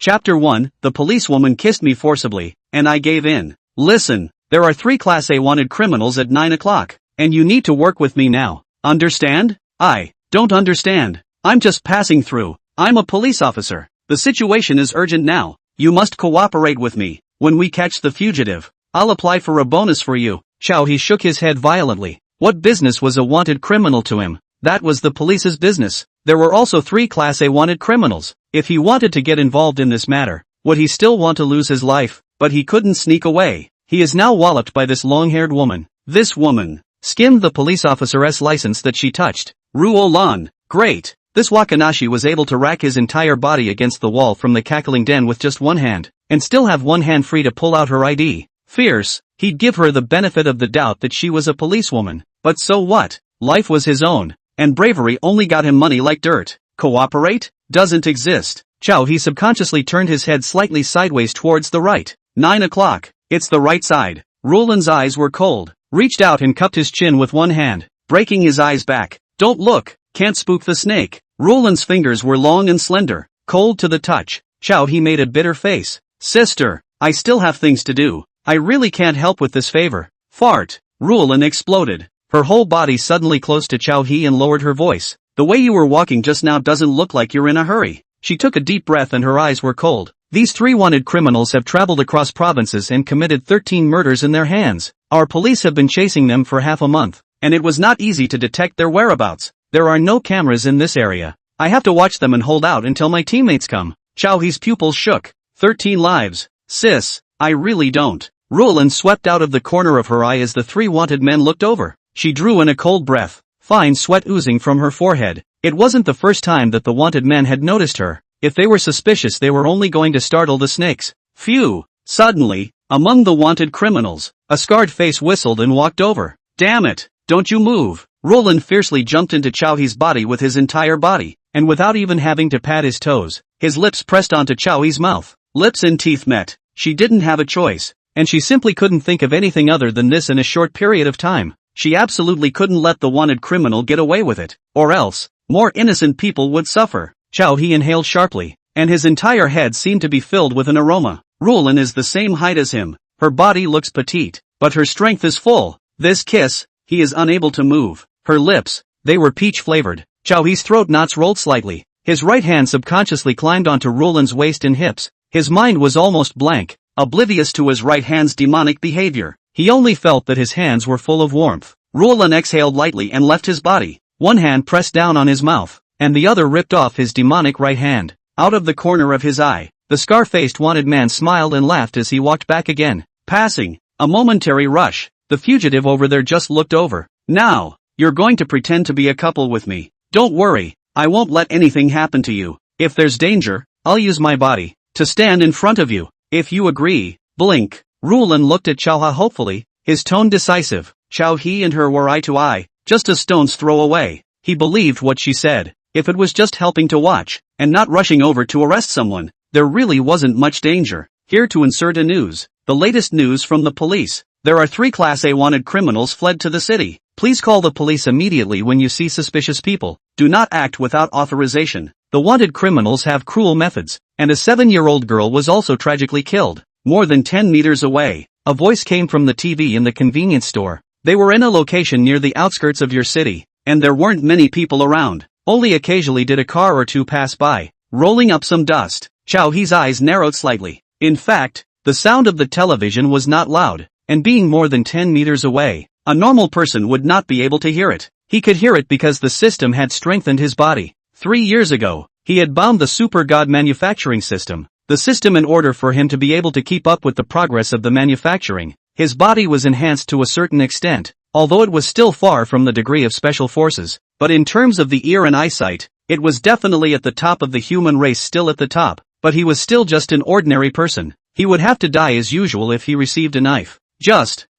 Chapter 1, The policewoman kissed me forcibly, and I gave in. Listen, there are 3 Class A wanted criminals at 9 o'clock, and you need to work with me now. Understand? I don't understand. I'm just passing through. I'm a police officer. The situation is urgent now. You must cooperate with me. When we catch the fugitive, I'll apply for a bonus for you. He shook his head violently. What business was a wanted criminal to him? That was the police's business. There were also 3 Class A wanted criminals. If he wanted to get involved in this matter, would he still want to lose his life? But he couldn't sneak away. He is now walloped by this long-haired woman. This woman skimmed the police officer's license that she touched. Ruolan. Great. This Wakanashi was able to rack his entire body against the wall from the cackling den with just one hand, and still have one hand free to pull out her ID. Fierce. He'd give her the benefit of the doubt that she was a policewoman. But so what? Life was his own, and bravery only got him money like dirt. Cooperate? Doesn't exist. He subconsciously turned his head slightly sideways towards the right. 9 o'clock. It's the right side. Ruolan's eyes were cold. Reached out and cupped his chin with one hand, breaking his eyes back. Don't look. Can't spook the snake. Ruolan's fingers were long and slender, cold to the touch. He made a bitter face. Sister, I still have things to do. I really can't help with this favor. Fart. Ruolan exploded. Her whole body suddenly close to Chao He and lowered her voice. The way you were walking just now doesn't look like you're in a hurry. She took a deep breath and her eyes were cold. These 3 wanted criminals have traveled across provinces and committed 13 murders in their hands. Our police have been chasing them for half a month, and it was not easy to detect their whereabouts. There are no cameras in this area. I have to watch them and hold out until my teammates come. Chao He's pupils shook. 13 lives. Sis, I really don't. Ruolan swept out of the corner of her eye as the 3 wanted men looked over. She drew in a cold breath, fine sweat oozing from her forehead. It wasn't the first time that the wanted men had noticed her. If they were suspicious, they were only going to startle the snakes. Phew! Suddenly, among the wanted criminals, a scarred face whistled and walked over. Damn it! Don't you move! Ruolan fiercely jumped into Chao He's body with his entire body, and without even having to pat his toes, his lips pressed onto Chao He's mouth. Lips and teeth met. She didn't have a choice, and she simply couldn't think of anything other than this in a short period of time. She absolutely couldn't let the wanted criminal get away with it, or else, more innocent people would suffer. Chao He inhaled sharply, and his entire head seemed to be filled with an aroma. Ruolan is the same height as him. Her body looks petite, but her strength is full. This kiss, he is unable to move. Her lips, they were peach-flavored. Chao He's throat knots rolled slightly. His right hand subconsciously climbed onto Ruolan's waist and hips. His mind was almost blank, oblivious to his right hand's demonic behavior. He only felt that his hands were full of warmth. Ruolan exhaled lightly and left his body. One hand pressed down on his mouth, and the other ripped off his demonic right hand. Out of the corner of his eye, the scar-faced wanted man smiled and laughed as he walked back again. Passing. A momentary rush. The fugitive over there just looked over. Now, you're going to pretend to be a couple with me. Don't worry, I won't let anything happen to you. If there's danger, I'll use my body to stand in front of you. If you agree, blink. Ruolan looked at Chao He hopefully, his tone decisive. Chao He and her were eye to eye, just a stone's throw away. He believed what she said. If it was just helping to watch, and not rushing over to arrest someone, there really wasn't much danger. Here to insert a news. The latest news from the police. There are 3 Class A wanted criminals fled to the city. Please call the police immediately when you see suspicious people. Do not act without authorization. The wanted criminals have cruel methods, and a 7-year-old girl was also tragically killed. More than 10 meters away, a voice came from the TV in the convenience store. They were in a location near the outskirts of your city, and there weren't many people around. Only occasionally did a car or two pass by, rolling up some dust. Chao He's eyes narrowed slightly. In fact, the sound of the television was not loud, and being more than 10 meters away, a normal person would not be able to hear it. He could hear it because the system had strengthened his body. 3 years ago, he had bound the Super God manufacturing system. The system in order for him to be able to keep up with the progress of the manufacturing. His body was enhanced to a certain extent, although it was still far from the degree of special forces. But in terms of the ear and eyesight, it was definitely at the top of the human race, still at the top. But he was still just an ordinary person. He would have to die as usual if he received a knife.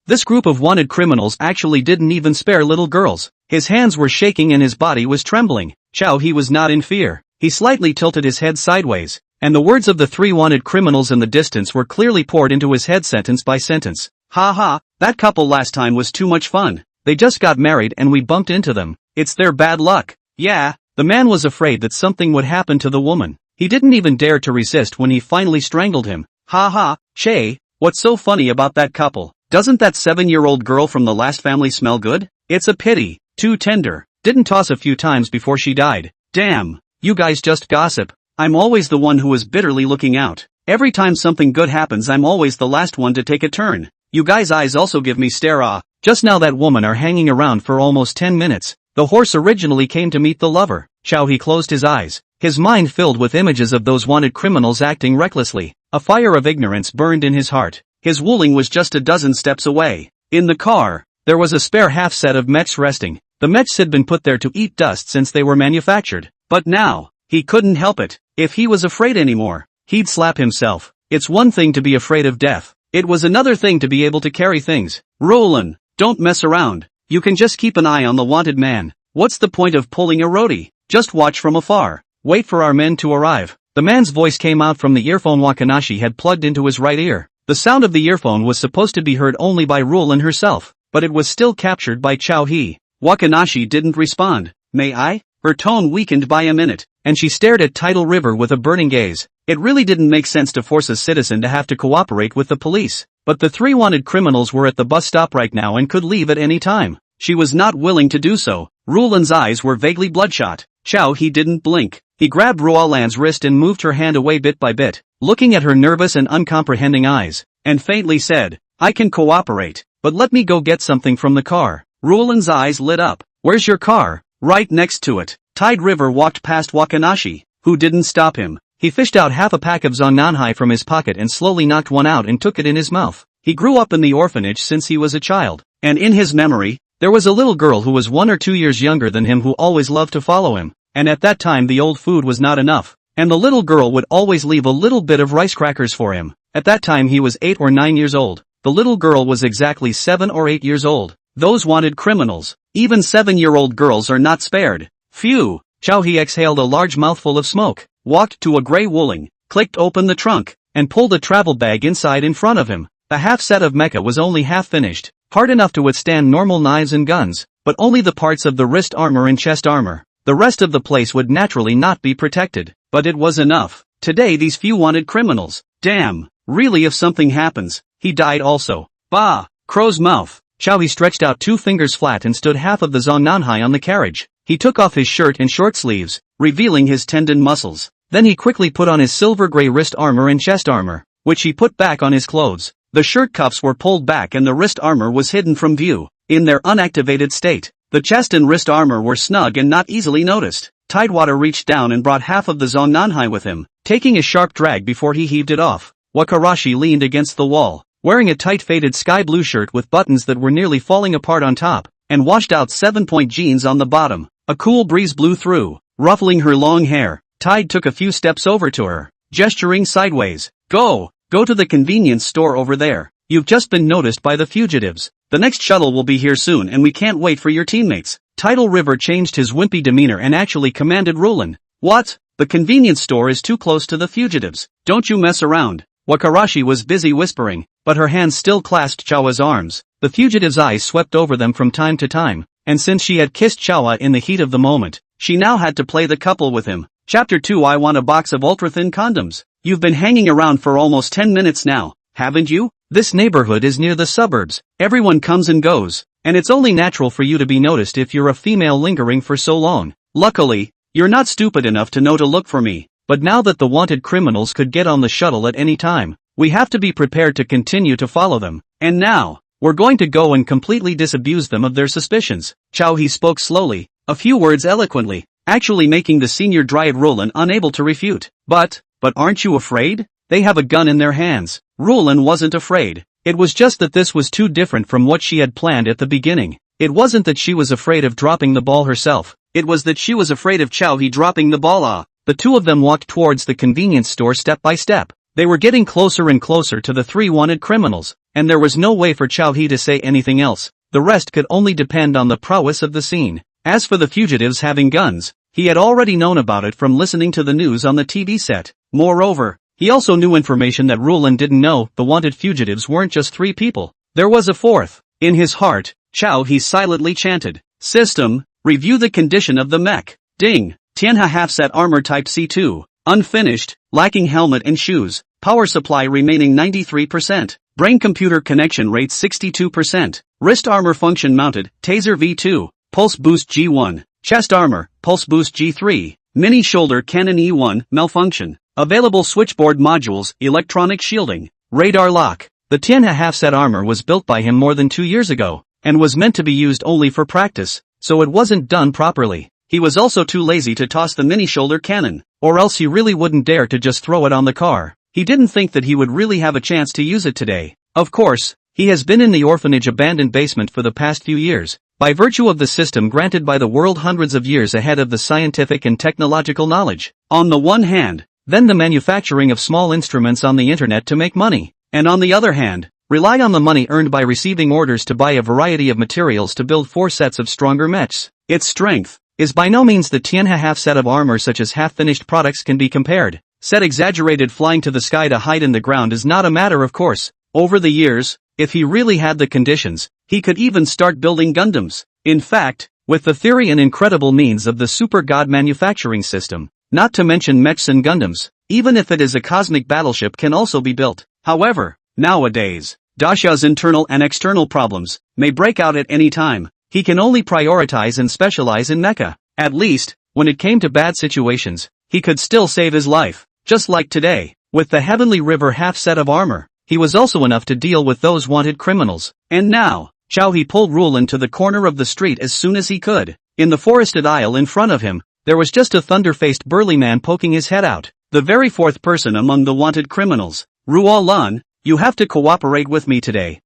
This group of wanted criminals actually didn't even spare little girls. His hands were shaking and his body was trembling. Chao He was not in fear. He slightly tilted his head sideways, and the words of the 3 wanted criminals in the distance were clearly poured into his head sentence by sentence. Ha ha, that couple last time was too much fun. They just got married and we bumped into them. It's their bad luck. Yeah, the man was afraid that something would happen to the woman. He didn't even dare to resist when he finally strangled him. Ha ha, Che, what's so funny about that couple? Doesn't that 7-year-old girl from the last family smell good? It's a pity, too tender, didn't toss a few times before she died. Damn, you guys just gossip. I'm always the one who is bitterly looking out. Every time something good happens I'm always the last one to take a turn. You guys' eyes also give me stare. Just now that woman are hanging around for almost 10 minutes. The horse originally came to meet the lover. Chow he closed his eyes, his mind filled with images of those wanted criminals acting recklessly. A fire of ignorance burned in his heart. His Wuling was just a dozen steps away. In the car, there was a spare half set of mechs resting. The mechs had been put there to eat dust since they were manufactured. But now, he couldn't help it. If he was afraid anymore, he'd slap himself. It's one thing to be afraid of death. It was another thing to be able to carry things. Roland, don't mess around. You can just keep an eye on the wanted man. What's the point of pulling a roadie? Just watch from afar. Wait for our men to arrive. The man's voice came out from the earphone Wakanashi had plugged into his right ear. The sound of the earphone was supposed to be heard only by Roland herself, but it was still captured by Chow He. Wakanashi didn't respond. May I? Her tone weakened by a minute, and she stared at Tidal River with a burning gaze. It really didn't make sense to force a citizen to have to cooperate with the police, but the 3 wanted criminals were at the bus stop right now and could leave at any time. She was not willing to do so. Roland's eyes were vaguely bloodshot. Chow He didn't blink. He grabbed Roland's wrist and moved her hand away bit by bit, looking at her nervous and uncomprehending eyes, and faintly said, I can cooperate, but let me go get something from the car. Roland's eyes lit up. Where's your car? Right next to it. Tide River walked past Wakanashi, who didn't stop him. He fished out half a pack of Zongnanhai from his pocket and slowly knocked one out and took it in his mouth. He grew up in the orphanage since he was a child, and in his memory, there was a little girl who was 1 or 2 years younger than him who always loved to follow him, and at that time the old food was not enough, and the little girl would always leave a little bit of rice crackers for him. At that time he was 8 or 9 years old. The little girl was exactly 7 or 8 years old. Those wanted criminals. Even 7-year-old girls are not spared. Phew! Chow He exhaled a large mouthful of smoke, walked to a gray Wuling, clicked open the trunk, and pulled a travel bag inside in front of him. The half set of mecha was only half finished, hard enough to withstand normal knives and guns, but only the parts of the wrist armor and chest armor. The rest of the place would naturally not be protected, but it was enough. Today these few wanted criminals. Damn, really if something happens, he died also. Bah! Crow's mouth. Chow He stretched out 2 fingers flat and stood half of the Zongnanhai on the carriage. He took off his shirt and short sleeves, revealing his tendon muscles. Then he quickly put on his silver-gray wrist armor and chest armor, which he put back on his clothes. The shirt cuffs were pulled back and the wrist armor was hidden from view. In their unactivated state, the chest and wrist armor were snug and not easily noticed. Tidewater reached down and brought half of the Zongnanhai with him, taking a sharp drag before he heaved it off. Wakarashi leaned against the wall, wearing a tight faded sky blue shirt with buttons that were nearly falling apart on top, and washed out 7-point jeans on the bottom. A cool breeze blew through, ruffling her long hair. Tide took a few steps over to her, gesturing sideways. Go to the convenience store over there. You've just been noticed by the fugitives. The next shuttle will be here soon and we can't wait for your teammates. Tidal River changed his wimpy demeanor and actually commanded Roland. What? The convenience store is too close to the fugitives. Don't you mess around. Wakarashi was busy whispering, but her hands still clasped Chawa's arms. The fugitive's eyes swept over them from time to time, and since she had kissed Chawa in the heat of the moment, she now had to play the couple with him. Chapter 2. I want a box of ultra-thin condoms. You've been hanging around for almost 10 minutes now, haven't you? This neighborhood is near the suburbs. Everyone comes and goes, and it's only natural for you to be noticed if you're a female lingering for so long. Luckily, you're not stupid enough to know to look for me. But now that the wanted criminals could get on the shuttle at any time, we have to be prepared to continue to follow them. And now, we're going to go and completely disabuse them of their suspicions. Chow He spoke slowly, a few words eloquently, actually making the senior dryad Roland unable to refute. But aren't you afraid? They have a gun in their hands. Roland wasn't afraid. It was just that this was too different from what she had planned at the beginning. It wasn't that she was afraid of dropping the ball herself. It was that she was afraid of Chow He dropping the ball. The two of them walked towards the convenience store step by step. They were getting closer and closer to the 3 wanted criminals, and there was no way for Chow He to say anything else. The rest could only depend on the prowess of the scene. As for the fugitives having guns, he had already known about it from listening to the news on the TV set. Moreover, he also knew information that Roland didn't know. The wanted fugitives weren't just 3 people. There was a 4th. In his heart, Chow He silently chanted, System, review the condition of the mech. Ding. Tianha half-set armor type C2, Unfinished, lacking helmet and shoes, power supply remaining 93%, brain-computer connection rate 62%, wrist armor function mounted, taser V2, pulse boost G1, chest armor, pulse boost G3, mini shoulder cannon E1, malfunction, available switchboard modules, electronic shielding, radar lock. The Tianhe half-set armor was built by him more than 2 years ago, and was meant to be used only for practice, so it wasn't done properly. He was also too lazy to toss the mini shoulder cannon, or else he really wouldn't dare to just throw it on the car. He didn't think that he would really have a chance to use it today. Of course, he has been in the orphanage abandoned basement for the past few years, by virtue of the system granted by the world hundreds of years ahead of the scientific and technological knowledge. On the one hand, then the manufacturing of small instruments on the internet to make money, and on the other hand, rely on the money earned by receiving orders to buy a variety of materials to build 4 sets of stronger mechs. Its strength is by no means the Tianhe half-set of armor, such as half-finished products can be compared. Set exaggerated flying to the sky to hide in the ground is not a matter of course. Over the years, if he really had the conditions, he could even start building Gundams. In fact, with the theory and incredible means of the super god manufacturing system, not to mention mechs and Gundams, even if it is a cosmic battleship can also be built. However, nowadays, Dasha's internal and external problems may break out at any time. He can only prioritize and specialize in mecha. At least, when it came to bad situations, he could still save his life. Just like today, with the Heavenly River half-set of armor, he was also enough to deal with those wanted criminals. And now, He pulled Rulin to the corner of the street as soon as he could. In the forested aisle in front of him, there was just a thunder-faced burly man poking his head out. The very 4th person among the wanted criminals. Ruolan, you have to cooperate with me today.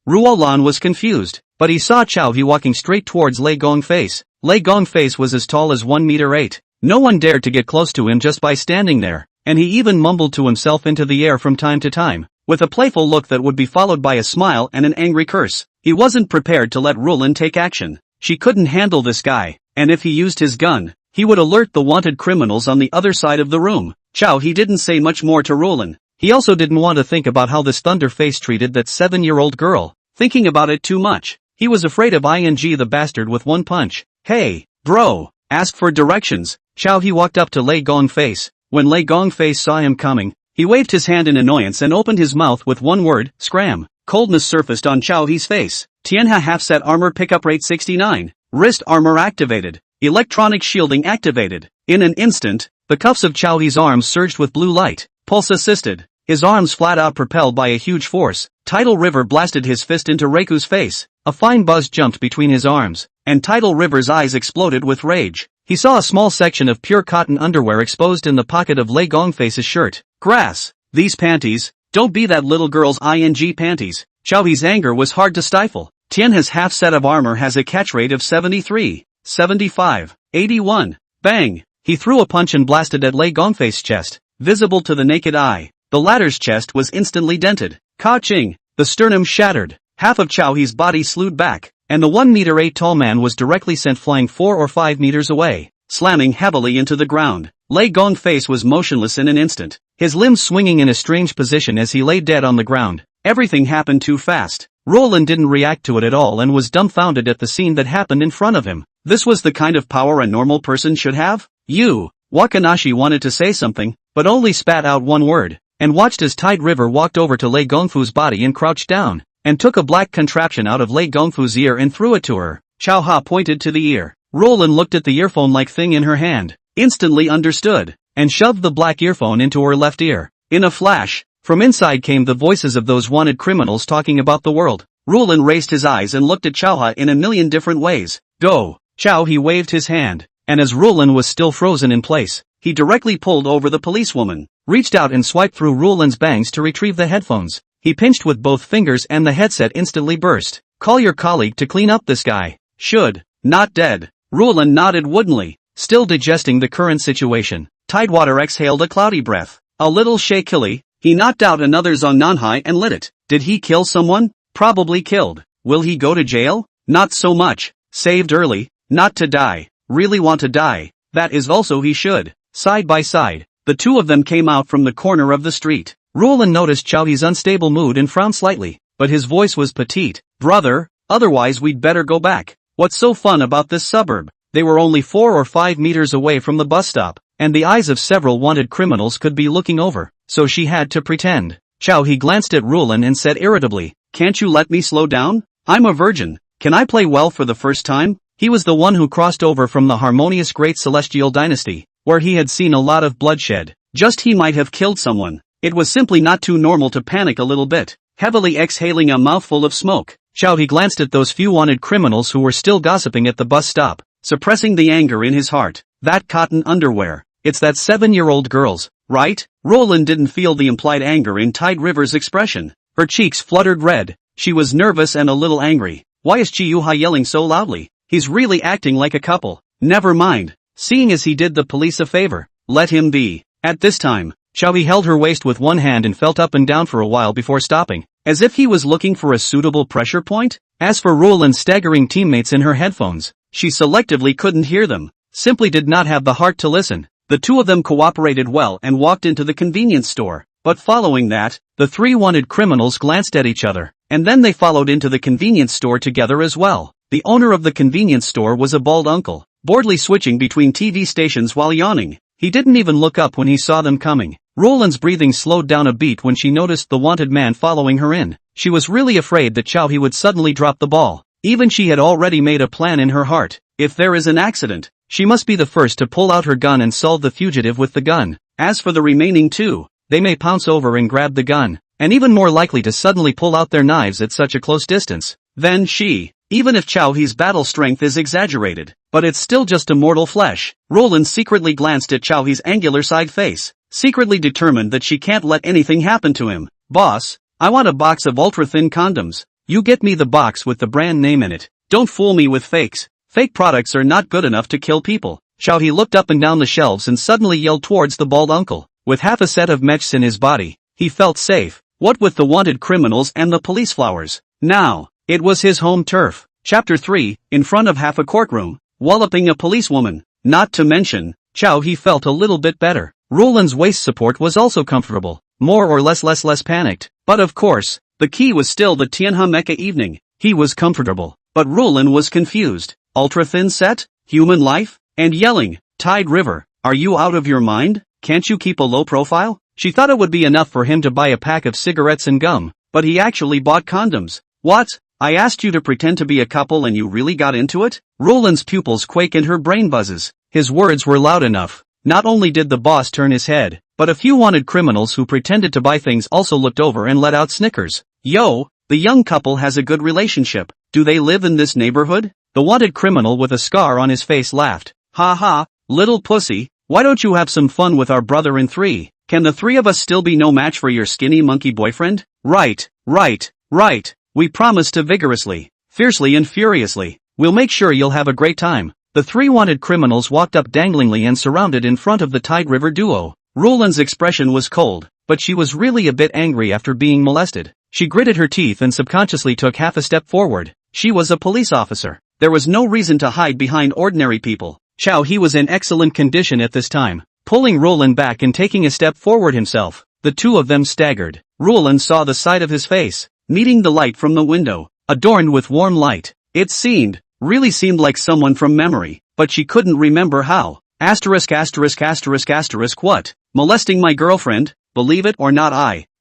Ruolan was confused, but he saw He walking straight towards Lei Gongfei's. Lei Gongfei was as tall as 1 meter 8. No one dared to get close to him just by standing there, and he even mumbled to himself into the air from time to time, with a playful look that would be followed by a smile and an angry curse. He wasn't prepared to let Rulin take action. She couldn't handle this guy, and if he used his gun, he would alert the wanted criminals on the other side of the room. He didn't say much more to Rulin. He also didn't want to think about how this Thunderface treated that 7-year-old girl. Thinking about it too much, he was afraid of ING the bastard with one punch. Hey, bro, ask for directions. He walked up to Lei Gongfei. When Lei Gongfei saw him coming, he waved his hand in annoyance and opened his mouth with one word, scram. Coldness surfaced on He's face. Tianhe half-set armor pickup rate 69. Wrist armor activated. Electronic shielding activated. In an instant, the cuffs of He's arms surged with blue light. Pulse assisted. His arms flat out propelled by a huge force. Tidal River blasted his fist into Reiku's face. A fine buzz jumped between his arms, and Tidal River's eyes exploded with rage. He saw a small section of pure cotton underwear exposed in the pocket of Lei Gongfei's shirt. Grass. These panties. Don't be that little girl's ING panties. He's anger was hard to stifle. Tianhe's half set of armor has a catch rate of 73, 75, 81. Bang! He threw a punch and blasted at Lei Gongfei's chest, visible to the naked eye. The latter's chest was instantly dented. Ka-ching! The sternum shattered. Half of He's body slewed back, and the 1 meter 8 tall man was directly sent flying 4 or 5 meters away, slamming heavily into the ground. Lei Gongfei was motionless in an instant, his limbs swinging in a strange position as he lay dead on the ground. Everything happened too fast. Roland didn't react to it at all and was dumbfounded at the scene that happened in front of him. This was the kind of power a normal person should have? Wakanashi wanted to say something, but only spat out one word, and watched as Tide River walked over to Lei Gongfu's body and crouched down, and took a black contraption out of Lei Gongfu's ear and threw it to her. Chao Ha pointed to the ear. Roland looked at the earphone-like thing in her hand, instantly understood, and shoved the black earphone into her left ear. In a flash, from inside came the voices of those wanted criminals talking about the world. Roland raised his eyes and looked at Chao Ha in a million different ways. Go! He waved his hand, and as Roland was still frozen in place, he directly pulled over the policewoman, reached out and swiped through Roland's bangs to retrieve the headphones. He pinched with both fingers and the headset instantly burst. Call your colleague to clean up this guy. Should. Not dead. Roland nodded woodenly, still digesting the current situation. Tidewater exhaled a cloudy breath. A little shakily, he knocked out another Zongnanhai and lit it. Did he kill someone? Probably killed. Will he go to jail? Not so much. Saved early. Not to die. Really want to die. That is also he should. Side by side, the two of them came out from the corner of the street. Roland noticed He's unstable mood and frowned slightly, but his voice was petite. Brother, otherwise we'd better go back. What's so fun about this suburb? They were only 4 or 5 meters away from the bus stop. and the eyes of several wanted criminals could be looking over, so she had to pretend. Chow he glanced at Rulin and said irritably, "Can't you let me slow down? I'm a virgin. Can I play well for the first time?" He was the one who crossed over from the harmonious great celestial dynasty, where he had seen a lot of bloodshed. Just he might have killed someone. It was simply not too normal to panic a little bit. Heavily exhaling a mouthful of smoke, Chow he glanced at those few wanted criminals who were still gossiping at the bus stop, suppressing the anger in his heart. That cotton underwear. It's that 7-year-old girl's, right? Roland didn't feel the implied anger in Tide River's expression. Her cheeks fluttered red. She was nervous and a little angry. Why is Chiyuha yelling so loudly? He's really acting like a couple. Never mind. Seeing as he did the police a favor, let him be. At this time, Chow he held her waist with one hand and felt up and down for a while before stopping, as if he was looking for a suitable pressure point. As for Roland's staggering teammates in her headphones, she selectively couldn't hear them, simply did not have the heart to listen. The two of them cooperated well and walked into the convenience store, but following that, the three wanted criminals glanced at each other, and then they followed into the convenience store together as well. The owner of the convenience store was a bald uncle, boredly switching between TV stations while yawning. He didn't even look up when he saw them coming. Roland's breathing slowed down a beat when she noticed the wanted man following her in. She was really afraid that Chow he would suddenly drop the ball. Even she had already made a plan in her heart. If there is an accident, she must be the first to pull out her gun and solve the fugitive with the gun. As for the remaining two, they may pounce over and grab the gun, and even more likely to suddenly pull out their knives at such a close distance. Then she, even if Chow he's battle strength is exaggerated, but it's still just a mortal flesh. Roland secretly glanced at Chow he's angular side face, secretly determined that she can't let anything happen to him. "Boss, I want a box of ultra-thin condoms. You get me the box with the brand name in it. Don't fool me with fakes. Fake products are not good enough to kill people." Chow he looked up and down the shelves and suddenly yelled towards the bald uncle. With half a set of mechs in his body, he felt safe. What with the wanted criminals and the police flowers? Now, it was his home turf. Chapter 3, in front of half a courtroom, walloping a policewoman. Not to mention, Chow he felt a little bit better. Roland's waist support was also comfortable, more or less panicked. But of course, the key was still the Tianha mecha evening. He was comfortable, but Roland was confused. Ultra-thin set? Human life? And yelling, "Tide River, are you out of your mind? Can't you keep a low profile?" She thought it would be enough for him to buy a pack of cigarettes and gum, but he actually bought condoms. "What? I asked you to pretend to be a couple and you really got into it?" Roland's pupils quake and her brain buzzes. His words were loud enough. Not only did the boss turn his head, but a few wanted criminals who pretended to buy things also looked over and let out snickers. "Yo, the young couple has a good relationship. Do they live in this neighborhood?" The wanted criminal with a scar on his face laughed. "Ha ha, little pussy, why don't you have some fun with our brother in 3? Can the 3 of us still be no match for your skinny monkey boyfriend?" Right. We promise to vigorously, fiercely and furiously. We'll make sure you'll have a great time." The 3 wanted criminals walked up danglingly and surrounded in front of the Tide River duo. Roland's expression was cold, but she was really a bit angry after being molested. She gritted her teeth and subconsciously took half a step forward. She was a police officer. There was no reason to hide behind ordinary people. Chow he was in excellent condition at this time, pulling Roland back and taking a step forward himself. The two of them staggered. Roland saw the side of his face, meeting the light from the window, adorned with warm light. It really seemed like someone from memory, but she couldn't remember how. Asterisk. What? Molesting my girlfriend? Believe it or not,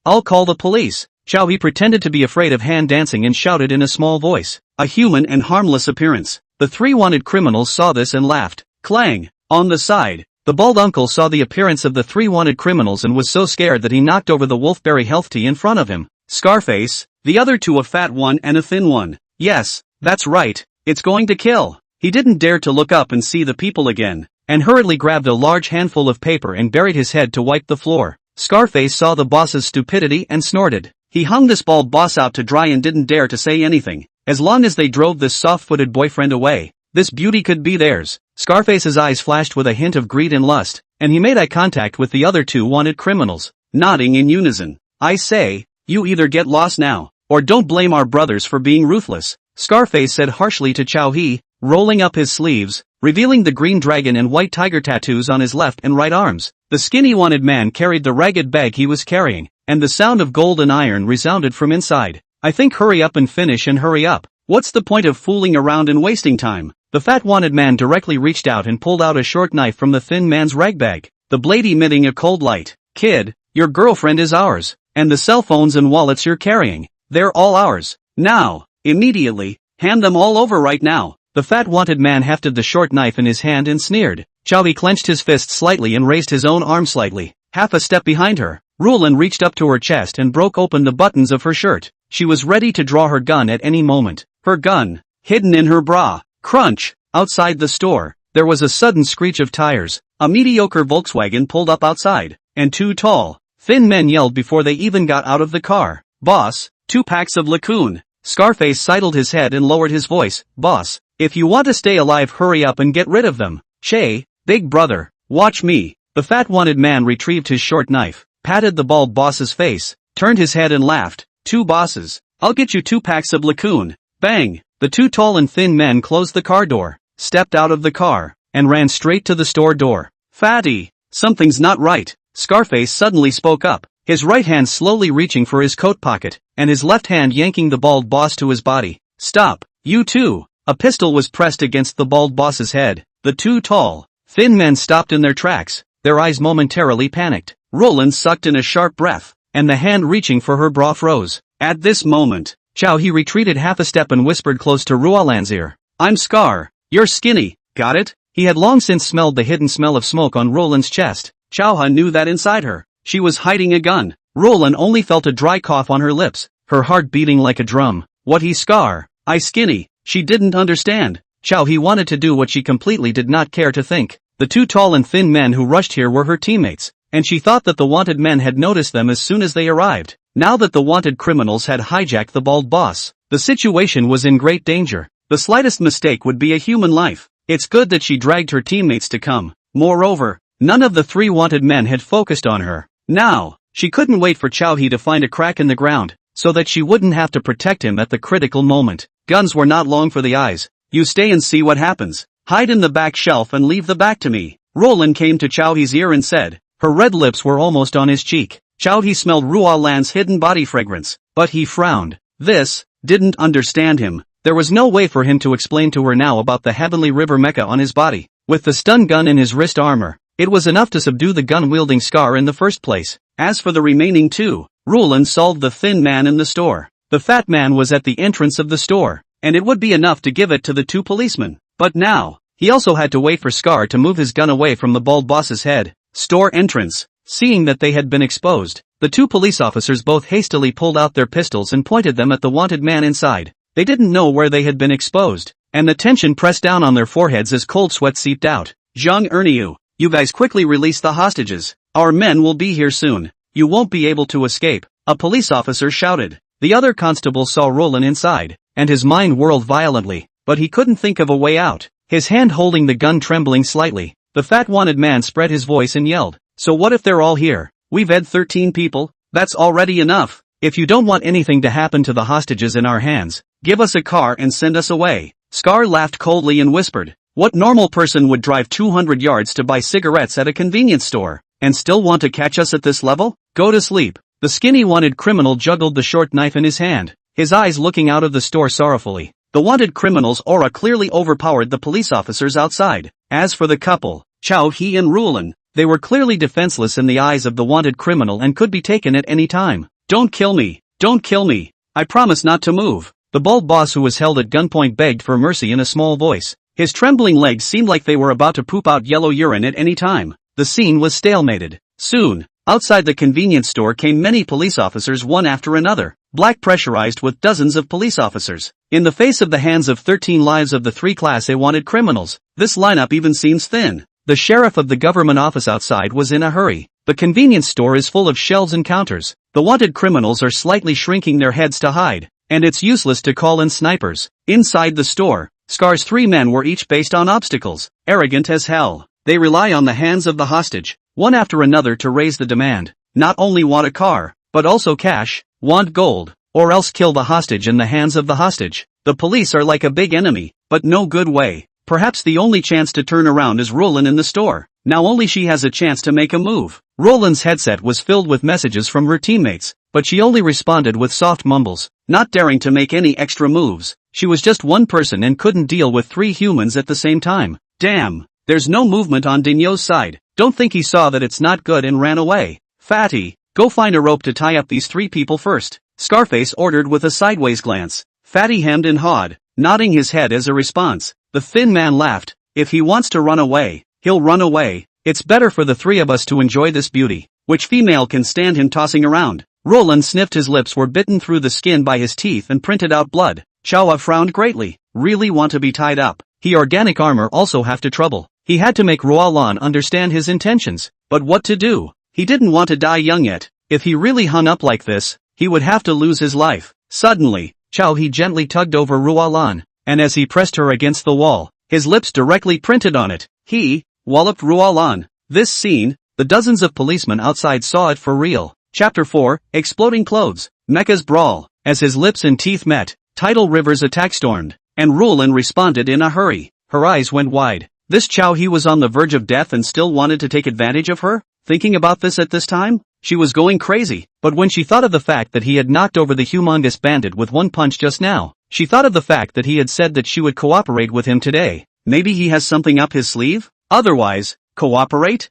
I'll call the police. Chow he pretended to be afraid of hand dancing and shouted in a small voice. A human and harmless appearance. The 3 wanted criminals saw this and laughed. Clang! On the side, the bald uncle saw the appearance of the 3 wanted criminals and was so scared that he knocked over the wolfberry health tea in front of him. Scarface, the other 2 a fat one and a thin one. Yes, that's right, it's going to kill. He didn't dare to look up and see the people again, and hurriedly grabbed a large handful of paper and buried his head to wipe the floor. Scarface saw the boss's stupidity and snorted. He hung this bald boss out to dry and didn't dare to say anything. As long as they drove this soft-footed boyfriend away, this beauty could be theirs. Scarface's eyes flashed with a hint of greed and lust, and he made eye contact with the other 2 wanted criminals, nodding in unison. "I say, you either get lost now, or don't blame our brothers for being ruthless," Scarface said harshly to Chow he, rolling up his sleeves, revealing the green dragon and white tiger tattoos on his left and right arms. The skinny wanted man carried the ragged bag he was carrying, and the sound of gold and iron resounded from inside. "I think hurry up and finish and hurry up. What's the point of fooling around and wasting time?" The fat wanted man directly reached out and pulled out a short knife from the thin man's ragbag, the blade emitting a cold light. Kid, your girlfriend is ours, and the cell phones and wallets you're carrying, they're all ours. Now, immediately, hand them all over right now. The fat wanted man hefted the short knife in his hand and sneered. Chow clenched his fist slightly and raised his own arm slightly, half a step behind her. Rulin reached up to her chest and broke open the buttons of her shirt. She was ready to draw her gun at any moment. Her gun, hidden in her bra. Crunch! Outside the store, there was a sudden screech of tires. A mediocre Volkswagen pulled up outside, and two tall, thin men yelled before they even got out of the car. Boss, 2 packs of Lacoon. Scarface sidled his head and lowered his voice. Boss, if you want to stay alive, hurry up and get rid of them. Che, big brother, watch me. The fat wanted man retrieved his short knife, patted the bald boss's face, turned his head and laughed. 2 bosses. I'll get you 2 packs of Lacoon. Bang! The 2 tall and thin men closed the car door, stepped out of the car, and ran straight to the store door. Fatty, something's not right. Scarface suddenly spoke up, his right hand slowly reaching for his coat pocket, and his left hand yanking the bald boss to his body. Stop, you two! A pistol was pressed against the bald boss's head. The 2 tall, thin men stopped in their tracks, their eyes momentarily panicked. Roland sucked in a sharp breath, and the hand reaching for her bra froze. At this moment, Chow he retreated half a step and whispered close to Ruolan's ear. I'm Scar, you're skinny, got it? He had long since smelled the hidden smell of smoke on Roland's chest. Chowha knew that inside her, she was hiding a gun. Roland only felt a dry cough on her lips, her heart beating like a drum. What he Scar? I skinny. She didn't understand. Chow he wanted to do what she completely did not care to think. The 2 tall and thin men who rushed here were her teammates, and she thought that the wanted men had noticed them as soon as they arrived. Now that the wanted criminals had hijacked the bald boss, the situation was in great danger. The slightest mistake would be a human life. It's good that she dragged her teammates to come. Moreover, none of the 3 wanted men had focused on her. Now, she couldn't wait for Chow He to find a crack in the ground, so that she wouldn't have to protect him at the critical moment. Guns were not long for the eyes. You stay and see what happens. Hide in the back shelf and leave the back to me. Roland came to Chow He's ear and said. Her red lips were almost on his cheek. Chow He smelled Ruolan's hidden body fragrance, but he frowned. This didn't understand him. There was no way for him to explain to her now about the Heavenly River mecha on his body. With the stun gun in his wrist armor, it was enough to subdue the gun-wielding Scar in the first place. As for the remaining 2, Roland solved the thin man in the store. The fat man was at the entrance of the store, and it would be enough to give it to the 2 policemen. But now, he also had to wait for Scar to move his gun away from the bald boss's head. Store entrance. Seeing that they had been exposed, the 2 police officers both hastily pulled out their pistols and pointed them at the wanted man inside. They didn't know where they had been exposed, and the tension pressed down on their foreheads as cold sweat seeped out. Zhang Erniu, you guys quickly release the hostages. Our men will be here soon. You won't be able to escape, a police officer shouted. The other constable saw Roland inside, and his mind whirled violently, but he couldn't think of a way out. His hand holding the gun trembling slightly, the fat wanted man spread his voice and yelled. So what if they're all here? We've had 13 people, that's already enough. If you don't want anything to happen to the hostages in our hands, give us a car and send us away. Scar laughed coldly and whispered. What normal person would drive 200 yards to buy cigarettes at a convenience store, and still want to catch us at this level? Go to sleep. The skinny wanted criminal juggled the short knife in his hand, his eyes looking out of the store sorrowfully. The wanted criminal's aura clearly overpowered the police officers outside. As for the couple, Chow He and Rulin, they were clearly defenseless in the eyes of the wanted criminal and could be taken at any time. Don't kill me. Don't kill me. I promise not to move. The bald boss who was held at gunpoint begged for mercy in a small voice. His trembling legs seemed like they were about to poop out yellow urine at any time. The scene was stalemated. Soon, outside the convenience store came many police officers one after another, black pressurized with dozens of police officers. In the face of the hands of 13 lives of the 3 Class A wanted criminals, this lineup even seems thin. The sheriff of the government office outside was in a hurry. The convenience store is full of shelves and counters. The wanted criminals are slightly shrinking their heads to hide, and it's useless to call in snipers. Inside the store, Scar's 3 men were each based on obstacles, arrogant as hell. They rely on the hands of the hostage, one after another to raise the demand. Not only want a car, but also cash, want gold, or else kill the hostage in the hands of the hostage. The police are like a big enemy, but no good way. Perhaps the only chance to turn around is Roland in the store. Now only she has a chance to make a move. Roland's headset was filled with messages from her teammates, but she only responded with soft mumbles, not daring to make any extra moves. She was just one person and couldn't deal with 3 humans at the same time. Damn. There's no movement on Dinyo's side. Don't think he saw that it's not good and ran away. Fatty, go find a rope to tie up these 3 people first, Scarface ordered with a sideways glance. Fatty hemmed and hawed, nodding his head as a response. The thin man laughed. If he wants to run away, he'll run away. It's better for the 3 of us to enjoy this beauty. Which female can stand him tossing around? Roland sniffed. His lips were bitten through the skin by his teeth and printed out blood. Chawa frowned greatly. Really want to be tied up? He organic armor also have to trouble. He had to make Rualan understand his intentions. But what to do? He didn't want to die young yet. If he really hung up like this, he would have to lose his life. Suddenly, he gently tugged over Rualan, and as he pressed her against the wall, his lips directly printed on it. He walloped Rualan. This scene, the dozens of policemen outside saw it for real. Chapter 4, Exploding Clothes. Mecha's Brawl. As his lips and teeth met, Tidal River's attack stormed, and Rulan responded in a hurry. Her eyes went wide. This he was on the verge of death and still wanted to take advantage of her? Thinking about this at this time? She was going crazy, but when she thought of the fact that he had knocked over the humongous bandit with one punch just now, she thought of the fact that he had said that she would cooperate with him today. Maybe he has something up his sleeve? Otherwise, cooperate?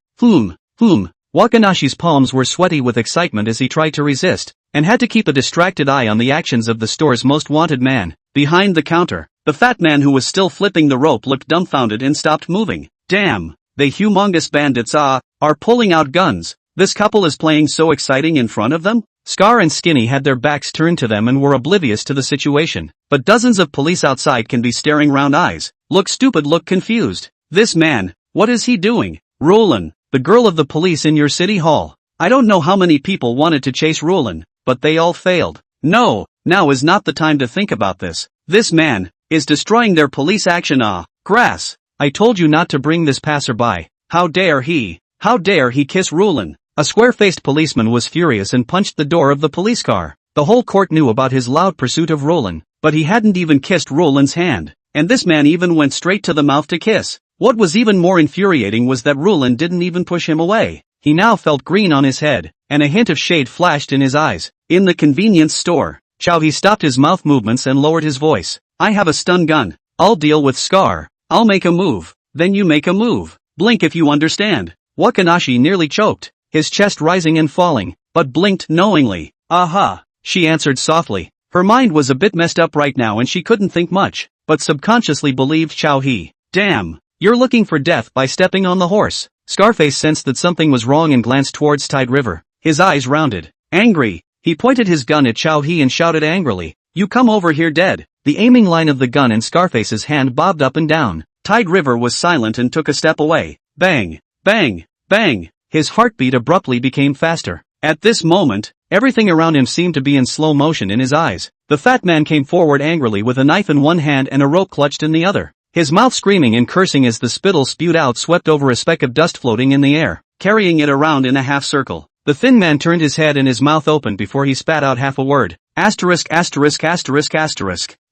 Wakanashi's palms were sweaty with excitement as he tried to resist, and had to keep a distracted eye on the actions of the store's most wanted man. Behind the counter, the fat man who was still flipping the rope looked dumbfounded and stopped moving. Damn, the humongous bandits are pulling out guns. This couple is playing so exciting in front of them? Scar and Skinny had their backs turned to them and were oblivious to the situation. But dozens of police outside can be staring round eyes, look stupid, look confused. This man, what is he doing? Roland, the girl of the police in your city hall. I don't know how many people wanted to chase Roland, but they all failed. No, now is not the time to think about this. This man is destroying their police action. Grass. I told you not to bring this passerby. How dare he? How dare he kiss Roland? A square-faced policeman was furious and punched the door of the police car. The whole court knew about his loud pursuit of Roland, but he hadn't even kissed Roland's hand. And this man even went straight to the mouth to kiss. What was even more infuriating was that Roland didn't even push him away. He now felt green on his head, and a hint of shade flashed in his eyes. In the convenience store, he stopped his mouth movements and lowered his voice. I have a stun gun. I'll deal with Scar. I'll make a move. Then you make a move. Blink if you understand. Wakanashi nearly choked, his chest rising and falling, but blinked knowingly. Aha, she answered softly. Her mind was a bit messed up right now and she couldn't think much, but subconsciously believed He. Damn, you're looking for death by stepping on the horse. Scarface sensed that something was wrong and glanced towards Tide River. His eyes rounded. Angry, he pointed his gun at He and shouted angrily, you come over here dead. The aiming line of the gun in Scarface's hand bobbed up and down. Tide River was silent and took a step away. Bang, bang, bang. His heartbeat abruptly became faster. At this moment, everything around him seemed to be in slow motion in his eyes. The fat man came forward angrily with a knife in one hand and a rope clutched in the other. His mouth screaming and cursing as the spittle spewed out swept over a speck of dust floating in the air, carrying it around in a half circle. The thin man turned his head and his mouth opened before he spat out half a word. Asterisk.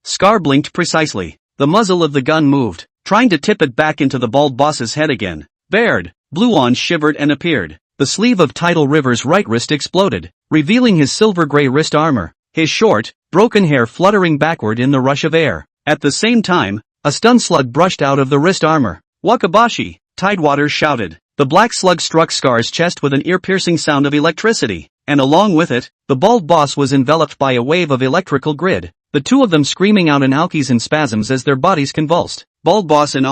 Scar blinked precisely. The muzzle of the gun moved, trying to tip it back into the bald boss's head again. Baird, Bluon shivered and appeared. The sleeve of Tidal River's right wrist exploded, revealing his silver-gray wrist armor, his short, broken hair fluttering backward in the rush of air. At the same time, a stun slug brushed out of the wrist armor. Wakabashi, Tidewater shouted. The black slug struck Scar's chest with an ear-piercing sound of electricity, and along with it, the bald boss was enveloped by a wave of electrical grid, the two of them screaming out in alkies and spasms as their bodies convulsed. Bald boss in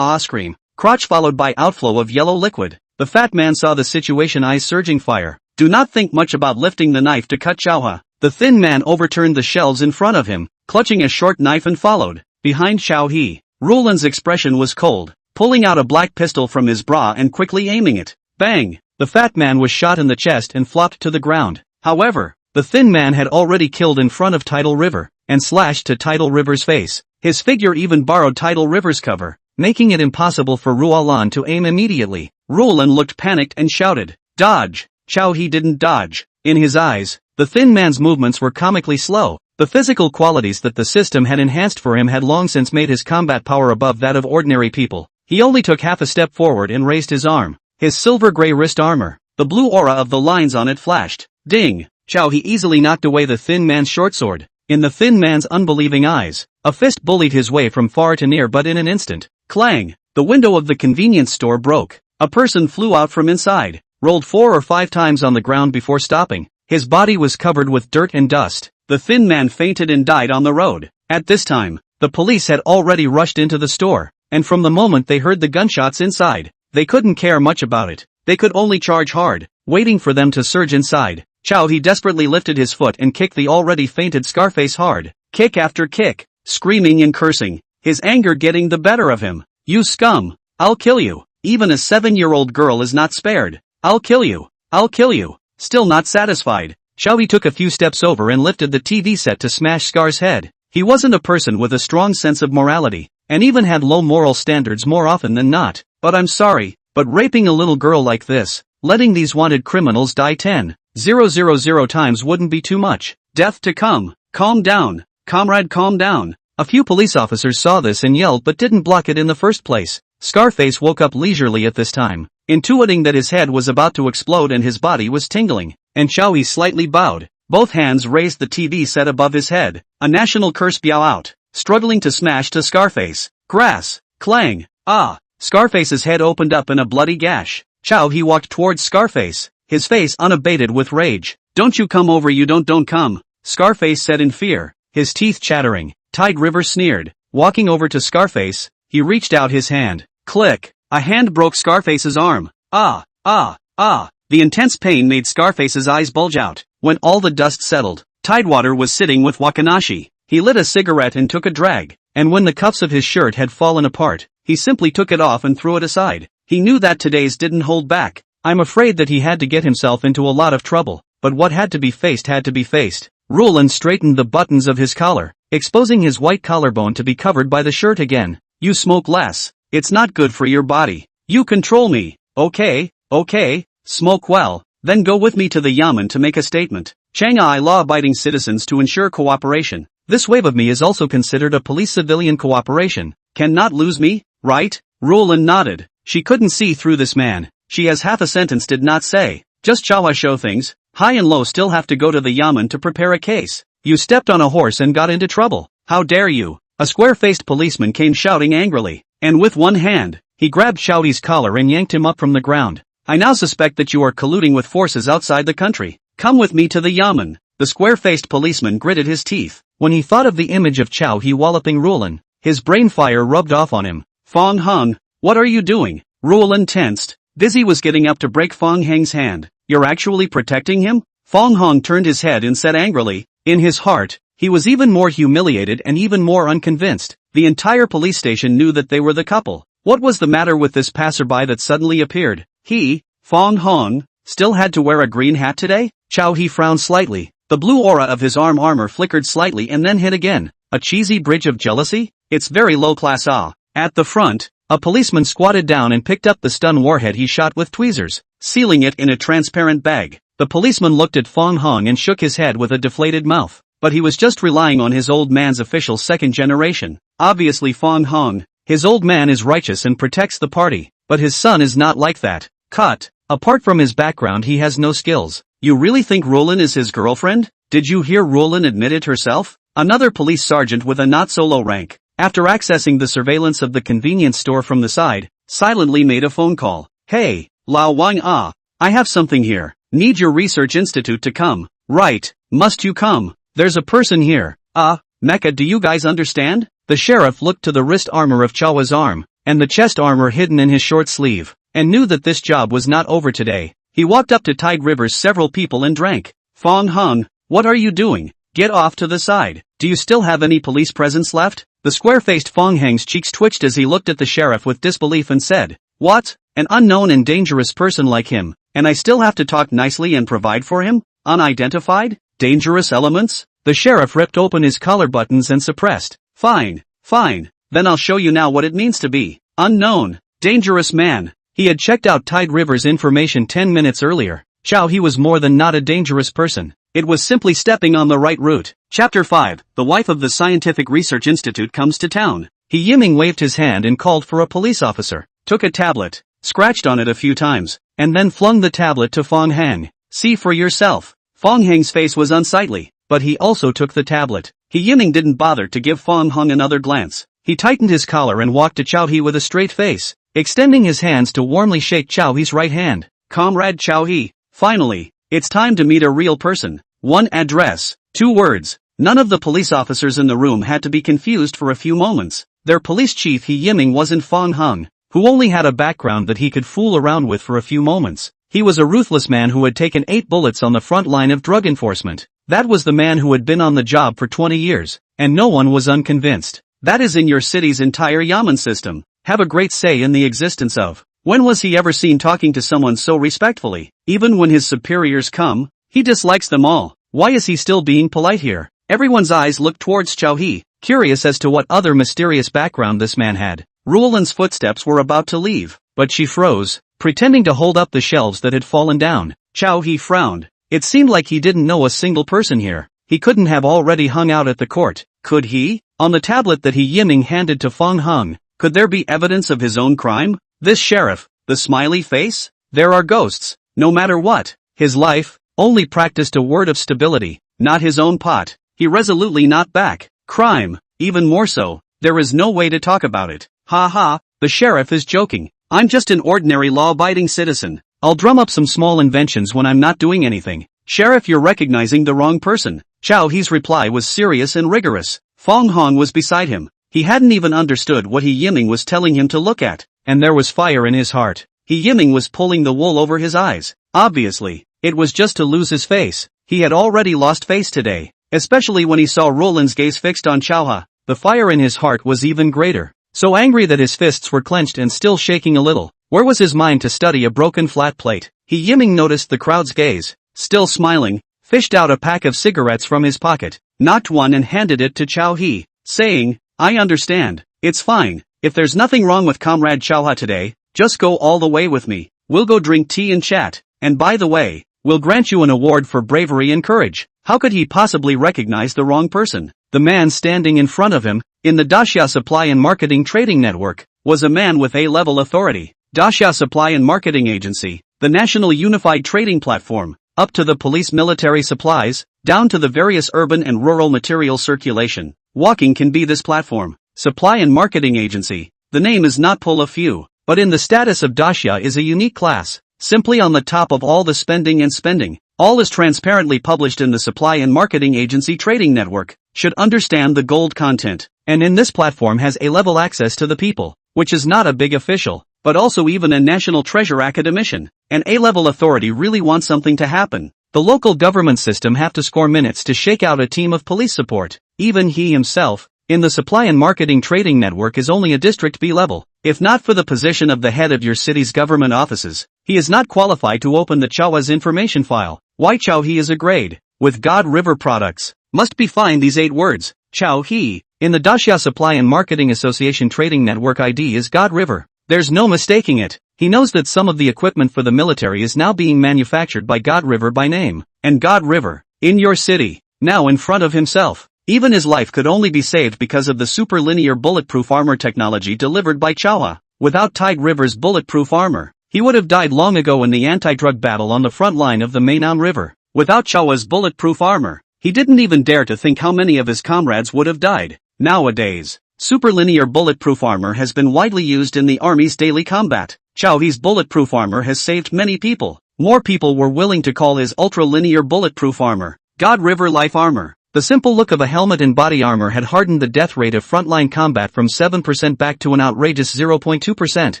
scream, crotch followed by outflow of yellow liquid. The fat man saw the situation, eyes surging fire. Do not think much about lifting the knife to cut Chauha. The thin man overturned the shelves in front of him, clutching a short knife and followed. Behind He, Roland's expression was cold, pulling out a black pistol from his bra and quickly aiming it. Bang! The fat man was shot in the chest and flopped to the ground. However, the thin man had already killed in front of Tidal River, and slashed to Tidal River's face. His figure even borrowed Tidal River's cover, making it impossible for Rualan to aim immediately. Roland looked panicked and shouted, "Dodge!" He didn't dodge. In his eyes, the thin man's movements were comically slow. The physical qualities that the system had enhanced for him had long since made his combat power above that of ordinary people. He only took half a step forward and raised his arm. His silver-gray wrist armor, the blue aura of the lines on it flashed. Ding! He easily knocked away the thin man's short sword. In the thin man's unbelieving eyes, a fist bullied his way from far to near, but in an instant, clang, the window of the convenience store broke. A person flew out from inside, rolled 4 or 5 times on the ground before stopping. His body was covered with dirt and dust. The thin man fainted and died on the road. At this time, the police had already rushed into the store, and from the moment they heard the gunshots inside, they couldn't care much about it. They could only charge hard, waiting for them to surge inside. He desperately lifted his foot and kicked the already fainted Scarface hard, kick after kick, screaming and cursing, his anger getting the better of him. "You scum! I'll kill you! Even a 7-year-old girl is not spared! I'll kill you! I'll kill you!" Still not satisfied, He took a few steps over and lifted the TV set to smash Scar's head. He wasn't a person with a strong sense of morality, and even had low moral standards more often than not. "But I'm sorry, but raping a little girl like this, letting these wanted criminals die 10,000 times wouldn't be too much. Death to come. Calm down, comrade, calm down." A few police officers saw this and yelled but didn't block it in the first place. Scarface woke up leisurely at this time, intuiting that his head was about to explode and his body was tingling, and he slightly bowed. Both hands raised the TV set above his head. A national curse beow out, struggling to smash to Scarface. Grass, clang, ah. Scarface's head opened up in a bloody gash. He walked towards Scarface, his face unabated with rage. "Don't you come over, you don't come," Scarface said in fear, his teeth chattering. Tide River sneered. Walking over to Scarface, he reached out his hand. Click! A hand broke Scarface's arm. Ah, ah, ah. The intense pain made Scarface's eyes bulge out. When all the dust settled, Tidewater was sitting with Wakanashi. He lit a cigarette and took a drag, and when the cuffs of his shirt had fallen apart, he simply took it off and threw it aside. He knew that today's didn't hold back. I'm afraid that he had to get himself into a lot of trouble, but what had to be faced had to be faced. Rulon straightened the buttons of his collar, exposing his white collarbone to be covered by the shirt again. "You smoke less. It's not good for your body. You control me. Okay, okay, smoke well, then go with me to the yamen to make a statement. Shanghai law-abiding citizens to ensure cooperation. This wave of me is also considered a police-civilian cooperation. Cannot lose me, right?" Rulon nodded. She couldn't see through this man. She has half a sentence did not say. "Just Chawa show things. High and low still have to go to the yamen to prepare a case. You stepped on a horse and got into trouble. How dare you?" A square-faced policeman came shouting angrily, and with one hand, he grabbed Shouty's collar and yanked him up from the ground. "I now suspect that you are colluding with forces outside the country. Come with me to the yamen." The square-faced policeman gritted his teeth. When he thought of the image of He walloping Rulon, his brain fire rubbed off on him. "Fong Hung, what are you doing?" Rulon tensed. Dizzy was getting up to break Fong Hang's hand. "You're actually protecting him?" Fong Hong turned his head and said angrily. In his heart, he was even more humiliated and even more unconvinced. The entire police station knew that they were the couple. What was the matter with this passerby that suddenly appeared? He, Fong Hong, still had to wear a green hat today? He frowned slightly. The blue aura of his armor flickered slightly and then hit again. A cheesy bridge of jealousy? It's very low class. At the front, a policeman squatted down and picked up the stun warhead he shot with tweezers, sealing it in a transparent bag. The policeman looked at Fong Hong and shook his head with a deflated mouth. But he was just relying on his old man's official second generation. Obviously Fong Hong, his old man is righteous and protects the party, but his son is not like that. Cut. Apart from his background he has no skills. You really think Rulon is his girlfriend? Did you hear Rulon admit it herself? Another police sergeant with a not-so-low rank, after accessing the surveillance of the convenience store from the side, silently made a phone call. "Hey, Lao Wang I have something here. Need your research institute to come." "Right, must you come? There's a person here." Mecha, do you guys understand?" The sheriff looked to the wrist armor of Chawa's arm, and the chest armor hidden in his short sleeve, and knew that this job was not over today. He walked up to Tide River's several people and drank. "Fong Hung, what are you doing? Get off to the side. Do you still have any police presence left?" The square-faced Fong Hang's cheeks twitched as he looked at the sheriff with disbelief and said, "What? An unknown and dangerous person like him, and I still have to talk nicely and provide for him? Unidentified? Dangerous elements?" The sheriff ripped open his collar buttons and suppressed. Fine, then I'll show you now what it means to be unknown, dangerous man." He had checked out Tide River's information 10 minutes earlier. He was more than not a dangerous person. It was simply stepping on the right route. Chapter 5, the wife of the Scientific Research Institute comes to town. He Yiming waved his hand and called for a police officer, took a tablet, scratched on it a few times, and then flung the tablet to Fong Hang. "See for yourself." Fong Hang's face was unsightly. but he also took the tablet. He Yiming didn't bother to give Fong Hung another glance. He tightened his collar and walked to Chao He with a straight face, extending his hands to warmly shake Chao He's right hand. Comrade Chao He, finally, it's time to meet a real person. 1 address, 2 words. None of the police officers in the room had to be confused for a few moments. Their police chief He Yiming wasn't Fong Hung, who only had a background that he could fool around with for a few moments. He was a ruthless man who had taken 8 bullets on the front line of drug enforcement. That was the man who had been on the job for 20 years, and no one was unconvinced. That is in your city's entire yamen system. Have a great say in the existence of. When was he ever seen talking to someone so respectfully? Even when his superiors come, he dislikes them all. Why is he still being polite here? Everyone's eyes looked towards Chao He, curious as to what other mysterious background this man had. Ruolan's footsteps were about to leave, but she froze, pretending to hold up the shelves that had fallen down. Chao He frowned. It seemed like he didn't know a single person here. He couldn't have already hung out at the court, could he? On the tablet that He Yiming handed to Fong Hung, could there be evidence of his own crime? This sheriff, the smiley face? There are ghosts, no matter what. His life, only practiced a word of stability, not his own pot. He resolutely not back. Crime, even more so, there is no way to talk about it. Ha ha, the sheriff is joking. I'm just an ordinary law-abiding citizen. I'll drum up some small inventions when I'm not doing anything. Sheriff, you're recognizing the wrong person. Chao He's reply was serious and rigorous. Fong Hong was beside him. He hadn't even understood what He Yiming was telling him to look at, and there was fire in his heart. He Yiming was pulling the wool over his eyes. Obviously, it was just to lose his face. He had already lost face today, especially when he saw Roland's gaze fixed on Chao Ha. The fire in his heart was even greater. So angry that his fists were clenched and still shaking a little. Where was his mind to study a broken flat plate? He Yiming noticed the crowd's gaze. Still smiling, fished out a pack of cigarettes from his pocket, knocked one and handed it to Chao He, saying, I understand. It's fine. If there's nothing wrong with Comrade Chao Ha today, just go all the way with me. We'll go drink tea and chat. And by the way, we'll grant you an award for bravery and courage. How could he possibly recognize the wrong person? The man standing in front of him, in the Daxia Supply and Marketing Trading Network, was a man with A-level authority. Daxia Supply and Marketing Agency, the National Unified Trading Platform, up to the police military supplies, down to the various urban and rural material circulation. Walking can be this platform. Supply and Marketing Agency. The name is not pull a few, but in the status of Daxia is a unique class, simply on the top of all the spending and spending. All is transparently published in the Supply and Marketing Agency Trading Network, should understand the gold content, and in this platform has A-level access to the people, which is not a big official, but also even a national treasure academician. An A-level authority really wants something to happen. The local government system have to score minutes to shake out a team of police support. Even he himself, in the Supply and Marketing Trading Network, is only a District B level. If not for the position of the head of your city's government offices, he is not qualified to open the Chao's information file. Why Chao He is a grade, with God River products, must be fine these 8 words. Chao He, in the Daxia Supply and Marketing Association Trading Network ID is God River. There's no mistaking it. He knows that some of the equipment for the military is now being manufactured by God River by name. And God River, in your city, now in front of himself. Even his life could only be saved because of the superlinear bulletproof armor technology delivered by Chao Ha. Without Tide River's bulletproof armor, he would have died long ago in the anti-drug battle on the front line of the Mainan River. Without Chao Ha's bulletproof armor, he didn't even dare to think how many of his comrades would have died. Nowadays, superlinear bulletproof armor has been widely used in the army's daily combat. Chao He's bulletproof armor has saved many people. More people were willing to call his ultra-linear bulletproof armor God River Life Armor. The simple look of a helmet and body armor had hardened the death rate of frontline combat from 7% back to an outrageous 0.2%.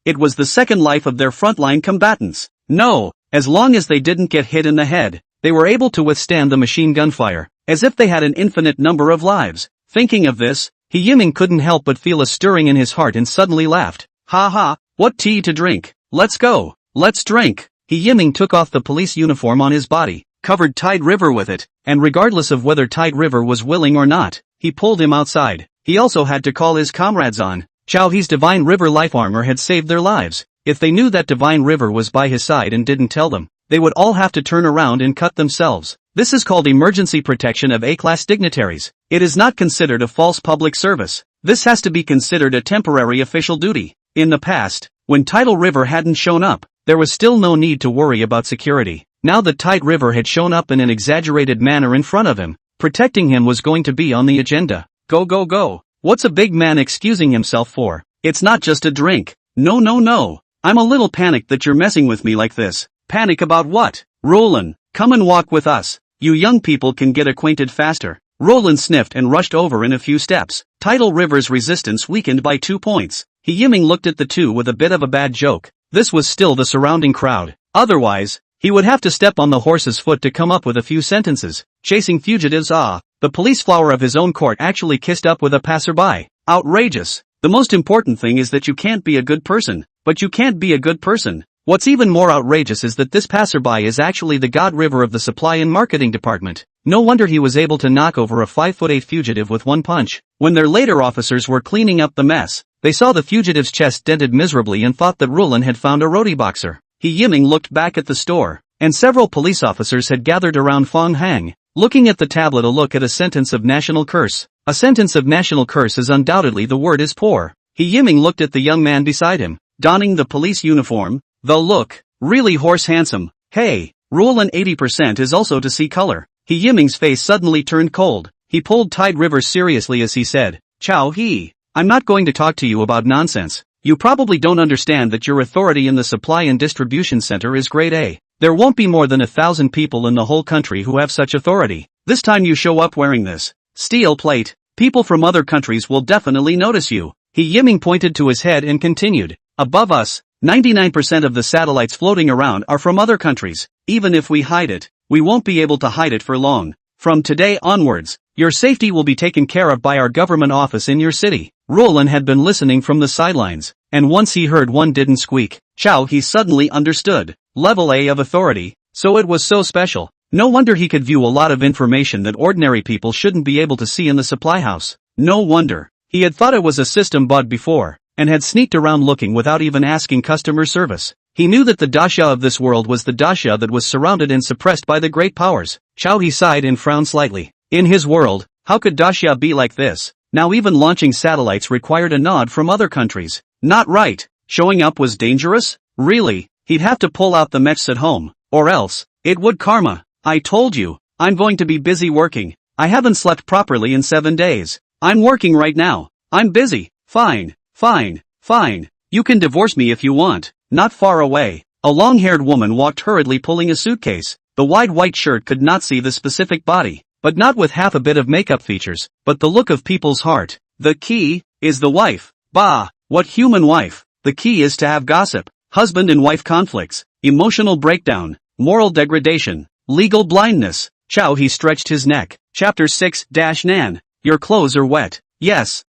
It was the second life of their frontline combatants. No, as long as they didn't get hit in the head, they were able to withstand the machine gun fire, as if they had an infinite number of lives. Thinking of this, He Yiming couldn't help but feel a stirring in his heart and suddenly laughed. Ha ha, what tea to drink? Let's go, let's drink. He Yiming took off the police uniform on his body, covered Tide River with it, and regardless of whether Tide River was willing or not, he pulled him outside. He also had to call his comrades on. Chao He's Divine River Life Armor had saved their lives. If they knew that Divine River was by his side and didn't tell them, they would all have to turn around and cut themselves. This is called emergency protection of A-class dignitaries. It is not considered a false public service. This has to be considered a temporary official duty. In the past, when Tidal River hadn't shown up, there was still no need to worry about security. Now that Tide River had shown up in an exaggerated manner in front of him, Protecting him was going to be on the agenda. Go go go. What's a big man excusing himself for? It's not just a drink. No no no. I'm a little panicked that you're messing with me like this. Panic about what? Roland, come and walk with us. You young people can get acquainted faster. Roland sniffed and rushed over in a few steps. Tidal River's resistance weakened by 2 points. He Yiming looked at the two with a bit of a bad joke. This was still the surrounding crowd. Otherwise, he would have to step on the horse's foot to come up with a few sentences. Chasing fugitives. The police flower of his own court actually kissed up with a passerby. Outrageous. The most important thing is that you can't be a good person. But you can't be a good person. What's even more outrageous is that this passerby is actually the God River of the supply and marketing department. No wonder he was able to knock over a 5'8" fugitive with one punch. When their later officers were cleaning up the mess, they saw the fugitive's chest dented miserably and thought that Roland had found a roadie boxer. He Yiming looked back at the store, and several police officers had gathered around Fong Hang, looking at the tablet. A look at a sentence of national curse. A sentence of national curse is undoubtedly the word is poor. He Yiming looked at the young man beside him, donning the police uniform. The look, really horse handsome. Hey, Roland 80% is also to see color. He Yiming's face suddenly turned cold. He pulled Tide River seriously as he said, Chow He, I'm not going to talk to you about nonsense. You probably don't understand that your authority in the supply and distribution center is grade A. There won't be more than 1,000 people in the whole country who have such authority. This time you show up wearing this steel plate, people from other countries will definitely notice you. He Yiming pointed to his head and continued, above us, 99% of the satellites floating around are from other countries. Even if we hide it, we won't be able to hide it for long. From today onwards, your safety will be taken care of by our government office in your city. Roland had been listening from the sidelines, and once he heard one didn't squeak, Chow he suddenly understood. Level A of authority, so it was so special. No wonder he could view a lot of information that ordinary people shouldn't be able to see in the supply house. No wonder. He had thought it was a system bug before, and had sneaked around looking without even asking customer service. He knew that the dasha of this world was the dasha that was surrounded and suppressed by the great powers. Chow he sighed and frowned slightly. In his world, how could dasha be like this? Now even launching satellites required a nod from other countries. Not right. Showing up was dangerous? Really? He'd have to pull out the mechs at home. Or else, it would karma. I told you, I'm going to be busy working. I haven't slept properly in 7 days. I'm working right now. I'm busy. Fine. Fine. You can divorce me if you want. Not far away, a long-haired woman walked hurriedly pulling a suitcase. The wide white shirt could not see the specific body, but not with half a bit of makeup features, but the look of people's heart. The key is the wife. Bah, what human wife? The key is to have gossip, husband and wife conflicts, emotional breakdown, moral degradation, legal blindness. Chow he stretched his neck. Chapter 6-Nan. Your clothes are wet. Yes.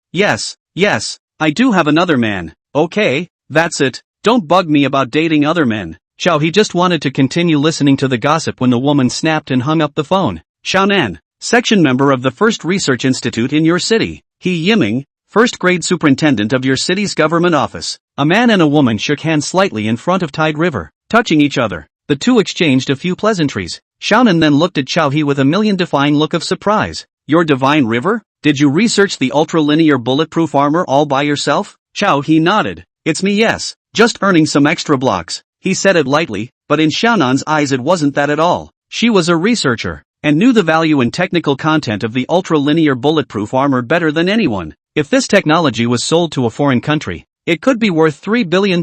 I do have another man. Okay, that's it. Don't bug me about dating other men. Chow he just wanted to continue listening to the gossip when the woman snapped and hung up the phone. Xiaonan, section member of the first research institute in your city. He Yiming, first grade superintendent of your city's government office. A man and a woman shook hands slightly in front of Tide River, touching each other. The two exchanged a few pleasantries. Xiaonan then looked at Chow he with a million-defying look of surprise. Your divine river? Did you research the ultra-linear bulletproof armor all by yourself? Chow he nodded. It's me, yes. Just earning some extra blocks. He said it lightly, but in Xiaonan's eyes it wasn't that at all. She was a researcher, and knew the value and technical content of the ultra-linear bulletproof armor better than anyone. If this technology was sold to a foreign country, it could be worth $3 billion,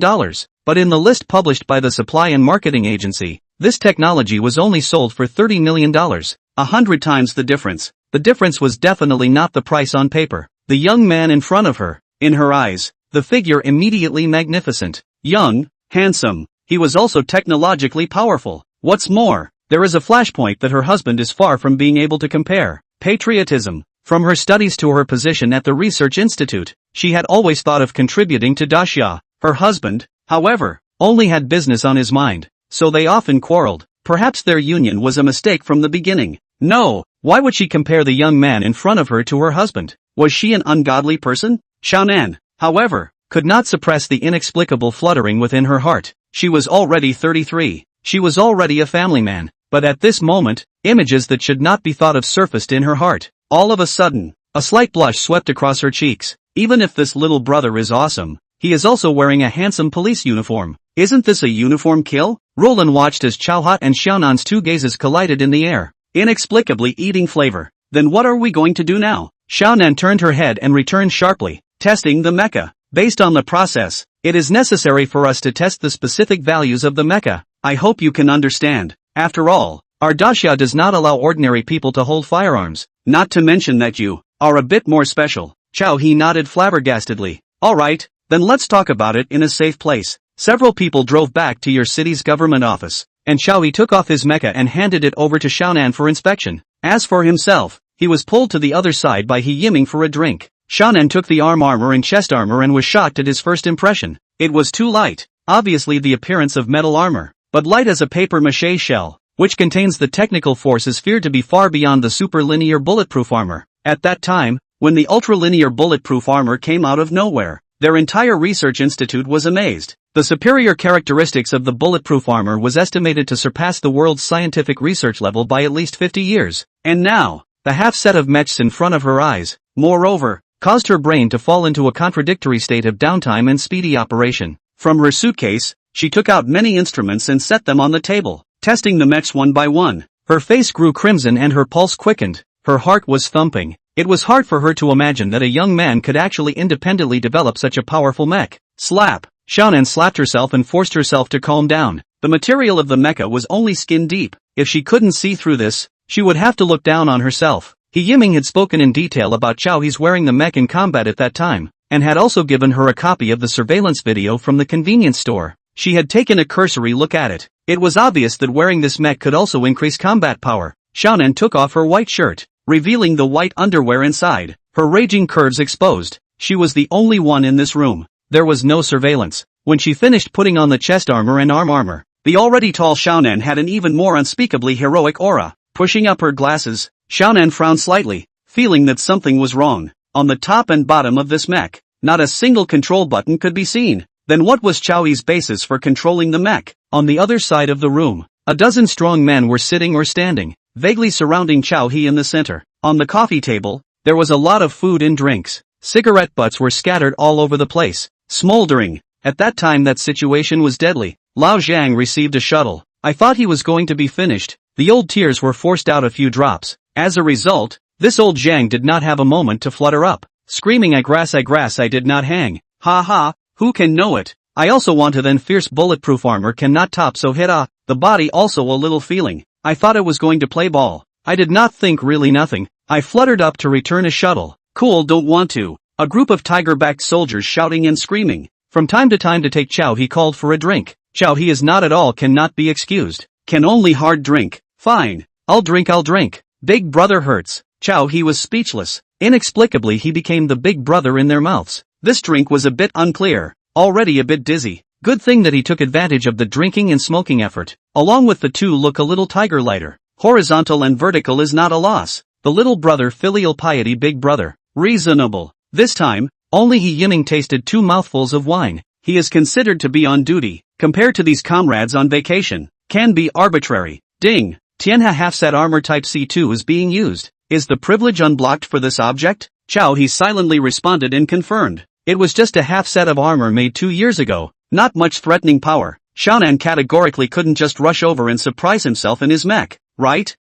but in the list published by the Supply and Marketing Agency, this technology was only sold for $30 million, 100 times the difference. The difference was definitely not the price on paper. The young man in front of her, in her eyes, the figure immediately magnificent, young, handsome. He was also technologically powerful. What's more, there is a flashpoint that her husband is far from being able to compare. Patriotism. From her studies to her position at the research institute, she had always thought of contributing to Daxia. Her husband, however, only had business on his mind, so they often quarreled. Perhaps their union was a mistake from the beginning. No, why would she compare the young man in front of her to her husband? Was she an ungodly person? Xiaonan, however, could not suppress the inexplicable fluttering within her heart. She was already 33. She was already a family man. But at this moment, images that should not be thought of surfaced in her heart. All of a sudden, a slight blush swept across her cheeks. Even if this little brother is awesome, he is also wearing a handsome police uniform. Isn't this a uniform kill? Roland watched as Chowhat and Xiaonan's two gazes collided in the air, inexplicably eating flavor. Then what are we going to do now? Xiaonan turned her head and returned sharply. Testing the mecha. Based on the process, it is necessary for us to test the specific values of the mecha. I hope you can understand. After all, our daxia does not allow ordinary people to hold firearms. Not to mention that you are a bit more special. Chao He nodded flabbergastedly. Alright, then let's talk about it in a safe place. Several people drove back to your city's government office, and Chao He took off his mecha and handed it over to Xiaonan for inspection. As for himself, he was pulled to the other side by He Yiming for a drink. Xiaonan took the armor and chest armor and was shocked at his first impression. It was too light, obviously the appearance of metal armor, but light as a papier-mâché shell, which contains the technical forces feared to be far beyond the super-linear bulletproof armor. At that time, when the ultra-linear bulletproof armor came out of nowhere, their entire research institute was amazed. The superior characteristics of the bulletproof armor was estimated to surpass the world's scientific research level by at least 50 years. And now, the half set of mechs in front of her eyes, moreover, caused her brain to fall into a contradictory state of downtime and speedy operation. From her suitcase, she took out many instruments and set them on the table, testing the mechs one by one. Her face grew crimson and her pulse quickened. Her heart was thumping. It was hard for her to imagine that a young man could actually independently develop such a powerful mech. Slap! Xiaonan slapped herself and forced herself to calm down. The material of the mecha was only skin deep. If she couldn't see through this, she would have to look down on herself. He Yiming had spoken in detail about Chao He's wearing the mech in combat at that time, and had also given her a copy of the surveillance video from the convenience store. She had taken a cursory look at it. It was obvious that wearing this mech could also increase combat power. Xiaonan took off her white shirt, revealing the white underwear inside, her raging curves exposed. She was the only one in this room. There was no surveillance. When she finished putting on the chest armor and arm armor, the already tall Xiaonan had an even more unspeakably heroic aura. Pushing up her glasses, Xiaonan frowned slightly, feeling that something was wrong. On the top and bottom of this mech, not a single control button could be seen. Then what was Chao Yi's basis for controlling the mech? On the other side of the room, a dozen strong men were sitting or standing, vaguely surrounding Chao He in the center. On the coffee table, there was a lot of food and drinks. Cigarette butts were scattered all over the place, smoldering. At that time that situation was deadly. Lao Zhang received a shuttle. I thought he was going to be finished. The old tears were forced out a few drops. As a result, this old Zhang did not have a moment to flutter up, screaming I grass I did not hang. Ha ha, who can know it? I also wanted then fierce bulletproof armor cannot top so hit the body also a little feeling. I thought I was going to play ball. I did not think really nothing. I fluttered up to return a shuttle. Cool don't want to. A group of tiger-backed soldiers shouting and screaming. From time to time to take Chao He called for a drink. Chao He is not at all cannot be excused. Can only hard drink. Fine. I'll drink. Big brother hurts. Chao He was speechless. Inexplicably he became the big brother in their mouths. This drink was a bit unclear. Already a bit dizzy. Good thing that he took advantage of the drinking and smoking effort. Along with the two look a little tiger lighter. Horizontal and vertical is not a loss. The little brother filial piety big brother. Reasonable. This time, only He Yiming tasted 2 mouthfuls of wine. He is considered to be on duty. Compared to these comrades on vacation. Can be arbitrary. Ding. Tianhe half-set armor type C2 is being used. Is the privilege unblocked for this object? Chao He silently responded and confirmed. It was just a half-set of armor made 2 years ago. Not much threatening power. Xiaonan categorically couldn't just rush over and surprise himself in his mech. Right.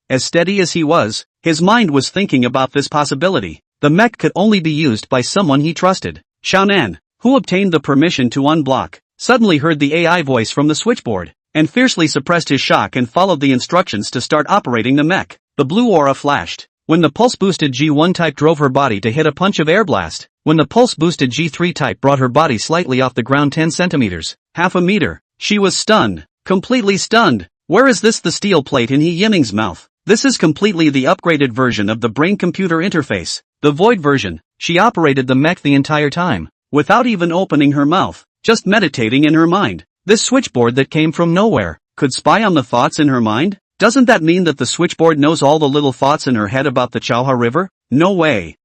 As steady as he was, his mind was thinking about this possibility. The mech could only be used by someone he trusted. Xiaonan, who obtained the permission to unblock, suddenly heard the AI voice from the switchboard, and fiercely suppressed his shock and followed the instructions to start operating the mech. The blue aura flashed. When the pulse-boosted G1 type drove her body to hit a punch of air blast. When the pulse-boosted G3 type brought her body slightly off the ground 10 centimeters, half a meter. She was stunned. Completely stunned. Where is this the steel plate in He Yiming's mouth? This is completely the upgraded version of the brain-computer interface. The void version. She operated the mech the entire time, without even opening her mouth, just meditating in her mind. This switchboard that came from nowhere, could spy on the thoughts in her mind? Doesn't that mean that the switchboard knows all the little thoughts in her head about the Chaoha River? No way.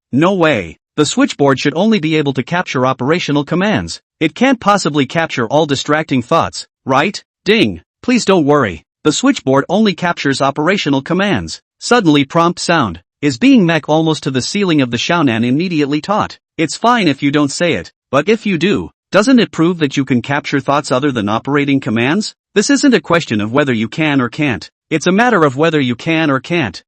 The switchboard should only be able to capture operational commands. It can't possibly capture all distracting thoughts, right? Ding. Please don't worry. The switchboard only captures operational commands. Suddenly prompt sound. Is being mech almost to the ceiling of the Xiaonan immediately taught. It's fine if you don't say it, but if you do, doesn't it prove that you can capture thoughts other than operating commands? This isn't a question of whether you can or can't. It's a matter of whether you can or can't.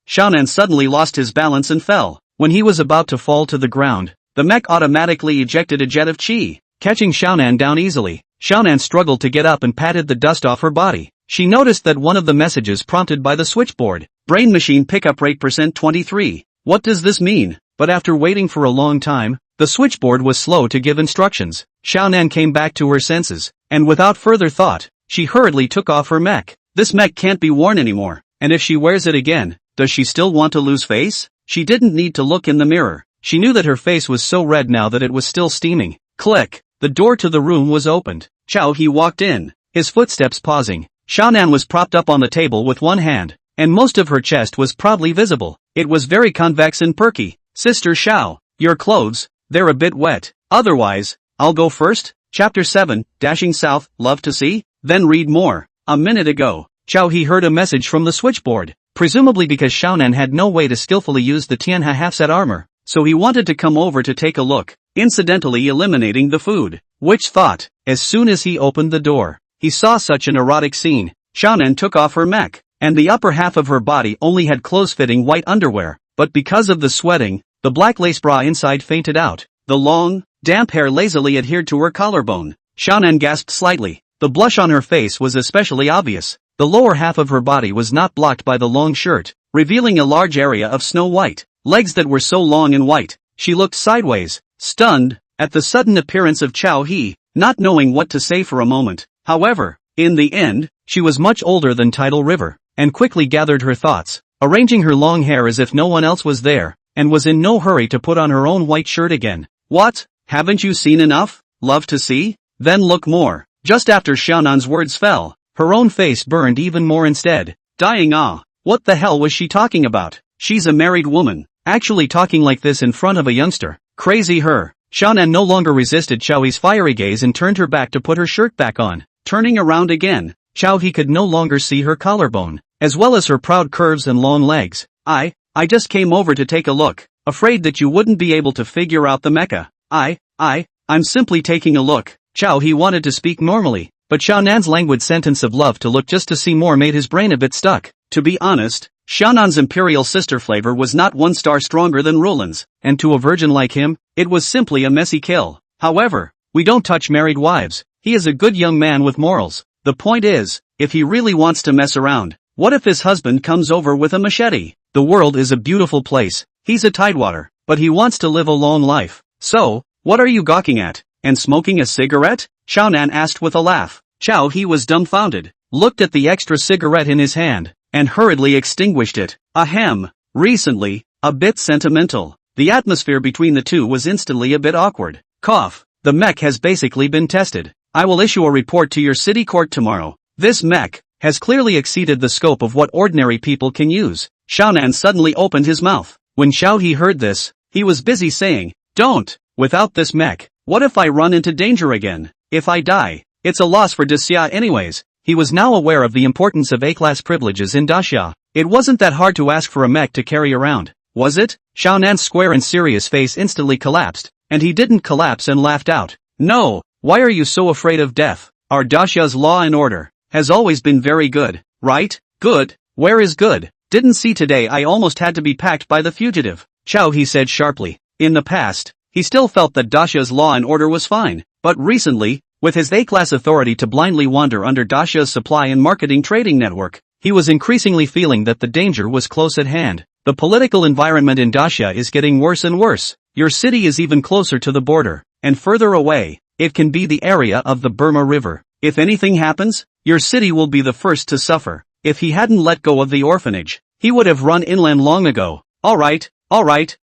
Xiaonan suddenly lost his balance and fell. When he was about to fall to the ground, the mech automatically ejected a jet of qi, catching Xiaonan down easily. Xiaonan struggled to get up and patted the dust off her body. She noticed that one of the messages prompted by the switchboard, brain machine pickup rate %23. What does this mean? But after waiting for a long time, the switchboard was slow to give instructions. Xiaonan came back to her senses, and without further thought, she hurriedly took off her mech. This mech can't be worn anymore, and if she wears it again, does she still want to lose face? She didn't need to look in the mirror. She knew that her face was so red now that it was still steaming. Click! The door to the room was opened. Chao He walked in, his footsteps pausing. Xiaonan was propped up on the table with one hand, and most of her chest was proudly visible. It was very convex and perky. Sister Xiao, your clothes, they're a bit wet. Otherwise, I'll go first? Chapter 7, Dashing South, Love to See? Then read more. A minute ago, Chao He heard a message from the switchboard, presumably because Xiaonan had no way to skillfully use the Tianhe half-set armor, so he wanted to come over to take a look, incidentally eliminating the food. Which thought, as soon as he opened the door, he saw such an erotic scene. Xiaonan took off her mech, and the upper half of her body only had close-fitting white underwear, but because of the sweating, the black lace bra inside fainted out. The long, damp hair lazily adhered to her collarbone. Xiaonan gasped slightly. The blush on her face was especially obvious. The lower half of her body was not blocked by the long shirt, revealing a large area of snow white legs that were so long and white. She looked sideways, stunned, at the sudden appearance of Chao He, not knowing what to say for a moment. However, in the end, she was much older than Tidal River, and quickly gathered her thoughts, arranging her long hair as if no one else was there, and was in no hurry to put on her own white shirt again. What? Haven't you seen enough? Love to see? Then look more. Just after Xiaonan's words fell, her own face burned even more instead. Dying ah. What the hell was she talking about? She's a married woman, actually talking like this in front of a youngster. Crazy her. Xiaonan no longer resisted Chao He's fiery gaze and turned her back to put her shirt back on. Turning around again, Chao He could no longer see her collarbone, as well as her proud curves and long legs. I just came over to take a look, afraid that you wouldn't be able to figure out the mecha. I'm simply taking a look. Chao He wanted to speak normally, but Xiaonan's languid sentence of love to look just to see more made his brain a bit stuck. To be honest, Xiaonan's imperial sister flavor was not one star stronger than Roland's, and to a virgin like him, it was simply a messy kill. However, we don't touch married wives. He is a good young man with morals. The point is, if he really wants to mess around, what if his husband comes over with a machete? The world is a beautiful place. He's a tidewater, but he wants to live a long life. So, what are you gawking at? And smoking a cigarette? Xiaonan asked with a laugh. Chao He was dumbfounded, looked at the extra cigarette in his hand, and hurriedly extinguished it. Ahem. Recently, a bit sentimental. The atmosphere between the two was instantly a bit awkward. Cough. The mech has basically been tested. I will issue a report to your city court tomorrow. This mech has clearly exceeded the scope of what ordinary people can use. Xiaonan suddenly opened his mouth. When Xiao He heard this, he was busy saying, don't. Without this mech, what if I run into danger again? If I die, it's a loss for Daxia anyways. He was now aware of the importance of A-class privileges in Daxia. It wasn't that hard to ask for a mech to carry around, was it? Xiaonan's square and serious face instantly collapsed, and he didn't collapse and laughed out. No, why are you so afraid of death? Our Daxia's law and order has always been very good, right? Good? Where is good? Didn't see today I almost had to be packed by the fugitive. Chao He said sharply. In the past, he still felt that Daxia's law and order was fine, but recently, with his A-class authority to blindly wander under Daxia's supply and marketing trading network, he was increasingly feeling that the danger was close at hand. The political environment in Daxia is getting worse and worse. Your city is even closer to the border, and further away, it can be the area of the Burma River. If anything happens, your city will be the first to suffer. If he hadn't let go of the orphanage, he would have run inland long ago. Alright,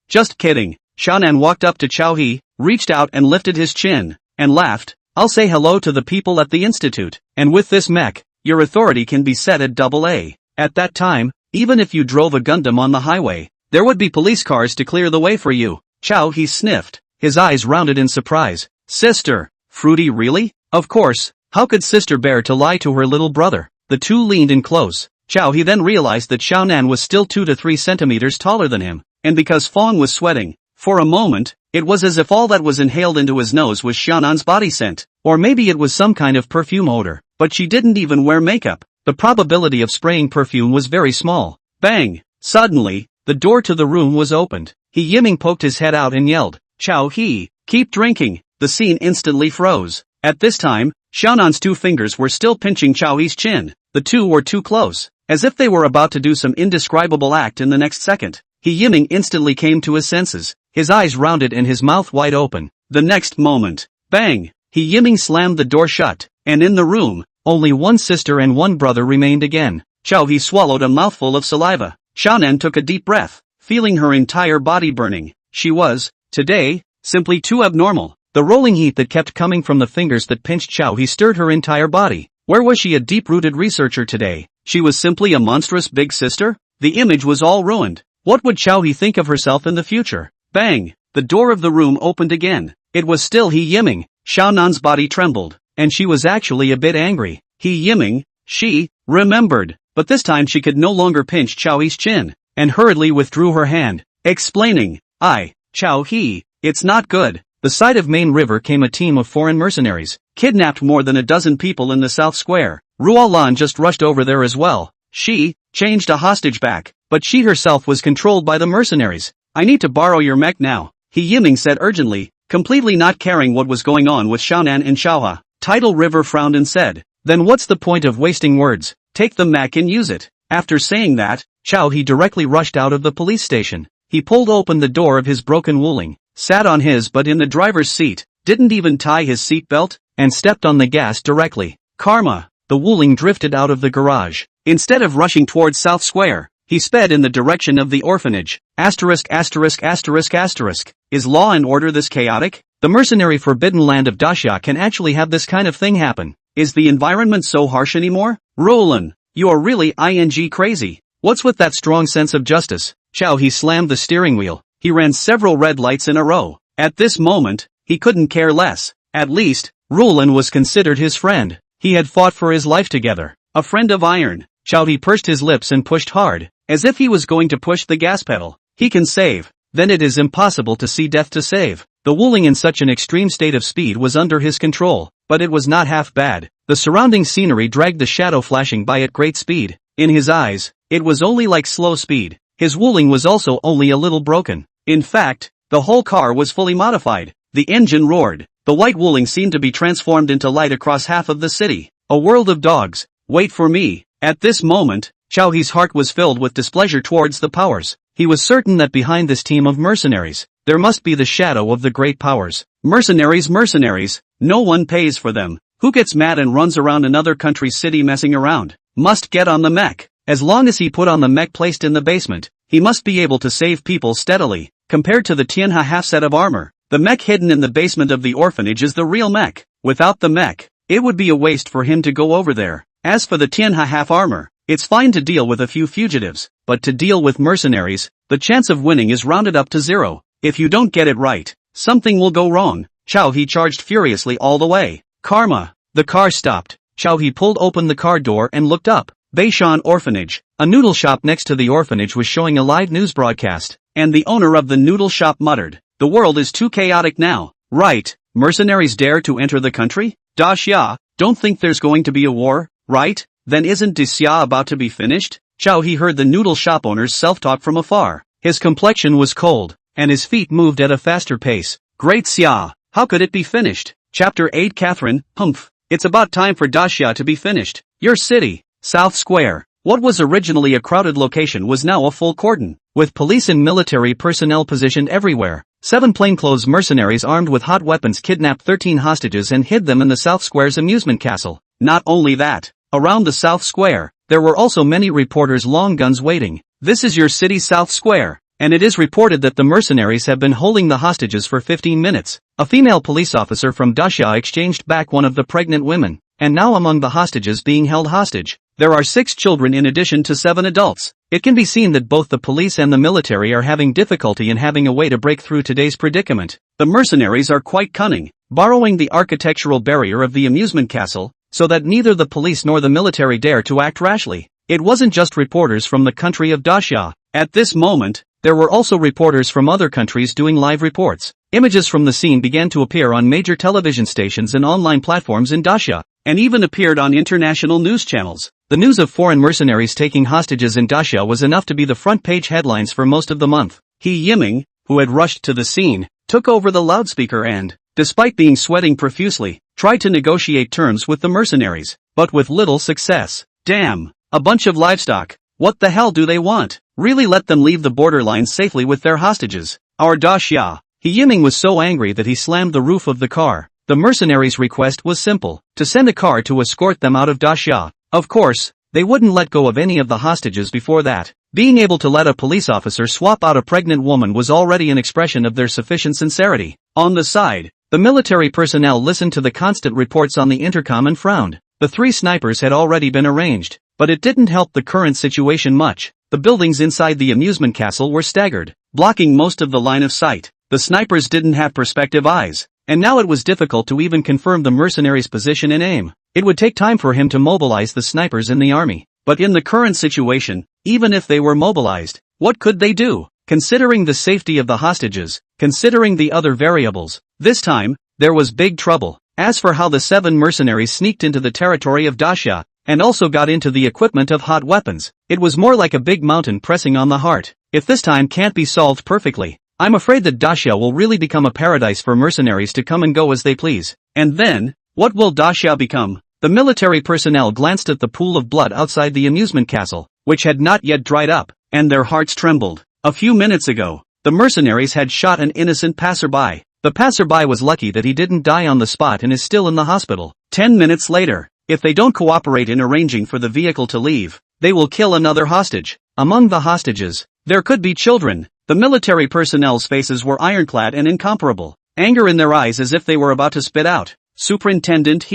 just kidding. Xiaonan walked up to Chao He, reached out and lifted his chin, and laughed. I'll say hello to the people at the institute, and with this mech, your authority can be set at AA. At that time, even if you drove a Gundam on the highway, there would be police cars to clear the way for you. Chao He sniffed, his eyes rounded in surprise. Sister, Fruity really? Of course, how could sister bear to lie to her little brother? The two leaned in close. Chao He then realized that Xiaonan was still 2 to 3 centimeters taller than him, and because Fong was sweating, for a moment, it was as if all that was inhaled into his nose was Xiaonan's body scent, or maybe it was some kind of perfume odor, but she didn't even wear makeup. The probability of spraying perfume was very small. Bang! Suddenly, the door to the room was opened. He Yiming poked his head out and yelled, "Chow He, keep drinking." The scene instantly froze. At this time, Xiaonan's 2 fingers were still pinching Chow He's chin. The two were too close, as if they were about to do some indescribable act in the next second. He Yiming instantly came to his senses, his eyes rounded and his mouth wide open. The next moment, bang! He Yiming slammed the door shut, and in the room, only one sister and one brother remained again. Chow He swallowed a mouthful of saliva. Xiaonan took a deep breath, feeling her entire body burning. She was, today, simply too abnormal. The rolling heat that kept coming from the fingers that pinched Chow He stirred her entire body. Where was she a deep-rooted researcher today? She was simply a monstrous big sister? The image was all ruined. What would Chow He think of herself in the future? Bang! The door of the room opened again. It was still He Yiming. Xiaonan's body trembled, and she was actually a bit angry. He Yiming, she, remembered, but this time she could no longer pinch Chow He's chin, and hurriedly withdrew her hand, explaining, Chow He, it's not good. The side of Main River came a team of foreign mercenaries, kidnapped more than a dozen people in the South Square. Ruolan just rushed over there as well. She changed a hostage back, but she herself was controlled by the mercenaries. I need to borrow your mech now, He Yiming said urgently, completely not caring what was going on with Xiaonan and Xiaoha. Tidal River frowned and said, then what's the point of wasting words? Take the mech and use it. After saying that, Chow He directly rushed out of the police station. He pulled open the door of his broken Wuling, sat on his butt in the driver's seat, didn't even tie his seatbelt, and stepped on the gas directly. Karma! The Wuling drifted out of the garage. Instead of rushing towards South Square, he sped in the direction of the orphanage. Is law and order this chaotic? The mercenary forbidden land of Daxia can actually have this kind of thing happen. Is the environment so harsh anymore? Roland, you are really crazy. What's with that strong sense of justice? Chow He slammed the steering wheel. He ran several red lights in a row. At this moment, he couldn't care less. At least, Roland was considered his friend. He had fought for his life together. A friend of iron. Chow He pursed his lips and pushed hard, as if he was going to push the gas pedal. He can save. Then it is impossible to see death to save. The Wuling in such an extreme state of speed was under his control, but it was not half bad. The surrounding scenery dragged the shadow flashing by at great speed. In his eyes, it was only like slow speed. His Wuling was also only a little broken. In fact, the whole car was fully modified. The engine roared. The white Wuling seemed to be transformed into light across half of the city. A world of dogs. Wait for me. At this moment, Chow He's heart was filled with displeasure towards the powers. He was certain that behind this team of mercenaries, there must be the shadow of the great powers. Mercenaries, no one pays for them. Who gets mad and runs around another country's city messing around? Must get on the mech. As long as he put on the mech placed in the basement, he must be able to save people steadily. Compared to the Tianha half set of armor, the mech hidden in the basement of the orphanage is the real mech. Without the mech, it would be a waste for him to go over there. As for the Tianha half armor, it's fine to deal with a few fugitives, but to deal with mercenaries, the chance of winning is rounded up to 0. If you don't get it right, something will go wrong. Chow He charged furiously all the way. Karma! The car stopped. Chow He pulled open the car door and looked up. Beishan Orphanage. A noodle shop next to the orphanage was showing a live news broadcast, and the owner of the noodle shop muttered, "The world is too chaotic now." Right, mercenaries dare to enter the country? Daxia, don't think there's going to be a war, right? Then isn't Daxia about to be finished? Chow He heard the noodle shop owner's self-talk from afar. His complexion was cold, and his feet moved at a faster pace. Great Xia, how could it be finished? Chapter 8 Catherine, humph. It's about time for Daxia to be finished. Your city, South Square. What was originally a crowded location was now a full cordon, with police and military personnel positioned everywhere. 7 plainclothes mercenaries armed with hot weapons kidnapped 13 hostages and hid them in the South Square's amusement castle. Not only that, around the South Square, there were also many reporters' long guns waiting. This is your city South Square, and it is reported that the mercenaries have been holding the hostages for 15 minutes. A female police officer from Daxia exchanged back one of the pregnant women, and now among the hostages being held hostage, there are 6 children in addition to 7 adults. It can be seen that both the police and the military are having difficulty in having a way to break through today's predicament. The mercenaries are quite cunning, borrowing the architectural barrier of the amusement castle, so that neither the police nor the military dare to act rashly. It wasn't just reporters from the country of Daxia. At this moment, there were also reporters from other countries doing live reports. Images from the scene began to appear on major television stations and online platforms in Daxia, and even appeared on international news channels. The news of foreign mercenaries taking hostages in Daxia was enough to be the front-page headlines for most of the month. He Yiming, who had rushed to the scene, took over the loudspeaker and, despite being sweating profusely, tried to negotiate terms with the mercenaries, but with little success. Damn, a bunch of livestock. What the hell do they want? Really let them leave the borderline safely with their hostages. Our Daxia. He Yiming was so angry that he slammed the roof of the car. The mercenaries' request was simple, to send a car to escort them out of Daxia. Of course, they wouldn't let go of any of the hostages before that. Being able to let a police officer swap out a pregnant woman was already an expression of their sufficient sincerity. On the side, the military personnel listened to the constant reports on the intercom and frowned. The 3 snipers had already been arranged, but it didn't help the current situation much. The buildings inside the amusement castle were staggered, blocking most of the line of sight. The snipers didn't have perspective eyes, and now it was difficult to even confirm the mercenaries' position and aim. It would take time for him to mobilize the snipers in the army. But in the current situation, even if they were mobilized, what could they do? Considering the safety of the hostages, considering the other variables, this time, there was big trouble. As for how the 7 mercenaries sneaked into the territory of Daxia, and also got into the equipment of hot weapons, it was more like a big mountain pressing on the heart. If this time can't be solved perfectly, I'm afraid that Daxia will really become a paradise for mercenaries to come and go as they please. And then, what will Daxia become? The military personnel glanced at the pool of blood outside the amusement castle, which had not yet dried up, and their hearts trembled. A few minutes ago, the mercenaries had shot an innocent passerby. The passerby was lucky that he didn't die on the spot and is still in the hospital. 10 minutes later, if they don't cooperate in arranging for the vehicle to leave, they will kill another hostage. Among the hostages, there could be children. The military personnel's faces were ironclad and incomparable, anger in their eyes as if they were about to spit out. Superintendent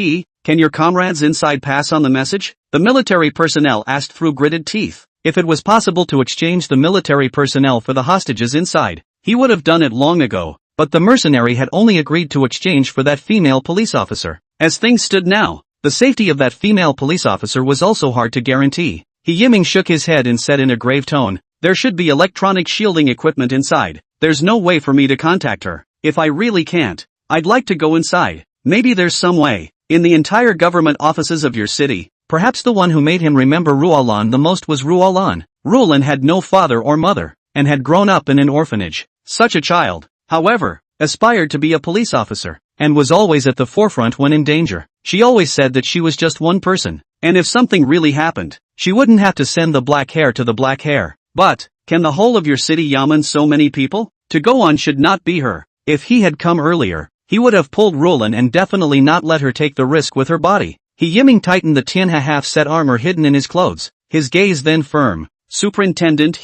can your comrades inside pass on the message? The military personnel asked through gritted teeth. If it was possible to exchange the military personnel for the hostages inside, he would have done it long ago, but the mercenary had only agreed to exchange for that female police officer. As things stood now, the safety of that female police officer was also hard to guarantee. He Yiming shook his head and said in a grave tone, "There should be electronic shielding equipment inside. There's no way for me to contact her. If I really can't, I'd like to go inside. Maybe there's some way. In the entire government offices of your city, perhaps the one who made him remember Ruolan the most was Ruolan. Ruolan had no father or mother, and had grown up in an orphanage. Such a child, however, aspired to be a police officer, and was always at the forefront when in danger. She always said that she was just one person, and if something really happened, she wouldn't have to send the black hair to the black hair. But, can the whole of your city yamen so many people? To go on should not be her. If he had come earlier, he would have pulled Roland and definitely not let her take the risk with her body." He Yiming tightened the Tianha half-set armor hidden in his clothes, his gaze then firm. "Superintendent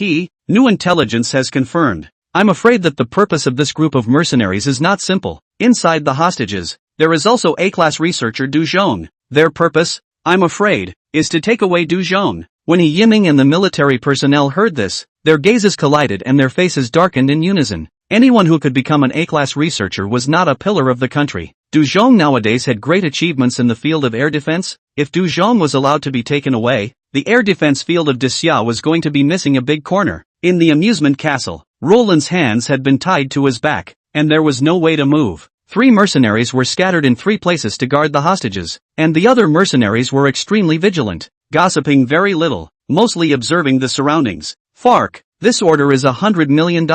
new intelligence has confirmed. I'm afraid that the purpose of this group of mercenaries is not simple. Inside the hostages, there is also A-class researcher Du Zhong. Their purpose, I'm afraid, is to take away Du Zhong." When He Yiming and the military personnel heard this, their gazes collided and their faces darkened in unison. Anyone who could become an A-class researcher was not a pillar of the country. Du Zhong nowadays had great achievements in the field of air defense. If Du Zhong was allowed to be taken away, the air defense field of Daxia was going to be missing a big corner. In the amusement castle, Roland's hands had been tied to his back, and there was no way to move. 3 mercenaries were scattered in 3 places to guard the hostages, and the other mercenaries were extremely vigilant, gossiping very little, mostly observing the surroundings. "Fark, this order is $100 million.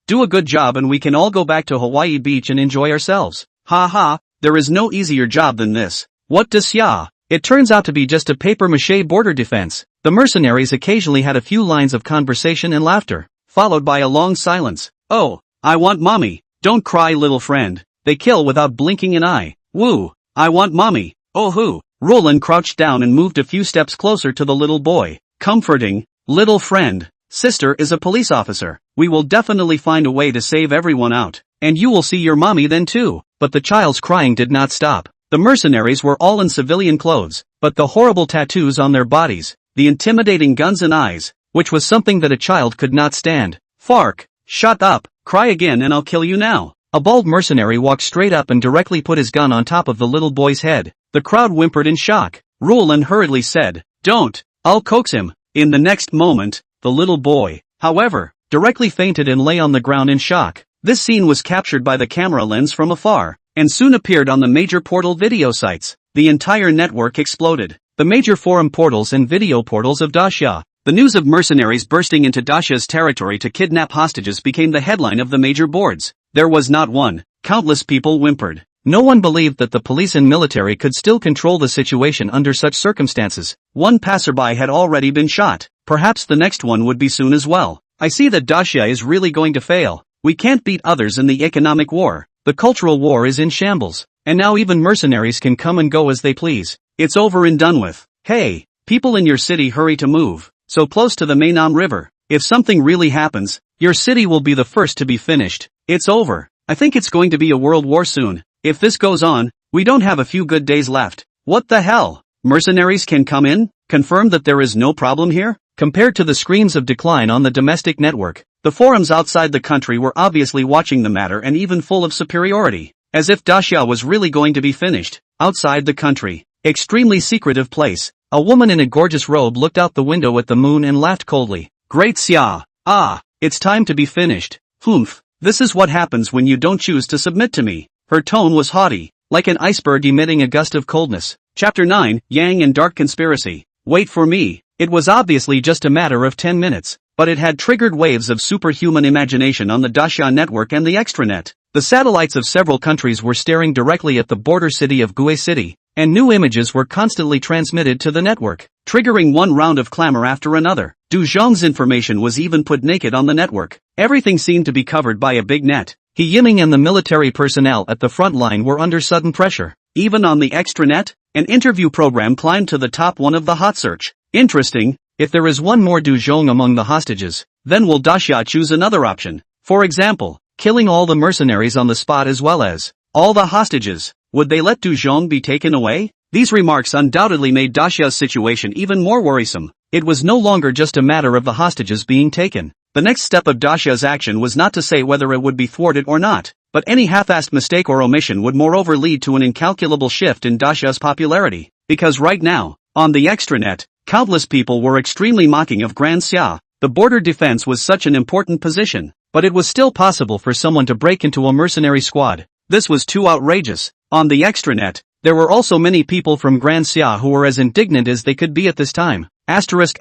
Do a good job and we can all go back to Hawaii Beach and enjoy ourselves. Ha ha, there is no easier job than this. What Daxia? It turns out to be just a paper-mache border defense." The mercenaries occasionally had a few lines of conversation and laughter, followed by a long silence. "Oh, I want mommy. Don't cry, little friend." They kill without blinking an eye. "Woo, I want mommy. Oh hoo." Roland crouched down and moved a few steps closer to the little boy. "Comforting, little friend. Sister is a police officer. We will definitely find a way to save everyone out. And you will see your mommy then too." But the child's crying did not stop. The mercenaries were all in civilian clothes, but the horrible tattoos on their bodies, the intimidating guns and eyes, which was something that a child could not stand. "Fark, shut up, cry again and I'll kill you now." A bald mercenary walked straight up and directly put his gun on top of the little boy's head. The crowd whimpered in shock. Roland hurriedly said, "Don't, I'll coax him." In the next moment, the little boy, however, directly fainted and lay on the ground in shock. This scene was captured by the camera lens from afar, and soon appeared on the major portal video sites. The entire network exploded. the major forum portals and video portals of Daxia. The news of mercenaries bursting into Daxia's territory to kidnap hostages became the headline of the major boards. There was not one. Countless people whimpered. No one believed that the police and military could still control the situation under such circumstances. One passerby had already been shot. Perhaps the next one would be soon as well. I see that Daxia is really going to fail. We can't beat others in the economic war. The cultural war is in shambles. And now even mercenaries can come and go as they please. It's over and done with. Hey, people in your city, hurry to move. So close to the Mainam River. If something really happens, your city will be the first to be finished. It's over. I think it's going to be a world war soon. If this goes on, we don't have a few good days left. What the hell? Mercenaries can come in? Confirm that there is no problem here? Compared to the screams of decline on the domestic network, the forums outside the country were obviously watching the matter and even full of superiority. As if Daxia was really going to be finished. Outside the country. Extremely secretive place. A woman in a gorgeous robe looked out the window at the moon and laughed coldly. Great Xia. Ah, it's time to be finished. Humph. This is what happens when you don't choose to submit to me. Her tone was haughty, like an iceberg emitting a gust of coldness. Chapter 9, Yang and Dark Conspiracy. Wait for me. It was obviously just a matter of 10 minutes, but it had triggered waves of superhuman imagination on the Daxia network and the extranet. The satellites of several countries were staring directly at the border city of Gue City, and new images were constantly transmitted to the network, triggering one round of clamor after another. Du Zhong's information was even put naked on the network. Everything seemed to be covered by a big net. He Yiming and the military personnel at the front line were under sudden pressure. Even on the extranet, an interview program climbed to the top one of the hot search. Interesting, if there is one more Du Zhong among the hostages, then will Daxia choose another option? For example, killing all the mercenaries on the spot as well as all the hostages. Would they let Du Zhong be taken away? These remarks undoubtedly made Daxia's situation even more worrisome. It was no longer just a matter of the hostages being taken. The next step of Daxia's action was not to say whether it would be thwarted or not, but any half-assed mistake or omission would moreover lead to an incalculable shift in Daxia's popularity. Because right now, on the extranet, countless people were extremely mocking of Grand Xia. The border defense was such an important position, but it was still possible for someone to break into a mercenary squad. This was too outrageous. On the extranet, there were also many people from Grand Xia who were as indignant as they could be at this time. Asterisk.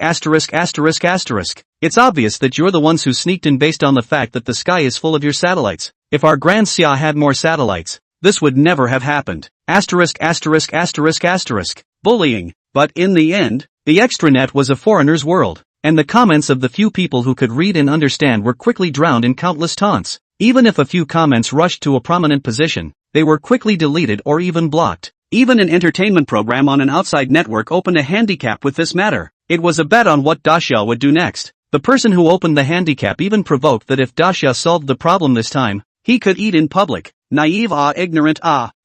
It's obvious that you're the ones who sneaked in based on the fact that the sky is full of your satellites. If our Grand Xia had more satellites, this would never have happened. Asterisk. Bullying. But in the end, the extranet was a foreigner's world, and the comments of the few people who could read and understand were quickly drowned in countless taunts. Even if a few comments rushed to a prominent position, they were quickly deleted or even blocked. Even an entertainment program on an outside network opened a handicap with this matter. It was a bet on what Daxia would do next. The person who opened the handicap even provoked that if Daxia solved the problem this time, he could eat in public. Naive ignorant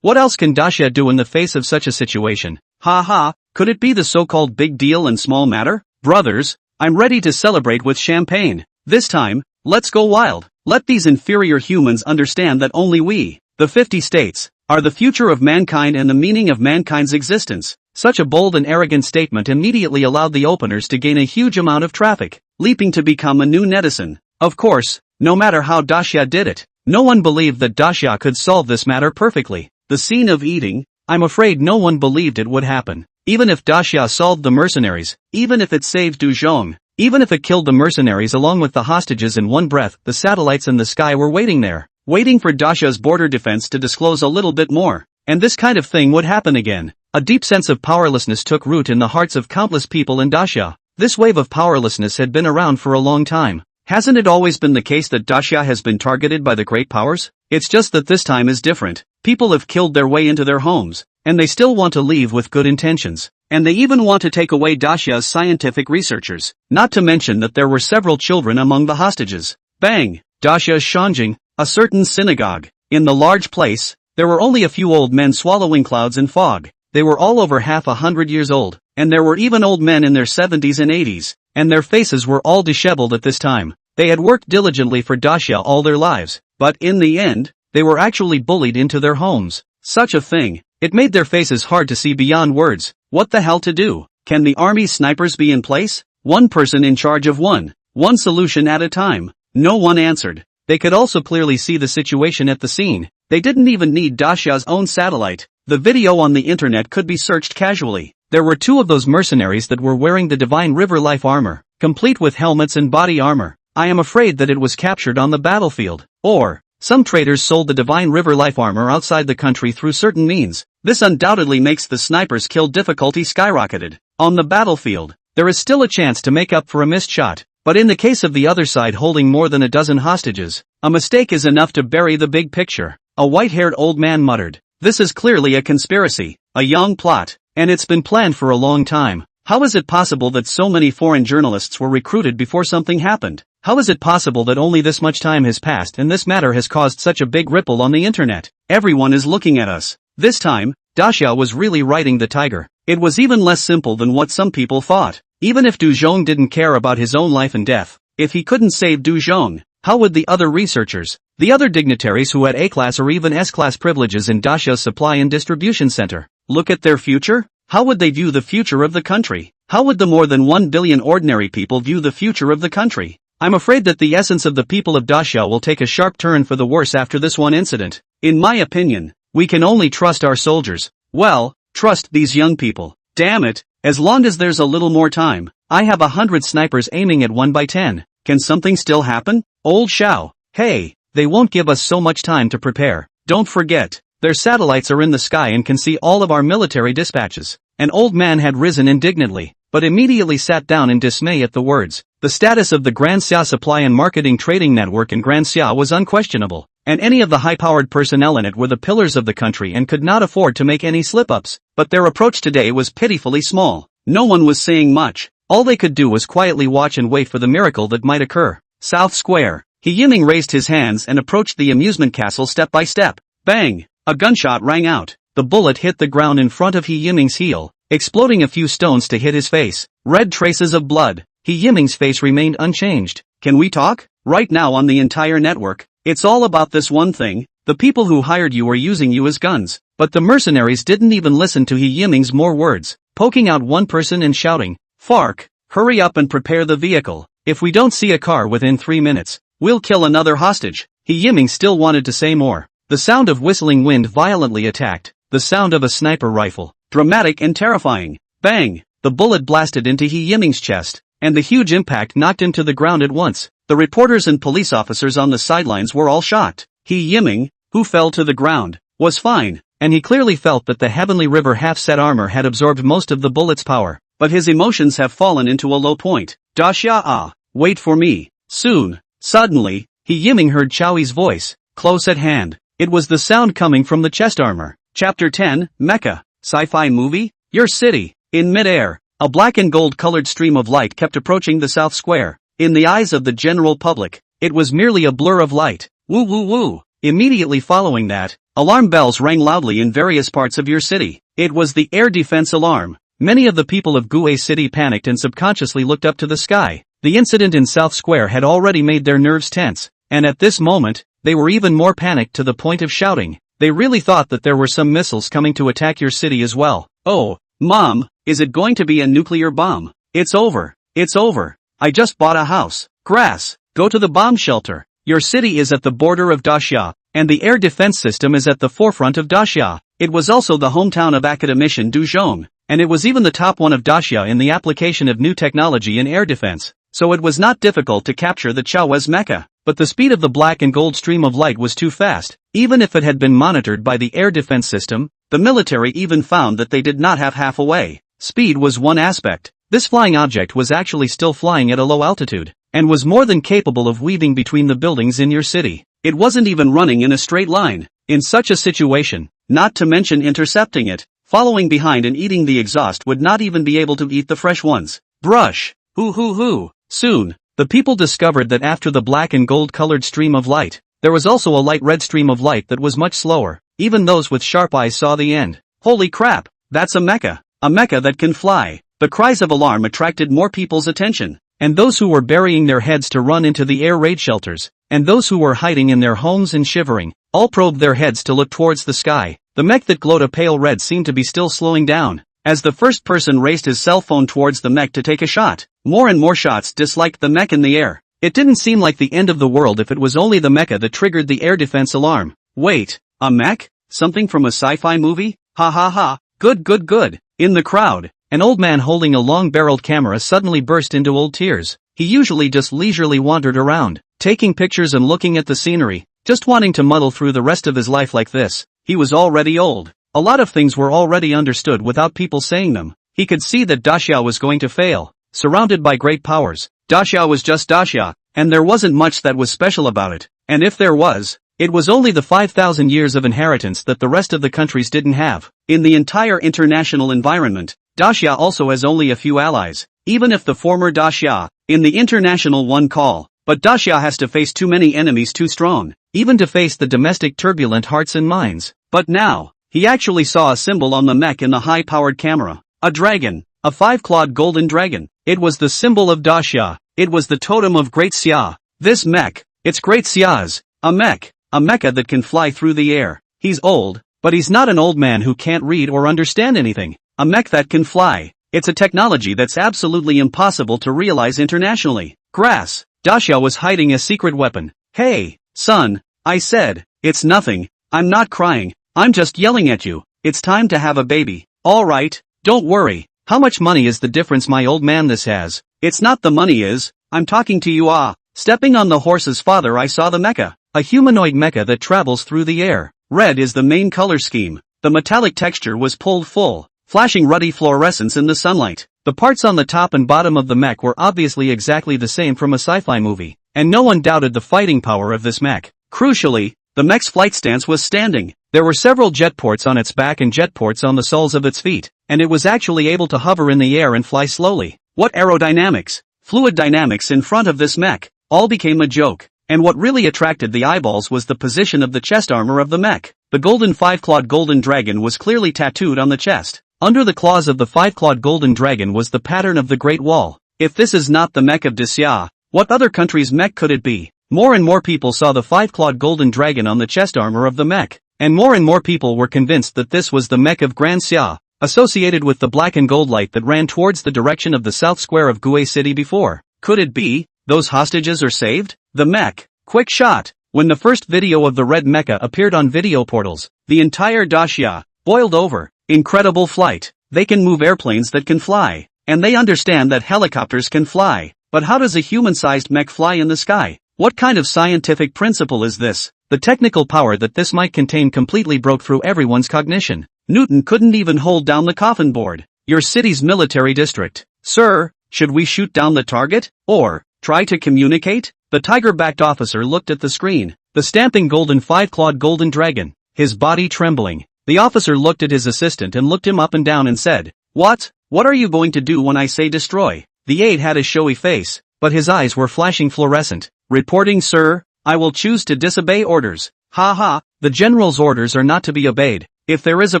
What else can Daxia do in the face of such a situation? Could it be the so-called big deal and small matter? Brothers, I'm ready to celebrate with champagne. This time, let's go wild. Let these inferior humans understand that only we, the 50 states, are the future of mankind and the meaning of mankind's existence. Such a bold and arrogant statement immediately allowed the openers to gain a huge amount of traffic, leaping to become a new netizen. Of course, no matter how Daxia did it, no one believed that Daxia could solve this matter perfectly. The scene of eating, I'm afraid no one believed it would happen. Even if Daxia solved the mercenaries, even if it saved Du Zhong, even if it killed the mercenaries along with the hostages in one breath, the satellites in the sky were waiting there, waiting for Daxia's border defense to disclose a little bit more. And this kind of thing would happen again. A deep sense of powerlessness took root in the hearts of countless people in Daxia. This wave of powerlessness had been around for a long time. Hasn't it always been the case that Daxia has been targeted by the great powers? It's just that this time is different. People have killed their way into their homes, and they still want to leave with good intentions. And they even want to take away Daxia's scientific researchers. Not to mention that there were several children among the hostages. Bang! Daxia's Shanjing, a certain synagogue. In the large place, there were only a few old men swallowing clouds and fog. They were all over 100 years old, and there were even old men in their 70s and 80s, and their faces were all disheveled at this time. They had worked diligently for Daxia all their lives, but in the end, they were actually bullied into their homes. Such a thing, it made their faces hard to see beyond words. What the hell to do? Can the army snipers be in place? One person in charge of one solution at a time. No one answered. They could also clearly see the situation at the scene. They didn't even need Daxia's own satellite. The video on the internet could be searched casually. There were two of those mercenaries that were wearing the Divine River Life armor, complete with helmets and body armor. I am afraid that it was captured on the battlefield. Or, some traders sold the Divine River Life armor outside the country through certain means. This undoubtedly makes the sniper's kill difficulty skyrocketed. On the battlefield, there is still a chance to make up for a missed shot. But in the case of the other side holding more than a dozen hostages, a mistake is enough to bury the big picture. A white-haired old man muttered, "This is clearly a conspiracy, a young plot, and it's been planned for a long time. How is it possible that so many foreign journalists were recruited before something happened? How is it possible that only this much time has passed and this matter has caused such a big ripple on the internet? Everyone is looking at us." This time, Daxia was really riding the tiger. It was even less simple than what some people thought. Even if Du Zhong didn't care about his own life and death, if he couldn't save Du Zhong, how would the other researchers, the other dignitaries who had A-class or even S-class privileges in Daxia's supply and distribution center, look at their future? How would they view the future of the country? How would the more than 1 billion ordinary people view the future of the country? I'm afraid that the essence of the people of Daxia will take a sharp turn for the worse after this one incident. In my opinion, we can only trust our soldiers. Well, trust these young people. Damn it, as long as there's a little more time, I have 100 snipers aiming at 1 by 10. Can something still happen? Old Xiao, hey, they won't give us so much time to prepare. Don't forget, their satellites are in the sky and can see all of our military dispatches. An old man had risen indignantly, but immediately sat down in dismay at the words. The status of the Grand Xia Supply and Marketing Trading Network in Grand Xia was unquestionable, and any of the high-powered personnel in it were the pillars of the country and could not afford to make any slip-ups. But their approach today was pitifully small. No one was saying much. All they could do was quietly watch and wait for the miracle that might occur. South Square. He Yiming raised his hands and approached the amusement castle step by step. Bang! A gunshot rang out. The bullet hit the ground in front of He Yiming's heel, exploding a few stones to hit his face. Red traces of blood. He Yiming's face remained unchanged. Can we talk? Right now on the entire network, it's all about this one thing. The people who hired you are using you as guns. But the mercenaries didn't even listen to He Yiming's more words, poking out one person and shouting, "Fark, hurry up and prepare the vehicle. If we don't see a car within 3 minutes, we'll kill another hostage." He Yiming still wanted to say more. The sound of whistling wind violently attacked. The sound of a sniper rifle. Dramatic and terrifying. Bang! The bullet blasted into He Yiming's chest, and the huge impact knocked him to the ground at once. The reporters and police officers on the sidelines were all shocked. He Yiming, who fell to the ground, was fine, and he clearly felt that the Heavenly River half-set armor had absorbed most of the bullet's power. But his emotions have fallen into a low point. Daxia, wait for me. Soon. Suddenly, He Yiming heard Chow's voice, close at hand. It was the sound coming from the chest armor. Chapter 10, Mecha. Sci-fi movie? Your city. In mid-air, a black and gold-colored stream of light kept approaching the South Square. In the eyes of the general public, it was merely a blur of light. Woo woo woo. Immediately following that, alarm bells rang loudly in various parts of your city. It was the air defense alarm. Many of the people of Gue City panicked and subconsciously looked up to the sky. The incident in South Square had already made their nerves tense, and at this moment, they were even more panicked to the point of shouting. They really thought that there were some missiles coming to attack your city as well. Oh, Mom, is it going to be a nuclear bomb? It's over. It's over. I just bought a house. Grass. Go to the bomb shelter. Your city is at the border of Daxia, and the air defense system is at the forefront of Daxia. It was also the hometown of academician Du Zhong, and it was even the top one of Daxia in the application of new technology in air defense. So it was not difficult to capture the Chao's mecha. But the speed of the black and gold stream of light was too fast. Even if it had been monitored by the air defense system, the military even found that they did not have half a way. Speed was one aspect. This flying object was actually still flying at a low altitude, and was more than capable of weaving between the buildings in your city. It wasn't even running in a straight line. In such a situation, not to mention intercepting it, following behind and eating the exhaust would not even be able to eat the fresh ones. Brush. Hoo. Soon, the people discovered that after the black and gold-colored stream of light, there was also a light red stream of light that was much slower. Even those with sharp eyes saw the end. Holy crap, that's a mecha. A mecha that can fly. The cries of alarm attracted more people's attention, and those who were burying their heads to run into the air raid shelters, and those who were hiding in their homes and shivering, all probed their heads to look towards the sky. The mech that glowed a pale red seemed to be still slowing down. As the first person raised his cell phone towards the mech to take a shot, more and more shots disliked the mech in the air. It didn't seem like the end of the world if it was only the mecha that triggered the air defense alarm. Wait, a mech? Something from a sci-fi movie? Ha ha ha, good good good. In the crowd, an old man holding a long-barreled camera suddenly burst into old tears. He usually just leisurely wandered around, taking pictures and looking at the scenery, just wanting to muddle through the rest of his life like this. He was already old. A lot of things were already understood without people saying them. He could see that Daxia was going to fail. Surrounded by great powers, Daxia was just Daxia, and there wasn't much that was special about it. And if there was, it was only the 5,000 years of inheritance that the rest of the countries didn't have. In the entire international environment, Daxia also has only a few allies, even if the former Daxia, in the international one call. But Daxia has to face too many enemies too strong, even to face the domestic turbulent hearts and minds. But now, he actually saw a symbol on the mech in the high-powered camera. A dragon. A 5-clawed golden dragon. It was the symbol of Daxia. It was the totem of Great Xia. This mech, it's Great Xia's. A mech. A mecha that can fly through the air. He's old, but he's not an old man who can't read or understand anything. A mech that can fly. It's a technology that's absolutely impossible to realize internationally. Grass. Daxia was hiding a secret weapon. Hey, son, I said, it's nothing. I'm not crying. I'm just yelling at you. It's time to have a baby. Alright, don't worry. How much money is the difference, my old man? This has. It's not the money is. I'm talking to you. Stepping on the horse's father, I saw the mecha. A humanoid mecha that travels through the air. Red is the main color scheme. The metallic texture was pulled full, flashing ruddy fluorescence in the sunlight. The parts on the top and bottom of the mech were obviously exactly the same from a sci-fi movie, and no one doubted the fighting power of this mech. Crucially, the mech's flight stance was standing. There were several jet ports on its back and jet ports on the soles of its feet, and it was actually able to hover in the air and fly slowly. What aerodynamics, fluid dynamics in front of this mech, all became a joke. And what really attracted the eyeballs was the position of the chest armor of the mech. The golden 5-clawed golden dragon was clearly tattooed on the chest. Under the claws of the 5-clawed golden dragon was the pattern of the Great Wall. If this is not the mech of Daxia, what other country's mech could it be? More and more people saw the 5-clawed golden dragon on the chest armor of the mech, and more people were convinced that this was the mech of Grand Xia, associated with the black and gold light that ran towards the direction of the south square of Gue City before. Could it be? Those hostages are saved? The mech. Quick shot. When the first video of the red mecha appeared on video portals, the entire Daxia boiled over. Incredible flight. They can move airplanes that can fly, and they understand that helicopters can fly. But how does a human-sized mech fly in the sky? What kind of scientific principle is this? The technical power that this might contain completely broke through everyone's cognition. Newton couldn't even hold down the coffin board. Your city's military district. Sir, should we shoot down the target? Or try to communicate? The tiger-backed officer looked at the screen. The stamping golden 5-clawed golden dragon. His body trembling. The officer looked at his assistant and looked him up and down and said, What are you going to do when I say destroy? The aide had a showy face, but his eyes were flashing fluorescent. Reporting, sir, I will choose to disobey orders. Ha ha, the general's orders are not to be obeyed. If there is a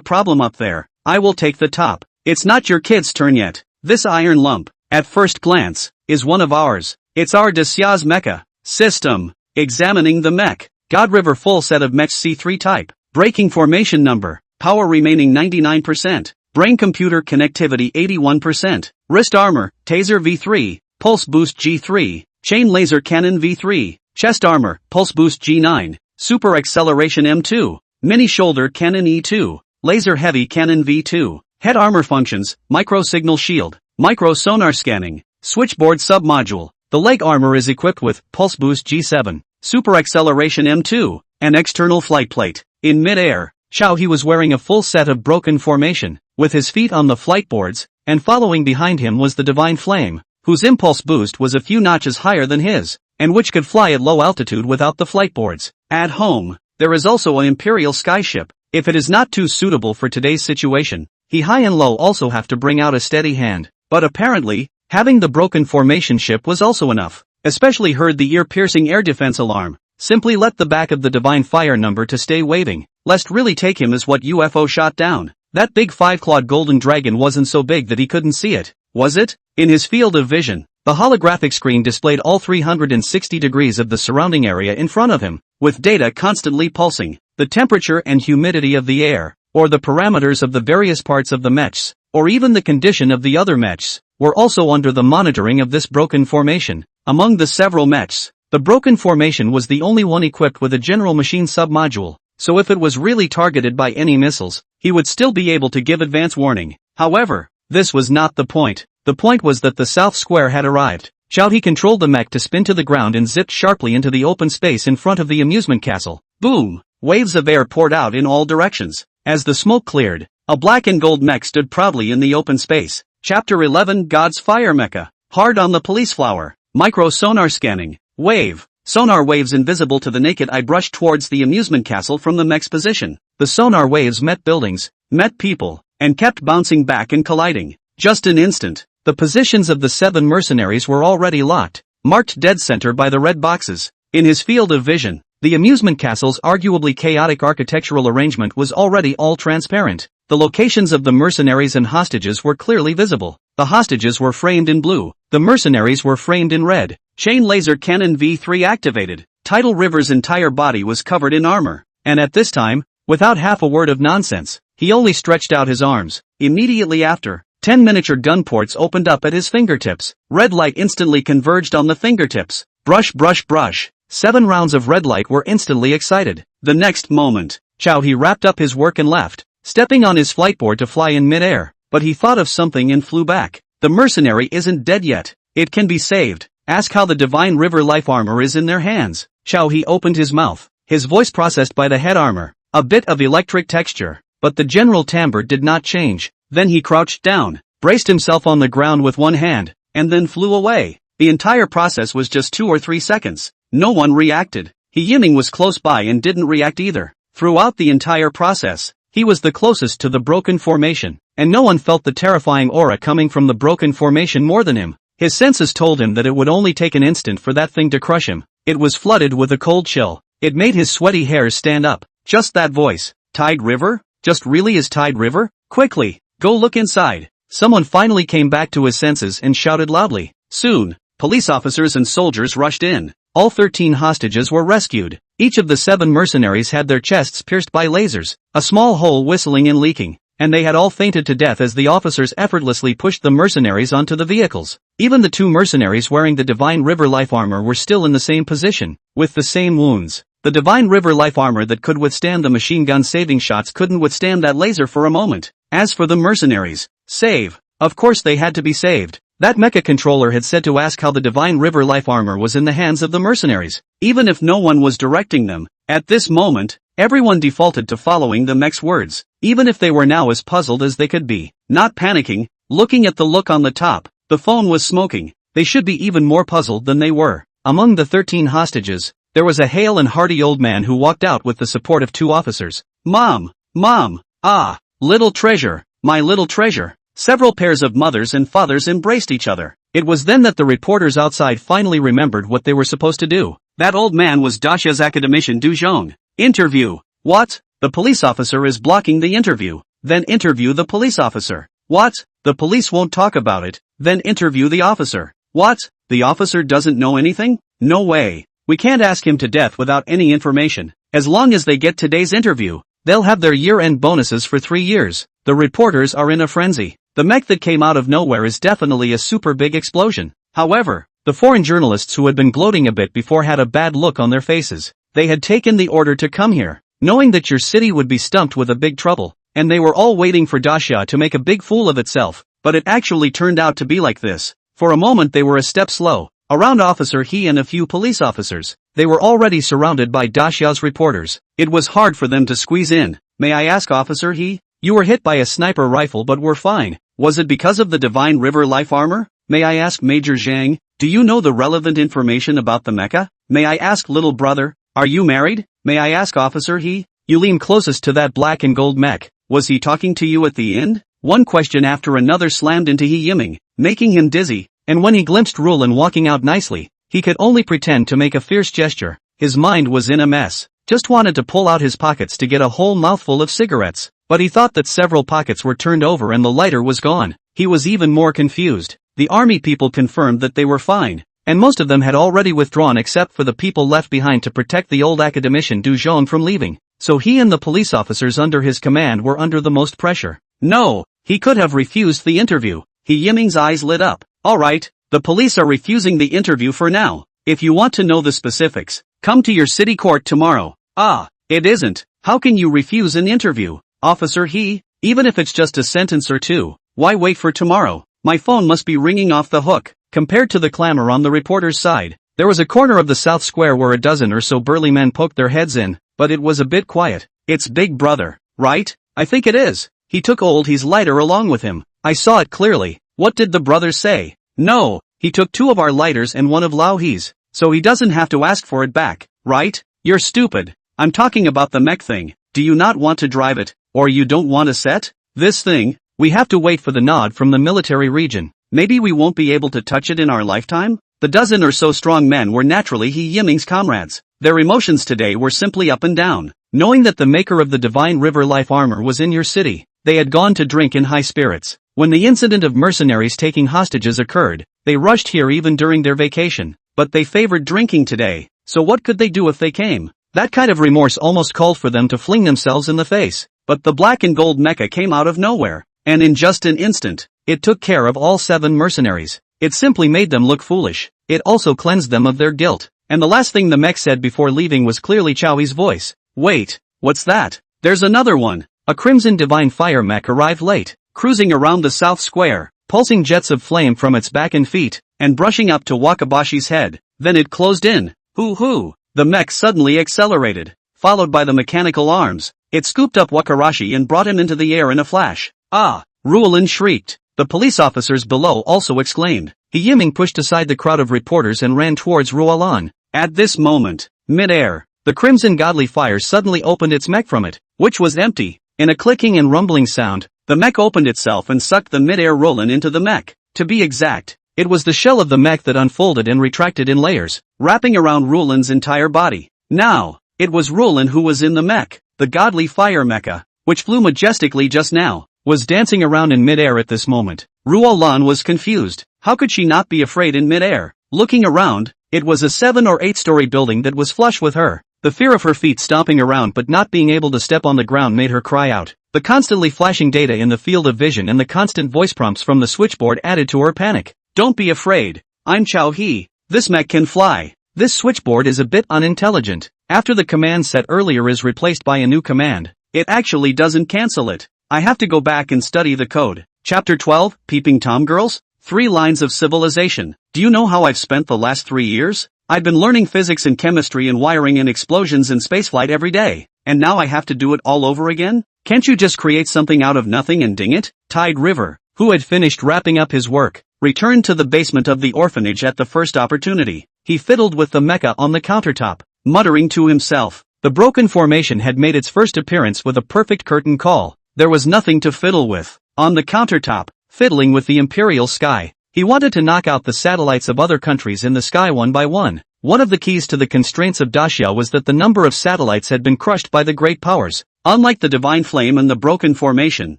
problem up there, I will take the top. It's not your kid's turn yet. This iron lump, at first glance, is one of ours. It's our Daxia's mecha. System. Examining the mech. God River full set of mech C3 type. Braking formation number. Power remaining 99%. Brain computer connectivity 81%. Wrist armor, taser V3, pulse boost G3, chain laser cannon V3, chest armor, pulse boost G9, super acceleration M2, mini shoulder cannon E2, laser heavy cannon V2, head armor functions, micro signal shield, micro sonar scanning, switchboard submodule. The leg armor is equipped with pulse boost G7, super acceleration M2, and external flight plate. In mid-air, he was wearing a full set of broken formation, with his feet on the flight boards, and following behind him was the Divine Flame, whose impulse boost was a few notches higher than his, and which could fly at low altitude without the flight boards. At home, there is also an Imperial skyship. If it is not too suitable for today's situation, he high and low also have to bring out a steady hand. But apparently, having the broken formation ship was also enough. Especially heard the ear-piercing air defense alarm. Simply let the back of the Divine Fire number to stay waving, lest really take him as what UFO shot down. That big 5-clawed golden dragon wasn't so big that he couldn't see it, was it? In his field of vision, the holographic screen displayed all 360 degrees of the surrounding area in front of him, with data constantly pulsing, the temperature and humidity of the air, or the parameters of the various parts of the mechs, or even the condition of the other mechs, were also under the monitoring of this broken formation. Among the several mechs, the broken formation was the only one equipped with a general machine submodule, so if it was really targeted by any missiles, he would still be able to give advance warning. However, this was not the point. The point was that the South Square had arrived. Chow he controlled the mech to spin to the ground and zipped sharply into the open space in front of the amusement castle. Boom! Waves of air poured out in all directions. As the smoke cleared, a black and gold mech stood proudly in the open space. Chapter 11 God's Fire Mecha. Hard on the police flower. Micro sonar scanning. Wave. Sonar waves invisible to the naked eye brushed towards the amusement castle from the mech's position. The sonar waves met buildings, met people, and kept bouncing back and colliding. Just an instant, the positions of the 7 mercenaries were already locked, marked dead center by the red boxes. In his field of vision, the amusement castle's arguably chaotic architectural arrangement was already all transparent. The locations of the mercenaries and hostages were clearly visible. The hostages were framed in blue. The mercenaries were framed in red. Chain laser cannon V3 activated. Tidal River's entire body was covered in armor. And at this time, without half a word of nonsense, he only stretched out his arms. Immediately after, 10 miniature gun ports opened up at his fingertips. Red light instantly converged on the fingertips. Brush, brush, brush. 7 rounds of red light were instantly excited. The next moment, Chow he wrapped up his work and left, stepping on his flightboard to fly in midair. But he thought of something and flew back. The mercenary isn't dead yet. It can be saved. Ask how the Divine River life armor is in their hands. Chow he opened his mouth. His voice processed by the head armor. A bit of electric texture. But the general timbre did not change. Then he crouched down, braced himself on the ground with one hand, and then flew away. The entire process was just 2 or 3 seconds. No one reacted. He Yiming was close by and didn't react either. Throughout the entire process, he was the closest to the broken formation, and no one felt the terrifying aura coming from the broken formation more than him. His senses told him that it would only take an instant for that thing to crush him. It was flooded with a cold chill. It made his sweaty hairs stand up. Just that voice. Tide River? Just really is Tide River? Quickly, go look inside. Someone finally came back to his senses and shouted loudly. Soon, police officers and soldiers rushed in. All 13 hostages were rescued. Each of the 7 mercenaries had their chests pierced by lasers, a small hole whistling and leaking, and they had all fainted to death as the officers effortlessly pushed the mercenaries onto the vehicles. Even the 2 mercenaries wearing the Divine River life armor were still in the same position, with the same wounds. The Divine River life armor that could withstand the machine gun saving shots couldn't withstand that laser for a moment. As for the mercenaries, save. Of course they had to be saved. That mecha controller had said to ask how the Divine River life armor was in the hands of the mercenaries. Even if no one was directing them, at this moment, everyone defaulted to following the mech's words, even if they were now as puzzled as they could be. Not panicking, looking at the look on the top, the phone was smoking. They should be even more puzzled than they were. Among the 13 hostages, there was a hale and hearty old man who walked out with the support of 2 officers. Mom! Mom! Ah! Little treasure! My little treasure! Several pairs of mothers and fathers embraced each other. It was then that the reporters outside finally remembered what they were supposed to do. That old man was Dasha's academician Du Zhong. Interview. What? The police officer is blocking the interview. Then interview the police officer. What? The police won't talk about it. Then interview the officer. What? The officer doesn't know anything? No way. We can't ask him to death without any information. As long as they get today's interview, they'll have their year-end bonuses for 3 years. The reporters are in a frenzy. The mech that came out of nowhere is definitely a super big explosion. However, the foreign journalists who had been gloating a bit before had a bad look on their faces. They had taken the order to come here, knowing that your city would be stumped with a big trouble, and they were all waiting for Dasha to make a big fool of itself. But it actually turned out to be like this. For a moment they were a step slow. Around Officer He and a few police officers, they were already surrounded by Dasha's reporters. It was hard for them to squeeze in. May I ask, Officer He? You were hit by a sniper rifle but were fine. Was it because of the Divine River life armor? May I ask, Major Zhang? Do you know the relevant information about the mecha? May I ask, little brother? Are you married? May I ask, Officer He? You lean closest to that black and gold mech. Was he talking to you at the end? One question after another slammed into He Yiming, making him dizzy, and when he glimpsed Rulan walking out nicely, he could only pretend to make a fierce gesture. His mind was in a mess. Just wanted to pull out his pockets to get a whole mouthful of cigarettes. But he thought that several pockets were turned over and the lighter was gone. He was even more confused. The army people confirmed that they were fine, and most of them had already withdrawn except for the people left behind to protect the old academician Du Zhong from leaving. So he and the police officers under his command were under the most pressure. No, he could have refused the interview. He Yiming's eyes lit up. Alright, the police are refusing the interview for now. If you want to know the specifics, come to your city court tomorrow. Ah, it isn't. How can you refuse an interview? Officer He, even if it's just a sentence or two, why wait for tomorrow? My phone must be ringing off the hook. Compared to the clamor on the reporter's side, there was a corner of the South Square where a dozen or so burly men poked their heads in, but it was a bit quiet. It's Big Brother, right? I think it is. He took old He's lighter along with him. I saw it clearly. What did the brothers say? No, he took 2 of our lighters and 1 of Lao He's, so he doesn't have to ask for it back, right? You're stupid. I'm talking about the mech thing. Do you not want to drive it, or you don't want to set? This thing, we have to wait for the nod from the military region. Maybe we won't be able to touch it in our lifetime? The dozen or so strong men were naturally He Yiming's comrades. Their emotions today were simply up and down. Knowing that the maker of the Divine River Life armor was in your city, they had gone to drink in high spirits. When the incident of mercenaries taking hostages occurred, they rushed here even during their vacation, but they favored drinking today, so what could they do if they came? That kind of remorse almost called for them to fling themselves in the face, but the black and gold mecha came out of nowhere, and in just an instant, it took care of all 7 mercenaries. It simply made them look foolish. It also cleansed them of their guilt, and the last thing the mech said before leaving was clearly Chowie's voice. Wait, what's that? There's another one. A crimson divine fire mech arrived late, cruising around the South Square, pulsing jets of flame from its back and feet, and brushing up to Wakabashi's head. Then it closed in. Hoo-hoo! The mech suddenly accelerated, followed by the mechanical arms. It scooped up Wakarashi and brought him into the air in a flash. Ah! Ruolin shrieked. The police officers below also exclaimed. He Yiming pushed aside the crowd of reporters and ran towards Ruolan. At this moment, mid-air, the crimson godly fire suddenly opened its mech from it, which was empty. In a clicking and rumbling sound, the mech opened itself and sucked the mid-air Ruolin into the mech. To be exact, it was the shell of the mech that unfolded and retracted in layers, wrapping around Ruolin's entire body. Now, it was Ruolin who was in the mech. The godly fire mecha, which flew majestically just now, was dancing around in mid-air at this moment. Ruolan was confused. How could she not be afraid in mid-air? Looking around, it was a 7 or 8-story building that was flush with her. The fear of her feet stomping around but not being able to step on the ground made her cry out. The constantly flashing data in the field of vision and the constant voice prompts from the switchboard added to her panic. Don't be afraid. I'm Chao He. This mech can fly. This switchboard is a bit unintelligent. After the command set earlier is replaced by a new command, it actually doesn't cancel it. I have to go back and study the code. Chapter 12, Peeping Tom Girls? 3 lines of civilization. Do you know how I've spent the last 3 years? I've been learning physics and chemistry and wiring and explosions and spaceflight every day, and now I have to do it all over again? Can't you just create something out of nothing and ding it? Tide River, who had finished wrapping up his work, returned to the basement of the orphanage at the first opportunity. He fiddled with the mecha on the countertop, muttering to himself. The broken formation had made its first appearance with a perfect curtain call. There was nothing to fiddle with. On the countertop, fiddling with the imperial sky, he wanted to knock out the satellites of other countries in the sky one by one. One of the keys to the constraints of Dacia was that the number of satellites had been crushed by the great powers. Unlike the divine flame and the broken formation,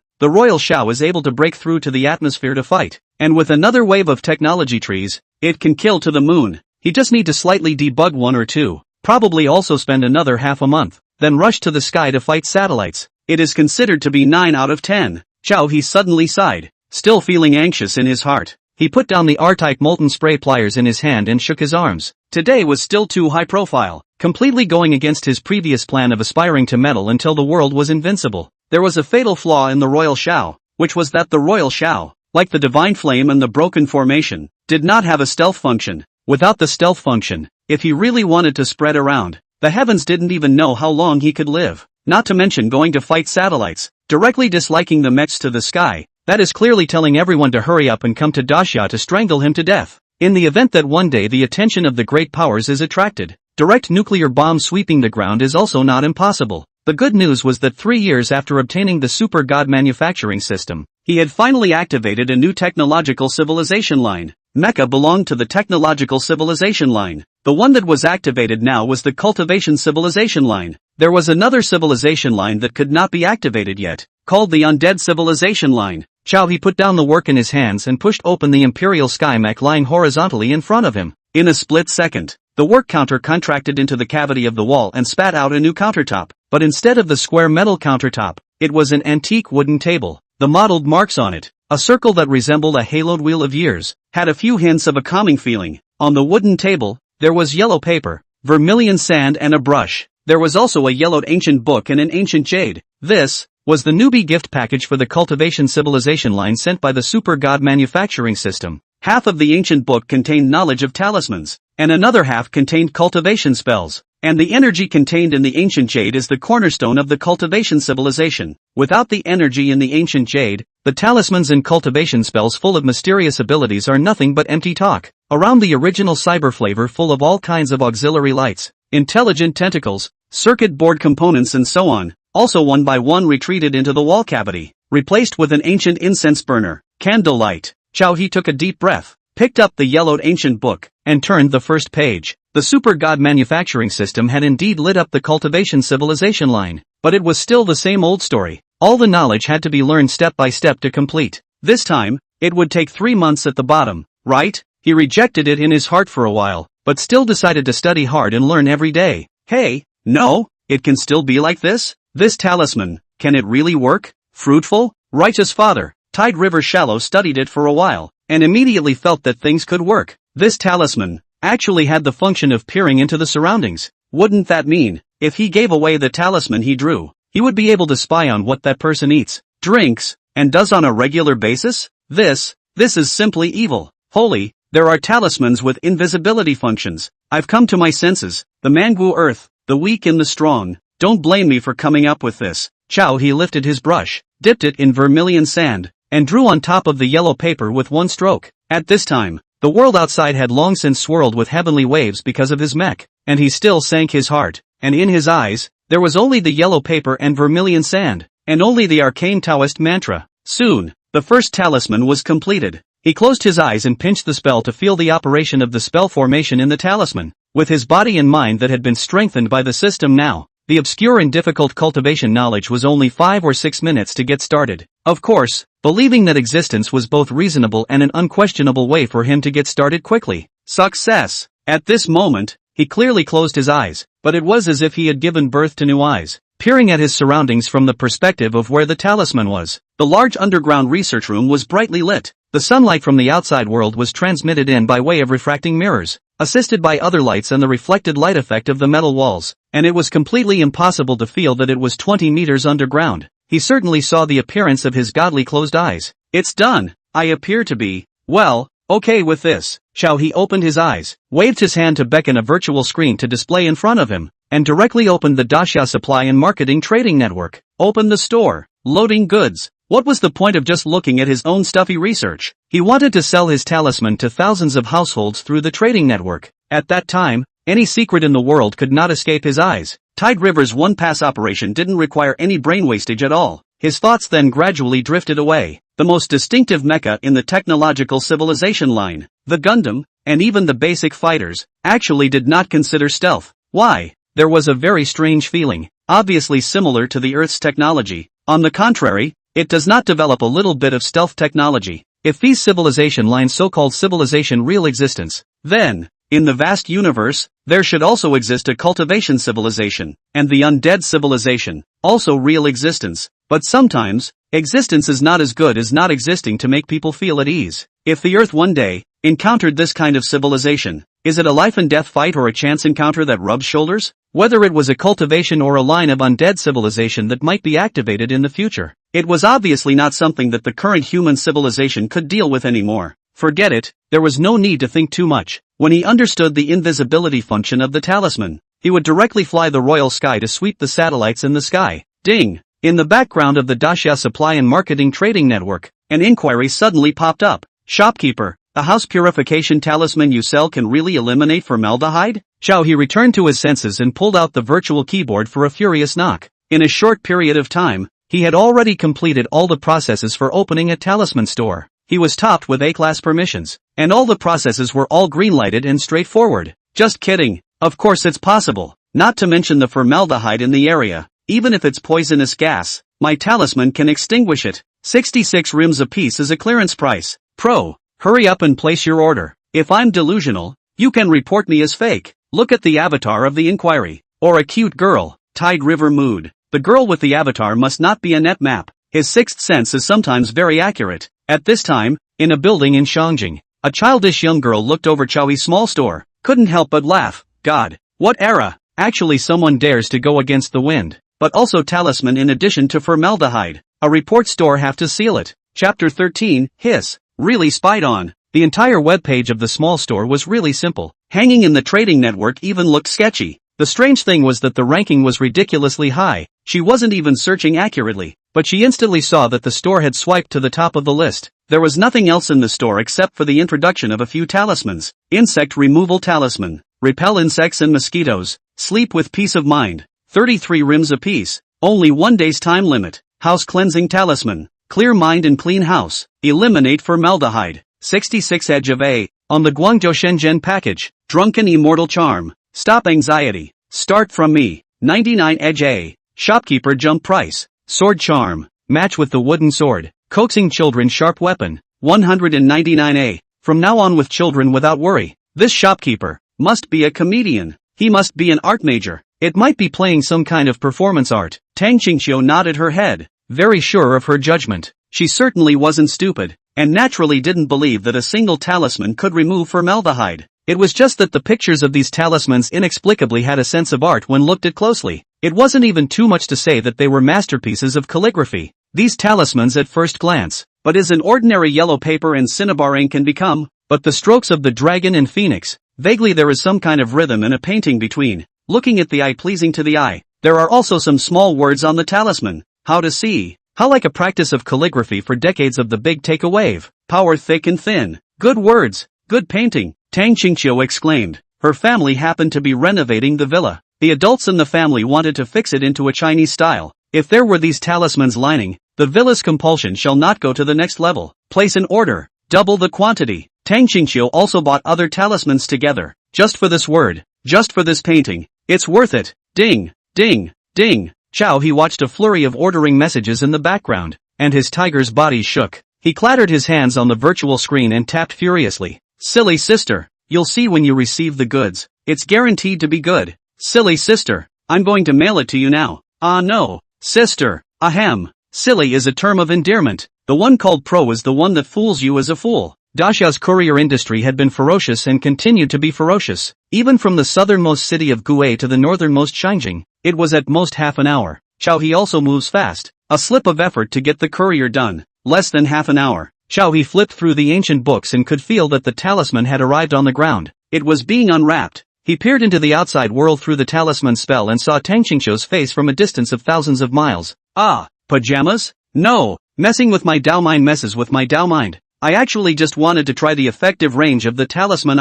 the royal Shao is able to break through to the atmosphere to fight, and with another wave of technology trees, it can kill to the moon. He just need to slightly debug 1 or 2, probably also spend another half a month, then rush to the sky to fight satellites. It is considered to be 9 out of 10. Chao He suddenly sighed, still feeling anxious in his heart. He put down the R-type molten spray pliers in his hand and shook his arms. Today was still too high profile, completely going against his previous plan of aspiring to metal until the world was invincible. There was a fatal flaw in the Royal Shao, which was that the Royal Shao, like the Divine Flame and the Broken Formation, did not have a stealth function. Without the stealth function, if he really wanted to spread around, the heavens didn't even know how long he could live. Not to mention going to fight satellites, directly disliking the mechs to the sky. That is clearly telling everyone to hurry up and come to Dacia to strangle him to death. In the event that one day the attention of the great powers is attracted, direct nuclear bomb sweeping the ground is also not impossible. The good news was that 3 years after obtaining the Super God manufacturing system, he had finally activated a new technological civilization line. Mecha belonged to the technological civilization line. The one that was activated now was the cultivation civilization line. There was another civilization line that could not be activated yet, called the undead civilization line. Chao He put down the work in his hands and pushed open the Imperial Sky Mech lying horizontally in front of him. In a split second, the work counter contracted into the cavity of the wall and spat out a new countertop. But instead of the square metal countertop, it was an antique wooden table. The mottled marks on it, a circle that resembled a haloed wheel of years, had a few hints of a calming feeling. On the wooden table, there was yellow paper, vermilion sand and a brush. There was also a yellowed ancient book and an ancient jade. This was the newbie gift package for the Cultivation Civilization line sent by the Super God Manufacturing System. Half of the ancient book contained knowledge of talismans, and another half contained cultivation spells. And the energy contained in the ancient jade is the cornerstone of the cultivation civilization. Without the energy in the ancient jade, the talismans and cultivation spells full of mysterious abilities are nothing but empty talk. Around the original cyber flavor full of all kinds of auxiliary lights, intelligent tentacles, circuit board components and so on, also one by one retreated into the wall cavity, replaced with an ancient incense burner, candlelight. Chao He took a deep breath, picked up the yellowed ancient book, and turned the first page. The Super God Manufacturing System had indeed lit up the Cultivation Civilization line, but it was still the same old story. All the knowledge had to be learned step by step to complete. This time, it would take 3 months at the bottom, right? He rejected it in his heart for a while, but still decided to study hard and learn every day. Hey, no, it can still be like this? This talisman, can it really work? Fruitful? Righteous Father, Tide River Shallow studied it for a while, and immediately felt that things could work. This talisman actually had the function of peering into the surroundings. Wouldn't that mean, if he gave away the talisman he drew, he would be able to spy on what that person eats, drinks, and does on a regular basis? This is simply evil. Holy, there are talismans with invisibility functions. I've come to my senses. The Manhwa Earth, the weak and the strong. Don't blame me for coming up with this. Chao He lifted his brush, dipped it in vermilion sand, and drew on top of the yellow paper with one stroke. At this time, the world outside had long since swirled with heavenly waves because of his mech, and he still sank his heart, and in his eyes, there was only the yellow paper and vermilion sand, and only the arcane Taoist mantra. Soon, the first talisman was completed. He closed his eyes and pinched the spell to feel the operation of the spell formation in the talisman. With his body and mind that had been strengthened by the system now, the obscure and difficult cultivation knowledge was only 5 or 6 minutes to get started. Of course, believing that existence was both reasonable and an unquestionable way for him to get started quickly. Success! At this moment, he clearly closed his eyes, but it was as if he had given birth to new eyes, peering at his surroundings from the perspective of where the talisman was. The large underground research room was brightly lit. The sunlight from the outside world was transmitted in by way of refracting mirrors, assisted by other lights and the reflected light effect of the metal walls, and it was completely impossible to feel that it was 20 meters underground. He certainly saw the appearance of his godly closed eyes. It's done. I appear to be, well, okay with this. Chao He opened his eyes, waved his hand to beckon a virtual screen to display in front of him, and directly opened the Daxia Supply and Marketing Trading Network. Open the store. Loading goods. What was the point of just looking at his own stuffy research? He wanted to sell his talisman to thousands of households through the trading network. At that time, any secret in the world could not escape his eyes. Tide River's one-pass operation didn't require any brain wastage at all. His thoughts then gradually drifted away. The most distinctive mecha in the technological civilization line, the Gundam, and even the basic fighters, actually did not consider stealth. Why? There was a very strange feeling, obviously similar to the Earth's technology. On the contrary, it does not develop a little bit of stealth technology. If these civilization lines so-called civilization real existence, then, in the vast universe, there should also exist a cultivation civilization, and the undead civilization, also real existence. But sometimes, existence is not as good as not existing to make people feel at ease. If the Earth one day encountered this kind of civilization, is it a life and death fight or a chance encounter that rubs shoulders? Whether it was a cultivation or a line of undead civilization that might be activated in the future, it was obviously not something that the current human civilization could deal with anymore. Forget it, there was no need to think too much. When he understood the invisibility function of the talisman, he would directly fly the royal sky to sweep the satellites in the sky. Ding! In the background of the Daxia Supply and Marketing Trading Network, an inquiry suddenly popped up. Shopkeeper, a house purification talisman you sell can really eliminate formaldehyde? Chao He returned to his senses and pulled out the virtual keyboard for a furious knock. In a short period of time, he had already completed all the processes for opening a talisman store. He was topped with A-class permissions, and all the processes were all green-lighted and straightforward. Just kidding. Of course it's possible. Not to mention the formaldehyde in the area. Even if it's poisonous gas, my talisman can extinguish it. 66 rims apiece is a clearance price. Pro, hurry up and place your order. If I'm delusional, you can report me as fake. Look at the avatar of the inquiry. Or a cute girl. Tide River mood. The girl with the avatar must not be a net map. His sixth sense is sometimes very accurate. At this time, in a building in Shangjing, a childish young girl looked over Chowie's small store, couldn't help but laugh. God, what era? Actually someone dares to go against the wind. but also talisman in addition to formaldehyde. A report store have to seal it. Chapter 13, Hiss. Really spied on. The entire webpage of the small store was really simple. Hanging in the trading network even looked sketchy. The strange thing was that the ranking was ridiculously high. She wasn't even searching accurately, but she instantly saw that the store had swiped to the top of the list. There was nothing else in the store except for the introduction of a few talismans. Insect removal talisman. Repel insects and mosquitoes. Sleep with peace of mind. 33 rims apiece. Only 1 day's time limit. House cleansing talisman. Clear mind and clean house. Eliminate formaldehyde. 66 edge of A. On the Guangzhou Shenzhen package. Drunken immortal charm. Stop anxiety. Start from me. 99 edge A. Shopkeeper jump price. Sword charm. Match with the wooden sword. Coaxing children sharp weapon. 199 A. From now on with children without worry. This shopkeeper must be a comedian. He must be an art major. It might be playing some kind of performance art. Tang Qingqiu nodded her head, very sure of her judgment. She certainly wasn't stupid, and naturally didn't believe that a single talisman could remove formaldehyde. It was just that the pictures of these talismans inexplicably had a sense of art when looked at closely. It wasn't even too much to say that they were masterpieces of calligraphy. These talismans at first glance, but as an ordinary yellow paper and cinnabar ink can become, but the strokes of the dragon and phoenix, vaguely there is some kind of rhythm and a painting between, looking at the eye pleasing to the eye. There are also some small words on the talisman. How to see. How like a practice of calligraphy for decades of the big take a wave. Power thick and thin. Good words. Good painting. Tang Qingqiu exclaimed. Her family happened to be renovating the villa. The adults in the family wanted to fix it into a Chinese style. If there were these talismans lining, the villa's compulsion shall not go to the next level. Place an order. Double the quantity. Tang Qingqiu also bought other talismans together. Just for this word. Just for this painting. It's worth it. Ding. Ding. Ding. Chow he watched a flurry of ordering messages in the background, and his tiger's body shook. He clattered his hands on the virtual screen and tapped furiously. Silly sister. You'll see when you receive the goods. It's guaranteed to be good. Silly sister. I'm going to mail it to you now. Ah no. Sister. Ahem. Silly is a term of endearment. The one called pro is the one that fools you as a fool. Daxia's courier industry had been ferocious and continued to be ferocious. Even from the southernmost city of Gue to the northernmost Shangjing, it was at most half an hour. Chow he also moves fast. A slip of effort to get the courier done. Less than half an hour. Chow he flipped through the ancient books and could feel that the talisman had arrived on the ground. It was being unwrapped. He peered into the outside world through the talisman spell and saw Tang Qingqiu's face from a distance of thousands of miles. Ah, pajamas? No, messing with my Dao mind messes with my Dao mind. I actually just wanted to try the effective range of the talisman.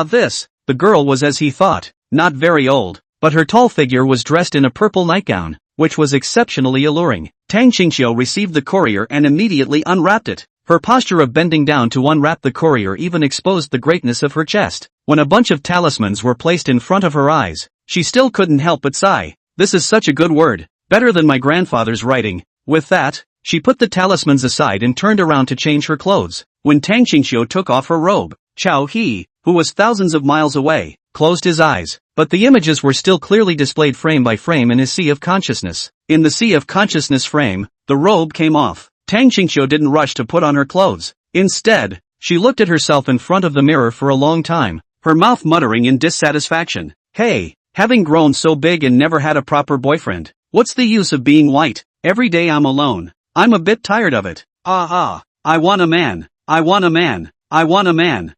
This. The girl was as he thought, not very old, but her tall figure was dressed in a purple nightgown, which was exceptionally alluring. Tang Qingqiu received the courier and immediately unwrapped it. Her posture of bending down to unwrap the courier even exposed the greatness of her chest. When a bunch of talismans were placed in front of her eyes, she still couldn't help but sigh. This is such a good word. Better than my grandfather's writing. With that, she put the talismans aside and turned around to change her clothes. When Tang Qingqiu took off her robe, Chow he, who was thousands of miles away, closed his eyes. But the images were still clearly displayed frame by frame in his sea of consciousness. In the sea of consciousness frame, the robe came off. Tang Qingqiu didn't rush to put on her clothes. Instead, she looked at herself in front of the mirror for a long time, her mouth muttering in dissatisfaction. Hey, having grown so big and never had a proper boyfriend, what's the use of being white? Every day I'm alone. I'm a bit tired of it. I want a man. I want a man. I want a man.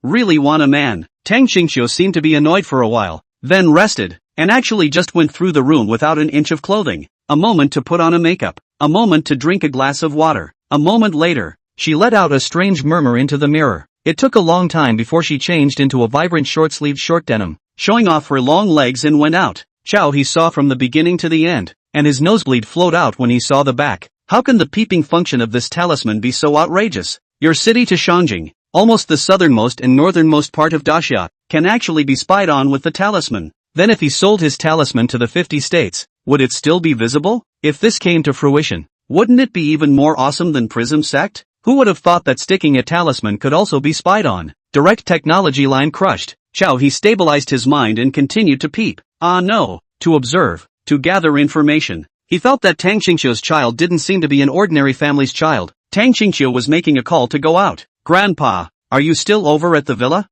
Really want a man. Tang Qingqiu seemed to be annoyed for a while, then rested, and actually just went through the room without an inch of clothing. A moment to put on a makeup. A moment to drink a glass of water. A moment later, she let out a strange murmur into the mirror. It took a long time before she changed into a vibrant short-sleeved short denim, showing off her long legs and went out. Chow he saw from the beginning to the end, and his nosebleed flowed out when he saw the back. How can the peeping function of this talisman be so outrageous? Your city to Shangjing, almost the southernmost and northernmost part of Daxia, can actually be spied on with the talisman. Then if he sold his talisman to the 50 states, would it still be visible? If this came to fruition, wouldn't it be even more awesome than Prism Sect? Who would have thought that sticking a talisman could also be spied on? Direct technology line crushed. Chow he stabilized his mind and continued to peep. No, to observe, to gather information. He felt that Tang Qingqiu's child didn't seem to be an ordinary family's child. Tang Qingqiu was making a call to go out. Grandpa, are you still over at the villa?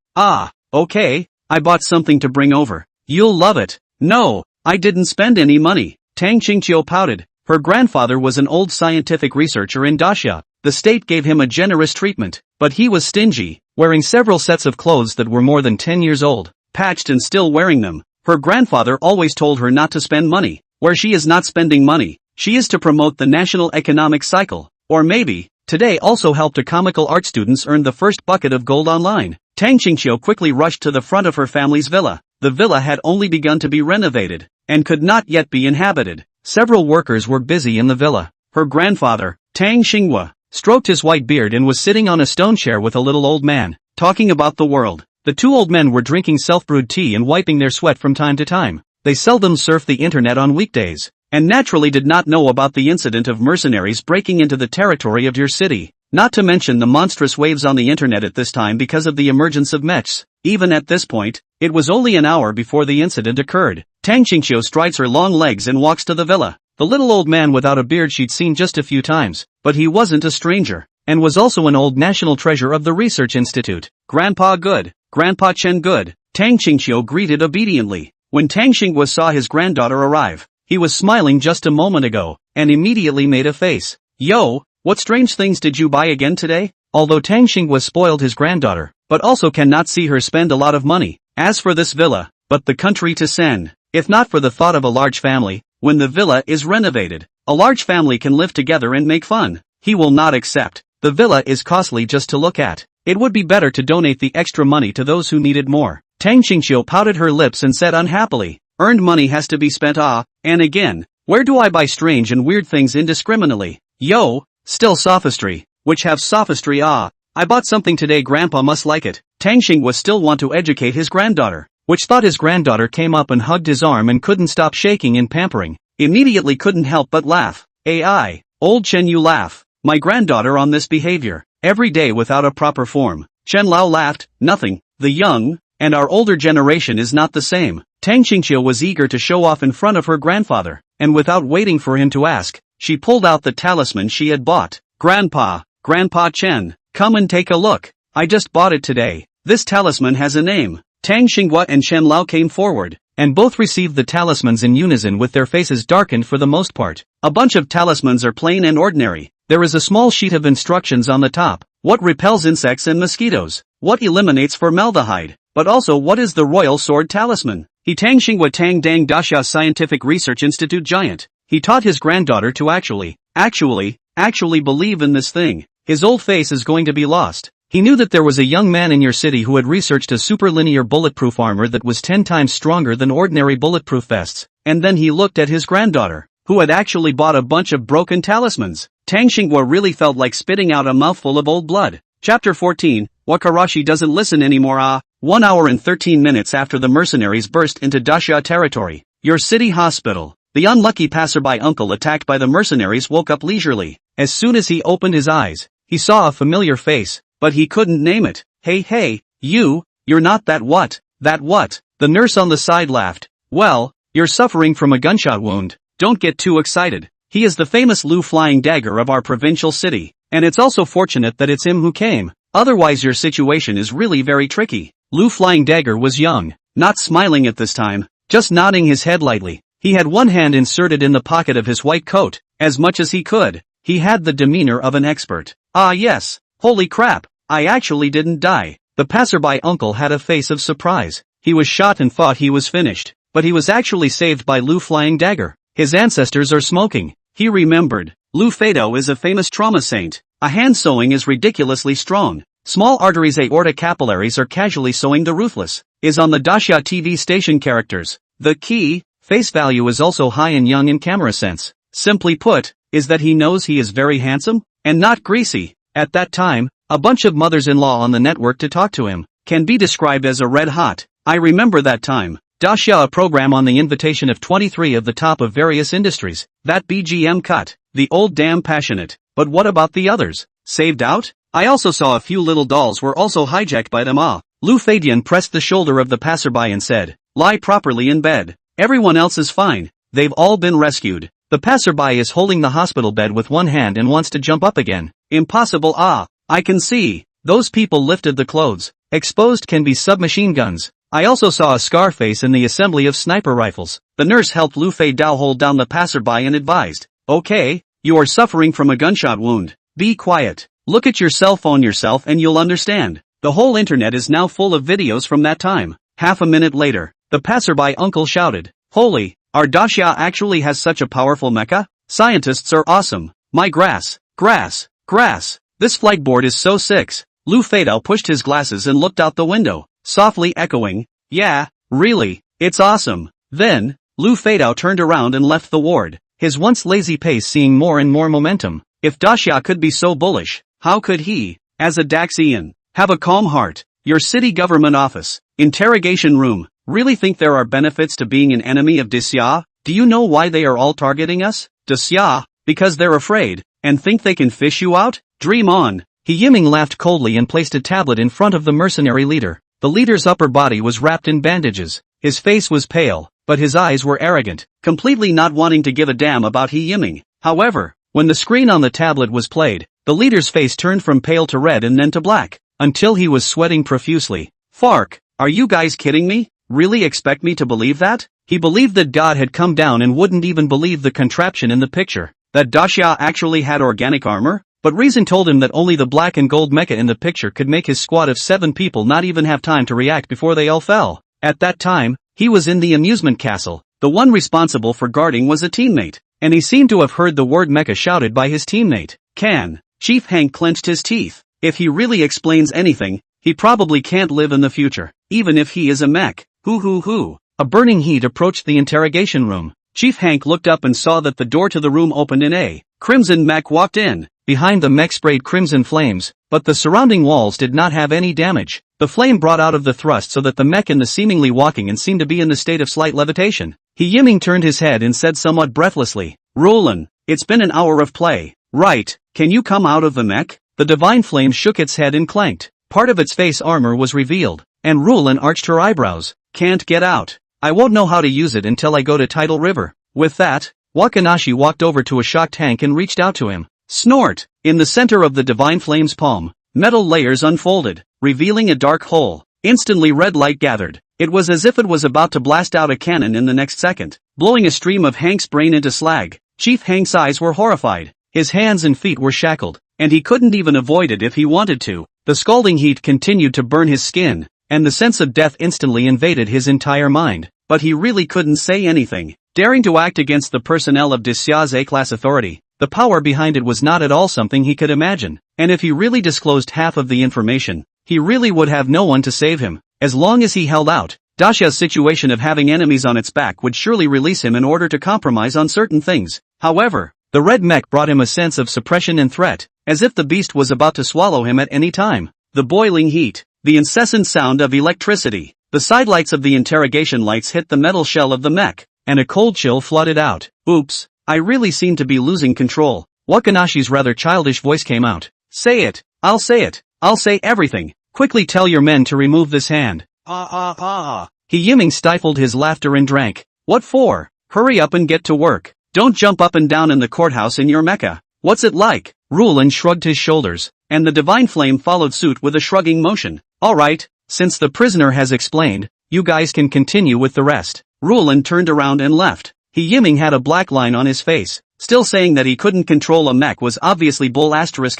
Okay, I bought something to bring over. You'll love it. No, I didn't spend any money. Tang Qingqiu pouted. Her grandfather was an old scientific researcher in Daxia. The state gave him a generous treatment, but he was stingy, wearing several sets of clothes that were more than 10 years old, patched and still wearing them. Her grandfather always told her not to spend money. Where she is not spending money, she is to promote the national economic cycle. Or maybe, today also helped a comical art students earn the first bucket of gold online. Tang Qingqiu quickly rushed to the front of her family's villa. The villa had only begun to be renovated, and could not yet be inhabited. Several workers were busy in the villa. Her grandfather, Tang Xinghua, stroked his white beard and was sitting on a stone chair with a little old man, talking about the world. The two old men were drinking self-brewed tea and wiping their sweat from time to time. They seldom surfed the internet on weekdays, and naturally did not know about the incident of mercenaries breaking into the territory of your city. Not to mention the monstrous waves on the internet at this time because of the emergence of mechs. Even at this point, it was only an hour before the incident occurred. Tang Qingqiu strides her long legs and walks to the villa. The little old man without a beard she'd seen just a few times, but he wasn't a stranger, and was also an old national treasure of the research institute. Grandpa good, Grandpa Chen good, Tang Qingqiu greeted obediently. When Tang Xinghua saw his granddaughter arrive, he was smiling just a moment ago, and immediately made a face. Yo, what strange things did you buy again today? Although Tang Xinghua spoiled his granddaughter, but also cannot see her spend a lot of money. As for this villa, but the country to send, if not for the thought of a large family, when the villa is renovated, a large family can live together and make fun. He will not accept. The villa is costly just to look at. It would be better to donate the extra money to those who need it more. Tang Qingqiu pouted her lips and said unhappily, earned money has to be spent and again, where do I buy strange and weird things indiscriminately? Yo, still sophistry, which have sophistry I bought something today grandpa must like it. Tang Xinghua still want to educate his granddaughter, which thought his granddaughter came up and hugged his arm and couldn't stop shaking and pampering. Immediately couldn't help but laugh. Ai, old Chen you laugh, my granddaughter on this behavior, every day without a proper form. Chen Lao laughed, nothing, the young, and our older generation is not the same. Tang Qingqiu was eager to show off in front of her grandfather, and without waiting for him to ask, she pulled out the talisman she had bought. Grandpa Chen, come and take a look. I just bought it today. This talisman has a name. Tang Xinghua and Chen Lao came forward, and both received the talismans in unison with their faces darkened for the most part. A bunch of talismans are plain and ordinary. There is a small sheet of instructions on the top. What repels insects and mosquitoes? What eliminates formaldehyde? But also what is the Royal Sword Talisman? He Tang Xinghua Tang Dang Daxia Scientific Research Institute Giant. He taught his granddaughter to actually believe in this thing. His old face is going to be lost. He knew that there was a young man in your city who had researched a superlinear bulletproof armor that was 10 times stronger than ordinary bulletproof vests, and then he looked at his granddaughter, who had actually bought a bunch of broken talismans. Tang Xinghua really felt like spitting out a mouthful of old blood. Chapter 14, Wakarashi doesn't listen anymore 1 hour and 13 minutes after the mercenaries burst into Daxia territory. Your city hospital. The unlucky passerby uncle attacked by the mercenaries woke up leisurely. As soon as he opened his eyes, he saw a familiar face, but he couldn't name it. Hey, you're not that what? The nurse on the side laughed. Well, you're suffering from a gunshot wound. Don't get too excited. He is the famous Lu Flying Dagger of our provincial city, and it's also fortunate that it's him who came. Otherwise your situation is really very tricky. Lu Flying Dagger was young, not smiling at this time, just nodding his head lightly. He had one hand inserted in the pocket of his white coat, as much as he could. He had the demeanor of an expert. Yes, holy crap, I actually didn't die. The passerby uncle had a face of surprise. He was shot and thought he was finished, but he was actually saved by Lu Flying Dagger. His ancestors are smoking. He remembered. Lu Fado is a famous trauma saint. A hand sewing is ridiculously strong. Small arteries aorta capillaries are casually sewing the ruthless. Is on the Daxia TV station characters. The key, face value is also high and young in camera sense. Simply put, is that he knows he is very handsome, and not greasy. At that time, a bunch of mothers-in-law on the network to talk to him, can be described as a red hot. I remember that time. Daxia a program on the invitation of 23 of the top of various industries. That BGM cut. The old damn passionate. But what about the others? Saved out? I also saw a few little dolls were also hijacked by them Lu Fadian pressed the shoulder of the passerby and said, lie properly in bed. Everyone else is fine. They've all been rescued. The passerby is holding the hospital bed with one hand and wants to jump up again. Impossible I can see. Those people lifted the clothes. Exposed can be submachine guns. I also saw a scar face in the assembly of sniper rifles. The nurse helped Lu Fei Dao hold down the passerby and advised, "Okay, you are suffering from a gunshot wound. Be quiet. Look at your cell phone yourself and you'll understand." The whole internet is now full of videos from that time. Half a minute later, the passerby uncle shouted, "Holy, our Daxia actually has such a powerful mecha? Scientists are awesome. My grass. This flight board is so sick." Lu Feidao pushed his glasses and looked out the window, softly echoing, "Yeah, really, it's awesome." Then, Lu Feidao turned around and left the ward, his once lazy pace seeing more and more momentum. If Daxia could be so bullish, how could he, as a Daxian, have a calm heart? Your city government office, interrogation room, really think there are benefits to being an enemy of Daxia? Do you know why they are all targeting us? Daxia, because they're afraid, and think they can fish you out? Dream on. He Yiming laughed coldly and placed a tablet in front of the mercenary leader. The leader's upper body was wrapped in bandages. His face was pale, but his eyes were arrogant, completely not wanting to give a damn about He Yiming. However, when the screen on the tablet was played, the leader's face turned from pale to red and then to black, until he was sweating profusely. "Fark, are you guys kidding me? Really expect me to believe that?" He believed that God had come down and wouldn't even believe the contraption in the picture, that Daxia actually had organic armor? But reason told him that only the black and gold mecha in the picture could make his squad of 7 people not even have time to react before they all fell. At that time, he was in the amusement castle. The one responsible for guarding was a teammate, and he seemed to have heard the word mecha shouted by his teammate. Chief Hank clenched his teeth. If he really explains anything, he probably can't live in the future, even if he is a mech. A burning heat approached the interrogation room. Chief Hank looked up and saw that the door to the room opened and a crimson mech walked in. Behind the mech sprayed crimson flames, but the surrounding walls did not have any damage. The flame brought out of the thrust so that the mech in the seemingly walking and seemed to be in the state of slight levitation. He Yiming turned his head and said somewhat breathlessly, "Roland, it's been an hour of play, right? Can you come out of the mech?" The divine flame shook its head and clanked. Part of its face armor was revealed, and Roland arched her eyebrows. "Can't get out. I won't know how to use it until I go to Tidal River." With that, Wakanashi walked over to a shocked Hank and reached out to him. Snort! In the center of the divine flame's palm, metal layers unfolded, revealing a dark hole. Instantly red light gathered. It was as if it was about to blast out a cannon in the next second, blowing a stream of Hank's brain into slag. Chief Hank's eyes were horrified. His hands and feet were shackled, and he couldn't even avoid it if he wanted to. The scalding heat continued to burn his skin, and the sense of death instantly invaded his entire mind. But he really couldn't say anything, daring to act against the personnel of Daxia's A-class authority. The power behind it was not at all something he could imagine, and if he really disclosed half of the information, he really would have no one to save him. As long as he held out, Daxia's situation of having enemies on its back would surely release him in order to compromise on certain things. However, the red mech brought him a sense of suppression and threat, as if the beast was about to swallow him at any time. The boiling heat, the incessant sound of electricity, the sidelights of the interrogation lights hit the metal shell of the mech, and a cold chill flooded out. "Oops. I really seem to be losing control." Wakanashi's rather childish voice came out. "Say it, I'll say it, I'll say everything. Quickly tell your men to remove this hand." He Yiming stifled his laughter and drank. "What for? Hurry up and get to work. Don't jump up and down in the courthouse in your mecha. What's it like?" Rulin shrugged his shoulders, and the divine flame followed suit with a shrugging motion. "Alright, since the prisoner has explained, you guys can continue with the rest." Rulin turned around and left. He Yiming had a black line on his face. Still saying that he couldn't control a mech was obviously bull asterisk.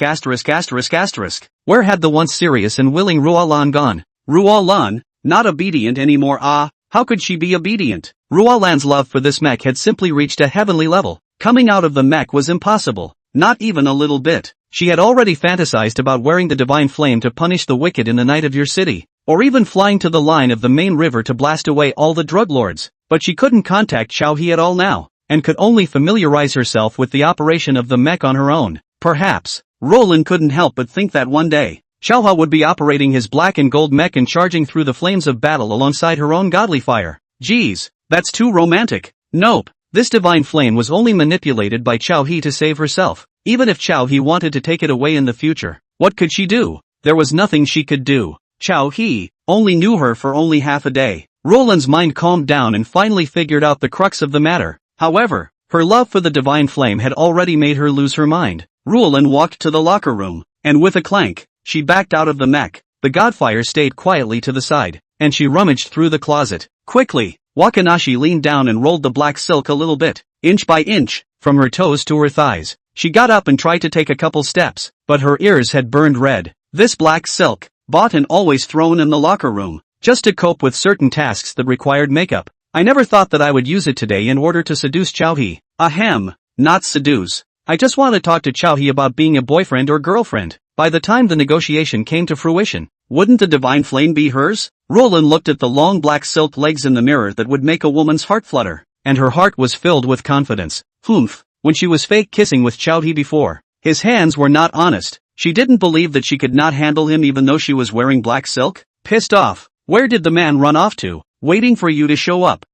Where had the once serious and willing Rualan gone? Rualan, not obedient anymore. How could she be obedient? Rualan's love for this mech had simply reached a heavenly level. Coming out of the mech was impossible. Not even a little bit. She had already fantasized about wearing the divine flame to punish the wicked in the night of your city, or even flying to the line of the main river to blast away all the drug lords. But she couldn't contact Xiao He at all now, and could only familiarize herself with the operation of the mech on her own. Perhaps, Roland couldn't help but think that one day, Xiao He would be operating his black and gold mech and charging through the flames of battle alongside her own godly fire. Geez, that's too romantic. Nope, this divine flame was only manipulated by Xiao He to save herself. Even if Xiao He wanted to take it away in the future, what could she do? There was nothing she could do. Xiao He only knew her for only half a day. Roland's mind calmed down and finally figured out the crux of the matter. However, her love for the divine flame had already made her lose her mind. Roland walked to the locker room, and with a clank, she backed out of the mech. The godfire stayed quietly to the side. and she rummaged through the closet. Quickly, Wakanashi leaned down and rolled the black silk a little bit, inch by inch, from her toes to her thighs. She got up and tried to take a couple steps, but her ears had burned red. This black silk, bought and always thrown in the locker room, just to cope with certain tasks that required makeup. I never thought that I would use it today in order to seduce Chowhee. Ahem, not seduce. I just want to talk to Chowhee about being a boyfriend or girlfriend. By the time the negotiation came to fruition, wouldn't the divine flame be hers? Roland looked at the long black silk legs in the mirror that would make a woman's heart flutter, and her heart was filled with confidence. Humph, when she was fake kissing with Chowhee before, his hands were not honest. She didn't believe that she could not handle him even though she was wearing black silk. Pissed off, where did the man run off to? Waiting for you to show up.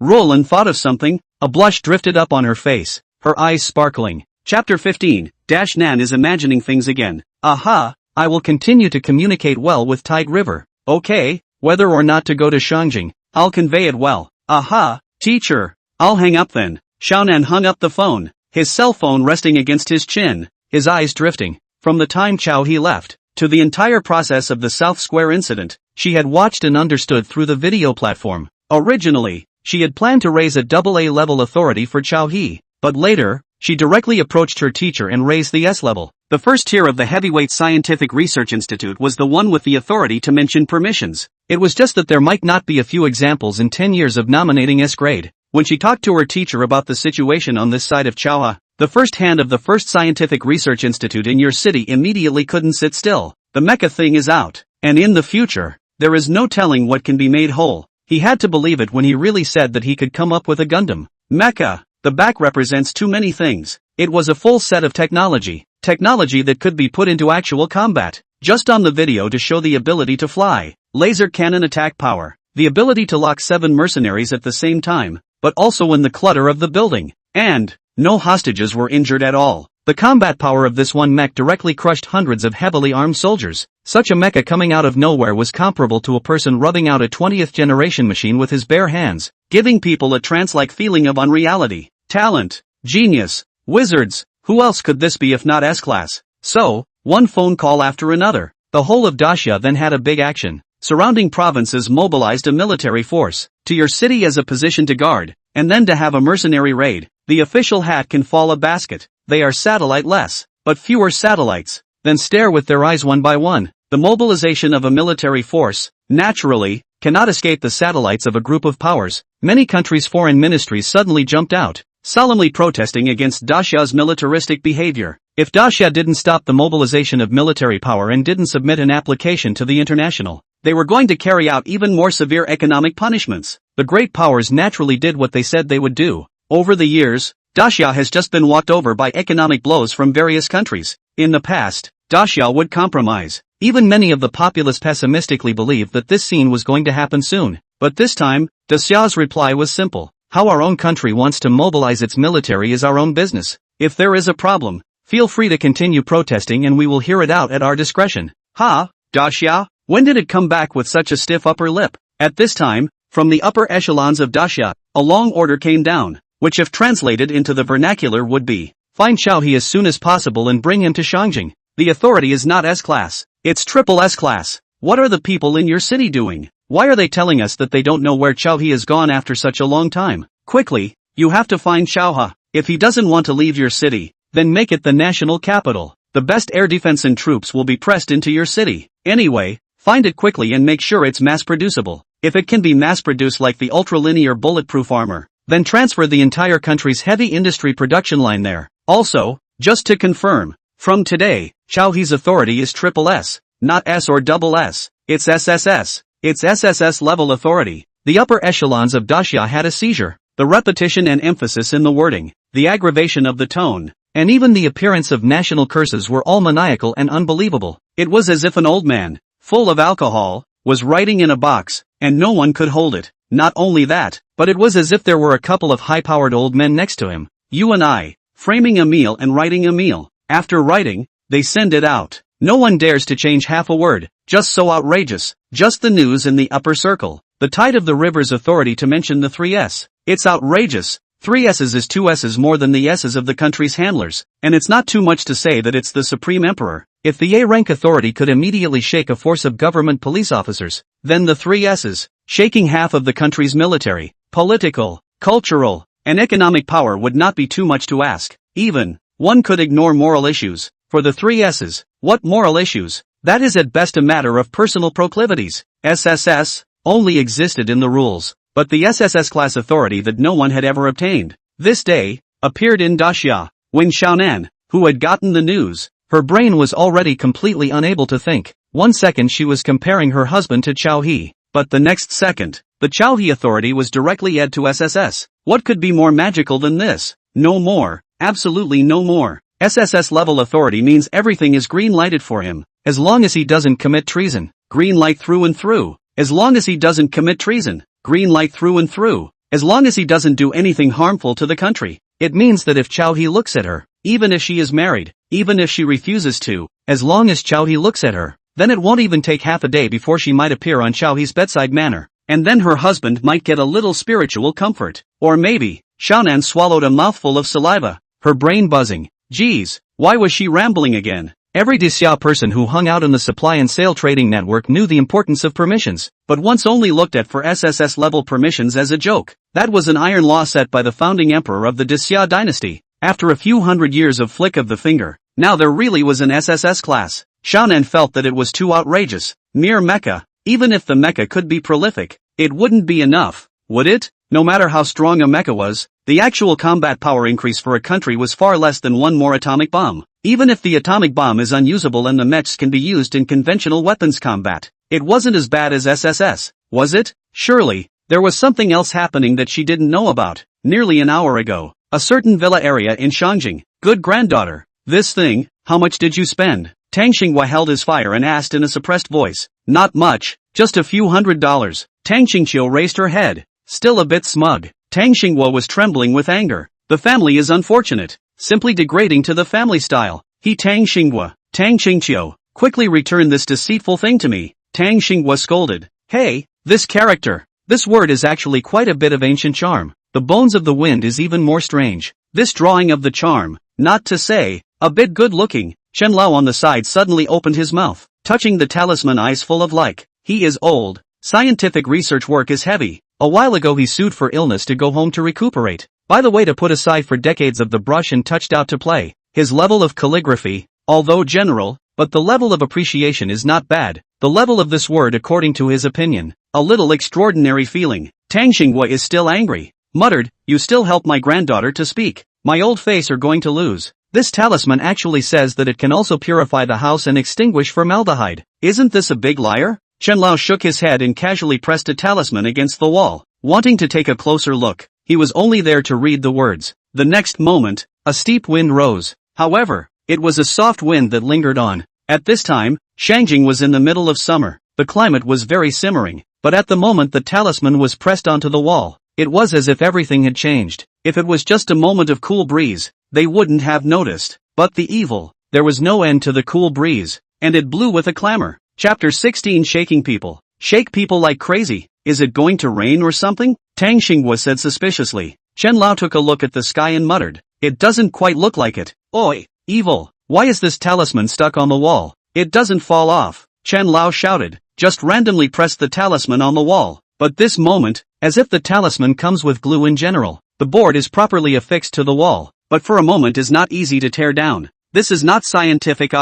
Roland thought of something, a blush drifted up on her face, her eyes sparkling. Chapter 15, Nan is imagining things again. Aha, I will continue to communicate well with Tide River. Okay, whether or not to go to Shangjing, I'll convey it well. Aha, teacher. I'll hang up then. Xiaonan hung up the phone, his cell phone resting against his chin, his eyes drifting. From the time Chowhee left, to the entire process of the South Square incident, she had watched and understood through the video platform. Originally, she had planned to raise a AA level authority for Chowhee, but later, she directly approached her teacher and raised the S level. The first tier of the Heavyweight Scientific Research Institute was the one with the authority to mention permissions. It was just that there might not be a few examples in 10 years of nominating S grade. When she talked to her teacher about the situation on this side of Chowha, the first hand of the first Scientific Research Institute in your city immediately couldn't sit still. The mecha thing is out, and in the future, there is no telling what can be made whole. He had to believe it when he really said that he could come up with a Gundam. Mecha. The back represents too many things. It was a full set of technology that could be put into actual combat. Just on the video to show the ability to fly, laser cannon attack power, the ability to lock 7 mercenaries at the same time, but also in the clutter of the building. And no hostages were injured at all. The combat power of this one mech directly crushed hundreds of heavily armed soldiers. Such a mecha coming out of nowhere was comparable to a person rubbing out a 20th generation machine with his bare hands, giving people a trance-like feeling of unreality. Talent, genius, wizards, who else could this be if not S-Class? So, one phone call after another. The whole of Dacia then had a big action. Surrounding provinces mobilized a military force, to your city as a position to guard, and then to have a mercenary raid. The official hat can fall a basket. They are satellite-less, but fewer satellites, then stare with their eyes one by one. The mobilization of a military force, naturally, cannot escape the satellites of a group of powers. Many countries' foreign ministries suddenly jumped out, solemnly protesting against Dacia's militaristic behavior. If Dacia didn't stop the mobilization of military power and didn't submit an application to the international, they were going to carry out even more severe economic punishments. The great powers naturally did what they said they would do. Over the years, Dacia has just been walked over by economic blows from various countries. In the past, Dacia would compromise. Even many of the populace pessimistically believed that this scene was going to happen soon. But this time, Dacia's reply was simple. How our own country wants to mobilize its military is our own business. If there is a problem, feel free to continue protesting and we will hear it out at our discretion. Ha, Dacia, when did it come back with such a stiff upper lip? At this time, from the upper echelons of Dacia, a long order came down, which if translated into the vernacular would be, find Chowhee as soon as possible and bring him to Shangjing. The authority is not S-Class, it's triple S-Class. What are the people in your city doing? Why are they telling us that they don't know where Chowhee has gone after such a long time? Quickly, you have to find Chowha. If he doesn't want to leave your city, then make it the national capital. The best air defense and troops will be pressed into your city. Anyway, find it quickly and make sure it's mass-producible. If it can be mass-produced like the ultralinear bulletproof armor, then transfer the entire country's heavy industry production line there. Also, just to confirm, from today, Chowhee's authority is triple S, not S or double S. It's SSS. It's SSS level authority. The upper echelons of Dacia had a seizure. The repetition and emphasis in the wording, the aggravation of the tone, and even the appearance of national curses were all maniacal and unbelievable. It was as if an old man, full of alcohol, was writing in a box, and no one could hold it. Not only that, but it was as if there were a couple of high-powered old men next to him. You and I, framing a meal and writing a meal. After writing, they send it out. No one dares to change half a word. Just so outrageous. Just the news in the upper circle. The tide of the river's authority to mention the 3S. It's outrageous. 3 S's is 2 S's more than the S's of the country's handlers, and it's not too much to say that it's the Supreme Emperor. If the A-rank authority could immediately shake a force of government police officers, then the 3 S's, shaking half of the country's military, political, cultural, and economic power would not be too much to ask. Even, one could ignore moral issues. For the 3 S's, what moral issues? That is at best a matter of personal proclivities. SSS only existed in the rules, but the SSS class authority that no one had ever obtained. This day, appeared in Daxia, when Xiaonan, who had gotten the news, her brain was already completely unable to think. 1 second she was comparing her husband to Chao He, but the next second, the Chao He authority was directly added to SSS. What could be more magical than this? No more, absolutely no more. SSS level authority means everything is green lighted for him, as long as he doesn't commit treason. Green light through and through. As long as he doesn't commit treason. Green light through and through. As long as he doesn't do anything harmful to the country. It means that if Chao He looks at her, even if she is married, even if she refuses to, as long as Chao He looks at her, then it won't even take half a day before she might appear on Chao He's bedside manner, and then her husband might get a little spiritual comfort. Or maybe, Xiaonan swallowed a mouthful of saliva, her brain buzzing. Geez, why was she rambling again? Every Daxia person who hung out in the supply and sale trading network knew the importance of permissions, but once only looked at for SSS level permissions as a joke. That was an iron law set by the founding emperor of the Daxia dynasty. After a few hundred years of flick of the finger, now there really was an SSS class. Xiaonan felt that it was too outrageous. Mere mecha, even if the mecha could be prolific, it wouldn't be enough, would it? No matter how strong a mecha was, the actual combat power increase for a country was far less than one more atomic bomb. Even if the atomic bomb is unusable and the mechs can be used in conventional weapons combat, it wasn't as bad as SSS, was it? Surely, there was something else happening that she didn't know about. Nearly an hour ago, a certain villa area in Shangjing. Good granddaughter. This thing, how much did you spend? Tang Xinghua held his fire and asked in a suppressed voice. Not much, just a few $100s. Tang Xingqiu raised her head, still a bit smug. Tang Xinghua was trembling with anger. The family is unfortunate, simply degrading to the family style. Tang Xinghua, Tang Xingqiu, quickly return this deceitful thing to me. Tang Xinghua scolded. Hey, this character. This word is actually quite a bit of ancient charm. The bones of the wind is even more strange. This drawing of the charm, not to say, a bit good looking. Chen Lao on the side suddenly opened his mouth, touching the talisman, eyes full of like. He is old. Scientific research work is heavy. A while ago he sued for illness to go home to recuperate. By the way, to put aside for decades of the brush and touched out to play. His level of calligraphy, although general, but the level of appreciation is not bad. The level of this word, according to his opinion, a little extraordinary feeling. Tang Xinghua is still angry. Muttered, you still help my granddaughter to speak. My old face are going to lose. This talisman actually says that it can also purify the house and extinguish formaldehyde. Isn't this a big liar? Chen Lao shook his head and casually pressed a talisman against the wall, wanting to take a closer look. He was only there to read the words. The next moment, a steep wind rose. However, it was a soft wind that lingered on. At this time, Shangjing was in the middle of summer. The climate was very simmering, but at the moment the talisman was pressed onto the wall, it was as if everything had changed. If it was just a moment of cool breeze, they wouldn't have noticed. But the evil, there was no end to the cool breeze, and it blew with a clamor. Chapter 16. Shaking people. Shake people like crazy. Is it going to rain or something? Tang Xinghua said suspiciously. Chen Lao took a look at the sky and muttered. It doesn't quite look like it. Oi, evil, why is this talisman stuck on the wall? It doesn't fall off. Chen Lao shouted. Just randomly pressed the talisman on the wall. But this moment, as if the talisman comes with glue in general, the board is properly affixed to the wall, but for a moment is not easy to tear down. This is not scientific.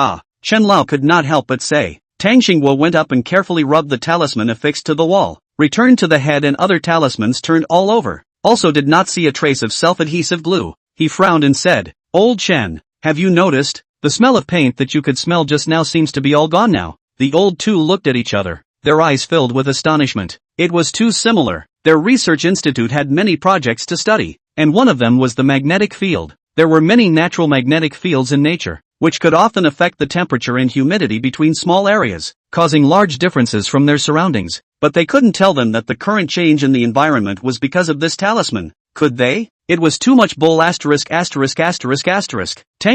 Chen Lao could not help but say. Tang Xinghua went up and carefully rubbed the talisman affixed to the wall, returned to the head and other talismans turned all over, also did not see a trace of self-adhesive glue. He frowned and said, Old Chen, have you noticed? The smell of paint that you could smell just now seems to be all gone now. The old two looked at each other, their eyes filled with astonishment. It was too similar. Their research institute had many projects to study, and one of them was the magnetic field. There were many natural magnetic fields in nature, which could often affect the temperature and humidity between small areas, causing large differences from their surroundings. But they couldn't tell them that the current change in the environment was because of this talisman. Could they? It was too much bull. Tang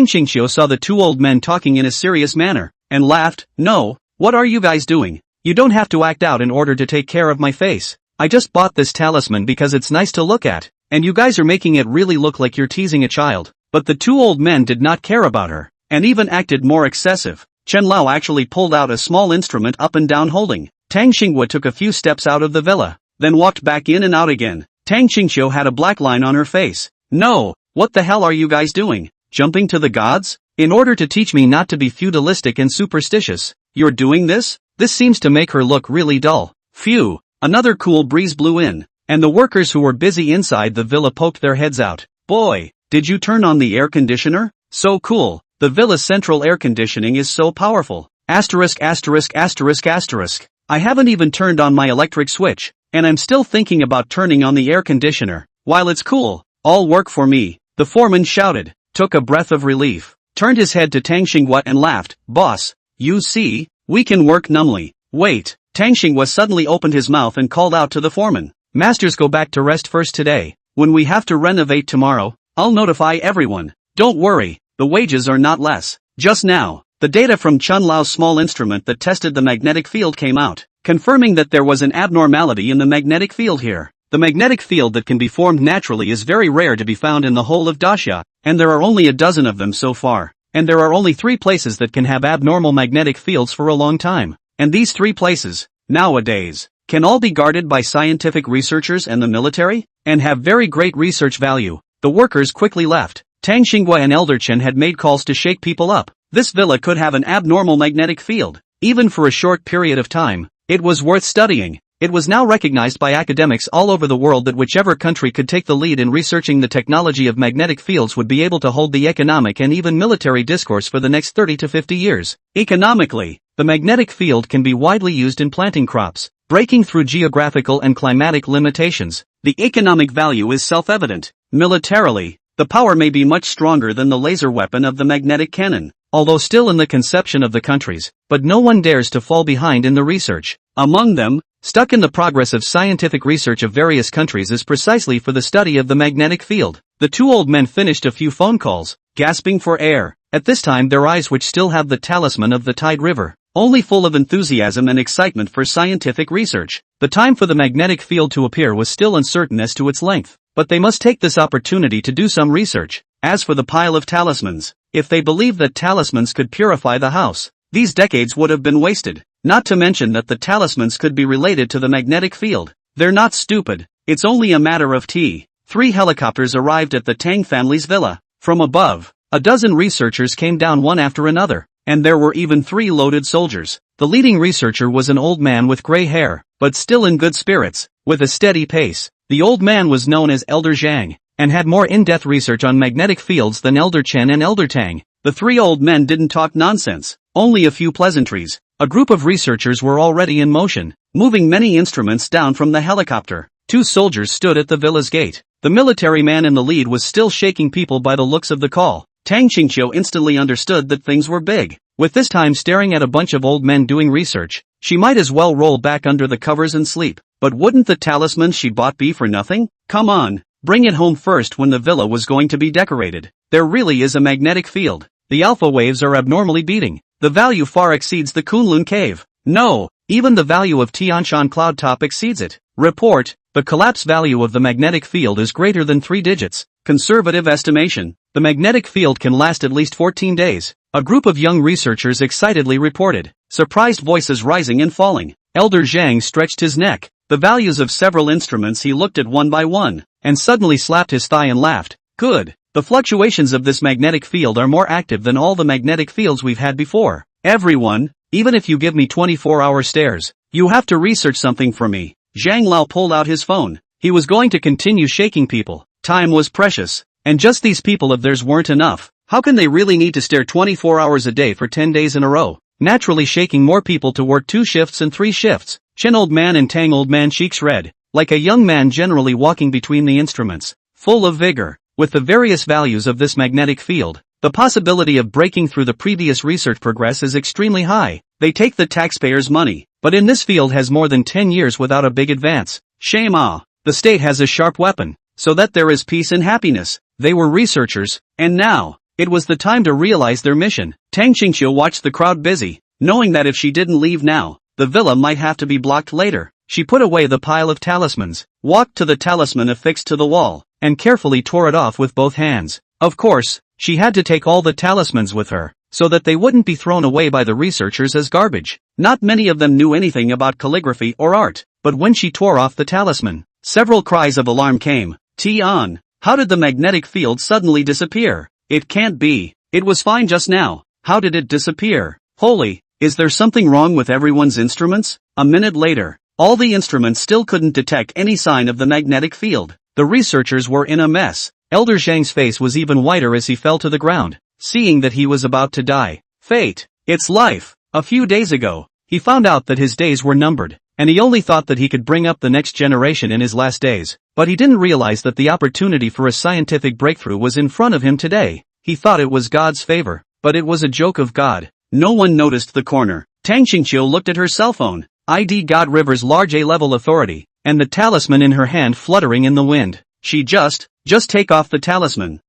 Xingqiu saw the two old men talking in a serious manner, and laughed. No, what are you guys doing? You don't have to act out in order to take care of my face. I just bought this talisman because it's nice to look at. and you guys are making it really look like you're teasing a child. But the two old men did not care about her, and even acted more excessive. Chen Lao actually pulled out a small instrument up and down holding. Tang Xinghua took a few steps out of the villa, then walked back in and out again. Tang Xingqiu had a black line on her face. No, what the hell are you guys doing? Jumping to the gods? In order to teach me not to be feudalistic and superstitious, you're doing this? This seems to make her look really dull. Phew, another cool breeze blew in, and the workers who were busy inside the villa poked their heads out. Boy, did you turn on the air conditioner? So cool, the villa's central air conditioning is so powerful. Asterisk asterisk asterisk asterisk. I haven't even turned on my electric switch, and I'm still thinking about turning on the air conditioner. While it's cool, all work for me, the foreman shouted, took a breath of relief, turned his head to Tang Xinghua and laughed. Boss, you see, we can work numbly. Wait, Tang Xinghua suddenly opened his mouth and called out to the foreman. Masters go back to rest first today. When we have to renovate tomorrow, I'll notify everyone. Don't worry, the wages are not less. Just now, the data from Chen Lao's small instrument that tested the magnetic field came out, confirming that there was an abnormality in the magnetic field here. The magnetic field that can be formed naturally is very rare to be found in the whole of Daxia, and there are only a dozen of them so far. And there are only 3 places that can have abnormal magnetic fields for a long time. And these 3 places, nowadays, can all be guarded by scientific researchers and the military, and have very great research value. The workers quickly left. Tang Xinghua and Elder Chen had made calls to shake people up. This villa could have an abnormal magnetic field, even for a short period of time. It was worth studying. It was now recognized by academics all over the world that whichever country could take the lead in researching the technology of magnetic fields would be able to hold the economic and even military discourse for the next 30 to 50 years. Economically, the magnetic field can be widely used in planting crops, breaking through geographical and climatic limitations. The economic value is self-evident. Militarily, the power may be much stronger than the laser weapon of the magnetic cannon, although still in the conception of the countries, but no one dares to fall behind in the research. Among them, stuck in the progress of scientific research of various countries is precisely for the study of the magnetic field. The two old men finished a few phone calls, gasping for air. At this time their eyes, which still have the talisman of the Tide River, only full of enthusiasm and excitement for scientific research. The time for the magnetic field to appear was still uncertain as to its length, but they must take this opportunity to do some research. As for the pile of talismans, if they believed that talismans could purify the house, these decades would have been wasted. Not to mention that the talismans could be related to the magnetic field. They're not stupid. It's only a matter of tea. 3 helicopters arrived at the Tang family's villa. From above, a dozen researchers came down one after another, and there were even 3 loaded soldiers. The leading researcher was an old man with gray hair, but still in good spirits, with a steady pace. The old man was known as Elder Zhang, and had more in-depth research on magnetic fields than Elder Chen and Elder Tang. The 3 old men didn't talk nonsense, only a few pleasantries. A group of researchers were already in motion, moving many instruments down from the helicopter. 2 soldiers stood at the villa's gate. The military man in the lead was still shaking people by the looks of the call. Tang Xingqiu instantly understood that things were big. With this time staring at a bunch of old men doing research, she might as well roll back under the covers and sleep. But wouldn't the talisman she bought be for nothing? Come on, bring it home first. When the villa was going to be decorated, there really is a magnetic field. The alpha waves are abnormally beating. The value far exceeds the Kunlun cave. No, even the value of Tianshan cloud top exceeds it. Report, the collapse value of the magnetic field is greater than 3 digits. Conservative estimation, the magnetic field can last at least 14 days. A group of young researchers excitedly reported, surprised voices rising and falling. Elder Zhang stretched his neck. The values of several instruments he looked at one by one, and suddenly slapped his thigh and laughed. Good. The fluctuations of this magnetic field are more active than all the magnetic fields we've had before. Everyone, even if you give me 24-hour stares, you have to research something for me. Zhang Lao pulled out his phone. He was going to continue shaking people. Time was precious, and just these people of theirs weren't enough. How can they really need to stare 24 hours a day for 10 days in a row? Naturally shaking more people to work 2 shifts and 3 shifts. Chen old man and Tang old man, cheeks red, like a young man generally walking between the instruments, full of vigor. With the various values of this magnetic field, the possibility of breaking through the previous research progress is extremely high. They take the taxpayers' money, but in this field has more than 10 years without a big advance. Shame ah, the state has a sharp weapon, so that there is peace and happiness. They were researchers, and now, it was the time to realize their mission. Tang Xingqiu watched the crowd busy, knowing that if she didn't leave now, the villa might have to be blocked later. She put away the pile of talismans, walked to the talisman affixed to the wall, and carefully tore it off with both hands. Of course, she had to take all the talismans with her, so that they wouldn't be thrown away by the researchers as garbage. Not many of them knew anything about calligraphy or art, but when she tore off the talisman, several cries of alarm came. T-on, how did the magnetic field suddenly disappear? It can't be. It was fine just now. How did it disappear? Holy, is there something wrong with everyone's instruments? A minute later, all the instruments still couldn't detect any sign of the magnetic field. The researchers were in a mess. Elder Zhang's face was even whiter as he fell to the ground, seeing that he was about to die. Fate. It's life. A few days ago, he found out that his days were numbered, and he only thought that he could bring up the next generation in his last days. But he didn't realize that the opportunity for a scientific breakthrough was in front of him today. He thought it was God's favor, but it was a joke of God. No one noticed the corner. Tang Xingqiu looked at her cell phone. ID God River's large A-level authority, and the talisman in her hand fluttering in the wind. She just take off the talisman.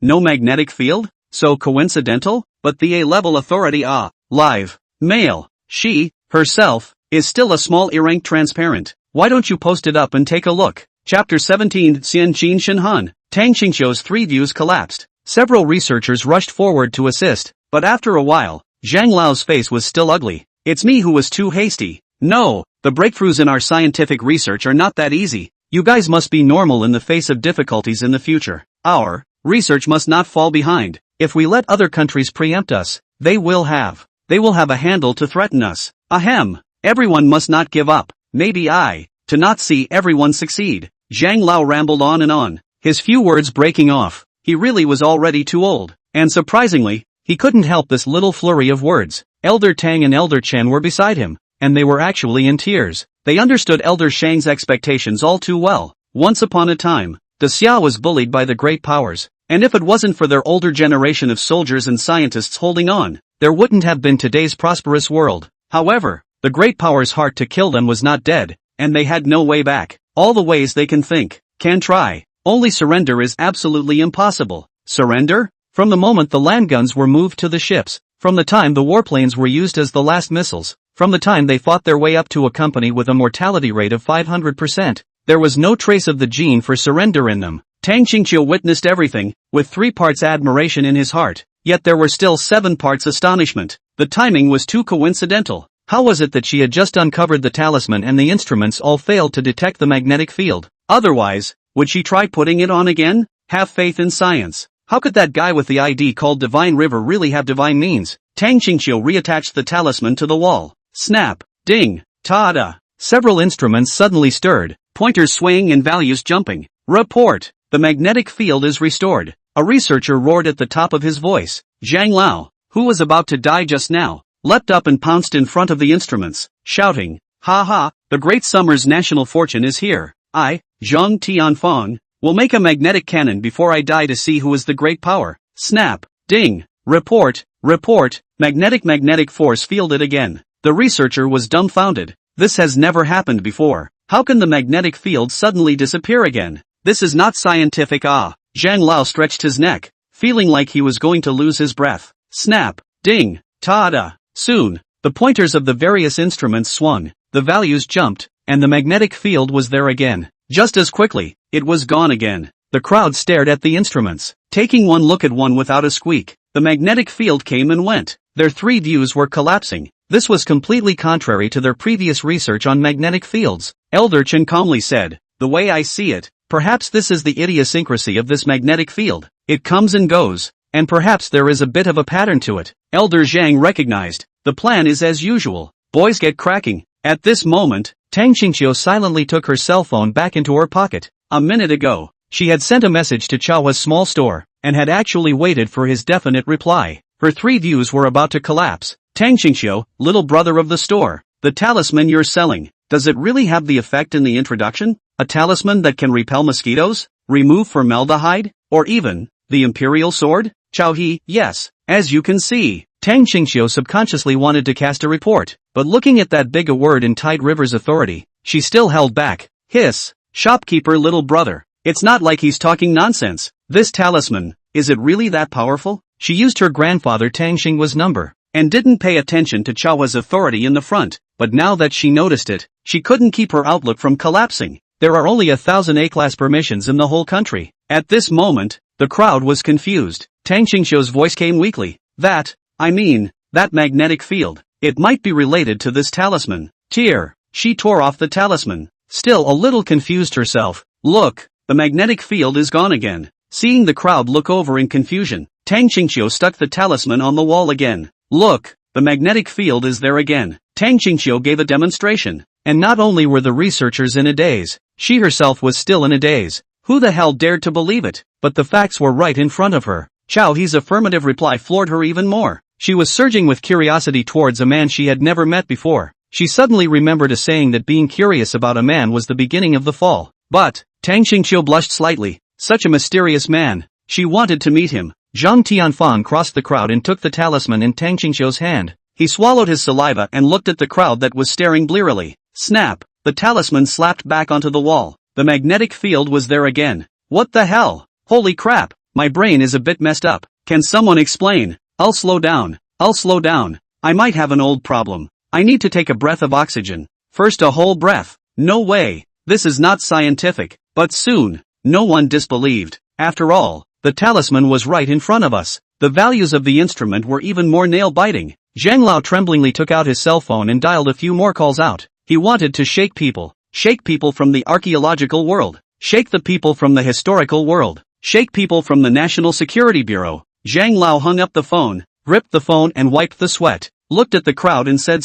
No magnetic field? So coincidental? But the A-level authority live, male, she, herself, is still a small E-rank transparent. Why don't you post it up and take a look? Chapter 17 Xian Jin Shenhan. Tang Xingqiu's three views collapsed. Several researchers rushed forward to assist, but after a while, Zhang Lao's face was still ugly. It's me who was too hasty. No, the breakthroughs in our scientific research are not that easy. You guys must be normal in the face of difficulties in the future. Our research must not fall behind. If we let other countries preempt us, they will have a handle to threaten us. Ahem. Everyone must not give up. Maybe to not see everyone succeed. Zhang Lao rambled on and on, his few words breaking off. He really was already too old, and surprisingly, he couldn't help this little flurry of words. Elder Tang and Elder Chen were beside him, and they were actually in tears. They understood Elder Shang's expectations all too well. Once upon a time, the Xia was bullied by the great powers, and if it wasn't for their older generation of soldiers and scientists holding on, there wouldn't have been today's prosperous world. However, the great powers' heart to kill them was not dead, and they had no way back. All the ways they can think, can try. Only surrender is absolutely impossible. Surrender? From the moment the land guns were moved to the ships, from the time the warplanes were used as the last missiles, from the time they fought their way up to a company with a mortality rate of 500%, there was no trace of the gene for surrender in them. Tang Xingqiu witnessed everything, with 3 parts admiration in his heart, yet there were still 7 parts astonishment. The timing was too coincidental. How was it that she had just uncovered the talisman and the instruments all failed to detect the magnetic field? Otherwise, would she try putting it on again? Have faith in science. How could that guy with the ID called Divine River really have divine means? Tang Xingqiu reattached the talisman to the wall. Snap, ding, ta-da. Several instruments suddenly stirred, pointers swaying and values jumping. Report, the magnetic field is restored. A researcher roared at the top of his voice. Zhang Lao, who was about to die just now, leapt up and pounced in front of the instruments, shouting, "Ha ha, the great summer's national fortune is here. I, Zhang Tianfang, will make a magnetic cannon before I die to see who is the great power." Snap, ding, report, magnetic force fielded again. The researcher was dumbfounded. This has never happened before. How can the magnetic field suddenly disappear again? This is not scientific. Zhang Lao stretched his neck, feeling like he was going to lose his breath. Snap, ding, ta-da. Soon, the pointers of the various instruments swung, the values jumped, and the magnetic field was there again. Just as quickly, it was gone again. The crowd stared at the instruments, taking one look at one without a squeak. The magnetic field came and went. Their 3 views were collapsing. This was completely contrary to their previous research on magnetic fields. Elder Chen calmly said, "The way I see it, perhaps this is the idiosyncrasy of this magnetic field. It comes and goes, and perhaps there is a bit of a pattern to it." Elder Zhang recognized, the plan is as usual. Boys get cracking. At this moment, Tang Xingqiu silently took her cell phone back into her pocket. A minute ago, she had sent a message to Chao's small store, and had actually waited for his definite reply. Her 3 views were about to collapse. Tang Xingqiu, little brother of the store, the talisman you're selling, does it really have the effect in the introduction? A talisman that can repel mosquitoes, remove formaldehyde, or even, the imperial sword? Chao He, yes, as you can see. Tang Xingqiu subconsciously wanted to cast a report, but looking at that big a word in Tide River's authority, she still held back. Hiss, shopkeeper little brother, it's not like he's talking nonsense. This talisman, is it really that powerful? She used her grandfather Tang Xinghua's number, and didn't pay attention to Chao's authority in the front, but now that she noticed it, she couldn't keep her outlook from collapsing. There are only 1,000 A-class permissions in the whole country. At this moment, the crowd was confused. Tang Qingqiu's voice came weakly. That magnetic field. It might be related to this talisman. Tear. She tore off the talisman, still a little confused herself. Look, the magnetic field is gone again. Seeing the crowd look over in confusion, Tang Qingqiu stuck the talisman on the wall again. Look, the magnetic field is there again. Tang Qingqiu gave a demonstration. And not only were the researchers in a daze, she herself was still in a daze. Who the hell dared to believe it? But the facts were right in front of her. Chao He's affirmative reply floored her even more. She was surging with curiosity towards a man she had never met before. She suddenly remembered a saying that being curious about a man was the beginning of the fall. But, Tang Qingqiu blushed slightly. Such a mysterious man. She wanted to meet him. Zhang Tianfang crossed the crowd and took the talisman in Tang Qingqiu's hand. He swallowed his saliva and looked at the crowd that was staring blearily. Snap! The talisman slapped back onto the wall. The magnetic field was there again. What the hell? Holy crap! My brain is a bit messed up. Can someone explain? I'll slow down. I might have an old problem. I need to take a breath of oxygen. First a whole breath. No way. This is not scientific. But soon, no one disbelieved. After all, the talisman was right in front of us. The values of the instrument were even more nail-biting. Zhang Lao tremblingly took out his cell phone and dialed a few more calls out. He wanted to shake people. Shake people from the archaeological world. Shake the people from the historical world. Shake people from the National Security Bureau. Zhang Lao hung up the phone, gripped the phone and wiped the sweat, looked at the crowd and said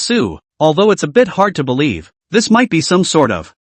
although it's a bit hard to believe, this might be some sort of,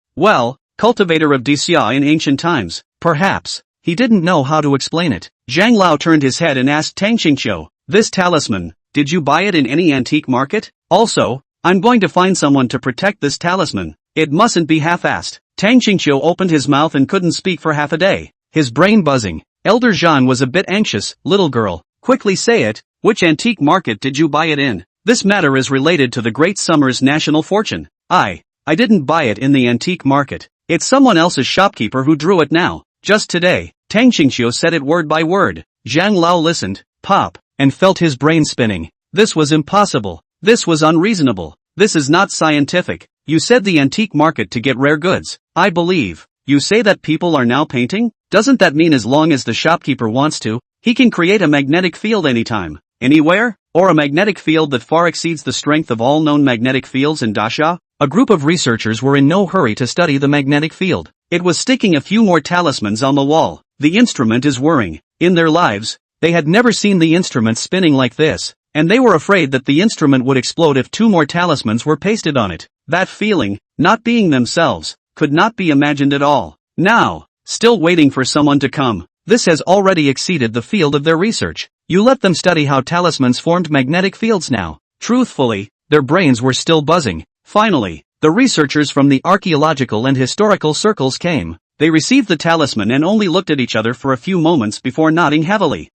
cultivator of DCI in ancient times, perhaps. He didn't know how to explain it. Zhang Lao turned his head and asked Tang Qingqiu, this talisman, did you buy it in any antique market? Also, I'm going to find someone to protect this talisman. It mustn't be half-assed. Tang Qingqiu opened his mouth and couldn't speak for half a day, his brain buzzing. Elder Zhan was a bit anxious. Little girl, quickly say it, which antique market did you buy it in? This matter is related to the Great Summer's national fortune. I didn't buy it in the antique market. It's someone else's shopkeeper who drew it now. Just today. Tang Qingqiu said it word by word. Zhang Lao listened, and felt his brain spinning. This was impossible. This was unreasonable. This is not scientific. You said the antique market to get rare goods. I believe. You say that people are now painting? Doesn't that mean as long as the shopkeeper wants to, he can create a magnetic field anytime, anywhere? Or a magnetic field that far exceeds the strength of all known magnetic fields in Dasha? A group of researchers were in no hurry to study the magnetic field. It was sticking a few more talismans on the wall. The instrument is whirring. In their lives, they had never seen the instrument spinning like this, and they were afraid that the instrument would explode if 2 more talismans were pasted on it. That feeling, not being themselves, could not be imagined at all. Now, still waiting for someone to come. This has already exceeded the field of their research. You let them study how talismans formed magnetic fields now. Truthfully, their brains were still buzzing. Finally, the researchers from the archaeological and historical circles came. They received the talisman and only looked at each other for a few moments before nodding heavily.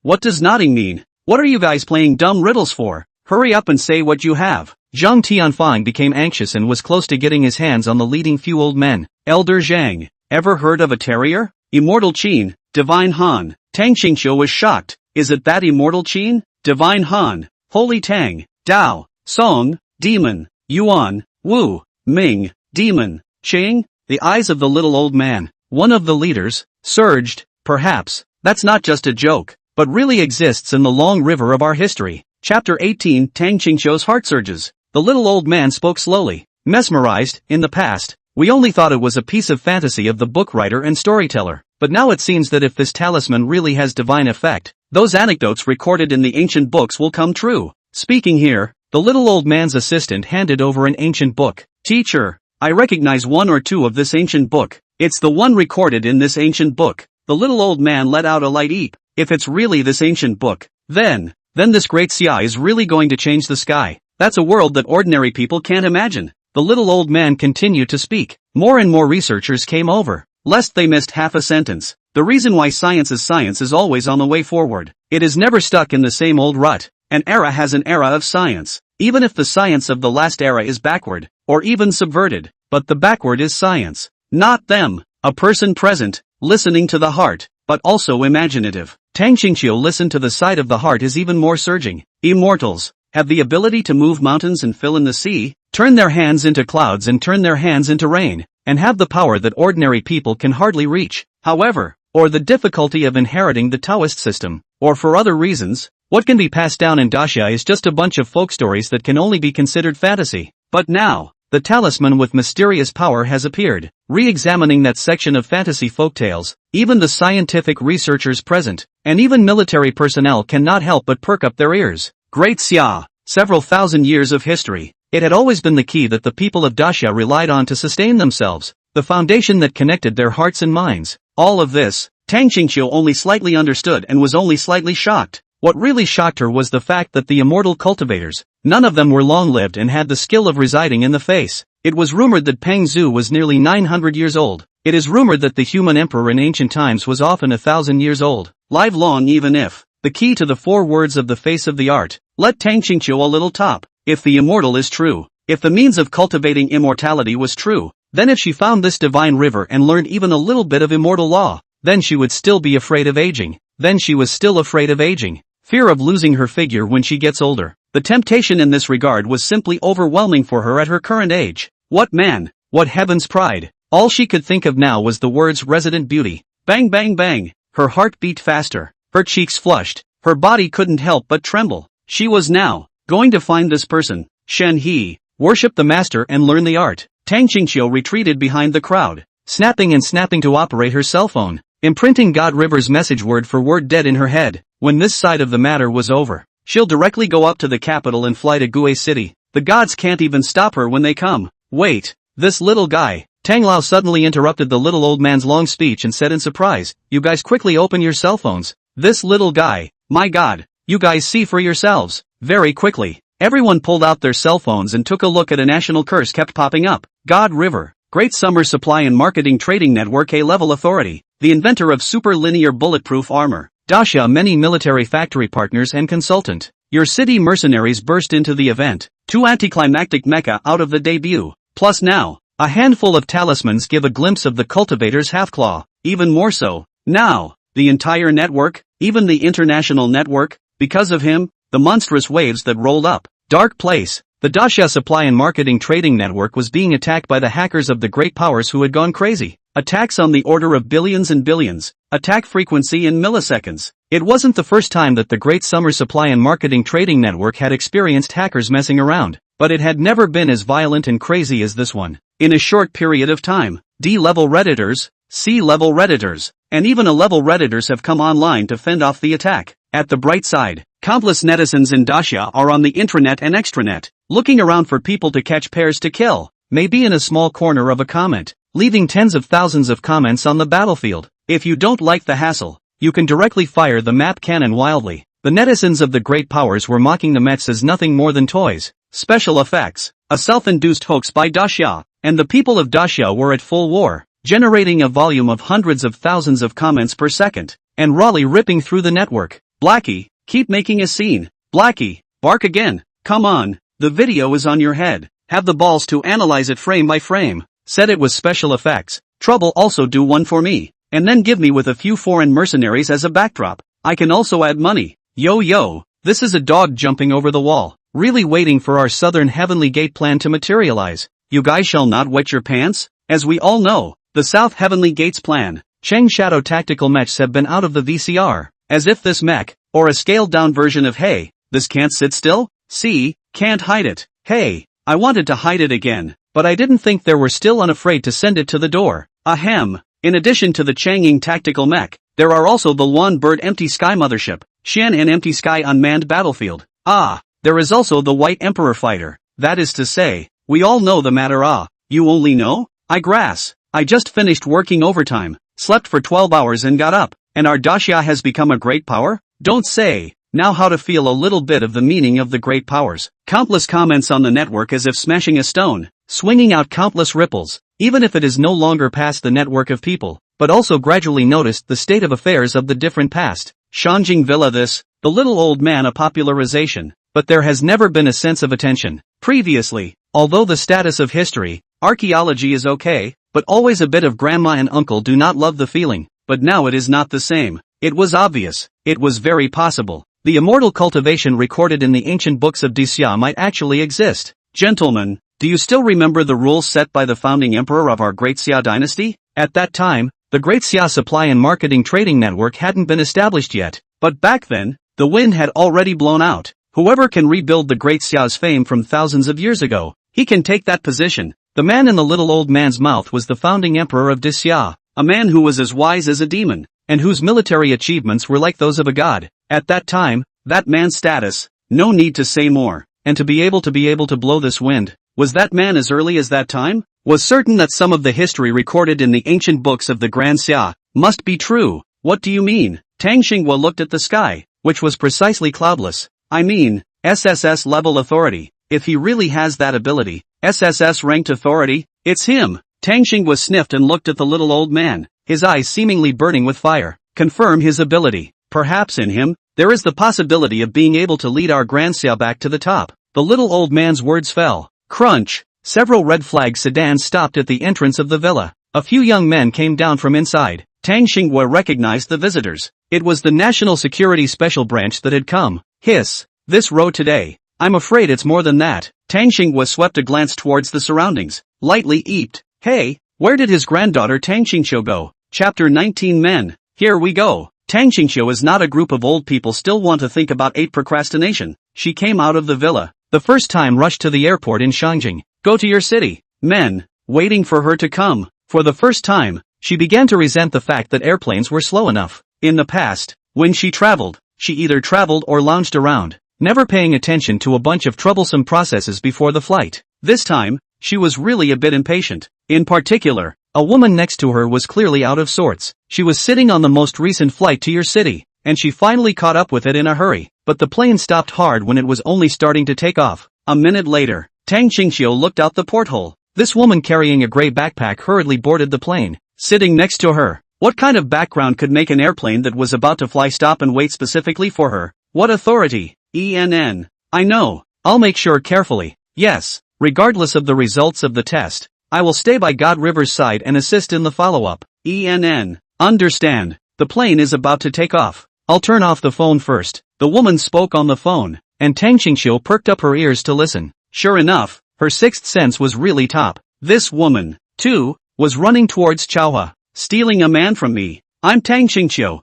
What does nodding mean? What are you guys playing dumb riddles for? Hurry up and say what you have. Zhang Tianfang became anxious and was close to getting his hands on the leading few old men. Elder Zhang, ever heard of a terrier? Immortal Qin, Divine Han. Tang Qingqiu was shocked. Is it that Immortal Qin? Divine Han, Holy Tang, Dao, Song, Demon, Yuan, Wu, Ming, Demon, Qing? The eyes of the little old man, one of the leaders, surged. Perhaps, that's not just a joke, but really exists in the long river of our history. Chapter 18 Tang Qingqiu's heart surges. The little old man spoke slowly. Mesmerized, in the past, we only thought it was a piece of fantasy of the book writer and storyteller. But now it seems that if this talisman really has divine effect, those anecdotes recorded in the ancient books will come true. Speaking here, the little old man's assistant handed over an ancient book. Teacher, I recognize 1 or 2 of this ancient book. It's the one recorded in this ancient book. The little old man let out a light eep. If it's really this ancient book, then this great CI is really going to change the sky. That's a world that ordinary people can't imagine. The little old man continued to speak. More and more researchers came over, lest they missed half a sentence. The reason why science is always on the way forward. It is never stuck in the same old rut. An era has an era of science, even if the science of the last era is backward, or even subverted. But the backward is science, not them. A person present, listening to the heart, but also imaginative. Tang Qingqiu listened to the side of the heart is even more surging. Immortals have the ability to move mountains and fill in the sea, turn their hands into clouds and turn their hands into rain. and have the power that ordinary people can hardly reach. However, or the difficulty of inheriting the Taoist system, or for other reasons, what can be passed down in daxia is just a bunch of folk stories that can only be considered fantasy. But now, the talisman with mysterious power has appeared. Re-examining that section of fantasy folktales, even the scientific researchers present, and even military personnel cannot help but perk up their ears. Great Xia, several thousand years of history. It had always been the key that the people of daxia relied on to sustain themselves, the foundation that connected their hearts and minds. All of this, Tang Qingqiu only slightly understood and was only slightly shocked. What really shocked her was the fact that the immortal cultivators, none of them were long-lived and had the skill of residing in the face. It was rumored that Peng Zhu was nearly 900 years old. It is rumored that the human emperor in ancient times was often 1,000 years old. Live long even if, the key to the 4 words of the face of the art, let Tang Qingqiu a little top. If the immortal is true, if the means of cultivating immortality was true, then if she found this divine river and learned even a little bit of immortal law, then she would still be afraid of aging. Then she was still afraid of aging. Fear of losing her figure when she gets older. The temptation in this regard was simply overwhelming for her at her current age. What man, what heaven's pride. All she could think of now was the words resident beauty. Bang bang bang. Her heart beat faster. Her cheeks flushed. Her body couldn't help but tremble. She was now going to find this person, Shen He, worship the master and learn the art. Tang Qingqiu retreated behind the crowd, snapping and snapping to operate her cell phone, imprinting God River's message word for word dead in her head. When this side of the matter was over, she'll directly go up to the capital and fly to Gue City. The gods can't even stop her when they come. Wait, this little guy. Tang Lao suddenly interrupted the little old man's long speech and said in surprise, "You guys quickly open your cell phones. This little guy, my god, you guys see for yourselves." Very quickly, everyone pulled out their cell phones and took a look at a national curse kept popping up. God River, Great Summer Supply and Marketing Trading Network, A-level authority, the inventor of super linear bulletproof armor. daxia many military factory partners and consultant. Your city mercenaries burst into the event. 2 anticlimactic mecha out of the debut. Plus now, a handful of talismans give a glimpse of the cultivator's half-claw. Even more so, now, the entire network, even the international network, because of him, the monstrous waves that rolled up. Dark place. The daxia Supply and Marketing Trading Network was being attacked by the hackers of the great powers who had gone crazy. Attacks on the order of billions and billions. Attack frequency in milliseconds. It wasn't the first time that the Great Summer Supply and Marketing Trading Network had experienced hackers messing around, but it had never been as violent and crazy as this one. In a short period of time, D-level Redditors, C-level Redditors, and even A-level Redditors have come online to fend off the attack. At the bright side, countless netizens in daxia are on the intranet and extranet, looking around for people to catch pairs to kill, maybe in a small corner of a comment, leaving tens of thousands of comments on the battlefield. If you don't like the hassle, you can directly fire the map cannon wildly. The netizens of the great powers were mocking the Mets as nothing more than toys, special effects, a self-induced hoax by daxia, and the people of daxia were at full war, generating a volume of hundreds of thousands of comments per second, and Raleigh ripping through the network. Blackie, keep making a scene. Blackie, bark again. Come on, the video is on your head. Have the balls to analyze it frame by frame. Said it was special effects. Trouble, also do one for me. And then give me with a few foreign mercenaries as a backdrop. I can also add money. Yo, this is a dog jumping over the wall, really waiting for our Southern Heavenly Gate plan to materialize. You guys shall not wet your pants. As we all know, the South Heavenly Gates plan, Cheng Shadow tactical mechs have been out of the VCR. As if this mech, or a scaled-down version of hey, this can't sit still? See, can't hide it. Hey, I wanted to hide it again, but I didn't think they were still unafraid to send it to the door. Ahem. In addition to the Chang'ing tactical mech, there are also the Luan Bird Empty Sky Mothership, Xian and Empty Sky Unmanned Battlefield. There is also the White Emperor Fighter. That is to say, we all know the matter. You only know? I just finished working overtime, slept for 12 hours and got up. And our daxia has become a great power? Don't say. Now how to feel a little bit of the meaning of the great powers. Countless comments on the network as if smashing a stone, swinging out countless ripples, even if it is no longer past the network of people, but also gradually noticed the state of affairs of the different past. Shanjing Villa this, the little old man a popularization, but there has never been a sense of attention. Previously, although the status of history, archaeology is okay, but always a bit of grandma and uncle do not love the feeling. But now it is not the same. It was obvious. It was very possible. The immortal cultivation recorded in the ancient books of daxia might actually exist. Gentlemen, do you still remember the rules set by the founding emperor of our great Xia dynasty? At that time, the Great Xia Supply and Marketing Trading Network hadn't been established yet, but back then, the wind had already blown out. Whoever can rebuild the Great Xia's fame from thousands of years ago, he can take that position. The man in the little old man's mouth was the founding emperor of Xia, a man who was as wise as a demon, and whose military achievements were like those of a god. At that time, that man's status, no need to say more, and to be able to blow this wind, was that man as early as that time? Was certain that some of the history recorded in the ancient books of the Grand Xia must be true. What do you mean? Tang Xinghua looked at the sky, which was precisely cloudless. I mean, SSS level authority. If he really has that ability, SSS ranked authority, it's him. Tang Xinghua sniffed and looked at the little old man, his eyes seemingly burning with fire. Confirm his ability. Perhaps in him, there is the possibility of being able to lead our Grand Xia back to the top. The little old man's words fell. Crunch! Several red flag sedans stopped at the entrance of the villa. A few young men came down from inside. Tang Xinghua recognized the visitors. It was the National Security Special Branch that had come. Hiss! This row today. I'm afraid it's more than that. Tang Xinghua swept a glance towards the surroundings. Lightly eeped. Hey, where did his granddaughter Tang Xingqiu go? Chapter 19 Men. Here we go. Tang Xingqiu is not a group of old people still want to think about procrastination. She came out of the villa. The first time rushed to the airport in Shangjing. Go to your city. Men. Waiting for her to come. For the first time, she began to resent the fact that airplanes were slow enough. In the past, when she traveled, she either traveled or lounged around, never paying attention to a bunch of troublesome processes before the flight. This time, she was really a bit impatient. In particular, a woman next to her was clearly out of sorts. She was sitting on the most recent flight to your city, and she finally caught up with it in a hurry. But the plane stopped hard when it was only starting to take off. A minute later, Tang Xingqiu looked out the porthole. This woman carrying a gray backpack hurriedly boarded the plane. Sitting next to her, what kind of background could make an airplane that was about to fly stop and wait specifically for her? What authority? ENN. I know. I'll make sure carefully. Yes, regardless of the results of the test, I will stay by God River's side and assist in the follow-up. ENN. Understand. The plane is about to take off. I'll turn off the phone first. The woman spoke on the phone, and Tang Xingqiu perked up her ears to listen. Sure enough, her sixth sense was really top. This woman, too, was running towards Chaohua. Stealing a man from me. I'm Tang Xingqiu.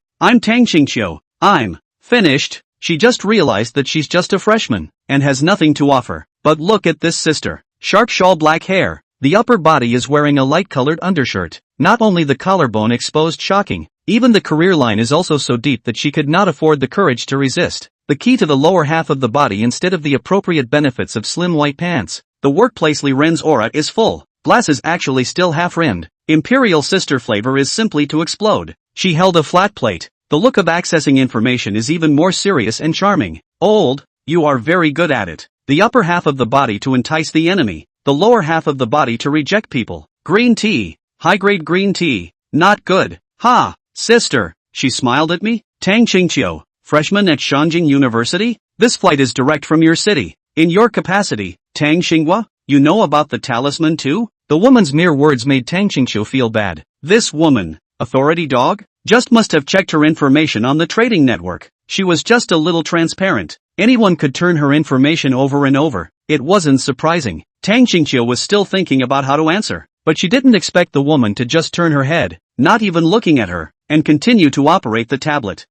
I'm finished. She just realized that she's just a freshman, and has nothing to offer. But look at this sister. Sharp shawl, black hair. The upper body is wearing a light-colored undershirt. Not only the collarbone exposed, shocking, even the career line is also so deep that she could not afford the courage to resist. The key to the lower half of the body instead of the appropriate benefits of slim white pants. The workplace Li Ren's aura is full. Glasses actually still half-rimmed. Imperial sister flavor is simply to explode. She held a flat plate. The look of accessing information is even more serious and charming. Old, you are very good at it. The upper half of the body to entice the enemy. The lower half of the body to reject people. Green tea. High-grade green tea. Not good. Ha, sister. She smiled at me. Tang Xingqiu, freshman at Shangjing University? This flight is direct from your city. In your capacity, Tang Xinghua, you know about the talisman too? The woman's mere words made Tang Xingqiu feel bad. This woman, authority dog, just must have checked her information on the trading network. She was just a little transparent. Anyone could turn her information over and over. It wasn't surprising. Tang Xingqiu was still thinking about how to answer, but she didn't expect the woman to just turn her head, not even looking at her, and continue to operate the tablet.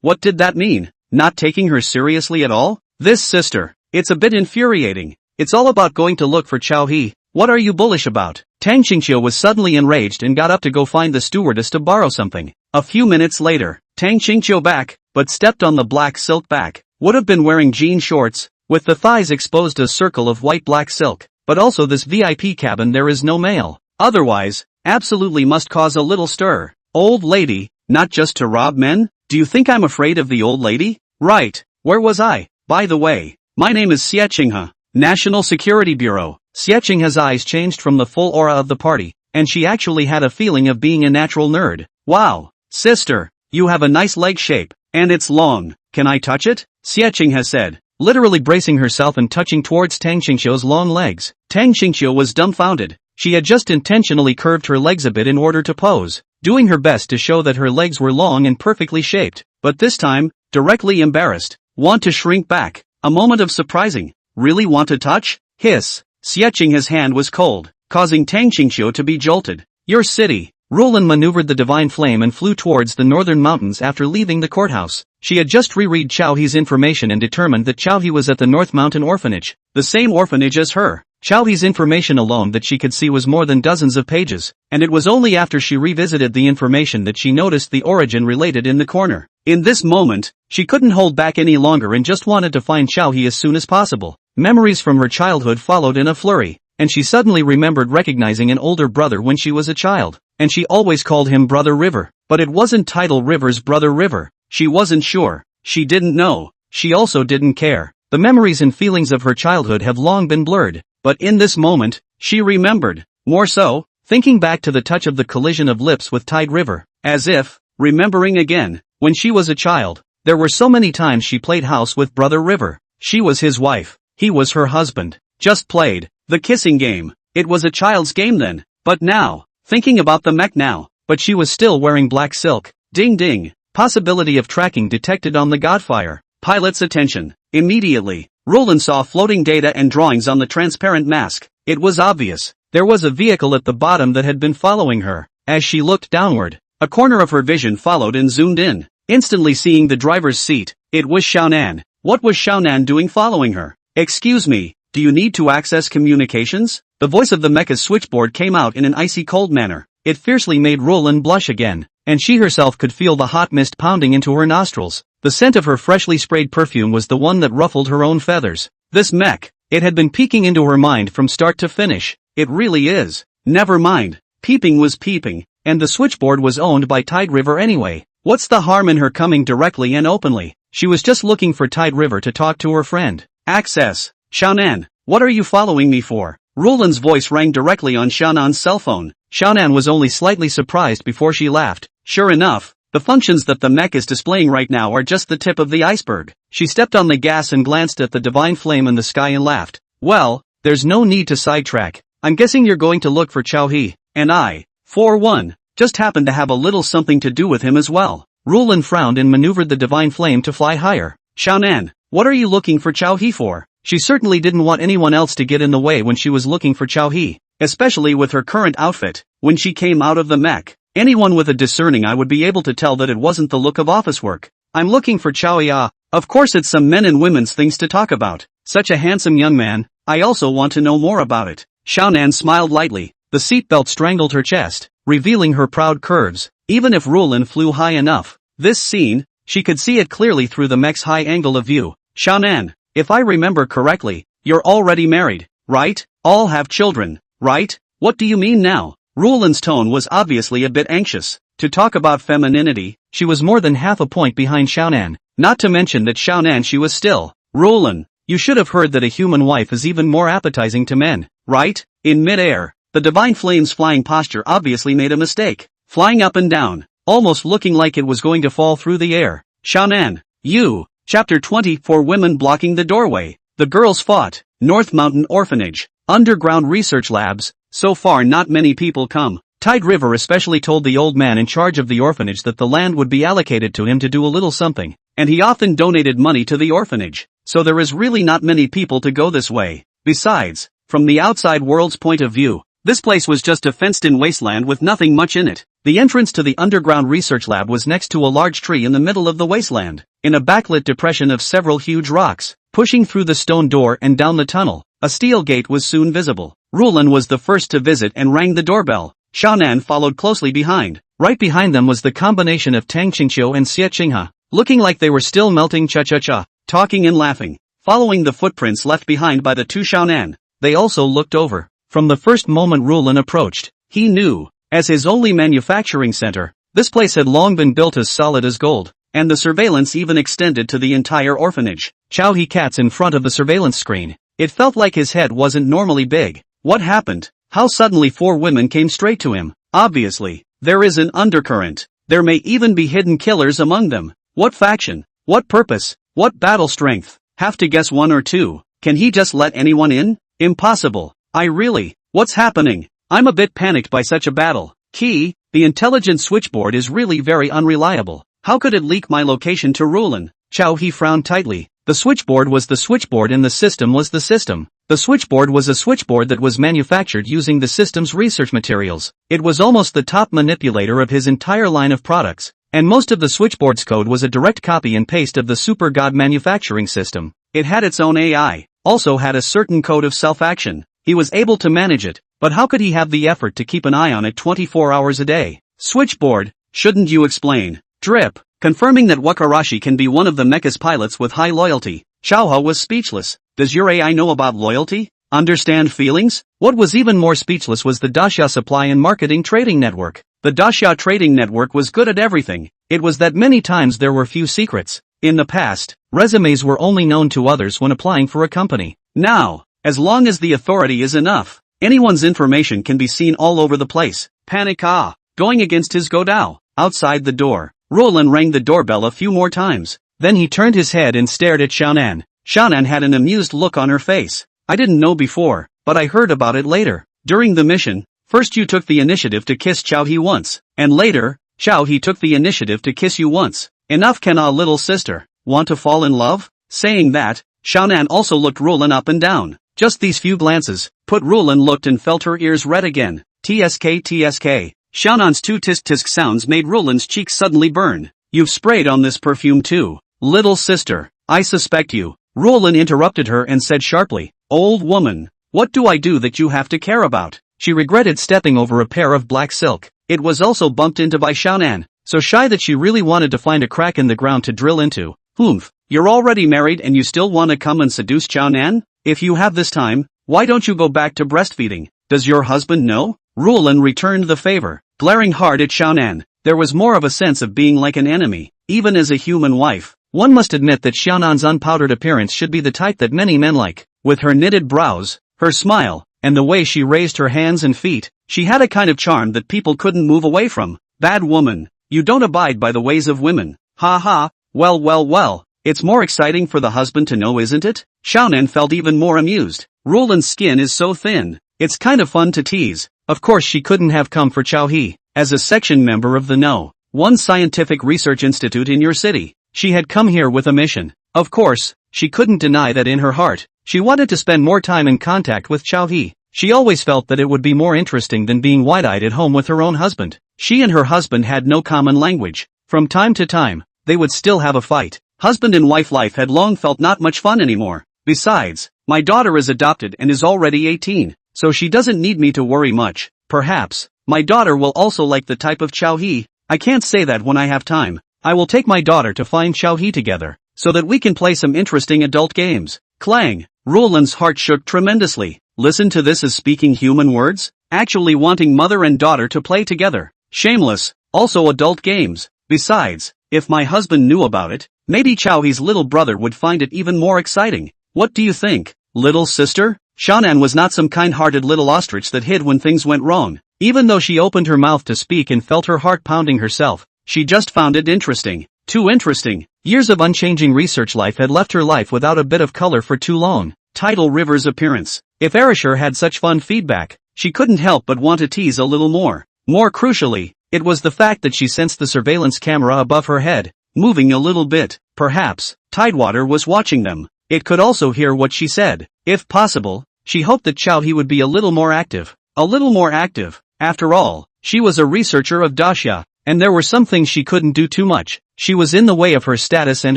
What did that mean? Not taking her seriously at all? This sister, it's a bit infuriating. It's all about going to look for Chao He. What are you bullish about? Tang Xingqiu was suddenly enraged and got up to go find the stewardess to borrow something. A few minutes later, Tang Xingqiu back, but stepped on the black silk back. Would have been wearing jean shorts, with the thighs exposed a circle of white-black silk. But also this VIP cabin there is no mail. Otherwise, absolutely must cause a little stir. Old lady, not just to rob men? Do you think I'm afraid of the old lady? Right, where was I? By the way, my name is Xie Qinghe, National Security Bureau. Xie Qinghe's eyes changed from the full aura of the party, and she actually had a feeling of being a natural nerd. Wow, sister, you have a nice leg shape, and it's long. Can I touch it? Xie Qinghe said, literally bracing herself and touching towards Tang Xingqiu's long legs. Tang Xingqiu was dumbfounded. She had just intentionally curved her legs a bit in order to pose, doing her best to show that her legs were long and perfectly shaped, but this time, directly embarrassed. Want to shrink back. A moment of surprising. Really want to touch? Hiss. Xieching's hand was cold, causing Tang Qingqiu to be jolted. Your city. Rulin maneuvered the divine flame and flew towards the northern mountains after leaving the courthouse. She had just reread Chao He's information and determined that Chao He was at the North Mountain Orphanage, the same orphanage as her. Chao He's information alone that she could see was more than dozens of pages, and it was only after she revisited the information that she noticed the origin related in the corner. In this moment, she couldn't hold back any longer and just wanted to find Chao He as soon as possible. Memories from her childhood followed in a flurry, and she suddenly remembered recognizing an older brother when she was a child, and she always called him Brother River, but it wasn't Tidal River's Brother River. She wasn't sure. She didn't know. She also didn't care. The memories and feelings of her childhood have long been blurred, but in this moment, she remembered. More so, thinking back to the touch of the collision of lips with Tide River, as if, remembering again, when she was a child, there were so many times she played house with Brother River. She was his wife. He was her husband. Just played the kissing game. It was a child's game then. But now, thinking about the mech now, but she was still wearing black silk. Ding ding. Possibility of tracking detected on the Godfire. Pilot's attention. Immediately, Roland saw floating data and drawings on the transparent mask. It was obvious. There was a vehicle at the bottom that had been following her. As she looked downward, a corner of her vision followed and zoomed in, instantly seeing the driver's seat. It was Xiaonan. What was Xiaonan doing following her? Excuse me, do you need to access communications? The voice of the mecha's switchboard came out in an icy cold manner. It fiercely made Roland blush again, and she herself could feel the hot mist pounding into her nostrils. The scent of her freshly sprayed perfume was the one that ruffled her own feathers. This mech, it had been peeking into her mind from start to finish. It really is. Never mind. Peeping was peeping, and the switchboard was owned by Tide River anyway. What's the harm in her coming directly and openly? She was just looking for Tide River to talk to her friend. Access. Xiaonan, what are you following me for? Roland's voice rang directly on Xiaonan's cell phone. Xiaonan was only slightly surprised before she laughed. Sure enough, the functions that the mech is displaying right now are just the tip of the iceberg. She stepped on the gas and glanced at the divine flame in the sky and laughed. Well, there's no need to sidetrack. I'm guessing you're going to look for Chao He, and I, for one, just happen to have a little something to do with him as well. Roland frowned and maneuvered the divine flame to fly higher. Xiaonan, what are you looking for Chao He for? She certainly didn't want anyone else to get in the way when she was looking for Chao He, especially with her current outfit. When she came out of the mech, anyone with a discerning eye would be able to tell that it wasn't the look of office work. I'm looking for Chao He. Of course it's some men and women's things to talk about. Such a handsome young man, I also want to know more about it. Xiaonan smiled lightly. The seatbelt strangled her chest, revealing her proud curves. Even if Roland flew high enough, this scene, she could see it clearly through the mech's high angle of view. Xiaonan, if I remember correctly, you're already married, right? All have children, right? What do you mean now? Roland's tone was obviously a bit anxious. To talk about femininity, she was more than half a point behind Xiaonan. Not to mention that Xiaonan she was still. Roland, you should have heard that a human wife is even more appetizing to men, right? In mid-air, the divine flame's flying posture obviously made a mistake. Flying up and down, almost looking like it was going to fall through the air. Xiaonan, you. Chapter 20 For women blocking the doorway. The girls fought. North Mountain Orphanage. Underground research labs. So far not many people come. Tide River especially told the old man in charge of the orphanage that the land would be allocated to him to do a little something, and he often donated money to the orphanage. So there is really not many people to go this way. Besides, from the outside world's point of view, this place was just a fenced-in wasteland with nothing much in it. The entrance to the underground research lab was next to a large tree in the middle of the wasteland, in a backlit depression of several huge rocks. Pushing through the stone door and down the tunnel, a steel gate was soon visible. Roland was the first to visit and rang the doorbell. Xiaonan followed closely behind. Right behind them was the combination of Tang Qingqiu and Xie Qinghe, looking like they were still melting cha-cha-cha, talking and laughing. Following the footprints left behind by the two Xiaonan, they also looked over. From the first moment Roland approached, he knew, as his only manufacturing center, this place had long been built as solid as gold, and the surveillance even extended to the entire orphanage. Chao He Cat's in front of the surveillance screen. It felt like his head wasn't normally big. What happened? How suddenly four women came straight to him? Obviously, there is an undercurrent. There may even be hidden killers among them. What faction? What purpose? What battle strength? Have to guess one or two. Can he just let anyone in? Impossible. What's happening? I'm a bit panicked by such a battle. The intelligence switchboard is really very unreliable. How could it leak my location to Roland? Chao He frowned tightly. The switchboard was the switchboard and the system was the system. The switchboard was a switchboard that was manufactured using the system's research materials. It was almost the top manipulator of his entire line of products. And most of the switchboard's code was a direct copy and paste of the Super God manufacturing system. It had its own AI, also had a certain code of self-action. He was able to manage it, but how could he have the effort to keep an eye on it 24 hours a day? Switchboard, shouldn't you explain? Drip. Confirming that Wakarashi can be one of the mecha's pilots with high loyalty, Xiaohe was speechless. Does your AI know about loyalty? Understand feelings? What was even more speechless was the Daxia Supply and Marketing Trading Network. The Daxia Trading Network was good at everything. It was that many times there were few secrets. In the past, resumes were only known to others when applying for a company. Now, as long as the authority is enough, anyone's information can be seen all over the place. Panic ah! Going against his Godao. Outside the door, Roland rang the doorbell a few more times. Then he turned his head and stared at Xiaonan. Xiaonan had an amused look on her face. I didn't know before, but I heard about it later. During the mission, first you took the initiative to kiss Xiaohe once, and later, Xiaohe took the initiative to kiss you once. Enough can a little sister. Want to fall in love? Saying that, Xiaonan also looked Roland up and down. Just these few glances, Roland looked and felt her ears red again. TSK. Xiaonan's two tisk-tisk sounds made Roland's cheeks suddenly burn. You've sprayed on this perfume too. Little sister, I suspect you. Roland interrupted her and said sharply, Old woman, what do I do that you have to care about? She regretted stepping over a pair of black silk. It was also bumped into by Xiaonan, so shy that she really wanted to find a crack in the ground to drill into. Humph, you're already married and you still want to come and seduce Xiaonan? If you have this time, why don't you go back to breastfeeding? Does your husband know? Roland returned the favor, glaring hard at Xiaonan. There was more of a sense of being like an enemy, even as a human wife. One must admit that Xiaonan's unpowdered appearance should be the type that many men like. With her knitted brows, her smile, and the way she raised her hands and feet, she had a kind of charm that people couldn't move away from. Bad woman, you don't abide by the ways of women. Ha ha, well, it's more exciting for the husband to know, isn't it? Xiaonan felt even more amused. Roland's skin is so thin, it's kind of fun to tease. Of course she couldn't have come for Xiaohe, as a section member of the No. 1 Scientific Research Institute in your city. She had come here with a mission. Of course, she couldn't deny that in her heart, she wanted to spend more time in contact with Xiaohe. She always felt that it would be more interesting than being wide-eyed at home with her own husband. She and her husband had no common language. From time to time, they would still have a fight. Husband and wife life had long felt not much fun anymore. Besides, my daughter is adopted and is already 18, so she doesn't need me to worry much. Perhaps, my daughter will also like the type of Xiaohe. I can't say that when I have time. I will take my daughter to find Xiaohe together, so that we can play some interesting adult games. Clang! Roland's heart shook tremendously. Listen to this as speaking human words? Actually wanting mother and daughter to play together. Shameless. Also adult games. Besides, if my husband knew about it, maybe Xiaohe's little brother would find it even more exciting. What do you think, little sister? Xiaonan was not some kind-hearted little ostrich that hid when things went wrong. Even though she opened her mouth to speak and felt her heart pounding herself, she just found it interesting. Too interesting. Years of unchanging research life had left her life without a bit of color for too long. Tidal River's appearance. If Erishur had such fun feedback, she couldn't help but want to tease a little more. More crucially, it was the fact that she sensed the surveillance camera above her head, moving a little bit. Perhaps, Tidewater was watching them. It could also hear what she said. If possible, she hoped that Xiaohe would be a little more active. A little more active. After all, she was a researcher of Daxia, and there were some things she couldn't do too much. She was in the way of her status and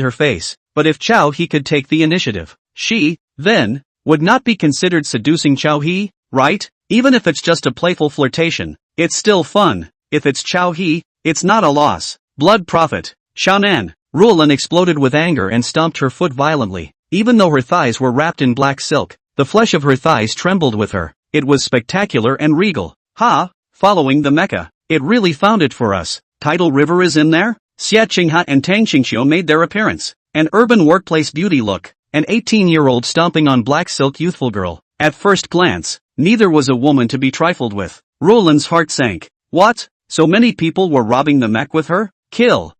her face. But if Xiaohe could take the initiative, she, then, would not be considered seducing Xiaohe, right? Even if it's just a playful flirtation, it's still fun. If it's Xiaohe, it's not a loss. Blood profit. Xiaonan. Roland exploded with anger and stomped her foot violently. Even though her thighs were wrapped in black silk, the flesh of her thighs trembled with her. It was spectacular and regal. Ha! Following the mecha. It really found it for us. Tidal River is in there? Xia Qingha and Tang Qingxiu made their appearance. An urban workplace beauty look. An 18-year-old stomping on black silk youthful girl. At first glance, neither was a woman to be trifled with. Roland's heart sank. What? So many people were robbing the mech with her? Kill.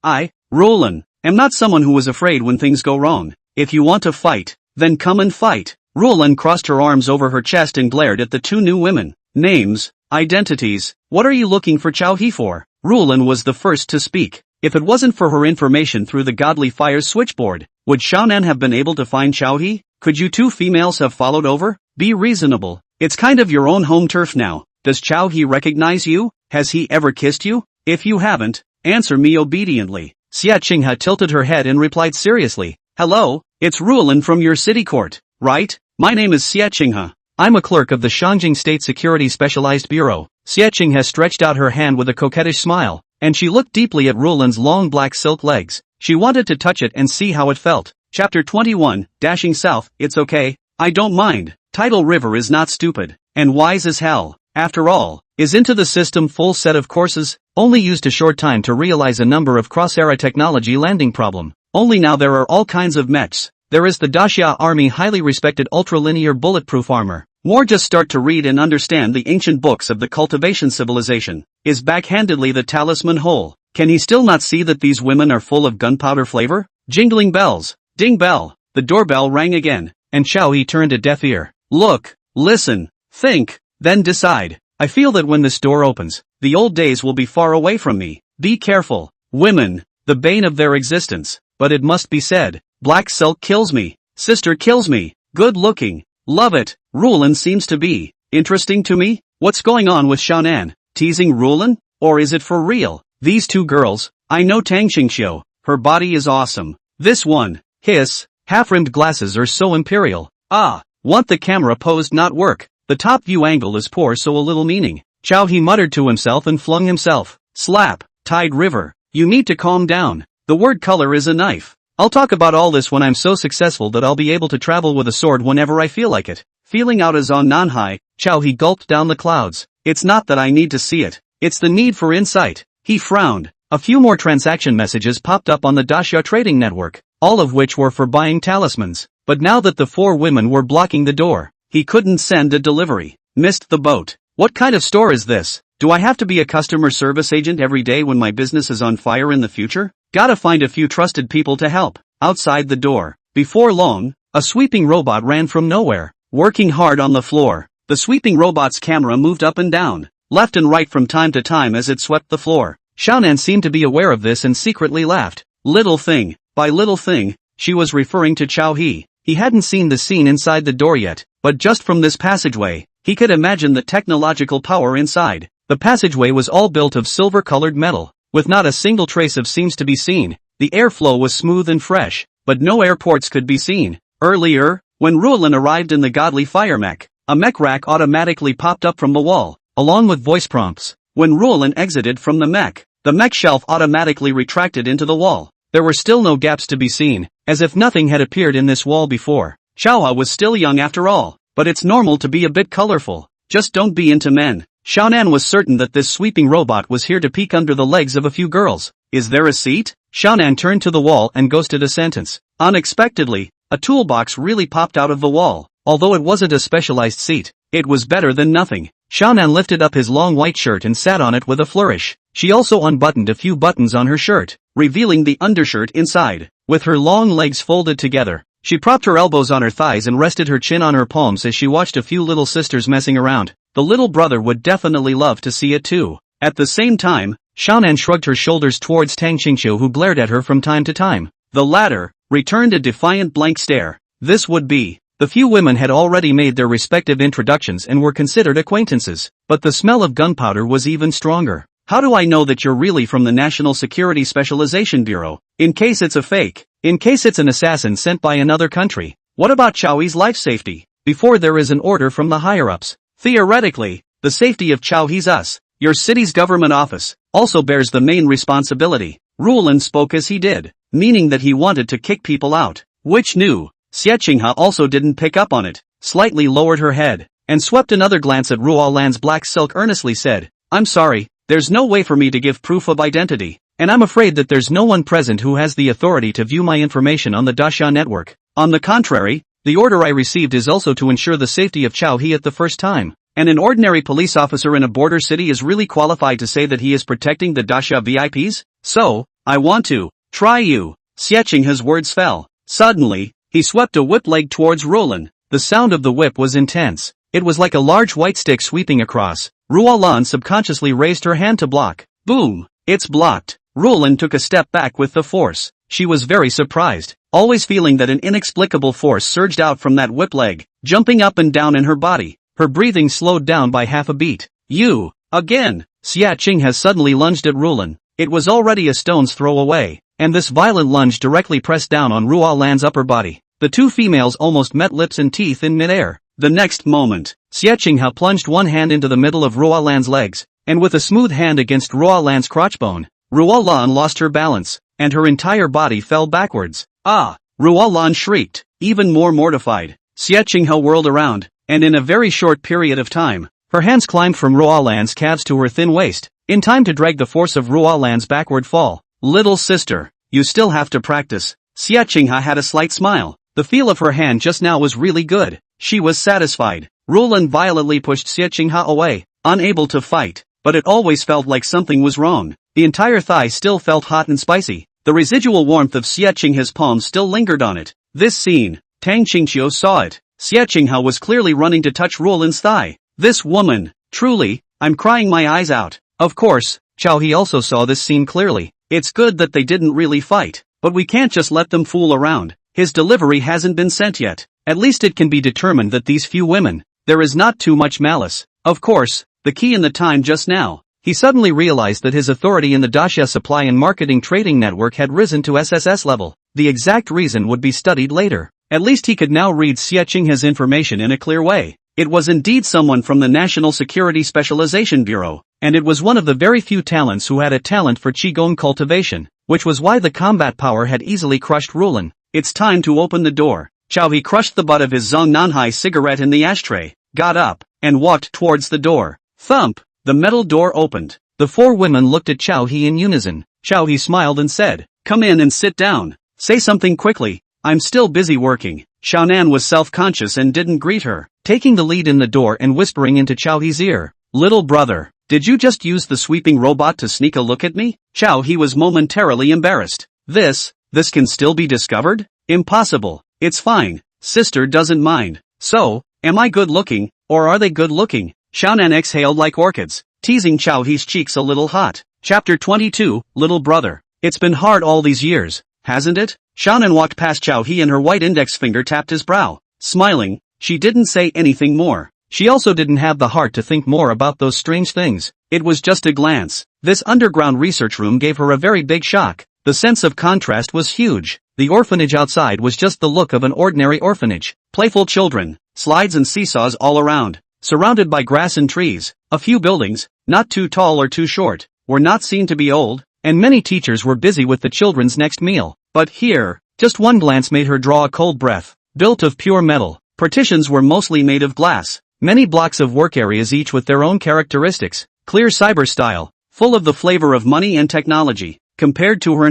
I, Roland, am not someone who is afraid when things go wrong. If you want to fight, then come and fight. Roland crossed her arms over her chest and glared at the two new women. Names, identities, what are you looking for Xiaohe for? Roland was the first to speak. If it wasn't for her information through the Godly Fire's switchboard, Would Xiaonan have been able to find Xiaohe? Could you two females have followed over? Be reasonable. It's kind of your own home turf now. Does Xiaohe recognize you? Has he ever kissed you? If you haven't, answer me obediently. Xia Qinghe tilted her head and replied seriously. Hello, it's Ruolin from your city court, right? My name is Xia Qinghe. I'm a clerk of the Shangjing State Security Specialized Bureau. Xia Qinghe stretched out her hand with a coquettish smile, and she looked deeply at Ruolin's long black silk legs. She wanted to touch it and see how it felt. Chapter 21, Dashing South. It's okay. I don't mind. Tidal River is not stupid, and wise as hell. After all, is Into the System full set of courses, only used a short time to realize a number of cross-era technology landing problem. Only now there are all kinds of mechs. There is the Daxia Army highly respected ultralinear bulletproof armor. More just start to read and understand the ancient books of the cultivation civilization. Is backhandedly the talisman whole? Can he still not see that these women are full of gunpowder flavor? Jingling bells. Ding bell. The doorbell rang again, and Xiaohe turned a deaf ear. Look, listen, think, then decide. I feel that when this door opens, the old days will be far away from me. Be careful. Women, the bane of their existence. But it must be said, black silk kills me. Sister kills me. Good looking. Love it. Ruolin seems to be interesting to me. What's going on with Xiaonan? Teasing Ruolin? Or is it for real? These two girls, I know Tang Xingxiu. Her body is awesome. This one, hiss, half-rimmed glasses are so imperial. Ah, want the camera posed not work. The top view angle is poor so a little meaning. Xiaohe muttered to himself and flung himself. Slap, Tide River. You need to calm down. The word color is a knife. I'll talk about all this when I'm so successful that I'll be able to travel with a sword whenever I feel like it. Feeling out as on Nanhai, Xiaohe gulped down the clouds. It's not that I need to see it. It's the need for insight. He frowned. A few more transaction messages popped up on the Daxia trading network, all of which were for buying talismans. But now that the four women were blocking the door, he couldn't send a delivery. Missed the boat. What kind of store is this? Do I have to be a customer service agent every day when my business is on fire in the future? Gotta find a few trusted people to help. Outside the door. Before long, a sweeping robot ran from nowhere, working hard on the floor. The sweeping robot's camera moved up and down, left and right from time to time as it swept the floor. Xiaonan seemed to be aware of this and secretly laughed. Little thing. By little thing, she was referring to Xiaohe. He hadn't seen the scene inside the door yet, but just from this passageway, he could imagine the technological power inside. The passageway was all built of silver-colored metal, with not a single trace of seams to be seen. The airflow was smooth and fresh, but no airports could be seen. Earlier, when Ruolin arrived in the godly fire mech, a mech rack automatically popped up from the wall, along with voice prompts. When Ruolin exited from the mech shelf automatically retracted into the wall. There were still no gaps to be seen, as if nothing had appeared in this wall before. Xiaohe was still young after all, but it's normal to be a bit colorful. Just don't be into men. Xiaonan was certain that this sweeping robot was here to peek under the legs of a few girls. Is there a seat? Xiaonan turned to the wall and ghosted a sentence. Unexpectedly, a toolbox really popped out of the wall. Although it wasn't a specialized seat, it was better than nothing. Xiaonan lifted up his long white shirt and sat on it with a flourish. She also unbuttoned a few buttons on her shirt, revealing the undershirt inside. With her long legs folded together, she propped her elbows on her thighs and rested her chin on her palms as she watched a few little sisters messing around. The little brother would definitely love to see it too. At the same time, Xiaonan shrugged her shoulders towards Tang Xingxiu, who glared at her from time to time. The latter returned a defiant blank stare. This would be. The few women had already made their respective introductions and were considered acquaintances, but the smell of gunpowder was even stronger. How do I know that you're really from the National Security Specialization Bureau? In case it's a fake. In case it's an assassin sent by another country. What about Xiaohe's life safety? Before there is an order from the higher-ups. Theoretically, the safety of Xiaohe's us, your city's government office, also bears the main responsibility. Ruolin spoke as he did, meaning that he wanted to kick people out. Which knew. Xia Qinghe also didn't pick up on it, slightly lowered her head, and swept another glance at Ruolan's black silk earnestly said, I'm sorry, there's no way for me to give proof of identity, and I'm afraid that there's no one present who has the authority to view my information on the Daxia network. On the contrary, the order I received is also to ensure the safety of Xiaohe at the first time, and an ordinary police officer in a border city is really qualified to say that he is protecting the Daxia VIPs? So, I want to try you. Xia Qinghe's words fell. Suddenly, he swept a whip leg towards Ruolin. The sound of the whip was intense. It was like a large white stick sweeping across. Ruolan subconsciously raised her hand to block. Boom! It's blocked. Ruolin took a step back with the force. she was very surprised, always feeling that an inexplicable force surged out from that whip leg, jumping up and down in her body. Her breathing slowed down by half a beat. You, again! Xia Qing has suddenly lunged at Rulan. It was already a stone's throw away, and this violent lunge directly pressed down on Ruolan's upper body. The two females almost met lips and teeth in midair. The next moment, Xia Qingha plunged one hand into the middle of Ruolan's legs, and with a smooth hand against Ruolan's crotchbone, Ruolan lost her balance, and her entire body fell backwards. Ah! Ruolan shrieked, even more mortified. Xia Qingha whirled around, and in a very short period of time, her hands climbed from Ruolan's calves to her thin waist, in time to drag the force of Ruolan's backward fall. Little sister, you still have to practice. Xia Qingha had a slight smile. The feel of her hand just now was really good. She was satisfied. Rulan violently pushed Xia Qingha away, unable to fight, but it always felt like something was wrong. The entire thigh still felt hot and spicy. The residual warmth of Xia Qingha's palm still lingered on it. This scene, Tang Qingqiu saw it. Xia Qingha was clearly running to touch Ruolan's thigh. This woman, truly, I'm crying my eyes out. Of course, Chao He also saw this scene clearly. It's good that they didn't really fight, but we can't just let them fool around. His delivery hasn't been sent yet. At least it can be determined that these few women, there is not too much malice. Of course, the key in the time just now. He suddenly realized that his authority in the Daxia Supply and Marketing Trading Network had risen to SSS level. The exact reason would be studied later. At least he could now read Xia Qingha's information in a clear way. It was indeed someone from the National Security Specialization Bureau, and it was one of the very few talents who had a talent for Qigong cultivation, which was why the combat power had easily crushed Rulan. It's time to open the door. Chao He crushed the butt of his Zhong Nanhai cigarette in the ashtray, got up, and walked towards the door. Thump! The metal door opened. The four women looked at Chao He in unison. Chao He smiled and said, "Come in and sit down. Say something quickly. I'm still busy working." Xiaonan was self-conscious and didn't greet her, taking the lead in the door and whispering into Chao He's ear. "Little brother, did you just use the sweeping robot to sneak a look at me?" Chao He was momentarily embarrassed. This can still be discovered? Impossible. It's fine. Sister doesn't mind. So, am I good looking, or are they good looking? Xiaonan exhaled like orchids, teasing Chao He's cheeks a little hot. Chapter 22, Little Brother. It's been hard all these years, hasn't it? Xiaonan walked past Chao He and her white index finger tapped his brow. Smiling, she didn't say anything more. She also didn't have the heart to think more about those strange things. It was just a glance. This underground research room gave her a very big shock. The sense of contrast was huge. The orphanage outside was just the look of an ordinary orphanage. Playful children, slides and seesaws all around, surrounded by grass and trees. A few buildings, not too tall or too short, were not seen to be old, and many teachers were busy with the children's next meal. But here, just one glance made her draw a cold breath. Built of pure metal, partitions were mostly made of glass. Many blocks of work areas each with their own characteristics. Clear cyber style, full of the flavor of money and technology. Compared to her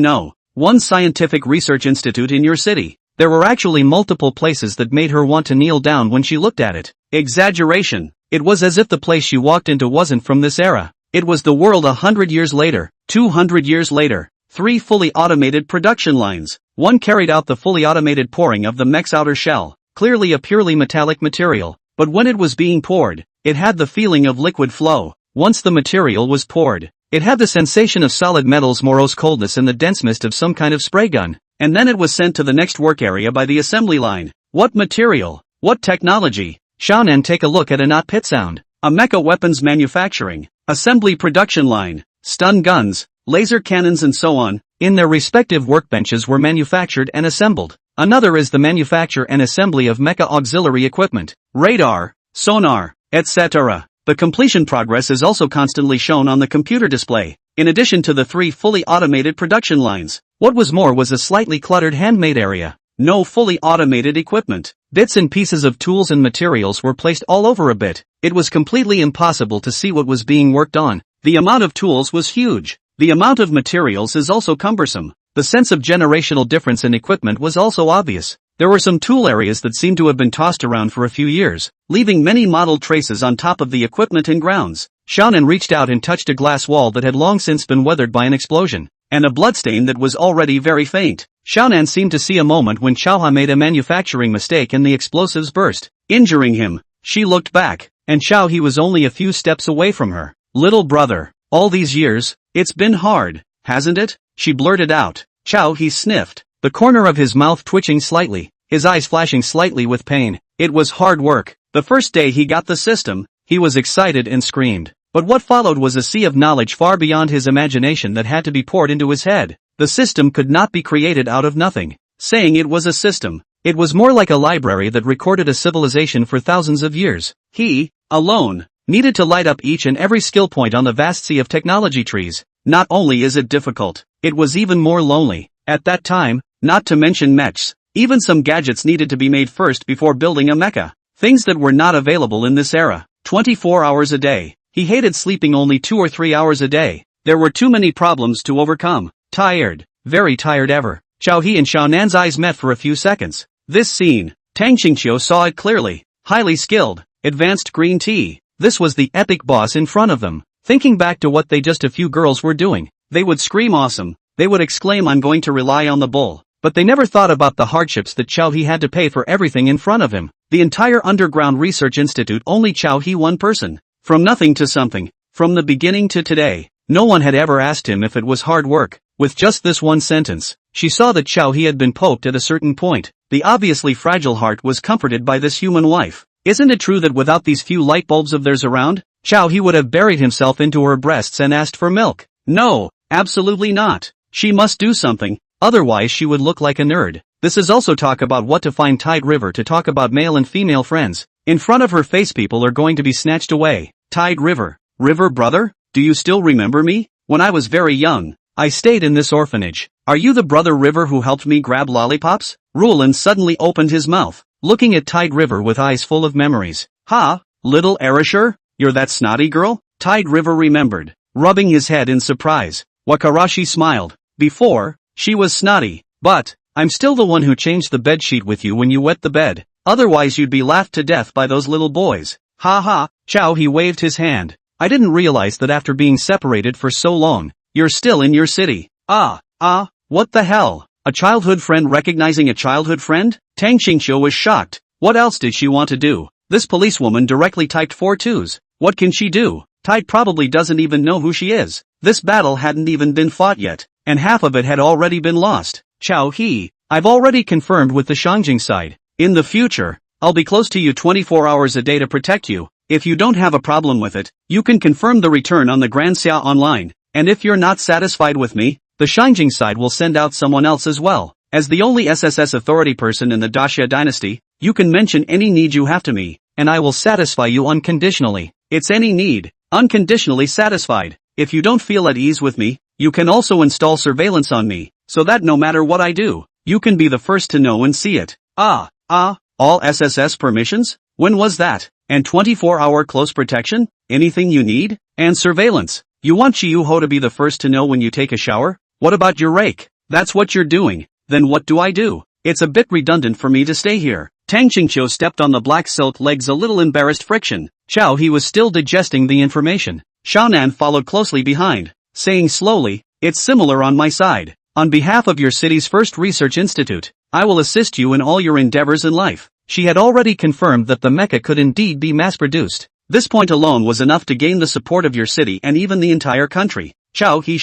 one scientific research institute in your city. There were actually multiple places that made her want to kneel down when she looked at it. Exaggeration. It was as if the place she walked into wasn't from this era. It was the world 100 years later, 200 years later. 3 fully automated production lines. One carried out the fully automated pouring of the mech's outer shell, clearly a purely metallic material, but when it was being poured, it had the feeling of liquid flow. Once the material was poured, it had the sensation of solid metal's morose coldness and the dense mist of some kind of spray gun, and then it was sent to the next work area by the assembly line. What material? What technology? Xiaonan, take a look at a not pit sound. A mecha weapons manufacturing, assembly production line, stun guns, laser cannons and so on, in their respective workbenches were manufactured and assembled. Another is the manufacture and assembly of mecha auxiliary equipment, radar, sonar, etc. The completion progress is also constantly shown on the computer display, in addition to the 3 fully automated production lines. What was more was a slightly cluttered handmade area. No fully automated equipment. Bits and pieces of tools and materials were placed all over a bit. It was completely impossible to see what was being worked on. The amount of tools was huge. The amount of materials is also cumbersome. The sense of generational difference in equipment was also obvious. There were some tool areas that seemed to have been tossed around for a few years, leaving many mottled traces on top of the equipment and grounds. Xiaonan reached out and touched a glass wall that had long since been weathered by an explosion, and a bloodstain that was already very faint. Xiaonan seemed to see a moment when Xiaoha made a manufacturing mistake and the explosives burst, injuring him. She looked back, and Xiaohe was only a few steps away from her. "Little brother, all these years, it's been hard, hasn't it?" she blurted out. Chow he sniffed, the corner of his mouth twitching slightly, his eyes flashing slightly with pain. It was hard work. The first day he got the system, he was excited and screamed. But what followed was a sea of knowledge far beyond his imagination that had to be poured into his head. The system could not be created out of nothing. Saying it was a system, it was more like a library that recorded a civilization for thousands of years. He, alone, needed to light up each and every skill point on the vast sea of technology trees. Not only is it difficult, it was even more lonely. At that time, not to mention mechs, even some gadgets needed to be made first before building a mecha. Things that were not available in this era. 24 hours a day. He hated sleeping only 2 or 3 hours a day. There were too many problems to overcome. Tired. Very tired ever. Xiao He and Xiao Nan's eyes met for a few seconds. This scene, Tang Qingqiu saw it clearly. Highly skilled, advanced green tea. This was the epic boss in front of them. Thinking back to what they just a few girls were doing, they would scream awesome. They would exclaim I'm going to rely on the bull. But they never thought about the hardships that Xiao He had to pay for everything in front of him. The entire underground research institute only Xiao He one person. From nothing to something. From the beginning to today. No one had ever asked him if it was hard work. With just this one sentence, she saw that Xiao He had been poked at a certain point. The obviously fragile heart was comforted by this human wife. Isn't it true that without these few light bulbs of theirs around, Xiao He would have buried himself into her breasts and asked for milk? No, absolutely not. She must do something, otherwise she would look like a nerd. This is also talk about what to find Tide River to talk about male and female friends. In front of her face people are going to be snatched away. Tide River. River brother? Do you still remember me? When I was very young, I stayed in this orphanage. Are you the brother River who helped me grab lollipops? Rulan suddenly opened his mouth, looking at Tide River with eyes full of memories. Ha, little Erasure? You're that snotty girl? Tide River remembered, rubbing his head in surprise. Wakarashi smiled. Before, she was snotty, but, I'm still the one who changed the bedsheet with you when you wet the bed. Otherwise you'd be laughed to death by those little boys. Ha ha, Xiao He waved his hand. I didn't realize that after being separated for so long, you're still in your city. What the hell? A childhood friend recognizing a childhood friend? Tang Qingqiu was shocked. What else did she want to do? This policewoman directly typed 4 twos. What can she do? Tide probably doesn't even know who she is. This battle hadn't even been fought yet, and half of it had already been lost. Xiao He, I've already confirmed with the Shangjing side. In the future, I'll be close to you 24 hours a day to protect you. If you don't have a problem with it, you can confirm the return on the Grand Xia online. And if you're not satisfied with me, the Shangjing side will send out someone else as well. As the only SSS authority person in the Daxia dynasty, you can mention any need you have to me, and I will satisfy you unconditionally. It's any need, unconditionally satisfied. If you don't feel at ease with me, you can also install surveillance on me, so that no matter what I do, you can be the first to know and see it. All SSS permissions? When was that? And 24-hour close protection? Anything you need? And surveillance. You want Chiyu-ho to be the first to know when you take a shower? What about your rake? That's what you're doing. Then what do I do? It's a bit redundant for me to stay here. Tang Qingqiu stepped on the black silk legs a little embarrassed friction. Xiao He was still digesting the information. Xiaonan followed closely behind, saying slowly, it's similar on my side. On behalf of your city's first research institute, I will assist you in all your endeavors in life. She had already confirmed that the mecha could indeed be mass-produced. This point alone was enough to gain the support of your city and even the entire country. Xiao He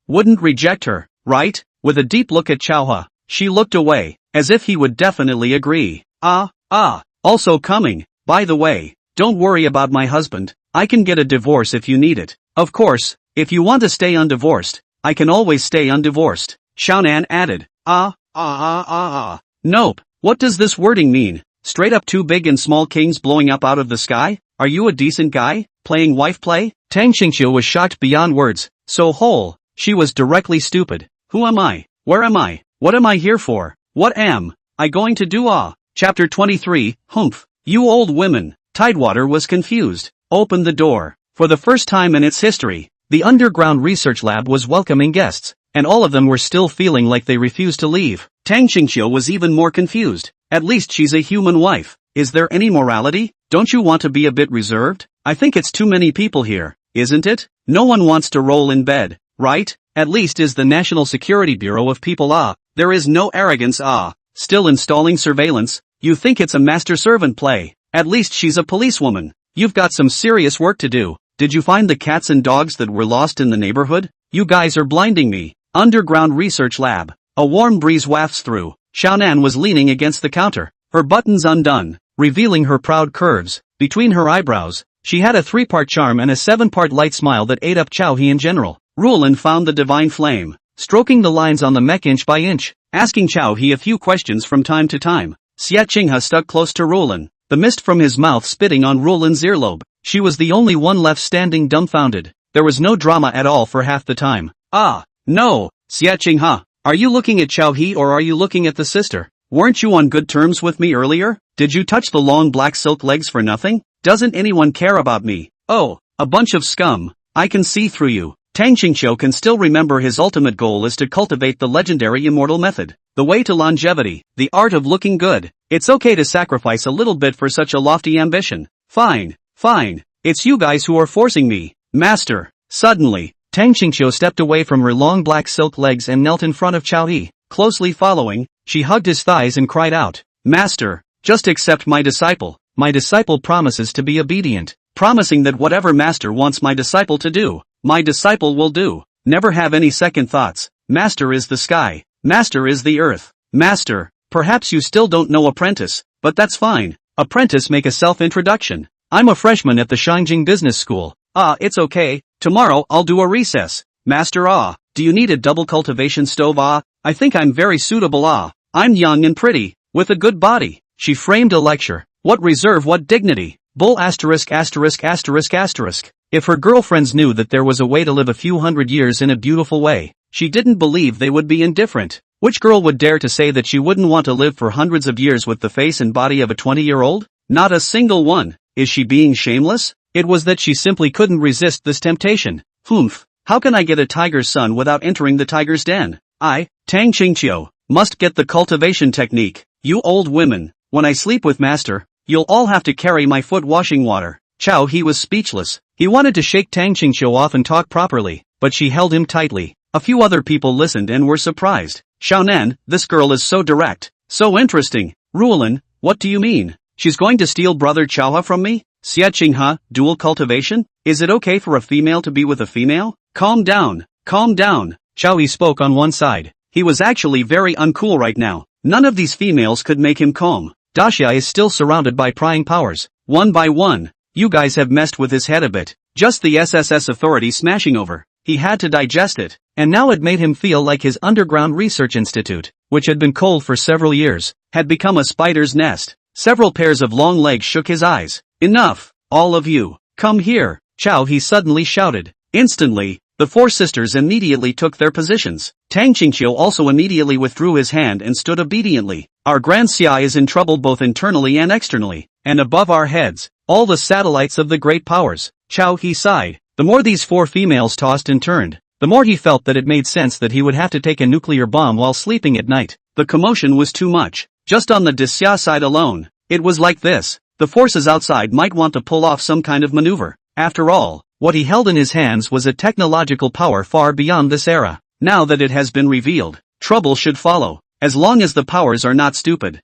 wouldn't reject her, right? With a deep look at Xiaohua, she looked away, as if he would definitely agree. Also coming. By the way, don't worry about my husband. I can get a divorce if you need it. Of course, if you want to stay undivorced, I can always stay undivorced. Xiaonan added. Nope. What does this wording mean? Straight up two big and small kings blowing up out of the sky? Are you a decent guy, playing wife play? Tang Qingqiu was shocked beyond words. She was directly stupid. Who am I? Where am I? What am I here for? What am I going to do? Chapter 23, Humph. You old women. Tidewater was confused. Opened the door. For the first time in its history, the underground research lab was welcoming guests, and all of them were still feeling like they refused to leave. Tang Qingqiu was even more confused. At least she's a human wife. Is there any morality? Don't you want to be a bit reserved? I think it's too many people here, isn't it? No one wants to roll in bed, right? At least is the National Security Bureau of people. There is no arrogance. Still installing surveillance? You think it's a master-servant play? At least she's a policewoman. You've got some serious work to do. Did you find the cats and dogs that were lost in the neighborhood? You guys are blinding me. Underground research lab. A warm breeze wafts through. Xiaonan was leaning against the counter, her buttons undone, revealing her proud curves. Between her eyebrows, she had a 3-part charm and a 7-part light smile that ate up Chao He in general. Rulin found the divine flame, stroking the lines on the mech inch by inch, asking Chao He a few questions from time to time. Xia Qinghe stuck close to Rulin, the mist from his mouth spitting on Rulin's earlobe. She was the only one left standing dumbfounded. There was no drama at all for half the time. Ah, no, Xia Qinghe, are you looking at Chao He or are you looking at the sister? Weren't you on good terms with me earlier? Did you touch the long black silk legs for nothing? Doesn't anyone care about me? Oh, a bunch of scum. I can see through you. Tang Qingqiu can still remember his ultimate goal is to cultivate the legendary immortal method. The way to longevity, the art of looking good. It's okay to sacrifice a little bit for such a lofty ambition. Fine. It's you guys who are forcing me. Master. Suddenly, Tang Qingqiu stepped away from her long black silk legs and knelt in front of Chao He. Closely following, she hugged his thighs and cried out, Master, just accept my disciple. My disciple promises to be obedient, promising that whatever Master wants my disciple to do, my disciple will do. Never have any second thoughts. Master is the sky. Master is the earth. Master, perhaps you still don't know apprentice, but that's fine. Apprentice, make a self-introduction. I'm a freshman at the Shangjing Business School. Ah, it's okay. Tomorrow I'll do a recess. Master, ah, do you need a double cultivation stove? Ah, I think I'm very suitable. Ah, I'm young and pretty, with a good body. She framed a lecture. What reserve, what dignity. Bull asterisk. If her girlfriends knew that there was a way to live a few hundred years in a beautiful way, she didn't believe they would be indifferent. Which girl would dare to say that she wouldn't want to live for hundreds of years with the face and body of a 20-year-old? Not a single one. Is she being shameless? It was that she simply couldn't resist this temptation. Humph. How can I get a tiger's son without entering the tiger's den? I, Tang Qingqiu, must get the cultivation technique. You old women, when I sleep with Master, you'll all have to carry my foot washing water. Chao He was speechless. He wanted to shake Tang Qingqiu off and talk properly, but she held him tightly. A few other people listened and were surprised. Xiaonan, this girl is so direct, so interesting. Rulin, what do you mean? She's going to steal brother Chao from me? Xia Qinghe, dual cultivation? Is it okay for a female to be with a female? Calm down. Chao He spoke on one side. He was actually very uncool right now. None of these females could make him calm. Daxia is still surrounded by prying powers. One by one. You guys have messed with his head a bit. Just the SSS authority smashing over. He had to digest it. And now it made him feel like his underground research institute, which had been cold for several years, had become a spider's nest. Several pairs of long legs shook his eyes. Enough, all of you. Come here. Chao He suddenly shouted. Instantly, the four sisters immediately took their positions. Tang Qingqiu also immediately withdrew his hand and stood obediently. Our Grand Xia is in trouble both internally and externally, and above our heads, all the satellites of the great powers. Chao He sighed. The more these four females tossed and turned, the more he felt that it made sense that he would have to take a nuclear bomb while sleeping at night. The commotion was too much. Just on the Daxia side alone, it was like this. The forces outside might want to pull off some kind of maneuver. After all, what he held in his hands was a technological power far beyond this era. Now that it has been revealed, trouble should follow. As long as the powers are not stupid.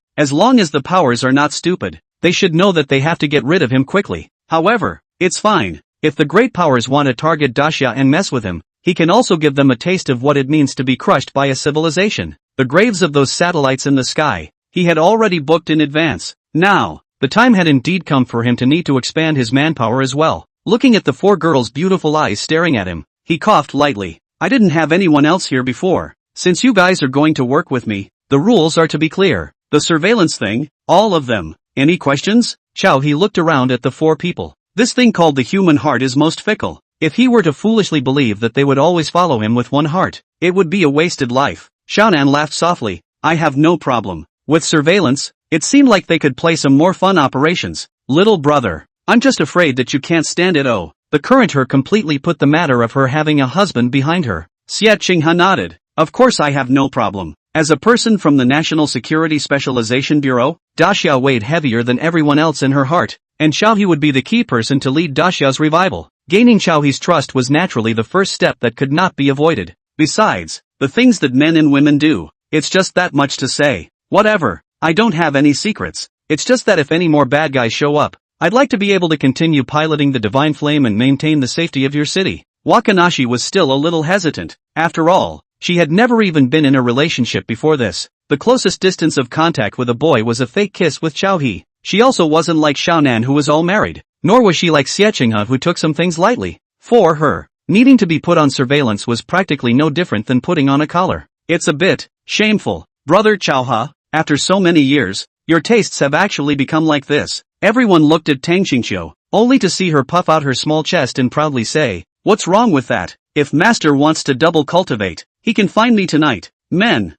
They should know that they have to get rid of him quickly. However, it's fine. If the great powers want to target Daxia and mess with him, he can also give them a taste of what it means to be crushed by a civilization. The graves of those satellites in the sky, he had already booked in advance. Now, the time had indeed come for him to need to expand his manpower as well. Looking at the four girls' beautiful eyes staring at him, he coughed lightly. I didn't have anyone else here before. Since you guys are going to work with me, the rules are to be clear. The surveillance thing, all of them. Any questions? Chao He looked around at the four people. This thing called the human heart is most fickle. If he were to foolishly believe that they would always follow him with one heart, it would be a wasted life. Xiaonan laughed softly. I have no problem. With surveillance, it seemed like they could play some more fun operations. Little brother, I'm just afraid that you can't stand it. Oh, the current her completely put the matter of her having a husband behind her. Xia Qinghe nodded. Of course I have no problem. As a person from the National Security Specialization Bureau, Daxia weighed heavier than everyone else in her heart, and Chao He would be the key person to lead Daxia's revival. Gaining Chao He's trust was naturally the first step that could not be avoided. Besides, the things that men and women do, it's just that much to say. Whatever, I don't have any secrets. It's just that if any more bad guys show up, I'd like to be able to continue piloting the divine flame and maintain the safety of your city. Wakanashi was still a little hesitant. After all, She had never even been in a relationship before this. The closest distance of contact with a boy was a fake kiss with Xiao He. She also wasn't like Xiaonan who was all married, nor was she like Xiechinghe who took some things lightly. For her, needing to be put on surveillance was practically no different than putting on a collar. It's a bit shameful. Brother Xiaohe, after so many years, your tastes have actually become like this. Everyone looked at Tang Xingqiu, only to see her puff out her small chest and proudly say, "What's wrong with that? If master wants to double cultivate, he can find me tonight." Men,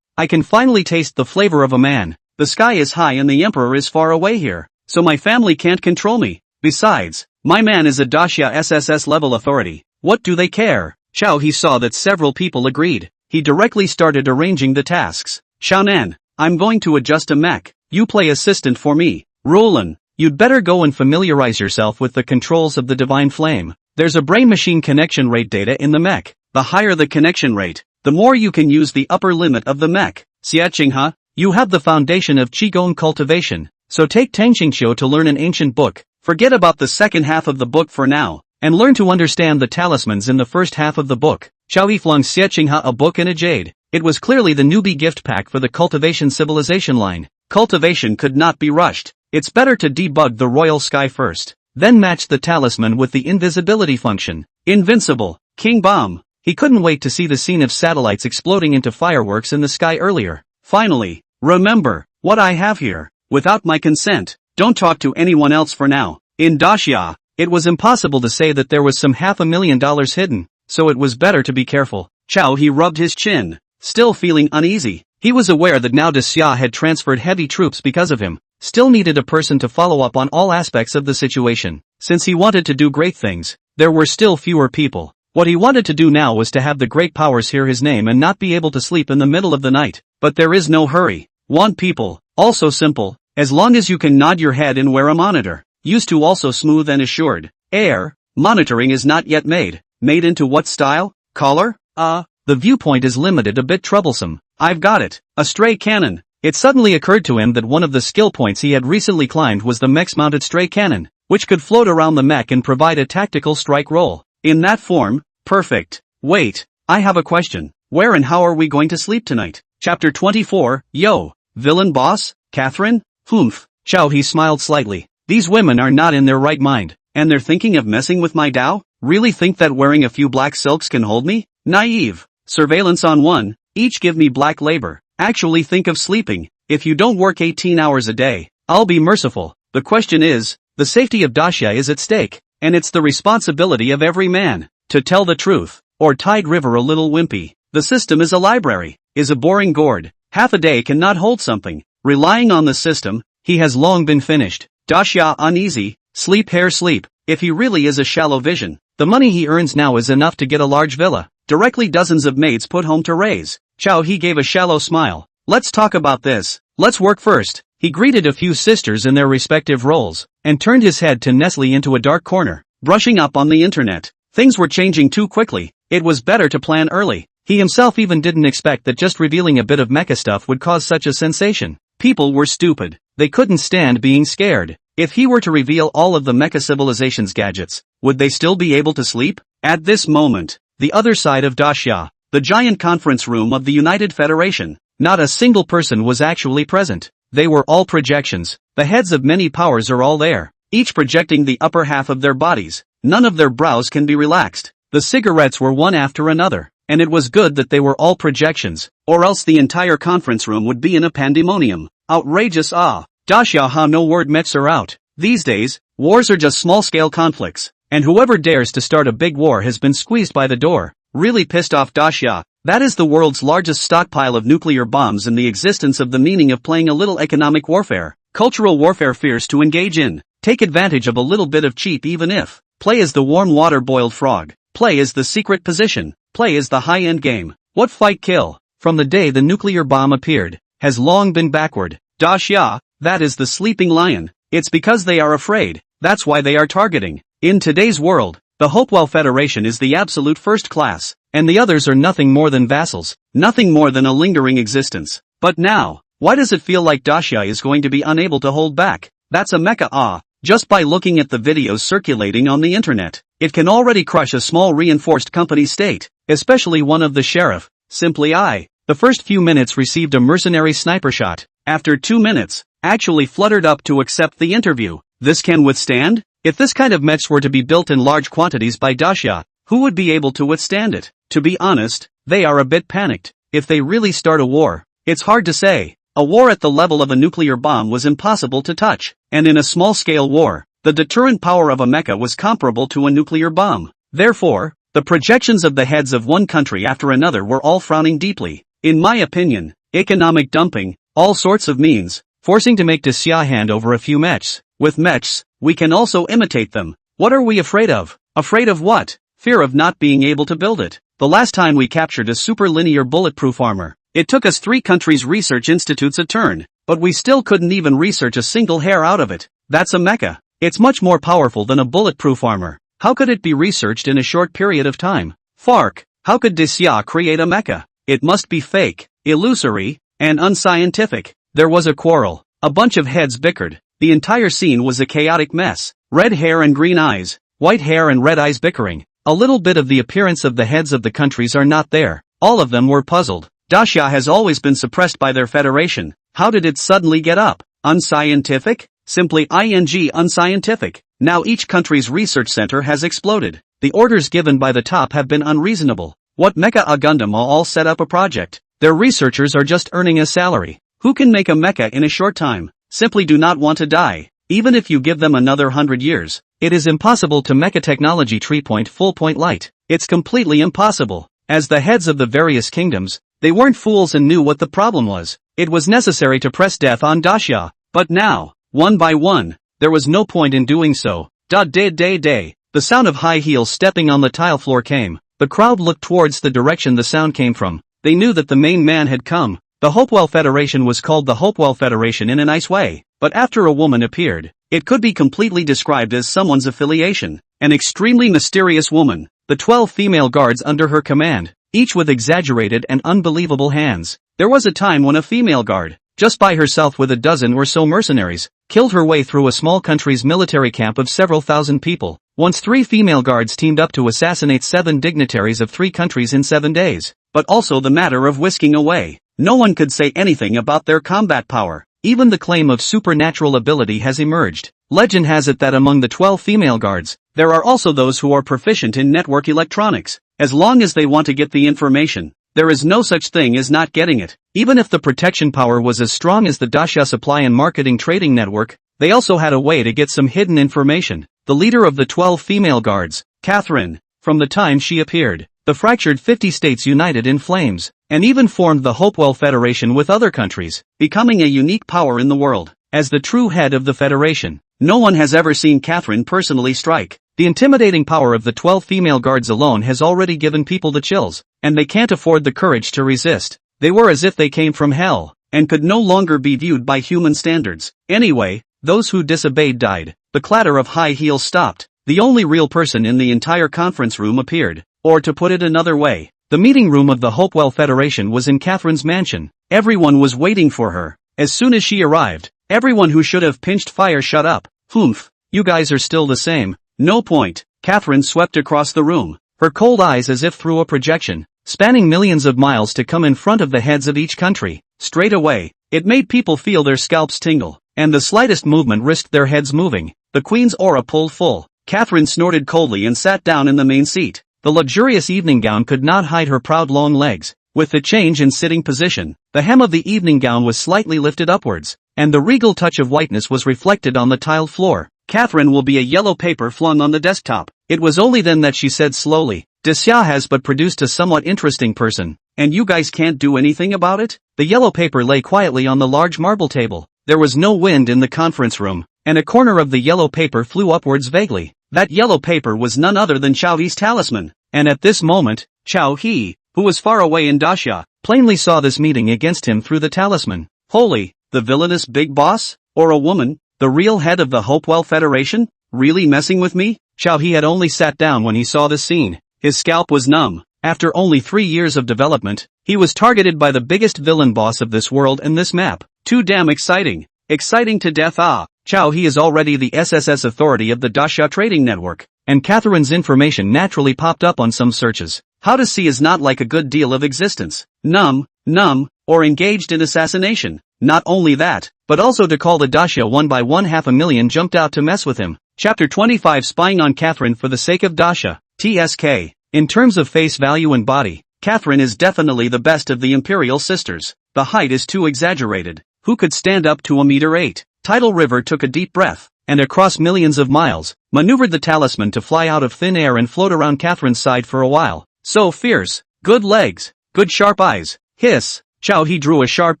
I can finally taste the flavor of a man. The sky is high and the emperor is far away here, so my family can't control me. Besides, my man is a Daxia SSS level authority. What do they care? Xiao He saw that several people agreed. He directly started arranging the tasks. Xiaonan, I'm going to adjust a mech. You play assistant for me. Roland, you'd better go and familiarize yourself with the controls of the divine flame. There's a brain-machine connection rate data in the mech. The higher the connection rate, the more you can use the upper limit of the mech. Xiechinghe, you have the foundation of Qigong cultivation, so take Tang Xingqiu to learn an ancient book. Forget about the second half of the book for now, and learn to understand the talismans in the first half of the book. Xiao He flung Xiechinghe a book and a jade. It was clearly the newbie gift pack for the cultivation civilization line. Cultivation could not be rushed. It's better to debug the royal sky first, then match the talisman with the invisibility function. Invincible, King Bomb. He couldn't wait to see the scene of satellites exploding into fireworks in the sky earlier. Finally, remember what I have here. Without my consent, don't talk to anyone else for now. In Daxia, it was impossible to say that there was some $500,000 hidden, so it was better to be careful. Xiao He rubbed his chin, still feeling uneasy. He was aware that now Daxia had transferred heavy troops because of him, still needed a person to follow up on all aspects of the situation. Since he wanted to do great things, there were still fewer people. What he wanted to do now was to have the great powers hear his name and not be able to sleep in the middle of the night. But there is no hurry. Want people, also simple, as long as you can nod your head and wear a monitor. Used to also smooth and assured. Air, monitoring is not yet made. Made into what style? Color? The viewpoint is limited, a bit troublesome. I've got it. A stray cannon. It suddenly occurred to him that one of the skill points he had recently climbed was the mech's mounted stray cannon, which could float around the mech and provide a tactical strike roll. In that form, perfect. Wait, I have a question. Where and how are we going to sleep tonight? Chapter 24, Yo, villain boss, Catherine? Humph. Xiao He smiled slightly. These women are not in their right mind, and they're thinking of messing with my Dao? Really think that wearing a few black silks can hold me? Naive. Surveillance on one, each give me black labor. Actually think of sleeping. If you don't work 18 hours a day, I'll be merciful. The question is, the safety of Daxia is at stake, and it's the responsibility of every man. To tell the truth, or Tide River a little wimpy, the system is a library, is a boring gourd. Half a day cannot hold something. Relying on the system, he has long been finished. Daxia uneasy, sleep hair sleep. If he really is a shallow vision, the money he earns now is enough to get a large villa. Directly dozens of maids put home to raise. Xiao He gave a shallow smile. Let's talk about this. Let's work first. He greeted a few sisters in their respective roles, and turned his head to Nestle into a dark corner. Brushing up on the internet. Things were changing too quickly. It was better to plan early. He himself even didn't expect that just revealing a bit of mecha stuff would cause such a sensation. People were stupid. They couldn't stand being scared. If he were to reveal all of the mecha civilization's gadgets, would they still be able to sleep? At this moment, the other side of Daxia, the giant conference room of the United Federation, not a single person was actually present. They were all projections. The heads of many powers are all there, each projecting the upper half of their bodies. None of their brows can be relaxed. The cigarettes were one after another, and it was good that they were all projections, or else the entire conference room would be in a pandemonium. Outrageous. Daxia no word mechs are out. These days, wars are just small-scale conflicts, and whoever dares to start a big war has been squeezed by the door. Really pissed off Daxia. That is the world's largest stockpile of nuclear bombs and the existence of the meaning of playing a little economic warfare. Cultural warfare fears to engage in. Take advantage of a little bit of cheap even if. Play is the warm water boiled frog. Play is the secret position. Play is the high-end game. What fight kill? From the day the nuclear bomb appeared, has long been backward. Daxia, that is the sleeping lion. It's because they are afraid. That's why they are targeting. In today's world, the Hopewell Federation is the absolute first class, and the others are nothing more than vassals, nothing more than a lingering existence. But now, why does it feel like Daxia is going to be unable to hold back? That's a mecha. Just by looking at the videos circulating on the internet, it can already crush a small reinforced company state. especially one of the sheriff. Simply I. The first few minutes received a mercenary sniper shot. After 2 minutes, actually fluttered up to accept the interview. This can withstand? If this kind of mechs were to be built in large quantities by Dacia, who would be able to withstand it? To be honest, they are a bit panicked. If they really start a war, it's hard to say. A war at the level of a nuclear bomb was impossible to touch, and in a small-scale war, the deterrent power of a mecha was comparable to a nuclear bomb. Therefore, the projections of the heads of one country after another were all frowning deeply. In my opinion, economic dumping, all sorts of means, forcing to make Dacia hand over a few mechs. With mechs, we can also imitate them. What are we afraid of? Afraid of what? Fear of not being able to build it. The last time we captured a super-linear bulletproof armor, it took us 3 countries' research institutes a turn, but we still couldn't even research a single hair out of it. That's a mecha. It's much more powerful than a bulletproof armor. How could it be researched in a short period of time? Fark, how could Dacia create a mecha? It must be fake, illusory, and unscientific. There was a quarrel. A bunch of heads bickered. The entire scene was a chaotic mess. Red hair and green eyes, white hair and red eyes bickering. A little bit of the appearance of the heads of the countries are not there. All of them were puzzled. Dacia has always been suppressed by their federation. How did it suddenly get up? Unscientific? Simply unscientific. Now each country's research center has exploded. The orders given by the top have been unreasonable. What mecha a Gundam all set up a project? Their researchers are just earning a salary. Who can make a mecha in a short time? Simply do not want to die. Even if you give them another 100 years, it is impossible to mecha technology full point light. It's completely impossible. As the heads of the various kingdoms, they weren't fools and knew what the problem was. It was necessary to press death on Dacia. But now, one by one, there was no point in doing so. The sound of high heels stepping on the tile floor came. The crowd looked towards the direction the sound came from. They knew that the main man had come. The Hopewell Federation was called the Hopewell Federation in a nice way, but after a woman appeared, it could be completely described as someone's affiliation. An extremely mysterious woman. The 12 female guards under her command, each with exaggerated and unbelievable hands. There was a time when a female guard, just by herself with a dozen or so mercenaries, killed her way through a small country's military camp of several thousand people. Once 3 female guards teamed up to assassinate 7 dignitaries of 3 countries in 7 days. But also the matter of whisking away. No one could say anything about their combat power. Even the claim of supernatural ability has emerged. Legend has it that among the 12 female guards, there are also those who are proficient in network electronics. As long as they want to get the information, there is no such thing as not getting it. Even if the protection power was as strong as the Dacia supply and marketing trading network, they also had a way to get some hidden information. The leader of the 12 female guards, Catherine, from the time she appeared, the fractured 50 states united in flames, and even formed the Hopewell Federation with other countries, becoming a unique power in the world. As the true head of the Federation, no one has ever seen Catherine personally strike. The intimidating power of the 12 female guards alone has already given people the chills, and they can't afford the courage to resist. They were as if they came from hell, and could no longer be viewed by human standards. Anyway, those who disobeyed died. The clatter of high heels stopped. The only real person in the entire conference room appeared. Or to put it another way, the meeting room of the Hopewell Federation was in Catherine's mansion. Everyone was waiting for her. As soon as she arrived, everyone who should have pinched fire shut up. Humph, you guys are still the same. No point. Catherine swept across the room, her cold eyes as if through a projection, spanning millions of miles to come in front of the heads of each country. Straight away, it made people feel their scalps tingle, and the slightest movement risked their heads moving. The queen's aura pulled full. Catherine snorted coldly and sat down in the main seat. The luxurious evening gown could not hide her proud long legs. With the change in sitting position, the hem of the evening gown was slightly lifted upwards, and the regal touch of whiteness was reflected on the tiled floor. Catherine will be a yellow paper flung on the desktop. It was only then that she said slowly, Dacia has but produced a somewhat interesting person, and you guys can't do anything about it? The yellow paper lay quietly on the large marble table. There was no wind in the conference room, and a corner of the yellow paper flew upwards vaguely. That yellow paper was none other than Chao He's talisman, and at this moment, Chao He, who was far away in Dacia, plainly saw this meeting against him through the talisman. Holy, the villainous big boss? Or a woman? The real head of the Hopewell Federation? Really messing with me? Chao He had only sat down when he saw this scene. His scalp was numb. After only 3 years of development, he was targeted by the biggest villain boss of this world and this map. Too damn exciting. Exciting to death. Chao He is already the SSS authority of the Dacia trading network, and Catherine's information naturally popped up on some searches. How to see is not like a good deal of existence. Numb, or engaged in assassination. Not only that, but also to call the Dasha one by one 500,000 jumped out to mess with him. Chapter 25 Spying on Catherine for the sake of Dasha. TSK. In terms of face value and body, Catherine is definitely the best of the Imperial sisters. The height is too exaggerated. Who could stand up to 1.8 meters? Tidal River took a deep breath, and across millions of miles, maneuvered the talisman to fly out of thin air and float around Catherine's side for a while. So fierce. Good legs. Good sharp eyes. Hiss. Chow He drew a sharp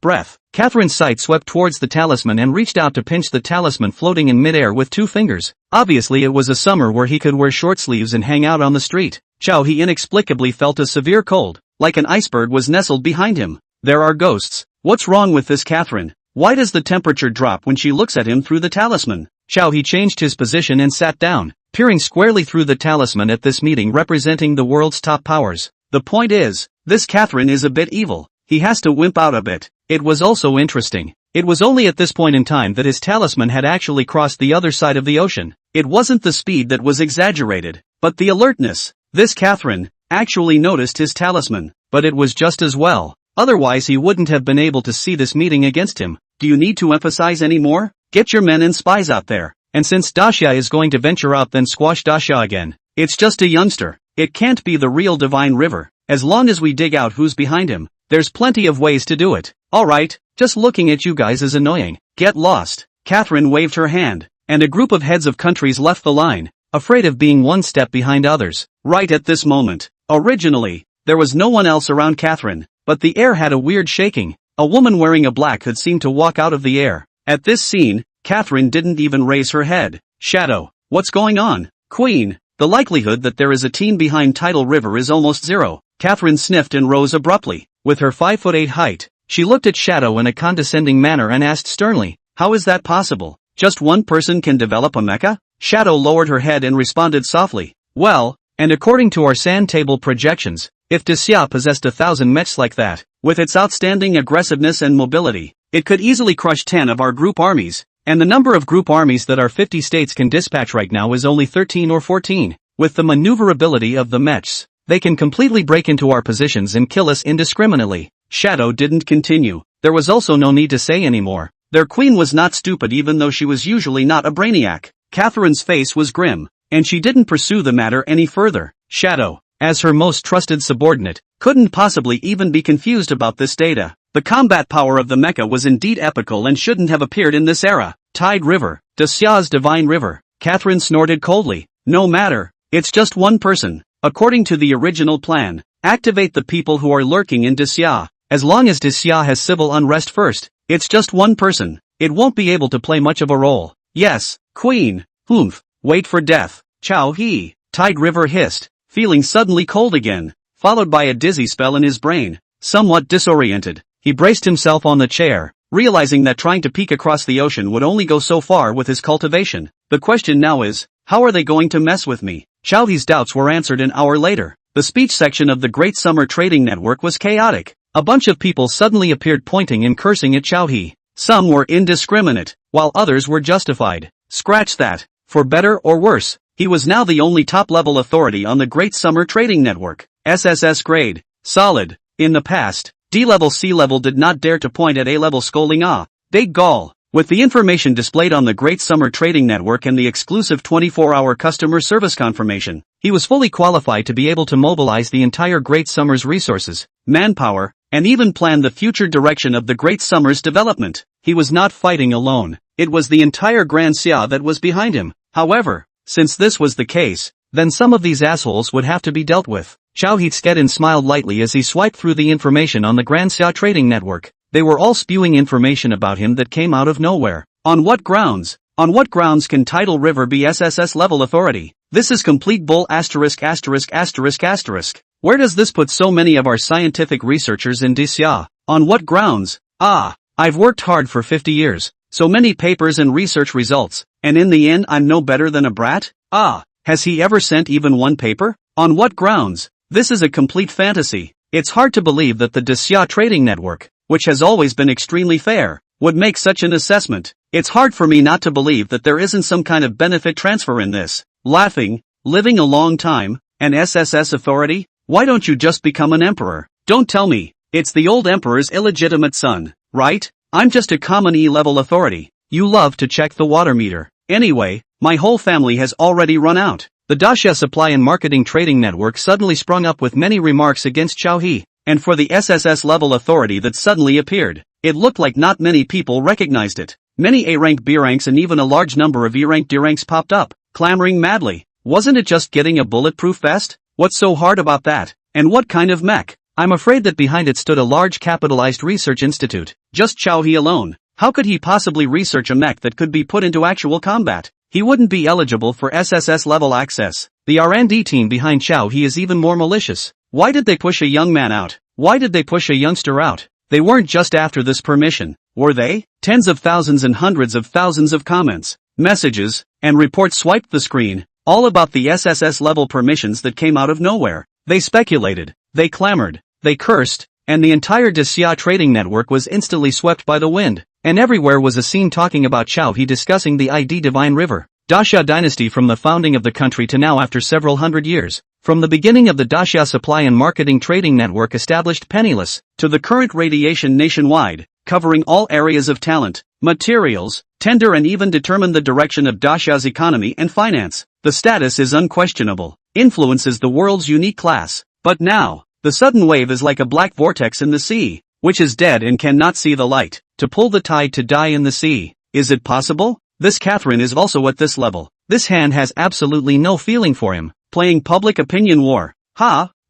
breath. Catherine's sight swept towards the talisman and reached out to pinch the talisman floating in midair with 2 fingers. Obviously it was a summer where he could wear short sleeves and hang out on the street. Chow He inexplicably felt a severe cold, like an iceberg was nestled behind him. There are ghosts. What's wrong with this Catherine? Why does the temperature drop when she looks at him through the talisman? Chow He changed his position and sat down, peering squarely through the talisman at this meeting representing the world's top powers. The point is, this Catherine is a bit evil. He has to wimp out a bit. It was also interesting. It was only at this point in time that his talisman had actually crossed the other side of the ocean. It wasn't the speed that was exaggerated, but the alertness. This Catherine actually noticed his talisman, but it was just as well. Otherwise he wouldn't have been able to see this meeting against him. Do you need to emphasize any more? Get your men and spies out there. And since Dasha is going to venture out, then squash Dasha again. It's just a youngster. It can't be the real Divine River. As long as we dig out who's behind him, there's plenty of ways to do it. Alright, just looking at you guys is annoying. Get lost. Catherine waved her hand, and a group of heads of countries left the line, afraid of being one step behind others. Right at this moment. Originally, there was no one else around Catherine, but the air had a weird shaking. A woman wearing a black hood seemed to walk out of the air. At this scene, Catherine didn't even raise her head. Shadow, what's going on? Queen, the likelihood that there is a teen behind Tidal River is almost zero. Catherine sniffed and rose abruptly. With her 5'8" height, she looked at Shadow in a condescending manner and asked sternly, how is that possible? Just one person can develop a mecha? Shadow lowered her head and responded softly, well, and according to our sand table projections, if Dasha possessed 1,000 mechs like that, with its outstanding aggressiveness and mobility, it could easily crush 10 of our group armies, and the number of group armies that our 50 states can dispatch right now is only 13 or 14. With the maneuverability of the mechs, they can completely break into our positions and kill us indiscriminately. Shadow didn't continue. There was also no need to say anymore. Their queen was not stupid even though she was usually not a brainiac. Catherine's face was grim, and she didn't pursue the matter any further. Shadow, as her most trusted subordinate, couldn't possibly even be confused about this data. The combat power of the mecha was indeed epical and shouldn't have appeared in this era. Tide River, Dasha's Divine River. Catherine snorted coldly. No matter, it's just one person. According to the original plan, activate the people who are lurking in Dasha. As long as Dasha has civil unrest first, it's just one person. It won't be able to play much of a role. Yes, Queen. Wait for death. Chow He. Tide River hissed, feeling suddenly cold again, followed by a dizzy spell in his brain. Somewhat disoriented, he braced himself on the chair, realizing that trying to peek across the ocean would only go so far with his cultivation. The question now is, how are they going to mess with me? Chow He's doubts were answered an hour later. The speech section of the Great Summer Trading Network was chaotic. A bunch of people suddenly appeared pointing and cursing at Chow He. Some were indiscriminate, while others were justified. Scratch that. For better or worse, he was now the only top-level authority on the Great Summer Trading Network. SSS grade. Solid. In the past, D-level C-level did not dare to point at A-level scolding big gall. With the information displayed on the Great Summer Trading Network and the exclusive 24-hour customer service confirmation, he was fully qualified to be able to mobilize the entire Great Summer's resources, manpower, and even plan the future direction of the Great Summer's development. He was not fighting alone. It was the entire Grand Xia that was behind him. However, since this was the case, then some of these assholes would have to be dealt with. Chow He-tskedin smiled lightly as he swiped through the information on the Grand Xia Trading Network. They were all spewing information about him that came out of nowhere. On what grounds? On what grounds can Tidal River be SSS level authority? This is complete bull ********. Where does this put so many of our scientific researchers in Dasha? On what grounds? I've worked hard for 50 years. So many papers and research results, and in the end I'm no better than a brat? Has he ever sent even one paper? On what grounds? This is a complete fantasy. It's hard to believe that the Dasha Trading Network, which has always been extremely fair, would make such an assessment. It's hard for me not to believe that there isn't some kind of benefit transfer in this. Laughing, living a long time, and SSS authority? Why don't you just become an emperor? Don't tell me it's the old emperor's illegitimate son, right? I'm just a common E-level authority. You love to check the water meter. Anyway, my whole family has already run out. The Daxia Supply and Marketing Trading Network suddenly sprung up with many remarks against Xiao He, and for the SSS level authority that suddenly appeared, it looked like not many people recognized it. Many A-rank B ranks and even a large number of E-rank D ranks popped up, clamoring madly. Wasn't it just getting a bulletproof vest? What's so hard about that? And what kind of mech? I'm afraid that behind it stood a large capitalized research institute. Just Xiao He alone. How could he possibly research a mech that could be put into actual combat? He wouldn't be eligible for SSS level access. The R&D team behind Xiao He is even more malicious. Why did they push a young man out? Why did they push a youngster out? They weren't just after this permission, were they? Tens of thousands and hundreds of thousands of comments, messages, and reports swiped the screen, all about the SSS level permissions that came out of nowhere. They speculated, they clamored, they cursed, and the entire Daxia trading network was instantly swept by the wind, and everywhere was a scene talking about Xiao He discussing the ID Divine River. Daxia dynasty from the founding of the country to now after several hundred years. From the beginning of the Daxia Supply and Marketing Trading Network established penniless, to the current radiation nationwide, covering all areas of talent, materials, tender and even determine the direction of Daxia's economy and finance. The status is unquestionable, influences the world's unique class. But now, the sudden wave is like a black vortex in the sea, which is dead and cannot see the light, to pull the tide to die in the sea. Is it possible? This Catherine is also at this level. This hand has absolutely no feeling for him, playing public opinion war.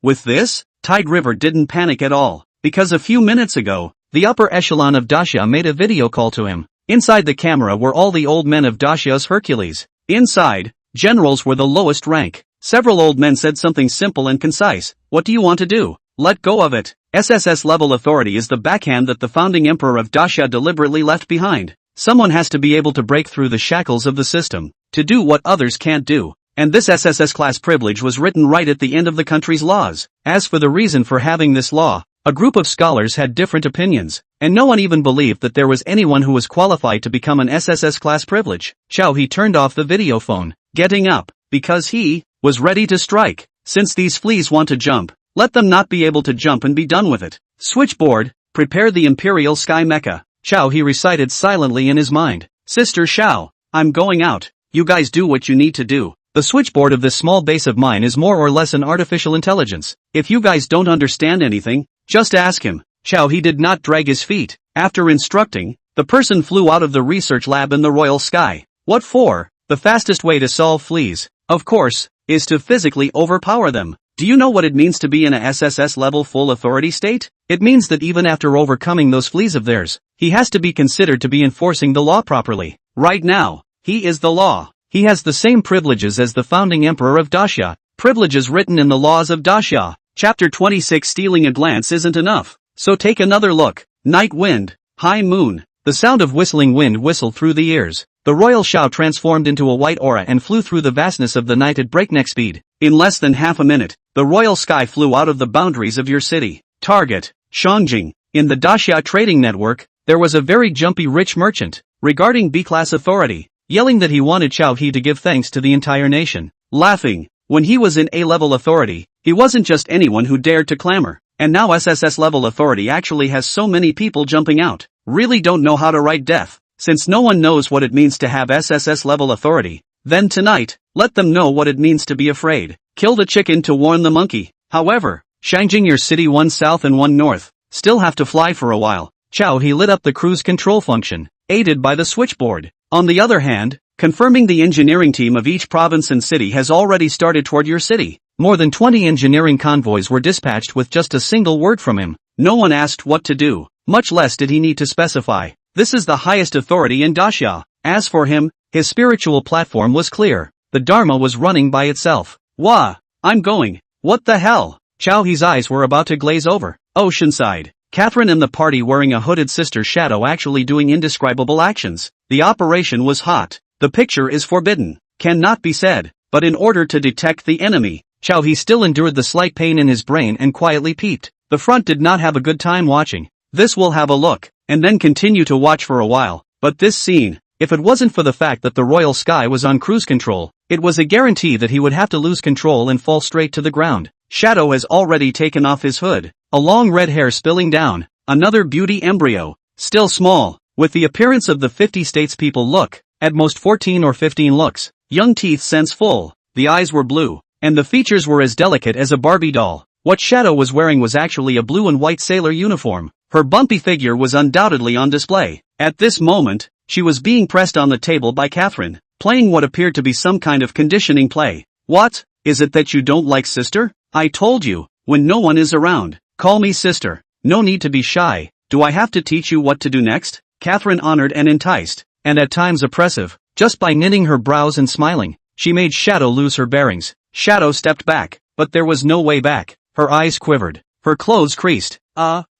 With this, Tide River didn't panic at all, because a few minutes ago, the upper echelon of Daxia made a video call to him. Inside the camera were all the old men of Daxia's Hercules. Inside, generals were the lowest rank. Several old men said something simple and concise. What do you want to do? Let go of it. SSS level authority is the backhand that the founding emperor of Daxia deliberately left behind. Someone has to be able to break through the shackles of the system, to do what others can't do. And this SSS class privilege was written right at the end of the country's laws. As for the reason for having this law, a group of scholars had different opinions, and no one even believed that there was anyone who was qualified to become an SSS class privilege. Xiao He turned off the video phone, getting up, because he was ready to strike. Since these fleas want to jump, let them not be able to jump and be done with it. Switchboard, prepare the Imperial Sky Mecha. Xiao He recited silently in his mind. Sister Xiao, I'm going out. You guys do what you need to do. The switchboard of this small base of mine is more or less an artificial intelligence. If you guys don't understand anything, just ask him. Xiao He did not drag his feet. After instructing, the person flew out of the research lab in the royal sky. What for? The fastest way to solve fleas, of course, is to physically overpower them. Do you know what it means to be in a SSS level full authority state? It means that even after overcoming those fleas of theirs, he has to be considered to be enforcing the law properly. Right now, he is the law. He has the same privileges as the founding emperor of Daxia, privileges written in the laws of Daxia. Chapter 26. Stealing a glance isn't enough, so take another look. Night wind, high moon. The sound of whistling wind whistled through the ears. The royal Xiao transformed into a white aura and flew through the vastness of the night at breakneck speed. In less than half a minute, the royal sky flew out of the boundaries of your city. Target, Shangjing. In the Daxia trading network, there was a very jumpy rich merchant, regarding B-class authority, yelling that he wanted Xiao He to give thanks to the entire nation. Laughing, when he was in A-level authority, he wasn't just anyone who dared to clamor. And now SSS level authority actually has so many people jumping out. Really don't know how to write death. Since no one knows what it means to have SSS level authority, then tonight, let them know what it means to be afraid. Kill the chicken to warn the monkey. However, Shangjing, your city, one south and one north, still have to fly for a while. Xiao He lit up the cruise control function, aided by the switchboard. On the other hand, confirming the engineering team of each province and city has already started toward your city. More than 20 engineering convoys were dispatched with just a single word from him. No one asked what to do, much less did he need to specify. This is the highest authority in Daxia. As for him, his spiritual platform was clear. The Dharma was running by itself. Wah! I'm going. What the hell? Xiao He's eyes were about to glaze over. Oceanside. Catherine and the party wearing a hooded sister shadow actually doing indescribable actions. The operation was hot. The picture is forbidden. Cannot be said. But in order to detect the enemy, Xiao He still endured the slight pain in his brain and quietly peeped. The front did not have a good time watching. This will have a look, and then continue to watch for a while. But this scene, if it wasn't for the fact that the royal sky was on cruise control, it was a guarantee that he would have to lose control and fall straight to the ground. Shadow has already taken off his hood, a long red hair spilling down, another beauty embryo, still small, with the appearance of the 50 states people look, at most 14 or 15 looks, young teeth sense full, the eyes were blue, and the features were as delicate as a Barbie doll. What Shadow was wearing was actually a blue and white sailor uniform. Her bumpy figure was undoubtedly on display. At this moment, she was being pressed on the table by Catherine, playing what appeared to be some kind of conditioning play. What? Is it that you don't like sister? I told you, when no one is around, call me sister. No need to be shy. Do I have to teach you what to do next? Catherine honored and enticed, and at times oppressive, just by knitting her brows and smiling. She made Shadow lose her bearings. Shadow stepped back, but there was no way back. Her eyes quivered. Her clothes creased.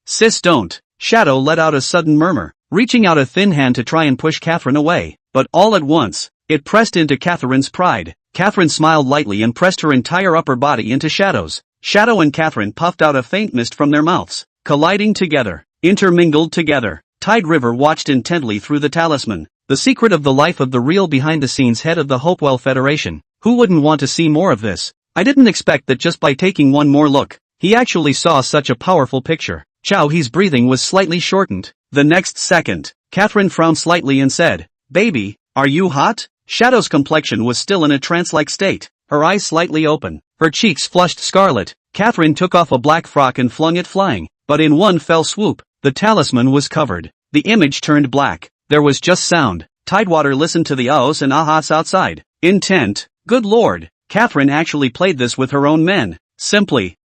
Sis don't. Shadow let out a sudden murmur, reaching out a thin hand to try and push Catherine away, but all at once, it pressed into Catherine's pride. Catherine smiled lightly and pressed her entire upper body into Shadow's. Shadow and Catherine puffed out a faint mist from their mouths, colliding together, intermingled together. Tide River watched intently through the talisman, the secret of the life of the real behind-the-scenes head of the Hopewell Federation. Who wouldn't want to see more of this? I didn't expect that just by taking one more look, he actually saw such a powerful picture. Chow Hee's breathing was slightly shortened. The next second, Catherine frowned slightly and said, "Baby, are you hot?" Shadow's complexion was still in a trance-like state, her eyes slightly open, her cheeks flushed scarlet. Catherine took off a black frock and flung it flying, but in one fell swoop, the talisman was covered. The image turned black. There was just sound. Tidewater listened to the ahs and ahas outside. Intent. Good lord. Catherine actually played this with her own men. Simply.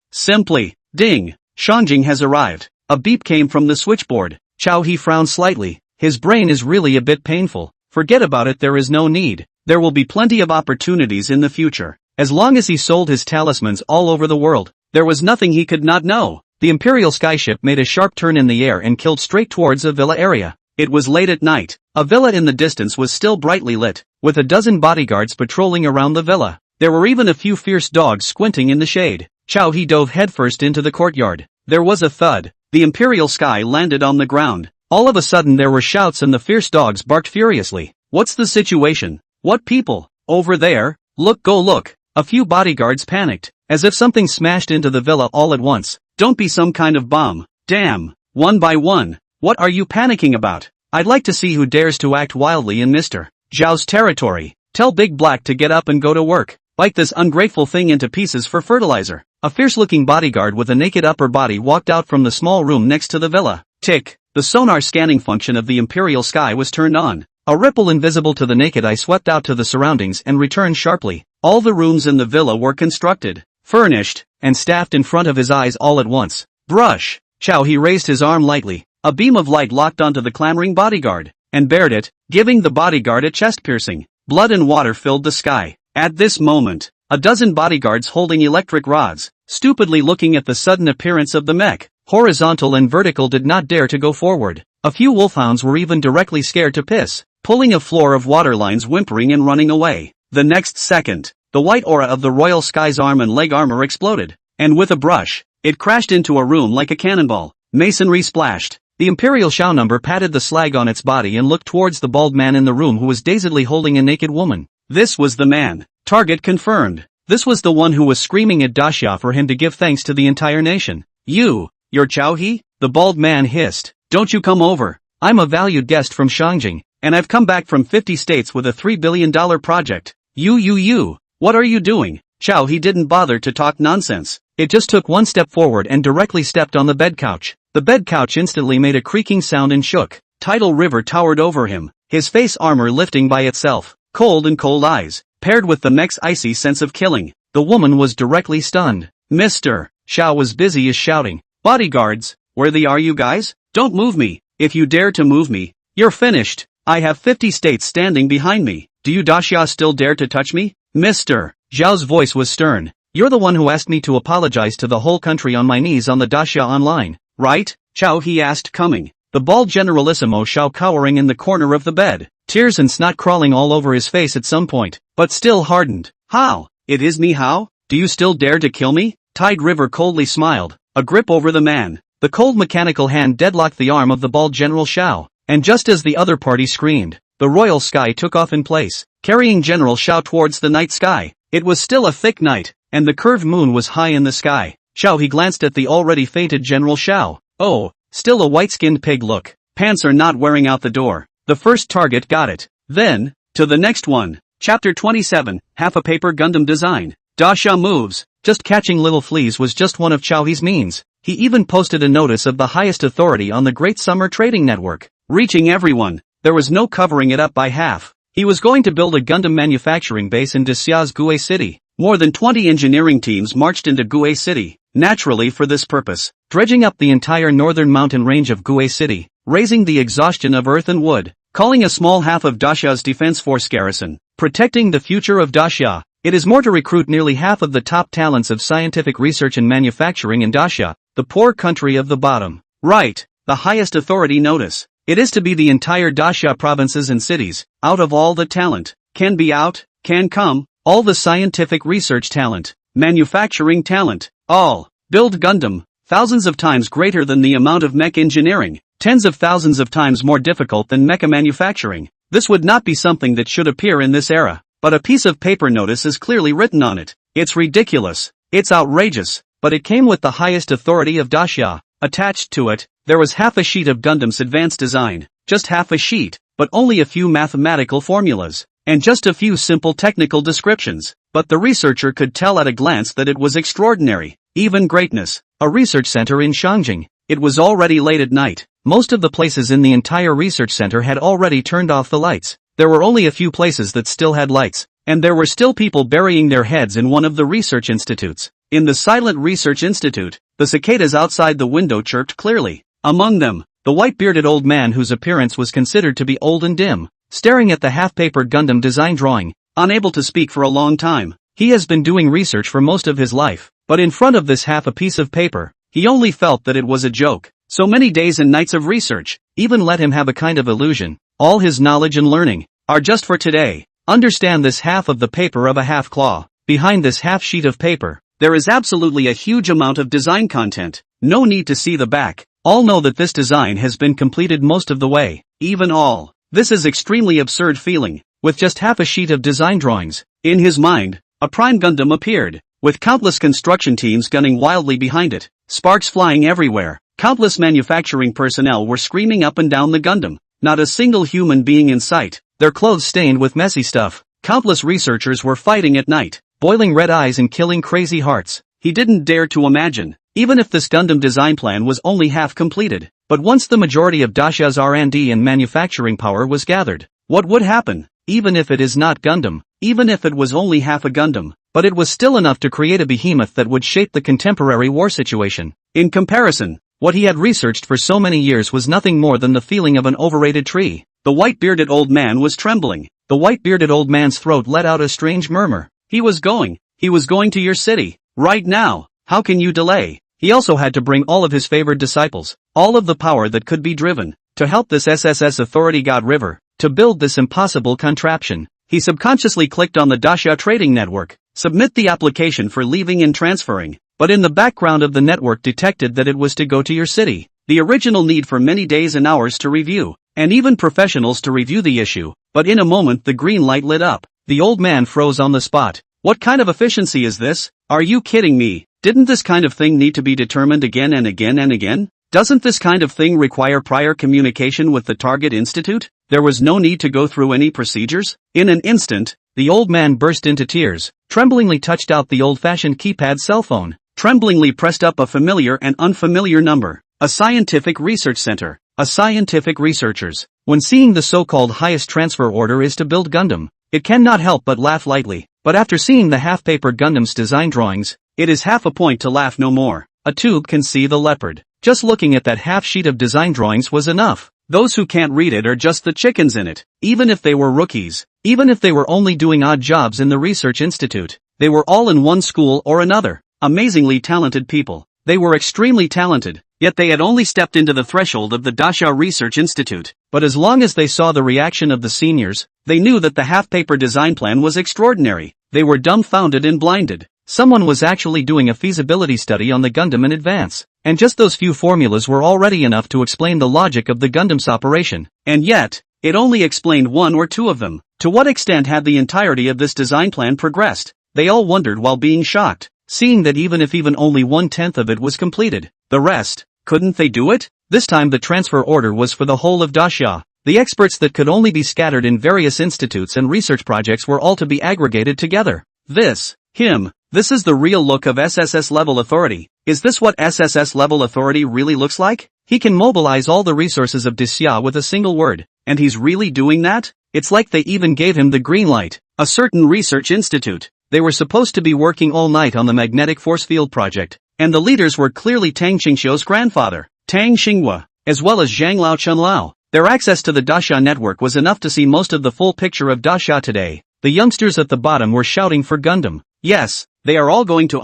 Ding. Shangjing has arrived. A beep came from the switchboard. Chow Hee frowned slightly. His brain is really a bit painful. Forget about it, there is no need. There will be plenty of opportunities in the future. As long as he sold his talismans all over the world, there was nothing he could not know. The Imperial skyship made a sharp turn in the air and killed straight towards a villa area. It was late at night. A villa in the distance was still brightly lit, with a dozen bodyguards patrolling around the villa. There were even a few fierce dogs squinting in the shade. Chow Hee dove headfirst into the courtyard. There was a thud. The Imperial sky landed on the ground. All of a sudden there were shouts and the fierce dogs barked furiously. What's the situation? What people? Over there? Look, go look. A few bodyguards panicked, as if something smashed into the villa all at once. Don't be some kind of bomb. Damn. One by one. What are you panicking about? I'd like to see who dares to act wildly in Mr. Zhao's territory. Tell Big Black to get up and go to work. Bite this ungrateful thing into pieces for fertilizer. A fierce-looking bodyguard with a naked upper body walked out from the small room next to the villa. Tick. The sonar scanning function of the Imperial sky was turned on. A ripple invisible to the naked eye swept out to the surroundings and returned sharply. All the rooms in the villa were constructed, furnished, and staffed in front of his eyes all at once. Brush! Chow Hee raised his arm lightly. A beam of light locked onto the clamoring bodyguard, and bared it, giving the bodyguard a chest piercing. Blood and water filled the sky. At this moment, a dozen bodyguards holding electric rods, stupidly looking at the sudden appearance of the mech, horizontal and vertical, did not dare to go forward. A few wolfhounds were even directly scared to piss, pulling a floor of water lines, whimpering and running away. The next second, the white aura of the Royal Sky's arm and leg armor exploded, and with a brush, it crashed into a room like a cannonball. Masonry splashed. The Imperial Shao number patted the slag on its body and looked towards the bald man in the room who was dazedly holding a naked woman. This was the man. Target confirmed. This was the one who was screaming at Daxia for him to give thanks to the entire nation. You're Chow Hee? The bald man hissed. Don't you come over. I'm a valued guest from Shangjing, and I've come back from 50 states with a $3 billion project. What are you doing? Chow Hee didn't bother to talk nonsense. It just took one step forward and directly stepped on the bed couch. The bed couch instantly made a creaking sound and shook. Tidal River towered over him, his face armor lifting by itself. Cold eyes, paired with the mech's icy sense of killing. The woman was directly stunned. Mr. Shao was busy as shouting. Bodyguards, where the are you guys? Don't move me. If you dare to move me, you're finished. I have 50 states standing behind me. Do you Daxia still dare to touch me? Mr. Zhao's voice was stern. You're the one who asked me to apologize to the whole country on my knees on the Daxia online, right? Chow Hee asked, coming. The bald Generalissimo Shao cowering in the corner of the bed, tears and snot crawling all over his face at some point, but still hardened. How? It is me how? Do you still dare to kill me? Tide River coldly smiled, a grip over the man. The cold mechanical hand deadlocked the arm of the bald General Shao, and just as the other party screamed, the royal sky took off in place, carrying General Shao towards the night sky. It was still a thick night, and the curved moon was high in the sky. Xiao he glanced at the already fainted General Xiao. Oh, still a white-skinned pig look. Pants are not wearing out the door. The first target got it. Then, to the next one. Chapter 27, Half a Paper Gundam Design. Dasha moves. Just catching little fleas was just one of Xiaohe's means. He even posted a notice of the highest authority on the Great Summer Trading Network, reaching everyone. There was no covering it up by half. He was going to build a Gundam manufacturing base in Dacia's Gue City. More than 20 engineering teams marched into Gue City, naturally for this purpose, dredging up the entire northern mountain range of Gue City, raising the exhaustion of earth and wood, calling a small half of Dacia's defense force garrison, protecting the future of Dacia. It is more to recruit nearly half of the top talents of scientific research and manufacturing in Dacia, the poor country of the bottom. Right, the highest authority notice. It is to be the entire Dacia provinces and cities, out of all the talent, can be out, can come, all the scientific research talent, manufacturing talent, all, build Gundam, thousands of times greater than the amount of mech engineering, tens of thousands of times more difficult than mecha manufacturing. This would not be something that should appear in this era, but a piece of paper notice is clearly written on it. It's ridiculous, it's outrageous, but it came with the highest authority of Dacia. Attached to it, there was half a sheet of Gundam's advanced design, just half a sheet, but only a few mathematical formulas, and just a few simple technical descriptions. But the researcher could tell at a glance that it was extraordinary, even greatness. A research center in Shangjing. It was already late at night. Most of the places in the entire research center had already turned off the lights. There were only a few places that still had lights, and there were still people burying their heads in one of the research institutes. In the silent research institute, the cicadas outside the window chirped clearly. Among them, the white-bearded old man whose appearance was considered to be old and dim, staring at the half-papered Gundam design drawing, unable to speak for a long time. He has been doing research for most of his life, but in front of this half a piece of paper, he only felt that it was a joke. So many days and nights of research, even let him have a kind of illusion. All his knowledge and learning are just for today. Understand this half of the paper of a half claw. Behind this half sheet of paper, there is absolutely a huge amount of design content. No need to see the back. All know that this design has been completed most of the way. Even all. This is extremely absurd feeling. With just half a sheet of design drawings, in his mind, a prime Gundam appeared, with countless construction teams gunning wildly behind it, sparks flying everywhere. Countless manufacturing personnel were screaming up and down the Gundam. Not a single human being in sight, their clothes stained with messy stuff. Countless researchers were fighting at night, boiling red eyes and killing crazy hearts. He didn't dare to imagine, even if this Gundam design plan was only half completed. But once the majority of Dacia's R&D and manufacturing power was gathered, what would happen? Even if it is not Gundam, even if it was only half a Gundam, but it was still enough to create a behemoth that would shape the contemporary war situation. In comparison, what he had researched for so many years was nothing more than the feeling of an overrated tree. The white-bearded old man was trembling. The white-bearded old man's throat let out a strange murmur. He was going to your city, right now. How can you delay? He also had to bring all of his favored disciples, all of the power that could be driven, to help this SSS authority God River, to build this impossible contraption. He subconsciously clicked on the Dacia Trading Network, submit the application for leaving and transferring, but in the background of the network detected that it was to go to your city. The original need for many days and hours to review, and even professionals to review the issue, but in a moment the green light lit up. The old man froze on the spot. What kind of efficiency is this? Are you kidding me? Didn't this kind of thing need to be determined again and again and again? Doesn't this kind of thing require prior communication with the target institute? There was no need to go through any procedures? In an instant, the old man burst into tears, tremblingly touched out the old-fashioned keypad cell phone, tremblingly pressed up a familiar and unfamiliar number. A scientific research center. A scientific researchers. When seeing the so-called highest transfer order is to build Gundam, it cannot help but laugh lightly. But after seeing the half-papered Gundam's design drawings, it is half a point to laugh no more. A tube can see the leopard. Just looking at that half sheet of design drawings was enough. Those who can't read it are just the chickens in it. Even if they were rookies, even if they were only doing odd jobs in the research institute, they were all in one school or another. Amazingly talented people. They were extremely talented, yet they had only stepped into the threshold of the Dacia Research Institute. But as long as they saw the reaction of the seniors, they knew that the half-paper design plan was extraordinary. They were dumbfounded and blinded. Someone was actually doing a feasibility study on the Gundam in advance, and just those few formulas were already enough to explain the logic of the Gundam's operation. And yet, it only explained one or two of them. To what extent had the entirety of this design plan progressed? They all wondered while being shocked, seeing that even if only 1/10 of it was completed, the rest, couldn't they do it? This time the transfer order was for the whole of Daxia. The experts that could only be scattered in various institutes and research projects were all to be aggregated together. This is the real look of SSS level authority. Is this what SSS level authority really looks like? He can mobilize all the resources of Daxia with a single word, and he's really doing that? It's like they even gave him the green light. A certain research institute. They were supposed to be working all night on the magnetic force field project, and the leaders were clearly Tang Qingxiu's grandfather, Tang Xinghua, as well as Zhang Lao Chunlao. Their access to the Daxia network was enough to see most of the full picture of Daxia today. The youngsters at the bottom were shouting for Gundam. Yes, they are all going to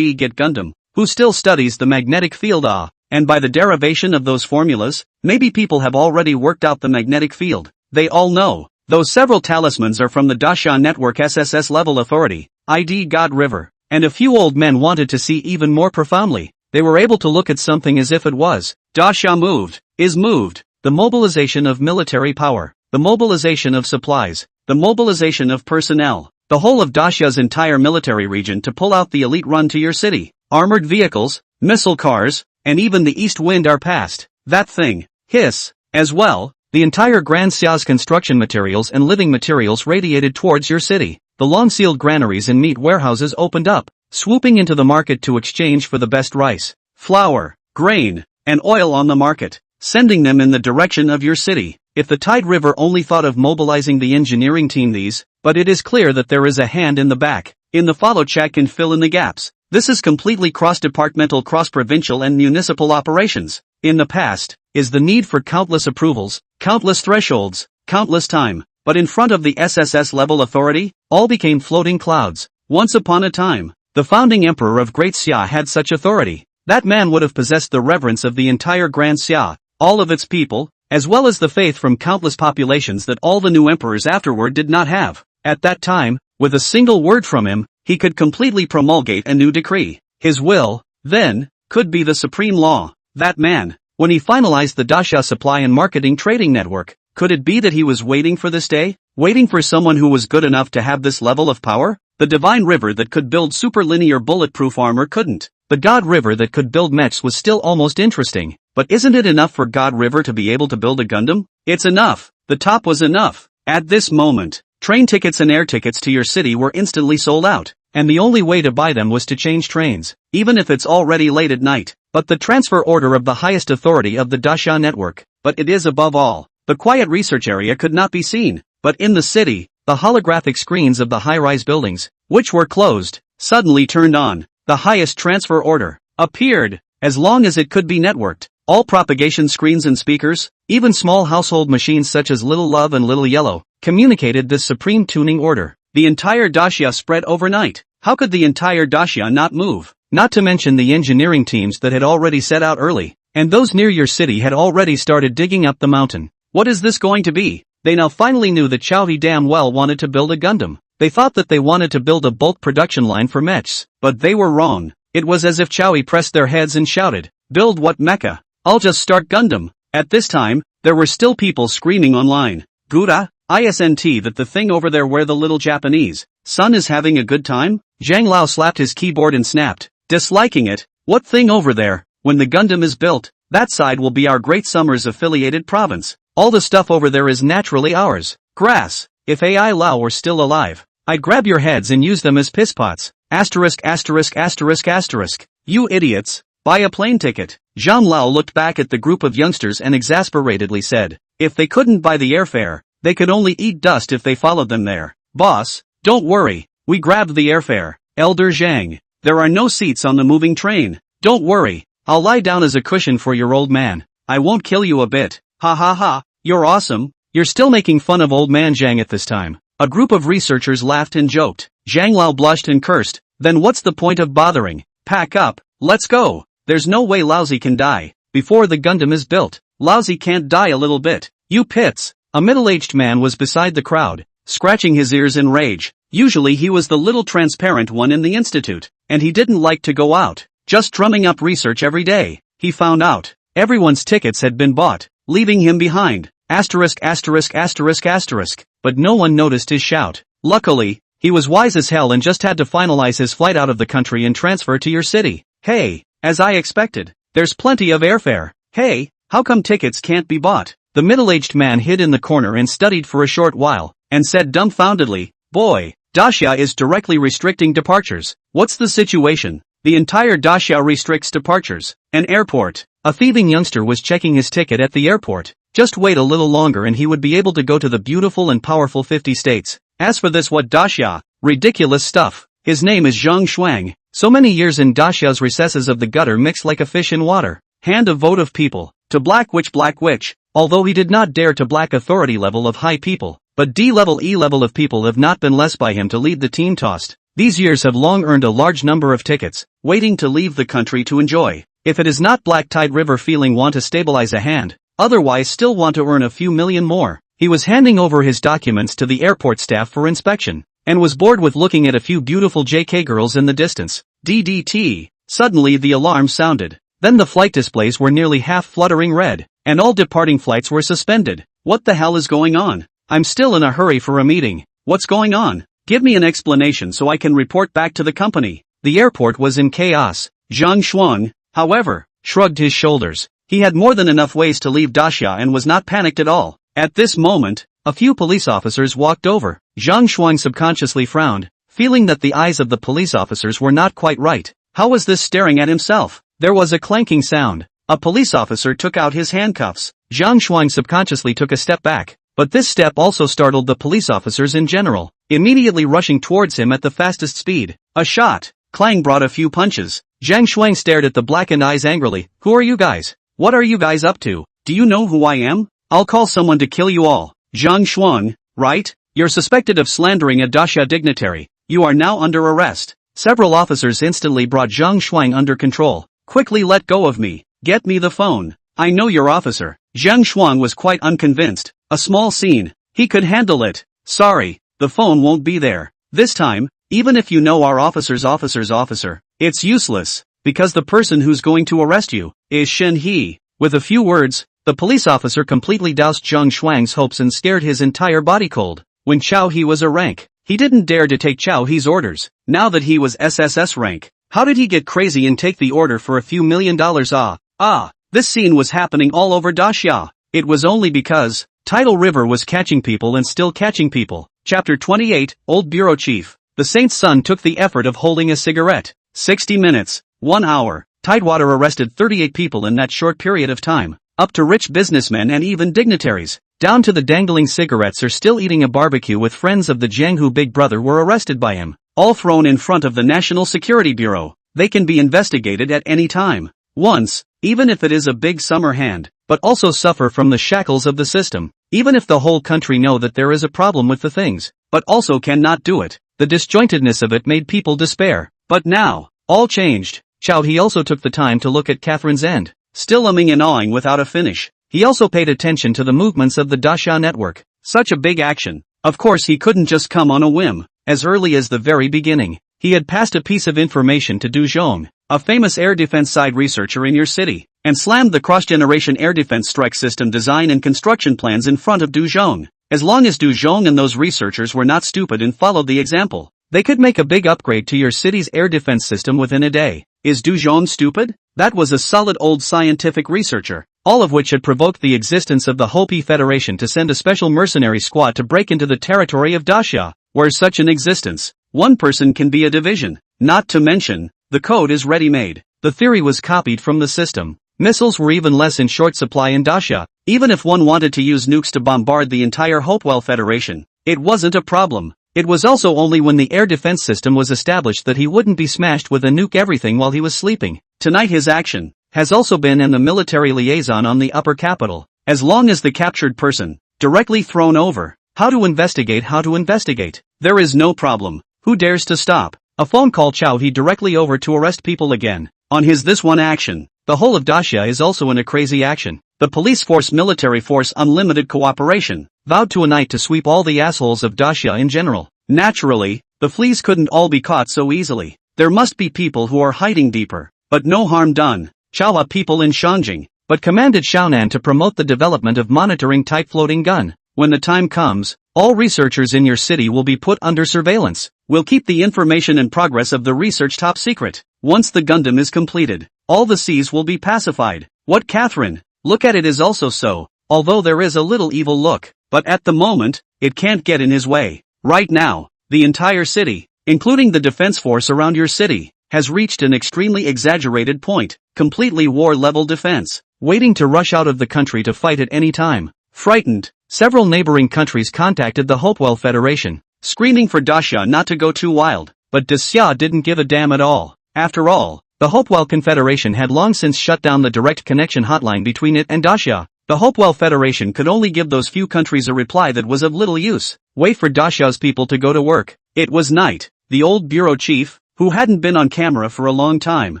get Gundam, who still studies the magnetic field and by the derivation of those formulas, maybe people have already worked out the magnetic field. They all know. Though several talismans are from the Daxia network SSS level authority, ID God River, and a few old men wanted to see even more profoundly. They were able to look at something as if it was. Daxia is moved. The mobilization of military power, the mobilization of supplies, the mobilization of personnel, the whole of Daxia's entire military region to pull out the elite run to your city. Armored vehicles, missile cars, and even the east wind are past. That thing, hiss, as well. The entire Grand Xia's construction materials and living materials radiated towards your city. The long-sealed granaries and meat warehouses opened up, swooping into the market to exchange for the best rice, flour, grain, and oil on the market, sending them in the direction of your city. If the Tide River only thought of mobilizing the engineering team but it is clear that there is a hand in the back. In the follow chat can fill in the gaps. This is completely cross-departmental, cross-provincial and municipal operations. In the past, is the need for countless approvals, countless thresholds, countless time, but in front of the SSS level authority, all became floating clouds. Once upon a time, the founding emperor of Great Xia had such authority. That man would have possessed the reverence of the entire Grand Xia, all of its people, as well as the faith from countless populations that all the new emperors afterward did not have. At that time, with a single word from him, he could completely promulgate a new decree. His will, then, could be the supreme law. That man, when he finalized the Daxia supply and marketing trading network, could it be that he was waiting for this day? Waiting for someone who was good enough to have this level of power? The divine river that could build superlinear bulletproof armor couldn't. The God River that could build mechs was still almost interesting. But isn't it enough for God River to be able to build a Gundam? It's enough. The top was enough. At this moment, train tickets and air tickets to your city were instantly sold out, and the only way to buy them was to change trains, even if it's already late at night. But the transfer order of the highest authority of the Daxia network, but it is above all. The quiet research area could not be seen, but in the city, the holographic screens of the high-rise buildings, which were closed, suddenly turned on. The highest transfer order appeared, as long as it could be networked. All propagation screens and speakers, even small household machines such as Little Love and Little Yellow, communicated this supreme tuning order. The entire Daxia spread overnight. How could the entire Daxia not move? Not to mention the engineering teams that had already set out early, and those near your city had already started digging up the mountain. What is this going to be? They now finally knew that Chowdy damn well wanted to build a Gundam. They thought that they wanted to build a bulk production line for mechs, but they were wrong. It was as if Chowie pressed their heads and shouted, "Build what mecha? I'll just start Gundam." At this time, there were still people screaming online, "Gura, isn't that the thing over there where the little Japanese son is having a good time?" Zhang Lao slapped his keyboard and snapped, disliking it. "What thing over there? When the Gundam is built, that side will be our Great Summer's affiliated province. All the stuff over there is naturally ours. Grass. If AI Lao were still alive, I'd grab your heads and use them as piss pots. Asterisk asterisk asterisk asterisk. You idiots, buy a plane ticket." Zhang Lao looked back at the group of youngsters and exasperatedly said, if they couldn't buy the airfare, they could only eat dust if they followed them there. "Boss, don't worry, we grabbed the airfare. Elder Zhang, there are no seats on the moving train. Don't worry, I'll lie down as a cushion for your old man. I won't kill you a bit. Ha ha ha, you're awesome." You're still making fun of old man Zhang at this time. A group of researchers laughed and joked. Zhang Lao blushed and cursed. Then what's the point of bothering? Pack up, let's go. There's no way Laozi can die before the Gundam is built. Laozi can't die a little bit. You pits. A middle-aged man was beside the crowd, scratching his ears in rage. Usually he was the little transparent one in the institute, and he didn't like to go out, just drumming up research every day. He found out everyone's tickets had been bought, leaving him behind. Asterisk asterisk asterisk asterisk. But no one noticed his shout. Luckily, He was wise as hell and just had to finalize his flight out of the country and transfer to your city. Hey, as I expected, there's plenty of airfare. Hey, how come tickets can't be bought? The middle-aged man hid in the corner and studied for a short while, and said dumbfoundedly, boy, Dacia is directly restricting departures. What's the situation? The entire Dacia restricts departures. An airport. A thieving youngster was checking his ticket at the airport. Just wait a little longer and he would be able to go to the beautiful and powerful 50 states. As for this what Dacia? Ridiculous stuff. His name is Zhang Shuang. So many years in Dacia's recesses of the gutter mixed like a fish in water. Hand of vote of people. To black witch. Although he did not dare to black authority level of high people. But D level E level of people have not been less by him to lead the team tossed. These years have long earned a large number of tickets, waiting to leave the country to enjoy. If it is not Black Tide River feeling want to stabilize a hand, otherwise still want to earn a few million more. He was handing over his documents to the airport staff for inspection, and was bored with looking at a few beautiful JK girls in the distance. DDT. Suddenly the alarm sounded. Then the flight displays were nearly half fluttering red, and all departing flights were suspended. What the hell is going on? I'm still in a hurry for a meeting. What's going on? Give me an explanation so I can report back to the company. The airport was in chaos. Zhang Shuang, however, shrugged his shoulders. He had more than enough ways to leave Dacia and was not panicked at all. At this moment, a few police officers walked over. Zhang Shuang subconsciously frowned, feeling that the eyes of the police officers were not quite right. How was this staring at himself? There was a clanking sound. A police officer took out his handcuffs. Zhang Shuang subconsciously took a step back. But this step also startled the police officers in general, immediately rushing towards him at the fastest speed. A shot. Clang brought a few punches. Zhang Shuang stared at the blackened eyes angrily. Who are you guys? What are you guys up to? Do you know who I am? I'll call someone to kill you all. Zhang Shuang, right? You're suspected of slandering a Dacia dignitary. You are now under arrest. Several officers instantly brought Zhang Shuang under control. Quickly let go of me. Get me the phone. I know your officer. Zhang Shuang was quite unconvinced. A small scene. He could handle it. Sorry, the phone won't be there. This time, even if you know our officer's officer, it's useless, because the person who's going to arrest you is Shen He. With a few words, the police officer completely doused Zhang Shuang's hopes and scared his entire body cold. When Chao He was a rank, he didn't dare to take Chao He's orders. Now that he was SSS rank, how did he get crazy and take the order for a few $1 million? This scene was happening all over Dacia. It was only because Tidal River was catching people and still catching people. Chapter 28, Old Bureau Chief. The Saint's son took the effort of holding a cigarette. 60 minutes, 1 hour. Tidewater arrested 38 people in that short period of time. Up to rich businessmen and even dignitaries, down to the dangling cigarettes or still eating a barbecue with friends of the Jianghu Big Brother were arrested by him. All thrown in front of the National Security Bureau. They can be investigated at any time. Once, even if it is a big summer hand, but also suffer from the shackles of the system. Even if the whole country know that there is a problem with the things, but also cannot do it. The disjointedness of it made people despair. But now, all changed. Chao He also took the time to look at Catherine's end. Still umming and awing without a finish. He also paid attention to the movements of the Dacia network. Such a big action. Of course he couldn't just come on a whim. As early as the very beginning, he had passed a piece of information to Du Zhong, a famous air defense side researcher in your city, and slammed the cross-generation air defense strike system design and construction plans in front of Du Zhong. As long as Du Zhong and those researchers were not stupid and followed the example, they could make a big upgrade to your city's air defense system within a day. Is Du Zhong stupid? That was a solid old scientific researcher, all of which had provoked the existence of the Hopi Federation to send a special mercenary squad to break into the territory of Dacia, where such an existence, one person can be a division. Not to mention, the code is ready-made. The theory was copied from the system. Missiles were even less in short supply in Dacia. Even if one wanted to use nukes to bombard the entire Hopewell Federation, it wasn't a problem. It was also only when the air defense system was established that he wouldn't be smashed with a nuke everything while he was sleeping. Tonight his action has also been in the military liaison on the upper capital. As long as the captured person, directly thrown over. How to investigate. There is no problem. Who dares to stop? A phone call Chao He directly over to arrest people again. On his this one action. The whole of Dacia is also in a crazy action. The police force military force unlimited cooperation, vowed to unite to sweep all the assholes of Dacia in general. Naturally, the fleas couldn't all be caught so easily. There must be people who are hiding deeper, but no harm done. Chaohua people in Shangjing, but commanded Xiaonan to promote the development of monitoring type floating gun. When the time comes, all researchers in your city will be put under surveillance. We'll keep the information and progress of the research top secret. Once the Gundam is completed, all the seas will be pacified. What, Catherine? Look at it is also so, although there is a little evil look, but at the moment, it can't get in his way. Right now, the entire city, including the defense force around your city, has reached an extremely exaggerated point, completely war-level defense, waiting to rush out of the country to fight at any time. Frightened, several neighboring countries contacted the Hopewell Federation, screaming for Dacia not to go too wild, but Dacia didn't give a damn at all. After all, the Hopewell Confederation had long since shut down the direct connection hotline between it and Dacia. The Hopewell Federation could only give those few countries a reply that was of little use. Wait for Dacia's people to go to work. It was night. The old bureau chief, who hadn't been on camera for a long time,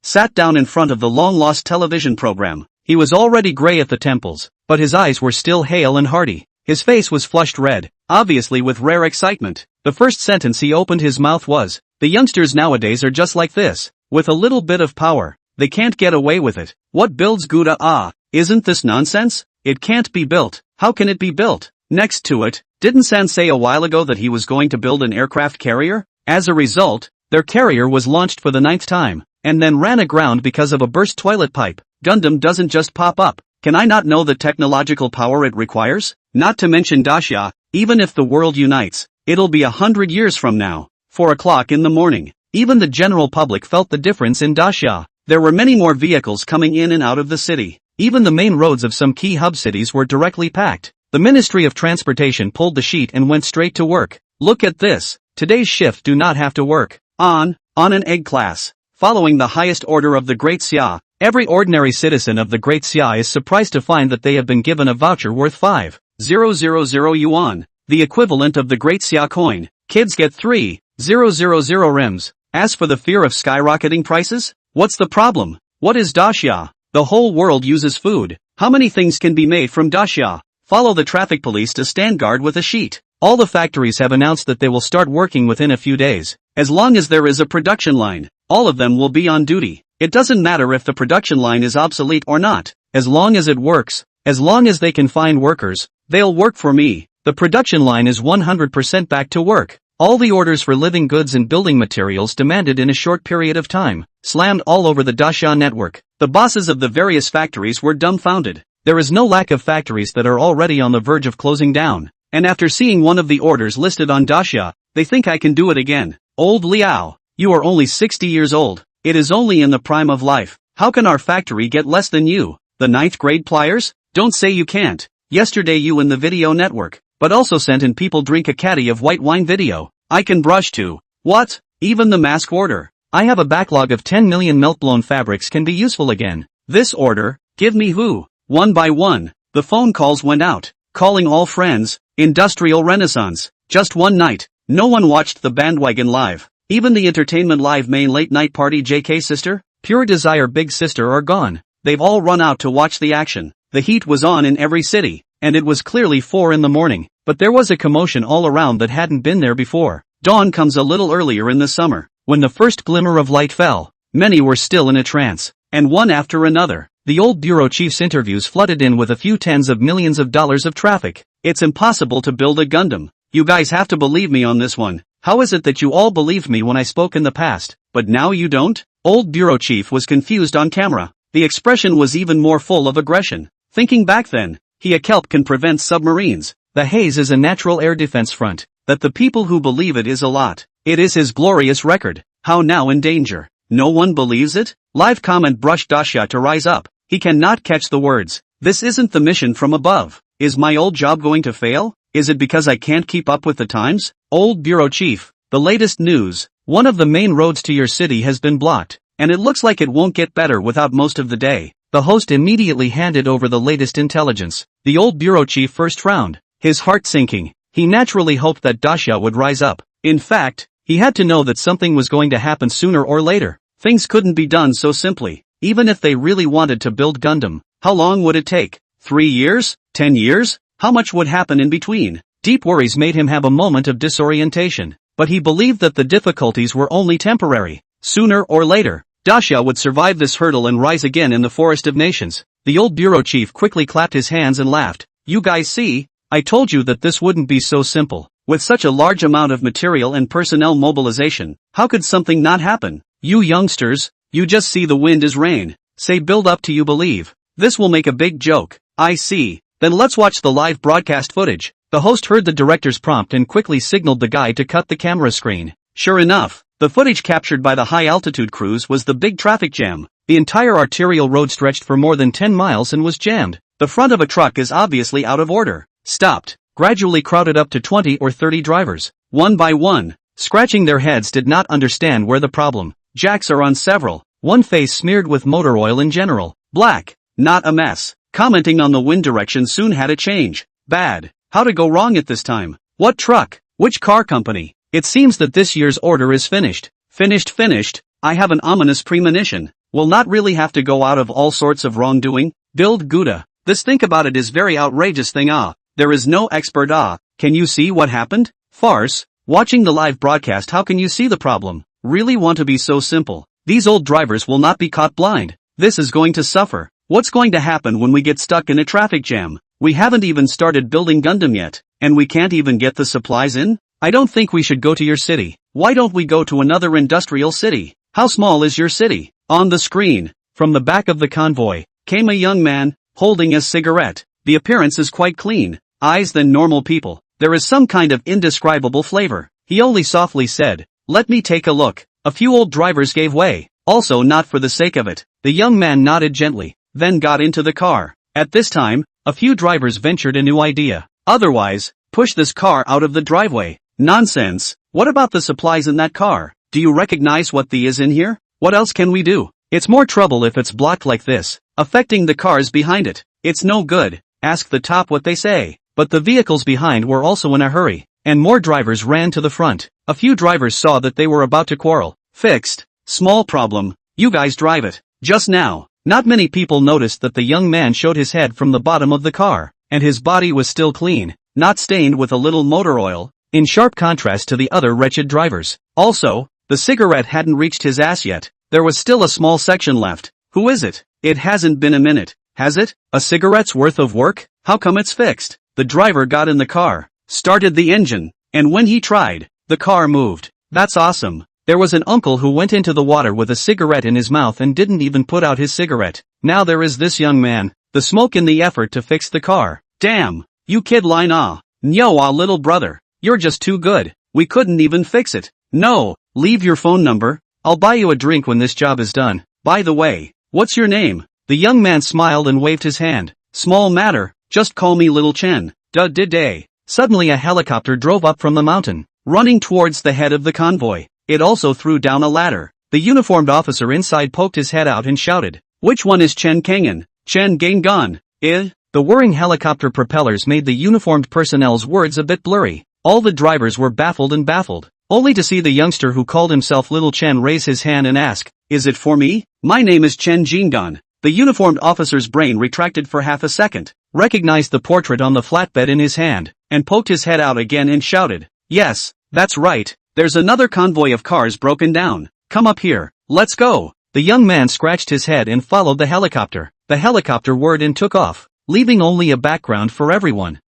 sat down in front of the long-lost television program. He was already gray at the temples, but his eyes were still hale and hearty. His face was flushed red, obviously with rare excitement. The first sentence he opened his mouth was, "The youngsters nowadays are just like this. With a little bit of power, they can't get away with it. What builds Gouda? Isn't this nonsense? It can't be built. How can it be built? Next to it, didn't San say a while ago that he was going to build an aircraft carrier? As a result, their carrier was launched for the 9th time, and then ran aground because of a burst toilet pipe. Gundam doesn't just pop up. Can I not know the technological power it requires? Not to mention Dacia, even if the world unites, it'll be 100 years from now. 4 o'clock in the morning. Even the general public felt the difference in Dacia. There were many more vehicles coming in and out of the city. Even the main roads of some key hub cities were directly packed. The Ministry of Transportation pulled the sheet and went straight to work. Look at this. Today's shift do not have to work. On an egg class. Following the highest order of the Great Xia, every ordinary citizen of the Great Xia is surprised to find that they have been given a voucher worth 5,000 yuan, the equivalent of the Great Xia coin. Kids get 3,000 rims. As for the fear of skyrocketing prices, what's the problem? What is Dacia? The whole world uses food. How many things can be made from Dacia? Follow the traffic police to stand guard with a sheet. All the factories have announced that they will start working within a few days. As long as there is a production line, all of them will be on duty. It doesn't matter if the production line is obsolete or not. As long as it works, as long as they can find workers, they'll work for me. The production line is 100% back to work. All the orders for living goods and building materials demanded in a short period of time, slammed all over the Dacia network. The bosses of the various factories were dumbfounded. There is no lack of factories that are already on the verge of closing down. And after seeing one of the orders listed on Dacia, they think I can do it again. Old Liao, you are only 60 years old. It is only in the prime of life. How can our factory get less than you? The 9th grade pliers? Don't say you can't. Yesterday you in the video network, but also sent in people drink a caddy of white wine video. I can brush too. What? Even the mask order. I have a backlog of 10 million melt-blown fabrics can be useful again. This order, give me who? One by one, the phone calls went out, calling all friends. Industrial Renaissance. Just one night, no one watched the bandwagon live. Even the Entertainment Live main late night party JK Sister, Pure Desire Big Sister are gone. They've all run out to watch the action. The heat was on in every city, and it was clearly 4 in the morning, but there was a commotion all around that hadn't been there before. Dawn comes a little earlier in the summer. When the first glimmer of light fell, many were still in a trance, and one after another, the old bureau chief's interviews flooded in with a few tens of millions of dollars of traffic. It's impossible to build a Gundam. You guys have to believe me on this one. How is it that you all believed me when I spoke in the past, but now you don't? Old bureau chief was confused on camera. The expression was even more full of aggression. Thinking back then, a kelp can prevent submarines. The haze is a natural air defense front. That the people who believe it is a lot. It is his glorious record. How now in danger? No one believes it? Live comment brushed Dacia to rise up. He cannot catch the words. This isn't the mission from above. Is my old job going to fail? Is it because I can't keep up with the times? Old bureau chief, the latest news. One of the main roads to your city has been blocked, and it looks like it won't get better without most of the day. The host immediately handed over the latest intelligence. The old bureau chief first frowned, his heart sinking. He naturally hoped that Dacia would rise up. In fact, he had to know that something was going to happen sooner or later. Things couldn't be done so simply. Even if they really wanted to build Gundam, how long would it take? 3 years? 10 years? How much would happen in between? Deep worries made him have a moment of disorientation, but he believed that the difficulties were only temporary. Sooner or later, Dacia would survive this hurdle and rise again in the Forest of Nations. The old bureau chief quickly clapped his hands and laughed. You guys see? I told you that this wouldn't be so simple. With such a large amount of material and personnel mobilization, how could something not happen? You youngsters, you just see the wind is rain. Say build up till you believe. This will make a big joke. I see. Then let's watch the live broadcast footage. The host heard the director's prompt and quickly signaled the guy to cut the camera screen. Sure enough, the footage captured by the high-altitude crews was the big traffic jam. The entire arterial road stretched for more than 10 miles and was jammed. The front of a truck is obviously out of order. Stopped. Gradually crowded up to 20 or 30 drivers. One by one, scratching their heads, did not understand where the problem. Jacks are on several. One face smeared with motor oil in general. Black. Not a mess. Commenting on the wind direction soon had a change. Bad. How to go wrong at this time? What truck? Which car company? It seems that this year's order is finished. Finished. I have an ominous premonition. Will not really have to go out of all sorts of wrongdoing. Build Gouda. This think about it is very outrageous thing. There is no expert. Can you see what happened? Farce. Watching the live broadcast, how can you see the problem? Really want to be so simple. These old drivers will not be caught blind. This is going to suffer. What's going to happen when we get stuck in a traffic jam? We haven't even started building Gundam yet, and we can't even get the supplies in? I don't think we should go to your city. Why don't we go to another industrial city? How small is your city? On the screen, from the back of the convoy, came a young man, holding a cigarette. The appearance is quite clean, eyes than normal people. There is some kind of indescribable flavor. He only softly said, "Let me take a look." A few old drivers gave way, also not for the sake of it. The young man nodded gently, then got into the car. At this time, a few drivers ventured a new idea. Otherwise, push this car out of the driveway. Nonsense. What about the supplies in that car? Do you recognize what the is in here? What else can we do? It's more trouble if it's blocked like this, affecting the cars behind it. It's no good. Ask the top what they say. But the vehicles behind were also in a hurry, and more drivers ran to the front. A few drivers saw that they were about to quarrel. Fixed. Small problem. You guys drive it. Just now. Not many people noticed that the young man showed his head from the bottom of the car, and his body was still clean, not stained with a little motor oil, in sharp contrast to the other wretched drivers. Also, the cigarette hadn't reached his ass yet. There was still a small section left. Who is it? It hasn't been a minute, has it? A cigarette's worth of work? How come it's fixed? The driver got in the car, started the engine, and when he tried, the car moved. That's awesome. There was an uncle who went into the water with a cigarette in his mouth and didn't even put out his cigarette. Now there is this young man, the smoke in the effort to fix the car. Damn, you kid line Nyo little brother, you're just too good. We couldn't even fix it. No, leave your phone number. I'll buy you a drink when this job is done. By the way, what's your name? The young man smiled and waved his hand. Small matter, just call me Little Chen. Day. Suddenly a helicopter drove up from the mountain, running towards the head of the convoy. It also threw down a ladder. The uniformed officer inside poked his head out and shouted, "Which one is Chen Kangen? Chen Gangan? The whirring helicopter propellers made the uniformed personnel's words a bit blurry. All the drivers were baffled, only to see the youngster who called himself Little Chen raise his hand and ask, "Is it for me? My name is Chen Jingan." The uniformed officer's brain retracted for half a second, recognized the portrait on the flatbed in his hand, and poked his head out again and shouted, "Yes, that's right. There's another convoy of cars broken down. Come up here, let's go." The young man scratched his head and followed the helicopter. The helicopter whirred and took off, leaving only a background for everyone.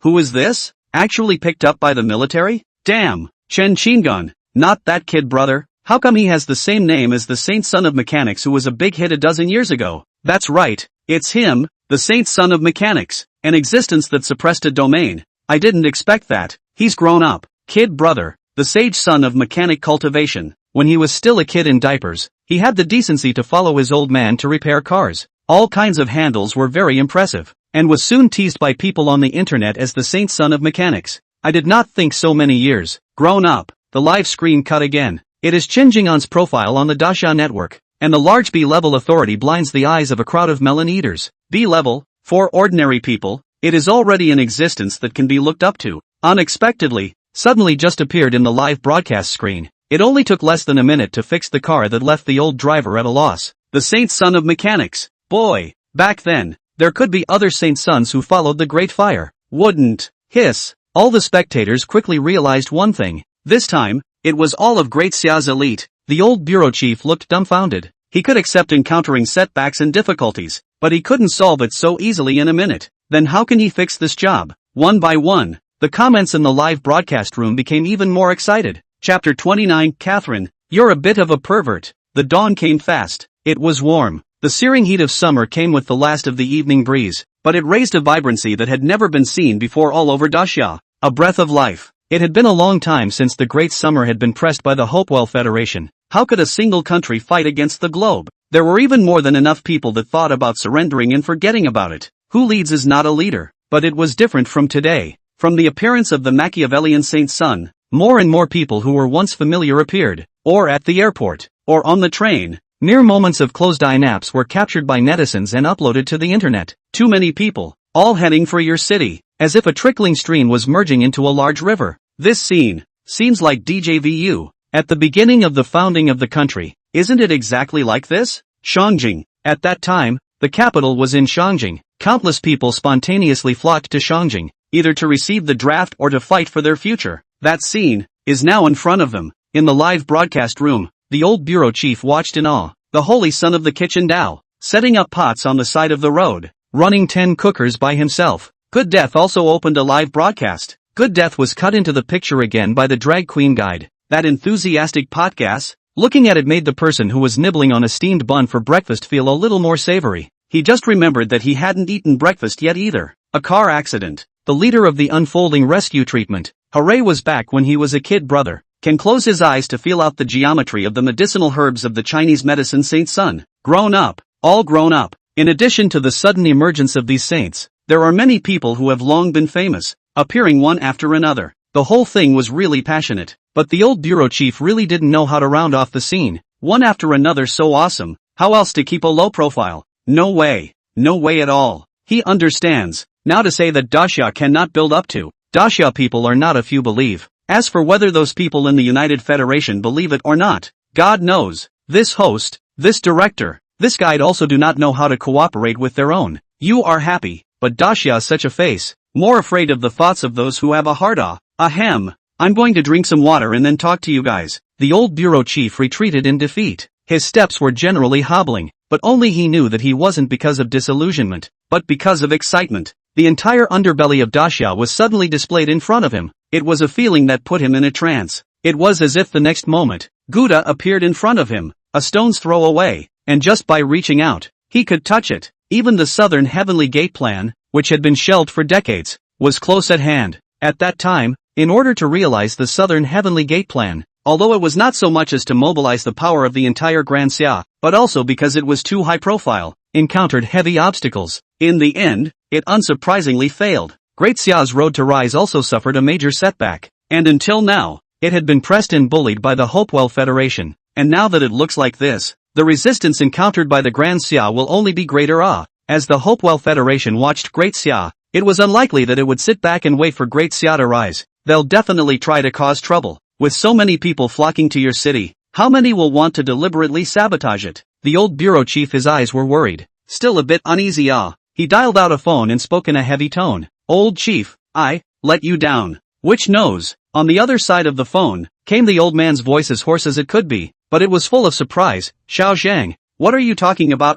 Who is this? Actually picked up by the military? Damn, Chen Chingun. Not that kid brother. How come he has the same name as the Saint Son of Mechanics who was a big hit a dozen years ago? That's right, it's him, the Saint Son of Mechanics, an existence that suppressed a domain. I didn't expect that. He's grown up. Kid brother. The sage son of mechanic cultivation. When he was still a kid in diapers, he had the decency to follow his old man to repair cars. All kinds of handles were very impressive, and was soon teased by people on the internet as the saint son of mechanics. I did not think so many years. Grown up. The live screen cut again. It is Chen Jing'an's profile on the Dasha network, and the large B-level authority blinds the eyes of a crowd of melon eaters. B-level, for ordinary people, it is already an existence that can be looked up to. Unexpectedly, suddenly just appeared in the live broadcast screen. It only took less than a minute to fix the car that left the old driver at a loss. The saint son of mechanics. Boy, back then, there could be other saint sons who followed the great fire. Wouldn't. Hiss. All the spectators quickly realized one thing. This time, it was all of Great Xia's elite. The old bureau chief looked dumbfounded. He could accept encountering setbacks and difficulties, but he couldn't solve it so easily in a minute. Then how can he fix this job? One by one, the comments in the live broadcast room became even more excited. Chapter 29 Catherine, you're a bit of a pervert. The dawn came fast. It was warm. The searing heat of summer came with the last of the evening breeze, but it raised a vibrancy that had never been seen before all over Daxia. A breath of life. It had been a long time since the Great Summer had been pressed by the Hopewell Federation. How could a single country fight against the globe? There were even more than enough people that thought about surrendering and forgetting about it. Who leads is not a leader. But it was different from today. From the appearance of the Machiavellian Saint Sun, more and more people who were once familiar appeared, or at the airport, or on the train. Mere moments of closed-eye naps were captured by netizens and uploaded to the internet. Too many people, all heading for your city, as if a trickling stream was merging into a large river. This scene seems like DJVU, at the beginning of the founding of the country. Isn't it exactly like this? Shangjing. At that time, the capital was in Shangjing. Countless people spontaneously flocked to Shangjing, either to receive the draft or to fight for their future. That scene is now in front of them. In the live broadcast room, the old bureau chief watched in awe. The holy son of the kitchen Tao, setting up pots on the side of the road, running 10 cookers by himself. Good Death also opened a live broadcast. Good Death was cut into the picture again by the drag queen guide. That enthusiastic pot gas, looking at it made the person who was nibbling on a steamed bun for breakfast feel a little more savory. He just remembered that he hadn't eaten breakfast yet either. A car accident. The leader of the unfolding rescue treatment, Hooray, was back when he was a kid brother. Can close his eyes to feel out the geometry of the medicinal herbs of the Chinese medicine Saint Sun. Grown up. All grown up. In addition to the sudden emergence of these saints, there are many people who have long been famous, appearing one after another. The whole thing was really passionate, but the old bureau chief really didn't know how to round off the scene. One after another so awesome, how else to keep a low profile? No way. No way at all. He understands. Now to say that Daxia cannot build up to. Daxia people are not a few believe. As for whether those people in the United Federation believe it or not, God knows. This host, this director, this guide also do not know how to cooperate with their own. You are happy, but Daxia is such a face, more afraid of the thoughts of those who have a heart. Ahem. I'm going to drink some water and then talk to you guys. The old bureau chief retreated in defeat. His steps were generally hobbling, but only he knew that he wasn't because of disillusionment, but because of excitement. The entire underbelly of Daxia was suddenly displayed in front of him. It was a feeling that put him in a trance. It was as if the next moment, Gouda appeared in front of him, a stone's throw away, and just by reaching out, he could touch it. Even the Southern Heavenly Gate plan, which had been shelved for decades, was close at hand. At that time, in order to realize the Southern Heavenly Gate plan, although it was not so much as to mobilize the power of the entire Grand Xia, but also because it was too high profile, encountered heavy obstacles. In the end, it unsurprisingly failed. Great Xia's road to rise also suffered a major setback, and until now, it had been pressed and bullied by the Hopewell Federation, and now that it looks like this, the resistance encountered by the Grand Xia will only be greater. As the Hopewell Federation watched Great Xia, it was unlikely that it would sit back and wait for Great Xia to rise. They'll definitely try to cause trouble. With so many people flocking to your city, how many will want to deliberately sabotage it? The old bureau chief, his eyes were worried, still a bit uneasy. He dialed out a phone and spoke in a heavy tone. Old chief, I let you down. Which knows? On the other side of the phone, came the old man's voice, as hoarse as it could be, but it was full of surprise. Xiao Zhang, what are you talking about?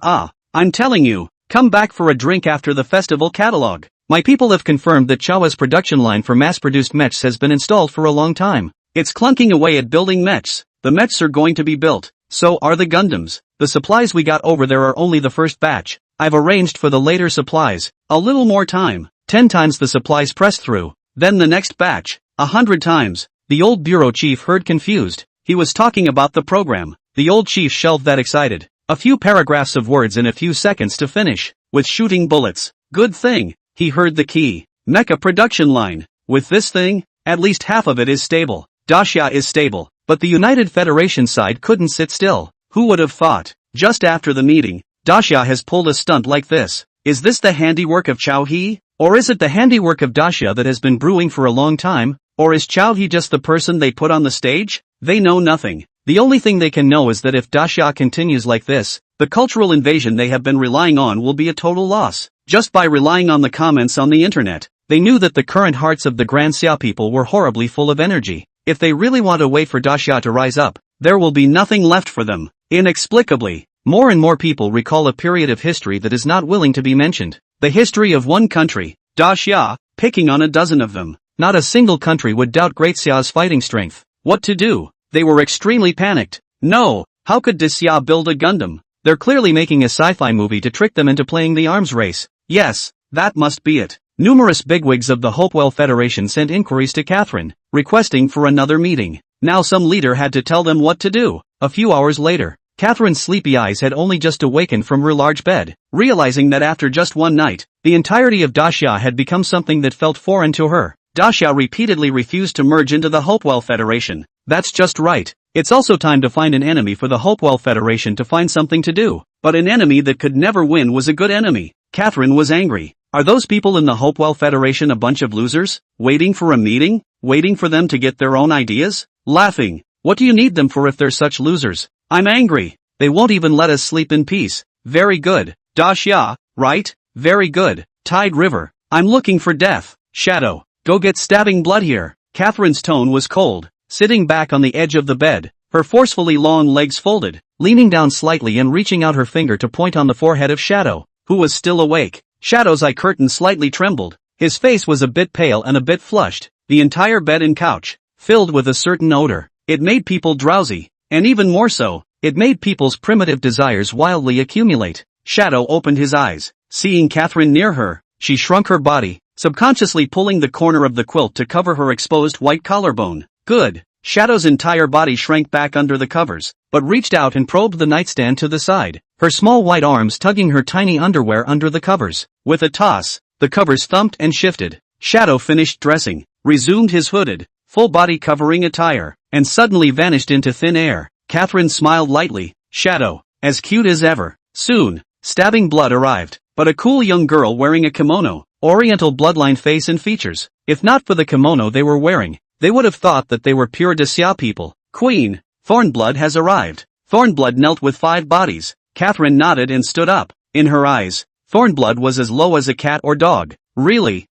I'm telling you, come back for a drink after the festival catalog. My people have confirmed that Chao's production line for mass-produced mechs has been installed for a long time. It's clunking away at building mechs. The mechs are going to be built. So are the Gundams. The supplies we got over there are only the first batch. I've arranged for the later supplies. A little more time. 10 times the supplies pressed through. Then the next batch. 100 times. The old bureau chief heard confused. He was talking about the program. The old chief shelved that excited. A few paragraphs of words in a few seconds to finish. With shooting bullets. Good thing. He heard the key. Mecha production line. With this thing, at least half of it is stable. Daxia is stable. But the United Federation side couldn't sit still. Who would have thought? Just after the meeting, Daxia has pulled a stunt like this. Is this the handiwork of Chao He? Or is it the handiwork of Daxia that has been brewing for a long time? Or is Chao He just the person they put on the stage? They know nothing. The only thing they can know is that if Daxia continues like this, the cultural invasion they have been relying on will be a total loss. Just by relying on the comments on the internet, they knew that the current hearts of the Grand Xia people were horribly full of energy. If they really want to wait for Daxia to rise up, there will be nothing left for them. Inexplicably, more and more people recall a period of history that is not willing to be mentioned. The history of one country, Daxia, picking on a dozen of them. Not a single country would doubt Great Xia's fighting strength. What to do? They were extremely panicked. No, how could this Xia build a Gundam? They're clearly making a sci-fi movie to trick them into playing the arms race. Yes, that must be it. Numerous bigwigs of the Hopewell Federation sent inquiries to Catherine, requesting for another meeting. Now some leader had to tell them what to do. A few hours later, Catherine's sleepy eyes had only just awakened from her large bed, realizing that after just one night, the entirety of Daxia had become something that felt foreign to her. Daxia repeatedly refused to merge into the Hopewell Federation. That's just right. It's also time to find an enemy for the Hopewell Federation to find something to do. But an enemy that could never win was a good enemy. Catherine was angry. Are those people in the Hopewell Federation a bunch of losers? Waiting for a meeting? Waiting for them to get their own ideas? Laughing. What do you need them for if they're such losers? I'm angry. They won't even let us sleep in peace. Very good. Daxia, right? Very good. Tide River. I'm looking for death. Shadow. Go get stabbing blood here. Catherine's tone was cold. Sitting back on the edge of the bed, her forcefully long legs folded, leaning down slightly and reaching out her finger to point on the forehead of Shadow, who was still awake. Shadow's eye curtain slightly trembled. His face was a bit pale and a bit flushed. The entire bed and couch, filled with a certain odor. It made people drowsy. And even more so, it made people's primitive desires wildly accumulate. Shadow opened his eyes. Seeing Catherine near her, she shrunk her body, subconsciously pulling the corner of the quilt to cover her exposed white collarbone. Good. Shadow's entire body shrank back under the covers, but reached out and probed the nightstand to the side, her small white arms tugging her tiny underwear under the covers. With a toss, the covers thumped and shifted. Shadow finished dressing, resumed his hooded, full-body covering attire, and suddenly vanished into thin air. Catherine smiled lightly. Shadow, as cute as ever. Soon, stabbing blood arrived, but a cool young girl wearing a kimono, Oriental bloodline face and features. If not for the kimono they were wearing, they would have thought that they were pure Daxia people. Queen, Thornblood has arrived. Thornblood knelt with 5 bodies. Catherine nodded and stood up. In her eyes, Thornblood was as low as a cat or dog. Really,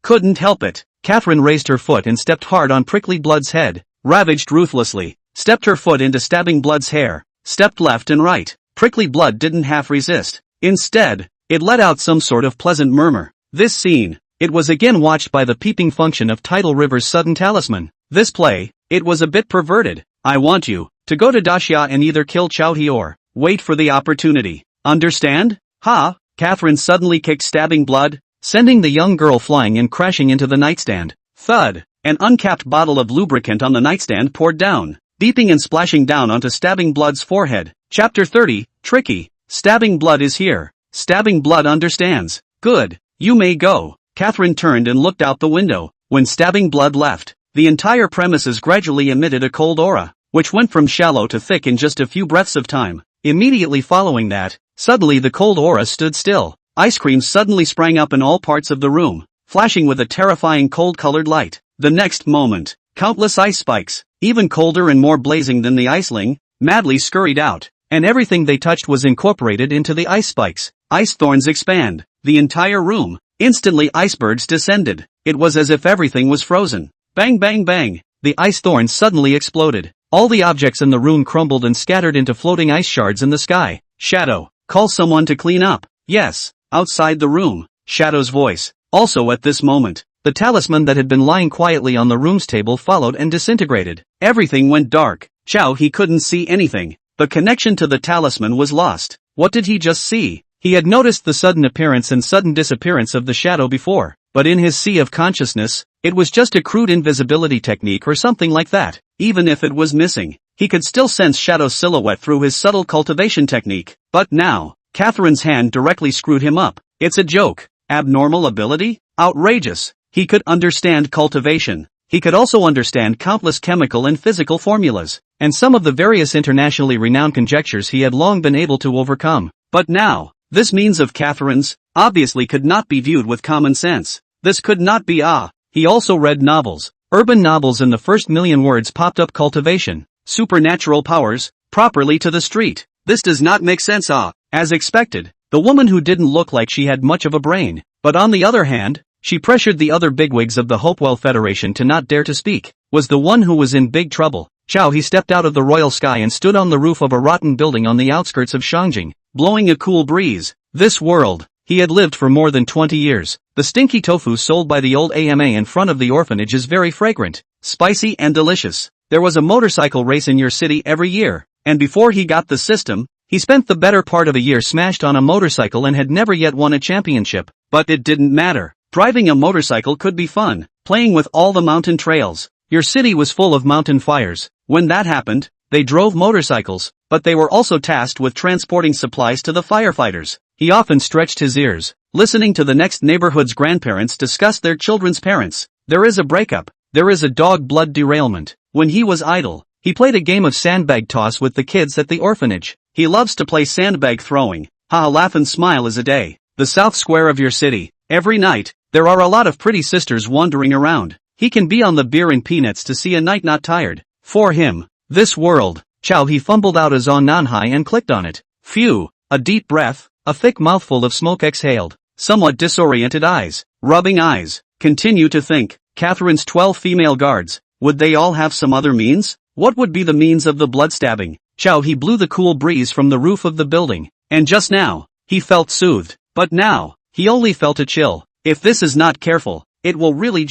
couldn't help it. Catherine raised her foot and stepped hard on Prickly Blood's head, ravaged ruthlessly, stepped her foot into Stabbing Blood's hair, stepped left and right. Prickly Blood didn't half resist. Instead, it let out some sort of pleasant murmur. This scene, it was again watched by the peeping function of Tidal River's sudden talisman. This play, it was a bit perverted. I want you to go to Daxia and either kill Chowhee or wait for the opportunity. Understand? Ha! Catherine suddenly kicked Stabbing Blood, sending the young girl flying and crashing into the nightstand. Thud! An uncapped bottle of lubricant on the nightstand poured down, beeping and splashing down onto Stabbing Blood's forehead. Chapter 30, Tricky. Stabbing Blood is here. Stabbing Blood understands. Good. You may go. Catherine turned and looked out the window. When Stabbing Blood left, the entire premises gradually emitted a cold aura, which went from shallow to thick in just a few breaths of time. Immediately following that, suddenly the cold aura stood still. Ice cream suddenly sprang up in all parts of the room, flashing with a terrifying cold-colored light. The next moment, countless ice spikes, even colder and more blazing than the iceling, madly scurried out, and everything they touched was incorporated into the ice spikes. Ice thorns expand the entire room. Instantly icebergs descended. It was as if everything was frozen. Bang bang bang. The ice thorns suddenly exploded. All the objects in the room crumbled and scattered into floating ice shards in the sky. Shadow, call someone to clean up. Yes, outside the room. Shadow's voice. Also at this moment, the talisman that had been lying quietly on the room's table followed and disintegrated. Everything went dark. He couldn't see anything. The connection to the talisman was lost. What did he just see? He had noticed the sudden appearance and sudden disappearance of the shadow before, but in his sea of consciousness, it was just a crude invisibility technique or something like that. Even if it was missing, he could still sense Shadow's silhouette through his subtle cultivation technique. But now, Catherine's hand directly screwed him up. It's a joke. Abnormal ability? Outrageous. He could understand cultivation. He could also understand countless chemical and physical formulas, and some of the various internationally renowned conjectures he had long been able to overcome. But now, this means of Catherine's, obviously could not be viewed with common sense. This could not be He also read novels. Urban novels in the first million words popped up cultivation. Supernatural powers, properly to the street. This does not make sense As expected, the woman who didn't look like she had much of a brain, but on the other hand, she pressured the other bigwigs of the Hopewell Federation to not dare to speak, was the one who was in big trouble. He stepped out of the royal sky and stood on the roof of a rotten building on the outskirts of Shangjing, blowing a cool breeze. This world, He had lived for more than 20 years. The stinky tofu sold by the old AMA in front of the orphanage is very fragrant, spicy and delicious. There was a motorcycle race in your city every year, and before he got the system, he spent the better part of a year smashed on a motorcycle and had never yet won a championship. But it didn't matter. Driving a motorcycle could be fun, playing with all the mountain trails. Your city was full of mountain fires. When that happened, they drove motorcycles, but they were also tasked with transporting supplies to the firefighters. He often stretched his ears, listening to the next neighborhood's grandparents discuss their children's parents. There is a breakup. There is a dog blood derailment. When he was idle, he played a game of sandbag toss with the kids at the orphanage. He loves to play sandbag throwing. Haha, laugh and smile is a day. The south square of your city. Every night, there are a lot of pretty sisters wandering around. He can be on the beer and peanuts to see a night not tired. For him, this world. Chow, he fumbled out a Zonanhai and clicked on it. Phew, a deep breath, a thick mouthful of smoke exhaled. Somewhat disoriented eyes, rubbing eyes. Continue to think. Catherine's 12 female guards. Would they all have some other means? What would be the means of the blood stabbing? Chow, he blew the cool breeze from the roof of the building. And just now, he felt soothed. But now, he only felt a chill. If this is not careful, it will really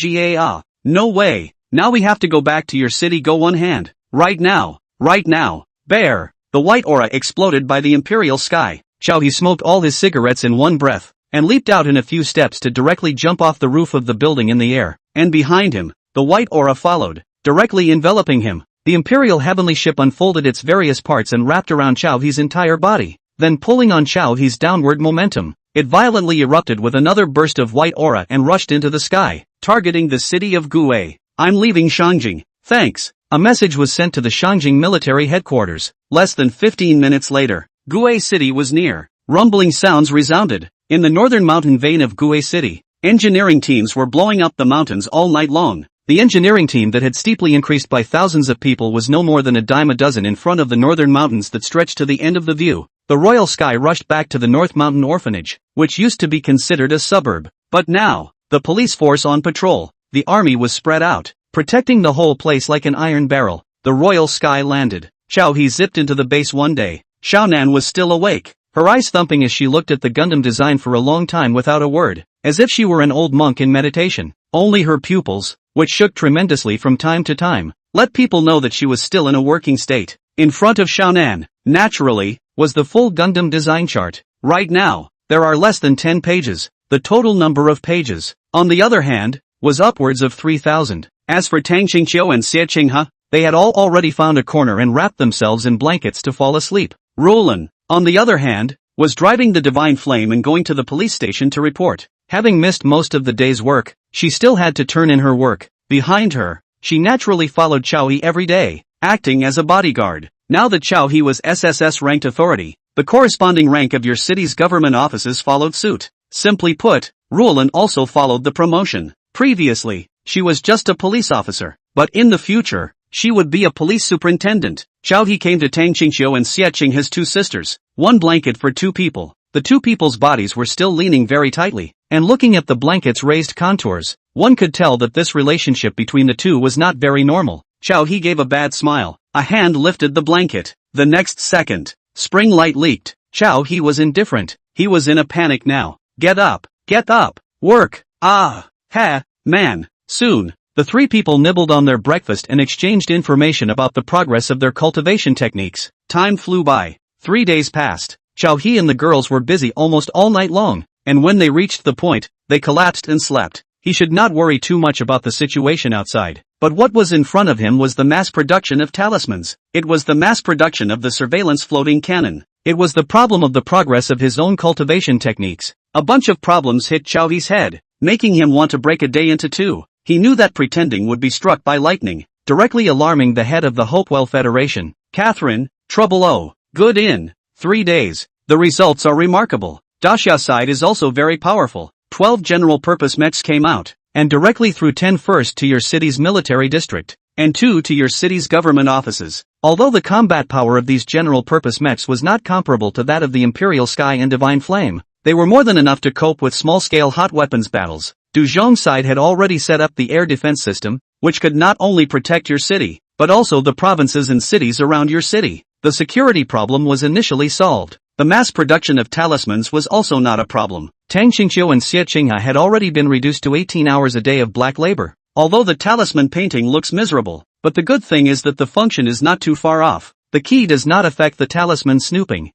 No way. Now we have to go back to your city. Go one hand. Right now. Right now. Bear. The white aura exploded by the imperial sky. Chow, he smoked all his cigarettes in one breath, and leaped out in a few steps to directly jump off the roof of the building in the air. And behind him, the white aura followed, directly enveloping him. The imperial heavenly ship unfolded its various parts and wrapped around Chow He's entire body. Then pulling on Chow He's downward momentum, it violently erupted with another burst of white aura and rushed into the sky, targeting the city of Gue. I'm leaving Shangjing. Thanks. A message was sent to the Shangjing military headquarters. Less than 15 minutes later, Gue City was near. Rumbling sounds resounded. In the northern mountain vein of Gue City, engineering teams were blowing up the mountains all night long. The engineering team that had steeply increased by thousands of people was no more than a dime a dozen in front of the northern mountains that stretched to the end of the view. The royal sky rushed back to the North Mountain Orphanage, which used to be considered a suburb. But now, the police force on patrol, the army was spread out, protecting the whole place like an iron barrel. The royal sky landed. Chow He zipped into the base one day. Xiaonan was still awake, her eyes thumping as she looked at the Gundam design for a long time without a word, as if she were an old monk in meditation. Only her pupils, which shook tremendously from time to time, let people know that she was still in a working state. In front of Xiaonan, naturally, was the full Gundam design chart. Right now, there are less than 10 pages. The total number of pages, on the other hand, was upwards of 3,000. As for Tang Qingqiu and Xie Qinghe, they had all already found a corner and wrapped themselves in blankets to fall asleep. Rulan, on the other hand, was driving the Divine Flame and going to the police station to report. Having missed most of the day's work, she still had to turn in her work. Behind her, she naturally followed Chow He every day, acting as a bodyguard. Now that Chow He was SSS-ranked authority, the corresponding rank of your city's government offices followed suit. Simply put, Rulan also followed the promotion. Previously, she was just a police officer, but in the future, she would be a police superintendent. Chow He came to Tang Qingqiu and Xie Qinghe's two sisters, one blanket for two people. The two people's bodies were still leaning very tightly, and looking at the blanket's raised contours, one could tell that this relationship between the two was not very normal. Chow He gave a bad smile. A hand lifted the blanket. The next second, spring light leaked. Chow He was indifferent. He was in a panic now. Get up, work. Man. Soon, the three people nibbled on their breakfast and exchanged information about the progress of their cultivation techniques. Time flew by. 3 days passed. Chow He and the girls were busy almost all night long, and when they reached the point, they collapsed and slept. He should not worry too much about the situation outside. But what was in front of him was the mass production of talismans. It was the mass production of the surveillance floating cannon. It was the problem of the progress of his own cultivation techniques. A bunch of problems hit Chow He's head, making him want to break a day into two. He knew that pretending would be struck by lightning, directly alarming the head of the Hopewell Federation. Catherine, trouble oh, good in 3 days. The results are remarkable. Daxia side is also very powerful. 12 general-purpose mechs came out, and directly through 10 first to your city's military district, and 2 to your city's government offices. Although the combat power of these general-purpose mechs was not comparable to that of the Imperial Sky and Divine Flame, they were more than enough to cope with small-scale hot weapons battles. Duzhong's side had already set up the air defense system, which could not only protect your city, but also the provinces and cities around your city. The security problem was initially solved. The mass production of talismans was also not a problem. Tang Xingqiu and Xie Qingha had already been reduced to 18 hours a day of black labor. Although the talisman painting looks miserable, but the good thing is that the function is not too far off. The key does not affect the talisman snooping.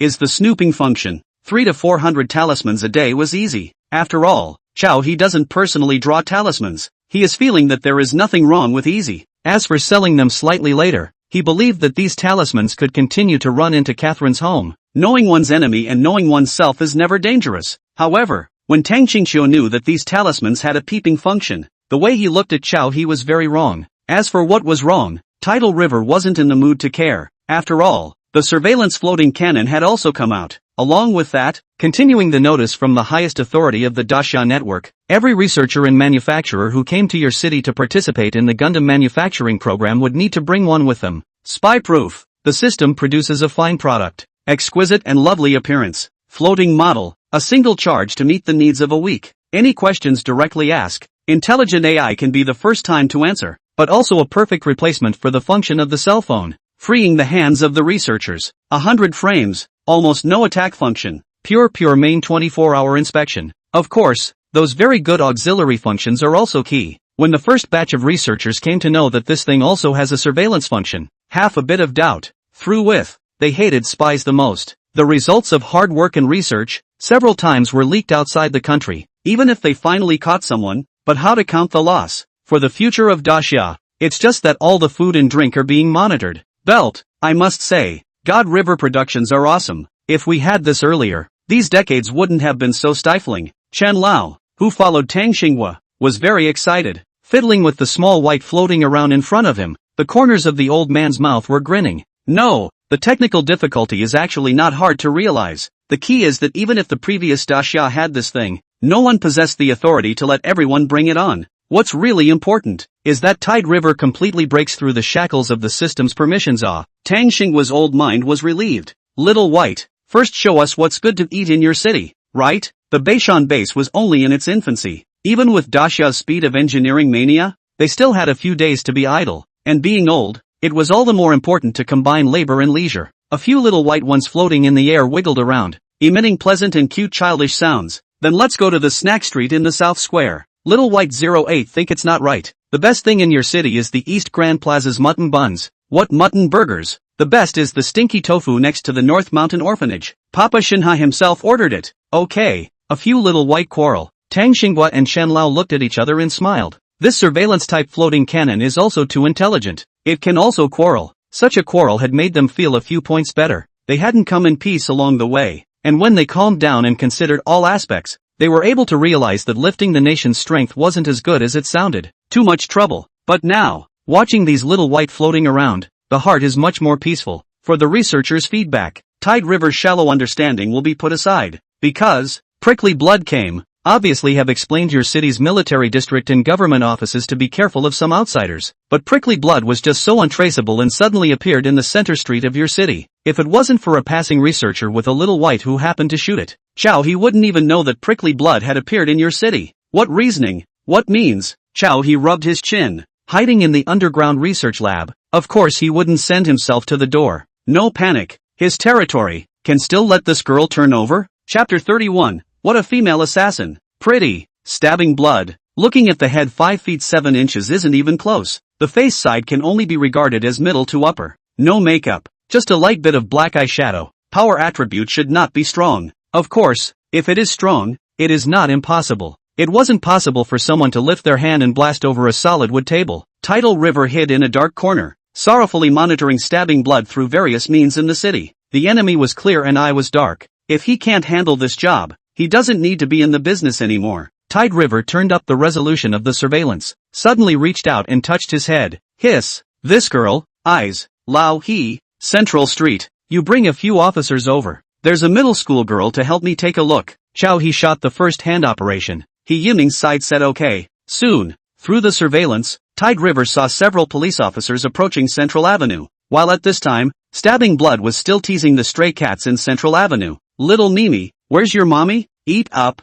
Is the snooping function. 300 to 400 talismans a day was easy. After all, he doesn't personally draw talismans. He is feeling that there is nothing wrong with easy. As for selling them slightly later, he believed that these talismans could continue to run into Catherine's home. Knowing one's enemy and knowing oneself is never dangerous. However, when Tang Xingqiu knew that these talismans had a peeping function, the way he looked at he was very wrong. As for what was wrong, Tidal River wasn't in the mood to care. After all, the surveillance floating cannon had also come out. Along with that, continuing the notice from the highest authority of the Daxia network, every researcher and manufacturer who came to your city to participate in the Gundam manufacturing program would need to bring one with them. Spy-proof. The system produces a fine product. Exquisite and lovely appearance. Floating model. A single charge to meet the needs of a week. Any questions directly ask. Intelligent AI can be the first time to answer, but also a perfect replacement for the function of the cell phone. Freeing the hands of the researchers. 100 frames. Almost no attack function. Pure main 24-hour inspection. Of course, those very good auxiliary functions are also key. When the first batch of researchers came to know that this thing also has a surveillance function, half a bit of doubt. Through with, they hated spies the most. The results of hard work and research, several times were leaked outside the country, even if they finally caught someone, but how to count the loss? For the future of Daxia, it's just that all the food and drink are being monitored. Belt, I must say, God River productions are awesome. If we had this earlier, these decades wouldn't have been so stifling. Chen Lao, who followed Tang Xinghua, was very excited, fiddling with the small white floating around in front of him. The corners of the old man's mouth were grinning. No, the technical difficulty is actually not hard to realize. The key is that even if the previous Daxia had this thing, no one possessed the authority to let everyone bring it on. What's really important is that Tide River completely breaks through the shackles of the system's permissions. Tang Xinghua's old mind was relieved. Little White, first show us what's good to eat in your city, right? The Beishan base was only in its infancy. Even with Daxia's speed of engineering mania, they still had a few days to be idle, and being old, it was all the more important to combine labor and leisure. A few little white ones floating in the air wiggled around, emitting pleasant and cute childish sounds. Then let's go to the snack street in the South Square. Little White 08 think it's not right. The best thing in your city is the East Grand Plaza's mutton buns. What mutton burgers? The best is the stinky tofu next to the North Mountain Orphanage. Papa Shinhai himself ordered it. Okay. A few little white quarrel. Tang Xinghua and Shen Lao looked at each other and smiled. This surveillance-type floating cannon is also too intelligent. It can also quarrel. Such a quarrel had made them feel a few points better. They hadn't come in peace along the way, and when they calmed down and considered all aspects, they were able to realize that lifting the nation's strength wasn't as good as it sounded. Too much trouble. But now, watching these little white floating around, the heart is much more peaceful. For the researchers' feedback, Tide River's shallow understanding will be put aside. Because, Prickly Blood came, obviously have explained your city's military district and government offices to be careful of some outsiders. But Prickly Blood was just so untraceable and suddenly appeared in the center street of your city. If it wasn't for a passing researcher with a little white who happened to shoot it, he wouldn't even know that Prickly Blood had appeared in your city. What reasoning? What means? He rubbed his chin. Hiding in the underground research lab, of course he wouldn't send himself to the door. No panic. His territory. Can still let this girl turn over? Chapter 31. What a female assassin. Pretty. Stabbing Blood. Looking at the head 5 feet 7 inches isn't even close. The face side can only be regarded as middle to upper. No makeup. Just a light bit of black eyeshadow. Power attribute should not be strong. Of course, if it is strong, it is not impossible. It wasn't possible for someone to lift their hand and blast over a solid wood table. Tidal River hid in a dark corner, sorrowfully monitoring Stabbing Blood through various means in the city. The enemy was clear and I was dark. If he can't handle this job, he doesn't need to be in the business anymore. Tide River turned up the resolution of the surveillance, suddenly reached out and touched his head. Hiss. This girl, eyes, Lao He, Central Street. You bring a few officers over. There's a middle school girl to help me take a look. He shot the first hand operation. He Yiming's side said okay. Soon, through the surveillance, Tide River saw several police officers approaching Central Avenue. While at this time, Stabbing Blood was still teasing the stray cats in Central Avenue. Little Mimi, where's your mommy? Eat up,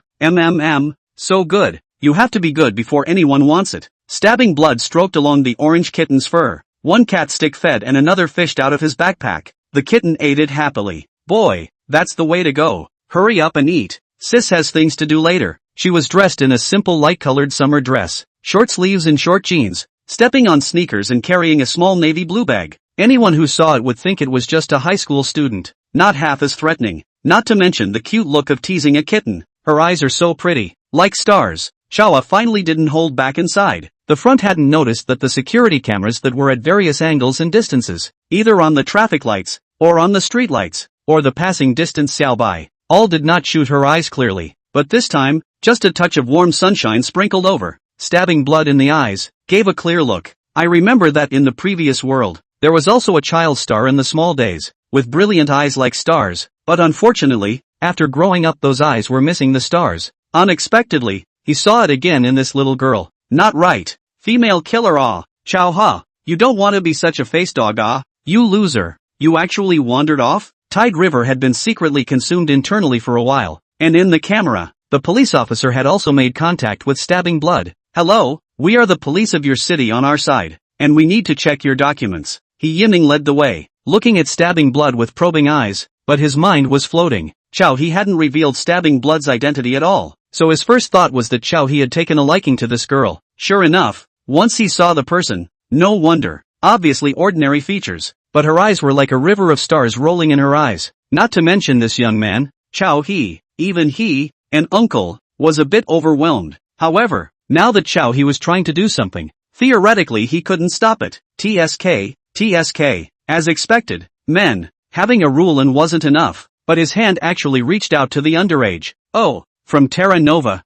so good. You have to be good before anyone wants it. Stabbing Blood stroked along the orange kitten's fur. One cat stick fed and another fished out of his backpack. The kitten ate it happily. Boy, that's the way to go. Hurry up and eat. sis has things to do later. She was dressed in a simple light-colored summer dress, short sleeves and short jeans, stepping on sneakers and carrying a small navy blue bag. Anyone who saw it would think it was just a high school student, not half as threatening. Not to mention the cute look of teasing a kitten. Her eyes are so pretty, like stars. Chawa finally didn't hold back inside. The front hadn't noticed that the security cameras that were at various angles and distances, either on the traffic lights, or on the street lights, or the passing distance xiaobai, all did not shoot her eyes clearly. But this time, just a touch of warm sunshine sprinkled over, stabbing blood in the eyes, gave a clear look. I remember that in the previous world, there was also a child star in the small days, with brilliant eyes like stars, but unfortunately, after growing up those eyes were missing the stars. Unexpectedly, he saw it again in this little girl. Not right. Female killer ah. Chow ha. You don't want to be such a face dog ah. You loser. You actually wandered off? Tide River had been secretly consumed internally for a while, and in the camera, the police officer had also made contact with Stabbing Blood. Hello, we are the police of your city on our side, and we need to check your documents. He Yiming led the way, looking at Stabbing Blood with probing eyes, but his mind was floating. Chow he hadn't revealed Stabbing Blood's identity at all, so his first thought was that Chow he had taken a liking to this girl. Sure enough, once he saw the person, no wonder, obviously ordinary features, but her eyes were like a river of stars rolling in her eyes. Not to mention this young man, Chow he, even he, an uncle, was a bit overwhelmed. However, now that Chow he was trying to do something, theoretically he couldn't stop it. TSK, as expected, men, having a rule and wasn't enough, but his hand actually reached out to the underage. Oh, from Terra Nova,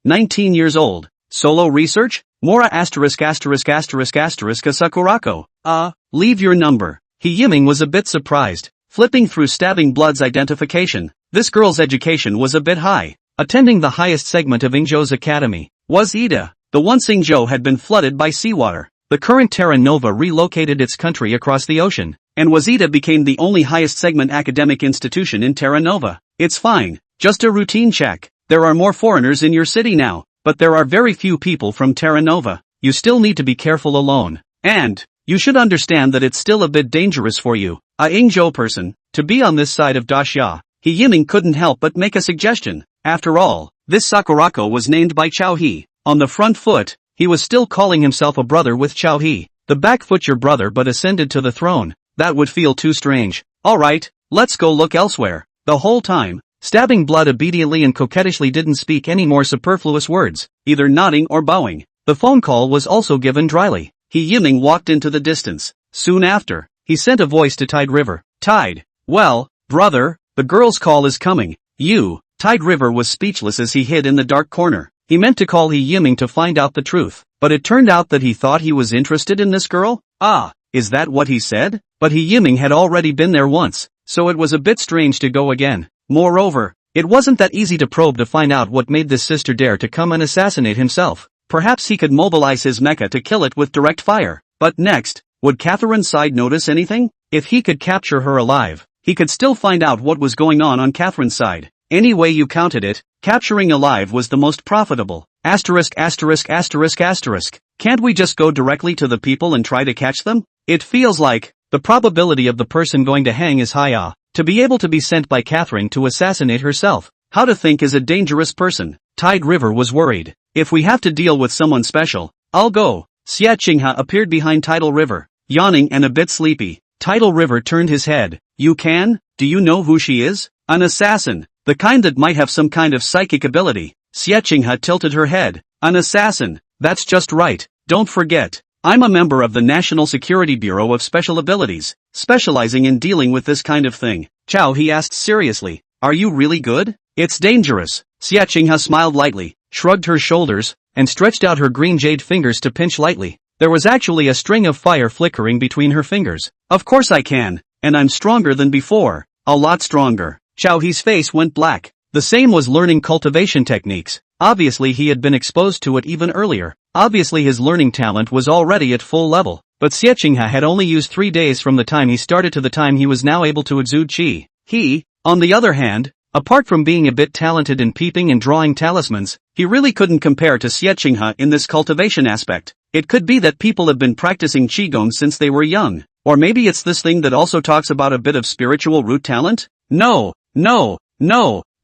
19 years old, solo research, Mora ***** Sakurako, leave your number. He Yiming was a bit surprised, flipping through Stabbing Blood's identification. This girl's education was a bit high. Attending the highest segment of Ingzhou's academy was Ida. The once Ingzhou had been flooded by seawater. The current Terra Nova relocated its country across the ocean, and Waseda became the only highest segment academic institution in Terra Nova. It's fine, just a routine check. There are more foreigners in your city now, but there are very few people from Terra Nova. You still need to be careful alone. And, you should understand that it's still a bit dangerous for you, a Ingzhou person, to be on this side of Daxia. He Yiming couldn't help but make a suggestion. After all, this Sakurako was named by Chow He. On the front foot, he was still calling himself a brother with Chow He. The back foot your brother but ascended to the throne. That would feel too strange. Alright, let's go look elsewhere. The whole time, Stabbing Blood obediently and coquettishly didn't speak any more superfluous words, either nodding or bowing. The phone call was also given dryly. He Yiming walked into the distance. Soon after, he sent a voice to Tide River. Tide. Well, brother, the girl's call is coming. You. Tide River was speechless as he hid in the dark corner. He meant to call He Yiming to find out the truth, but it turned out that he thought he was interested in this girl? Is that what he said? But He Yiming had already been there once, so it was a bit strange to go again. Moreover, it wasn't that easy to probe to find out what made this sister dare to come and assassinate himself. Perhaps he could mobilize his mecha to kill it with direct fire. But next, would Catherine's side notice anything? If he could capture her alive, he could still find out what was going on Catherine's side. Any way you counted it, capturing alive was the most profitable. Asterisk. Can't we just go directly to the people and try to catch them? It feels like, the probability of the person going to hang is high. To be able to be sent by Catherine to assassinate herself. How to think is a dangerous person. Tide River was worried. If we have to deal with someone special, I'll go. Xia Qingha appeared behind Tidal River, yawning and a bit sleepy. Tidal River turned his head. You can? Do you know who she is? An assassin. The kind that might have some kind of psychic ability. Xia Qingha tilted her head. An assassin. That's just right. Don't forget. I'm a member of the National Security Bureau of Special Abilities, specializing in dealing with this kind of thing. Chow he asked seriously. Are you really good? It's dangerous. Xia Qingha smiled lightly, shrugged her shoulders, and stretched out her green jade fingers to pinch lightly. There was actually a string of fire flickering between her fingers. Of course I can, and I'm stronger than before. A lot stronger. Chow He's face went black. The same was learning cultivation techniques. Obviously he had been exposed to it even earlier. Obviously his learning talent was already at full level. But Xie Qingha had only used 3 days from the time he started to the time he was now able to exude qi. He, on the other hand, apart from being a bit talented in peeping and drawing talismans, he really couldn't compare to Xie Qingha in this cultivation aspect. It could be that people have been practicing qigong since they were young. Or maybe it's this thing that also talks about a bit of spiritual root talent? No.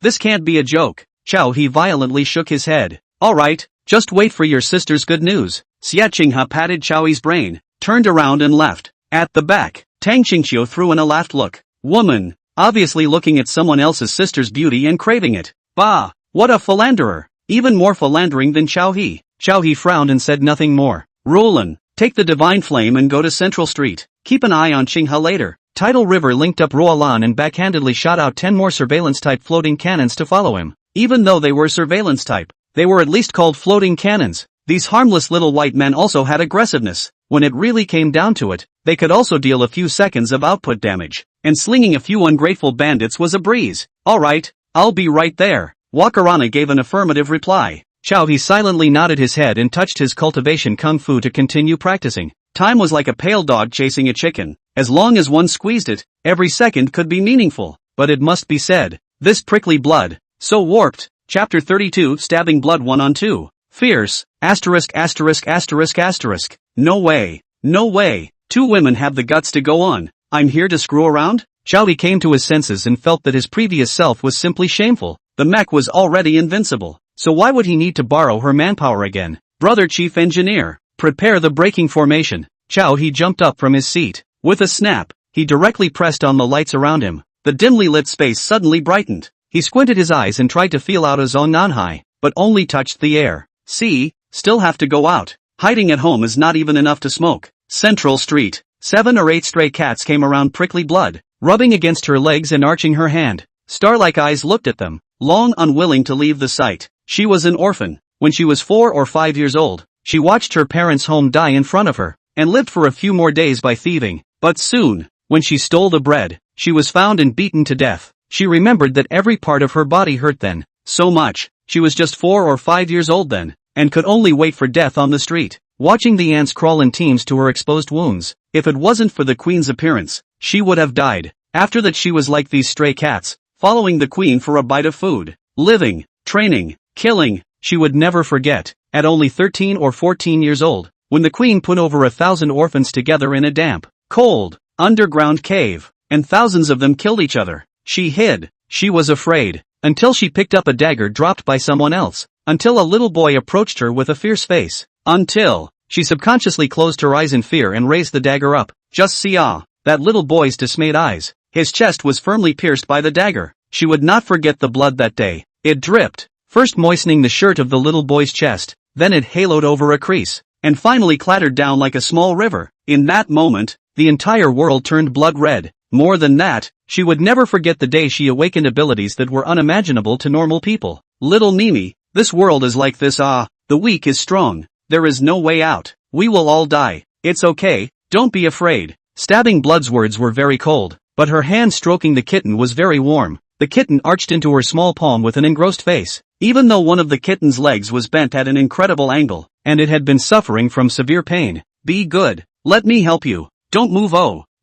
This can't be a joke. Chow He violently shook his head. Alright, just wait for your sister's good news. Xie Qinghe patted Chow Yi's brain, turned around and left. At the back, Tang Qingqiu threw in a laughed look. Woman, obviously looking at someone else's sister's beauty and craving it. Bah, what a philanderer. Even more philandering than Chow He. Chow He frowned and said nothing more. Roland, take the divine flame and go to Central Street. Keep an eye on Qinghe later. Tidal River linked up Ruolan and backhandedly shot out 10 more surveillance-type floating cannons to follow him. Even though they were surveillance-type, they were at least called floating cannons. These harmless little white men also had aggressiveness. When it really came down to it, they could also deal a few seconds of output damage. And slinging a few ungrateful bandits was a breeze. Alright, I'll be right there. Wakarana gave an affirmative reply. Chow He silently nodded his head and touched his cultivation kung fu to continue practicing. Time was like a pale dog chasing a chicken. As long as one squeezed it, every second could be meaningful. But it must be said, this prickly blood, so warped. Chapter 32 Stabbing Blood 1-on-2. Fierce, *******. No way. No way. Two women have the guts to go on. I'm here to screw around? Chow He came to his senses and felt that his previous self was simply shameful. The mech was already invincible. So why would he need to borrow her manpower again? Brother Chief Engineer, prepare the braking formation. Chow He jumped up from his seat. With a snap, he directly pressed on the lights around him. The dimly lit space suddenly brightened. He squinted his eyes and tried to feel out a zone nanhai, but only touched the air. See, still have to go out. Hiding at home is not even enough to smoke. Central Street. 7 or 8 stray cats came around Prickly Blood, rubbing against her legs and arching her hand. Star-like eyes looked at them, long unwilling to leave the sight. She was an orphan. When she was 4 or 5 years old, she watched her parents' home die in front of her, and lived for a few more days by thieving. But soon, when she stole the bread, she was found and beaten to death. She remembered that every part of her body hurt then. So much. She was just 4 or 5 years old then, and could only wait for death on the street, watching the ants crawl in teams to her exposed wounds. If it wasn't for the queen's appearance, she would have died. After that she was like these stray cats, following the queen for a bite of food. Living, training, killing, she would never forget. At only 13 or 14 years old, when the queen put over 1,000 orphans together in a damp, cold, underground cave, and thousands of them killed each other, she hid. She was afraid, until she picked up a dagger dropped by someone else, until a little boy approached her with a fierce face, until she subconsciously closed her eyes in fear and raised the dagger up. Just see that little boy's dismayed eyes. His chest was firmly pierced by the dagger. She would not forget the blood that day. It dripped, first moistening the shirt of the little boy's chest, then it haloed over a crease, and finally clattered down like a small river. In that moment, the entire world turned blood red. More than that, she would never forget the day she awakened abilities that were unimaginable to normal people. Little Mimi, this world is like this. The weak is strong. There is no way out. We will all die. It's okay, don't be afraid. Stabbing Blood's words were very cold, but her hand stroking the kitten was very warm. The kitten arched into her small palm with an engrossed face. Even though one of the kitten's legs was bent at an incredible angle, and it had been suffering from severe pain. Be good. Let me help you. Don't move.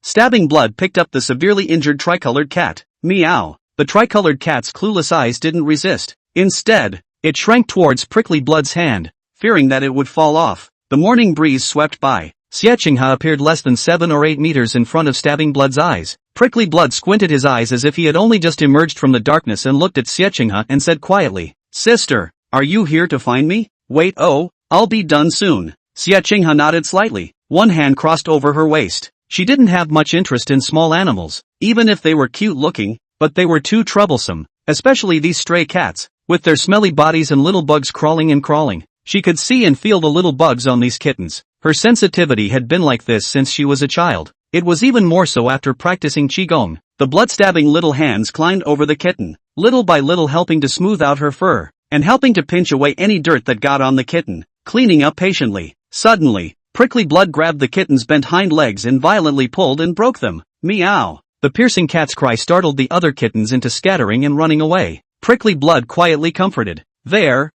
Stabbing Blood picked up the severely injured tricolored cat. Meow. The tricolored cat's clueless eyes didn't resist. Instead, it shrank towards Prickly Blood's hand, fearing that it would fall off. The morning breeze swept by. Xie Qinghe appeared less than 7 or 8 meters in front of Stabbing Blood's eyes. Prickly Blood squinted his eyes as if he had only just emerged from the darkness and looked at Xie Qinghe and said quietly, "Sister, are you here to find me? Wait, I'll be done soon." Xie Qinghe nodded slightly. One hand crossed over her waist. She didn't have much interest in small animals, even if they were cute looking, but they were too troublesome, especially these stray cats, with their smelly bodies and little bugs crawling and crawling. She could see and feel the little bugs on these kittens. Her sensitivity had been like this since she was a child. It was even more so after practicing Qigong. The blood-stabbing little hands climbed over the kitten, little by little helping to smooth out her fur, and helping to pinch away any dirt that got on the kitten, cleaning up patiently. Suddenly, Prickly Blood grabbed the kitten's bent hind legs and violently pulled and broke them. Meow. The piercing cat's cry startled the other kittens into scattering and running away. Prickly Blood quietly comforted. There,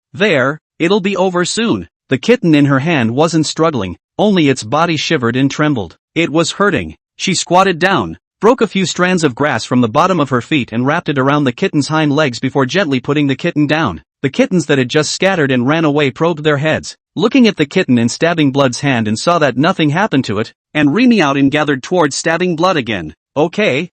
it'll be over soon. The kitten in her hand wasn't struggling, only its body shivered and trembled. It was hurting. She squatted down, broke a few strands of grass from the bottom of her feet and wrapped it around the kitten's hind legs before gently putting the kitten down. The kittens that had just scattered and ran away probed their heads, looking at the kitten in Stabbing Blood's hand, and saw that nothing happened to it, and meowed and gathered towards Stabbing Blood again. Okay,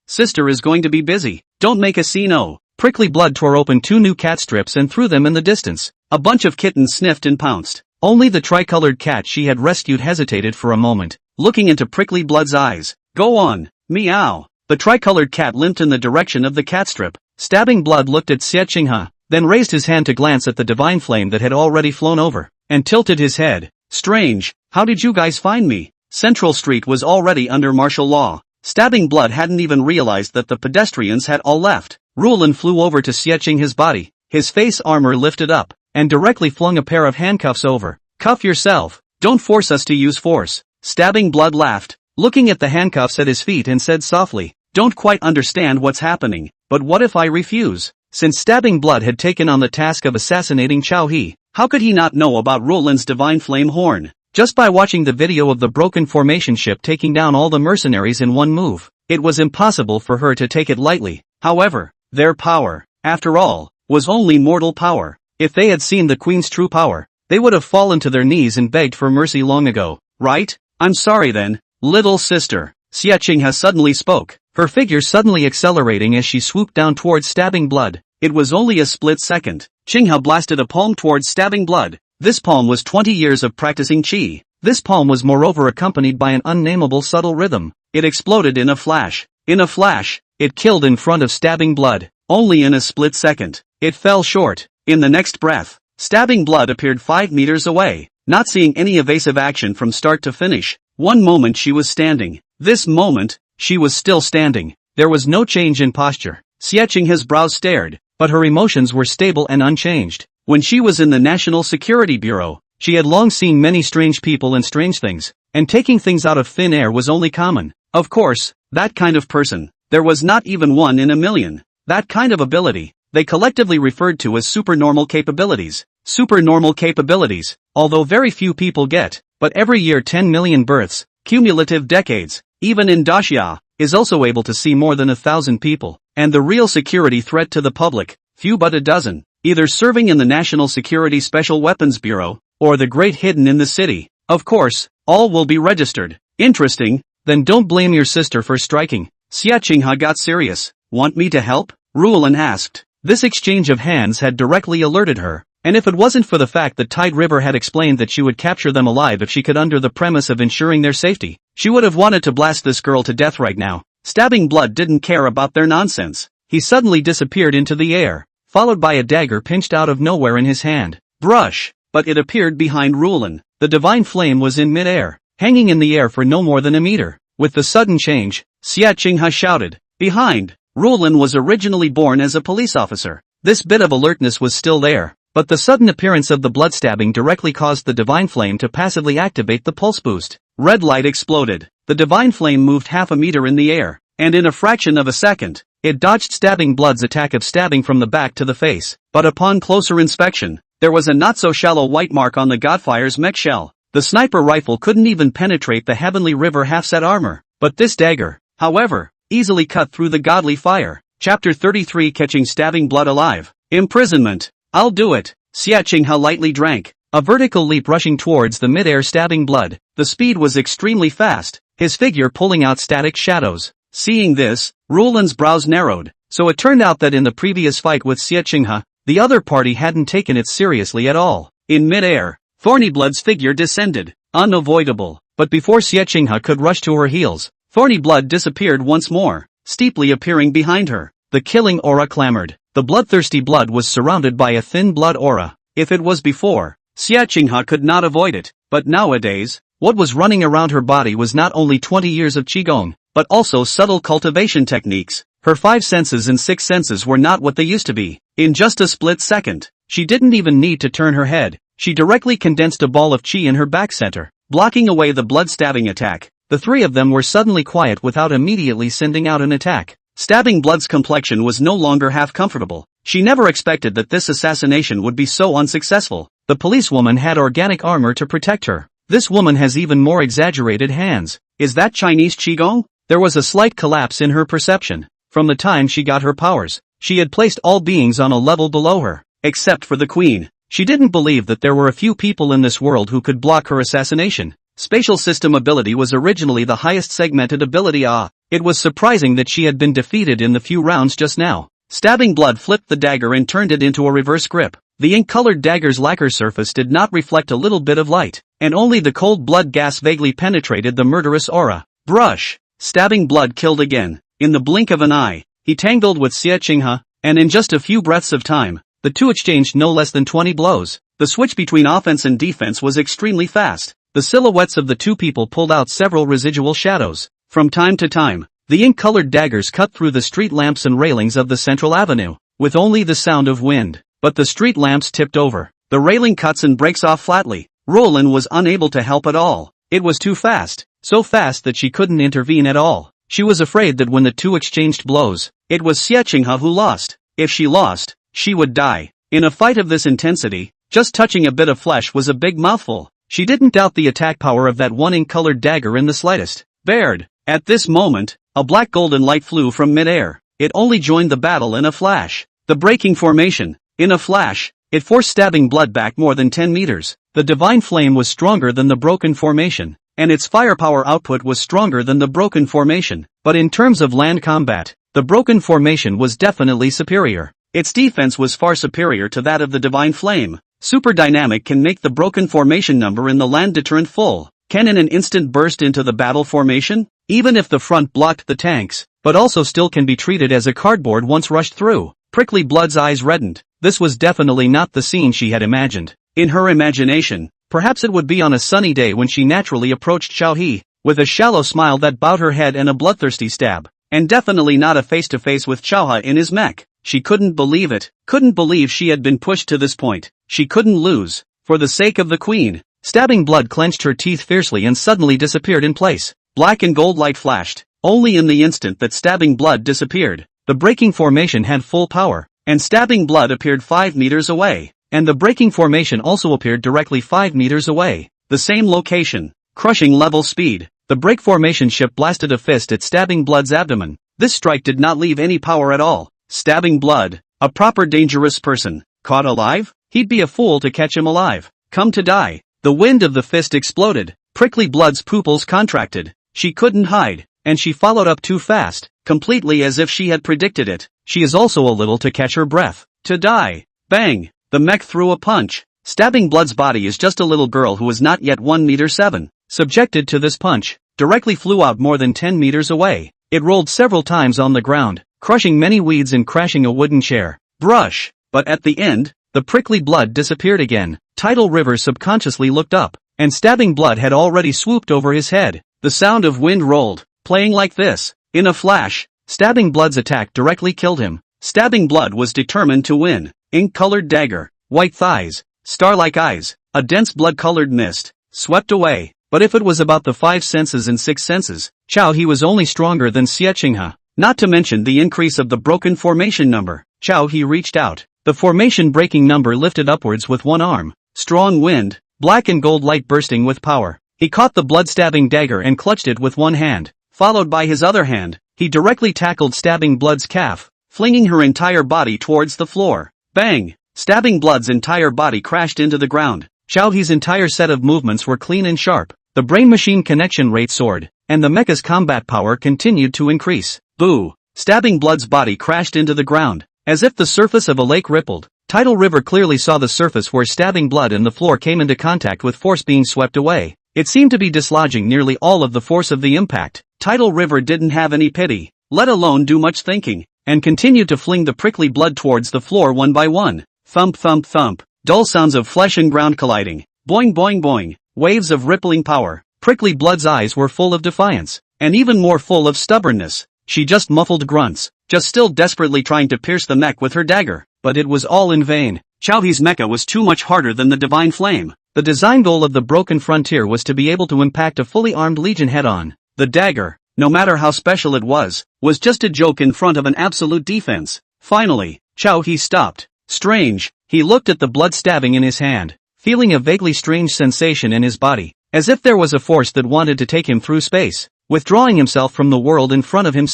sister is going to be busy. Don't make a scene. Prickly Blood tore open 2 new cat strips and threw them in the distance. A bunch of kittens sniffed and pounced. Only the tricolored cat she had rescued hesitated for a moment, looking into Prickly Blood's eyes. Go on, meow. The tricolored cat limped in the direction of the cat strip. Stabbing Blood looked at Xie Qinghe, then raised his hand to glance at the divine flame that had already flown over, and tilted his head. Strange, how did you guys find me? Central Street was already under martial law. Stabbing Blood hadn't even realized that the pedestrians had all left. Rulin flew over to Xie Qinghe's body. His face armor lifted up, and directly flung a pair of handcuffs over. Cuff yourself. Don't force us to use force. Stabbing Blood laughed, looking at the handcuffs at his feet and said softly, don't quite understand what's happening, but what if I refuse? Since Stabbing Blood had taken on the task of assassinating Chao He, how could he not know about Rulin's divine flame horn? Just by watching the video of the broken formation ship taking down all the mercenaries in one move, it was impossible for her to take it lightly. However, their power, after all, was only mortal power. If they had seen the Queen's true power, they would have fallen to their knees and begged for mercy long ago, right? I'm sorry then, little sister. Xie Qinghe suddenly spoke, her figure suddenly accelerating as she swooped down towards Stabbing Blood. It was only a split second. Qinghe blasted a palm towards Stabbing Blood. This palm was 20 years of practicing qi. This palm was moreover accompanied by an unnameable subtle rhythm. It exploded in a flash. In a flash, it killed in front of Stabbing Blood. Only in a split second, it fell short. In the next breath, Stabbing Blood appeared 5 meters away, not seeing any evasive action from start to finish. One moment she was standing. This moment, she was still standing. There was no change in posture. Xie Qinghe's brows stared, but her emotions were stable and unchanged. When she was in the National Security Bureau, she had long seen many strange people and strange things, and taking things out of thin air was only common. Of course, that kind of person, there was not even one in a million. That kind of ability, they collectively referred to as supernormal capabilities. Supernormal capabilities, although very few people get, but every year 10 million births, cumulative decades, even in Daxia, is also able to see more than 1,000 people, and the real security threat to the public, few but a dozen, either serving in the National Security Special Weapons Bureau, or the Great Hidden in the city. Of course, all will be registered. Interesting, then don't blame your sister for striking. Xie Qinghe got serious. Want me to help? Rulin asked. This exchange of hands had directly alerted her, and if it wasn't for the fact that Tide River had explained that she would capture them alive if she could under the premise of ensuring their safety, she would have wanted to blast this girl to death right now. Stabbing Blood didn't care about their nonsense. He suddenly disappeared into the air, followed by a dagger pinched out of nowhere in his hand. Brush! But it appeared behind Rulin. The divine flame was in mid-air, hanging in the air for no more than a meter. With the sudden change, Xie Qinghe shouted, behind! Rulin was originally born as a police officer. This bit of alertness was still there, but the sudden appearance of the bloodstabbing directly caused the divine flame to passively activate the pulse boost. Red light exploded. The divine flame moved half a meter in the air, and in a fraction of a second, it dodged Stabbing Blood's attack of stabbing from the back to the face. But upon closer inspection, there was a not-so-shallow white mark on the Godfire's mech shell. The sniper rifle couldn't even penetrate the Heavenly River half-set armor, but this dagger, however, easily cut through the godly fire. Chapter 33 Catching Stabbing Blood Alive. Imprisonment. I'll do it. Xie Qinghe lightly drank. A vertical leap rushing towards the mid-air Stabbing Blood. The speed was extremely fast, his figure pulling out static shadows. Seeing this, Rulin's brows narrowed. So it turned out that in the previous fight with Xie Qinghe, the other party hadn't taken it seriously at all. In mid-air, Thornyblood's figure descended. Unavoidable. But before Xie Qinghe could rush to her heels, Thornyblood disappeared once more, steeply appearing behind her. The killing aura clamored. The bloodthirsty blood was surrounded by a thin blood aura. If it was before, Xie Qinghe could not avoid it, but nowadays, what was running around her body was not only 20 years of qigong, but also subtle cultivation techniques. Her 5 senses and 6 senses were not what they used to be. In just a split second, she didn't even need to turn her head. She directly condensed a ball of qi in her back center, blocking away the blood-stabbing attack. The 3 of them were suddenly quiet without immediately sending out an attack. Stabbing Blood's complexion was no longer half comfortable. She never expected that this assassination would be so unsuccessful. The policewoman had organic armor to protect her. This woman has even more exaggerated hands. Is that Chinese qigong? There was a slight collapse in her perception. From the time she got her powers, she had placed all beings on a level below her, except for the Queen. She didn't believe that there were a few people in this world who could block her assassination. Spatial system ability was originally the highest segmented ability. It was surprising that she had been defeated in the few rounds just now. Stabbing Blood flipped the dagger and turned it into a reverse grip. The ink-colored dagger's lacquer surface did not reflect a little bit of light, and only the cold blood gas vaguely penetrated the murderous aura. Brush! Stabbing Blood killed again. In the blink of an eye, he tangled with Xie Qinghe, and in just a few breaths of time, the two exchanged no less than 20 blows. The switch between offense and defense was extremely fast. The silhouettes of the two people pulled out several residual shadows. From time to time, the ink-colored daggers cut through the street lamps and railings of the central avenue, with only the sound of wind. But the street lamps tipped over. The railing cuts and breaks off flatly. Roland was unable to help at all. It was too fast, so fast that she couldn't intervene at all. She was afraid that when the two exchanged blows, it was Xie Qinghe who lost. If she lost, she would die. In a fight of this intensity, just touching a bit of flesh was a big mouthful. She didn't doubt the attack power of that one ink-colored dagger in the slightest. Baird! At this moment, a black golden light flew from mid-air. It only joined the battle in a flash. The breaking formation. In a flash, it forced Stabbing Blood back more than 10 meters. The divine flame was stronger than the broken formation, and its firepower output was stronger than the broken formation. But in terms of land combat, the broken formation was definitely superior. Its defense was far superior to that of the divine flame. Super Dynamic can make the broken formation number in the land deterrent full. Can in an instant burst into the battle formation, even if the front blocked the tanks, but also still can be treated as a cardboard once rushed through. Prickly Blood's eyes reddened. This was definitely not the scene she had imagined. In her imagination, perhaps it would be on a sunny day when she naturally approached Xiaohe, with a shallow smile that bowed her head and a bloodthirsty stab, and definitely not a face-to-face with Xiaohe in his mech. She couldn't believe it, couldn't believe she had been pushed to this point. She couldn't lose. For the sake of the queen. Stabbing Blood clenched her teeth fiercely and suddenly disappeared in place. Black and gold light flashed. Only in the instant that Stabbing Blood disappeared, the breaking formation had full power, and Stabbing Blood appeared 5 meters away, and the breaking formation also appeared directly 5 meters away. The same location. Crushing level speed. The break formation ship blasted a fist at Stabbing Blood's abdomen. This strike did not leave any power at all. Stabbing Blood, a proper dangerous person, caught alive? He'd be a fool to catch him alive. Come to die. The wind of the fist exploded. Prickly Blood's pupils contracted. She couldn't hide, and she followed up too fast, completely as if she had predicted it. She is also a little to catch her breath. To die. Bang! The mech threw a punch. Stabbing Blood's body is just a little girl who is not yet 1 meter 7. Subjected to this punch, directly flew out more than 10 meters away. It rolled several times on the ground, crushing many weeds and crashing a wooden chair. Brush! But at the end, the Prickly Blood disappeared again. Tidal River subconsciously looked up, and Stabbing Blood had already swooped over his head. The sound of wind rolled, playing like this. In a flash, Stabbing Blood's attack directly killed him. Stabbing Blood was determined to win. Ink-colored dagger, white thighs, star-like eyes, a dense blood-colored mist, swept away. But if it was about the 5 senses and 6 senses, Xiaohe was only stronger than Xie Qinghe. Not to mention the increase of the broken formation number. Xiaohe reached out. The formation breaking number lifted upwards with one arm. Strong wind, black and gold light bursting with power. He caught the blood-stabbing dagger and clutched it with one hand. Followed by his other hand, he directly tackled Stabbing Blood's calf, flinging her entire body towards the floor. Bang! Stabbing Blood's entire body crashed into the ground. Xiaohe's entire set of movements were clean and sharp. The brain-machine connection rate soared, and the mecha's combat power continued to increase. Boo! Stabbing Blood's body crashed into the ground, as if the surface of a lake rippled. Tidal River clearly saw the surface where Stabbing Blood and the floor came into contact with force being swept away. It seemed to be dislodging nearly all of the force of the impact. Tidal River didn't have any pity, let alone do much thinking, and continued to fling the Prickly Blood towards the floor one by one. Thump thump thump. Dull sounds of flesh and ground colliding. Boing boing boing. Waves of rippling power. Prickly Blood's eyes were full of defiance, and even more full of stubbornness. She just muffled grunts, just still desperately trying to pierce the mech with her dagger, but it was all in vain. Xiaohe's mecha was too much harder than the divine flame. The design goal of the Broken Frontier was to be able to impact a fully armed legion head-on. The dagger, no matter how special it was just a joke in front of an absolute defense. Finally, Xiaohe stopped. Strange, he looked at the blood stabbing in his hand, feeling a vaguely strange sensation in his body, as if there was a force that wanted to take him through space, withdrawing himself from the world in front of him.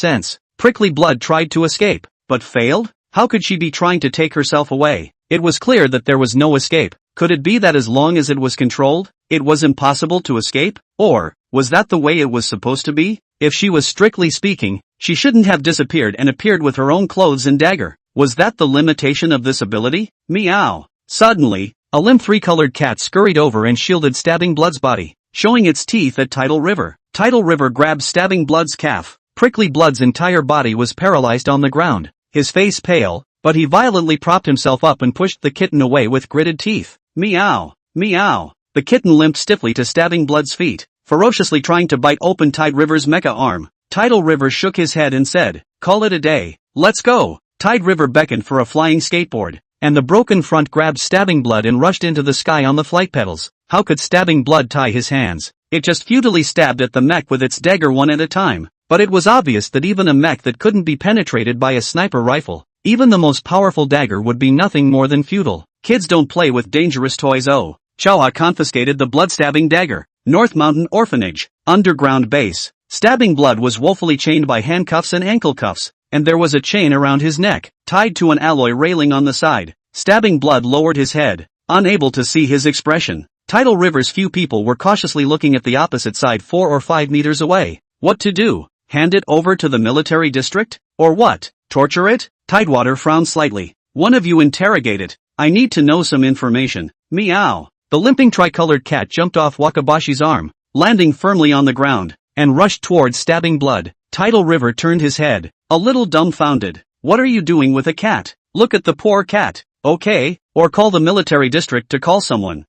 Prickly Blood tried to escape, but failed? How could she be trying to take herself away? It was clear that there was no escape. Could it be that as long as it was controlled, it was impossible to escape? Or, was that the way it was supposed to be? If she was strictly speaking, she shouldn't have disappeared and appeared with her own clothes and dagger. Was that the limitation of this ability? Meow. Suddenly, a limp three-colored cat scurried over and shielded Stabbing Blood's body, showing its teeth at Tidal River. Tidal River grabbed Stabbing Blood's calf. Prickly Blood's entire body was paralyzed on the ground, his face pale, but he violently propped himself up and pushed the kitten away with gritted teeth. Meow. Meow. The kitten limped stiffly to Stabbing Blood's feet, ferociously trying to bite open Tide River's mecha arm. Tidal River shook his head and said, "Call it a day. Let's go." Tide River beckoned for a flying skateboard, and the broken front grabbed Stabbing Blood and rushed into the sky on the flight pedals. How could Stabbing Blood tie his hands? It just futilely stabbed at the mech with its dagger one at a time. But it was obvious that even a mech that couldn't be penetrated by a sniper rifle, even the most powerful dagger would be nothing more than futile. Kids don't play with dangerous toys. Oh. Chaoha confiscated the blood-stabbing dagger. North Mountain Orphanage, underground base. Stabbing Blood was woefully chained by handcuffs and ankle cuffs, and there was a chain around his neck, tied to an alloy railing on the side. Stabbing Blood lowered his head, unable to see his expression. Tidal River's few people were cautiously looking at the opposite side 4 or 5 meters away. What to do? Hand it over to the military district? Or what? Torture it? Tidewater frowned slightly. One of you interrogate it. I need to know some information. Meow. The limping tricolored cat jumped off Wakabashi's arm, landing firmly on the ground, and rushed towards Stabbing Blood. Tidal River turned his head, a little dumbfounded. What are you doing with a cat? Look at the poor cat. Okay, or call the military district to call someone.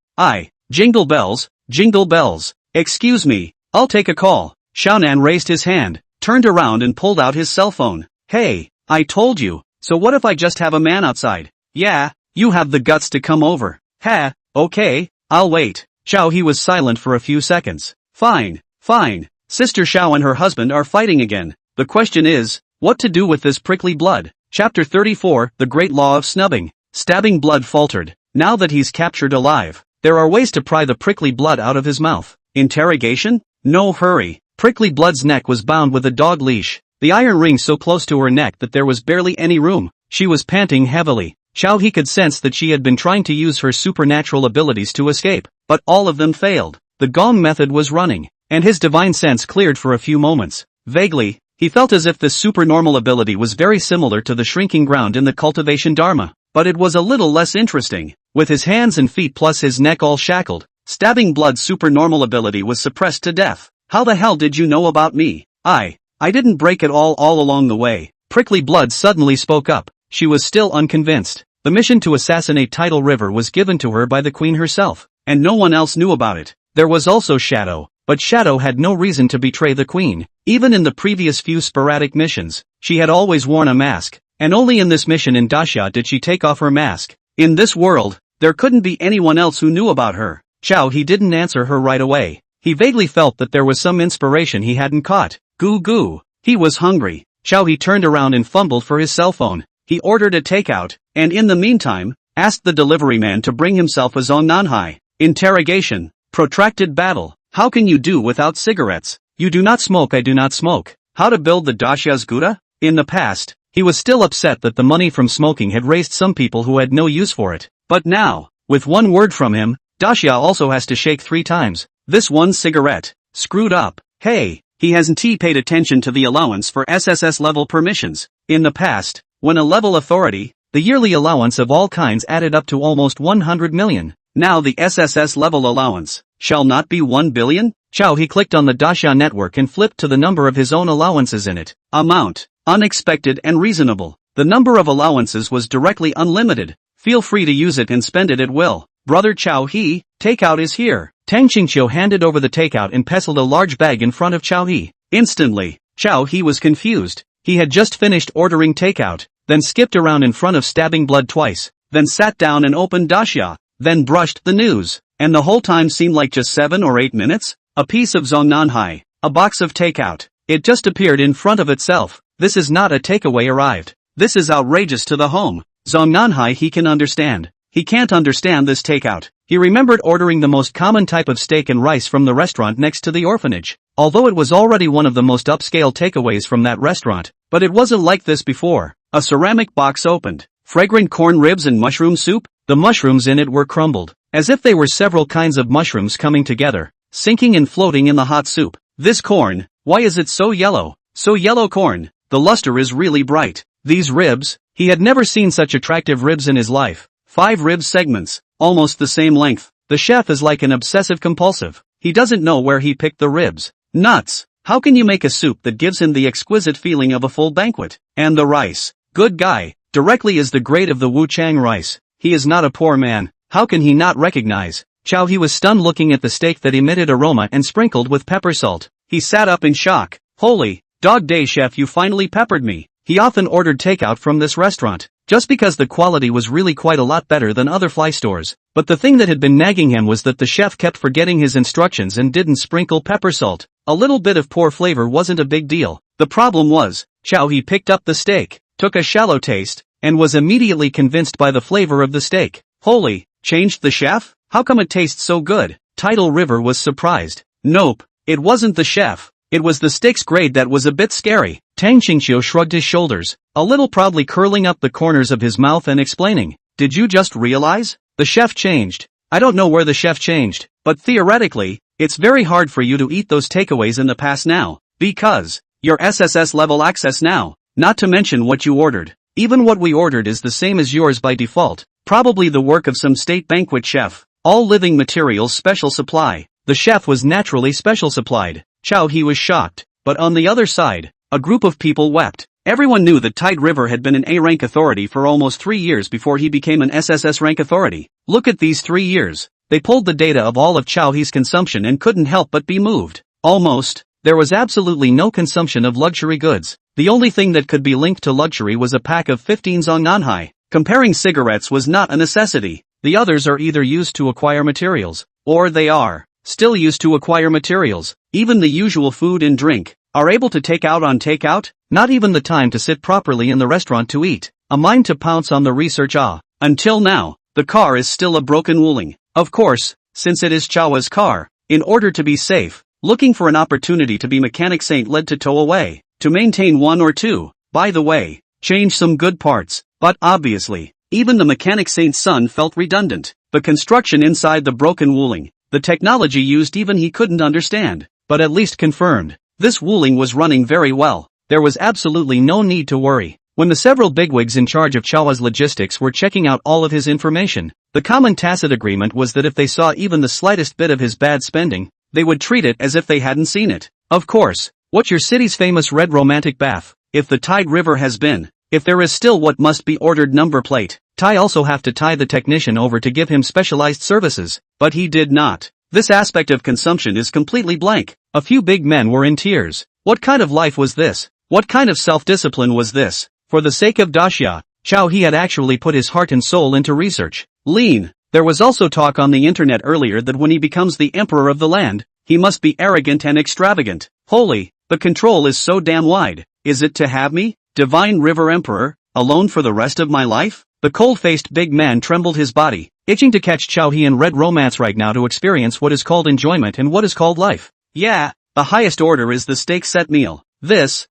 Jingle bells, jingle bells. Excuse me, I'll take a call. Xiaonan raised his hand, turned around and pulled out his cell phone. Hey, I told you, so what if I just have a man outside? Yeah, you have the guts to come over. Ha, okay, I'll wait. He was silent for a few seconds. Fine. Sister Xiao and her husband are fighting again. The question is, what to do with this prickly blood? Chapter 34, The Great Law of Snubbing. Stabbing Blood faltered. Now that he's captured alive, there are ways to pry the prickly blood out of his mouth. Interrogation? No hurry. Prickly Blood's neck was bound with a dog leash, the iron ring so close to her neck that there was barely any room. She was panting heavily. He could sense that she had been trying to use her supernatural abilities to escape, but all of them failed. The gong method was running, and his divine sense cleared for a few moments. Vaguely, he felt as if this supernormal ability was very similar to the shrinking ground in the cultivation dharma, but it was a little less interesting. With his hands and feet plus his neck all shackled, Stabbing Blood's supernormal ability was suppressed to death. How the hell did you know about me? I didn't break it all along the way. Prickly Blood suddenly spoke up. She was still unconvinced. The mission to assassinate Tidal River was given to her by the Queen herself, and no one else knew about it. There was also Shadow, but Shadow had no reason to betray the Queen. Even in the previous few sporadic missions, she had always worn a mask, and only in this mission in Dacia did she take off her mask. In this world, there couldn't be anyone else who knew about her. He didn't answer her right away. He vaguely felt that there was some inspiration he hadn't caught. Goo. He was hungry. He turned around and fumbled for his cell phone. He ordered a takeout, and in the meantime, asked the delivery man to bring himself a zongnanhai. Interrogation. Protracted battle. How can you do without cigarettes? You do not smoke. I do not smoke. How to build the Dacia's Gouda? In the past, he was still upset that the money from smoking had raised some people who had no use for it. But now, with one word from him, Dacia also has to shake 3 times. This one cigarette. Screwed up. Hey, he hasn't paid attention to the allowance for SSS level permissions. In the past, when a level authority, the yearly allowance of all kinds added up to almost 100 million. Now the SSS level allowance shall not be 1 billion? He clicked on the Dacia network and flipped to the number of his own allowances in it. Amount. Unexpected and reasonable. The number of allowances was directly unlimited. Feel free to use it and spend it at will. Brother Chao He, takeout is here. Tang Qingqiu handed over the takeout and pestled a large bag in front of Chao He. Instantly, Chao He was confused. He had just finished ordering takeout, then skipped around in front of Stabbing Blood twice, then sat down and opened Dacia, then brushed the news, and the whole time seemed like just 7 or 8 minutes. A piece of zongnanhai, a box of takeout. It just appeared in front of itself. This is not a takeaway arrived. This is outrageous to the home. Zongnanhai he can understand. He can't understand this takeout. He remembered ordering the most common type of steak and rice from the restaurant next to the orphanage, although it was already one of the most upscale takeaways from that restaurant, but it wasn't like this before. A ceramic box opened. Fragrant corn ribs and mushroom soup? The mushrooms in it were crumbled, as if they were several kinds of mushrooms coming together, sinking and floating in the hot soup. This corn, why is it so yellow? So yellow corn, the luster is really bright. These ribs, He had never seen such attractive ribs in his life. 5 rib segments, almost the same length. The chef is like an obsessive compulsive. He doesn't know where he picked the ribs. Nuts! How can you make a soup that gives him the exquisite feeling of a full banquet? And the rice. Good guy. Directly is the grade of the Wuchang rice. He is not a poor man. How can he not recognize? Chow he was stunned looking at the steak that emitted aroma and sprinkled with pepper salt. He sat up in shock. Holy dog day, chef, you finally peppered me. He often ordered takeout from this restaurant, just because the quality was really quite a lot better than other fly stores. But the thing that had been nagging him was that the chef kept forgetting his instructions and didn't sprinkle pepper salt. A little bit of poor flavor wasn't a big deal. The problem was, Chow he picked up the steak, took a shallow taste, and was immediately convinced by the flavor of the steak. Holy, changed the chef? How come it tastes so good? Tidal River was surprised. Nope, it wasn't the chef. It was the steak's grade that was a bit scary. Tang Qingqiu shrugged his shoulders, a little proudly curling up the corners of his mouth and explaining, "Did you just realize? The chef changed. I don't know where the chef changed, but theoretically, it's very hard for you to eat those takeaways in the past now, because you're SSS level access now, not to mention what you ordered. Even what we ordered is the same as yours by default, probably the work of some state banquet chef. All living materials special supply." The chef was naturally special supplied. Chow he was shocked, but on the other side, a group of people wept. Everyone knew that Tide River had been an A-rank authority for almost 3 years before he became an SSS rank authority. Look at these 3 years. They pulled the data of all of Chow He's consumption and couldn't help but be moved. Almost. There was absolutely no consumption of luxury goods. The only thing that could be linked to luxury was a pack of 15 Zongnanhai. Comparing cigarettes was not a necessity. The others are either used to acquire materials, or they are still used to acquire materials. Even the usual food and drink are able to take out on takeout, not even the time to sit properly in the restaurant to eat. A mind to pounce on the research. Until now, the car is still a broken Wuling. Of course, since it is Chow's car, in order to be safe, looking for an opportunity to be mechanic saint led to tow away, to maintain 1 or 2, by the way, change some good parts, but obviously, even the mechanic saint's son felt redundant. The construction inside the broken Wuling, the technology used even he couldn't understand, but at least confirmed. This Wuling was running very well. There was absolutely no need to worry. When the several bigwigs in charge of Chao's logistics were checking out all of his information, the common tacit agreement was that if they saw even the slightest bit of his bad spending, they would treat it as if they hadn't seen it. Of course, what's your city's famous red romantic bath? If the Tide River has been, if there is still what must be ordered number plate, Tai also have to tie the technician over to give him specialized services, but he did not. This aspect of consumption is completely blank. A few big men were in tears. What kind of life was this? What kind of self-discipline was this? For the sake of Daxia, Chow he had actually put his heart and soul into research. Lean. There was also talk on the internet earlier that when he becomes the emperor of the land, he must be arrogant and extravagant. Holy, the control is so damn wide. Is it to have me, Divine River Emperor, alone for the rest of my life? The cold-faced big man trembled his body, itching to catch Chow he in red romance right now to experience what is called enjoyment and what is called life. Yeah, the highest order is the steak set meal. This,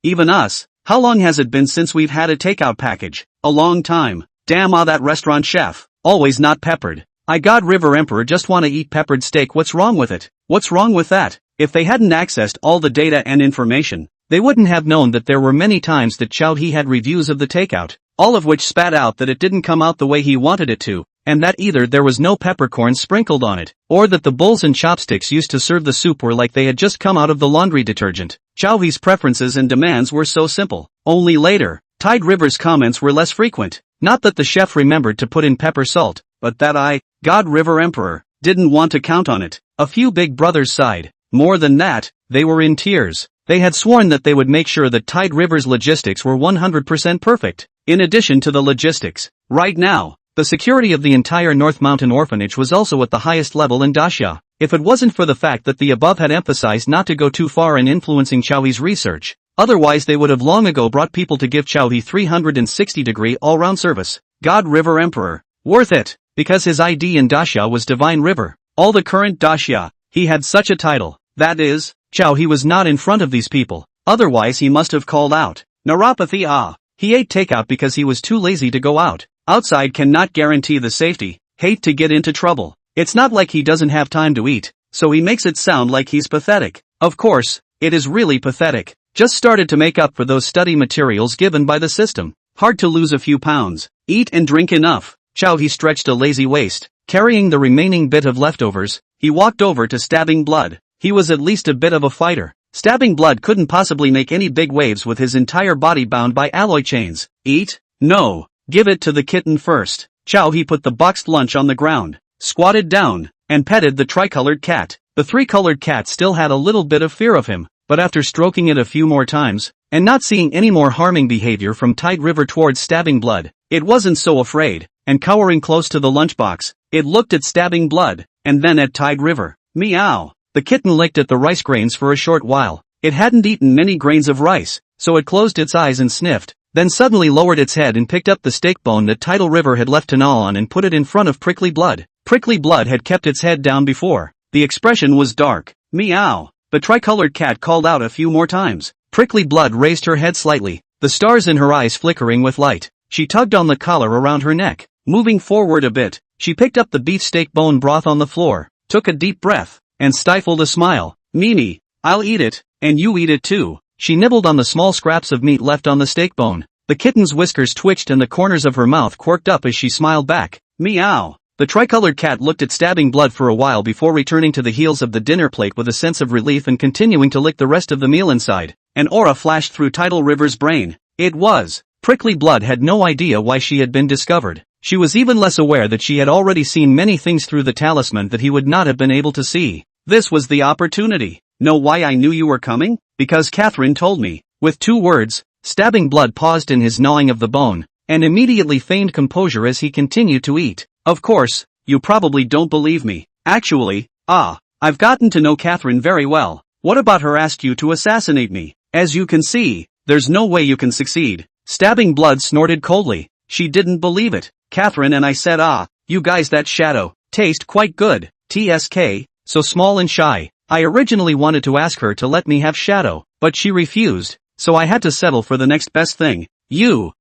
even us. How long has it been since we've had a takeout package? A long time. Damn that restaurant chef. Always not peppered. I God River Emperor just wanna eat peppered steak. What's wrong with it? What's wrong with that? If they hadn't accessed all the data and information, they wouldn't have known that there were many times that Chow he had reviews of the takeout, all of which spat out that it didn't come out the way he wanted it to, and that either there was no peppercorn sprinkled on it, or that the bowls and chopsticks used to serve the soup were like they had just come out of the laundry detergent. Chow he's preferences and demands were so simple. Only later, Tide River's comments were less frequent. Not that the chef remembered to put in pepper salt, but that God River Emperor, didn't want to count on it. A few big brothers sighed. More than that, they were in tears. They had sworn that they would make sure that Tide River's logistics were 100% perfect. In addition to the logistics, right now, the security of the entire North Mountain Orphanage was also at the highest level in Daxia. If it wasn't for the fact that the above had emphasized not to go too far in influencing Chowhe's research, otherwise they would have long ago brought people to give Chowhe 360-degree all-round service. God River Emperor. Worth it, because his ID in Daxia was Divine River. All the current Daxia, he had such a title. That is, Chowhe was not in front of these people. Otherwise he must have called out. Neuropathy. He ate takeout because he was too lazy to go out. Outside cannot guarantee the safety. Hate to get into trouble. It's not like he doesn't have time to eat, so he makes it sound like he's pathetic. Of course, it is really pathetic. Just started to make up for those study materials given by the system. hard to lose a few pounds. Eat and drink enough. Chow. He stretched a lazy waist, carrying the remaining bit of leftovers. He walked over to Stabbing Blood. He was at least a bit of a fighter. Stabbing Blood couldn't possibly make any big waves with his entire body bound by alloy chains. Eat? No. Give it to the kitten first. Chow. He put the boxed lunch on the ground, squatted down, and petted the tricolored cat. The three-colored cat still had a little bit of fear of him, but after stroking it a few more times, and not seeing any more harming behavior from Tide River towards Stabbing Blood, it wasn't so afraid, and cowering close to the lunchbox, it looked at Stabbing Blood, and then at Tide River. Meow. The kitten licked at the rice grains for a short while. It hadn't eaten many grains of rice, so it closed its eyes and sniffed, then suddenly lowered its head and picked up the steak bone that Tidal River had left to gnaw on and put it in front of Prickly Blood. Prickly Blood had kept its head down before. The expression was dark. Meow. The tricolored cat called out a few more times. Prickly Blood raised her head slightly, the stars in her eyes flickering with light. She tugged on the collar around her neck. Moving forward a bit, she picked up the beefsteak bone broth on the floor, took a deep breath, and stifled a smile. Mimi, I'll eat it, and you eat it too. She nibbled on the small scraps of meat left on the steak bone. The kitten's whiskers twitched and the corners of her mouth quirked up as she smiled back. Meow. The tricolored cat looked at Stabbing Blood for a while before returning to the heels of the dinner plate with a sense of relief and continuing to lick the rest of the meal inside. An aura flashed through Tidal River's brain. It was. Prickly Blood had no idea why she had been discovered. She was even less aware that she had already seen many things through the talisman that he would not have been able to see. This was the opportunity. Know why I knew you were coming? Because Catherine told me. With 2 words, Stabbing Blood paused in his gnawing of the bone, and immediately feigned composure as he continued to eat. Of course, you probably don't believe me. Actually, I've gotten to know Catherine very well. What about her asked you to assassinate me? As you can see, there's no way you can succeed. Stabbing Blood snorted coldly. She didn't believe it. Catherine and I said you guys that shadow, taste quite good. TSK, so small and shy. I originally wanted to ask her to let me have Shadow, but she refused, so I had to settle for the next best thing. You,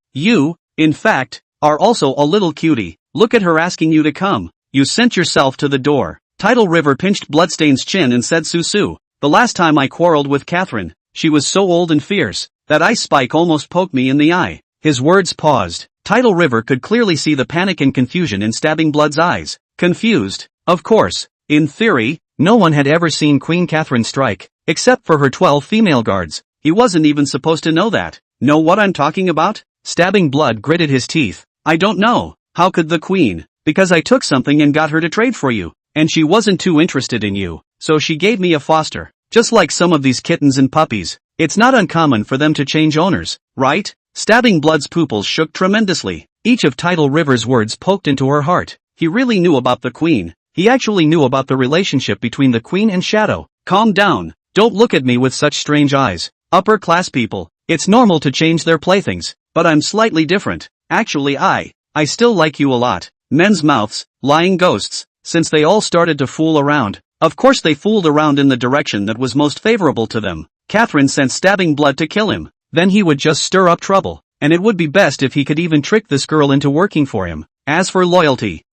in fact, are also a little cutie. Look at her asking you to come. You sent yourself to the door. Tidal River pinched Bloodstain's chin and said Susu. The last time I quarreled with Catherine, she was so old and fierce, that ice spike almost poked me in the eye. His words paused. Tidal River could clearly see the panic and confusion in Stabbing Blood's eyes. Confused. Of course. In theory, no one had ever seen Queen Catherine strike, except for her 12 female guards. He wasn't even supposed to know that. Know what I'm talking about? Stabbing Blood gritted his teeth. I don't know. How could the Queen? Because I took something and got her to trade for you. And she wasn't too interested in you, so she gave me a foster. Just like some of these kittens and puppies. It's not uncommon for them to change owners, right? Stabbing Blood's pupils shook tremendously. Each of Tidal River's words poked into her heart. He really knew about the Queen. He actually knew about the relationship between the Queen and Shadow. Calm down. Don't look at me with such strange eyes. Upper class people, it's normal to change their playthings, but I'm slightly different. Actually I still like you a lot. Men's mouths, lying ghosts, since they all started to fool around. Of course they fooled around in the direction that was most favorable to them. Catherine sent Stabbing Blood to kill him. Then he would just stir up trouble, and it would be best if he could even trick this girl into working for him. As for loyalty,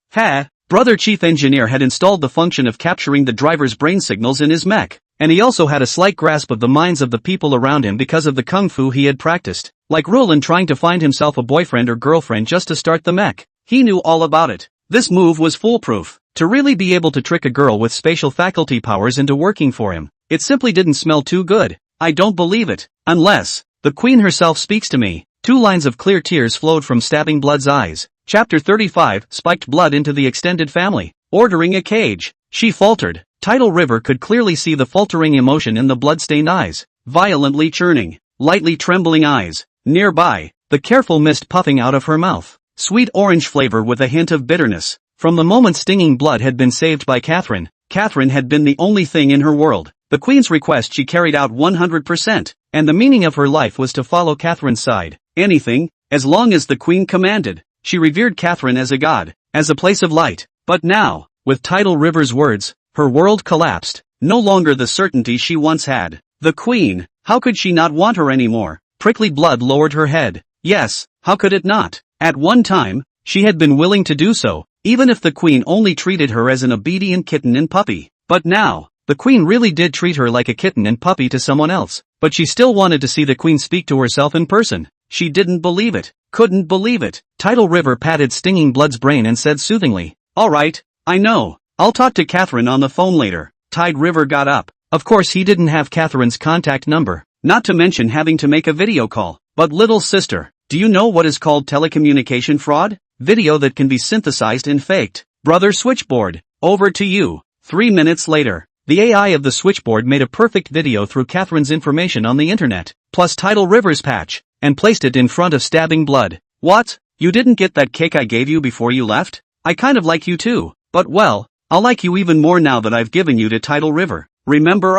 Brother Chief Engineer had installed the function of capturing the driver's brain signals in his mech, and he also had a slight grasp of the minds of the people around him because of the kung fu he had practiced. Like Roland trying to find himself a boyfriend or girlfriend just to start the mech. He knew all about it. This move was foolproof. To really be able to trick a girl with spatial faculty powers into working for him, it simply didn't smell too good. I don't believe it. Unless the Queen herself speaks to me. 2 lines of clear tears flowed from Stabbing Blood's eyes. Chapter 35, Spiked Blood into the Extended Family. Ordering a cage. She faltered. Tidal River could clearly see the faltering emotion in the bloodstained eyes. Violently churning, lightly trembling eyes. Nearby, the careful mist puffing out of her mouth. Sweet orange flavor with a hint of bitterness. From the moment Stinging Blood had been saved by Catherine, Catherine had been the only thing in her world. The Queen's request she carried out 100%, and the meaning of her life was to follow Catherine's side. Anything, as long as the Queen commanded. She revered Catherine as a god, as a place of light. But now, with Tidal River's words, her world collapsed. No longer the certainty she once had. The Queen, how could she not want her anymore? Prickly Blood lowered her head. Yes, how could it not? At one time, she had been willing to do so, even if the Queen only treated her as an obedient kitten and puppy. But now, the Queen really did treat her like a kitten and puppy to someone else. But she still wanted to see the Queen speak to herself in person. She didn't believe it. couldn't believe it. Tidal River patted Stinging Blood's brain and said soothingly, "Alright, I know. I'll talk to Catherine on the phone later." Tide River got up. Of course he didn't have Catherine's contact number, not to mention having to make a video call. But little sister, do you know what is called telecommunication fraud? Video that can be synthesized and faked. Brother Switchboard, over to you. 3 minutes later, the AI of the switchboard made a perfect video through Catherine's information on the internet, plus Tidal River's patch, and placed it in front of Stabbing Blood. What? You didn't get that cake I gave you before you left? I kind of like you too, but well, I'll like you even more now that I've given you to Tidal River. Remember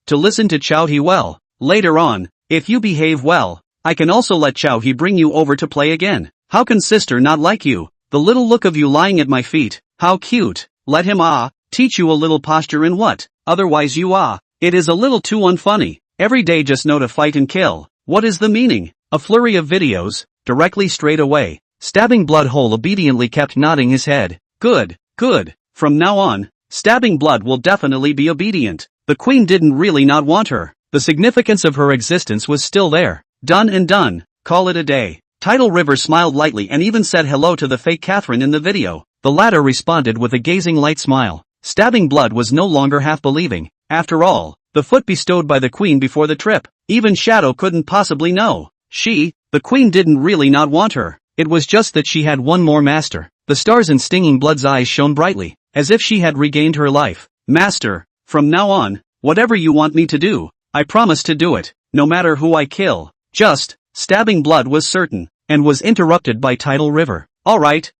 to listen to Chow He well. Later on, if you behave well, I can also let Chow He bring you over to play again. How can sister not like you? The little look of you lying at my feet, how cute. Let him teach you a little posture in what, otherwise you it is a little too unfunny. Every day just know to fight and kill. What is the meaning? A flurry of videos, directly straight away. Stabbing Blood Hole obediently kept nodding his head. Good, good. From now on, Stabbing Blood will definitely be obedient. The queen didn't really not want her. The significance of her existence was still there. Done and done. Call it a day. Tidal River smiled lightly and even said hello to the fake Catherine in the video. The latter responded with a gazing light smile. Stabbing Blood was no longer half believing. After all, the foot bestowed by the queen before the trip, even Shadow couldn't possibly know. The queen didn't really not want her. It was just that she had one more master. The stars in Stinging Blood's eyes shone brightly, as if she had regained her life. Master, from now on, whatever you want me to do, I promise to do it, no matter who I kill. Just, Stabbing Blood was certain, and was interrupted by Tidal River. Alright,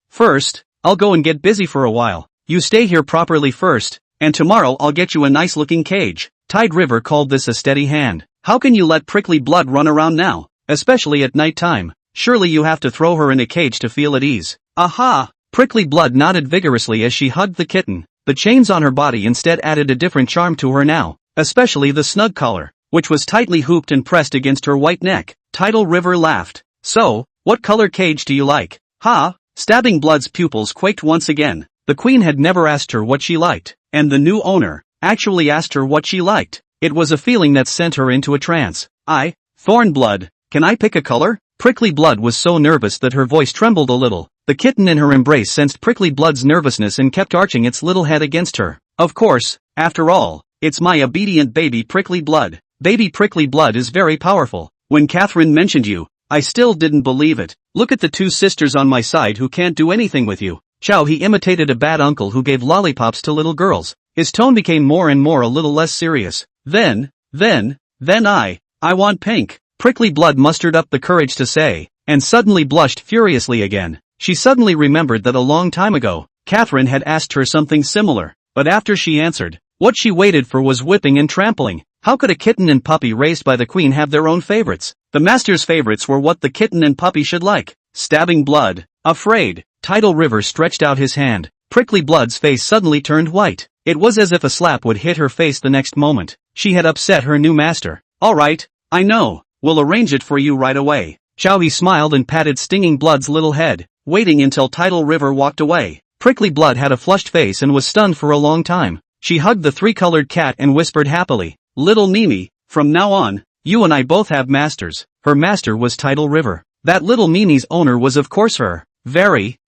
first, I'll go and get busy for a while. You stay here properly first, and tomorrow I'll get you a nice looking cage. Tide River called this a steady hand. How can you let Prickly Blood run around now, especially at night time? Surely you have to throw her in a cage to feel at ease. Aha! Prickly Blood nodded vigorously as she hugged the kitten. The chains on her body instead added a different charm to her now, especially the snug collar, which was tightly hooped and pressed against her white neck. Tidal River laughed. So, what color cage do you like? Stabbing Blood's pupils quaked once again. The queen had never asked her what she liked, and the new owner actually asked her what she liked. It was a feeling that sent her into a trance. Thornblood, can I pick a color? Prickly Blood was so nervous that her voice trembled a little. The kitten in her embrace sensed Prickly Blood's nervousness and kept arching its little head against her. Of course, after all, it's my obedient baby Prickly Blood. Baby Prickly Blood is very powerful. When Catherine mentioned you, I still didn't believe it. Look at the two sisters on my side who can't do anything with you. Chow He imitated a bad uncle who gave lollipops to little girls. His tone became more and more a little less serious. Then I want pink. Prickly Blood mustered up the courage to say, and suddenly blushed furiously again. She suddenly remembered that a long time ago, Catherine had asked her something similar, but after she answered, what she waited for was whipping and trampling. How could a kitten and puppy raised by the queen have their own favorites? The master's favorites were what the kitten and puppy should like. Stabbing Blood, afraid. Tidal River stretched out his hand. Prickly Blood's face suddenly turned white. It was as if a slap would hit her face the next moment. She had upset her new master. Alright, I know. We'll arrange it for you right away. Chow He smiled and patted Stinging Blood's little head, waiting until Tidal River walked away. Prickly Blood had a flushed face and was stunned for a long time. She hugged the three-colored cat and whispered happily, Little Mimi, from now on, you and I both have masters. Her master was Tidal River. That little Mimi's owner was of course her. Very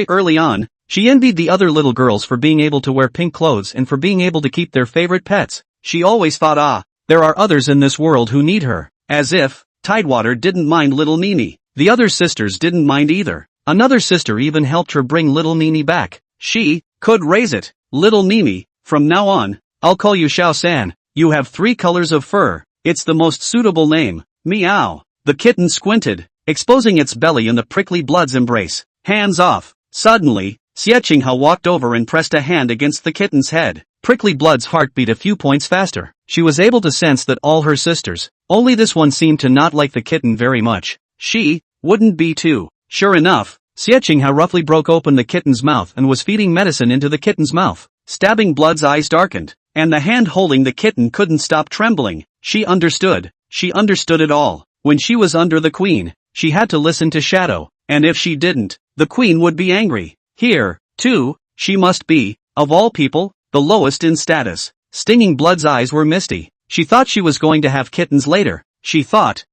early on, she envied the other little girls for being able to wear pink clothes and for being able to keep their favorite pets. She always thought, there are others in this world who need her. As if, Tidewater didn't mind little Mimi. The other sisters didn't mind either. Another sister even helped her bring little Mimi back. She could raise it. Little Mimi, from now on, I'll call you Xiao-san. You have 3 colors of fur. It's the most suitable name. Meow. The kitten squinted, exposing its belly in the Prickly Blood's embrace. Hands off. Suddenly, Xie Qinghe walked over and pressed a hand against the kitten's head. Prickly Blood's heart beat a few points faster. She was able to sense that all her sisters, only this one seemed to not like the kitten very much. She wouldn't be too. Sure enough, Xie Qinghe roughly broke open the kitten's mouth and was feeding medicine into the kitten's mouth. Stabbing Blood's eyes darkened, and the hand holding the kitten couldn't stop trembling. She understood it all. When she was under the queen, she had to listen to Shadow, and if she didn't, the queen would be angry. Here, too, she must be, of all people, the lowest in status. Stinging Blood's eyes were misty. She thought she was going to have kittens later. She thought,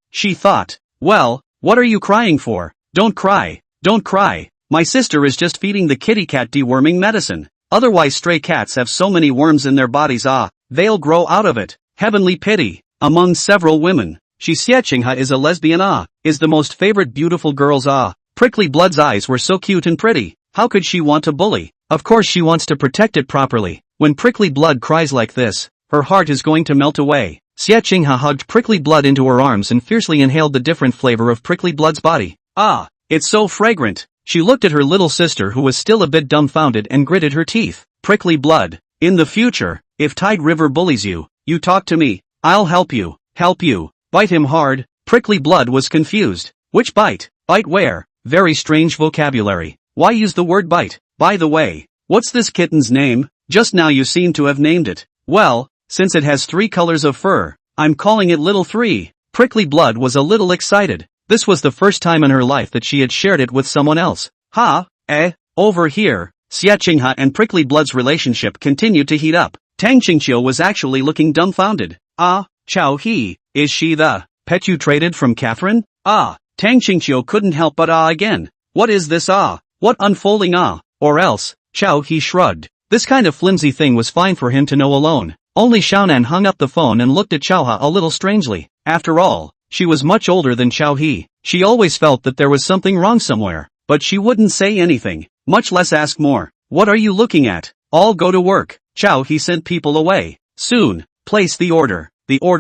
well, What are you crying for? Don't cry. Don't cry. My sister is just feeding the kitty cat deworming medicine. Otherwise stray cats have so many worms in their bodies they'll grow out of it. Heavenly pity. Among several women, Xie is a lesbian is the most favorite beautiful girls Prickly Blood's eyes were so cute and pretty. How could she want to bully? Of course she wants to protect it properly. When Prickly Blood cries like this, her heart is going to melt away. Xie hugged Prickly Blood into her arms and fiercely inhaled the different flavor of Prickly Blood's body. It's so fragrant. She looked at her little sister who was still a bit dumbfounded and gritted her teeth. Prickly Blood, in the future, if Tide River bullies you, you talk to me. I'll help you. Help you. Bite him hard. Prickly Blood was confused. Which bite? Bite where? Very strange vocabulary. Why use the word bite? By the way, what's this kitten's name? Just now you seem to have named it. Well, since it has 3 colors of fur, I'm calling it Little 3. Prickly Blood was a little excited. This was the first time in her life that she had shared it with someone else. Over here, Xie and Prickly Blood's relationship continued to heat up. Tang Qingqiu was actually looking dumbfounded. Chao He, is she the pet you traded from Catherine? Tang Qingqiu couldn't help but again. What is this What unfolding Or else, Chao He shrugged. This kind of flimsy thing was fine for him to know alone. Only Xiaonan hung up the phone and looked at Chao Ha a little strangely. After all, she was much older than Chao He. She always felt that there was something wrong somewhere, but she wouldn't say anything, much less ask more. What are you looking at? All go to work. Chao He sent people away. Soon, place the order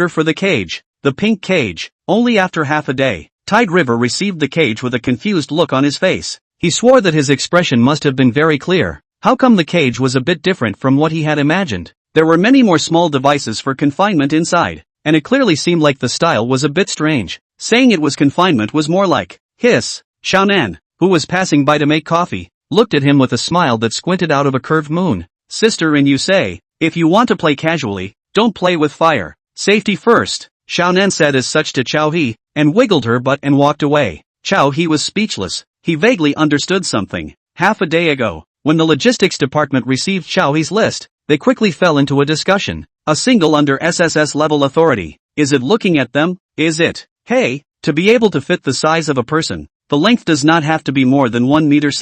for the cage, the pink cage. Only after half a day, Tide River received the cage with a confused look on his face. He swore that his expression must have been very clear. How come the cage was a bit different from what he had imagined? There were many more small devices for confinement inside, and it clearly seemed like the style was a bit strange. Saying it was confinement was more like, hiss. Xiaonan, who was passing by to make coffee, looked at him with a smile that squinted out of a curved moon. Sister, and you say, if you want to play casually, don't play with fire. Safety first, Xiaonan said as such to Chao He, and wiggled her butt and walked away. Chao He was speechless. He vaguely understood something. Half a day ago, when the logistics department received Chao He's list, they quickly fell into a discussion. A single under SSS level authority. Is it looking at them? Is it? Hey, to be able to fit the size of a person, the length does not have to be more than 1.7 meters,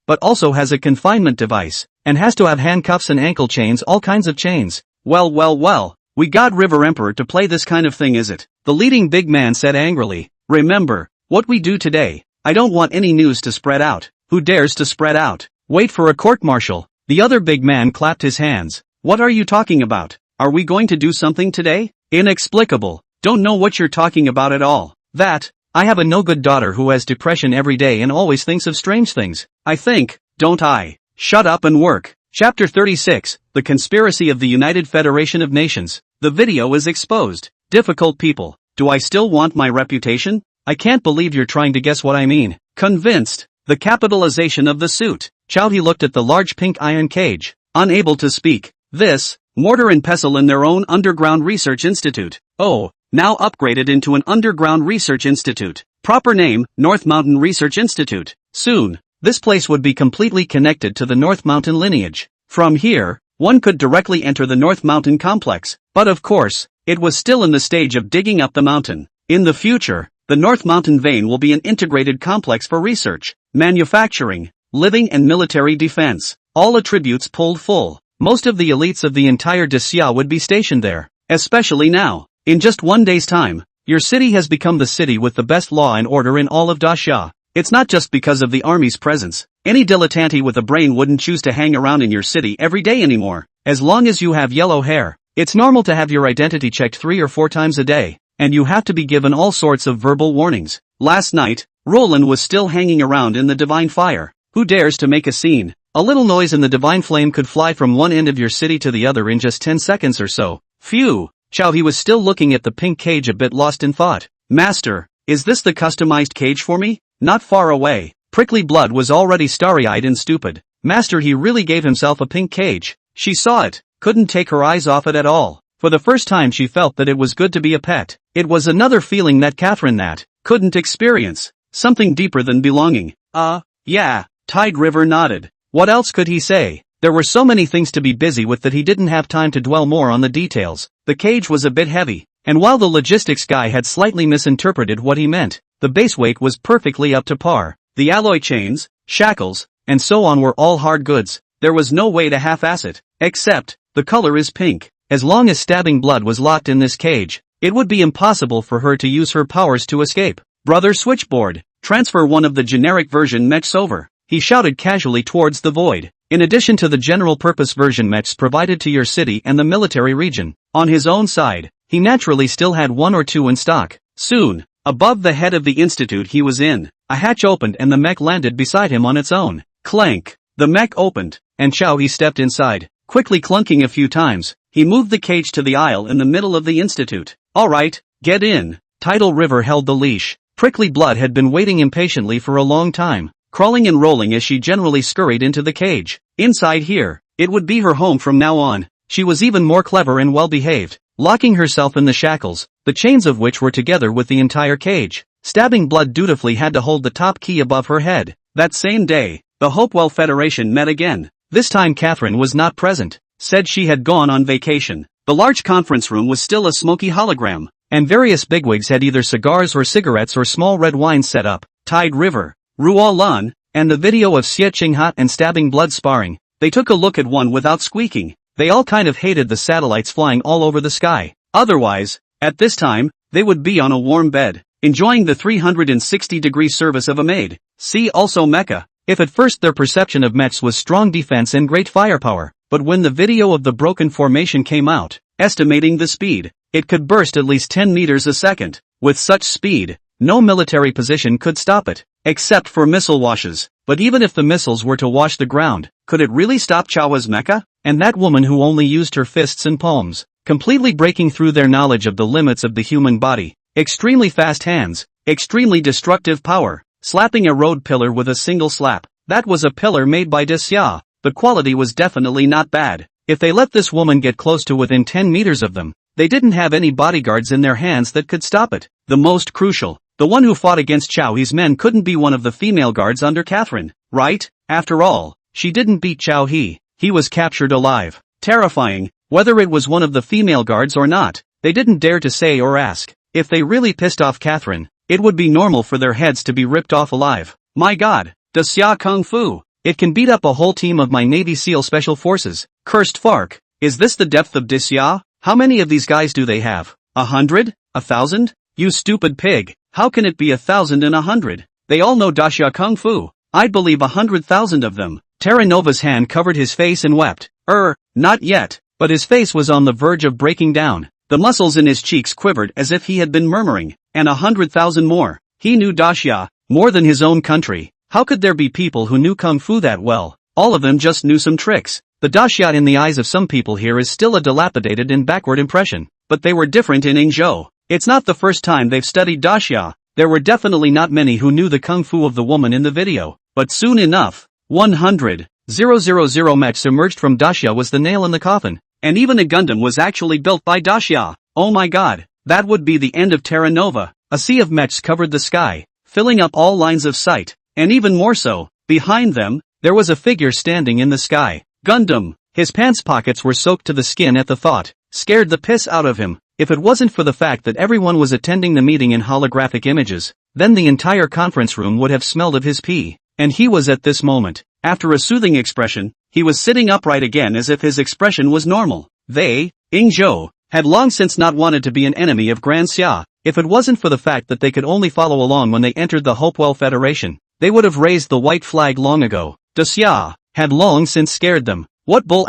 but also has a confinement device, and has to have handcuffs and ankle chains, all kinds of chains. Well, we got River Emperor to play this kind of thing, is it? The leading big man said angrily. Remember, what we do today. I don't want any news to spread out. Who dares to spread out? Wait for a court-martial. The other big man clapped his hands. What are you talking about? Are we going to do something today? Inexplicable. Don't know what you're talking about at all. That, I have a no-good daughter who has depression every day and always thinks of strange things. I think, don't I? Shut up and work. Chapter 36, The Conspiracy of the United Federation of Nations. The video is exposed. Difficult people. Do I still want my reputation? I can't believe you're trying to guess what I mean. Convinced. The capitalization of the suit. Chao He looked at the large pink iron cage. Unable to speak. This, mortar and pestle in their own underground research institute. Oh, now upgraded into an underground research institute. Proper name, North Mountain Research Institute. Soon, this place would be completely connected to the North Mountain lineage. From here, one could directly enter the North Mountain complex. But of course, it was still in the stage of digging up the mountain. In the future, the North Mountain vein will be an integrated complex for research, manufacturing, living and military defense. All attributes pulled full. Most of the elites of the entire Daxia would be stationed there. Especially now. In just 1 day's time, your city has become the city with the best law and order in all of Daxia. It's not just because of the army's presence. Any dilettante with a brain wouldn't choose to hang around in your city every day anymore. As long as you have yellow hair, it's normal to have your identity checked 3 or 4 times a day, and you have to be given all sorts of verbal warnings. Last night, Roland was still hanging around in the divine fire. Who dares to make a scene? A little noise in the divine flame could fly from one end of your city to the other in just 10 seconds or so. Phew! Chao He was still looking at the pink cage a bit lost in thought. Master, is this the customized cage for me? Not far away, Prickly Blood was already starry-eyed and stupid. Master, he really gave himself a pink cage. She saw it, couldn't take her eyes off it at all. For the first time she felt that it was good to be a pet. It was another feeling that Catherine couldn't experience. Something deeper than belonging. Yeah, Tide River nodded. What else could he say? There were so many things to be busy with that he didn't have time to dwell more on the details. The cage was a bit heavy, and while the logistics guy had slightly misinterpreted what he meant, The base weight was perfectly up to par. The alloy chains, shackles, and so on were all hard goods. There was no way to half-ass it. Except, the color is pink. As long as Stabbing Blood was locked in this cage, it would be impossible for her to use her powers to escape. Brother Switchboard, transfer one of the generic version mechs over. He shouted casually towards the void. In addition to the general-purpose version mechs provided to your city and the military region, on his own side, he naturally still had one or two in stock. Soon, above the head of the institute he was in, a hatch opened and the mech landed beside him on its own. Clank! The mech opened, and Chow He stepped inside. Quickly clunking a few times, he moved the cage to the aisle in the middle of the institute. Alright, get in. Tidal River held the leash. Prickly Blood had been waiting impatiently for a long time, crawling and rolling as she generally scurried into the cage. Inside here, it would be her home from now on. She was even more clever and well-behaved, locking herself in the shackles, the chains of which were together with the entire cage. Stabbing Blood dutifully had to hold the top key above her head. That same day, the Hopewell Federation met again. This time Catherine was not present, said she had gone on vacation. The large conference room was still a smoky hologram, and various bigwigs had either cigars or cigarettes or small red wines set up. Tide River, Ruo Lan, and the video of Xie Qinghat and Stabbing Blood sparring. They took a look at one without squeaking. They all kind of hated the satellites flying all over the sky. Otherwise, at this time, they would be on a warm bed, enjoying the 360-degree service of a maid. See also mecha. If at first their perception of mechs was strong defense and great firepower, but when the video of the broken formation came out, estimating the speed, it could burst at least 10 meters a second. With such speed, no military position could stop it, except for missile washes. But even if the missiles were to wash the ground, could it really stop Chawa's mecha? And that woman who only used her fists and palms, completely breaking through their knowledge of the limits of the human body. Extremely fast hands, extremely destructive power, slapping a road pillar with a single slap. That was a pillar made by Desya. The quality was definitely not bad. If they let this woman get close to within 10 meters of them, they didn't have any bodyguards in their hands that could stop it. The most crucial, the one who fought against Chow He's men couldn't be one of the female guards under Catherine, right? After all, she didn't beat Chow He was captured alive. Terrifying, whether it was one of the female guards or not, they didn't dare to say or ask. If they really pissed off Catherine, it would be normal for their heads to be ripped off alive. My god, Desya Kung Fu! It can beat up a whole team of my Navy SEAL Special Forces. Cursed Fark, is this the depth of Desya? How many of these guys do they have? 100? 1,000? You stupid pig, how can it be 1,000 and 100? They all know Dasha Kung Fu. I'd believe 100,000 of them. Terra Nova's hand covered his face and wept. Not yet, but his face was on the verge of breaking down. The muscles in his cheeks quivered as if he had been murmuring, and 100,000 more. He knew Dasha, more than his own country. How could there be people who knew Kung Fu that well? All of them just knew some tricks. The Dasha in the eyes of some people here is still a dilapidated and backward impression, but they were different in Yingzhou. It's not the first time they've studied Dasha. There were definitely not many who knew the Kung Fu of the woman in the video, but soon enough, 100,000 match emerged from Dasha was the nail in the coffin, and even a Gundam was actually built by Dasha. Oh my god, that would be the end of Terra Nova. A sea of mechs covered the sky, filling up all lines of sight, and even more so, behind them, there was a figure standing in the sky. Gundam, his pants pockets were soaked to the skin at the thought, scared the piss out of him. If it wasn't for the fact that everyone was attending the meeting in holographic images, then the entire conference room would have smelled of his pee. And he was at this moment, after a soothing expression, he was sitting upright again as if his expression was normal. They, Yingzhou, had long since not wanted to be an enemy of Grand Xia. If it wasn't for the fact that they could only follow along when they entered the Hopewell Federation, they would have raised the white flag long ago. Xia had long since scared them. What bull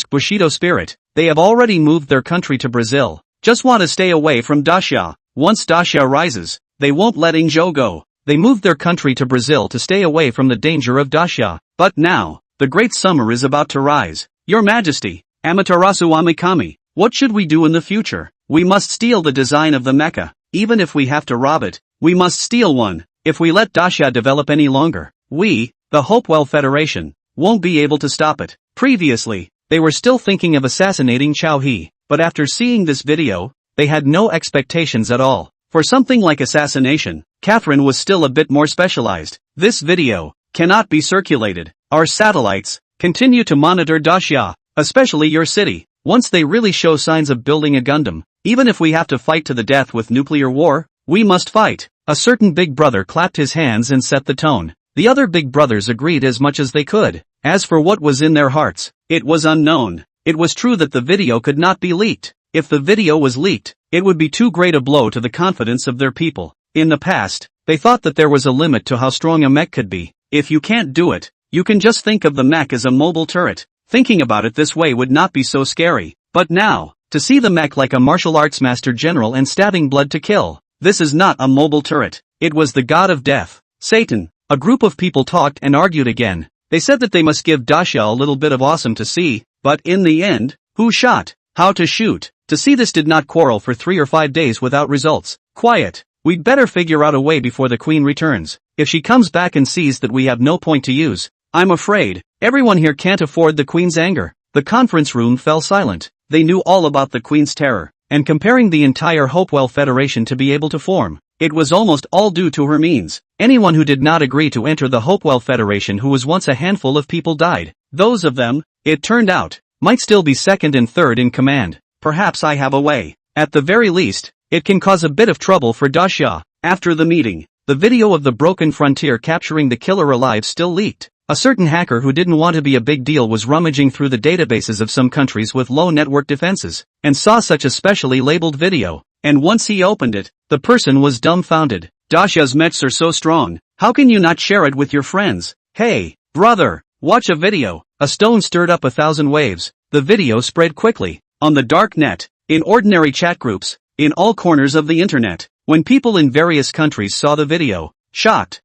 Bushido spirit, they have already moved their country to Brazil. Just want to stay away from Dasha. Once Dasha rises, they won't let Yingzhou go. They moved their country to Brazil to stay away from the danger of Dasha. But now, the great summer is about to rise. Your Majesty, Amaterasu Amikami, what should we do in the future? We must steal the design of the mecha. Even if we have to rob it, we must steal one. If we let Dasha develop any longer, we, the Hopewell Federation, won't be able to stop it. Previously, they were still thinking of assassinating Chow He, but after seeing this video, they had no expectations at all. For something like assassination, Catherine was still a bit more specialized. This video cannot be circulated. Our satellites continue to monitor Dasha, especially your city. Once they really show signs of building a Gundam, even if we have to fight to the death with nuclear war, We must fight. A certain big brother clapped his hands and set the tone. The other big brothers agreed as much as they could. As for what was in their hearts, it was unknown. It was true that the video could not be leaked. If the video was leaked, it would be too great a blow to the confidence of their people. In the past, they thought that there was a limit to how strong a mech could be. If you can't do it, you can just think of the mech as a mobile turret. Thinking about it this way would not be so scary. But now, to see the mech like a martial arts master general and stabbing blood to kill, this is not a mobile turret. It was the god of death, Satan. A group of people talked and argued again. They said that they must give Dasha a little bit of awesome to see, but in the end, who shot, how to shoot. To see this did not quarrel for 3 or 5 days without results. Quiet. We'd better figure out a way before the queen returns. If she comes back and sees that we have no point to use, I'm afraid everyone here can't afford the queen's anger. The conference room fell silent. They knew all about the queen's terror, and comparing the entire Hopewell Federation to be able to form. It was almost all due to her means. Anyone who did not agree to enter the Hopewell Federation who was once a handful of people died. Those of them, it turned out, might still be second and third in command. Perhaps I have a way. At the very least, it can cause a bit of trouble for Dasha. After the meeting, the video of the broken frontier capturing the killer alive still leaked. A certain hacker who didn't want to be a big deal was rummaging through the databases of some countries with low network defenses, and saw such a specially labeled video. And once he opened it, the person was dumbfounded. Dasha's mechs are so strong, how can you not share it with your friends? Hey, brother, watch a video. A stone stirred up 1,000 waves. The video spread quickly. On the dark net, in ordinary chat groups, in all corners of the internet. When people in various countries saw the video, shocked,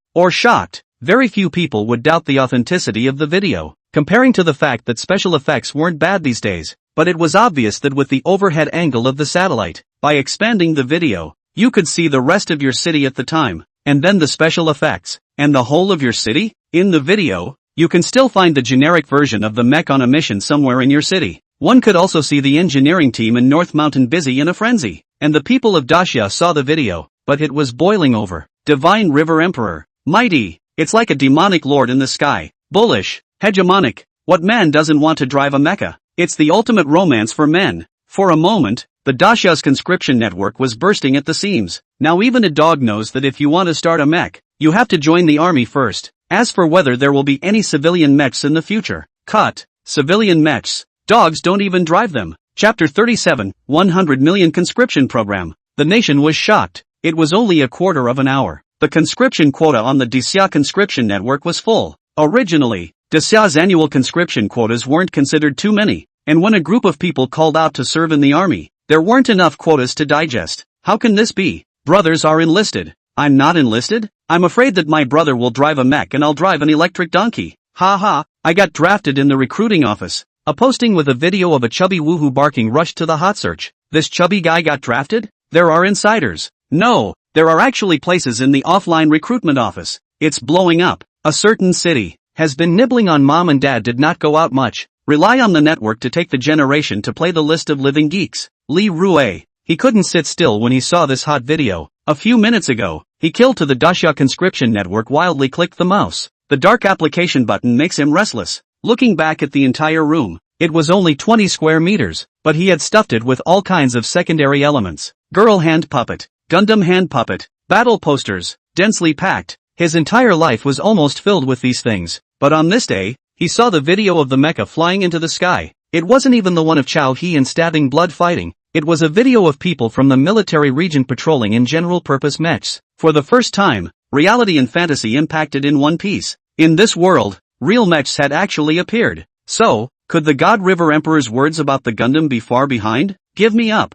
very few people would doubt the authenticity of the video, comparing to the fact that special effects weren't bad these days. But it was obvious that with the overhead angle of the satellite, by expanding the video, you could see the rest of your city at the time, and then the special effects, and the whole of your city. In the video, you can still find the generic version of the mech on a mission somewhere in your city. One could also see the engineering team in North Mountain busy in a frenzy, and the people of Dasha saw the video, but it was boiling over. Divine River Emperor, mighty, it's like a demonic lord in the sky, bullish, hegemonic. What man doesn't want to drive a mecha? It's the ultimate romance for men. For a moment, the Dasha's conscription network was bursting at the seams. Now even a dog knows that if you want to start a mech, you have to join the army first. As for whether there will be any civilian mechs in the future, cut, civilian mechs, dogs don't even drive them. Chapter 37, 100 million conscription program. The nation was shocked. It was only a quarter of an hour. The conscription quota on the Dasha conscription network was full. Originally, Dasha's annual conscription quotas weren't considered too many, and when a group of people called out to serve in the army, there weren't enough quotas to digest. How can this be? Brothers are enlisted. I'm not enlisted? I'm afraid that my brother will drive a mech and I'll drive an electric donkey. Ha ha, I got drafted in the recruiting office. A posting with a video of a chubby woohoo barking rushed to the hot search. This chubby guy got drafted? There are insiders. No, there are actually places in the offline recruitment office. It's blowing up. A certain city has been nibbling on mom and dad did not go out much. Rely on the network to take the generation to play the list of living geeks. Lee Rue. He couldn't sit still when he saw this hot video. A few minutes ago, he killed to the Dasha conscription network wildly clicked the mouse. The dark application button makes him restless. Looking back at the entire room, it was only 20 square meters, but he had stuffed it with all kinds of secondary elements. Girl hand puppet, Gundam hand puppet, battle posters, densely packed. His entire life was almost filled with these things. But on this day, he saw the video of the mecha flying into the sky. It wasn't even the one of Chow He and stabbing blood fighting. It was a video of people from the military region patrolling in general-purpose mechs. For the first time, reality and fantasy impacted in one piece. In this world, real mechs had actually appeared. So, could the God River Emperor's words about the Gundam be far behind? Give me up.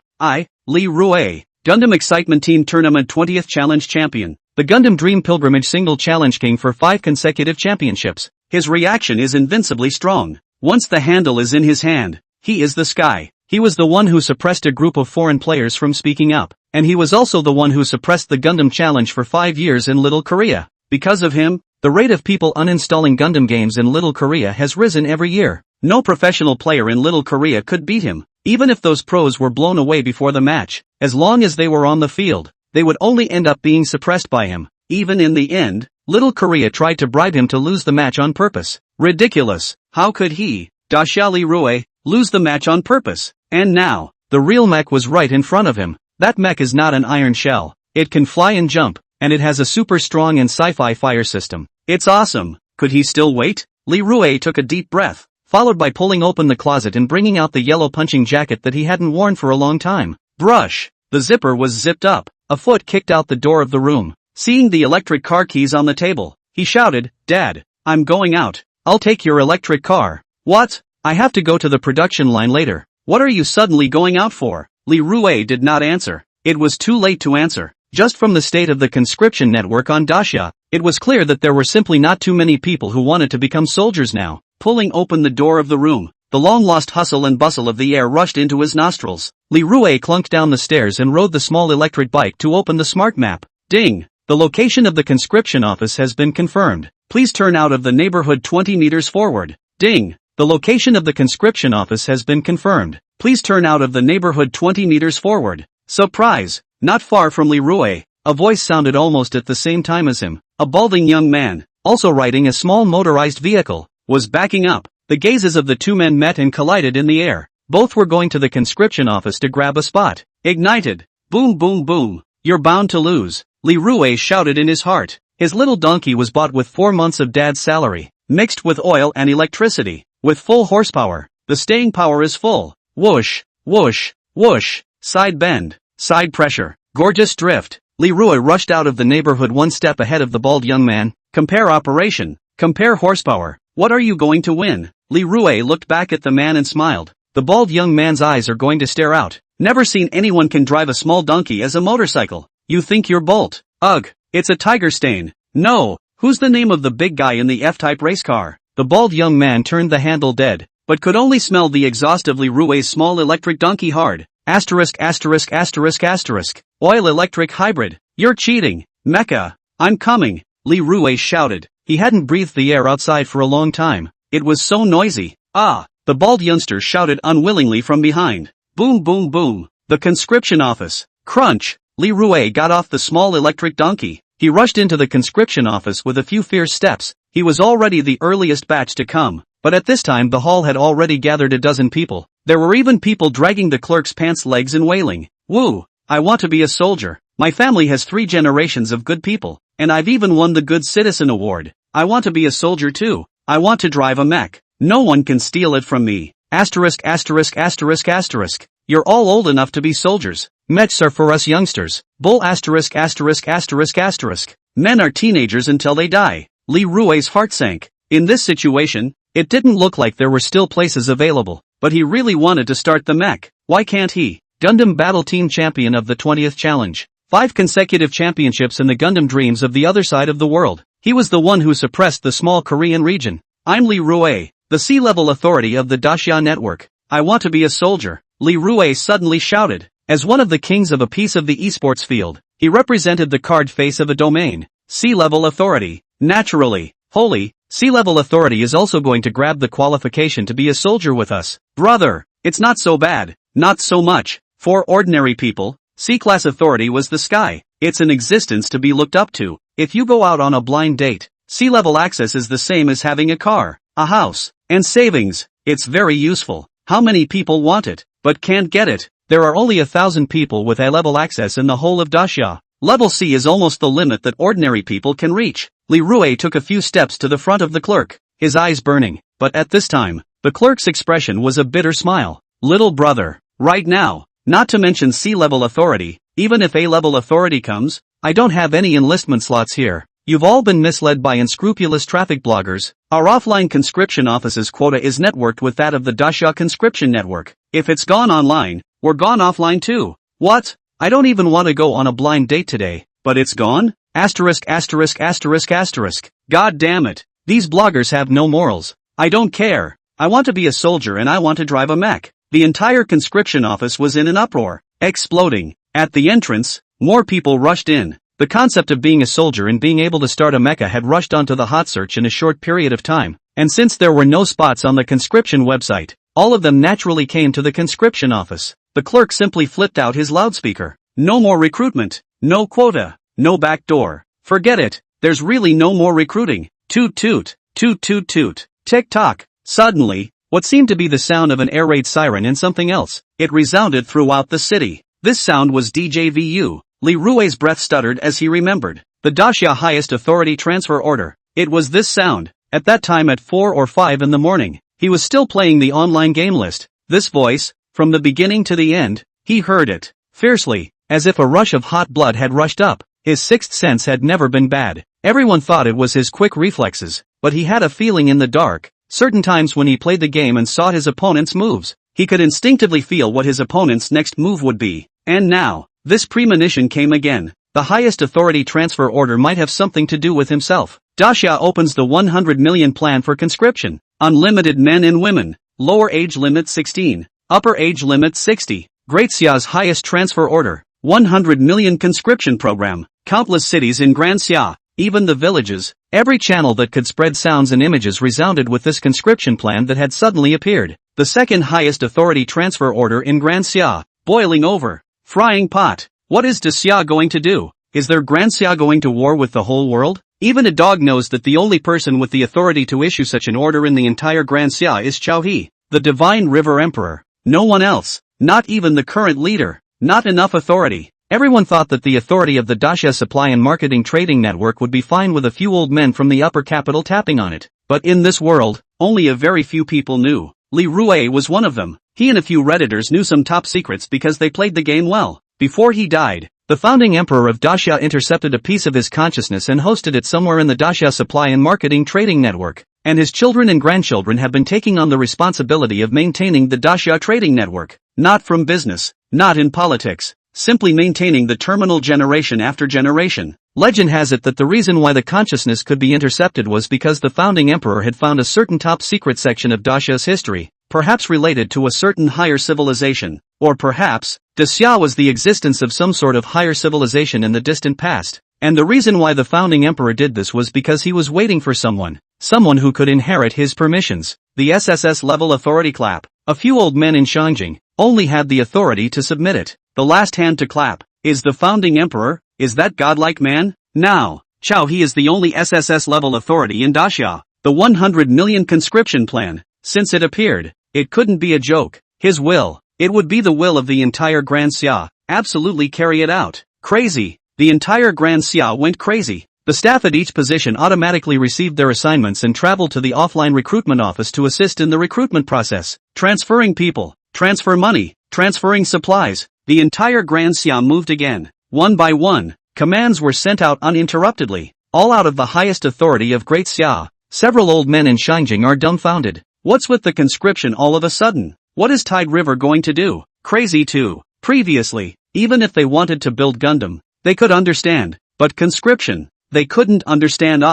Lee Rue, Gundam Excitement Team Tournament 20th Challenge Champion. The Gundam Dream Pilgrimage Single Challenge King for 5 consecutive championships. His reaction is invincibly strong. Once the handle is in his hand, he is the sky. He was the one who suppressed a group of foreign players from speaking up, and he was also the one who suppressed the Gundam Challenge for 5 years in Little Korea. Because of him, the rate of people uninstalling Gundam games in Little Korea has risen every year. No professional player in Little Korea could beat him, even if those pros were blown away before the match. As long as they were on the field, they would only end up being suppressed by him. Even in the end, Little Korea tried to bribe him to lose the match on purpose. Ridiculous. How could he, Dasha Lee Rue, lose the match on purpose? And now, the real mech was right in front of him. That mech is not an iron shell. It can fly and jump, and it has a super strong and sci-fi fire system. It's awesome. Could he still wait? Li Rui took a deep breath, followed by pulling open the closet and bringing out the yellow punching jacket that he hadn't worn for a long time. Brush. The zipper was zipped up. A foot kicked out the door of the room. Seeing the electric car keys on the table, he shouted, "Dad, I'm going out. I'll take your electric car." "What? I have to go to the production line later." "What are you suddenly going out for?" Li Rui did not answer. It was too late to answer. Just from the state of the conscription network on Dacia, it was clear that there were simply not too many people who wanted to become soldiers now. Pulling open the door of the room, the long-lost hustle and bustle of the air rushed into his nostrils. Li Rui clunked down the stairs and rode the small electric bike to open the smart map. Ding! The location of the conscription office has been confirmed. Please turn out of the neighborhood 20 meters forward. Ding! The location of the conscription office has been confirmed. Please turn out of the neighborhood 20 meters forward. Surprise! Not far from Li Rui, a voice sounded almost at the same time as him. A balding young man, also riding a small motorized vehicle, was backing up. The gazes of the two men met and collided in the air. Both were going to the conscription office to grab a spot. Ignited. Boom boom boom. "You're bound to lose," Li Rui shouted in his heart. His little donkey was bought with 4 months of dad's salary, mixed with oil and electricity, with full horsepower. The staying power is full. Whoosh, whoosh, whoosh, side bend, side pressure, gorgeous drift. Li Rui rushed out of the neighborhood one step ahead of the bald young man. Compare operation, compare horsepower. What are you going to win? Li Rui looked back at the man and smiled. The bald young man's eyes are going to stare out. Never seen anyone can drive a small donkey as a motorcycle. You think you're Bolt? Ugh, it's a tiger stain. No, who's the name of the big guy in the F-type race car? The bald young man turned the handle dead, but could only smell the exhaust of Li Rui's small electric donkey hard. Asterisk asterisk asterisk asterisk. Oil electric hybrid. You're cheating. Mecha. I'm coming. Li Rui shouted. He hadn't breathed the air outside for a long time. It was so noisy. Ah! The bald youngster shouted unwillingly from behind. Boom boom boom. The conscription office. Crunch. Li Rui got off the small electric donkey. He rushed into the conscription office with a few fierce steps. He was already the earliest batch to come, but at this time the hall had already gathered a dozen people. There were even people dragging the clerk's pants legs and wailing. Woo! I want to be a soldier. My family has 3 generations of good people, and I've even won the Good Citizen Award. I want to be a soldier too. I want to drive a mech. No one can steal it from me. Asterisk asterisk asterisk asterisk. You're all old enough to be soldiers. Mechs are for us youngsters. Bull asterisk asterisk asterisk asterisk. Men are teenagers until they die. Li Rui's heart sank. In this situation, it didn't look like there were still places available, but he really wanted to start the mech. Why can't he? Gundam Battle Team Champion of the 20th Challenge. 5 consecutive championships in the Gundam dreams of the other side of the world. He was the one who suppressed the small Korean region. I'm Li Rui, the sea-level authority of the Dacia network. I want to be a soldier. Li Rui suddenly shouted. As one of the kings of a piece of the esports field, he represented the card face of a domain. Sea-level authority. Naturally. Holy, sea-level authority is also going to grab the qualification to be a soldier with us. Brother, it's not so bad. Not so much. For ordinary people, C-class authority was the sky. It's an existence to be looked up to. If you go out on a blind date, sea-level access is the same as having a car, a house, and savings. It's very useful. How many people want it, but can't get it? There are only 1,000 people with A-level access in the whole of Dacia. Level C is almost the limit that ordinary people can reach. Li Rui took a few steps to the front of the clerk, his eyes burning, but at this time, the clerk's expression was a bitter smile. Little brother, right now, not to mention C-level authority, even if A-level authority comes, I don't have any enlistment slots here. You've all been misled by unscrupulous traffic bloggers. Our offline conscription office's quota is networked with that of the Dacia conscription network. If it's gone online, we're gone offline too. What? I don't even want to go on a blind date today, but it's gone? Asterisk asterisk asterisk asterisk. God damn it. These bloggers have no morals. I don't care. I want to be a soldier and I want to drive a mech. The entire conscription office was in an uproar, exploding. At the entrance, more people rushed in. The concept of being a soldier and being able to start a mecha had rushed onto the hot search in a short period of time, and since there were no spots on the conscription website, all of them naturally came to the conscription office. The clerk simply flipped out his loudspeaker. No more recruitment, no quota, no back door. Forget it, there's really no more recruiting. Toot toot, toot toot toot, tick tock. Suddenly, what seemed to be the sound of an air raid siren and something else, it resounded throughout the city. This sound was DJ VU. Li Rui's breath stuttered as he remembered. The Daxia Highest Authority Transfer Order. It was this sound. At that time at 4 or 5 in the morning, he was still playing the online game list. This voice, from the beginning to the end, he heard it. Fiercely, as if a rush of hot blood had rushed up. His sixth sense had never been bad. Everyone thought it was his quick reflexes, but he had a feeling in the dark. Certain times when he played the game and saw his opponent's moves, he could instinctively feel what his opponent's next move would be. And now, this premonition came again. The highest authority transfer order might have something to do with himself. Daxia opens the 100 million plan for conscription. Unlimited men and women. Lower age limit 16. Upper age limit 60. Great Xia's highest transfer order. 100 million conscription program. Countless cities in Grand Xia, even the villages. Every channel that could spread sounds and images resounded with this conscription plan that had suddenly appeared. The second highest authority transfer order in Grand Xia. Boiling over. Frying pot. What is Xia going to do? Is their Grand Xia going to war with the whole world? Even a dog knows that the only person with the authority to issue such an order in the entire Grand Xia is Chao He, the Divine River Emperor. No one else. Not even the current leader. Not enough authority. Everyone thought that the authority of the Daxia Supply and Marketing Trading Network would be fine with a few old men from the upper capital tapping on it. But in this world, only a very few people knew. Li Rui was one of them. He and a few Redditors knew some top secrets because they played the game well. Before he died, the founding emperor of Daxia intercepted a piece of his consciousness and hosted it somewhere in the Daxia Supply and Marketing Trading Network. And his children and grandchildren have been taking on the responsibility of maintaining the Daxia Trading Network. Not from business, not in politics, simply maintaining the terminal generation after generation. Legend has it that the reason why the consciousness could be intercepted was because the founding emperor had found a certain top secret section of Daxia's history, perhaps related to a certain higher civilization, or perhaps, Daxia was the existence of some sort of higher civilization in the distant past, and the reason why the founding emperor did this was because he was waiting for someone who could inherit his permissions. The SSS level authority clap. A few old men in Shangjing only had the authority to submit it. The last hand to clap is the founding emperor. Is that godlike man? Now, Chao He is the only SSS level authority in Daxia. The 100 million conscription plan. Since it appeared, it couldn't be a joke. His will. It would be the will of the entire Grand Xia. Absolutely carry it out. Crazy. The entire Grand Xia went crazy. The staff at each position automatically received their assignments and traveled to the offline recruitment office to assist in the recruitment process. Transferring people. Transfer money. Transferring supplies. The entire Grand Xia moved again. One by one, commands were sent out uninterruptedly. All out of the highest authority of Great Xia. Several old men in Shangjing are dumbfounded. What's with the conscription all of a sudden? What is Tide River going to do? Crazy too. Previously, even if they wanted to build Gundam, they could understand. But conscription, they couldn't understand.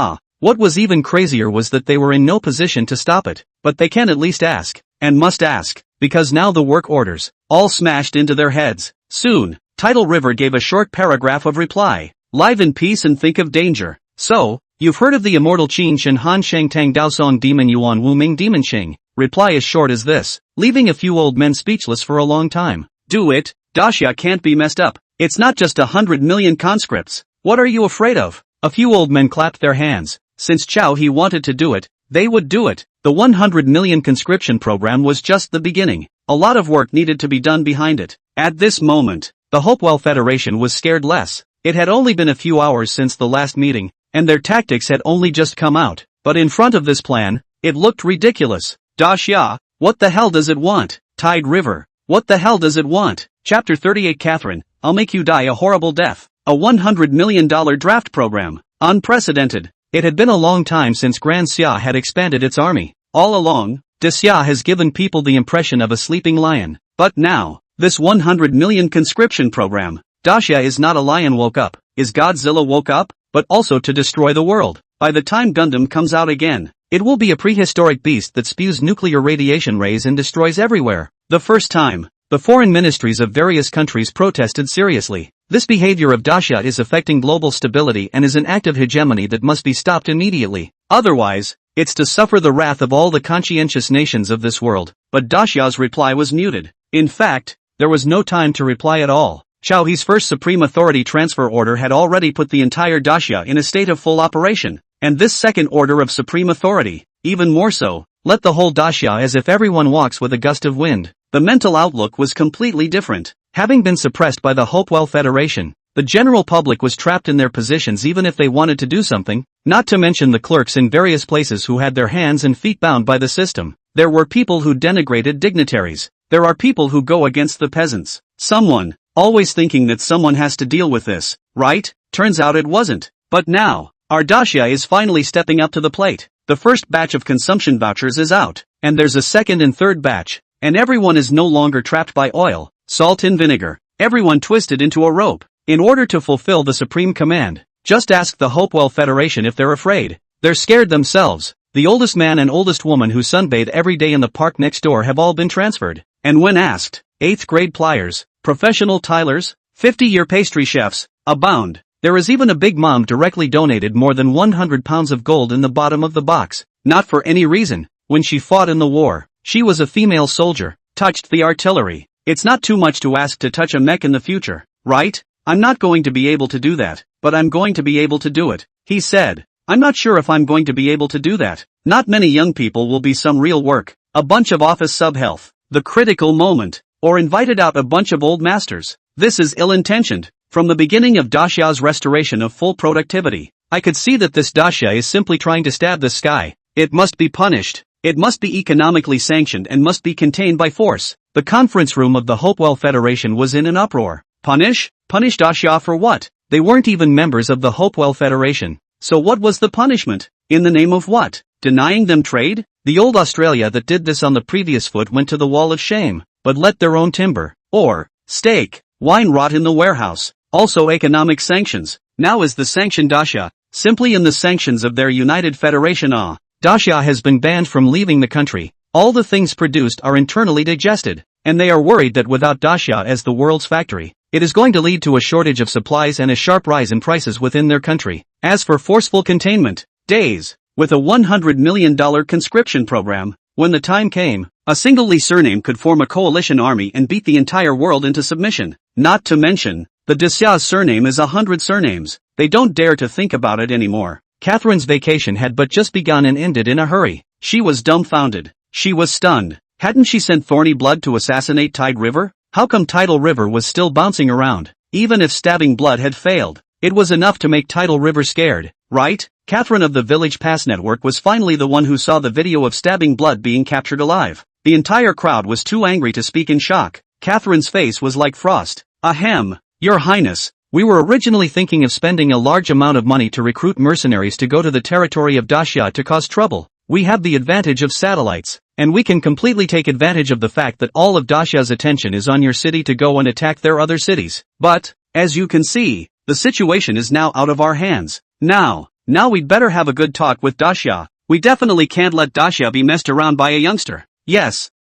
What was even crazier was that they were in no position to stop it. But they can at least ask, and must ask, because now the work orders, all smashed into their heads. Soon, Tidal River gave a short paragraph of reply. Live in peace and think of danger. So, you've heard of the immortal Qin Shen Han Sheng Tang Dao Song Demon Yuan Wu Ming Demon Sheng. Reply as short as this, leaving a few old men speechless for a long time. Do it. Daxia can't be messed up. It's not just 100 million conscripts. What are you afraid of? A few old men clapped their hands. Since Chao He wanted to do it, they would do it. The 100 million conscription program was just the beginning. A lot of work needed to be done behind it. At this moment, the Hopewell Federation was scared less. It had only been a few hours since the last meeting, and their tactics had only just come out. But in front of this plan, it looked ridiculous. Daxia, what the hell does it want? Tide River, what the hell does it want? Chapter 38 Catherine, I'll make you die a horrible death. A $100 million draft program. Unprecedented. It had been a long time since Grand Xia had expanded its army. All along, Daxia has given people the impression of a sleeping lion. But now, this 100 million conscription program. Daxia is not a lion woke up. Is Godzilla woke up? But also to destroy the world. By the time Gundam comes out again, it will be a prehistoric beast that spews nuclear radiation rays and destroys everywhere. The first time, the foreign ministries of various countries protested seriously. This behavior of Daxia is affecting global stability and is an act of hegemony that must be stopped immediately. Otherwise, it's to suffer the wrath of all the conscientious nations of this world. But Daxia's reply was muted. In fact, there was no time to reply at all. Chao He's first Supreme Authority Transfer Order had already put the entire Daxia in a state of full operation. And this second order of Supreme Authority, even more so, let the whole Daxia as if everyone walks with a gust of wind. The mental outlook was completely different. Having been suppressed by the Hopewell Federation, The general public was trapped in their positions even if they wanted to do something, not to mention the clerks in various places who had their hands and feet bound by the system. There were people who denigrated dignitaries. There are people who go against the peasants. Someone, always thinking that someone has to deal with this, right? Turns out it wasn't. But now, our dacia is finally stepping up to the plate. The first batch of consumption vouchers is out, and there's a second and third batch, and everyone is no longer trapped by oil, salt and vinegar. Everyone twisted into a rope. In order to fulfill the supreme command, just ask the Hopewell Federation if they're afraid. They're scared themselves. The oldest man and oldest woman who sunbathe every day in the park next door have all been transferred. And when asked, 8th grade pliers, professional tilers, 50-year pastry chefs, abound. There is even a big mom directly donated more than 100 pounds of gold in the bottom of the box, not for any reason. When she fought in the war, she was a female soldier, touched the artillery. It's not too much to ask to touch a mech in the future, right? I'm not going to be able to do that, but I'm going to be able to do it, he said. I'm not sure if I'm going to be able to do that. Not many young people will be some real work, a bunch of office sub-health, the critical moment, or invited out a bunch of old masters. This is ill-intentioned. From the beginning of Dacia's restoration of full productivity, I could see that this Dacia is simply trying to stab the sky. It must be punished. It must be economically sanctioned and must be contained by force. The conference room of the Hopewell Federation was in an uproar. Punish? Punish Dacia for what? They weren't even members of the Hopewell Federation. So what was the punishment? In the name of what? Denying them trade? The old Australia that did this on the previous foot went to the wall of shame, but let their own timber, or steak, wine rot in the warehouse. Also economic sanctions. Now is the sanction Dacia, simply in the sanctions of their united federation. Dacia has been banned from leaving the country. All the things produced are internally digested, and they are worried that without Dacia as the world's factory, it is going to lead to a shortage of supplies and a sharp rise in prices within their country. As for forceful containment, days, with a $100 million conscription program, when the time came, a single Lee surname could form a coalition army and beat the entire world into submission. Not to mention, the Dacia's surname is 100 surnames. They don't dare to think about it anymore. Catherine's vacation had but just begun and ended in a hurry. She was dumbfounded. She was stunned. Hadn't she sent Thorny Blood to assassinate Tide River? How come Tidal River was still bouncing around? Even if Stabbing Blood had failed, it was enough to make Tidal River scared, right? Catherine of the Village Pass Network was finally the one who saw the video of Stabbing Blood being captured alive. The entire crowd was too angry to speak in shock. Catherine's face was like frost. Ahem, Your Highness, we were originally thinking of spending a large amount of money to recruit mercenaries to go to the territory of Dacia to cause trouble. We have the advantage of satellites, and we can completely take advantage of the fact that all of Dacia's attention is on your city to go and attack their other cities. But, as you can see, the situation is now out of our hands. Now we'd better have a good talk with Dacia. We definitely can't let Dacia be messed around by a youngster. Yes,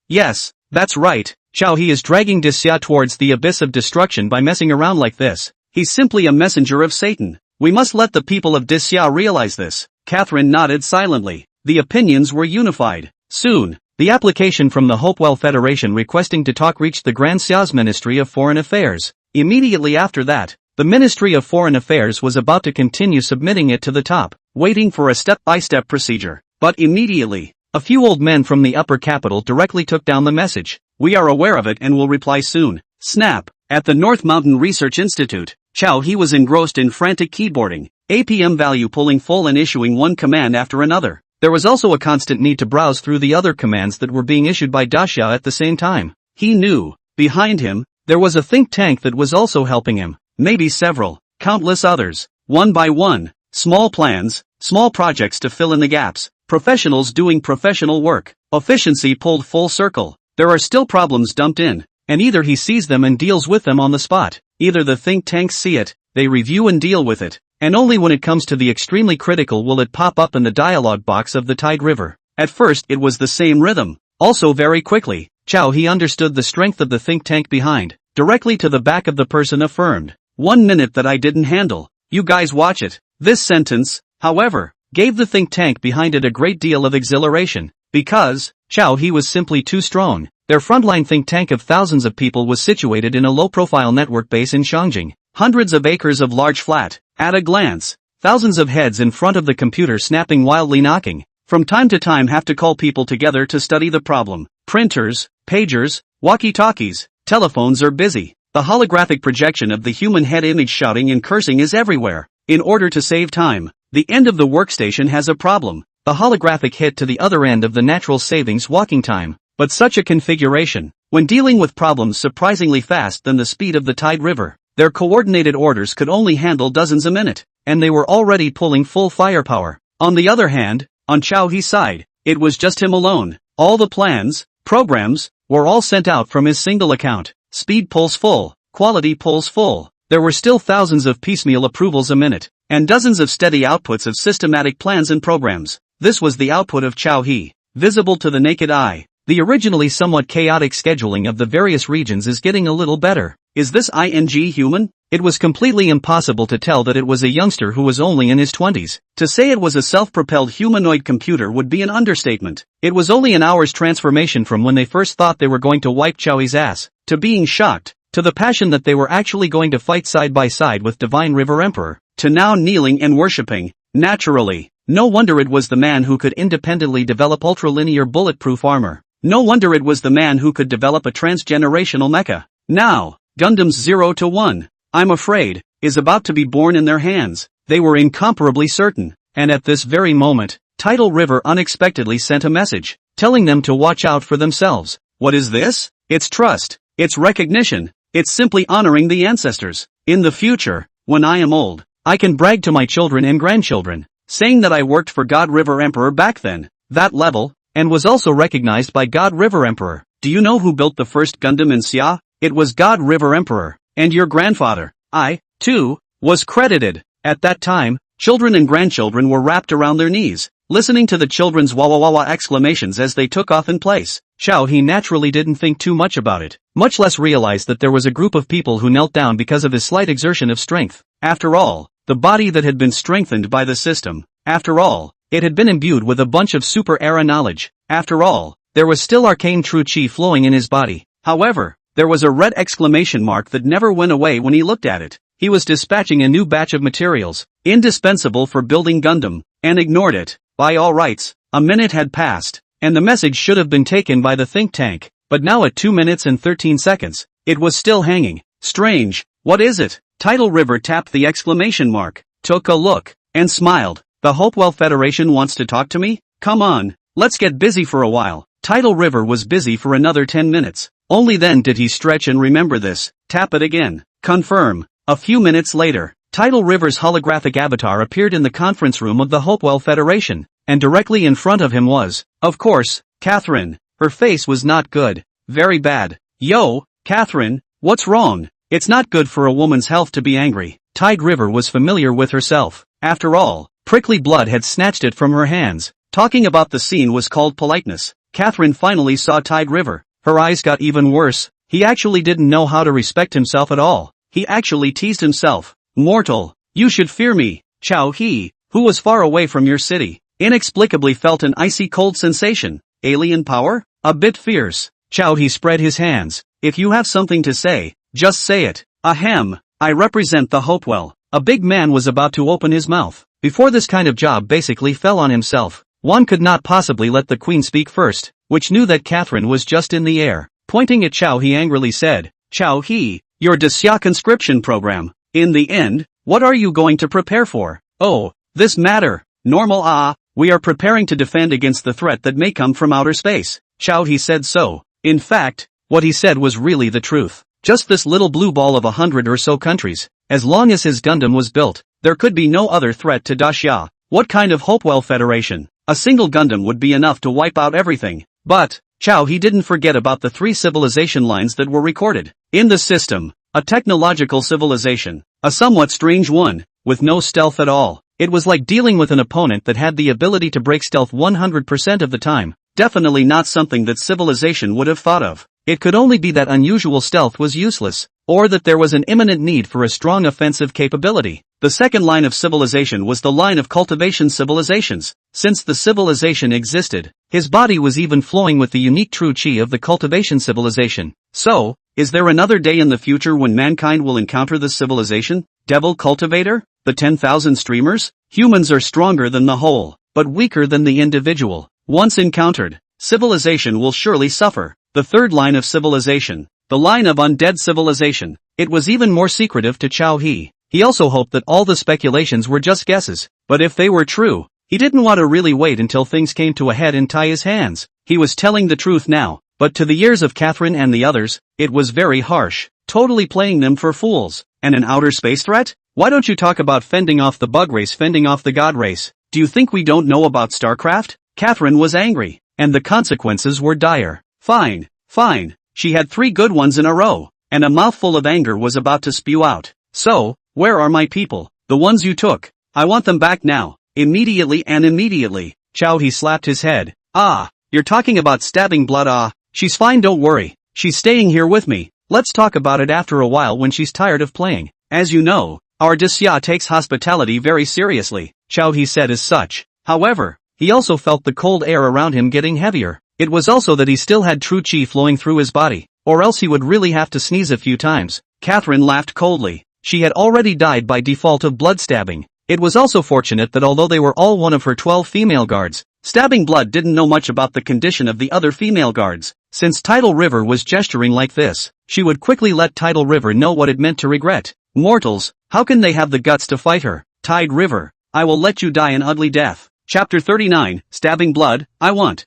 that's right. Chao He is dragging Dacia towards the abyss of destruction by messing around like this. He's simply a messenger of Satan. We must let the people of Dacia realize this. Catherine nodded silently. The opinions were unified. Soon, the application from the Hopewell Federation requesting to talk reached the Grand Xia's Ministry of Foreign Affairs. Immediately after that, the Ministry of Foreign Affairs was about to continue submitting it to the top, waiting for a step-by-step procedure. But immediately, a few old men from the upper capital directly took down the message. We are aware of it and will reply soon. Snap. At the North Mountain Research Institute, Chao He was engrossed in frantic keyboarding, APM value pulling full and issuing one command after another. There was also a constant need to browse through the other commands that were being issued by Dacia at the same time. He knew, behind him, there was a think tank that was also helping him. Maybe several, countless others. One by one, small plans, small projects to fill in the gaps, professionals doing professional work. Efficiency pulled full circle. There are still problems dumped in, and either he sees them and deals with them on the spot, either the think tanks see it, they review and deal with it, and only when it comes to the extremely critical will it pop up in the dialogue box of the Tide River. At first it was the same rhythm. Also very quickly, Chao He understood the strength of the think tank behind. Directly to the back of the person affirmed. 1 minute that I didn't handle. You guys watch it. This sentence, however, gave the think tank behind it a great deal of exhilaration. Because, Chao He was simply too strong. Their frontline think tank of thousands of people was situated in a low-profile network base in Shangjing. Hundreds of acres of large flat. At a glance, thousands of heads in front of the computer snapping wildly knocking. From time to time have to call people together to study the problem. Printers, pagers, walkie-talkies, telephones are busy. The holographic projection of the human head image shouting and cursing is everywhere. In order to save time, the end of the workstation has a problem. The holographic hit to the other end of the natural savings walking time. But such a configuration, when dealing with problems surprisingly fast than the speed of the Tide River, their coordinated orders could only handle dozens a minute, and they were already pulling full firepower. On the other hand, on Chao He's side, it was just him alone. All the plans, programs, were all sent out from his single account. Speed pulls full, quality pulls full. There were still thousands of piecemeal approvals a minute, and dozens of steady outputs of systematic plans and programs. This was the output of Chao He, visible to the naked eye. The originally somewhat chaotic scheduling of the various regions is getting a little better. Is this ING human? It was completely impossible to tell that it was a youngster who was only in his 20s. To say it was a self-propelled humanoid computer would be an understatement. It was only an hour's transformation from when they first thought they were going to wipe Chowie's ass, to being shocked, to the passion that they were actually going to fight side by side with Divine River Emperor, to now kneeling and worshipping. Naturally, no wonder it was the man who could independently develop ultralinear bulletproof armor. No wonder it was the man who could develop a transgenerational mecha. Now, Gundam's 0 to 1, I'm afraid, is about to be born in their hands. They were incomparably certain, and at this very moment, Tidal River unexpectedly sent a message, telling them to watch out for themselves. What is this? It's trust. It's recognition. It's simply honoring the ancestors. In the future, when I am old, I can brag to my children and grandchildren, saying that I worked for God River Emperor back then. That level, and was also recognized by God River Emperor. Do you know who built the first Gundam in Xia? It was God River Emperor, and your grandfather. I, too, was credited. At that time, children and grandchildren were wrapped around their knees, listening to the children's wah wah wah wah exclamations as they took off in place. Chao He naturally didn't think too much about it, much less realize that there was a group of people who knelt down because of his slight exertion of strength. After all, the body that had been strengthened by the system. After all, it had been imbued with a bunch of super-era knowledge. After all, there was still arcane true chi flowing in his body. However, there was a red exclamation mark that never went away when he looked at it. He was dispatching a new batch of materials, indispensable for building Gundam, and ignored it. By all rights, a minute had passed, and the message should have been taken by the think tank, but now at 2 minutes and 13 seconds, it was still hanging. Strange. What is it? Tidal River tapped the exclamation mark, took a look, and smiled. The Hopewell Federation wants to talk to me? Come on, let's get busy for a while. Tidal River was busy for another 10 minutes. Only then did he stretch and remember this. Tap it again. Confirm. A few minutes later, Tidal River's holographic avatar appeared in the conference room of the Hopewell Federation, and directly in front of him was, of course, Catherine. Her face was not good. Very bad. Yo, Catherine, what's wrong? It's not good for a woman's health to be angry. Tide River was familiar with herself. After all, prickly blood had snatched it from her hands. Talking about the scene was called politeness. Catherine finally saw Tide River. Her eyes got even worse. He actually didn't know how to respect himself at all. He actually teased himself. Mortal, you should fear me. Chao He, who was far away from your city, inexplicably felt an icy cold sensation. Alien power? A bit fierce. Chao He spread his hands. If you have something to say, just say it. Ahem. I represent the Hopewell. A big man was about to open his mouth. Before this kind of job basically fell on himself, one could not possibly let the queen speak first, which knew that Catherine was just in the air. Pointing at Chao He angrily said, Chao He, your Xia conscription program. In the end, what are you going to prepare for? Oh, this matter. Normal we are preparing to defend against the threat that may come from outer space. Chao He said so. In fact, what he said was really the truth. Just this little blue ball of 100 or so countries. As long as his Gundam was built, there could be no other threat to Daxia. What kind of Hopewell Federation? A single Gundam would be enough to wipe out everything. But, Chao He didn't forget about the 3 civilization lines that were recorded. In the system, a technological civilization. A somewhat strange one, with no stealth at all. It was like dealing with an opponent that had the ability to break stealth 100% of the time. Definitely not something that civilization would have thought of. It could only be that unusual stealth was useless, or that there was an imminent need for a strong offensive capability. The second line of civilization was the line of cultivation civilizations. Since the civilization existed, his body was even flowing with the unique true chi of the cultivation civilization. So, is there another day in the future when mankind will encounter this civilization? Devil Cultivator? The 10,000 streamers? Humans are stronger than the whole, but weaker than the individual. Once encountered, civilization will surely suffer. The third line of civilization, the line of undead civilization. It was even more secretive to Chao He. He also hoped that all the speculations were just guesses, but if they were true, he didn't want to really wait until things came to a head and tie his hands. He was telling the truth now, but to the ears of Catherine and the others, it was very harsh, totally playing them for fools. And an outer space threat? Why don't you talk about fending off the bug race, fending off the god race? Do you think we don't know about StarCraft? Catherine was angry, and the consequences were dire. Fine, fine. She had 3 good ones in a row, and a mouthful of anger was about to spew out. So, where are my people? The ones you took. I want them back now. Immediately and immediately. Chao He slapped his head. Ah, you're talking about stabbing blood. Ah, she's fine, don't worry. She's staying here with me. Let's talk about it after a while when she's tired of playing. As you know, our Disya takes hospitality very seriously, Chao He said as such. However, he also felt the cold air around him getting heavier. It was also that he still had true chi flowing through his body, or else he would really have to sneeze a few times. Catherine laughed coldly. She had already died by default of blood stabbing. It was also fortunate that although they were all one of her 12 female guards, Stabbing Blood didn't know much about the condition of the other female guards. Since Tidal River was gesturing like this, she would quickly let Tidal River know what it meant to regret. Mortals, how can they have the guts to fight her? Tide River, I will let you die an ugly death. Chapter 39, Stabbing Blood, I want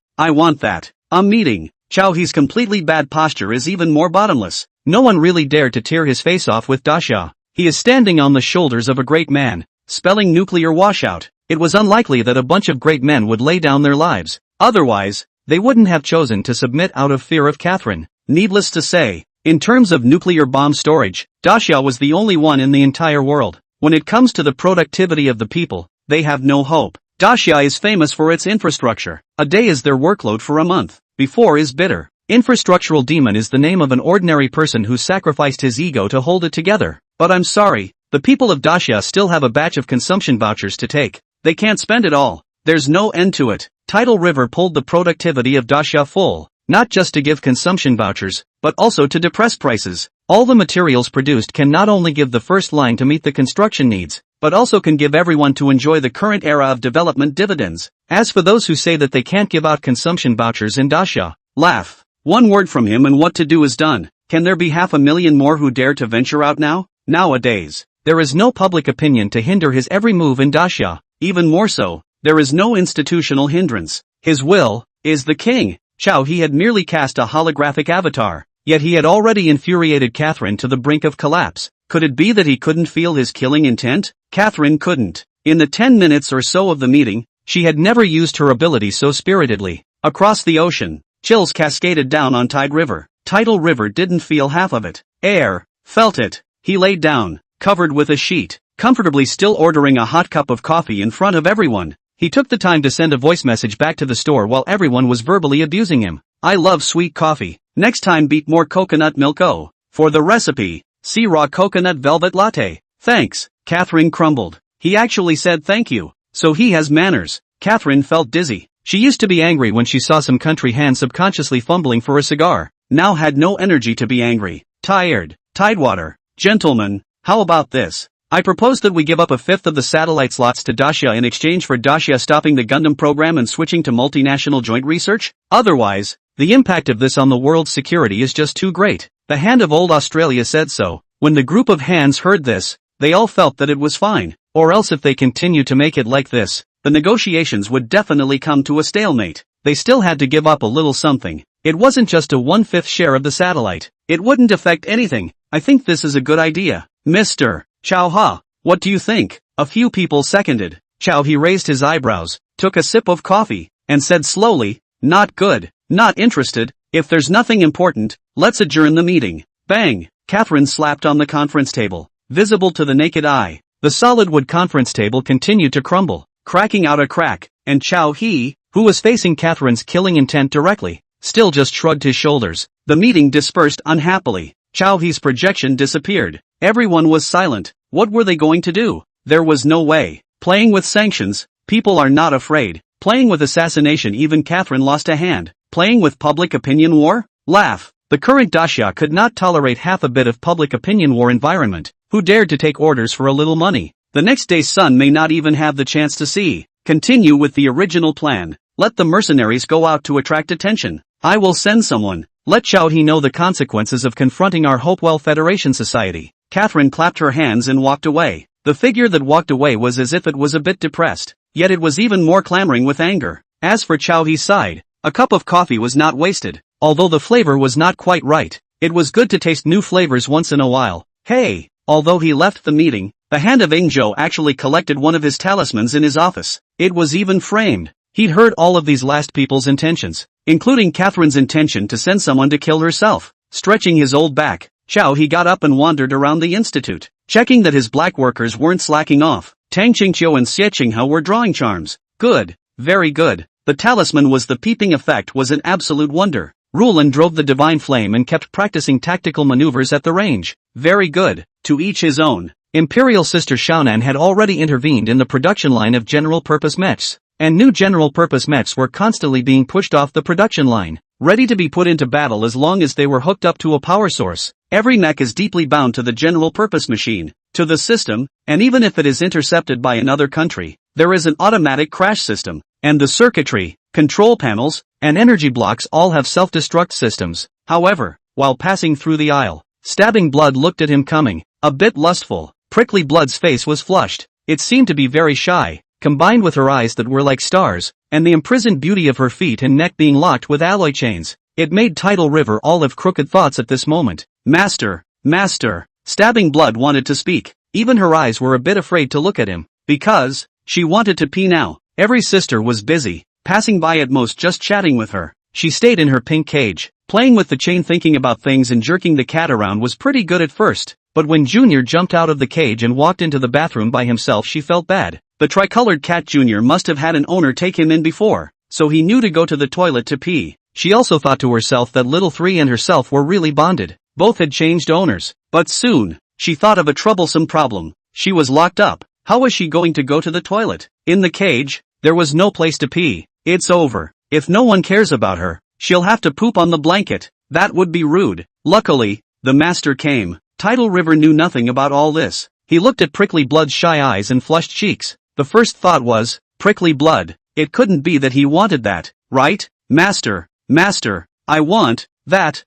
that. A meeting. Chao He's completely bad posture is even more bottomless. No one really dared to tear his face off with Dasha. He is standing on the shoulders of a great man, spelling nuclear washout. It was unlikely that a bunch of great men would lay down their lives. Otherwise, they wouldn't have chosen to submit out of fear of Catherine. Needless to say, in terms of nuclear bomb storage, Dasha was the only one in the entire world. When it comes to the productivity of the people, they have no hope. Dasha is famous for its infrastructure. A day is their workload for a month. Before is bitter. Infrastructural demon is the name of an ordinary person who sacrificed his ego to hold it together. But I'm sorry, the people of Dasha still have a batch of consumption vouchers to take. They can't spend it all. There's no end to it. Tidal River pulled the productivity of Dasha full, not just to give consumption vouchers, but also to depress prices. All the materials produced can not only give the first line to meet the construction needs, but also can give everyone to enjoy the current era of development dividends. As for those who say that they can't give out consumption vouchers in Dasha, laugh. One word from him and what to do is done. Can there be 500,000 more who dare to venture out now? Nowadays, there is no public opinion to hinder his every move in Dasha. Even more so, there is no institutional hindrance. His will is the king. Chao He had merely cast a holographic avatar, yet he had already infuriated Catherine to the brink of collapse. Could it be that he couldn't feel his killing intent? Catherine couldn't. In the 10 minutes or so of the meeting, she had never used her ability so spiritedly. Across the ocean, chills cascaded down on Tide River. Tidal River didn't feel half of it. Air felt it. He laid down, covered with a sheet, comfortably still ordering a hot cup of coffee in front of everyone. He took the time to send a voice message back to the store while everyone was verbally abusing him. I love sweet coffee. Next time beat more coconut milk. Oh, for the recipe, see raw coconut velvet latte. Thanks. Catherine crumbled. He actually said thank you. So he has manners. Catherine felt dizzy. She used to be angry when she saw some country hand subconsciously fumbling for a cigar. Now had no energy to be angry. Tired. Tidewater. Gentlemen, how about this? I propose that we give up 1/5 of the satellite slots to Dasha in exchange for Dasha stopping the Gundam program and switching to multinational joint research. Otherwise, the impact of this on the world's security is just too great. The Hand of Old Australia said so. When the group of hands heard this, they all felt that it was fine. Or else if they continue to make it like this, the negotiations would definitely come to a stalemate. They still had to give up a little something. It wasn't just a 1/5 share of the satellite. It wouldn't affect anything. I think this is a good idea. Mr. Chao Ha, what do you think? A few people seconded. Chao He raised his eyebrows, took a sip of coffee, and said slowly, not good, not interested. If there's nothing important, let's adjourn the meeting. Bang! Catherine slapped on the conference table. Visible to the naked eye, the solid wood conference table continued to crumble, cracking out a crack, and Chao He, who was facing Catherine's killing intent directly, still just shrugged his shoulders. The meeting dispersed unhappily. Chao He's projection disappeared. Everyone was silent. What were they going to do? There was no way. Playing with sanctions, people are not afraid. Playing with assassination, even Catherine lost a hand. Playing with public opinion war? Laugh. The current Dasha could not tolerate half a bit of public opinion war environment. Who dared to take orders for a little money? The next day's sun may not even have the chance to see. Continue with the original plan. Let the mercenaries go out to attract attention. I will send someone. Let Chow He know the consequences of confronting our Hopewell Federation Society. Catherine clapped her hands and walked away. The figure that walked away was as if it was a bit depressed, yet it was even more clamoring with anger. As for Chow, he sighed. A cup of coffee was not wasted. Although the flavor was not quite right, it was good to taste new flavors once in a while. Hey! Although he left the meeting, the hand of Ingzhou actually collected one of his talismans in his office. It was even framed. He'd heard all of these last people's intentions, including Catherine's intention to send someone to kill herself. Stretching his old back, Chow he got up and wandered around the institute, checking that his black workers weren't slacking off. Tang Qingqiu and Xie Qinghao were drawing charms. Good. Very good. The talisman was the peeping effect was an absolute wonder. Rulin drove the divine flame and kept practicing tactical maneuvers at the range. Very good. To each his own. Imperial Sister Xiaonan had already intervened in the production line of general-purpose mechs, and new general-purpose mechs were constantly being pushed off the production line, ready to be put into battle as long as they were hooked up to a power source. Every mech is deeply bound to the general-purpose machine, to the system, and even if it is intercepted by another country, there is an automatic crash system, and the circuitry, control panels, and energy blocks all have self-destruct systems. However, while passing through the aisle, Stabbing Blood looked at him coming, a bit lustful. Prickly Blood's face was flushed. It seemed to be very shy, combined with her eyes that were like stars, and the imprisoned beauty of her feet and neck being locked with alloy chains. It made Tidal River all have crooked thoughts at this moment. Master, Master. Stabbing Blood wanted to speak. Even her eyes were a bit afraid to look at him, because she wanted to pee now. Every sister was busy, passing by at most just chatting with her. She stayed in her pink cage, playing with the chain, thinking about things, and jerking the cat around was pretty good at first. But when Junior jumped out of the cage and walked into the bathroom by himself, she felt bad. The tricolored cat Junior must have had an owner take him in before, so he knew to go to the toilet to pee. She also thought to herself that Little Three and herself were really bonded. Both had changed owners. But soon, she thought of a troublesome problem. She was locked up. How was she going to go to the toilet? In the cage, there was no place to pee. It's over. If no one cares about her, she'll have to poop on the blanket. That would be rude. Luckily, the master came. Tidal River knew nothing about all this. He looked at Prickly Blood's shy eyes and flushed cheeks. The first thought was, Prickly Blood. It couldn't be that he wanted that, right? Master, Master, I want that.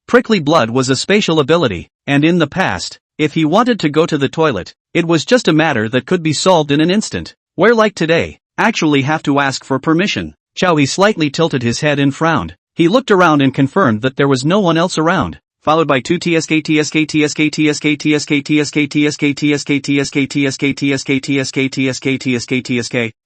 Prickly Blood was a spatial ability, and in the past, if he wanted to go to the toilet, it was just a matter that could be solved in an instant. Where like today, actually have to ask for permission. Chow he slightly tilted his head and frowned. He looked around and confirmed that there was no one else around. Followed by two TSK.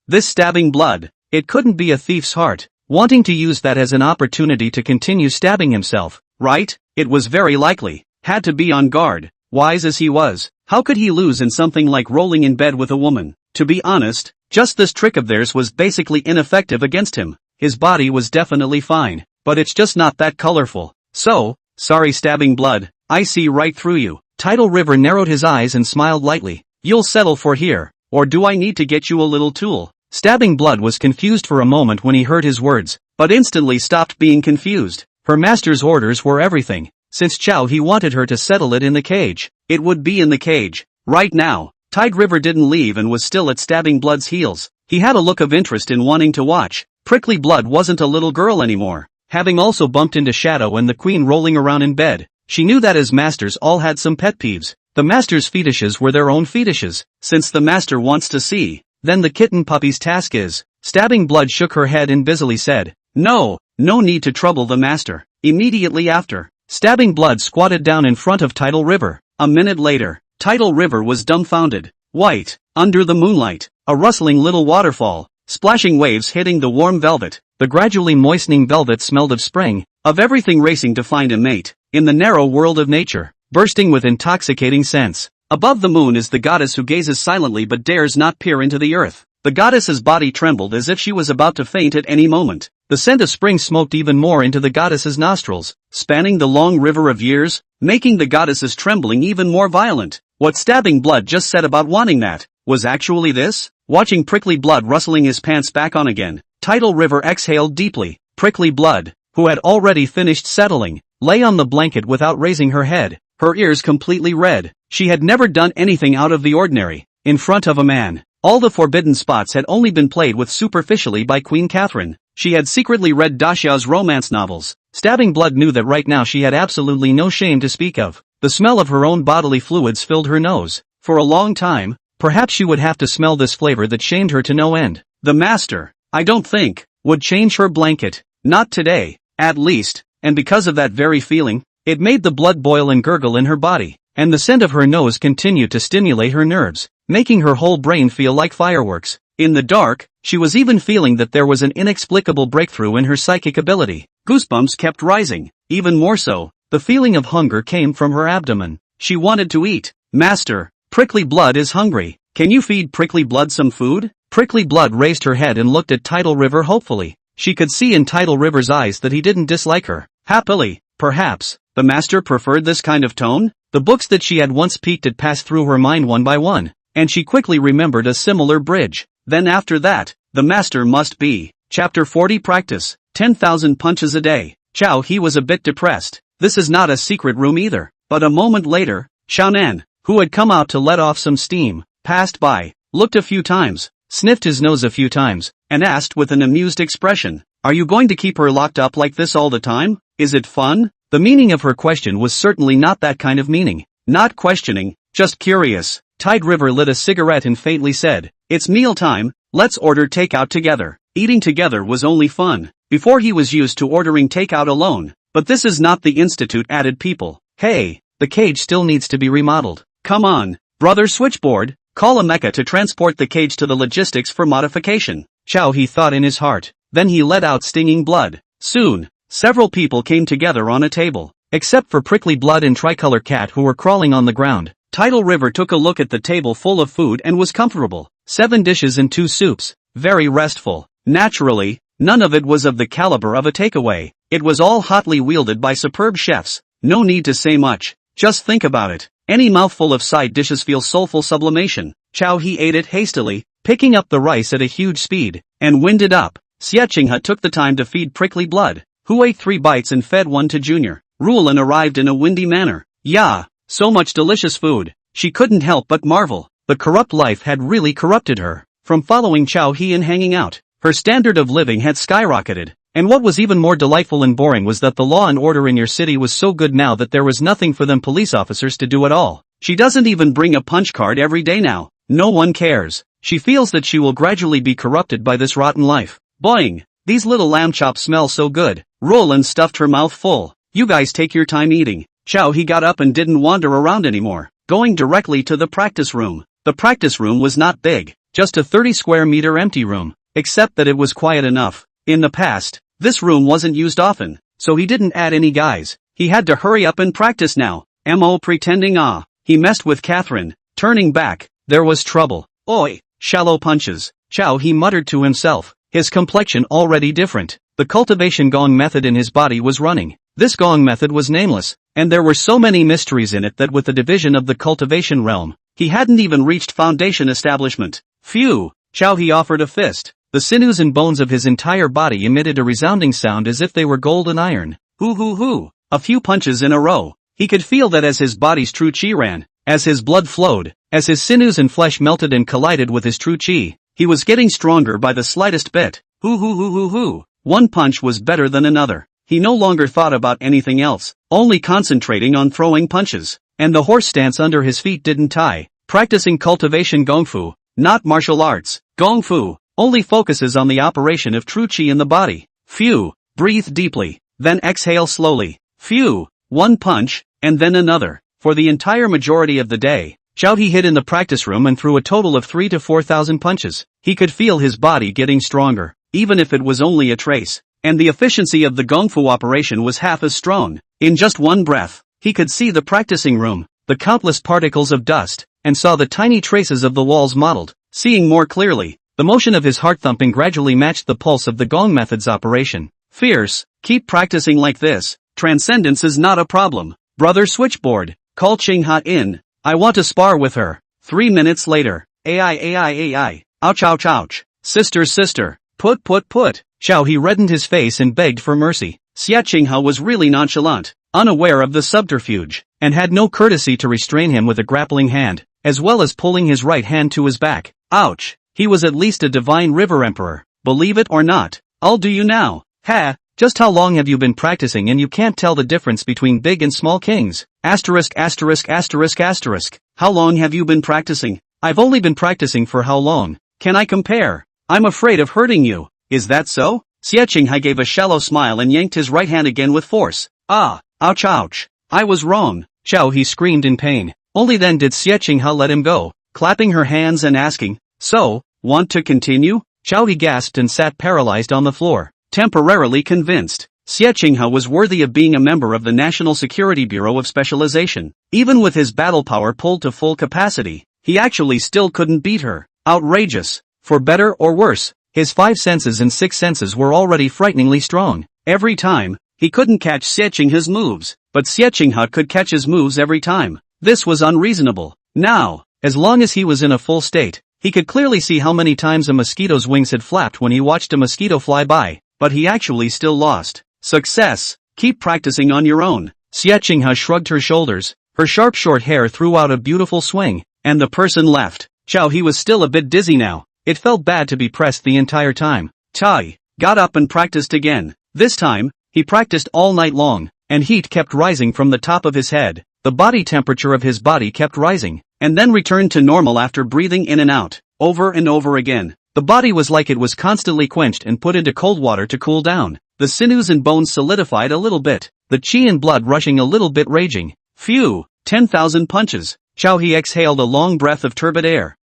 This Stabbing Blood. It couldn't be a thief's heart, wanting to use that as an opportunity to continue stabbing himself, right? It was very likely. Had to be on guard. Wise as he was, how could he lose in something like rolling in bed with a woman? To be honest, just this trick of theirs was basically ineffective against him. His body was definitely fine, but it's just not that colorful. So, sorry Stabbing Blood, I see right through you. Tidal River narrowed his eyes and smiled lightly. You'll settle for here, or do I need to get you a little tool? Stabbing Blood was confused for a moment when he heard his words, but instantly stopped being confused. Her master's orders were everything. Since Chow he wanted her to settle it in the cage, it would be in the cage. Right now, Tide River didn't leave and was still at Stabbing Blood's heels. He had a look of interest in wanting to watch. Prickly Blood wasn't a little girl anymore. Having also bumped into Shadow and the Queen rolling around in bed, she knew that his masters all had some pet peeves. The master's fetishes were their own fetishes. Since the master wants to see, then the kitten puppy's task is. Stabbing Blood shook her head and busily said, No need to trouble the master. Immediately after, Stabbing Blood squatted down in front of Tidal River. A minute later, Tidal River was dumbfounded. White, under the moonlight, a rustling little waterfall, splashing waves hitting the warm velvet. The gradually moistening velvet smelled of spring, of everything racing to find a mate, in the narrow world of nature, bursting with intoxicating scents. Above the moon is the goddess who gazes silently but dares not peer into the earth. The goddess's body trembled as if she was about to faint at any moment. The scent of spring smoked even more into the goddess's nostrils, spanning the long river of years, making the goddess's trembling even more violent. What Stabbing Blood just said about wanting that, was actually this? Watching Prickly Blood rustling his pants back on again, Tidal River exhaled deeply. Prickly Blood, who had already finished settling, lay on the blanket without raising her head, her ears completely red. She had never done anything out of the ordinary, in front of a man. All the forbidden spots had only been played with superficially by Queen Catherine. She had secretly read Daxiao's romance novels. Stabbing Blood knew that right now she had absolutely no shame to speak of. The smell of her own bodily fluids filled her nose. For a long time, perhaps she would have to smell this flavor that shamed her to no end. The master, I don't think, would change her blanket. Not today, at least, and because of that very feeling, it made the blood boil and gurgle in her body, and the scent of her nose continued to stimulate her nerves, making her whole brain feel like fireworks. In the dark, she was even feeling that there was an inexplicable breakthrough in her psychic ability. Goosebumps kept rising. Even more so, the feeling of hunger came from her abdomen. She wanted to eat. Master, Prickly Blood is hungry. Can you feed Prickly Blood some food? Prickly Blood raised her head and looked at Tidal River hopefully. She could see in Tidal River's eyes that he didn't dislike her. Happily, perhaps, the master preferred this kind of tone? The books that she had once peeked at passed through her mind one by one, and she quickly remembered a similar bridge. Then after that, the master must be. Chapter 40 Practice, 10,000 punches a day. Chow he was a bit depressed. This is not a secret room either. But a moment later, Xiaonan, who had come out to let off some steam, passed by, looked a few times, sniffed his nose a few times, and asked with an amused expression, "Are you going to keep her locked up like this all the time? Is it fun?" The meaning of her question was certainly not that kind of meaning. Not questioning, just curious. Tide River lit a cigarette and faintly said, "It's mealtime, let's order takeout together." Eating together was only fun. Before he was used to ordering takeout alone. But this is not the institute, added people. Hey, the cage still needs to be remodeled. Come on, brother Switchboard, call a mecha to transport the cage to the logistics for modification. Chow he thought in his heart. Then he let out stinging blood. Soon, several people came together on a table. Except for Prickly Blood and Tricolor Cat who were crawling on the ground. Tidal River took a look at the table full of food and was comfortable. 7 dishes and 2 soups. Very restful. Naturally, none of it was of the caliber of a takeaway. It was all hotly wielded by superb chefs. No need to say much. Just think about it. Any mouthful of side dishes feels soulful sublimation. Chow he ate it hastily, picking up the rice at a huge speed, and winded up. Xie Qinghe took the time to feed Prickly Blood, who ate 3 bites and fed one to Junior. Rulan arrived in a windy manner. Yeah, so much delicious food. She couldn't help but marvel. The corrupt life had really corrupted her. From following Chow he and hanging out, her standard of living had skyrocketed. And what was even more delightful and boring was that the law and order in your city was so good now that there was nothing for them police officers to do at all. She doesn't even bring a punch card every day now. No one cares. She feels that she will gradually be corrupted by this rotten life. Boing! These little lamb chops smell so good. Roland stuffed her mouth full. You guys take your time eating. Chow he got up and didn't wander around anymore, going directly to the practice room. The practice room was not big, just a 30 square meter empty room, except that it was quiet enough. In the past, this room wasn't used often, so he didn't add any guys. He had to hurry up and practice now. Mo pretending he messed with Catherine, turning back, there was trouble. Oi, shallow punches. Chow he muttered to himself, his complexion already different. The cultivation gong method in his body was running. This gong method was nameless, and there were so many mysteries in it that with the division of the cultivation realm, he hadn't even reached foundation establishment. Phew! Chow he offered a fist. The sinews and bones of his entire body emitted a resounding sound as if they were gold and iron. Hoo hoo hoo! A few punches in a row. He could feel that as his body's true chi ran, as his blood flowed, as his sinews and flesh melted and collided with his true chi, he was getting stronger by the slightest bit. Hoo hoo hoo hoo hoo! One punch was better than another. He no longer thought about anything else, only concentrating on throwing punches. And the horse stance under his feet didn't tie. Practicing cultivation gongfu, not martial arts. Gongfu only focuses on the operation of true chi in the body. Phew, breathe deeply, then exhale slowly. Phew, one punch, and then another. For the entire majority of the day, Chow he hid in the practice room and threw a total of 3,000 to 4,000 punches. He could feel his body getting stronger, even if it was only a trace. And the efficiency of the gongfu operation was half as strong. In just one breath, he could see the practicing room, the countless particles of dust, and saw the tiny traces of the walls modeled. Seeing more clearly, the motion of his heart thumping gradually matched the pulse of the gong method's operation. Fierce, keep practicing like this. Transcendence is not a problem. Brother Switchboard, call Qinghe in. I want to spar with her. 3 minutes later. AI. Ouch ouch ouch. Sister. Put. Chow he reddened his face and begged for mercy. Xie Qinghe was really nonchalant, unaware of the subterfuge, and had no courtesy to restrain him with a grappling hand, as well as pulling his right hand to his back. Ouch! He was at least a divine river emperor, believe it or not. I'll do you now. Ha! Just how long have you been practicing and you can't tell the difference between big and small kings? Asterisk asterisk asterisk asterisk. How long have you been practicing? I've only been practicing for how long? Can I compare? I'm afraid of hurting you. Is that so? Xie Qinghai gave a shallow smile and yanked his right hand again with force. Ah! Ouch ouch! I was wrong. Chao he screamed in pain. Only then did Xie Qinghai let him go, clapping her hands and asking, "So, want to continue?" Chao he gasped and sat paralyzed on the floor, temporarily convinced. Xie Qinghai was worthy of being a member of the National Security Bureau of Specialization. Even with his battle power pulled to full capacity, he actually still couldn't beat her. Outrageous. For better or worse, his 5 senses and 6 senses were already frighteningly strong. Every time, he couldn't catch Xie Qinghai's moves, but Xie Qinghai could catch his moves every time. This was unreasonable. Now, as long as he was in a full state, he could clearly see how many times a mosquito's wings had flapped when he watched a mosquito fly by, but he actually still lost. Success. Keep practicing on your own. Xie Qinghai shrugged her shoulders, her sharp short hair threw out a beautiful swing, and the person left. Chao he was still a bit dizzy now. It felt bad to be pressed the entire time. Tai got up and practiced again. This time, he practiced all night long, and heat kept rising from the top of his head. The body temperature of his body kept rising, and then returned to normal after breathing in and out, over and over again. The body was like it was constantly quenched and put into cold water to cool down. The sinews and bones solidified a little bit, the chi and blood rushing a little bit raging. Phew, 10,000 punches. Chao he exhaled a long breath of turbid air.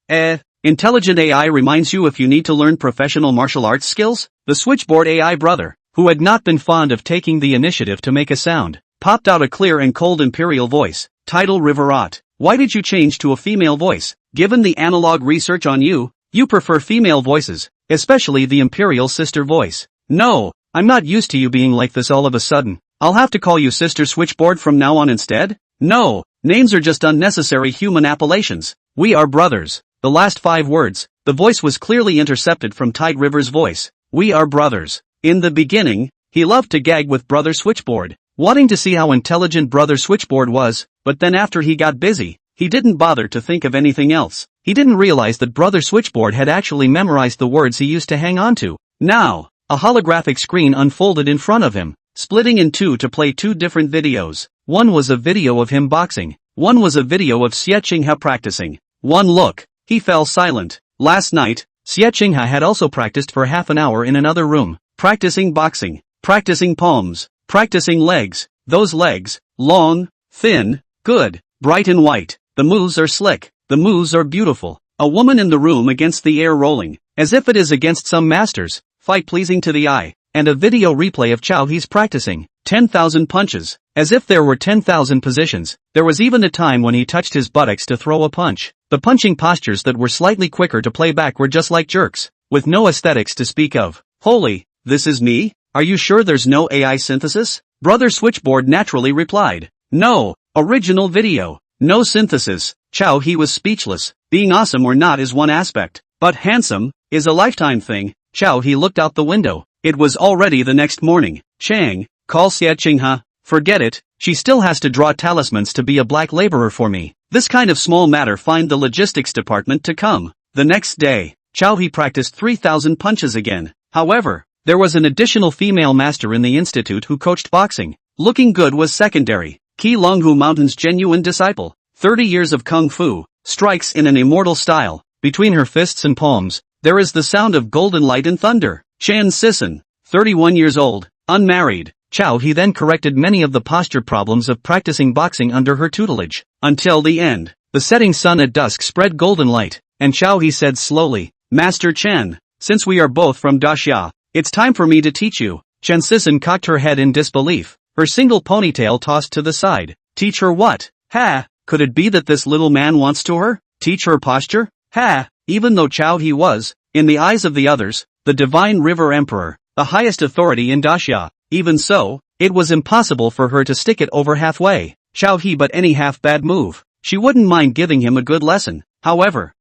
Intelligent AI reminds you if you need to learn professional martial arts skills? The switchboard AI brother, who had not been fond of taking the initiative to make a sound, popped out a clear and cold imperial voice. Title Riverot. Why did you change to a female voice? Given the analog research on you, you prefer female voices, especially the imperial sister voice. No, I'm not used to you being like this all of a sudden. I'll have to call you Sister Switchboard from now on instead? No, names are just unnecessary human appellations. We are brothers. The last 5 words, the voice was clearly intercepted from Tide River's voice. We are brothers. In the beginning, he loved to gag with Brother Switchboard, wanting to see how intelligent Brother Switchboard was, but then after he got busy, he didn't bother to think of anything else. He didn't realize that Brother Switchboard had actually memorized the words he used to hang on to. Now, a holographic screen unfolded in front of him, splitting in 2 to play 2 different videos. One was a video of him boxing. One was a video of Xie Qinghai practicing. One look. He fell silent. Last night, Xie Qinghai had also practiced for half an hour in another room, practicing boxing, practicing palms, practicing legs. Those legs, long, thin, good, bright and white. The moves are slick. The moves are beautiful. A woman in the room against the air rolling, as if it is against some masters, fight pleasing to the eye, and a video replay of Chao he's practicing. 10,000 punches, as if there were 10,000 positions. There was even a time when he touched his buttocks to throw a punch. The punching postures that were slightly quicker to play back were just like jerks, with no aesthetics to speak of. Holy, this is me? Are you sure there's no AI synthesis? Brother Switchboard naturally replied. No, original video, no synthesis. Chao he was speechless. Being awesome or not is one aspect, but handsome is a lifetime thing. Chao he looked out the window. It was already the next morning. Chang, call Xie Qinghai. Forget it, she still has to draw talismans to be a black laborer for me. This kind of small matter find the logistics department to come. The next day, Chao he practiced 3,000 punches again. However, there was an additional female master in the institute who coached boxing. Looking good was secondary. Qi Longhu Mountain's genuine disciple. 30 years of kung fu, strikes in an immortal style. Between her fists and palms, there is the sound of golden light and thunder. Chen Sisson, 31 years old, unmarried. Chao he then corrected many of the posture problems of practicing boxing under her tutelage. Until the end, the setting sun at dusk spread golden light, and Chao he said slowly, Master Chen, since we are both from Daxia, it's time for me to teach you. Chen Sisson cocked her head in disbelief, her single ponytail tossed to the side. Teach her what? Ha, could it be that this little man wants to her? Teach her posture? Ha, even though Chao he was, in the eyes of the others, the divine river emperor, the highest authority in Daxia. Even so, it was impossible for her to stick it over halfway. Chao he but any half-bad move. She wouldn't mind giving him a good lesson. However,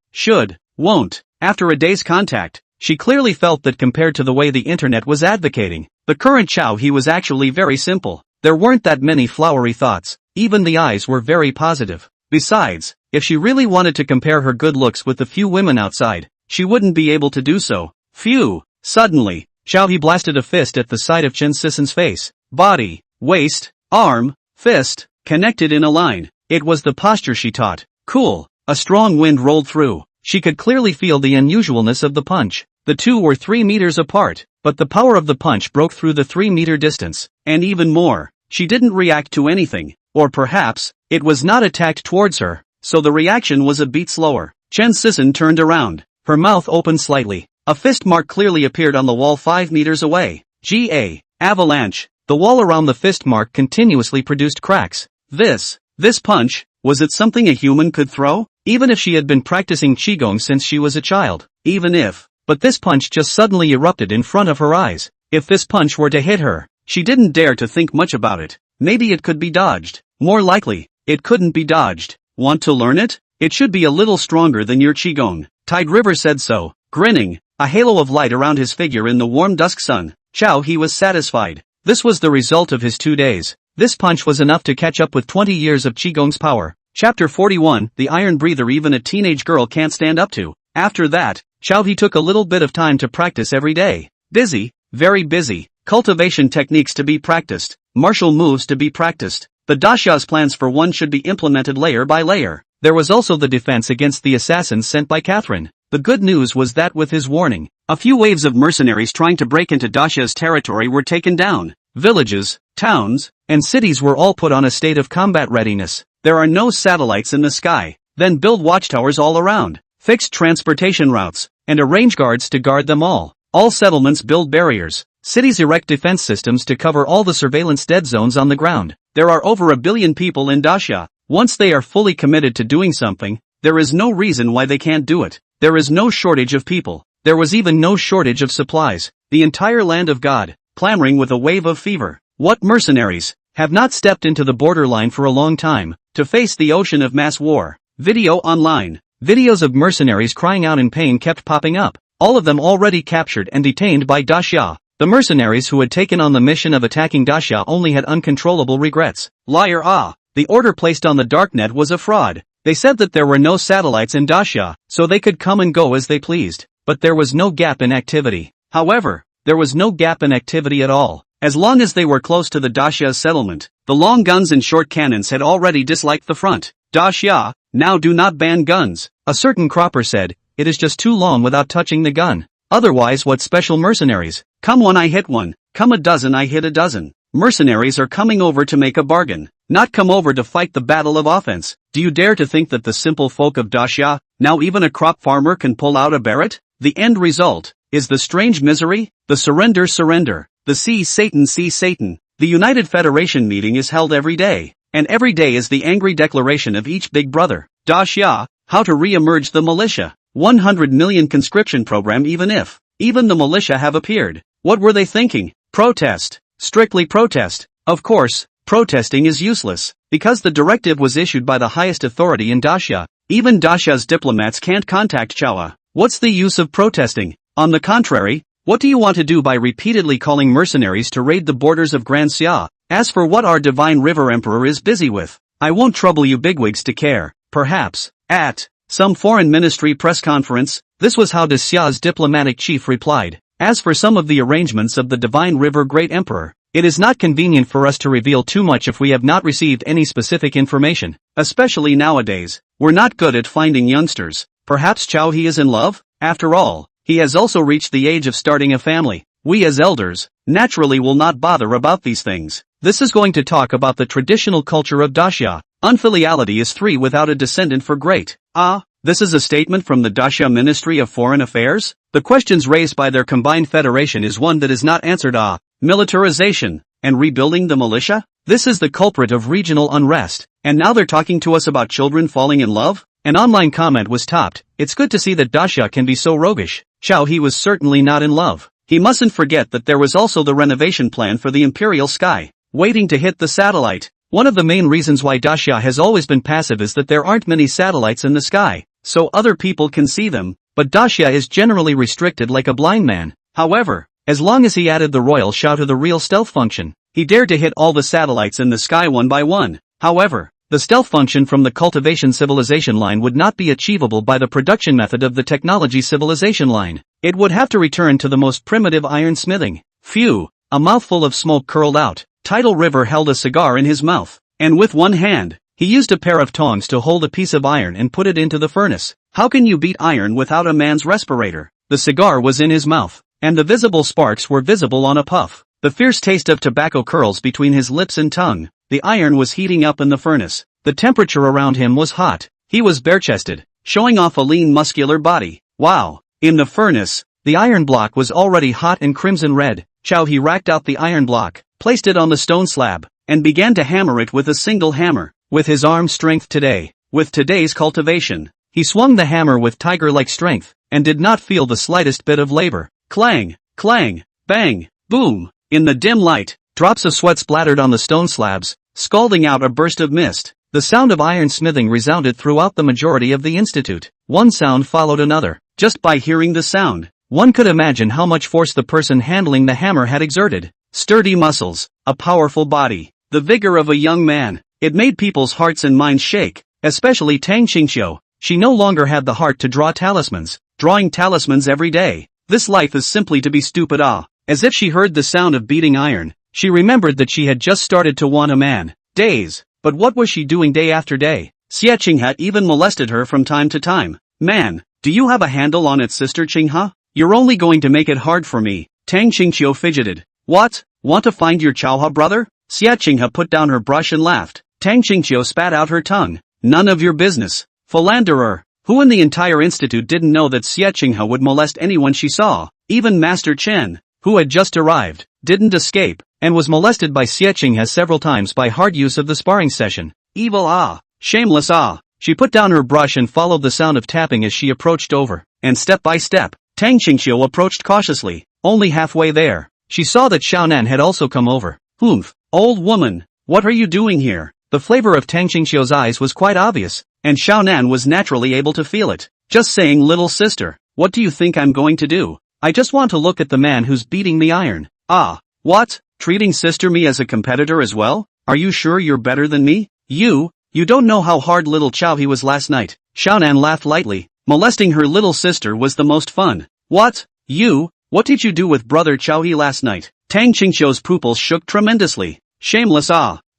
won't. After a day's contact, she clearly felt that compared to the way the internet was advocating, the current Chao he was actually very simple. There weren't that many flowery thoughts. Even the eyes were very positive. Besides, if she really wanted to compare her good looks with the few women outside, she wouldn't be able to do so. Phew. Suddenly, Xiao He blasted a fist at the side of Chen Sissen's face. Body, waist, arm, fist, connected in a line. It was the posture she taught. Cool. A strong wind rolled through. She could clearly feel the unusualness of the punch. The two were 3 meters apart, but the power of the punch broke through the 3-meter distance. And even more, she didn't react to anything. Or perhaps, it was not attacked towards her, so the reaction was a beat slower. Chen Sissen turned around. Her mouth opened slightly. A fist mark clearly appeared on the wall 5 meters away. Avalanche. The wall around the fist mark continuously produced cracks. This punch, was it something a human could throw? Even if she had been practicing Qigong since she was a child. But this punch just suddenly erupted in front of her eyes. If this punch were to hit her, she didn't dare to think much about it. Maybe it could be dodged. More likely, it couldn't be dodged. Want to learn it? It should be a little stronger than your Qigong. Tide River said so, grinning, a halo of light around his figure in the warm dusk sun. Xiao He was satisfied. This was the result of his 2 days. This punch was enough to catch up with 20 years of Qigong's power. Chapter 41, the iron breather even a teenage girl can't stand up to. After that, Xiao He took a little bit of time to practice every day. Busy, very busy. Cultivation techniques to be practiced. Martial moves to be practiced. The Dasha's plans for one should be implemented layer by layer. There was also the defense against the assassins sent by Catherine. The good news was that with his warning, a few waves of mercenaries trying to break into Dasha's territory were taken down. Villages, towns, and cities were all put on a state of combat readiness. There are no satellites in the sky. Then build watchtowers all around, fixed transportation routes, and arrange guards to guard them all. All settlements build barriers. Cities erect defense systems to cover all the surveillance dead zones on the ground. There are over 1 billion people in Dasha. Once they are fully committed to doing something, there is no reason why they can't do it. There is no shortage of people. There was even no shortage of supplies. The entire land of God, clamoring with a wave of fever. What mercenaries have not stepped into the borderline for a long time, to face the ocean of mass war. Video online. Videos of mercenaries crying out in pain kept popping up. All of them already captured and detained by Dasha. The mercenaries who had taken on the mission of attacking Dasha only had uncontrollable regrets. Liar the order placed on the darknet was a fraud. They said that there were no satellites in Dasha, so they could come and go as they pleased. But there was no gap in activity. However, there was no gap in activity at all. As long as they were close to the Dasha's settlement, the long guns and short cannons had already disliked the front. Dasha, now do not ban guns. A certain cropper said, it is just too long without touching the gun. Otherwise what special mercenaries? Come one I hit one, come a dozen I hit a dozen. Mercenaries are coming over to make a bargain, not come over to fight the battle of offense. Do you dare to think that the simple folk of Dasha, now even a crop farmer can pull out a Barrett? The end result is the strange misery, the surrender. The see Satan. The United Federation meeting is held every day, and every day is the angry declaration of each big brother. Dasha, how to re-emerge the militia. 100 million conscription program even the militia have appeared. What were they thinking? Protest. Strictly protest. Of course, protesting is useless, because the directive was issued by the highest authority in Dasha. Even Dasha's diplomats can't contact Chawa. What's the use of protesting? On the contrary, what do you want to do by repeatedly calling mercenaries to raid the borders of Grand Xia? As for what our divine river emperor is busy with, I won't trouble you bigwigs to care. Perhaps, at some foreign ministry press conference, this was how the Xia's diplomatic chief replied. As for some of the arrangements of the divine river great emperor, it is not convenient for us to reveal too much if we have not received any specific information. Especially nowadays, we're not good at finding youngsters. Perhaps Chao He is in love? After all, he has also reached the age of starting a family. We as elders, naturally will not bother about these things. This is going to talk about the traditional culture of Dasha. Unfiliality is 3 without a descendant for great. This is a statement from the Dasha Ministry of Foreign Affairs? The questions raised by their combined federation is one that is not answered. Militarization, and rebuilding the militia? This is the culprit of regional unrest, and now they're talking to us about children falling in love? An online comment was topped, it's good to see that Dasha can be so roguish. Chao He was certainly not in love. He mustn't forget that there was also the renovation plan for the Imperial Sky, waiting to hit the satellite. One of the main reasons why Dasha has always been passive is that there aren't many satellites in the sky, so other people can see them, but Dasha is generally restricted like a blind man. However, as long as he added the royal Shao to the real stealth function, he dared to hit all the satellites in the sky one by one. However, the stealth function from the cultivation civilization line would not be achievable by the production method of the technology civilization line. It would have to return to the most primitive iron smithing. Phew! A mouthful of smoke curled out. Tidal River held a cigar in his mouth, and with one hand, he used a pair of tongs to hold a piece of iron and put it into the furnace. How can you beat iron without a man's respirator? The cigar was in his mouth, and the visible sparks were visible on a puff. The fierce taste of tobacco curls between his lips and tongue. The iron was heating up in the furnace. The temperature around him was hot. He was bare-chested, showing off a lean muscular body. Wow! In the furnace, the iron block was already hot and crimson red. He racked out the iron block, placed it on the stone slab, and began to hammer it with a single hammer. With his arm strength today, with today's cultivation, he swung the hammer with tiger-like strength, and did not feel the slightest bit of labor. Clang, clang, bang, boom. In the dim light, drops of sweat splattered on the stone slabs, scalding out a burst of mist. The sound of iron smithing resounded throughout the majority of the institute. One sound followed another. Just by hearing the sound, one could imagine how much force the person handling the hammer had exerted. Sturdy muscles, a powerful body, the vigor of a young man. It made people's hearts and minds shake, especially Tang Qingqiu. She no longer had the heart to draw talismans, drawing talismans every day. This life is simply to be stupid. As if she heard the sound of beating iron, she remembered that she had just started to want a man. Days. But what was she doing day after day? Xie Qinghe even molested her from time to time. Man, do you have a handle on it, Sister Qinghe? You're only going to make it hard for me. Tang Qingqiu fidgeted. What? Want to find your Chaoha brother? Xie Qinghe put down her brush and laughed. Tang Qingqiu spat out her tongue. None of your business. Philanderer. Who in the entire institute didn't know that Xie Qinghe would molest anyone she saw? Even Master Chen, who had just arrived, didn't escape, and was molested by Xie Qinghe several times by hard use of the sparring session. Evil. Shameless. She put down her brush and followed the sound of tapping as she approached over, and step by step, Tang Qingqiu approached cautiously. Only halfway there, she saw that Xiaonan had also come over. Humph, old woman, what are you doing here? The flavor of Tang Qingqiu's eyes was quite obvious, and Xiaonan was naturally able to feel it. Just saying, little sister, what do you think I'm going to do? I just want to look at the man who's beating the iron. What? Treating sister me as a competitor as well? Are you sure you're better than me? You don't know how hard little Chow he was last night. Xiaonan laughed lightly. Molesting her little sister was the most fun. What? What did you do with brother Chow he last night? Tang Qingqiu's pupils shook tremendously. Shameless.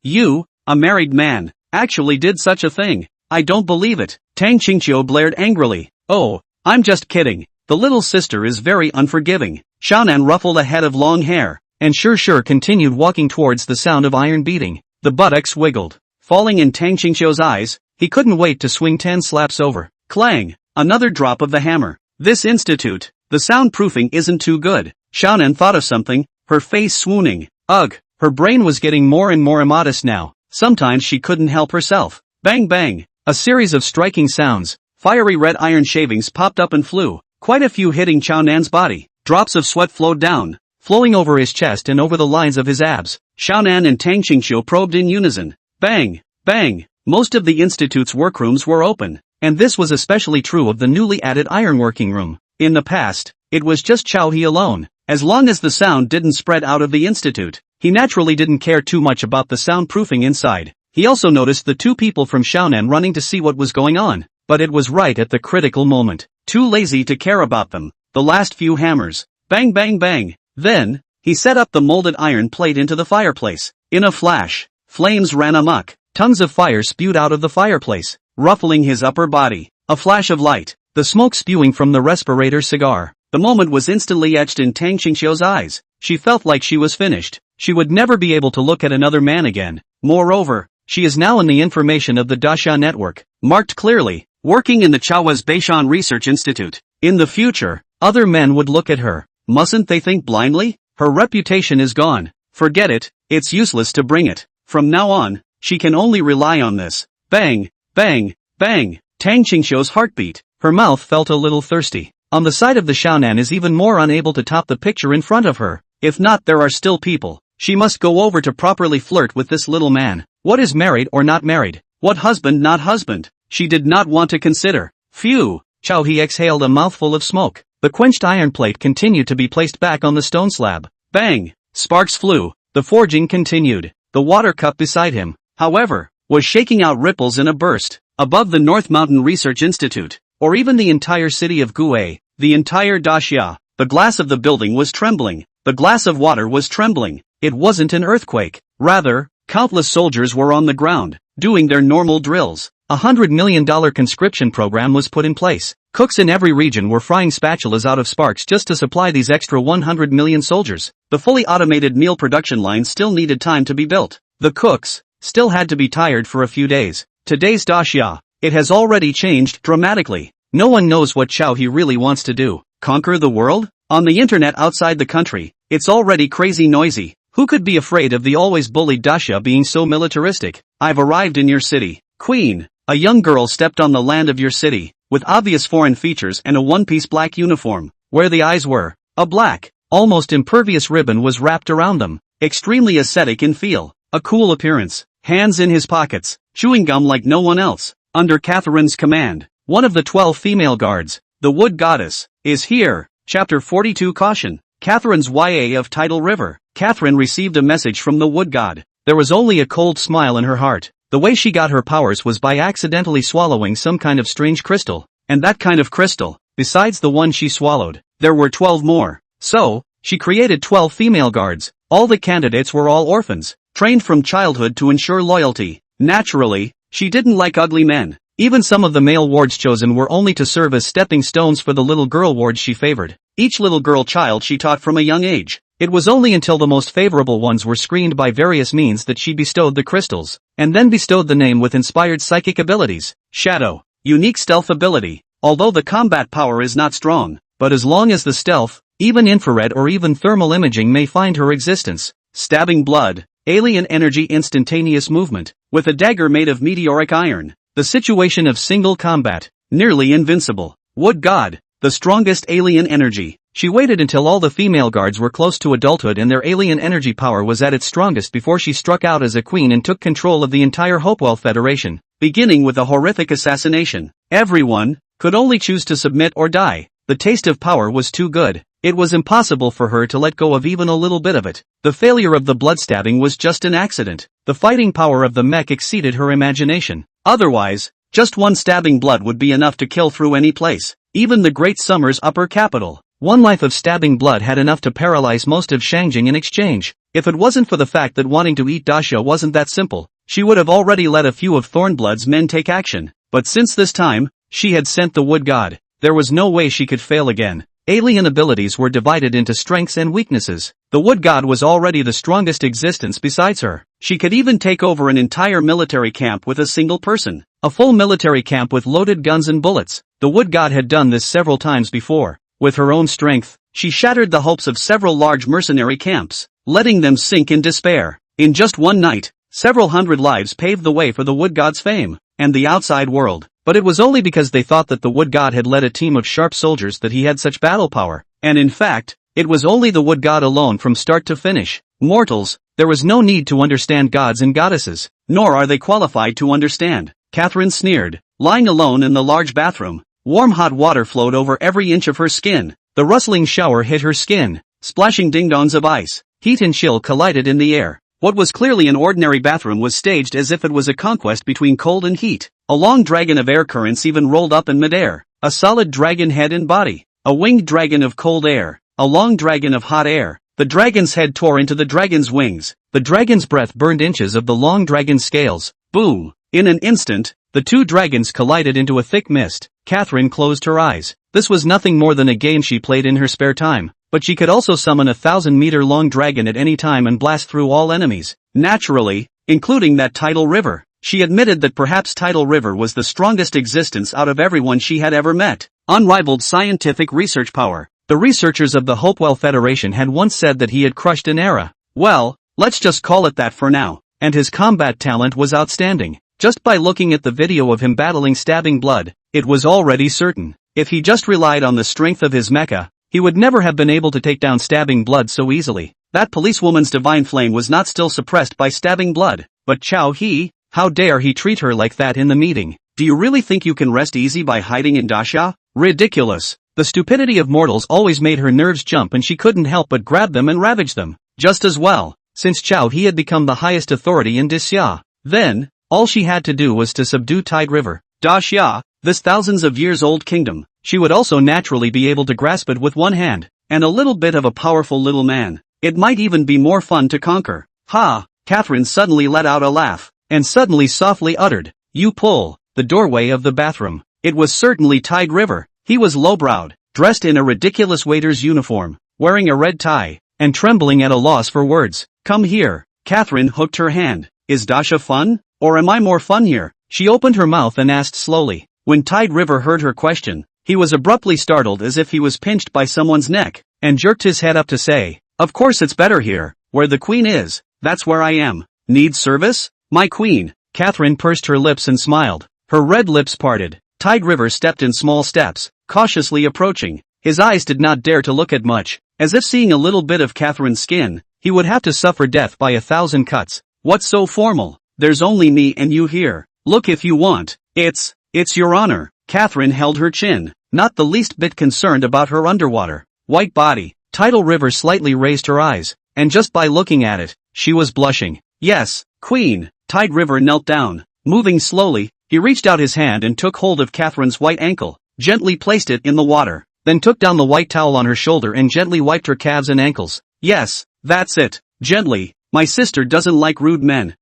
You, a married man, actually did such a thing. I don't believe it. Tang Qingqiu blared angrily. Oh, I'm just kidding. The little sister is very unforgiving. Xiaonan ruffled a head of long hair, and sure continued walking towards the sound of iron beating. The buttocks wiggled, falling in Tang Qingqiu's eyes. He couldn't wait to swing 10 slaps over. Clang! Another drop of the hammer. This institute, the soundproofing isn't too good. Xiaonan thought of something, her face swooning. Ugh, her brain was getting more and more immodest now. Sometimes she couldn't help herself. Bang bang! A series of striking sounds. Fiery red iron shavings popped up and flew, quite a few hitting Xiaonan's body. Drops of sweat flowed down, flowing over his chest and over the lines of his abs. Xiaonan and Tang Qingqiu probed in unison. Bang! Bang! Most of the institute's workrooms were open, and this was especially true of the newly added ironworking room. In the past, it was just Chow He alone. As long as the sound didn't spread out of the institute, he naturally didn't care too much about the soundproofing inside. He also noticed the two people from Xiaonan running to see what was going on, but it was right at the critical moment. Too lazy to care about them. The last few hammers. Bang bang bang. Then, he set up the molded iron plate into the fireplace. In a flash, flames ran amok. Tongues of fire spewed out of the fireplace, ruffling his upper body. A flash of light, the smoke spewing from the respirator cigar. The moment was instantly etched in Tang Qingqiu's eyes. She felt like she was finished. She would never be able to look at another man again. Moreover, she is now in the information of the Dasha network, marked clearly, working in the Chao's Beishan Research Institute. In the future, other men would look at her. Mustn't they think blindly? Her reputation is gone. Forget it, it's useless to bring it. From now on, she can only rely on this. Bang, bang, bang. Tang Qingqiu's heartbeat. Her mouth felt a little thirsty. On the side of the Xiaonan is even more unable to top the picture in front of her. If not, there are still people. She must go over to properly flirt with this little man. What is married or not married? What husband not husband? She did not want to consider. Phew! Chow He exhaled a mouthful of smoke. The quenched iron plate continued to be placed back on the stone slab. Bang! Sparks flew. The forging continued. The water cup beside him, however, was shaking out ripples in a burst. Above the North Mountain Research Institute, or even the entire city of Gue, The entire daxia, the glass of the building was trembling, the glass of water was trembling. It wasn't an earthquake. Rather, countless soldiers were on the ground, doing their normal drills. $100 million conscription program was put in place. Cooks in every region were frying spatulas out of sparks just to supply these extra 100 million soldiers. The fully automated meal production line still needed time to be built. The cooks still had to be tired for a few days. Today's daxia, it has already changed dramatically. No one knows what Chow He really wants to do. Conquer the world? On the internet outside the country, it's already crazy noisy. Who could be afraid of the always bullied daxia being so militaristic? I've arrived in your city. Queen. A young girl stepped on the land of your city, with obvious foreign features and a one-piece black uniform, where the eyes were. A black, almost impervious ribbon was wrapped around them. Extremely aesthetic in feel. A cool appearance. Hands in his pockets, chewing gum like no one else. Under Catherine's command, one of the 12 female guards, the Wood Goddess, is here. Chapter 42 Caution. Catherine's YA of Tidal River. Catherine received a message from the Wood God. There was only a cold smile in her heart. The way she got her powers was by accidentally swallowing some kind of strange crystal. And that kind of crystal, besides the one she swallowed, there were 12 more. So, she created 12 female guards. All the candidates were all orphans, trained from childhood to ensure loyalty. Naturally, she didn't like ugly men. Even some of the male wards chosen were only to serve as stepping stones for the little girl wards she favored. Each little girl child she taught from a young age. It was only until the most favorable ones were screened by various means that she bestowed the crystals, and then bestowed the name with inspired psychic abilities. Shadow. Unique stealth ability. Although the combat power is not strong, but as long as the stealth, even infrared or even thermal imaging may find her existence. Stabbing blood. Alien energy instantaneous movement. With a dagger made of meteoric iron. The situation of single combat. Nearly invincible. Wood God. The strongest alien energy. She waited until all the female guards were close to adulthood and their alien energy power was at its strongest before she struck out as a queen and took control of the entire Hopewell Federation, beginning with a horrific assassination. Everyone could only choose to submit or die. The taste of power was too good. It was impossible for her to let go of even a little bit of it. The failure of the bloodstabbing was just an accident. The fighting power of the mech exceeded her imagination. Otherwise, just one stabbing blood would be enough to kill through any place, even the Great Summer's upper capital. One life of stabbing blood had enough to paralyze most of Shangjing in exchange. If it wasn't for the fact that wanting to eat daxia wasn't that simple, she would have already let a few of Thornblood's men take action. But since this time, she had sent the Wood God, there was no way she could fail again. Alien abilities were divided into strengths and weaknesses. The Wood God was already the strongest existence besides her. She could even take over an entire military camp with a single person. A full military camp with loaded guns and bullets. The Wood God had done this several times before. With her own strength, she shattered the hopes of several large mercenary camps, letting them sink in despair. In just one night, several hundred lives paved the way for the Wood God's fame, and the outside world. But it was only because they thought that the Wood God had led a team of sharp soldiers that he had such battle power, and in fact, it was only the Wood God alone from start to finish. Mortals, there was no need to understand gods and goddesses, nor are they qualified to understand. Catherine sneered, lying alone in the large bathroom. Warm hot water flowed over every inch of her skin. The rustling shower hit her skin, splashing ding-dongs of ice. Heat and chill collided in the air. What was clearly an ordinary bathroom was staged as if it was a conquest between cold and heat. A long dragon of air currents even rolled up in midair. A solid dragon head and body. A winged dragon of cold air. A long dragon of hot air. The dragon's head tore into the dragon's wings. The dragon's breath burned inches of the long dragon's scales. Boom! In an instant, the two dragons collided into a thick mist. Catherine closed her eyes. This was nothing more than a game she played in her spare time, but she could also summon a 1,000-meter-long dragon at any time and blast through all enemies. Naturally, including that Tidal River. She admitted that perhaps Tidal River was the strongest existence out of everyone she had ever met. Unrivaled scientific research power. The researchers of the Hopewell Federation had once said that he had crushed an era. Well, let's just call it that for now. And his combat talent was outstanding. Just by looking at the video of him battling stabbing blood, it was already certain. If he just relied on the strength of his mecha, he would never have been able to take down stabbing blood so easily. That policewoman's divine flame was not still suppressed by stabbing blood. But Chow He, how dare he treat her like that in the meeting? Do you really think you can rest easy by hiding in daxia? Ridiculous. The stupidity of mortals always made her nerves jump and she couldn't help but grab them and ravage them. Just as well, since Chow He had become the highest authority in daxia. Then, all she had to do was to subdue Tide River. Daxia, this thousands of years old kingdom, she would also naturally be able to grasp it with one hand, and a little bit of a powerful little man. It might even be more fun to conquer. Ha! Catherine suddenly let out a laugh, and suddenly softly uttered, "You pull." The doorway of the bathroom. It was certainly Tide River. He was low-browed, dressed in a ridiculous waiter's uniform, wearing a red tie, and trembling at a loss for words. "Come here." Catherine hooked her hand. "Is Dasha fun? Or am I more fun here?" She opened her mouth and asked slowly. When Tide River heard her question, he was abruptly startled as if he was pinched by someone's neck, and jerked his head up to say, "Of course it's better here, where the queen is. That's where I am. Need service? My queen." Catherine pursed her lips and smiled. Her red lips parted. Tide River stepped in small steps, cautiously approaching. His eyes did not dare to look at much, as if seeing a little bit of Catherine's skin, he would have to suffer death by 1,000 cuts. "What's so formal? There's only me and you here. Look if you want. It's your honor." Catherine held her chin, not the least bit concerned about her underwater white body. Tidal River slightly raised her eyes, and just by looking at it, she was blushing. "Yes, queen." Tide River knelt down. Moving slowly, he reached out his hand and took hold of Catherine's white ankle, gently placed it in the water, then took down the white towel on her shoulder and gently wiped her calves and ankles. "Yes, that's it. Gently. My sister doesn't like rude men."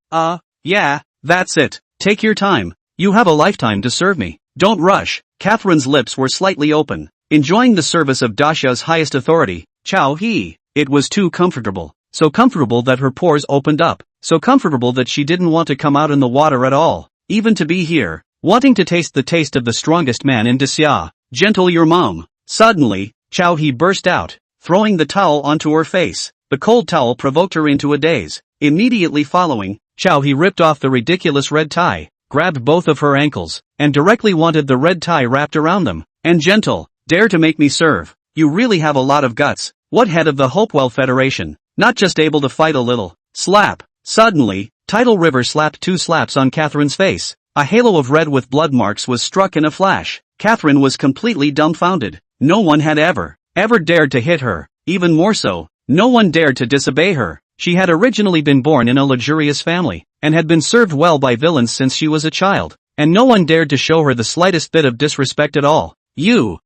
Yeah, that's it. Take your time. You have a lifetime to serve me. Don't rush." Catherine's lips were slightly open, enjoying the service of Dasha's highest authority. Chow he. It was too comfortable. So comfortable that her pores opened up. So comfortable that she didn't want to come out in the water at all. Even to be here, wanting to taste the taste of the strongest man in Desya. "Gentle your mom." Suddenly, Chow he burst out, throwing the towel onto her face. The cold towel provoked her into a daze. Immediately following, Chow he ripped off the ridiculous red tie, grabbed both of her ankles, and directly wanted the red tie wrapped around them. "And gentle, dare to make me serve. You really have a lot of guts. What head of the Hopewell Federation? Not just able to fight a little." Slap. Suddenly, Tidal River slapped 2 slaps on Catherine's face. A halo of red with blood marks was struck in a flash. Catherine was completely dumbfounded. No one had ever dared to hit her. Even more so, no one dared to disobey her. She had originally been born in a luxurious family, and had been served well by villains since she was a child, and no one dared to show her the slightest bit of disrespect at all. You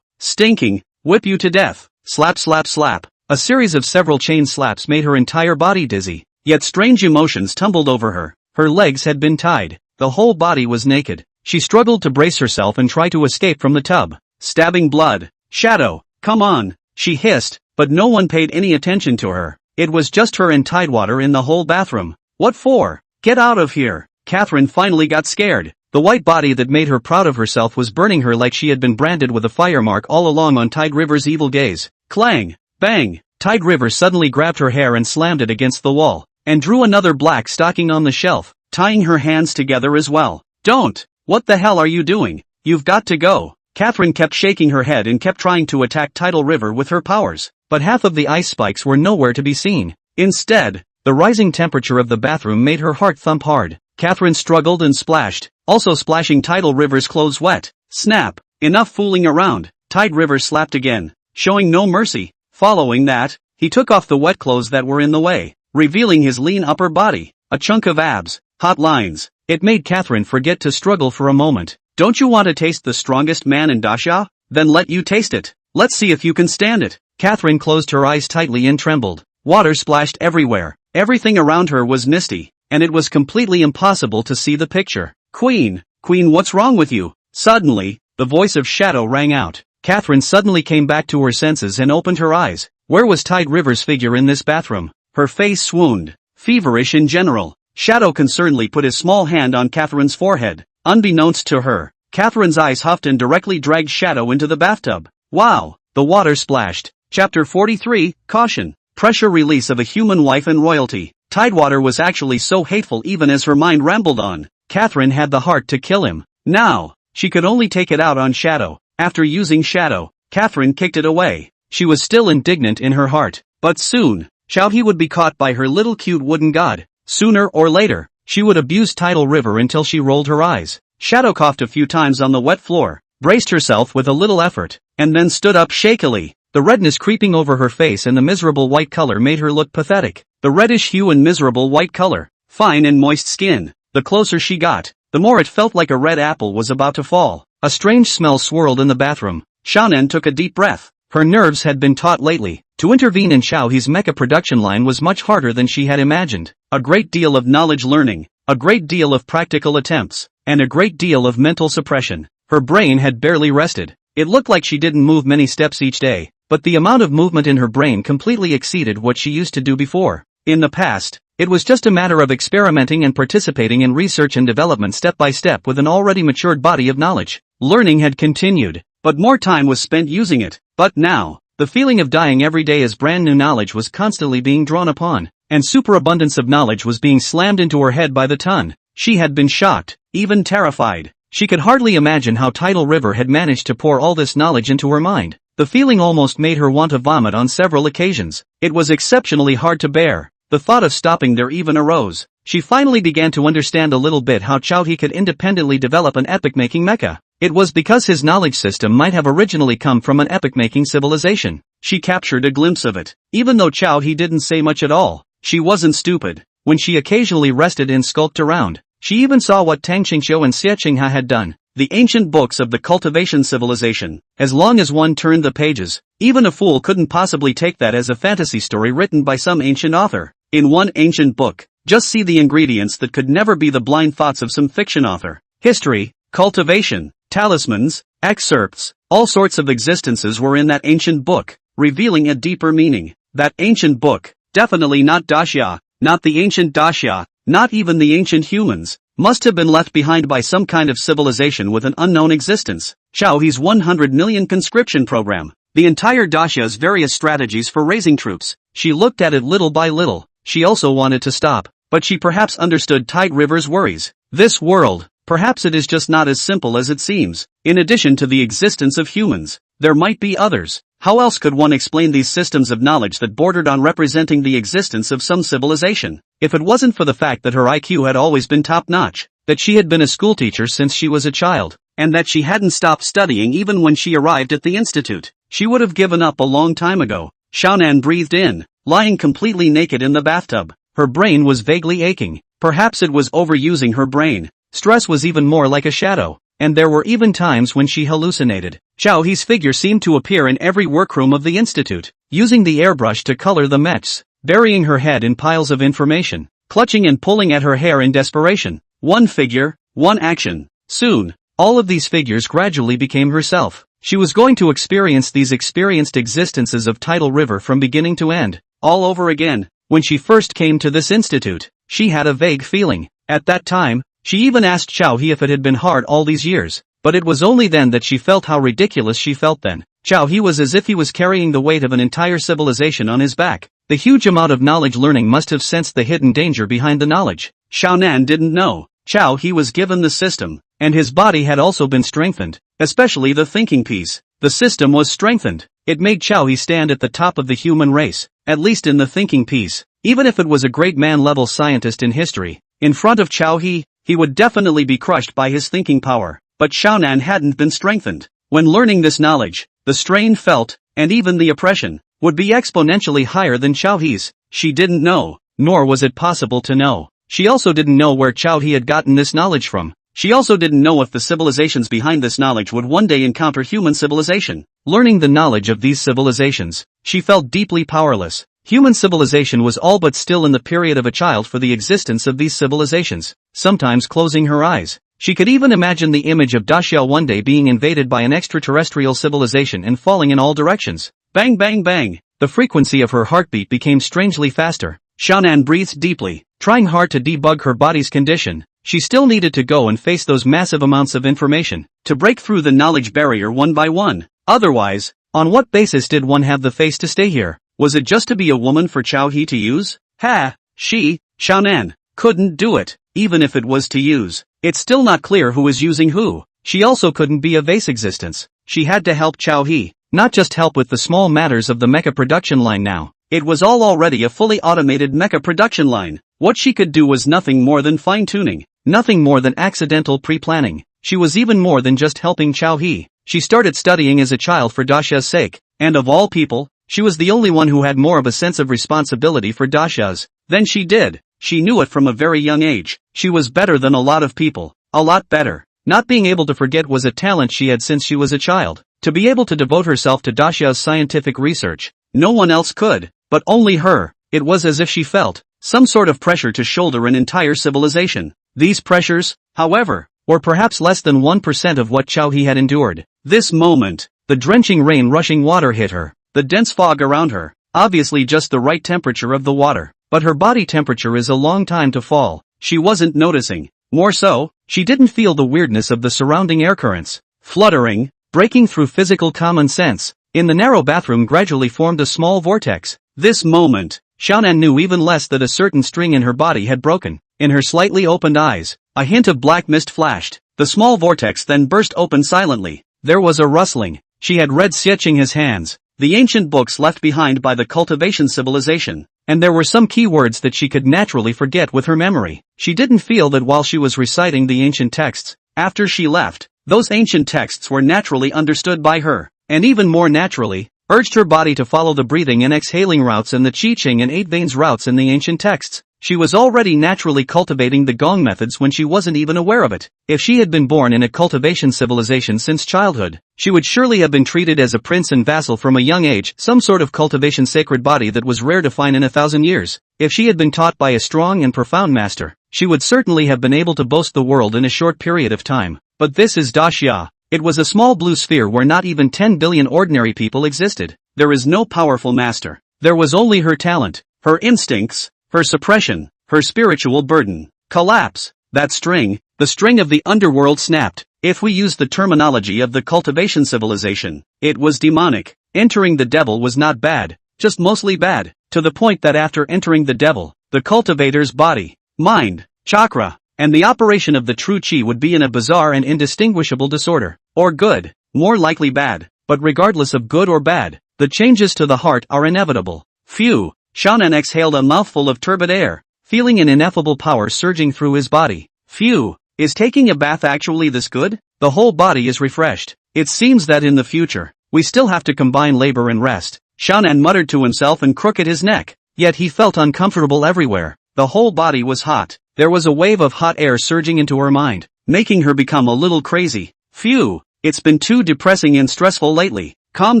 stinking, whip you to death." Slap slap slap. A series of several chain slaps made her entire body dizzy, yet strange emotions tumbled over her. Her legs had been tied, the whole body was naked. She struggled to brace herself and try to escape from the tub. Stabbing blood. "Shadow, come on," she hissed, but no one paid any attention to her. It was just her and Tidewater in the whole bathroom. "What for? Get out of here." Catherine finally got scared. The white body that made her proud of herself was burning her like she had been branded with a fire mark all along on Tide River's evil gaze. Clang! Bang! Tide River suddenly grabbed her hair and slammed it against the wall, and drew another black stocking on the shelf, tying her hands together as well. "Don't! What the hell are you doing? You've got to go." Catherine kept shaking her head and kept trying to attack Tidal River with her powers, but half of the ice spikes were nowhere to be seen. Instead, the rising temperature of the bathroom made her heart thump hard. Catherine struggled and splashed, also splashing Tidal River's clothes wet. Snap! Enough fooling around. Tide River slapped again, showing no mercy. Following that, he took off the wet clothes that were in the way, revealing his lean upper body, a chunk of abs, hot lines. It made Catherine forget to struggle for a moment. "Don't you want to taste the strongest man in Dasha? Then let you taste it. Let's see if you can stand it." Catherine closed her eyes tightly and trembled. Water splashed everywhere. Everything around her was misty, and it was completely impossible to see the picture. Queen, what's wrong with you?" Suddenly, the voice of Shadow rang out. Catherine suddenly came back to her senses and opened her eyes. Where was Tide River's figure in this bathroom? Her face swooned, feverish in general. Shadow concernedly put his small hand on Catherine's forehead. Unbeknownst to her, Catherine's eyes huffed and directly dragged Shadow into the bathtub. Wow! The water splashed. Chapter 43, Caution. Pressure release of a human wife and royalty. Tidewater was actually so hateful even as her mind rambled on. Catherine had the heart to kill him. Now, she could only take it out on Shadow. After using Shadow, Catherine kicked it away. She was still indignant in her heart. But soon, he would be caught by her little cute wooden god. Sooner or later, she would abuse Tidal River until she rolled her eyes. Shadow coughed a few times on the wet floor, braced herself with a little effort, and then stood up shakily. The redness creeping over her face and the miserable white color made her look pathetic. The reddish hue and miserable white color, fine and moist skin. The closer she got, the more it felt like a red apple was about to fall. A strange smell swirled in the bathroom. Xiaonan took a deep breath. Her nerves had been taut lately. To intervene in Xiaohe's mecha production line was much harder than she had imagined. A great deal of knowledge learning, a great deal of practical attempts, and a great deal of mental suppression. Her brain had barely rested. It looked like she didn't move many steps each day, but the amount of movement in her brain completely exceeded what she used to do before. In the past, it was just a matter of experimenting and participating in research and development step by step with an already matured body of knowledge. Learning had continued, but more time was spent using it. But now, the feeling of dying every day as brand new knowledge was constantly being drawn upon, and superabundance of knowledge was being slammed into her head by the ton. She had been shocked, even terrified. She could hardly imagine how Tidal River had managed to pour all this knowledge into her mind. The feeling almost made her want to vomit on several occasions. It was exceptionally hard to bear. The thought of stopping there even arose. She finally began to understand a little bit how Xiaohe could independently develop an epic-making mecha. It was because his knowledge system might have originally come from an epic-making civilization. She captured a glimpse of it. Even though Xiaohe didn't say much at all, she wasn't stupid. When she occasionally rested and skulked around, she even saw what Tang Qingxiu and Xie Qinghe had done. The ancient books of the cultivation civilization. As long as one turned the pages, even a fool couldn't possibly take that as a fantasy story written by some ancient author. In one ancient book, just see the ingredients that could never be the blind thoughts of some fiction author. History, cultivation, talismans, excerpts, all sorts of existences were in that ancient book, revealing a deeper meaning. That ancient book, definitely not Daxia, not the ancient Daxia, not even the ancient humans, must have been left behind by some kind of civilization with an unknown existence. Xiaohe's 100 million conscription program, the entire Daxia's various strategies for raising troops. She looked at it little by little. She also wanted to stop, but she perhaps understood Tide River's worries. This world, perhaps it is just not as simple as it seems. In addition to the existence of humans, there might be others. How else could one explain these systems of knowledge that bordered on representing the existence of some civilization? If it wasn't for the fact that her IQ had always been top-notch, that she had been a schoolteacher since she was a child, and that she hadn't stopped studying even when she arrived at the institute, she would have given up a long time ago. Xiaonan breathed in, lying completely naked in the bathtub. Her brain was vaguely aching. Perhaps it was overusing her brain. Stress was even more like a shadow, and there were even times when she hallucinated. Xiaohe's figure seemed to appear in every workroom of the institute, using the airbrush to color the mechs, burying her head in piles of information, clutching and pulling at her hair in desperation. One figure, one action. Soon, all of these figures gradually became herself. She was going to experience these experienced existences of Tidal River from beginning to end, all over again. When she first came to this institute, she had a vague feeling. At that time, she even asked Xiaohe if it had been hard all these years, but it was only then that she felt how ridiculous she felt then. Xiaohe was as if he was carrying the weight of an entire civilization on his back. The huge amount of knowledge learning must have sensed the hidden danger behind the knowledge. Xiaonan didn't know. Xiaohe was given the system, and his body had also been strengthened, especially the thinking piece. The system was strengthened. It made Xiaohe stand at the top of the human race, at least in the thinking piece. Even if it was a great man-level scientist in history, in front of Xiaohe, he would definitely be crushed by his thinking power. But Xiaonan hadn't been strengthened. When learning this knowledge, the strain felt, and even the oppression, would be exponentially higher than Xiaohe's. She didn't know, nor was it possible to know. She also didn't know where Xiaohe had gotten this knowledge from. She also didn't know if the civilizations behind this knowledge would one day encounter human civilization. Learning the knowledge of these civilizations, she felt deeply powerless. Human civilization was all but still in the period of a child for the existence of these civilizations. Sometimes closing her eyes, she could even imagine the image of Daxia one day being invaded by an extraterrestrial civilization and falling in all directions. Bang bang bang! The frequency of her heartbeat became strangely faster. Xiaonan breathed deeply, trying hard to debug her body's condition. She still needed to go and face those massive amounts of information, to break through the knowledge barrier one by one. Otherwise, on what basis did one have the face to stay here? Was it just to be a woman for Xiaohe to use? Xiaonan, couldn't do it, even if it was to use. It's still not clear who is using who. She also couldn't be a vase existence. She had to help Xiaohe, not just help with the small matters of the mecha production line now. It was all already a fully automated mecha production line. What she could do was nothing more than fine-tuning, nothing more than accidental pre-planning. She was even more than just helping Xiaohe. She started studying as a child for Daxia's sake, and of all people, she was the only one who had more of a sense of responsibility for Daxia's than she did. She knew it from a very young age. She was better than a lot of people, a lot better. Not being able to forget was a talent she had since she was a child. To be able to devote herself to Daxia's scientific research, no one else could, but only her. It was as if she felt some sort of pressure to shoulder an entire civilization. These pressures, however, were perhaps less than 1% of what Chao He had endured. This moment, the drenching rain rushing water hit her, the dense fog around her, obviously just the right temperature of the water, but her body temperature is a long time to fall. She wasn't noticing. More so, she didn't feel the weirdness of the surrounding air currents, fluttering, breaking through physical common sense. In the narrow bathroom gradually formed a small vortex. This moment, Xiaonan knew even less that a certain string in her body had broken. In her slightly opened eyes, a hint of black mist flashed. The small vortex then burst open silently. There was a rustling. She had read Xieching's hands, the ancient books left behind by the cultivation civilization, and there were some key words that she could naturally forget with her memory. She didn't feel that while she was reciting the ancient texts, after she left, those ancient texts were naturally understood by her, and even more naturally, urged her body to follow the breathing and exhaling routes and the Qi-Ching and 8 veins routes in the ancient texts. She was already naturally cultivating the gong methods when she wasn't even aware of it. If she had been born in a cultivation civilization since childhood, she would surely have been treated as a prince and vassal from a young age, some sort of cultivation sacred body that was rare to find in 1,000 years. If she had been taught by a strong and profound master, she would certainly have been able to boast the world in a short period of time. But this is Daxia. It was a small blue sphere where not even 10 billion ordinary people existed. There is no powerful master. There was only her talent, her instincts, her suppression, her spiritual burden. Collapse. That string, the string of the underworld snapped. If we use the terminology of the cultivation civilization, it was demonic. Entering the devil was not bad, just mostly bad, to the point that after entering the devil, the cultivator's body, mind, chakra, and the operation of the true chi would be in a bizarre and indistinguishable disorder. Or good, more likely bad, but regardless of good or bad, the changes to the heart are inevitable. Phew. Xiaonan exhaled a mouthful of turbid air, feeling an ineffable power surging through his body. Phew, is taking a bath actually this good? The whole body is refreshed. It seems that in the future, we still have to combine labor and rest. Xiaonan muttered to himself and crooked his neck. Yet he felt uncomfortable everywhere. The whole body was hot. There was a wave of hot air surging into her mind, making her become a little crazy. Phew, it's been too depressing and stressful lately. Calm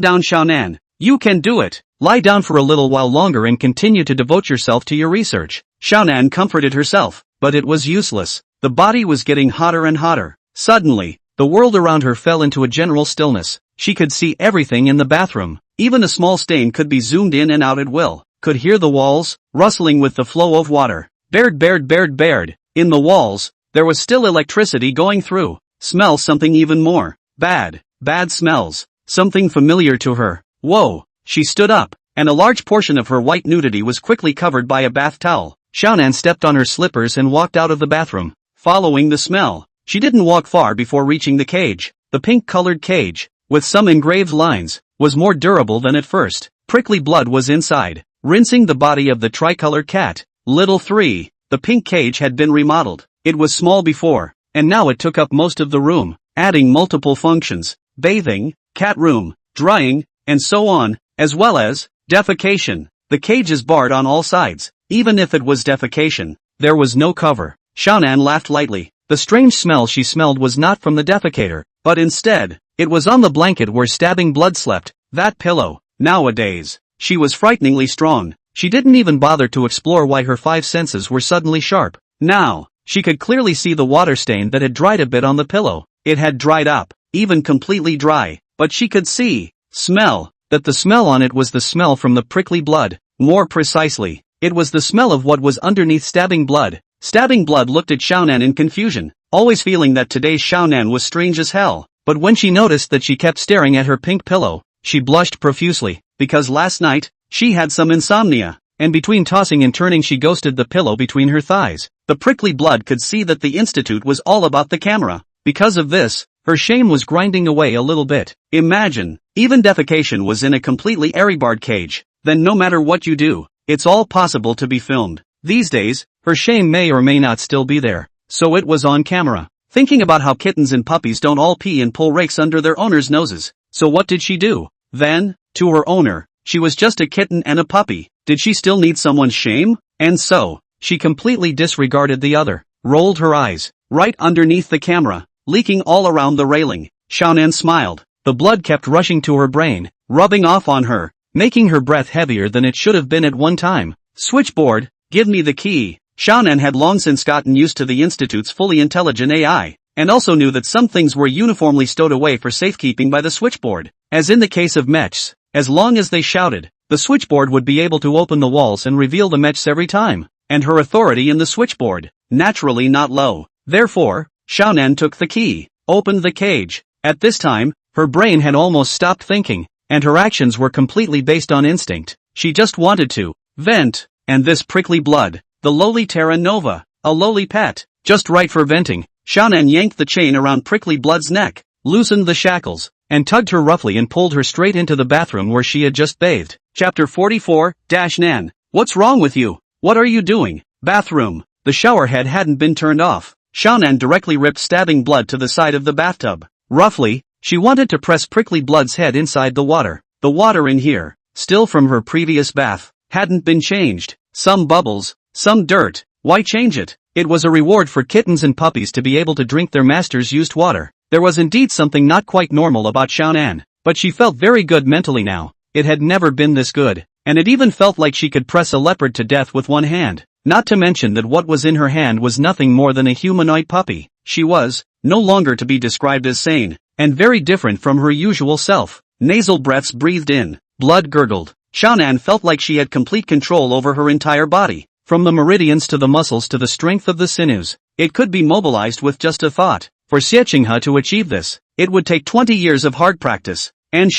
down, Xiaonan. You can do it. Lie down for a little while longer and continue to devote yourself to your research. Xiaonan comforted herself, but it was useless. The body was getting hotter and hotter. Suddenly, the world around her fell into a general stillness. She could see everything in the bathroom. Even a small stain could be zoomed in and out at will. Could hear the walls, rustling with the flow of water. Bared. In the walls, there was still electricity going through. Smell something even more. Bad smells. Something familiar to her. Whoa. She stood up, and a large portion of her white nudity was quickly covered by a bath towel. Xiaonan stepped on her slippers and walked out of the bathroom, following the smell. She didn't walk far before reaching the cage. The pink-colored cage, with some engraved lines, was more durable than at first. Prickly blood was inside, rinsing the body of the tricolored cat. Little 3. The pink cage had been remodeled. It was small before, and now it took up most of the room, adding multiple functions: bathing, cat room, drying, and so on, as well as defecation. The cage is barred on all sides. Even if it was defecation, there was no cover. Xiaonan laughed lightly. The strange smell she smelled was not from the defecator, but instead, it was on the blanket where stabbing blood slept, that pillow. Nowadays, she was frighteningly strong. She didn't even bother to explore why her 5 senses were suddenly sharp. Now, she could clearly see the water stain that had dried a bit on the pillow. It had dried up, even completely dry, but she could smell, that the smell on it was the smell from the prickly blood. More precisely, it was the smell of what was underneath stabbing blood. Stabbing blood looked at Xiaonan in confusion, always feeling that today's Xiaonan was strange as hell. But when she noticed that she kept staring at her pink pillow, she blushed profusely, because last night, she had some insomnia, and between tossing and turning she ghosted the pillow between her thighs. The prickly blood could see that the institute was all about the camera. Because of this, her shame was grinding away a little bit. Imagine, even defecation was in a completely airy-barred cage. Then no matter what you do, it's all possible to be filmed. These days, her shame may or may not still be there. So it was on camera. Thinking about how kittens and puppies don't all pee and pull rakes under their owners' noses. So what did she do? Then, to her owner, she was just a kitten and a puppy. Did she still need someone's shame? And so, she completely disregarded the other, rolled her eyes, right underneath the camera. leaking all around the railing. Xiaonan smiled. The blood kept rushing to her brain, rubbing off on her, making her breath heavier than it should have been at one time. Switchboard, give me the key. Xiaonan had long since gotten used to the Institute's fully intelligent AI, and also knew that some things were uniformly stowed away for safekeeping by the switchboard. As in the case of mechs, as long as they shouted, the switchboard would be able to open the walls and reveal the mechs every time, and her authority in the switchboard, naturally not low. Therefore, Xiaonan took the key, opened the cage. At this time, her brain had almost stopped thinking, and her actions were completely based on instinct. She just wanted to vent, and this prickly blood, the lowly Terra Nova, a lowly pet, just right for venting. Xiaonan yanked the chain around prickly blood's neck, loosened the shackles, and tugged her roughly and pulled her straight into the bathroom where she had just bathed. Chapter 44-Nan. What's wrong with you? What are you doing? Bathroom. The shower head hadn't been turned off. Xiaonan directly ripped stabbing blood to the side of the bathtub. Roughly, she wanted to press prickly blood's head inside the water. The water in here, still from her previous bath, hadn't been changed. Some bubbles, some dirt. Why change it? It was a reward for kittens and puppies to be able to drink their master's used water. There was indeed something not quite normal about Xiaonan, but she felt very good mentally now. It had never been this good, and it even felt like she could press a leopard to death with one hand. Not to mention that what was in her hand was nothing more than a humanoid puppy. She was, no longer to be described as sane, and very different from her usual self. Nasal breaths breathed in, blood gurgled. Xiaonan felt like she had complete control over her entire body, from the meridians to the muscles to the strength of the sinews. It could be mobilized with just a thought. For Xie to achieve this, it would take 20 years of hard practice, and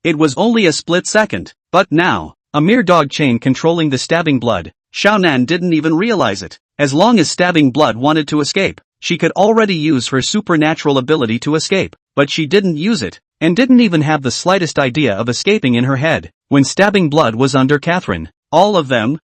it was only a split second. But now, a mere dog chain controlling the stabbing blood, Xiaonan didn't even realize it. As long as stabbing blood wanted to escape, she could already use her supernatural ability to escape, but she didn't use it, and didn't even have the slightest idea of escaping in her head. When stabbing blood was under Catherine, all of them,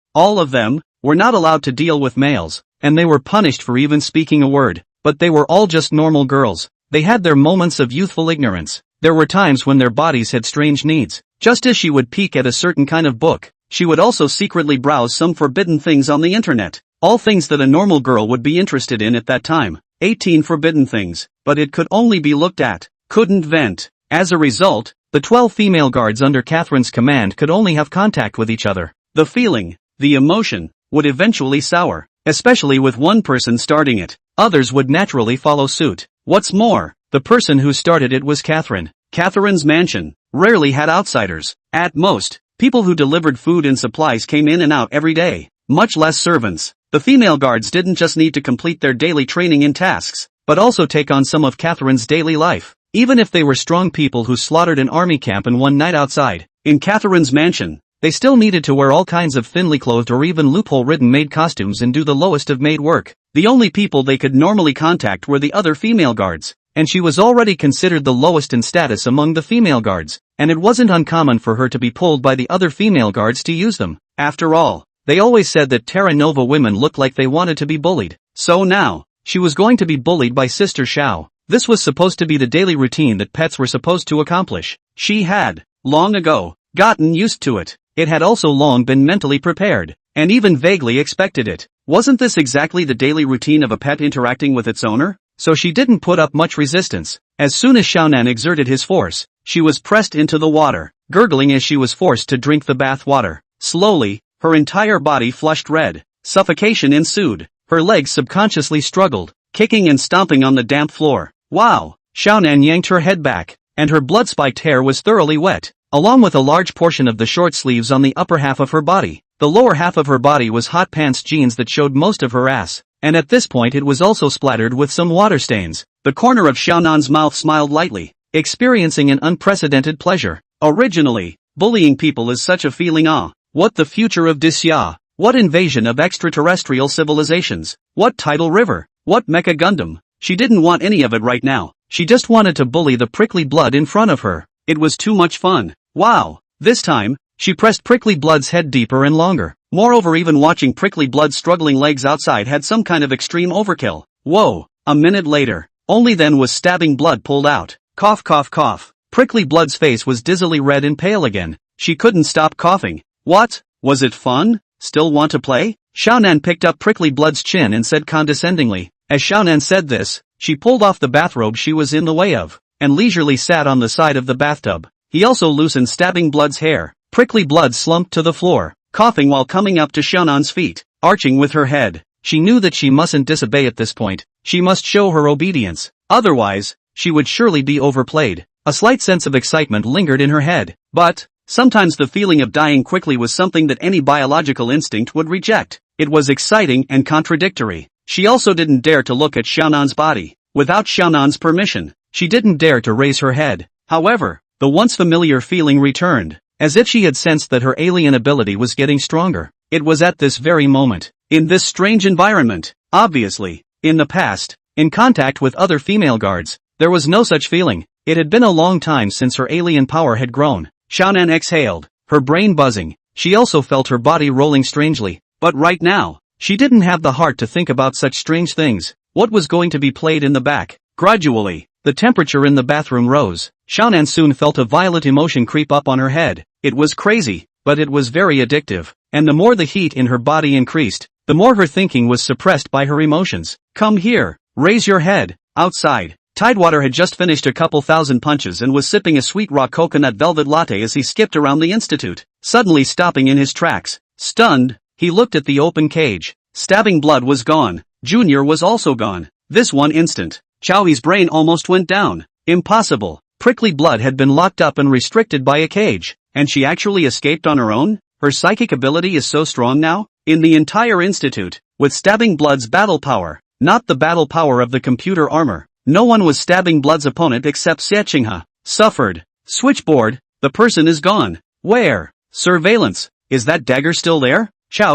were not allowed to deal with males, and they were punished for even speaking a word. But they were all just normal girls. They had their moments of youthful ignorance. There were times when their bodies had strange needs. Just as she would peek at a certain kind of book, she would also secretly browse some forbidden things on the internet. All things that a normal girl would be interested in at that time. 18 forbidden things, but it could only be looked at, couldn't vent. As a result, the 12 female guards under Catherine's command could only have contact with each other. The feeling, the emotion, would eventually sour, especially with one person starting it. Others would naturally follow suit. What's more, the person who started it was Catherine. Catherine's mansion rarely had outsiders. At most, people who delivered food and supplies came in and out every day, much less servants. The female guards didn't just need to complete their daily training and tasks, but also take on some of Catherine's daily life. Even if they were strong people who slaughtered an army camp in one night outside, in Catherine's mansion, they still needed to wear all kinds of thinly clothed or even loophole-ridden maid costumes and do the lowest of maid work. The only people they could normally contact were the other female guards, and she was already considered the lowest in status among the female guards, and it wasn't uncommon for her to be pulled by the other female guards to use them. After all, they always said that Terra Nova women looked like they wanted to be bullied. So now, she was going to be bullied by Sister Xiao. This was supposed to be the daily routine that pets were supposed to accomplish. She had, long ago, gotten used to it. It had also long been mentally prepared, and even vaguely expected it. Wasn't this exactly the daily routine of a pet interacting with its owner? So she didn't put up much resistance. As soon as Xiaonan exerted his force, she was pressed into the water, gurgling as she was forced to drink the bath water. Slowly, her entire body flushed red. Suffocation ensued. Her legs subconsciously struggled, kicking and stomping on the damp floor. Wow! Xiaonan yanked her head back, and her blood-spiked hair was thoroughly wet, along with a large portion of the short sleeves on the upper half of her body. The lower half of her body was hot pants jeans that showed most of her ass, and at this point it was also splattered with some water stains. The corner of Xiaonan's mouth smiled lightly, experiencing an unprecedented pleasure. Originally, bullying people is such a feeling. What the future of Disya? What invasion of extraterrestrial civilizations? What tidal river? What mecha Gundam? She didn't want any of it right now. She just wanted to bully the prickly blood in front of her. It was too much fun. Wow! This time, she pressed prickly blood's head deeper and longer. Moreover, even watching prickly blood's struggling legs outside had some kind of extreme overkill. Whoa! A minute later, only then was stabbing blood pulled out. Cough cough cough. Prickly blood's face was dizzily red and pale again. She couldn't stop coughing. What? Was it fun? Still want to play? Xiaonan picked up prickly blood's chin and said condescendingly. As Xiaonan said this, she pulled off the bathrobe she was in the way of, and leisurely sat on the side of the bathtub. He also loosened Stabbing Blood's hair. Prickly Blood slumped to the floor, coughing while coming up to Xiaonan's feet, arching with her head. She knew that she mustn't disobey at this point. She must show her obedience. Otherwise, she would surely be overplayed. A slight sense of excitement lingered in her head, but sometimes the feeling of dying quickly was something that any biological instinct would reject. It was exciting and contradictory. She also didn't dare to look at Xiaonan's body. Without Xiaonan's permission, she didn't dare to raise her head. However, the once familiar feeling returned, as if she had sensed that her alien ability was getting stronger. It was at this very moment, in this strange environment. Obviously, in the past, in contact with other female guards, there was no such feeling. It had been a long time since her alien power had grown. Xiaonan exhaled, her brain buzzing. She also felt her body rolling strangely. But right now, she didn't have the heart to think about such strange things. What was going to be played in the back? Gradually, the temperature in the bathroom rose. Xiaonan soon felt a violent emotion creep up on her head. It was crazy, but it was very addictive. And the more the heat in her body increased, the more her thinking was suppressed by her emotions. Come here, raise your head. Outside, Tidewater had just finished a couple thousand punches and was sipping a sweet raw coconut velvet latte as he skipped around the institute, suddenly stopping in his tracks. Stunned, he looked at the open cage. Stabbing Blood was gone. Junior was also gone. This one instant, Xiaohi's brain almost went down. Impossible. Prickly Blood had been locked up and restricted by a cage, and she actually escaped on her own? Her psychic ability is so strong now? In the entire institute, with Stabbing Blood's battle power, not the battle power of the computer armor, no one was Stabbing Blood's opponent except Xie suffered. Switchboard, the person is gone. Where? Surveillance. Is that dagger still there?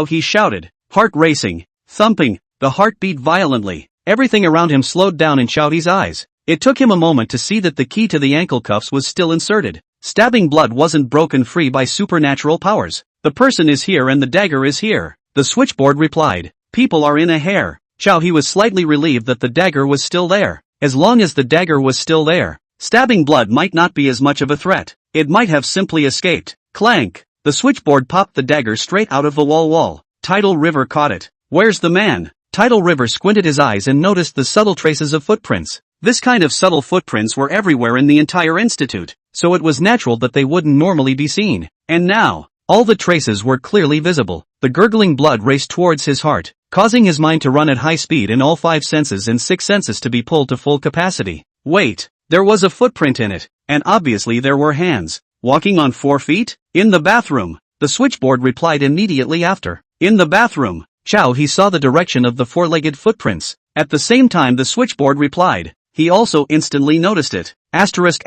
He shouted, heart racing, thumping, the heart beat violently. Everything around him slowed down in Xiaohi's eyes. It took him a moment to see that the key to the ankle cuffs was still inserted. Stabbing Blood wasn't broken free by supernatural powers. The person is here and the dagger is here. The switchboard replied. People are in a hair. Xiaohi was slightly relieved that the dagger was still there. As long as the dagger was still there, Stabbing Blood might not be as much of a threat. It might have simply escaped. Clank! The switchboard popped the dagger straight out of the wall. Tidal River caught it. Where's the man? Tidal River squinted his eyes and noticed the subtle traces of footprints. This kind of subtle footprints were everywhere in the entire institute, so it was natural that they wouldn't normally be seen. And now, all the traces were clearly visible. The gurgling blood raced towards his heart, causing his mind to run at high speed and all 5 senses and 6 senses to be pulled to full capacity. Wait, there was a footprint in it, and obviously there were hands. Walking on 4 feet? In the bathroom. The switchboard replied immediately after. In the bathroom. He saw the direction of the 4-legged footprints. At the same time the switchboard replied. He also instantly noticed it. Asterisk.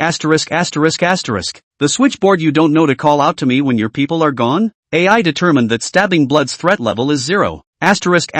The switchboard, you don't know to call out to me when your people are gone? AI determined that Stabbing Blood's threat level is 0. Asterisk.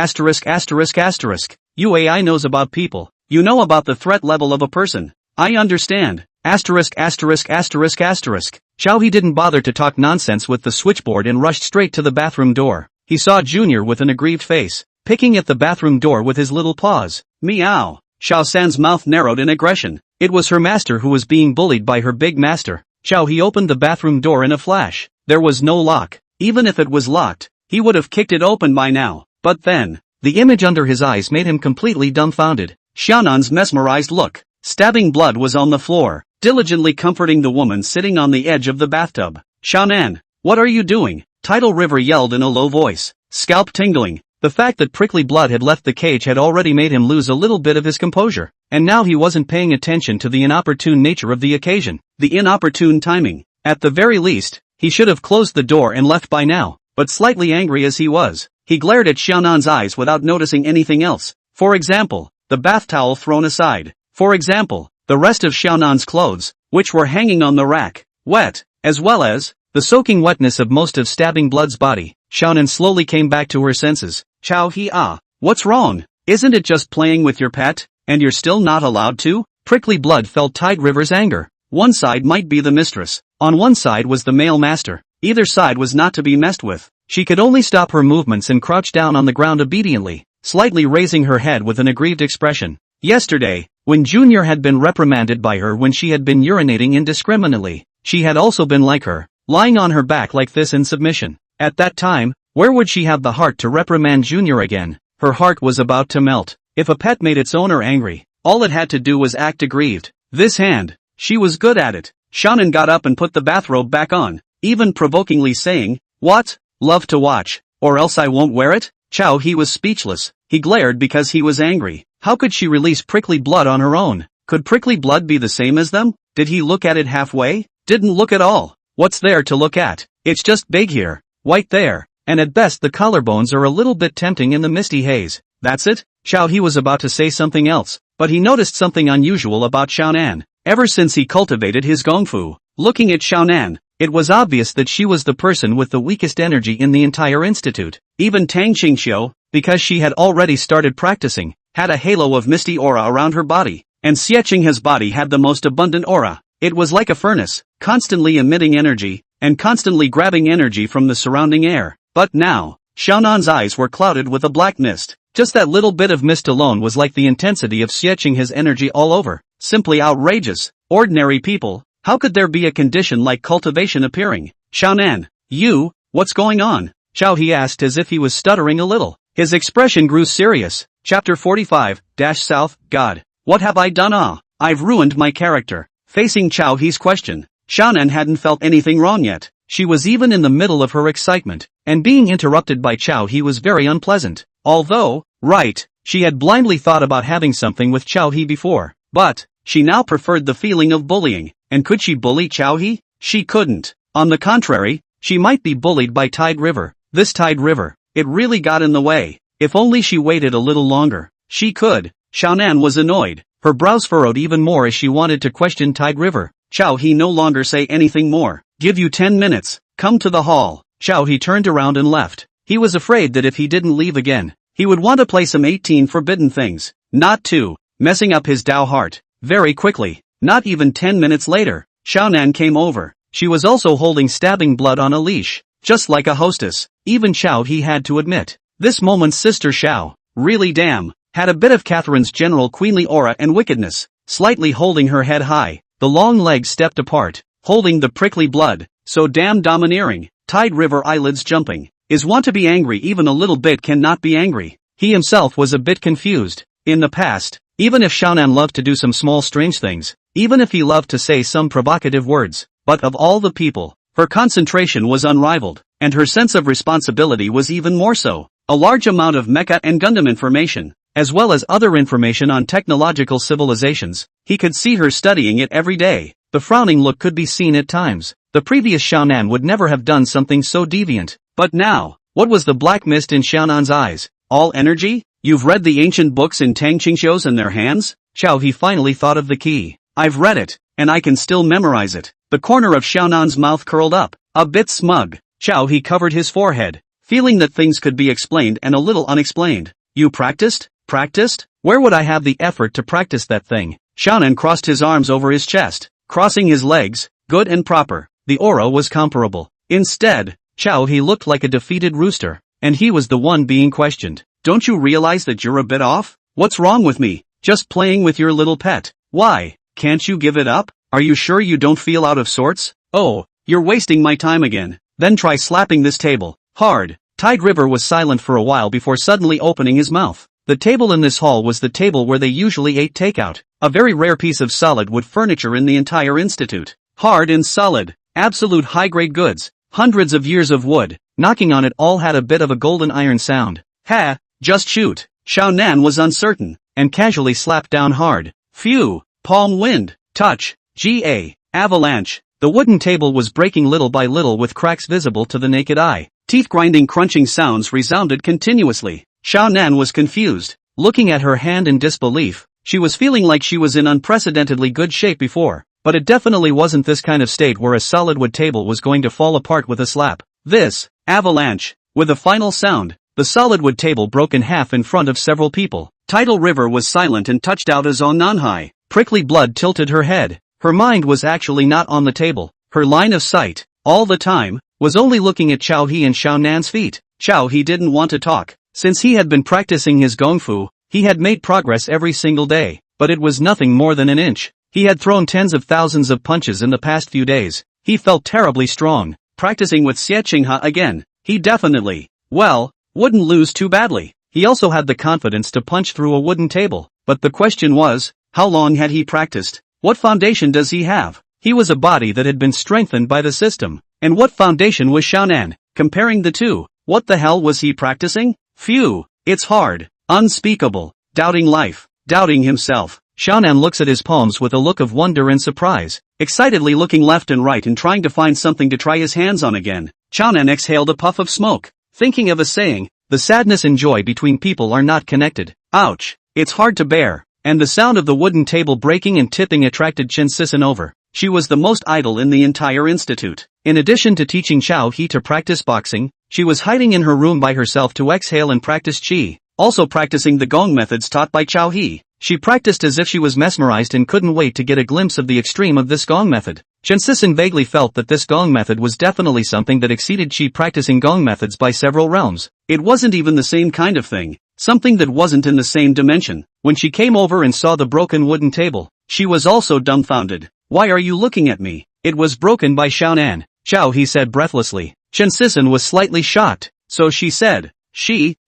You AI knows about people. You know about the threat level of a person. I understand. Asterisk. Xiaohi didn't bother to talk nonsense with the switchboard and rushed straight to the bathroom door. He saw Junior with an aggrieved face, picking at the bathroom door with his little paws. Meow. Xiao San's mouth narrowed in aggression. It was her master who was being bullied by her big master. He opened the bathroom door in a flash. There was no lock. Even if it was locked, he would have kicked it open by now. But then, the image under his eyes made him completely dumbfounded. Xiaonan's mesmerized look. Stabbing Blood was on the floor, diligently comforting the woman sitting on the edge of the bathtub. Xiaonan, what are you doing? Tidal River yelled in a low voice, scalp tingling. The fact that Prickly Blood had left the cage had already made him lose a little bit of his composure, and now he wasn't paying attention to the inopportune nature of the occasion, the inopportune timing. At the very least, he should have closed the door and left by now, but slightly angry as he was, he glared at Xiaonan's eyes without noticing anything else. For example, the bath towel thrown aside. For example, the rest of Xiaonan's clothes, which were hanging on the rack, wet, as well as the soaking wetness of most of Stabbing Blood's body. Xiaonan slowly came back to her senses. What's wrong? Isn't it just playing with your pet, and you're still not allowed to? Prickly Blood felt Tide River's anger. One side might be the mistress. On one side was the male master. Either side was not to be messed with. She could only stop her movements and crouch down on the ground obediently, slightly raising her head with an aggrieved expression. Yesterday, when Junior had been reprimanded by her when she had been urinating indiscriminately, she had also been like her, lying on her back like this in submission. At that time, where would she have the heart to reprimand Junior again? Her heart was about to melt. If a pet made its owner angry, All it had to do was act aggrieved. This hand. She was good at it. Shannon got up and put the bathrobe back on, even provokingly saying, "What? Love to watch, or else I won't wear it?" Chow he was speechless. He glared because he was angry. How could she release prickly blood on her own? Could prickly blood be the same as them? Did he look at it halfway? Didn't look at all. What's there to look at? It's just big here, white there, and at best the collarbones are a little bit tempting in the misty haze. That's it? Chow he was about to say something else, but he noticed something unusual about Xiaonan. Ever since he cultivated his gongfu, looking at Xiaonan, it was obvious that she was the person with the weakest energy in the entire institute. Even Tang Qingxiu, because she had already started practicing, had a halo of misty aura around her body, and Xie Qinghe's body had the most abundant aura. It was like a furnace, constantly emitting energy, and constantly grabbing energy from the surrounding air. But now, Xiaonan's eyes were clouded with a black mist. Just that little bit of mist alone was like the intensity of Xie Qinghe's energy all over. Simply outrageous. Ordinary people, how could there be a condition like cultivation appearing? Xiaonan, what's going on? Chow he asked as if he was stuttering a little. His expression grew serious. Chapter 45, South, God. What have I done? I've ruined my character. Facing Chow he's question, Xiaonan hadn't felt anything wrong yet. She was even in the middle of her excitement, and being interrupted by Chow he was very unpleasant. Although, she had blindly thought about having something with Chow he before, but she now preferred the feeling of bullying. And could she bully Chow he? She couldn't. On the contrary, she might be bullied by Tide River. This Tide River, it really got in the way. If only she waited a little longer, she could. Xiaonan was annoyed. Her brows furrowed even more as she wanted to question Tide River. Chow he no longer say anything more. Give you 10 minutes. Come to the hall. Chow he turned around and left. He was afraid that if he didn't leave again, he would want to play some 18 forbidden things. Not two. Messing up his Dao heart. Very quickly. Not even 10 minutes later, Xiaonan came over. She was also holding stabbing blood on a leash. Just like a hostess. Even Chow he had to admit. This moment's sister Xiao, really damn, had a bit of Catherine's general queenly aura and wickedness. Slightly holding her head high, the long legs stepped apart, holding the prickly blood, so damn domineering. Tide River eyelids jumping. Is want to be angry even a little bit cannot be angry. He himself was a bit confused. In the past, even if Xiaonan loved to do some small strange things, even if he loved to say some provocative words, but of all the people, her concentration was unrivaled, and her sense of responsibility was even more so. A large amount of mecha and Gundam information, as well as other information on technological civilizations, he could see her studying it every day. The frowning look could be seen at times. The previous Xiaonan would never have done something so deviant. But now, what was the black mist in Xiaonan's eyes? All energy? You've read the ancient books in Tang Qingxiu's in their hands? Chow he finally thought of the key. I've read it, and I can still memorize it. The corner of Xiaonan's mouth curled up, a bit smug. Chow he covered his forehead, feeling that things could be explained and a little unexplained. You practiced? Practiced? Where would I have the effort to practice that thing? Xiaonan crossed his arms over his chest, crossing his legs, good and proper. The aura was comparable. Instead, Chow he looked like a defeated rooster, and he was the one being questioned. Don't you realize that you're a bit off? What's wrong with me? Just playing with your little pet. Why? Can't you give it up? Are you sure you don't feel out of sorts? Oh, you're wasting my time again. Then try slapping this table. Hard. Tide River was silent for a while before suddenly opening his mouth. The table in this hall was the table where they usually ate takeout. A very rare piece of solid wood furniture in the entire institute. Hard and solid. Absolute high-grade goods. Hundreds of years of wood. Knocking on it all had a bit of a golden iron sound. Ha! Just shoot. Xiaonan was uncertain, and casually slapped down hard. Phew! Palm wind. Touch. Avalanche. The wooden table was breaking little by little with cracks visible to the naked eye. Teeth-grinding crunching sounds resounded continuously. Xiaonan was confused. Looking at her hand in disbelief, she was feeling like she was in unprecedentedly good shape before, but it definitely wasn't this kind of state where a solid wood table was going to fall apart with a slap. This, avalanche. With a final sound, the solid wood table broke in half in front of several people. Tidal River was silent and touched out as on Nanhai. Prickly blood tilted her head. Her mind was actually not on the table. Her line of sight, all the time, was only looking at Chow He and Xiaonan's feet. Chow He didn't want to talk. Since he had been practicing his gongfu, he had made progress every single day, but it was nothing more than an inch. He had thrown tens of thousands of punches in the past few days. He felt terribly strong. Practicing with Xie Qinghe again, he definitely, wouldn't lose too badly. He also had the confidence to punch through a wooden table. But the question was, How long had he practiced? What foundation does he have? He was a body that had been strengthened by the system. And what foundation was Xiaonan? Comparing the two, what the hell was he practicing? Phew, it's hard, unspeakable, doubting life, doubting himself. Xiaonan looks at his palms with a look of wonder and surprise, excitedly looking left and right and trying to find something to try his hands on again. Xiaonan exhaled a puff of smoke, thinking of a saying, the sadness and joy between people are not connected. Ouch, it's hard to bear. And the sound of the wooden table breaking and tipping attracted Chen Sisson over. She was the most idle in the entire institute. In addition to teaching Xiao He to practice boxing, she was hiding in her room by herself to exhale and practice qi, also practicing the gong methods taught by Xiao He. She practiced as if she was mesmerized and couldn't wait to get a glimpse of the extreme of this gong method. Chen Sisson vaguely felt that this gong method was definitely something that exceeded Qi practicing gong methods by several realms. It wasn't even the same kind of thing, something that wasn't in the same dimension. When she came over and saw the broken wooden table, she was also dumbfounded. Why are you looking at me? It was broken by Xiaonan. Xiao, he said breathlessly. Chen Sisson was slightly shocked, so she said,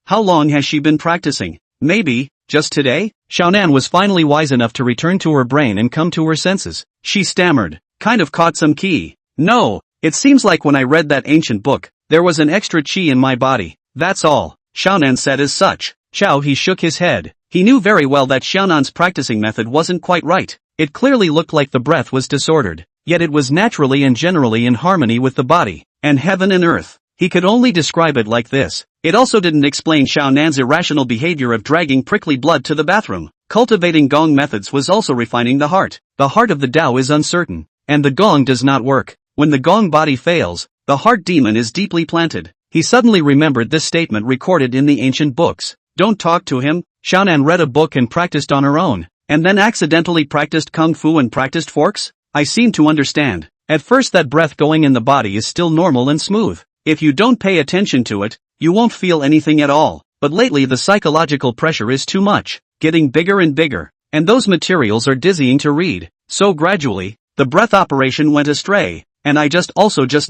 how long has she been practicing? Maybe, just today? Xiaonan was finally wise enough to return to her brain and come to her senses. She stammered, kind of caught some qi. No, it seems like when I read that ancient book, there was an extra qi in my body, that's all, Xiaonan said as such. Xiao He shook his head. He knew very well that Xiaonan's practicing method wasn't quite right. It clearly looked like the breath was disordered, yet it was naturally and generally in harmony with the body, and heaven and earth. He could only describe it like this. It also didn't explain Xiaonan's irrational behavior of dragging prickly blood to the bathroom. Cultivating gong methods was also refining the heart. The heart of the Tao is uncertain, and the gong does not work. When the gong body fails, the heart demon is deeply planted. He suddenly remembered this statement recorded in the ancient books. Don't talk to him. Xiaonan read a book and practiced on her own, and then accidentally practiced kung fu and practiced forks? I seem to understand. At first that breath going in the body is still normal and smooth. If you don't pay attention to it, you won't feel anything at all. But lately the psychological pressure is too much, getting bigger and bigger, and those materials are dizzying to read. So gradually, the breath operation went astray, and I just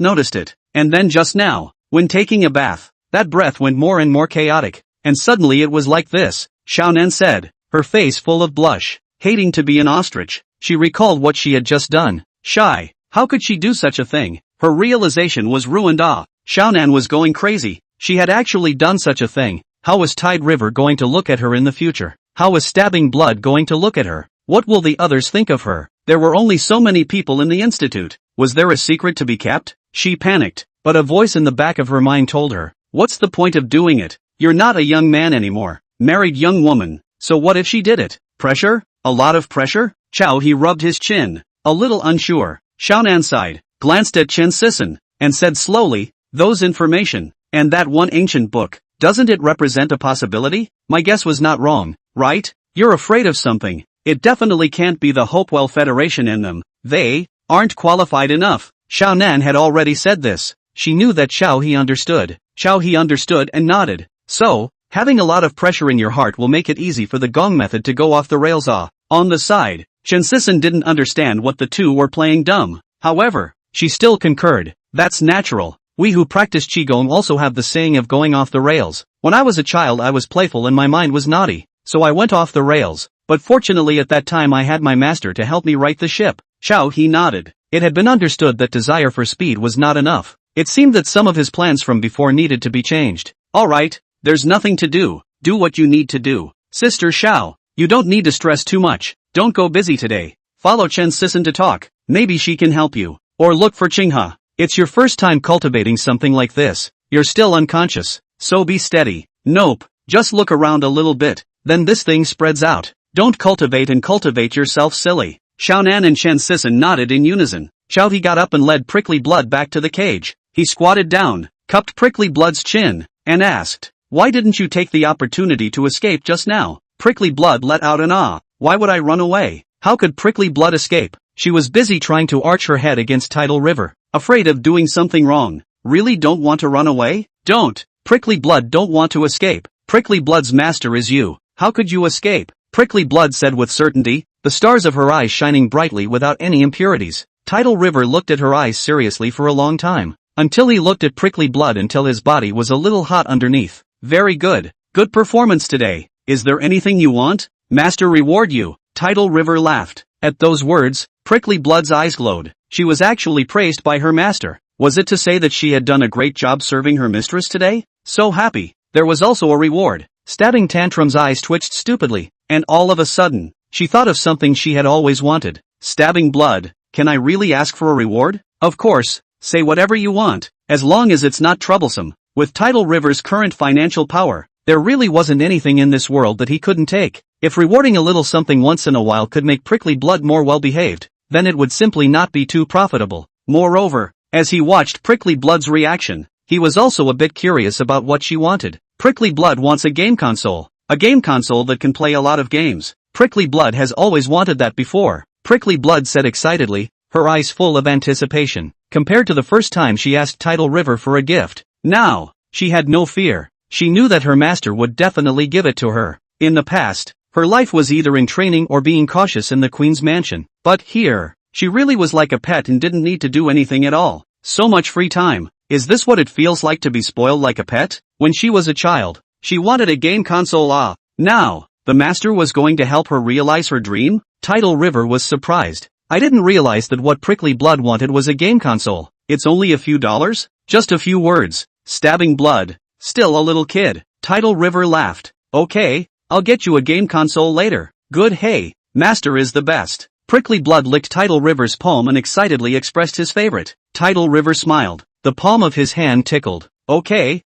noticed it. And then just now, when taking a bath, that breath went more and more chaotic, and suddenly it was like this, Xiaonan said, her face full of blush, hating to be an ostrich. She recalled what she had just done. Shy, how could she do such a thing? Her realization was ruined. Xiaonan was going crazy. She had actually done such a thing. How was Tide River going to look at her in the future? How was Stabbing Blood going to look at her? What will the others think of her? There were only so many people in the institute. Was there a secret to be kept? She panicked, but a voice in the back of her mind told her, what's the point of doing it? You're not a young man anymore. Married young woman. So what if she did it? Pressure? A lot of pressure? Xiao He rubbed his chin, a little unsure. Xiaonan sighed, glanced at Chen Sisson, and said slowly, those information, and that one ancient book, doesn't it represent a possibility? My guess was not wrong, right? You're afraid of something. It definitely can't be the Hopewell Federation in them. They aren't qualified enough. Xiaonan had already said this. She knew that Xiao He understood. Xiao He understood and nodded. So, having a lot of pressure in your heart will make it easy for the gong method to go off the rails. On the side, Chen Sisson didn't understand what the two were playing dumb. However, she still concurred. That's natural. We who practice Qigong also have the saying of going off the rails. When I was a child I was playful and my mind was naughty, so I went off the rails, but fortunately at that time I had my master to help me right the ship. Xiao He nodded. It had been understood that desire for speed was not enough. It seemed that some of his plans from before needed to be changed. Alright, there's nothing to do. Do what you need to do. Sister Xiao, you don't need to stress too much. Don't go busy today. Follow Chen Sisson to talk. Maybe she can help you. Or look for Qinghe. It's your first time cultivating something like this. You're still unconscious, so be steady. Nope, just look around a little bit, then this thing spreads out. Don't cultivate yourself silly. Xiaonan and Chen Sisson nodded in unison. Xiao He got up and led Prickly Blood back to the cage. He squatted down, cupped Prickly Blood's chin, and asked, why didn't you take the opportunity to escape just now? Prickly Blood let out an ah. Why would I run away? How could Prickly Blood escape? She was busy trying to arch her head against Tidal River. Afraid of doing something wrong. Really don't want to run away? Don't. Prickly Blood don't want to escape. Prickly Blood's master is you. How could you escape? Prickly Blood said with certainty, the stars of her eyes shining brightly without any impurities. Tidal River looked at her eyes seriously for a long time, until he looked at Prickly Blood until his body was a little hot underneath. Very good. Good performance today. Is there anything you want? Master reward you. Tidal River laughed. At those words, Prickly Blood's eyes glowed. She was actually praised by her master. Was it to say that she had done a great job serving her mistress today? So happy. There was also a reward. Stabbing Tantrum's eyes twitched stupidly, and all of a sudden, she thought of something she had always wanted. Stabbing Blood, can I really ask for a reward? Of course, say whatever you want, as long as it's not troublesome. With Tidal River's current financial power, there really wasn't anything in this world that he couldn't take. If rewarding a little something once in a while could make Prickly Blood more well-behaved, then it would simply not be too profitable. Moreover, as he watched Prickly Blood's reaction, he was also a bit curious about what she wanted. Prickly Blood wants a game console that can play a lot of games. Prickly Blood has always wanted that before, Prickly Blood said excitedly, her eyes full of anticipation. Compared to the first time she asked Tidal River for a gift, now, she had no fear. She knew that her master would definitely give it to her. In the past, her life was either in training or being cautious in the Queen's mansion. But here, she really was like a pet and didn't need to do anything at all. So much free time. Is this what it feels like to be spoiled like a pet? When she was a child, she wanted a game console. Now, the master was going to help her realize her dream? Tidal River was surprised. I didn't realize that what Prickly Blood wanted was a game console. It's only a few dollars? Just a few words. Stabbing Blood. Still a little kid. Tidal River laughed. Okay, I'll get you a game console later. Good, hey, master is the best. Prickly Blood licked Tidal River's palm and excitedly expressed his favorite. Tidal River smiled. The palm of his hand tickled. Okay,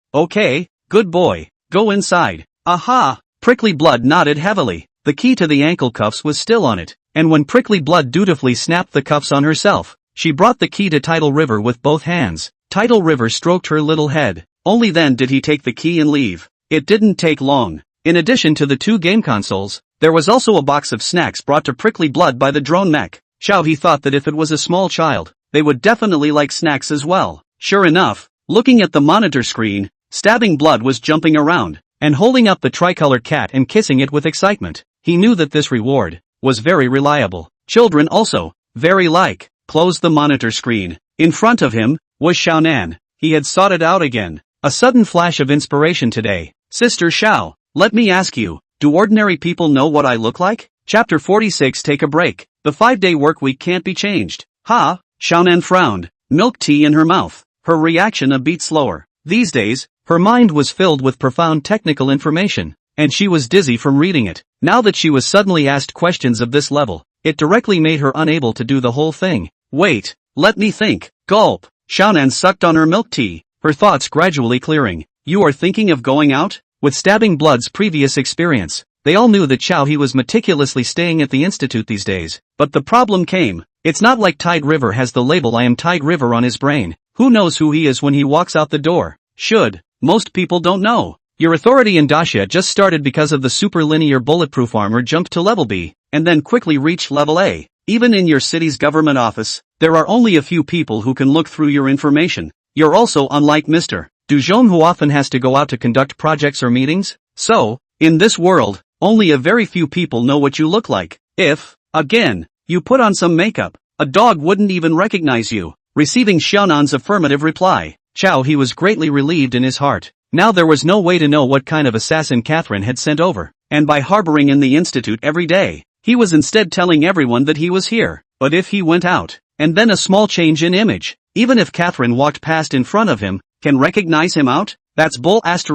good boy. Go inside. Aha! Prickly Blood nodded heavily. The key to the ankle cuffs was still on it, and when Prickly Blood dutifully snapped the cuffs on herself, she brought the key to Tidal River with both hands. Tidal River stroked her little head. Only then did he take the key and leave. It didn't take long. In addition to the two game consoles, there was also a box of snacks brought to Prickly Blood by the drone mech. He thought that if it was a small child, they would definitely like snacks as well. Sure enough, looking at the monitor screen, Stabbing Blood was jumping around, and holding up the tricolor cat and kissing it with excitement. He knew that this reward was very reliable. Children also, very like. Closed the monitor screen. In front of him was Xiaonan. He had sought it out again. A sudden flash of inspiration today. Sister Xiao, let me ask you, do ordinary people know what I look like? Chapter 46. Take a break. The 5-day work week can't be changed. Ha! Xiaonan frowned, milk tea in her mouth, her reaction a beat slower. These days, her mind was filled with profound technical information, and she was dizzy from reading it. Now that she was suddenly asked questions of this level, it directly made her unable to do the whole thing. Wait, let me think. Gulp. Xiaonan sucked on her milk tea, her thoughts gradually clearing. You are thinking of going out? With Stabbing Blood's previous experience, they all knew that he was meticulously staying at the institute these days. But the problem came. It's not like Tide River has the label I am Tide River on his brain. Who knows who he is when he walks out the door? Most people don't know. Your authority in Dacia just started because of the superlinear bulletproof armor jumped to level B, and then quickly reached level A. Even in your city's government office, there are only a few people who can look through your information. You're also unlike Mr. Dujon, who often has to go out to conduct projects or meetings. So, in this world, only a very few people know what you look like. If, again, you put on some makeup, a dog wouldn't even recognize you. Receiving Xiaonan's affirmative reply, he was greatly relieved in his heart. Now there was no way to know what kind of assassin Catherine had sent over, and by harboring in the institute every day, he was instead telling everyone that he was here. But if he went out, and then a small change in image, even if Catherine walked past in front of him, can recognize him out? That's bull ********.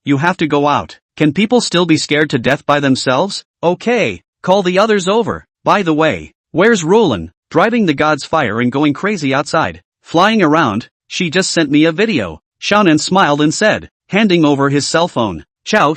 You have to go out. Can people still be scared to death by themselves? Okay, call the others over. By the way, where's Roland? Driving the god's fire and going crazy outside. Flying around, she just sent me a video. Xiaonan smiled and said, handing over his cell phone.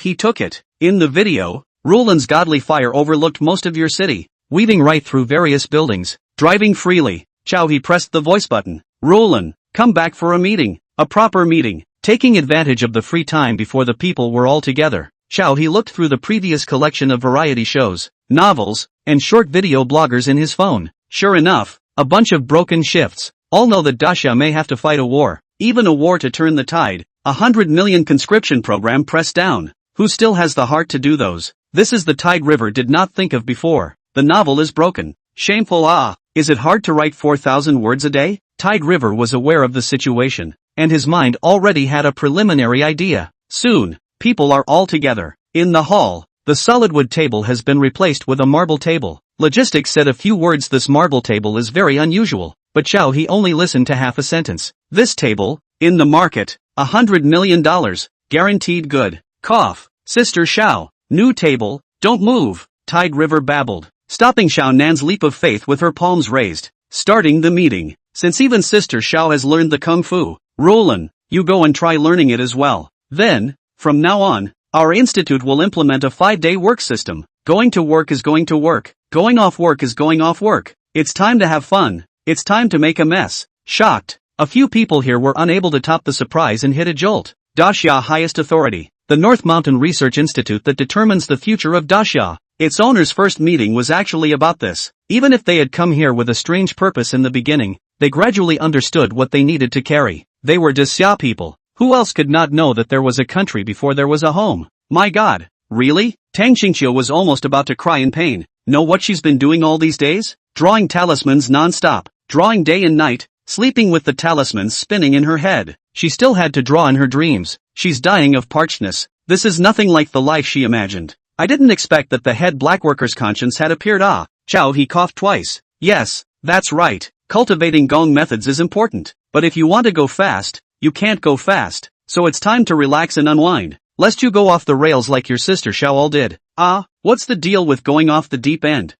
He took it. In the video, Roland's godly fire overlooked most of your city, weaving right through various buildings, driving freely. He pressed the voice button. Roland, come back for a meeting. A proper meeting. Taking advantage of the free time before the people were all together, he looked through the previous collection of variety shows, novels, and short video bloggers in his phone. Sure enough, a bunch of broken shifts. All know that Dacia may have to fight a war, even a war to turn the tide. 100 million conscription program pressed down. Who still has the heart to do those? This is the Tide River did not think of before. The novel is broken. Shameful. Is it hard to write 4,000 words a day? Tide River was aware of the situation, and his mind already had a preliminary idea. Soon, people are all together. In the hall, The solid wood table has been replaced with a marble table. Logistics said a few words. This marble table is very unusual, but Xiao he only listened to half a sentence. This table, in the market, $100 million, guaranteed good. Cough. Sister Xiao, new table, don't move, Tide River babbled, stopping Xiao Nan's leap of faith with her palms raised. Starting the meeting. Since even Sister Xiao has learned the Kung Fu, Roland, you go and try learning it as well. Then, from now on, our institute will implement a 5-day work system. Going to work is going to work. Going off work is going off work. It's time to have fun. It's time to make a mess. Shocked. A few people here were unable to top the surprise and hit a jolt. Daxia highest authority. The North Mountain Research Institute that determines the future of Daxia. Its owner's first meeting was actually about this. Even if they had come here with a strange purpose in the beginning, they gradually understood what they needed to carry. They were Daxia people. Who else could not know that there was a country before there was a home? My god. Really? Tang Xingqiu was almost about to cry in pain. Know what she's been doing all these days? Drawing talismans non-stop. Drawing day and night, sleeping with the talismans spinning in her head. She still had to draw in her dreams. She's dying of parchedness. This is nothing like the life she imagined. I didn't expect that the head black worker's conscience had appeared. Chow he coughed twice. Yes, that's right. Cultivating gong methods is important. But if you want to go fast, you can't go fast. So it's time to relax and unwind. Lest you go off the rails like your sister Xiao all did. What's the deal with going off the deep end?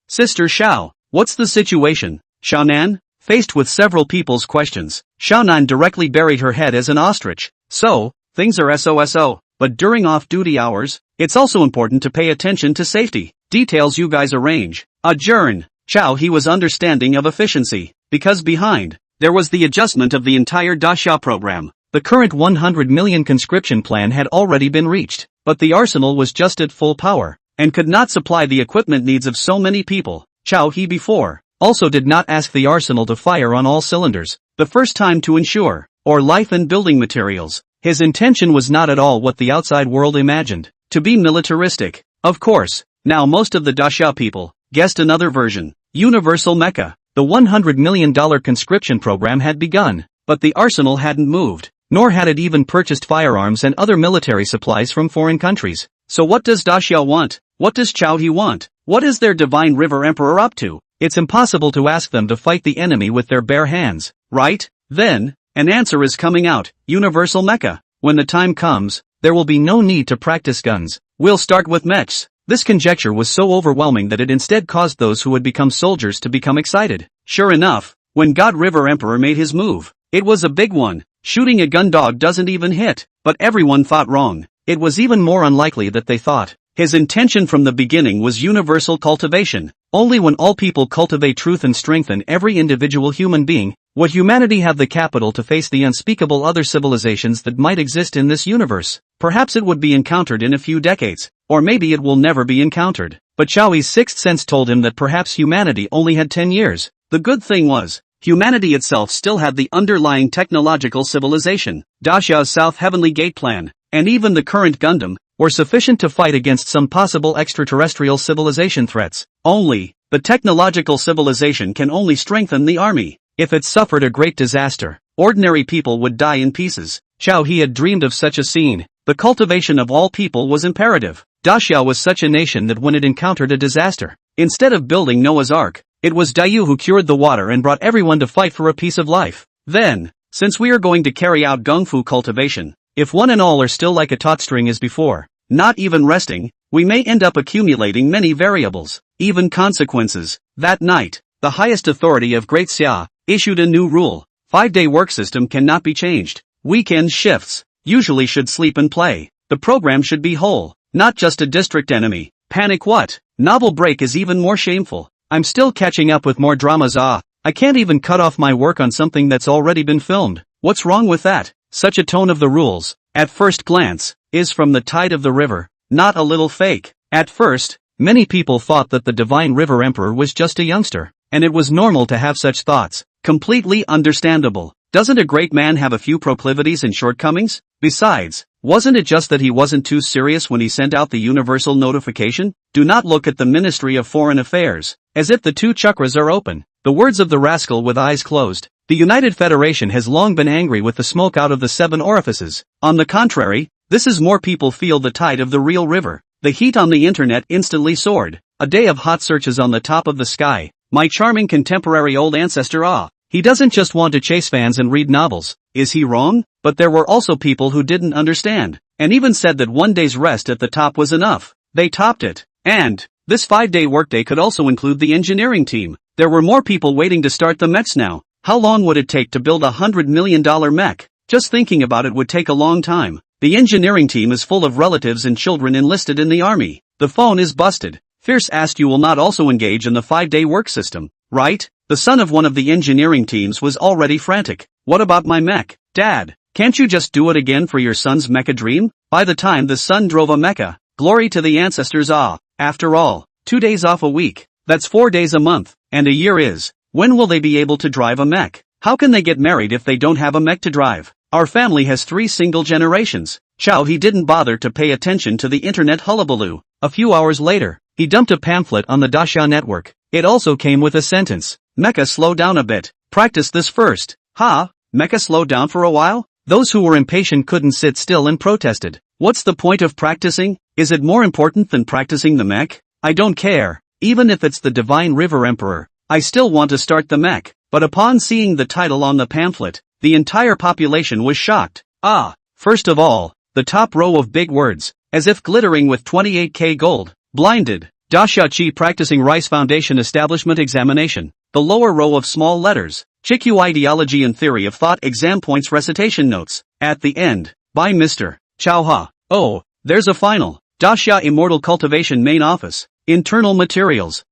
Sister Xiao, what's the situation? Xiaonan? Faced with several people's questions, Xiaonan directly buried her head as an ostrich. So, things are SOSO. But during off-duty hours, it's also important to pay attention to safety. Details you guys arrange. Adjourn. Chow he was understanding of efficiency. Because behind, there was the adjustment of the entire Daxia program. The current 100 million conscription plan had already been reached, but the arsenal was just at full power, and could not supply the equipment needs of so many people. Chow he before also did not ask the arsenal to fire on all cylinders, the first time to ensure, or life and building materials. His intention was not at all what the outside world imagined, to be militaristic. Of course, now most of the Daxia people guessed another version. Universal mecha. The $100 million conscription program had begun, but the arsenal hadn't moved, nor had it even purchased firearms and other military supplies from foreign countries. So what does Daxia want? What does Chow he want? What is their divine river emperor up to? It's impossible to ask them to fight the enemy with their bare hands, right? Then, an answer is coming out. Universal mecha. When the time comes, there will be no need to practice guns. We'll start with mechs. This conjecture was so overwhelming that it instead caused those who had become soldiers to become excited. Sure enough, when God River Emperor made his move, it was a big one. Shooting a gun dog doesn't even hit, but everyone thought wrong. It was even more unlikely that they thought. His intention from the beginning was universal cultivation. Only when all people cultivate truth and strengthen every individual human being, would humanity have the capital to face the unspeakable other civilizations that might exist in this universe. Perhaps it would be encountered in a few decades, or maybe it will never be encountered. But Xiaoyi's sixth sense told him that perhaps humanity only had 10 years. The good thing was, humanity itself still had the underlying technological civilization. Daxia's South Heavenly Gate plan, and even the current Gundam, were sufficient to fight against some possible extraterrestrial civilization threats. Only, the technological civilization can only strengthen the army. If it suffered a great disaster, ordinary people would die in pieces. Xiao he had dreamed of such a scene. The cultivation of all people was imperative. Daxia was such a nation that when it encountered a disaster, instead of building Noah's Ark, it was Dayu who cured the water and brought everyone to fight for a piece of life. Then, since we are going to carry out Gung Fu cultivation, if one and all are still like a taut string as before, not even resting, we may end up accumulating many variables, even consequences. That night, the highest authority of Great Xia issued a new rule. 5-day work system cannot be changed. Weekend shifts usually should sleep and play. The program should be whole, not just a district enemy. Panic what? Novel break is even more shameful. I'm still catching up with more dramas. I can't even cut off my work on something that's already been filmed. What's wrong with that? Such a tone of the rules, at first glance, is from the tide of the river, not a little fake. At first, many people thought that the Divine River Emperor was just a youngster, and it was normal to have such thoughts. Completely understandable. Doesn't a great man have a few proclivities and shortcomings? Besides, wasn't it just that he wasn't too serious when he sent out the universal notification? Do not look at the Ministry of Foreign Affairs, as if the two chakras are open. The words of the rascal with eyes closed. The United Federation has long been angry with the smoke out of the 7 orifices. On the contrary, this is more people feel the tide of the real river. The heat on the internet instantly soared. A day of hot searches on the top of the sky. My charming contemporary old ancestor he doesn't just want to chase fans and read novels. Is he wrong? But there were also people who didn't understand, and even said that one day's rest at the top was enough. They topped it. And this 5-day workday could also include the engineering team. There were more people waiting to start the mechs now. How long would it take to build a $100 million mech? Just thinking about it would take a long time. The engineering team is full of relatives and children enlisted in the army. The phone is busted. Fierce asked, you will not also engage in the 5-day work system, right? The son of one of the engineering teams was already frantic. What about my mech? Dad, can't you just do it again for your son's mecha dream? By the time the son drove a mecha, glory to the ancestors. After all, 2 days off a week, that's 4 days a month, and a year is. When will they be able to drive a mech? How can they get married if they don't have a mech to drive? Our family has 3 single generations. Chow, he didn't bother to pay attention to the internet hullabaloo. A few hours later, he dumped a pamphlet on the Dasha network. It also came with a sentence. Mecha, slow down a bit. Practice this first. Mecha slowed down for a while? Those who were impatient couldn't sit still and protested. What's the point of practicing? Is it more important than practicing the mech? I don't care. Even if it's the Divine River Emperor, I still want to start the mech. But upon seeing the title on the pamphlet, the entire population was shocked. First of all, the top row of big words, as if glittering with 28K gold. Blinded. Dasha Chi practicing Rice Foundation Establishment Examination. The lower row of small letters. Chikyu Ideology and Theory of Thought Exam Points Recitation Notes. At the end. By Mr. Chow Ha. Oh, there's a final. Dasha Immortal Cultivation Main Office. Internal Materials.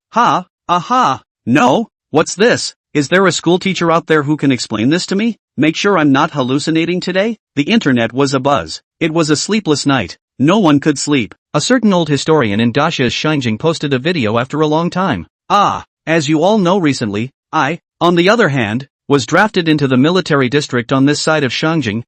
No? What's this? Is there a schoolteacher out there who can explain this to me? Make sure I'm not hallucinating today? The internet was abuzz. It was a sleepless night. No one could sleep. A certain old historian in Dasha's Shinjing posted a video after a long time. As you all know, recently, I, on the other hand, was drafted into the military district on this side of Shangjing,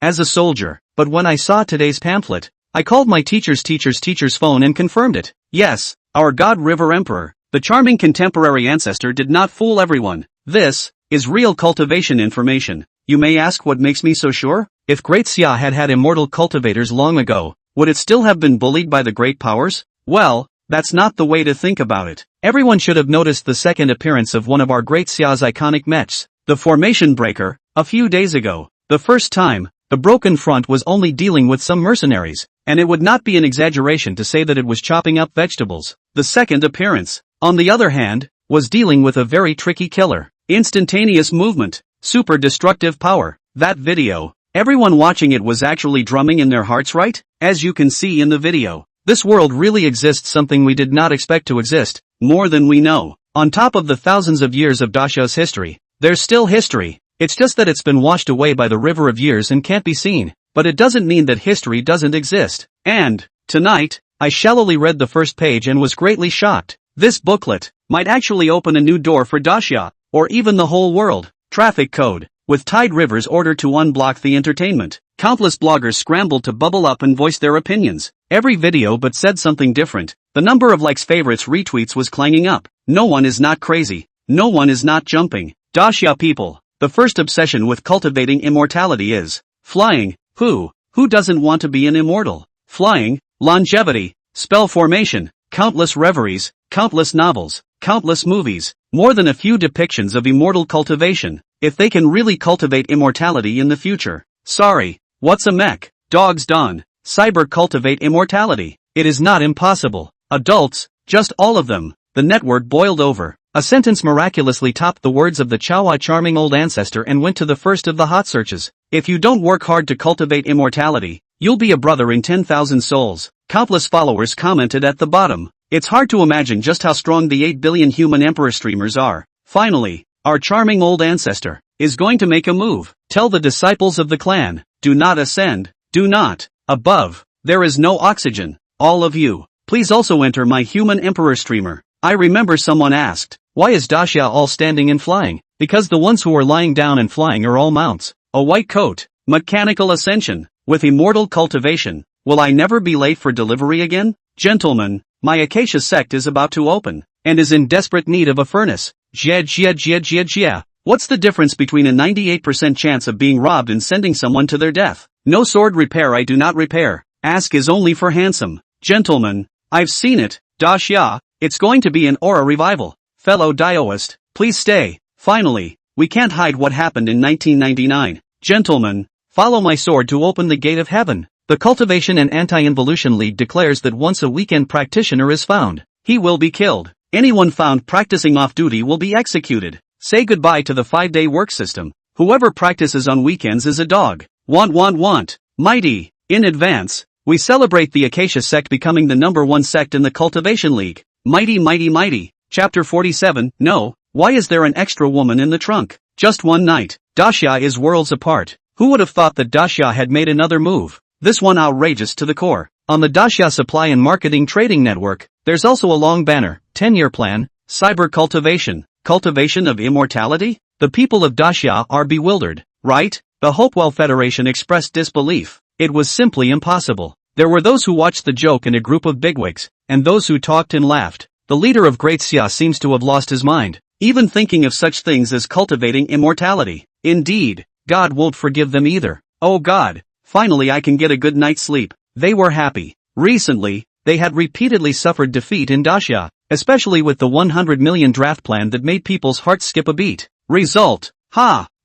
as a soldier. But when I saw today's pamphlet, I called my teacher's phone and confirmed it. Yes, our God River Emperor, the charming contemporary ancestor, did not fool everyone. This is real cultivation information. You may ask, what makes me so sure? If Great Xia had immortal cultivators long ago, would it still have been bullied by the great powers? Well, that's not the way to think about it. Everyone should have noticed the second appearance of one of our Great Xia's iconic mechs, the Formation Breaker, a few days ago. The first time, the Broken Front was only dealing with some mercenaries, and it would not be an exaggeration to say that it was chopping up vegetables. The second appearance, on the other hand, was dealing with a very tricky killer. Instantaneous movement, super destructive power. That video, everyone watching it was actually drumming in their hearts, right? As you can see in the video, this world really exists, something we did not expect to exist, more than we know. On top of the thousands of years of Dasha's history, there's still history. It's just that it's been washed away by the river of years and can't be seen. But it doesn't mean that history doesn't exist. And, tonight, I shallowly read the first page and was greatly shocked. This booklet might actually open a new door for Dasha, or even the whole world. Traffic code. With Tide River's order to unblock the entertainment, countless bloggers scrambled to bubble up and voice their opinions. Every video but said something different. The number of likes, favorites, retweets was clanging up. No one is not crazy. No one is not jumping. Dasha people, the first obsession with cultivating immortality is flying. Who doesn't want to be an immortal? Flying, longevity, spell formation, countless reveries, countless novels, countless movies, more than a few depictions of immortal cultivation. If they can really cultivate immortality in the future. Sorry, what's a mech? Dogs done. Cyber cultivate immortality. It is not impossible. Adults, just all of them. The network boiled over. A sentence miraculously topped the words of the Chawa charming old ancestor and went to the first of the hot searches. If you don't work hard to cultivate immortality, you'll be a brother in 10,000 souls. Countless followers commented at the bottom. It's hard to imagine just how strong the 8 billion human emperor streamers are. Finally, our charming old ancestor is going to make a move. Tell the disciples of the clan, do not ascend, do not, above, there is no oxygen. All of you, please also enter my human emperor streamer. I remember someone asked, why is Dasha all standing and flying? Because the ones who are lying down and flying are all mounts. A white coat, mechanical ascension, with immortal cultivation. Will I never be late for delivery again? Gentlemen, my Acacia sect is about to open, and is in desperate need of a furnace. What's the difference between a 98% chance of being robbed and sending someone to their death? No sword repair I do not repair. Ask is only for handsome. Gentlemen, I've seen it, Daxia, it's going to be an aura revival. Fellow Dioist, please stay. Finally, we can't hide what happened in 1999. Gentlemen, follow my sword to open the gate of heaven. The Cultivation and Anti-Involution League declares that once a weekend practitioner is found, he will be killed. Anyone found practicing off-duty will be executed. Say goodbye to the 5-day work system. Whoever practices on weekends is a dog. Want. Mighty. In advance, we celebrate the Acacia sect becoming the #1 sect in the Cultivation League. Mighty. Chapter 47. No, why is there an extra woman in the trunk? Just one night. Daxia is worlds apart. Who would have thought that Daxia had made another move? This one outrageous to the core. On the Daxia Supply and Marketing Trading Network, there's also a long banner, 10-year plan, cyber cultivation, cultivation of immortality? The people of Daxia are bewildered, right? The Hopewell Federation expressed disbelief. It was simply impossible. There were those who watched the joke in a group of bigwigs, and those who talked and laughed. The leader of Great Xia seems to have lost his mind, even thinking of such things as cultivating immortality. Indeed, God won't forgive them either. Oh God, finally I can get a good night's sleep. They were happy. Recently, they had repeatedly suffered defeat in Daxia, especially with the 100 million draft plan that made people's hearts skip a beat. Result,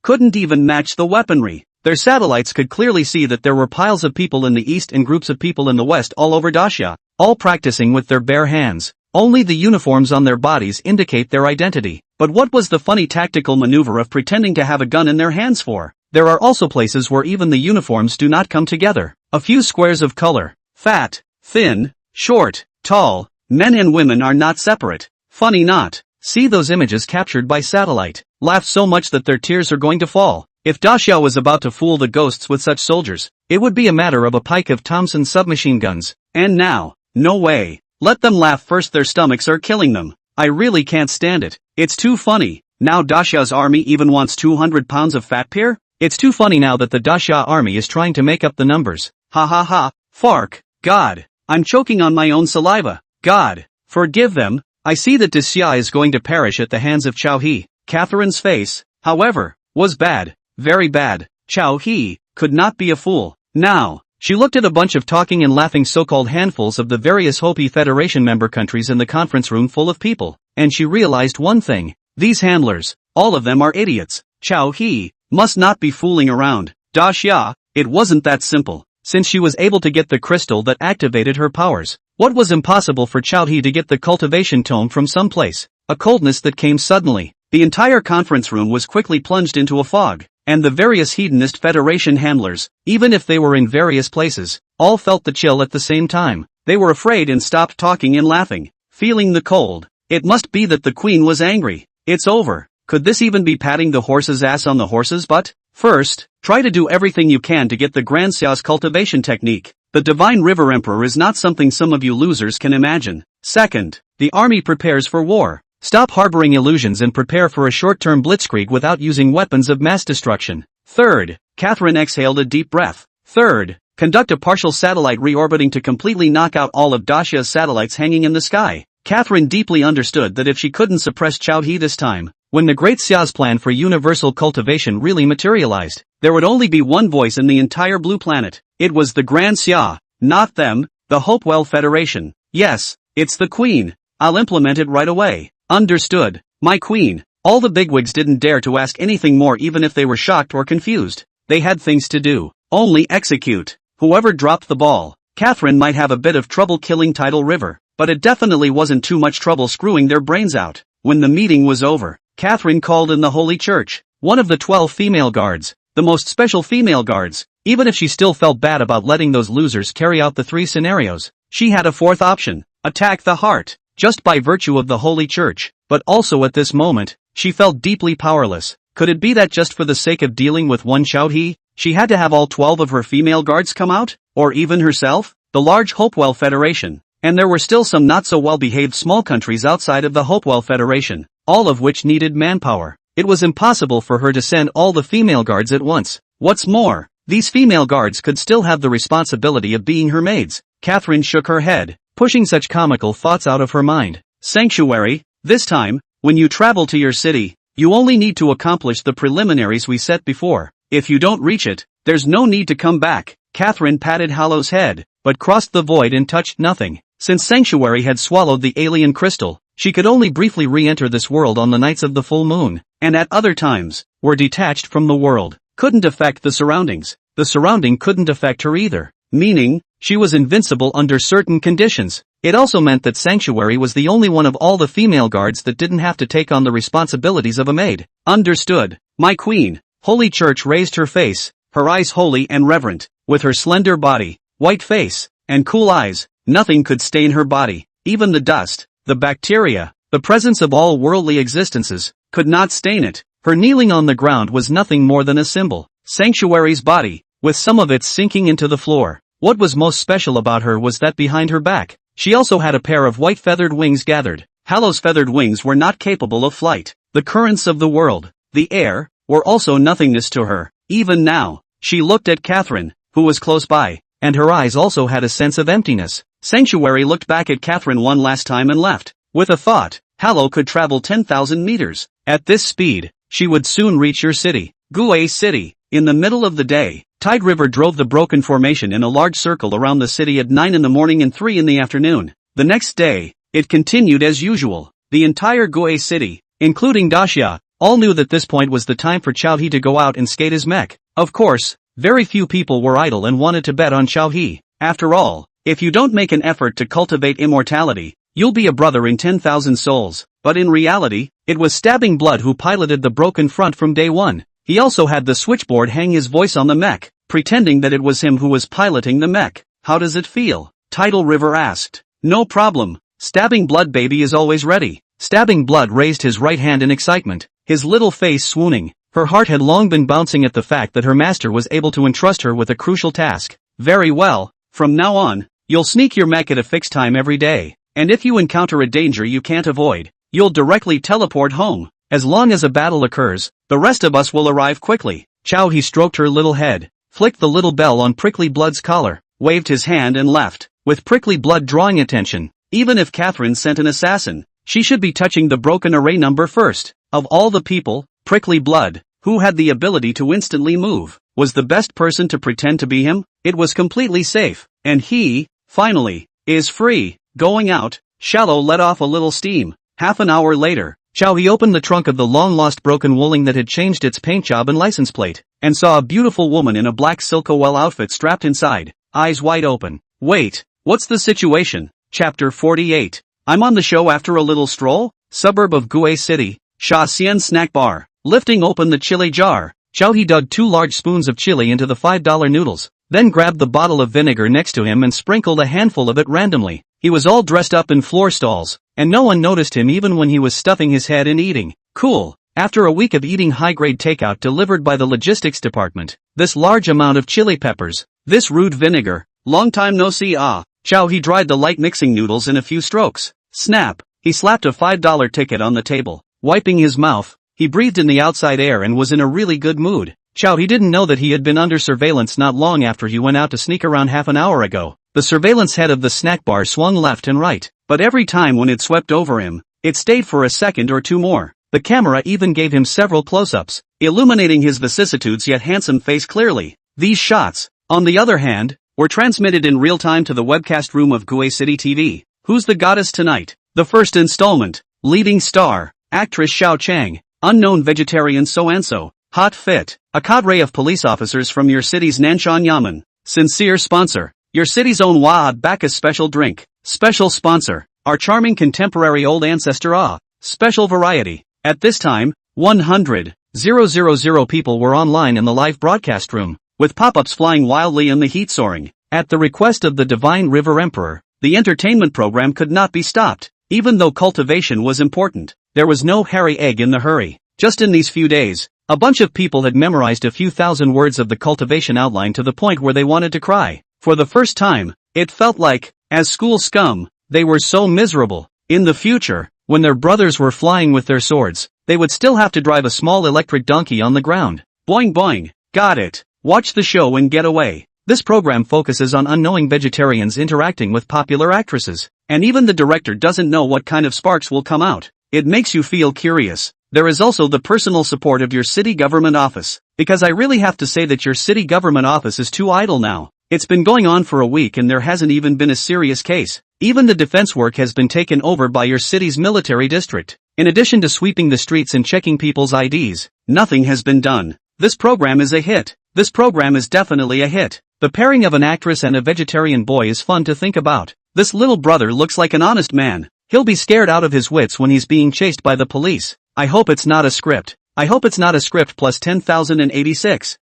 couldn't even match the weaponry. Their satellites could clearly see that there were piles of people in the east and groups of people in the west all over Daxia, all practicing with their bare hands. Only the uniforms on their bodies indicate their identity. But what was the funny tactical maneuver of pretending to have a gun in their hands for? There are also places where even the uniforms do not come together. A few squares of color. Fat, thin, short, tall, men and women are not separate. Funny not. See those images captured by satellite. Laugh so much that their tears are going to fall. If Daxia was about to fool the ghosts with such soldiers, it would be a matter of a pike of Thompson submachine guns. And now, no way. Let them laugh first, their stomachs are killing them. I really can't stand it. It's too funny. Now Daxia's army even wants 200 pounds of fat pear? It's too funny now that the Daxia army is trying to make up the numbers. Ha. Fark. God. I'm choking on my own saliva. God. Forgive them. I see that Daxia is going to perish at the hands of Chao He. Catherine's face, however, was bad. Very bad. Chao He could not be a fool. Now, she looked at a bunch of talking and laughing so-called handfuls of the various Hopi Federation member countries in the conference room full of people, and she realized one thing. These handlers, all of them are idiots. Chao He must not be fooling around. Daxia, it wasn't that simple. Since she was able to get the crystal that activated her powers, what was impossible for Chao He to get the cultivation tome from someplace? A coldness that came suddenly. The entire conference room was quickly plunged into a fog, and the various hedonist Federation handlers, even if they were in various places, all felt the chill at the same time. They were afraid and stopped talking and laughing, feeling the cold. It must be that the queen was angry. It's over. Could this even be patting the horse's ass on the horse's butt? First, try to do everything you can to get the Grand Xiao's cultivation technique. The Divine River Emperor is not something some of you losers can imagine. Second, the army prepares for war. Stop harboring illusions and prepare for a short-term blitzkrieg without using weapons of mass destruction. Third, Catherine exhaled a deep breath. Third, conduct a partial satellite reorbiting to completely knock out all of Daxia's satellites hanging in the sky. Catherine deeply understood that if she couldn't suppress Chao He this time, when the Great Xia's plan for universal cultivation really materialized, there would only be one voice in the entire blue planet. It was the Grand Xia, not them, the Hopewell Federation. Yes, it's the Queen. I'll implement it right away. Understood, my queen. All the bigwigs didn't dare to ask anything more even if they were shocked or confused. They had things to do. Only execute. Whoever dropped the ball. Catherine might have a bit of trouble killing Tidal River, but it definitely wasn't too much trouble screwing their brains out. When the meeting was over, Catherine called in the Holy Church, one of the 12 female guards, the most special female guards. Even if she still felt bad about letting those losers carry out the 3 scenarios, she had a fourth option: attack the heart. Just by virtue of the Holy Church, but also at this moment, she felt deeply powerless. Could it be that just for the sake of dealing with one Chao He, she had to have all 12 of her female guards come out? Or even herself? The large Hopewell Federation. And there were still some not so well-behaved small countries outside of the Hopewell Federation, all of which needed manpower. It was impossible for her to send all the female guards at once. What's more, these female guards could still have the responsibility of being her maids. Catherine shook her head, pushing such comical thoughts out of her mind. Sanctuary, this time, when you travel to your city, you only need to accomplish the preliminaries we set before. If you don't reach it, there's no need to come back. Catherine patted Hollow's head, but crossed the void and touched nothing. Since Sanctuary had swallowed the alien crystal, she could only briefly re-enter this world on the nights of the full moon, and at other times, were detached from the world. Couldn't affect the surroundings. The surrounding couldn't affect her either. Meaning, she was invincible under certain conditions. It also meant that Sanctuary was the only one of all the female guards that didn't have to take on the responsibilities of a maid. Understood. My queen. Holy Church raised her face, her eyes holy and reverent, with her slender body, white face, and cool eyes. Nothing could stain her body, even the dust, the bacteria, the presence of all worldly existences, could not stain it. Her kneeling on the ground was nothing more than a symbol. Sanctuary's body, with some of it sinking into the floor. What was most special about her was that behind her back, she also had a pair of white feathered wings gathered. Hallow's feathered wings were not capable of flight. The currents of the world, the air, were also nothingness to her. Even now, she looked at Catherine, who was close by, and her eyes also had a sense of emptiness. Sanctuary looked back at Catherine one last time and left, with a thought. Hallow could travel 10,000 meters. At this speed, she would soon reach your city, Gue City. In the middle of the day, Tide River drove the broken formation in a large circle around the city at 9 in the morning and 3 in the afternoon. The next day, it continued as usual. The entire Gue City, including Daxia, all knew that this point was the time for Chao He to go out and skate his mech. Of course, very few people were idle and wanted to bet on Chao He. After all, if you don't make an effort to cultivate immortality, you'll be a brother in 10,000 souls. But in reality, it was Stabbing Blood who piloted the broken front from day one. He also had the switchboard hang his voice on the mech, pretending that it was him who was piloting the mech. How does it feel? Tidal River asked. No problem. Stabbing Blood baby is always ready. Stabbing Blood raised his right hand in excitement, his little face swooning. Her heart had long been bouncing at the fact that her master was able to entrust her with a crucial task. Very well. From now on, you'll sneak your mech at a fixed time every day, and if you encounter a danger you can't avoid, you'll directly teleport home. As long as a battle occurs, the rest of us will arrive quickly. Chao He stroked her little head, flicked the little bell on Prickly Blood's collar, waved his hand and left, with Prickly Blood drawing attention. Even if Catherine sent an assassin, she should be touching the broken array number first. Of all the people, Prickly Blood, who had the ability to instantly move, was the best person to pretend to be him. It was completely safe, and he, finally, is free. Going out, Shallow let off a little steam. Half an hour later, Chao He opened the trunk of the long-lost broken wooling that had changed its paint job and license plate, and saw a beautiful woman in a black silkowell outfit strapped inside, eyes wide open. Wait, what's the situation? Chapter 48. I'm on the show after a little stroll? Suburb of Gue City, Sha Xian Snack Bar. Lifting open the chili jar, Chao He dug 2 large spoons of chili into the $5 noodles, then grabbed the bottle of vinegar next to him and sprinkled a handful of it randomly. He was all dressed up in floor stalls, and no one noticed him even when he was stuffing his head and eating. Cool. After a week of eating high-grade takeout delivered by the logistics department, this large amount of chili peppers, this rude vinegar, long time no see Chao He dried the light mixing noodles in a few strokes. Snap. He slapped a $5 ticket on the table. Wiping his mouth, he breathed in the outside air and was in a really good mood. Chao He didn't know that he had been under surveillance not long after he went out to sneak around half an hour ago. The surveillance head of the snack bar swung left and right, but every time when it swept over him, it stayed for a second or two more. The camera even gave him several close-ups, illuminating his vicissitudes yet handsome face clearly. These shots, on the other hand, were transmitted in real time to the webcast room of Gue City TV. Who's the goddess tonight? The first installment. Leading star, actress Xiao Chang. Unknown vegetarian so-and-so. Hot fit. A cadre of police officers from your city's Nanshan Yamen. Sincere sponsor. Your city's own Waad Bacchus special drink. Special sponsor. Our charming contemporary old ancestor Special variety. At this time, 100,000 people were online in the live broadcast room, with pop-ups flying wildly and the heat soaring. At the request of the Divine River Emperor, the entertainment program could not be stopped. Even though cultivation was important, there was no hairy egg in the hurry. Just in these few days, a bunch of people had memorized a few thousand words of the cultivation outline to the point where they wanted to cry. For the first time, it felt like, as school scum, they were so miserable. In the future, when their brothers were flying with their swords, they would still have to drive a small electric donkey on the ground. Boing boing. Got it. Watch the show and get away. This program focuses on unknowing vegetarians interacting with popular actresses, and even the director doesn't know what kind of sparks will come out. It makes you feel curious. There is also the personal support of your city government office, because I really have to say that your city government office is too idle now. It's been going on for a week and there hasn't even been a serious case. Even the defense work has been taken over by your city's military district. In addition to sweeping the streets and checking people's IDs, nothing has been done. This program is a hit. This program is definitely a hit. The pairing of an actress and a vegetarian boy is fun to think about. This little brother looks like an honest man. He'll be scared out of his wits when he's being chased by the police. I hope it's not a script. I hope it's not a script plus 10,086.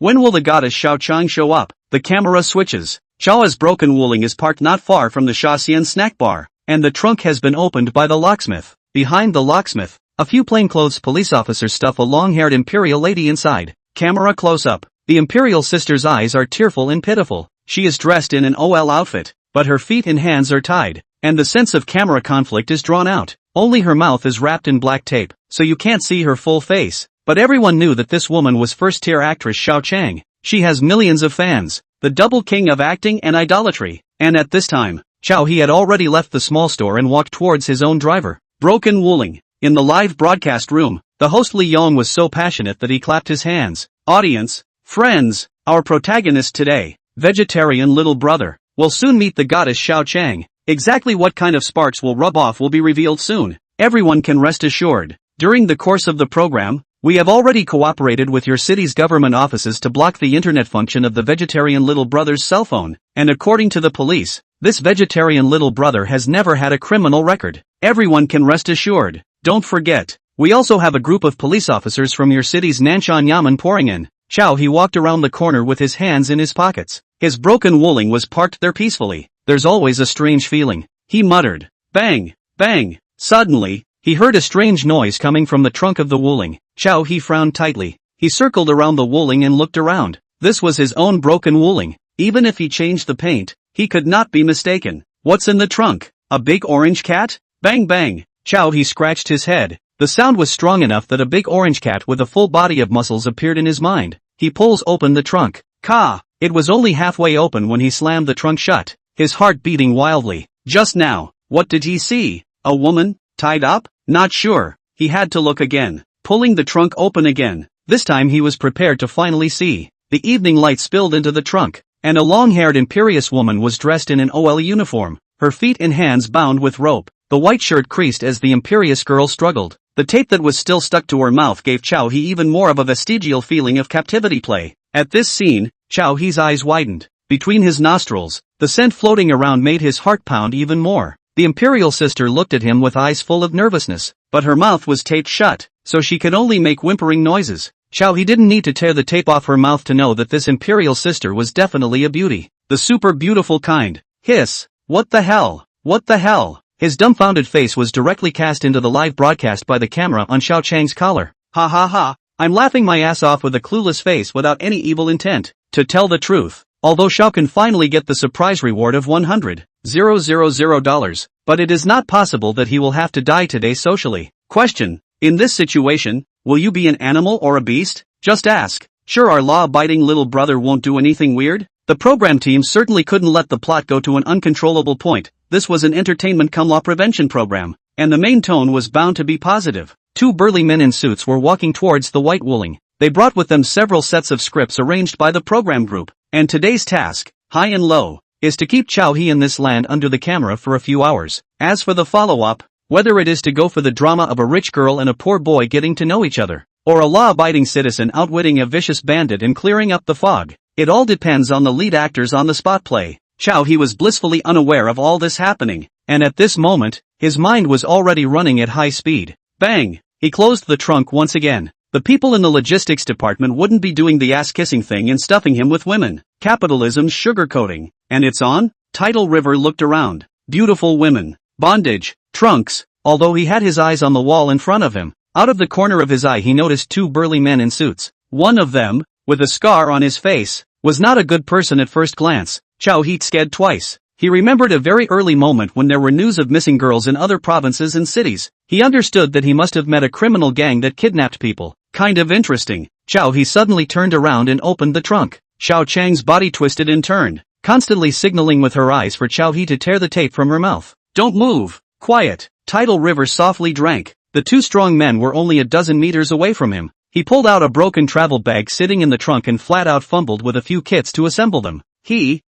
When will the goddess Xiao Chang show up? The camera switches. Chao's broken wooling is parked not far from the Shaxian snack bar, and the trunk has been opened by the locksmith. Behind the locksmith, a few plainclothes police officers stuff a long-haired imperial lady inside. Camera close-up. The imperial sister's eyes are tearful and pitiful. She is dressed in an OL outfit, but her feet and hands are tied, and the sense of camera conflict is drawn out. Only her mouth is wrapped in black tape, so you can't see her full face. But everyone knew that this woman was first-tier actress Xiao Chang. She has millions of fans, the double king of acting and idolatry. And at this time, Xiao He had already left the small store and walked towards his own driver. Broken wooling. In the live broadcast room, the host Li Yong was so passionate that he clapped his hands. Audience, friends, our protagonist today, vegetarian little brother, will soon meet the goddess Xiao Chang. Exactly what kind of sparks will rub off will be revealed soon. Everyone can rest assured. During the course of the program, we have already cooperated with your city's government offices to block the internet function of the vegetarian little brother's cell phone, and according to the police, this vegetarian little brother has never had a criminal record. Everyone can rest assured. Don't forget, we also have a group of police officers from your city's Nanshan Yamen pouring in. Xiao He walked around the corner with his hands in his pockets. His broken wooling was parked there peacefully. There's always a strange feeling. He muttered. Bang! Bang! Suddenly, he heard a strange noise coming from the trunk of the wooling. Xiao He frowned tightly. He circled around the wooling and looked around. This was his own broken wooling. Even if he changed the paint, he could not be mistaken. What's in the trunk? A big orange cat? Bang bang! Xiao He scratched his head. The sound was strong enough that a big orange cat with a full body of muscles appeared in his mind. He pulls open the trunk. Ka! It was only halfway open when he slammed the trunk shut, his heart beating wildly. Just now, what did he see? A woman? Tied up? Not sure. He had to look again. Pulling the trunk open again. This time he was prepared to finally see. The evening light spilled into the trunk, and a long-haired imperious woman was dressed in an OL uniform, her feet and hands bound with rope. The white shirt creased as the imperious girl struggled. The tape that was still stuck to her mouth gave Xiao He even more of a vestigial feeling of captivity play. At this scene, Xiao He's eyes widened. Between his nostrils, the scent floating around made his heart pound even more. The imperial sister looked at him with eyes full of nervousness, but her mouth was taped shut, so she could only make whimpering noises. Xiao He didn't need to tear the tape off her mouth to know that this imperial sister was definitely a beauty. The super beautiful kind. Hiss. What the hell? What the hell? His dumbfounded face was directly cast into the live broadcast by the camera on Xiao Chang's collar. Ha ha ha. I'm laughing my ass off with a clueless face without any evil intent. To tell the truth, although Xiao can finally get the surprise reward of $100,000, but it is not possible that he will have to die today socially. Question. In this situation, will you be an animal or a beast? Just ask. Sure, our law-abiding little brother won't do anything weird? The program team certainly couldn't let the plot go to an uncontrollable point. This was an entertainment cum law prevention program, and the main tone was bound to be positive. Two burly men in suits were walking towards the white wooling. They brought with them several sets of scripts arranged by the program group, and today's task, high and low, is to keep Xiao He in this land under the camera for a few hours. As for the follow-up, whether it is to go for the drama of a rich girl and a poor boy getting to know each other, or a law-abiding citizen outwitting a vicious bandit and clearing up the fog, it all depends on the lead actors on the spot play. Xiao He was blissfully unaware of all this happening, and at this moment, his mind was already running at high speed. Bang! He closed the trunk once again. The people in the logistics department wouldn't be doing the ass-kissing thing and stuffing him with women. Capitalism's sugarcoating. And it's on? Tidal River looked around. Beautiful women. Bondage. Trunks. Although he had his eyes on the wall in front of him, out of the corner of his eye he noticed two burly men in suits. One of them, with a scar on his face, was not a good person at first glance. Xiao He scared twice. He remembered a very early moment when there were news of missing girls in other provinces and cities. He understood that he must have met a criminal gang that kidnapped people. Kind of interesting. Xiao He suddenly turned around and opened the trunk. Xiao Chang's body twisted and turned, constantly signaling with her eyes for Xiao He to tear the tape from her mouth. Don't move. Quiet. Tidal River softly drank. The two strong men were only a dozen meters away from him. He pulled out a broken travel bag sitting in the trunk and flat out fumbled with a few kits to assemble them.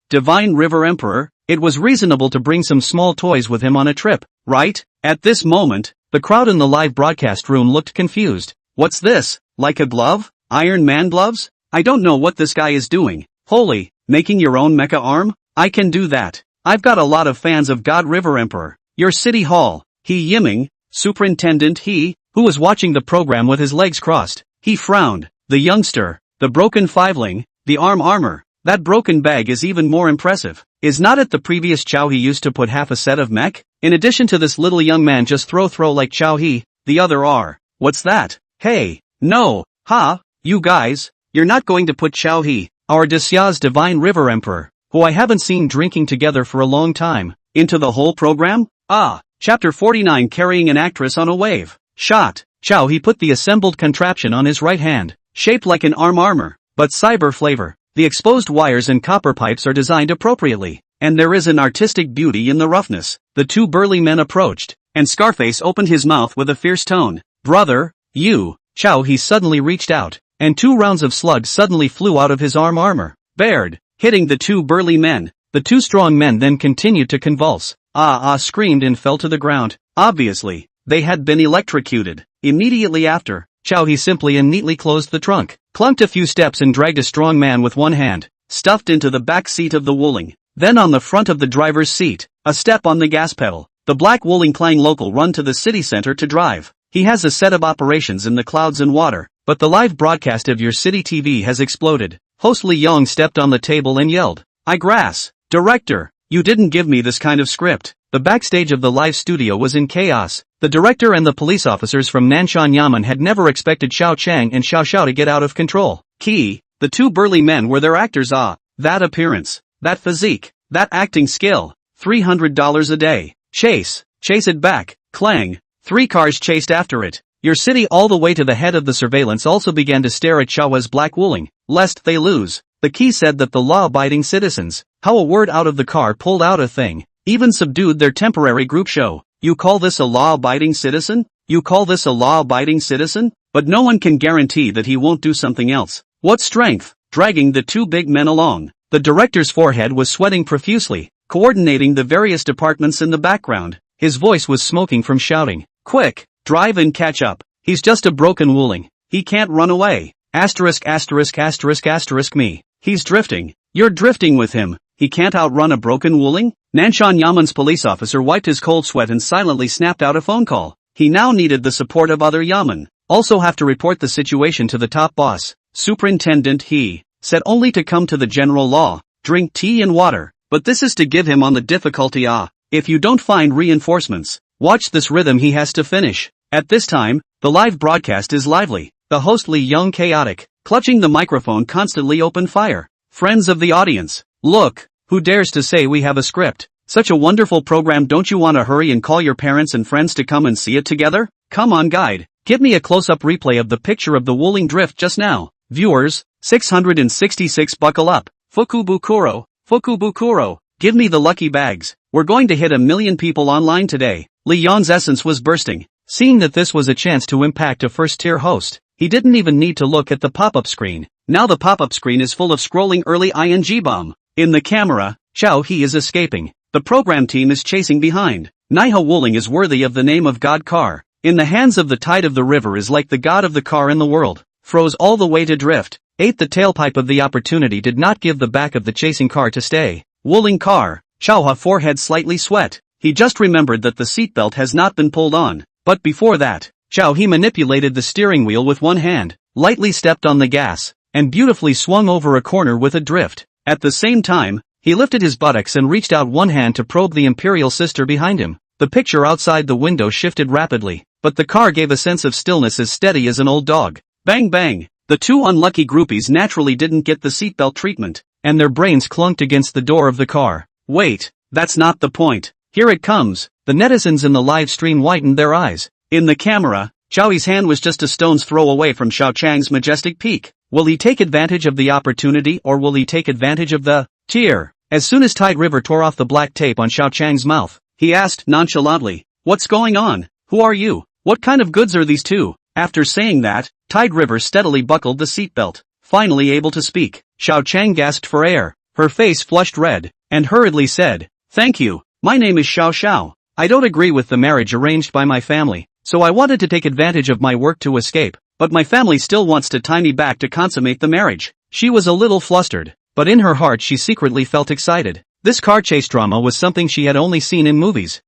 Divine River Emperor, it was reasonable to bring some small toys with him on a trip, right? At this moment, the crowd in the live broadcast room looked confused. What's this, like a glove? Iron Man gloves? I don't know what this guy is doing. Holy, making your own mecha arm? I can do that. I've got a lot of fans of God River Emperor. Your city hall. Yiming, superintendent who was watching the program with his legs crossed. He frowned. The youngster, the broken fiveling, the armor. That broken bag is even more impressive. Is not it the previous Chow he used to put half a set of mech? In addition to this little young man just throw like Chow the other R. What's that? Hey, no, you guys, you're not going to put Chow our Desia's Divine River Emperor, who I haven't seen drinking together for a long time, into the whole program? Chapter 49 Carrying an actress on a wave. Shot. Chow put the assembled contraption on his right hand, shaped like an armor, but cyber flavor. The exposed wires and copper pipes are designed appropriately, and there is an artistic beauty in the roughness. The two burly men approached, and Scarface opened his mouth with a fierce tone. Brother, you, Chow suddenly reached out, and 2 rounds of slugs suddenly flew out of his armor, bared, hitting the 2 burly men. The 2 strong men then continued to convulse, screamed and fell to the ground. Obviously, they had been electrocuted. Immediately after, Chow simply and neatly closed the trunk, clunked a few steps and dragged a strong man with one hand, stuffed into the back seat of the Wuling. Then on the front of the driver's seat, a step on the gas pedal. The black Wuling Klang local run to the city center to drive. He has a set of operations in the clouds and water, but the live broadcast of your city TV has exploded. Host Li Yong stepped on the table and yelled, Director, you didn't give me this kind of script. The backstage of the live studio was in chaos. The director and the police officers from Nanshan Yamen had never expected Xiao Chang and Xiao Xiao to get out of control. The 2 burly men were their actors. That appearance, that physique, that acting skill. $300 a day. Chase it back. Clang. 3 cars chased after it. Your city all the way to the head of the surveillance also began to stare at Xiao's black Wuling, lest they lose. The key said that the law-abiding citizens, how a word out of the car pulled out a thing, even subdued their temporary group show. You call this a law-abiding citizen? You call this a law-abiding citizen? But no one can guarantee that he won't do something else. What strength? Dragging the 2 big men along. The director's forehead was sweating profusely, coordinating the various departments in the background. His voice was smoking from shouting. Quick, drive and catch up. He's just a broken Wuling. He can't run away. ****** me. He's drifting. You're drifting with him. He can't outrun a broken Wuling? Nanshan Yamen's police officer wiped his cold sweat and silently snapped out a phone call. He now needed the support of other Yamen. Also have to report the situation to the top boss. Superintendent said only to come to the general law, drink tea and water, but this is to give him on the difficulty. If you don't find reinforcements, watch this rhythm he has to finish. At this time, the live broadcast is lively. The host Li Yong chaotic, clutching the microphone constantly opened fire. Friends of the audience, look, who dares to say we have a script? Such a wonderful program, don't you want to hurry and call your parents and friends to come and see it together? Come on guide, give me a close-up replay of the picture of the Wuling drift just now. Viewers, 666 buckle up. Fukubukuro, give me the lucky bags. We're going to hit 1 million people online today. Li Yong's essence was bursting. Seeing that this was a chance to impact a first-tier host, he didn't even need to look at the pop-up screen. Now the pop-up screen is full of scrolling early ing bomb. In the camera, Xiao He is escaping. The program team is chasing behind. Naiha Wuling is worthy of the name of God Car. In the hands of the tide of the river is like the god of the car in the world. Froze all the way to drift. The tailpipe of the opportunity did not give the back of the chasing car to stay. Wuling car. Xiaoha forehead slightly sweat. He just remembered that the seatbelt has not been pulled on. But before that, Xiao He manipulated the steering wheel with one hand, lightly stepped on the gas, and beautifully swung over a corner with a drift. At the same time, he lifted his buttocks and reached out one hand to probe the imperial sister behind him. The picture outside the window shifted rapidly, but the car gave a sense of stillness as steady as an old dog. Bang bang! The 2 unlucky groupies naturally didn't get the seatbelt treatment, and their brains clunked against the door of the car. Wait, that's not the point. Here it comes. The netizens in the live stream whitened their eyes. In the camera, Xiao Yi's hand was just a stone's throw away from Xiao Chang's majestic peak. Will he take advantage of the opportunity or will he take advantage of the tear? As soon as Tide River tore off the black tape on Xiao Chang's mouth, he asked nonchalantly, "What's going on? Who are you? What kind of goods are these 2? After saying that, Tide River steadily buckled the seatbelt. Finally able to speak, Xiao Chang gasped for air. Her face flushed red, and hurriedly said, "Thank you. My name is Xiao Xiao. I don't agree with the marriage arranged by my family, so I wanted to take advantage of my work to escape, but my family still wants to tie me back to consummate the marriage." She was a little flustered, but in her heart she secretly felt excited. This car chase drama was something she had only seen in movies.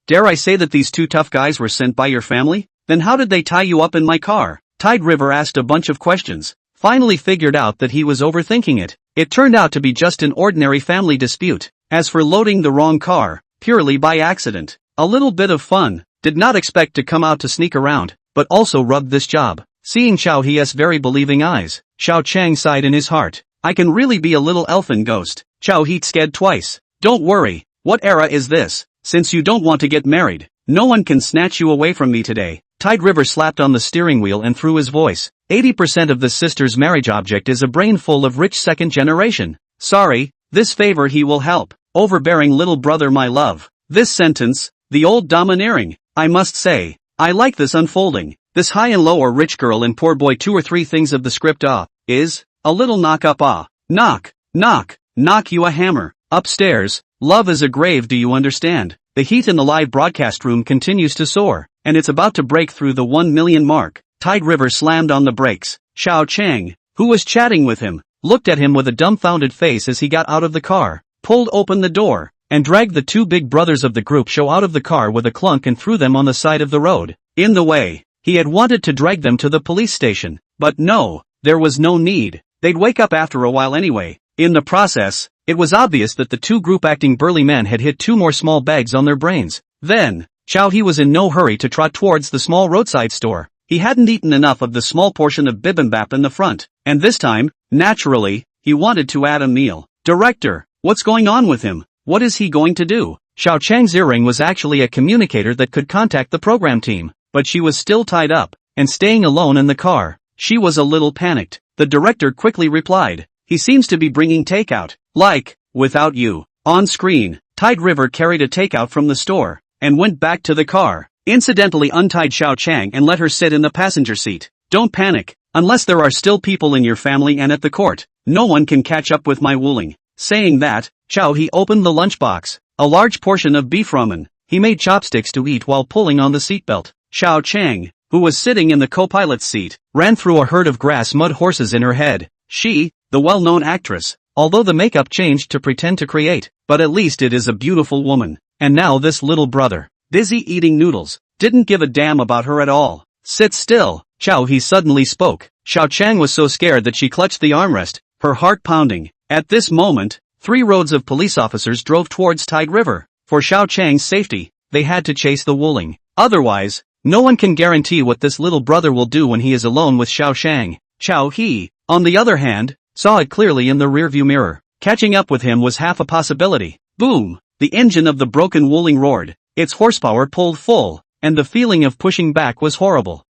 Dare I say that these two tough guys were sent by your family? Then how did they tie you up in my car? Tide River asked a bunch of questions. Finally figured out that he was overthinking it. It turned out to be just an ordinary family dispute. As for loading the wrong car, purely by accident. A little bit of fun. Did not expect to come out to sneak around, but also rubbed this job. Seeing Xiao He's very believing eyes, Xiao Chang sighed in his heart. I can really be a little elfin ghost. Xiao He scared twice. Don't worry. What era is this? Since you don't want to get married, no one can snatch you away from me today. Tide River slapped on the steering wheel and threw his voice. 80% of the sister's marriage object is a brain full of rich second generation. Sorry, this favor he will help. Overbearing little brother my love. This sentence, the old domineering. I must say, I like this unfolding. This high and low or rich girl and poor boy 2 or 3 things of the script is, a little knock up knock, knock, knock you a hammer. Upstairs, love is a grave, do you understand? The heat in the live broadcast room continues to soar, and it's about to break through the 1 million mark. Tide River slammed on the brakes. Xiao Chang, who was chatting with him, looked at him with a dumbfounded face as he got out of the car, pulled open the door, and dragged the 2 big brothers of the group show out of the car with a clunk and threw them on the side of the road. In the way, he had wanted to drag them to the police station, but no, there was no need. They'd wake up after a while anyway. In the process, it was obvious that the 2 group-acting burly men had hit 2 more small bags on their brains. Then, Xiao He was in no hurry to trot towards the small roadside store. He hadn't eaten enough of the small portion of bibimbap in the front, and this time, naturally, he wanted to add a meal. Director, what's going on with him? What is he going to do? Xiao Chang's earring was actually a communicator that could contact the program team, but she was still tied up, and staying alone in the car. She was a little panicked. The director quickly replied, he seems to be bringing takeout. Like, without you. On screen, Tide River carried a takeout from the store, and went back to the car. Incidentally untied Xiao Chang and let her sit in the passenger seat. Don't panic, unless there are still people in your family and at the court. No one can catch up with my wooling. Saying that, Xiao He opened the lunchbox. A large portion of beef ramen. He made chopsticks to eat while pulling on the seatbelt. Xiao Chang, who was sitting in the co-pilot's seat, ran through a herd of grass mud horses in her head. She, the well-known actress, although the makeup changed to pretend to create, but at least it is a beautiful woman. And now this little brother, busy eating noodles, didn't give a damn about her at all. Sit still, Xiao He suddenly spoke. Xiao Chang was so scared that she clutched the armrest, her heart pounding. At this moment, 3 rows of police officers drove towards Tide River. For Xiao Chang's safety, they had to chase the wooling. Otherwise, no one can guarantee what this little brother will do when he is alone with Xiao Chang. Xiao He, on the other hand, saw it clearly in the rearview mirror. Catching up with him was half a possibility. Boom! The engine of the broken wooling roared. Its horsepower pulled full, and the feeling of pushing back was horrible.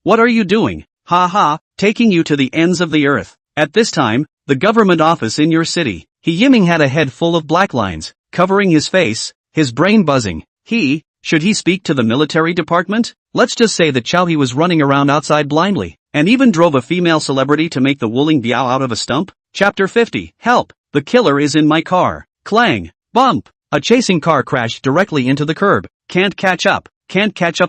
What are you doing? Taking you to the ends of the earth. At this time, the government office in your city. He Yiming had a head full of black lines, covering his face, his brain buzzing. Should he speak to the military department? Let's just say that Xiao He was running around outside blindly, and even drove a female celebrity to make the wooling biao out of a stump. Chapter 50. Help! The killer is in my car. Clang! Bump! A chasing car crashed directly into the curb. Can't catch up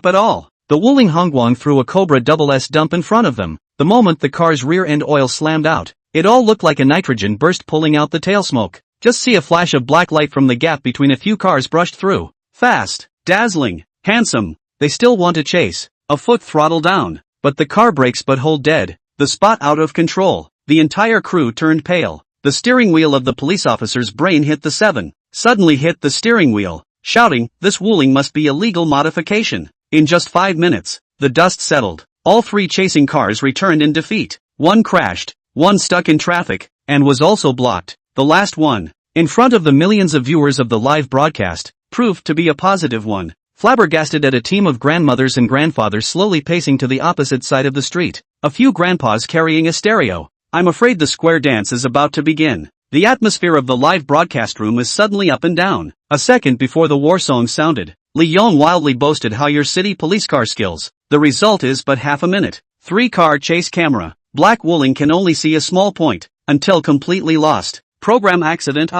at all. The wooling Hongguang threw a Cobra SS dump in front of them. The moment the car's rear end oil slammed out, it all looked like a nitrogen burst pulling out the tail smoke. Just see a flash of black light from the gap between a few cars brushed through. Fast, dazzling, handsome. They still want to chase. A foot throttle down. But the car brakes but hold dead. The spot out of control. The entire crew turned pale. The steering wheel of the police officer's brain hit the 7. Suddenly hit the steering wheel, shouting, this wooling must be a legal modification. In just 5 minutes, the dust settled. All 3 chasing cars returned in defeat. One crashed, one stuck in traffic, and was also blocked. The last one, in front of the millions of viewers of the live broadcast, proved to be a positive one. Flabbergasted at a team of grandmothers and grandfathers slowly pacing to the opposite side of the street. A few grandpas carrying a stereo. I'm afraid the square dance is about to begin. The atmosphere of the live broadcast room is suddenly up and down. A second before the war song sounded, Li Yong wildly boasted how your city police car skills. The result is but half a minute. 3-car chase camera. Black Wooling can only see a small point, until completely lost. Program accident.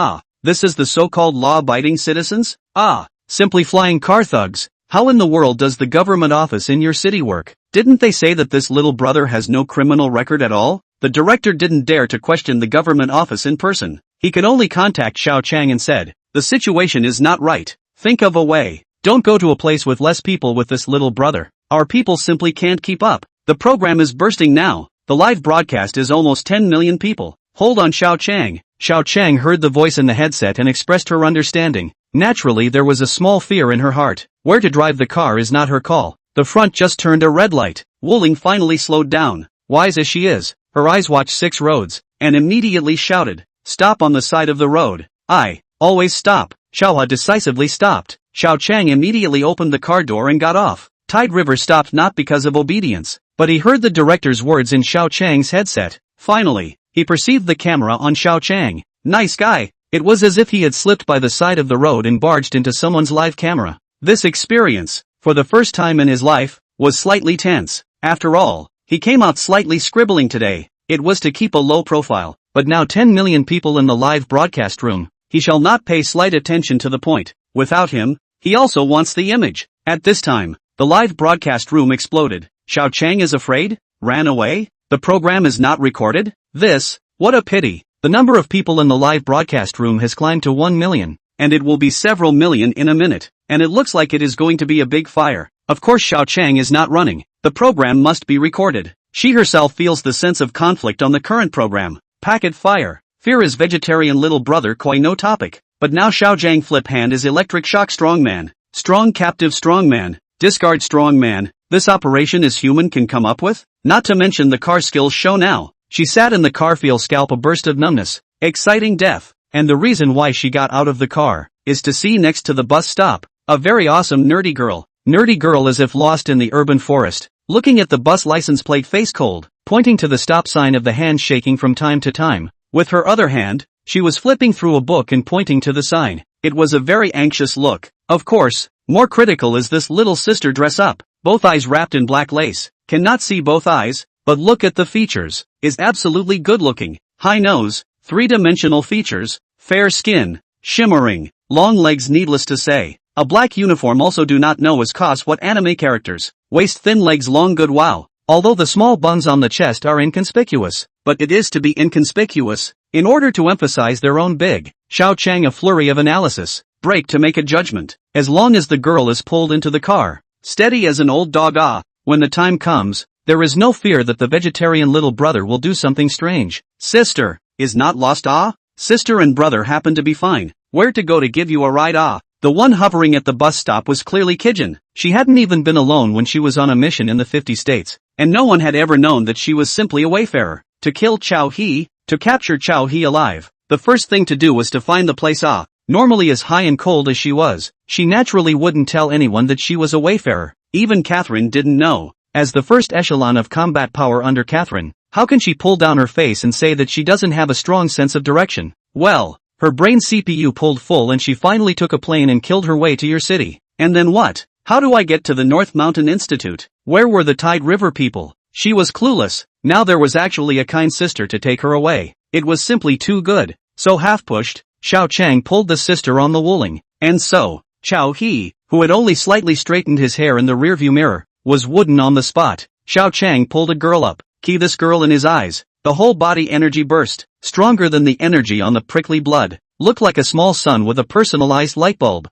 This is the so-called law-abiding citizens? Simply flying car thugs. How in the world does the government office in your city work? Didn't they say that this little brother has no criminal record at all? The director didn't dare to question the government office in person. He could only contact Xiao Chang and said, "The situation is not right. Think of a way. Don't go to a place with less people with this little brother. Our people simply can't keep up. The program is bursting now. The live broadcast is almost 10 million people. Hold on, Xiao Chang." Xiao Chang heard the voice in the headset and expressed her understanding. Naturally, there was a small fear in her heart. Where to drive the car is not her call. The front just turned a red light. Wooling finally slowed down. Wise as she is, her eyes watched 6 roads, and immediately shouted, "Stop on the side of the road." "I always stop." Xiaohua decisively stopped. Xiao Chang immediately opened the car door and got off. Tide River stopped not because of obedience, but he heard the director's words in Xiao Chang's headset. Finally, he perceived the camera on Xiao Chang. Nice guy. It was as if he had slipped by the side of the road and barged into someone's live camera. This experience, for the first time in his life, was slightly tense. After all, he came out slightly scribbling today. It was to keep a low profile, but now 10 million people in the live broadcast room. He shall not pay slight attention to the point. Without him, he also wants the image. At this time, the live broadcast room exploded. Xiao Chang is afraid? Ran away? The program is not recorded? What a pity. The number of people in the live broadcast room has climbed to 1 million, and it will be several million in a minute, and it looks like it is going to be a big fire. Of course Xiao Chang is not running. The program must be recorded. She herself feels the sense of conflict on the current program. Packet fire. Fear is vegetarian little brother koi no topic. But now Xiao Zhang flip hand is electric shock strongman. Strong captive strongman. Discard strongman. This operation is human can come up with? Not to mention the car skills show now. She sat in the car feel scalp a burst of numbness. Exciting death. And the reason why she got out of the car is to see next to the bus stop. A very awesome nerdy girl. Nerdy girl as if lost in the urban forest. Looking at the bus license plate face cold. Pointing to the stop sign of the hand shaking from time to time. With her other hand, she was flipping through a book and pointing to the sign. It was a very anxious look. Of course, more critical is this little sister dress up. Both eyes wrapped in black lace. Cannot see both eyes, but look at the features. Is absolutely good looking. High nose, 3-dimensional features, fair skin, shimmering, long legs needless to say. A black uniform also do not know as cost what anime characters. Waist thin legs long good wow. Although the small buns on the chest are inconspicuous, but it is to be inconspicuous, in order to emphasize their own big. Xiao Chang a flurry of analysis. Break to make a judgment. As long as the girl is pulled into the car. Steady as an old dog when the time comes, there is no fear that the vegetarian little brother will do something strange. Sister, is not lost Sister and brother happen to be fine. Where to go to give you a ride The one hovering at the bus stop was clearly Kijin. She hadn't even been alone when she was on a mission in the 50 states, and no one had ever known that she was simply a wayfarer. To kill Chao He, to capture Chao He alive, the first thing to do was to find the place normally as high and cold as she was, she naturally wouldn't tell anyone that she was a wayfarer. Even Catherine didn't know. As the first echelon of combat power under Catherine, how can she pull down her face and say that she doesn't have a strong sense of direction? Well, her brain CPU pulled full and she finally took a plane and killed her way to your city. And then what? How do I get to the North Mountain Institute? Where were the Tide River people? She was clueless. Now there was actually a kind sister to take her away. It was simply too good. So half-pushed, Xiao Chang pulled the sister on the Wooling. And so, Chao He, who had only slightly straightened his hair in the rearview mirror, was wooden on the spot. Xiao Chang pulled a girl up. Key this girl in his eyes. The whole body energy burst, stronger than the energy on the prickly blood. Looked like a small sun with a personalized light bulb.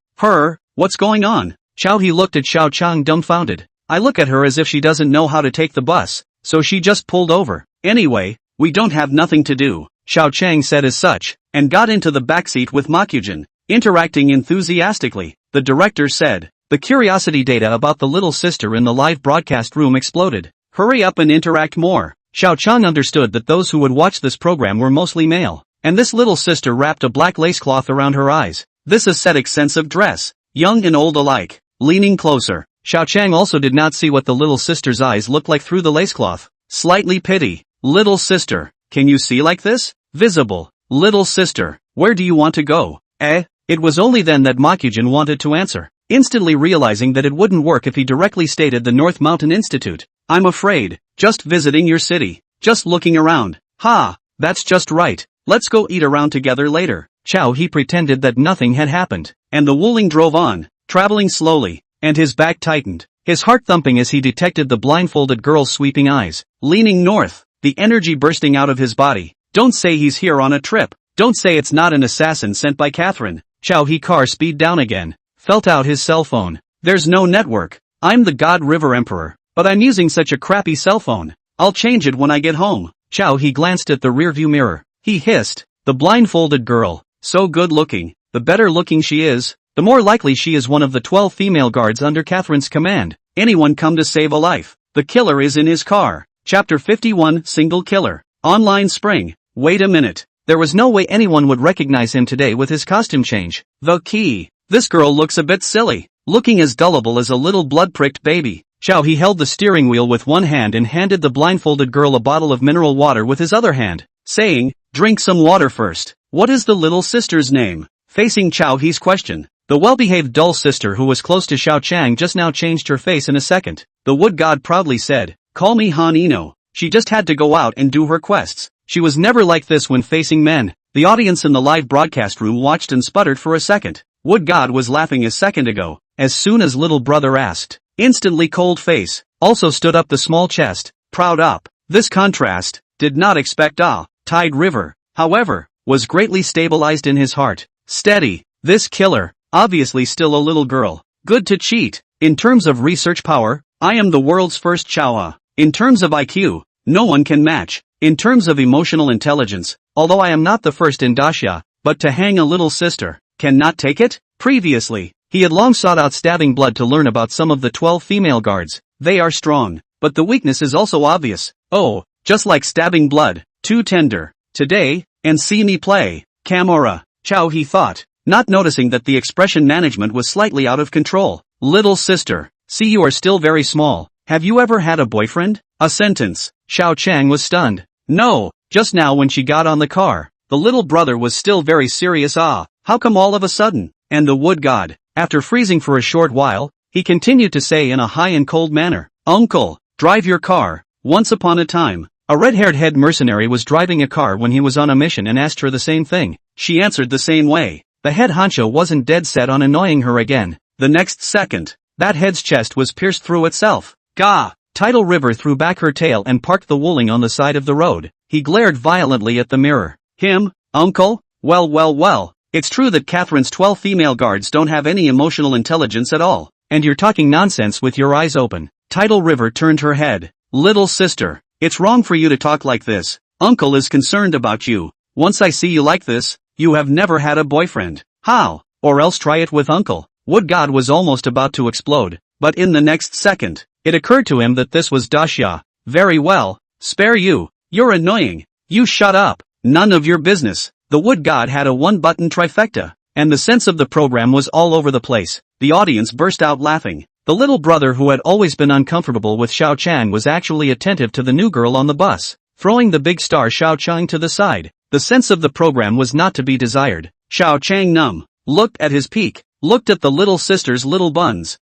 What's going on? Xiao He looked at Xiao Chang dumbfounded. I look at her as if she doesn't know how to take the bus, so she just pulled over. Anyway, we don't have nothing to do, Xiao Chang said as such, and got into the backseat with Makyujin, interacting enthusiastically. The director said. The curiosity data about the little sister in the live broadcast room exploded. Hurry up and interact more. Xiao Chang understood that those who would watch this program were mostly male, and this little sister wrapped a black lace cloth around her eyes. This ascetic sense of dress, young and old alike. Leaning closer, Xiao Chang also did not see what the little sister's eyes looked like through the lace cloth. Slightly pity. Little sister, can you see like this? Visible. Little sister, where do you want to go? It was only then that Makyujin wanted to answer. instantly realizing that it wouldn't work if he directly stated the North Mountain Institute. I'm afraid, just visiting your city, just looking around. Ha, that's just right, let's go eat around together later. Chow he pretended that nothing had happened, and the Wuling drove on, traveling slowly, and his back tightened, his heart thumping as he detected the blindfolded girl's sweeping eyes, leaning north, the energy bursting out of his body. Don't say he's here on a trip, don't say it's not an assassin sent by Catherine. Chow he car speed down again, felt out his cell phone. There's no network, I'm the God River Emperor, but I'm using such a crappy cell phone. I'll change it when I get home. Chow he glanced at the rearview mirror. He hissed, the blindfolded girl, so good looking, the better looking she is, the more likely she is one of the 12 female guards under Catherine's command. Anyone come to save a life. The killer is in his car. Chapter 51, Single Killer. Online Spring. Wait a minute. There was no way anyone would recognize him today with his costume change. The key. This girl looks a bit silly, looking as gullible as a little blood-pricked baby. Chow he held the steering wheel with one hand and handed the blindfolded girl a bottle of mineral water with his other hand, saying, drink some water first. What is the little sister's name? Facing Chow he's question, the well-behaved dull sister who was close to Xiao Chang just now changed her face in a second. The wood god proudly said, call me Han Eno. She just had to go out and do her quests. She was never like this when facing men. The audience in the live broadcast room watched and sputtered for a second. Wood god was laughing a second ago, as soon as little brother asked. Instantly cold face, also stood up the small chest, proud up. This contrast, did not expect Tide River, however, was greatly stabilized in his heart. Steady, this killer, obviously still a little girl. Good to cheat. In terms of research power, I am the world's first Chawa. In terms of IQ, no one can match. In terms of emotional intelligence, although I am not the first in Daxia, but to hang a little sister, cannot take it? Previously, he had long sought out stabbing blood to learn about some of the 12 female guards. They are strong, but the weakness is also obvious. Oh, just like stabbing blood, too tender. Today, and see me play. Camora. Chow he thought, not noticing that the expression management was slightly out of control. Little sister, see you are still very small. Have you ever had a boyfriend? A sentence. Xiao Chang was stunned. No, just now when she got on the car. The little brother was still very serious. How come all of a sudden? And the wood god, after freezing for a short while, he continued to say in a high and cold manner, Uncle, drive your car. Once upon a time, a red-haired head mercenary was driving a car when he was on a mission and asked her the same thing. She answered the same way. The head honcho wasn't dead set on annoying her again. The next second, that head's chest was pierced through itself. Gah! Tidal River threw back her tail and parked the Wuling on the side of the road. He glared violently at the mirror. Him, uncle? Well, it's true that Catherine's 12 female guards don't have any emotional intelligence at all. And you're talking nonsense with your eyes open. Tidal River turned her head. Little sister, it's wrong for you to talk like this. Uncle is concerned about you. Once I see you like this, you have never had a boyfriend. How? Or else try it with uncle. Wood God was almost about to explode, but in the next second, it occurred to him that this was Daxia. Very well, spare you. You're annoying. You shut up. None of your business. The wood god had a one-button trifecta, and the sense of the program was all over the place. The audience burst out laughing. The little brother who had always been uncomfortable with Xiao Chang was actually attentive to the new girl on the bus, throwing the big star Xiao Chang to the side. The sense of the program was not to be desired. Xiao Chang looked at his peak, looked at the little sister's little buns.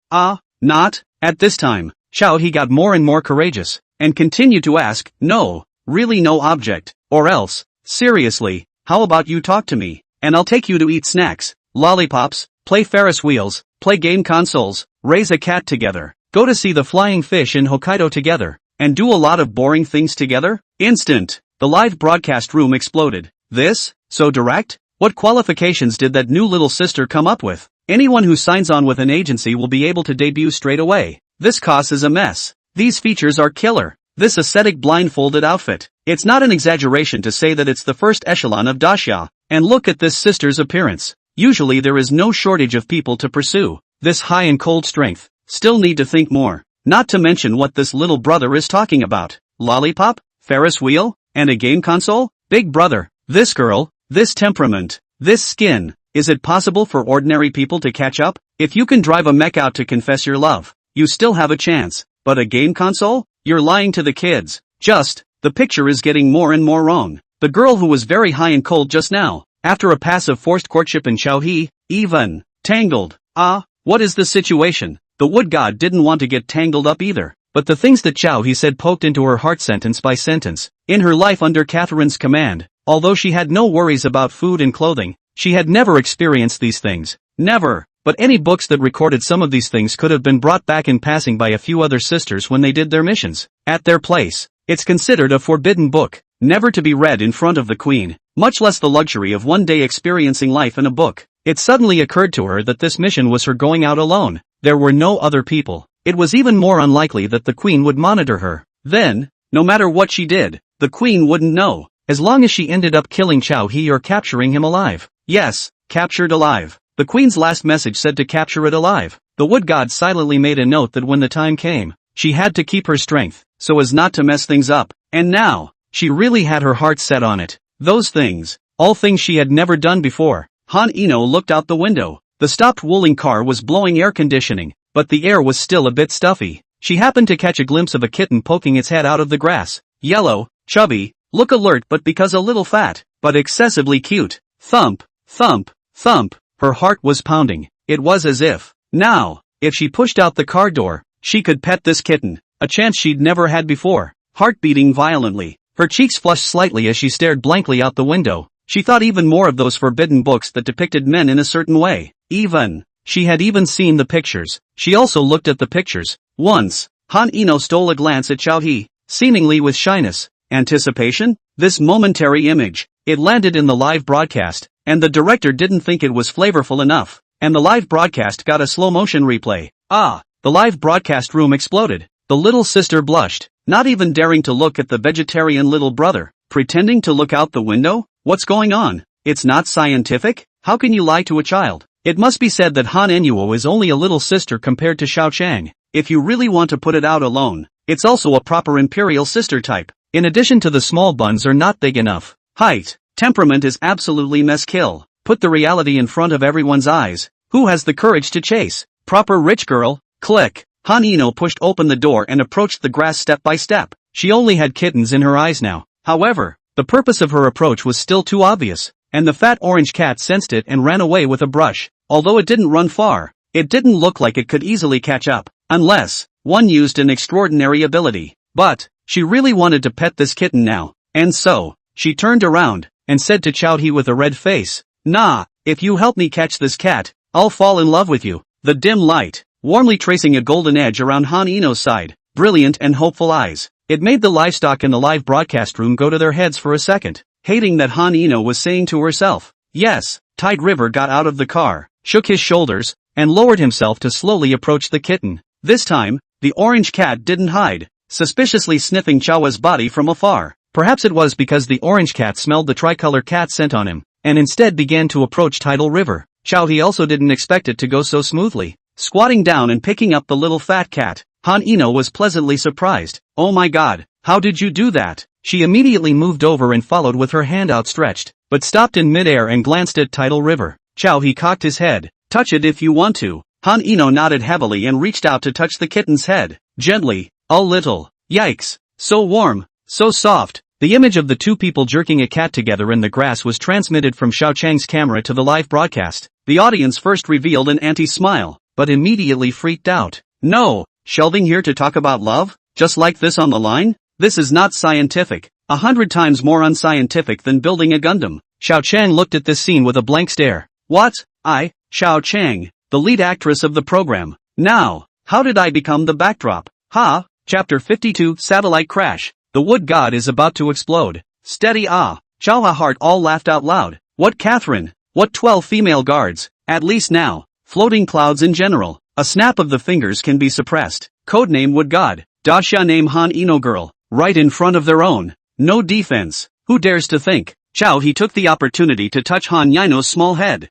Not, at this time. Xiao he got more and more courageous, and continued to ask, no, really no object, or else, seriously, how about you talk to me, and I'll take you to eat snacks, lollipops, play Ferris wheels, play game consoles, raise a cat together, go to see the flying fish in Hokkaido together, and do a lot of boring things together? Instant. The live broadcast room exploded. This? So direct? What qualifications did that new little sister come up with? Anyone who signs on with an agency will be able to debut straight away. This cost is a mess. These features are killer. This aesthetic blindfolded outfit. It's not an exaggeration to say that it's the first echelon of Daxia. And look at this sister's appearance. Usually there is no shortage of people to pursue. This high and cold strength. Still need to think more. Not to mention what this little brother is talking about. Lollipop? Ferris wheel? And a game console? Big brother. This girl, this temperament, this skin. Is it possible for ordinary people to catch up? If you can drive a mech out to confess your love, you still have a chance. But a game console? You're lying to the kids. The picture is getting more and more wrong. The girl who was very high and cold just now, after a passive forced courtship in Xiaohe, even, tangled. What is the situation? The wood god didn't want to get tangled up either. But the things that Chow he said poked into her heart sentence by sentence. In her life under Catherine's command, although she had no worries about food and clothing, she had never experienced these things. Never. But any books that recorded some of these things could have been brought back in passing by a few other sisters when they did their missions. At their place. It's considered a forbidden book, never to be read in front of the queen, much less the luxury of one day experiencing life in a book. It suddenly occurred to her that this mission was her going out alone. There were no other people. It was even more unlikely that the queen would monitor her. Then, no matter what she did, the queen wouldn't know, as long as she ended up killing Chow He or capturing him alive. Yes, captured alive. The queen's last message said to capture it alive. The wood god silently made a note that when the time came, she had to keep her strength, so as not to mess things up. And now, she really had her heart set on it. Those things, all things she had never done before. Han Eno looked out the window. The stopped rolling car was blowing air conditioning, but the air was still a bit stuffy. She happened to catch a glimpse of a kitten poking its head out of the grass. Yellow, chubby, look alert but because a little fat, but excessively cute. Thump, thump, thump. Her heart was pounding. It was as if, now, if she pushed out the car door, she could pet this kitten, a chance she'd never had before. Heart beating violently. Her cheeks flushed slightly as she stared blankly out the window. She thought even more of those forbidden books that depicted men in a certain way. She had even seen the pictures. She also looked at the pictures. Once, Han Eno stole a glance at Xiao He, seemingly with shyness. Anticipation? This momentary image. It landed in the live broadcast, and the director didn't think it was flavorful enough, and the live broadcast got a slow-motion replay. The live broadcast room exploded. The little sister blushed, not even daring to look at the vegetarian little brother, pretending to look out the window. What's going on? It's not scientific? How can you lie to a child? It must be said that Han Enuo is only a little sister compared to Xiao Chang. If you really want to put it out alone, it's also a proper imperial sister type. In addition to the small buns are not big enough. Height, temperament is absolutely mess kill. Put the reality in front of everyone's eyes. Who has the courage to chase? Proper rich girl. Click. Han Eno pushed open the door and approached the grass step by step. She only had kittens in her eyes now. However, the purpose of her approach was still too obvious, and the fat orange cat sensed it and ran away with a brush. Although it didn't run far, it didn't look like it could easily catch up, unless one used an extraordinary ability. But she really wanted to pet this kitten now, and so she turned around and said to Chow He with a red face, "Nah, if you help me catch this cat, I'll fall in love with you." The dim light, warmly tracing a golden edge around Han Eno's side, brilliant and hopeful eyes. It made the livestock in the live broadcast room go to their heads for a second, hating that Han Eno was saying to herself. Yes, Tide River got out of the car, shook his shoulders, and lowered himself to slowly approach the kitten. This time, the orange cat didn't hide, suspiciously sniffing Chawa's body from afar. Perhaps it was because the orange cat smelled the tricolor cat scent on him, and instead began to approach Tidal River. Chow He also didn't expect it to go so smoothly. Squatting down and picking up the little fat cat, Han Eno was pleasantly surprised. "Oh my god, how did you do that?" She immediately moved over and followed with her hand outstretched, but stopped in midair and glanced at Tidal River. Chow He cocked his head. "Touch it if you want to." Han Eno nodded heavily and reached out to touch the kitten's head. Gently, a little. Yikes. So warm, so soft. The image of the two people jerking a cat together in the grass was transmitted from Xiao Chang's camera to the live broadcast. The audience first revealed an anti-smile, but immediately freaked out. No, shelving here to talk about love? Just like this on the line? This is not scientific. 100 times more unscientific than building a Gundam. Xiao Chang looked at this scene with a blank stare. What? Xiao Chang, the lead actress of the program. Now, how did I become the backdrop? Chapter 52, Satellite Crash. The wood god is about to explode. Steady Chao Heart all laughed out loud. What Catherine? What 12 female guards? At least now. Floating clouds in general. A snap of the fingers can be suppressed. Codename wood god. Dasha name Han Eno girl. Right in front of their own. No defense. Who dares to think? Chow He took the opportunity to touch Han Yino's small head.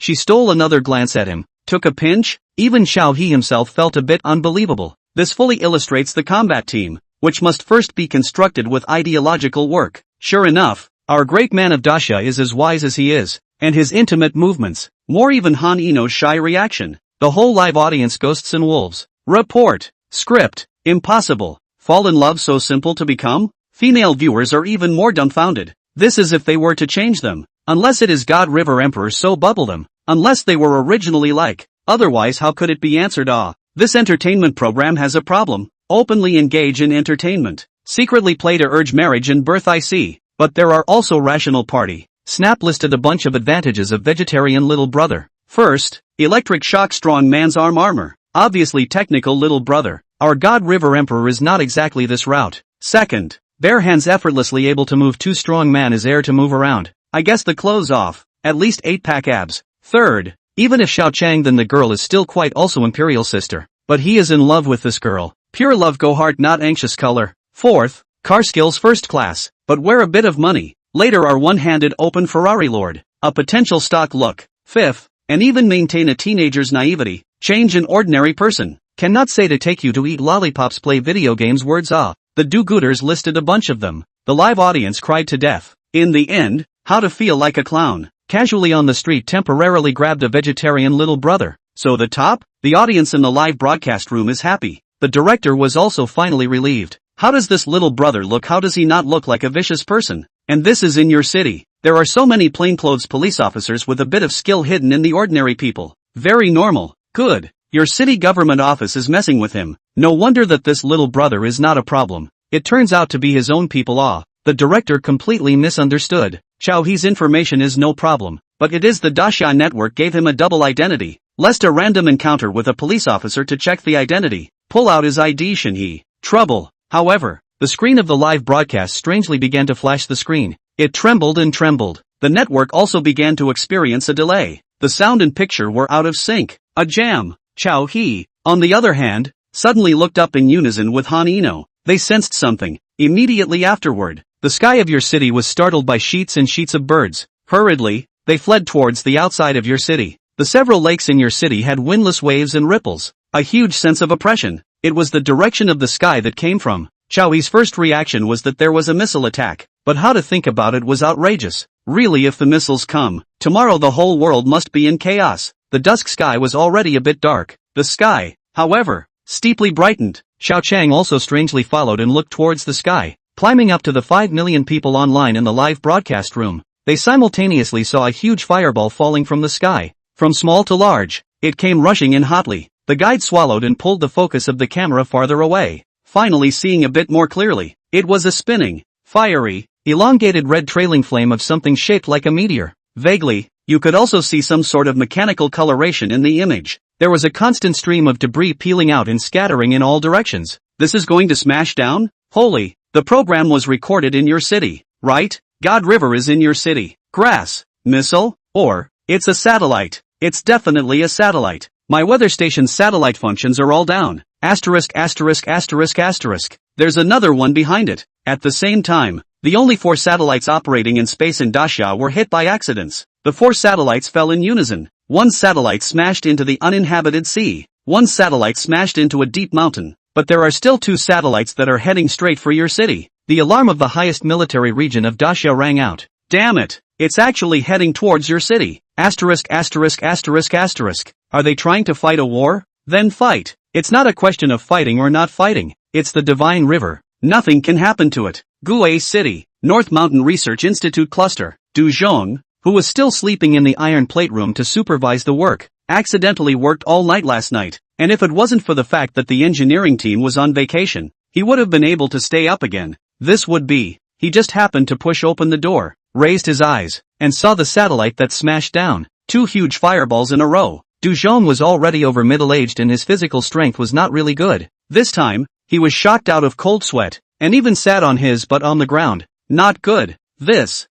She stole another glance at him. Took a pinch? Even Xiao He himself felt a bit unbelievable. This fully illustrates the combat team, which must first be constructed with ideological work. Sure enough, our great man of Dasha is as wise as he is, and his intimate movements, more even Han Eno's shy reaction. The whole live audience ghosts and wolves. Report. Script. Impossible. Fall in love so simple to become? Female viewers are even more dumbfounded. This is if they were to change them. Unless it is God River Emperor so bubble them. Unless they were originally like Otherwise how could it be answered? This entertainment program has a problem. Openly engage in entertainment. Secretly play to urge marriage and birth, I see. But there are also rational party. Snap listed a bunch of advantages of vegetarian little brother. First, electric shock strong man's armor. Obviously technical little brother. Our god river emperor is not exactly this route. Second, bare hands effortlessly able to move too strong man is air to move around. I guess the clothes off. At least 8-pack abs. Third, even if Xiao Chang then the girl is still quite also imperial sister. But he is in love with this girl. Pure love go heart not anxious color. Fourth, car skills first class, but wear a bit of money. Later are one-handed open Ferrari lord. A potential stock look. Fifth, and even maintain a teenager's naivety. Change an ordinary person. Cannot say to take you to eat lollipops play video games words. The do-gooders listed a bunch of them. The live audience cried to death. In the end, how to feel like a clown. Casually on the street temporarily grabbed a vegetarian little brother. So the top? The audience in the live broadcast room is happy. The director was also finally relieved. How does this little brother look? How does he not look like a vicious person? And this is in your city. There are so many plainclothes police officers with a bit of skill hidden in the ordinary people. Very normal. Good. Your city government office is messing with him. No wonder that this little brother is not a problem. It turns out to be his own people. The director completely misunderstood. Chao He's information is no problem, but it is the Daxia network gave him a double identity. Lest a random encounter with a police officer to check the identity. Pull out his ID Shin He. Trouble. However, the screen of the live broadcast strangely began to flash the screen. It trembled and trembled. The network also began to experience a delay. The sound and picture were out of sync. A jam. Chao He, on the other hand, suddenly looked up in unison with Han Eno. They sensed something. Immediately afterward, the sky of your city was startled by sheets and sheets of birds. Hurriedly, they fled towards the outside of your city. The several lakes in your city had windless waves and ripples. A huge sense of oppression. It was the direction of the sky that came from. Chao Yi's first reaction was that there was a missile attack, but how to think about it was outrageous. Really, if the missiles come, tomorrow the whole world must be in chaos. The dusk sky was already a bit dark. The sky, however, steeply brightened. Xiao Chang also strangely followed and looked towards the sky. Climbing up to the 5 million people online in the live broadcast room, they simultaneously saw a huge fireball falling from the sky. From small to large, it came rushing in hotly. The guide swallowed and pulled the focus of the camera farther away. Finally seeing a bit more clearly, it was a spinning, fiery, elongated red trailing flame of something shaped like a meteor. Vaguely, you could also see some sort of mechanical coloration in the image. There was a constant stream of debris peeling out and scattering in all directions. This is going to smash down? Holy, the program was recorded in your city, right? God River is in your city. Grass, missile, or, it's a satellite. It's definitely a satellite. My weather station's satellite functions are all down. Asterisk asterisk asterisk asterisk. There's another one behind it. At the same time, the only 4 satellites operating in space in Daxia were hit by accidents. The 4 satellites fell in unison. One satellite smashed into the uninhabited sea. One satellite smashed into a deep mountain. But there are still 2 satellites that are heading straight for your city. The alarm of the highest military region of Daxia rang out. Damn it! It's actually heading towards your city. Asterisk asterisk asterisk asterisk. Are they trying to fight a war? Then fight. It's not a question of fighting or not fighting. It's the divine river. Nothing can happen to it. Guay City, North Mountain Research Institute Cluster. Du Zhong, who was still sleeping in the iron plate room to supervise the work, accidentally worked all night last night, and if it wasn't for the fact that the engineering team was on vacation, he would have been able to stay up again. This would be, he just happened to push open the door, raised his eyes, and saw the satellite that smashed down. 2 huge fireballs in a row. Du Zhong was already over middle-aged and his physical strength was not really good. This time, he was shocked out of cold sweat, and even sat on his butt on the ground. Not good.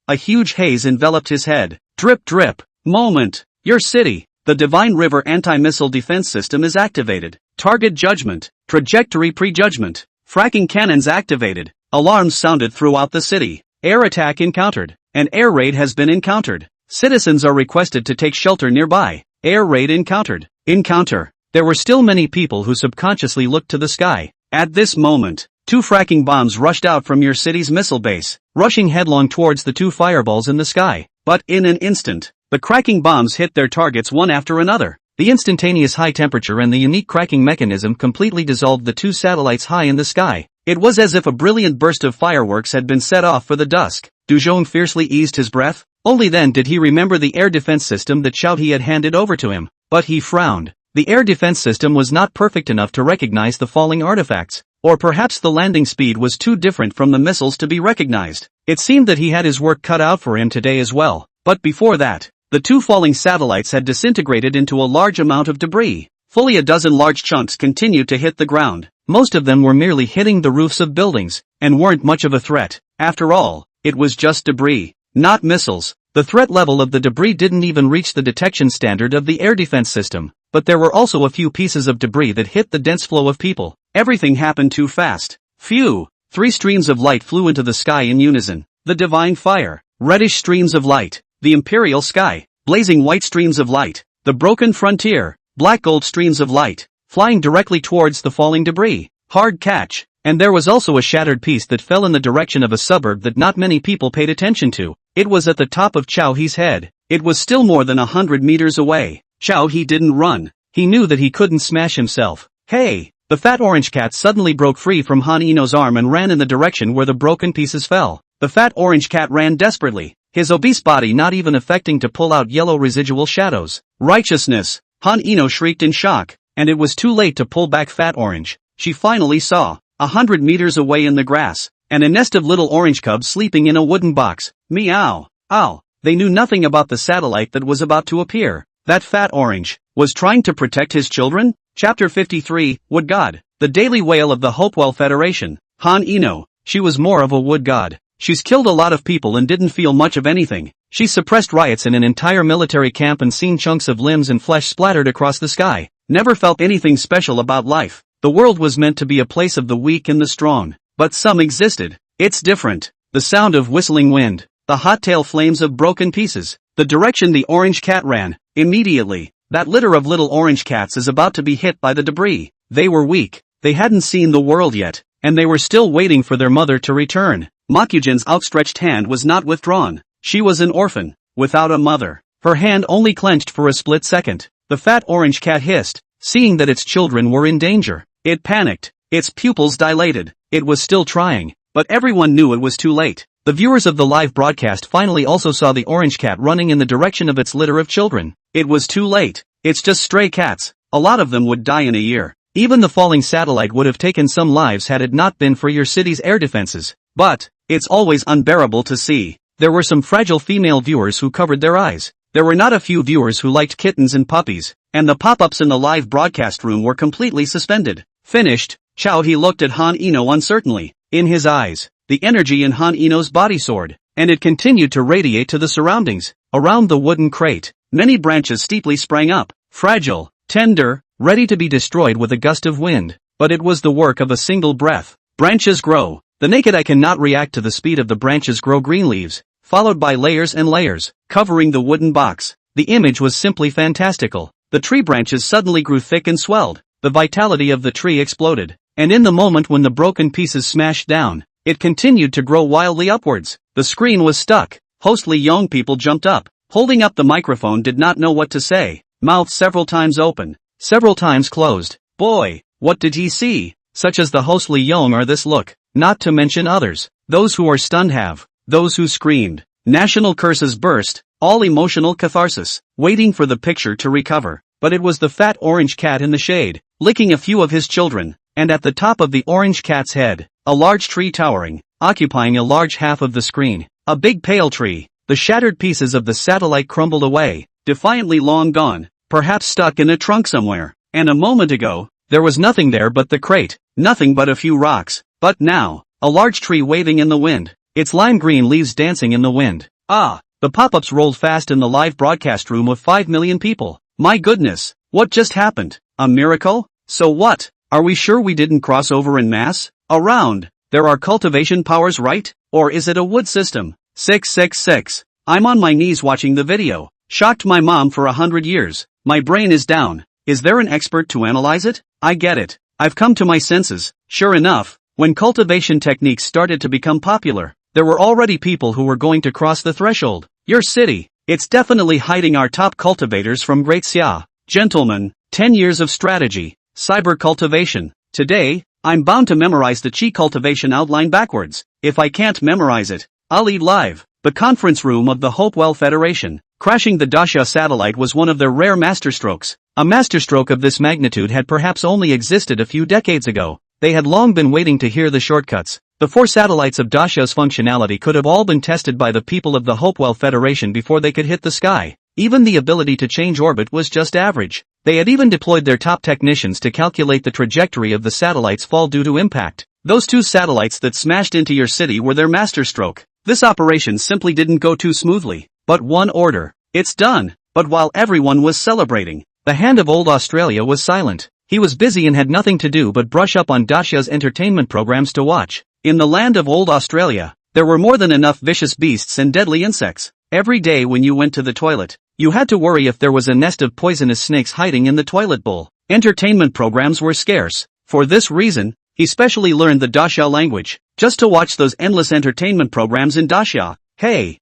A huge haze enveloped his head. Drip drip. Moment. Your city. The Divine River anti-missile defense system is activated. Target judgment. Trajectory prejudgment. Fracking cannons activated. Alarms sounded throughout the city. Air attack encountered. An air raid has been encountered. Citizens are requested to take shelter nearby. Air raid encountered. Encounter. There were still many people who subconsciously looked to the sky. At this moment, 2 fracking bombs rushed out from your city's missile base, rushing headlong towards the 2 fireballs in the sky. But in an instant, the cracking bombs hit their targets one after another. The instantaneous high temperature and the unique cracking mechanism completely dissolved the 2 satellites high in the sky. It was as if a brilliant burst of fireworks had been set off for the dusk. Du Zhong fiercely eased his breath. Only then did he remember the air defense system that Xiao He had handed over to him. But he frowned. The air defense system was not perfect enough to recognize the falling artifacts, or perhaps the landing speed was too different from the missiles to be recognized. It seemed that he had his work cut out for him today as well, but before that, the two falling satellites had disintegrated into a large amount of debris. Fully a dozen large chunks continued to hit the ground. Most of them were merely hitting the roofs of buildings, and weren't much of a threat. After all, it was just debris, not missiles. The threat level of the debris didn't even reach the detection standard of the air defense system, but there were also a few pieces of debris that hit the dense flow of people. Everything happened too fast. Phew! 3 streams of light flew into the sky in unison. The divine fire, reddish streams of light, the imperial sky, blazing white streams of light, the broken frontier, black gold streams of light, flying directly towards the falling debris. Hard catch. And there was also a shattered piece that fell in the direction of a suburb that not many people paid attention to. It was at the top of Chao He's head. It was still more than 100 meters away. Chao He didn't run. He knew that he couldn't smash himself. Hey! The fat orange cat suddenly broke free from Han Ino's arm and ran in the direction where the broken pieces fell. The fat orange cat ran desperately, his obese body not even affecting to pull out yellow residual shadows. Righteousness! Han Ino shrieked in shock, and it was too late to pull back Fat Orange. She finally saw, 100 meters away in the grass, and a nest of little orange cubs sleeping in a wooden box. Meow! Ow! They knew nothing about the satellite that was about to appear. That Fat Orange was trying to protect his children? Chapter 53, Wood God. The daily wail of the Hopewell Federation. Han Ino. She was more of a wood god. She's killed a lot of people and didn't feel much of anything. She suppressed riots in an entire military camp and seen chunks of limbs and flesh splattered across the sky. Never felt anything special about life. The world was meant to be a place of the weak and the strong. But some existed. It's different. The sound of whistling wind. The hot tail flames of broken pieces. The direction the orange cat ran. Immediately, that litter of little orange cats is about to be hit by the debris. They were weak. They hadn't seen the world yet. And they were still waiting for their mother to return. Makujin's outstretched hand was not withdrawn. She was an orphan, without a mother. Her hand only clenched for a split second. The fat orange cat hissed, seeing that its children were in danger. It panicked. Its pupils dilated. It was still trying, but everyone knew it was too late. The viewers of the live broadcast finally also saw the orange cat running in the direction of its litter of children. It was too late. It's just stray cats. A lot of them would die in a year. Even the falling satellite would have taken some lives had it not been for your city's air defenses. But, it's always unbearable to see. There were some fragile female viewers who covered their eyes. There were not a few viewers who liked kittens and puppies, and the pop-ups in the live broadcast room were completely suspended. Finished, Chao He looked at Han Ino uncertainly. In his eyes, the energy in Han Ino's body soared, and it continued to radiate to the surroundings. Around the wooden crate, many branches steeply sprang up, fragile, tender, ready to be destroyed with a gust of wind. But it was the work of a single breath. Branches grow. The naked eye cannot react to the speed of the branches grow green leaves, followed by layers and layers, covering the wooden box. The image was simply fantastical. The tree branches suddenly grew thick and swelled. The vitality of the tree exploded, and in the moment when the broken pieces smashed down, it continued to grow wildly upwards. The screen was stuck. Hostly young people jumped up, holding up the microphone did not know what to say, mouth several times open, several times closed. Boy, what did he see? Such as the Hostly Young are this look, not to mention others. Those who are stunned have, those who screamed. National curses burst, all emotional catharsis, waiting for the picture to recover. But it was the fat orange cat in the shade, licking a few of his children, and at the top of the orange cat's head, a large tree towering, occupying a large half of the screen. A big pale tree. The shattered pieces of the satellite crumbled away, defiantly long gone, perhaps stuck in a trunk somewhere. And a moment ago, there was nothing there but the crate, nothing but a few rocks. But now, a large tree waving in the wind, its lime green leaves dancing in the wind. Ah, the pop-ups rolled fast in the live broadcast room of 5 million people. My goodness, what just happened? A miracle? So what? Are we sure we didn't cross over en masse? Around, there are cultivation powers, right? Or is it a wood system? 666. I'm on my knees watching the video. Shocked my mom for 100 years. My brain is down. Is there an expert to analyze it? I get it. I've come to my senses. Sure enough, when cultivation techniques started to become popular, there were already people who were going to cross the threshold. Your city. It's definitely hiding our top cultivators from Great Xia. Gentlemen, 10 years of strategy. Cyber cultivation. Today, I'm bound to memorize the Qi cultivation outline backwards. If I can't memorize it, I'll eat live. The conference room of the Hopewell Federation. Crashing the Dacia satellite was one of their rare masterstrokes. A masterstroke of this magnitude had perhaps only existed a few decades ago. They had long been waiting to hear the shortcuts. The 4 satellites of Dacia's functionality could have all been tested by the people of the Hopewell Federation before they could hit the sky. Even the ability to change orbit was just average. They had even deployed their top technicians to calculate the trajectory of the satellite's fall due to impact. Those 2 satellites that smashed into your city were their masterstroke. This operation simply didn't go too smoothly. But one order. It's done. But while everyone was celebrating, the hand of old Australia was silent. He was busy and had nothing to do but brush up on Dacia's entertainment programs to watch. In the land of old Australia, there were more than enough vicious beasts and deadly insects. Every day when you went to the toilet, you had to worry if there was a nest of poisonous snakes hiding in the toilet bowl. Entertainment programs were scarce. For this reason, he specially learned the Dacia language, just to watch those endless entertainment programs in Dacia. Hey,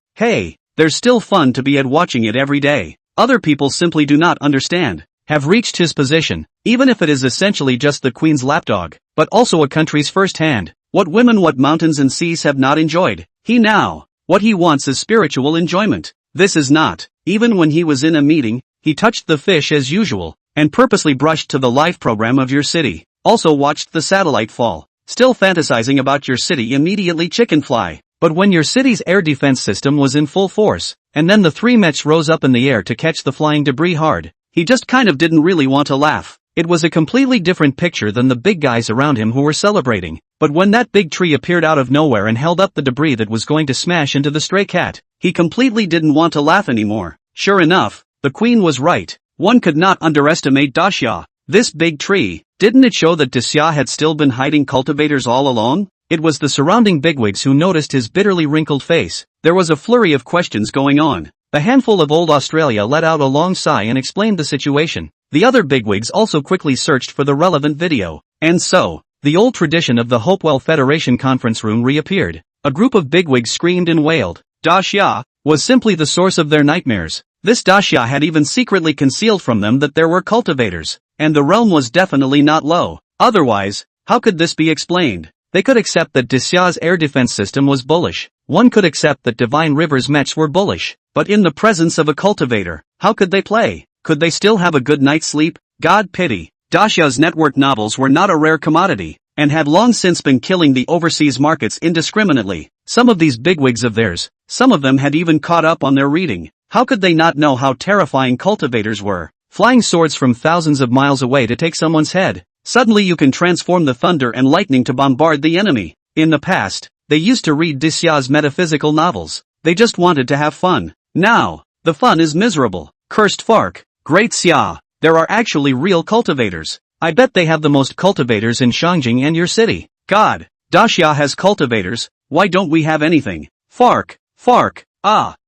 there's still fun to be at watching it every day. Other people simply do not understand, have reached his position, even if it is essentially just the Queen's lapdog, but also a country's first hand. What women, what mountains and seas have not enjoyed. What he wants is spiritual enjoyment. This is not. Even when he was in a meeting, he touched the fish as usual, and purposely brushed to the live program of your city. Also watched the satellite fall. Still fantasizing about your city, immediately chicken fly. But when your city's air defense system was in full force, and then the 3 mechs rose up in the air to catch the flying debris hard, he just kind of didn't really want to laugh. It was a completely different picture than the big guys around him who were celebrating. But when that big tree appeared out of nowhere and held up the debris that was going to smash into the stray cat, he completely didn't want to laugh anymore. Sure enough, the Queen was right. One could not underestimate Dacia. This big tree, didn't it show that Dacia had still been hiding cultivators all along? It was the surrounding bigwigs who noticed his bitterly wrinkled face. There was a flurry of questions going on. The handful of old Australia let out a long sigh and explained the situation. The other bigwigs also quickly searched for the relevant video. And so, the old tradition of the Hopewell Federation conference room reappeared. A group of bigwigs screamed and wailed. Dacia was simply the source of their nightmares. This Dacia had even secretly concealed from them that there were cultivators, and the realm was definitely not low. Otherwise, how could this be explained? They could accept that Dacia's air defense system was bullish. One could accept that Divine River's mechs were bullish. But in the presence of a cultivator, how could they play? Could they still have a good night's sleep? God pity. Dacia's network novels were not a rare commodity, and had long since been killing the overseas markets indiscriminately. Some of these bigwigs of theirs, some of them had even caught up on their reading. How could they not know how terrifying cultivators were? Flying swords from thousands of miles away to take someone's head. Suddenly you can transform the thunder and lightning to bombard the enemy. In the past, they used to read Dacia's metaphysical novels. They just wanted to have fun. Now, the fun is miserable. Cursed Fark. Great Xia. There are actually real cultivators. I bet they have the most cultivators in Shangjing and your city. God. Dacia has cultivators. Why don't we have anything? Fark.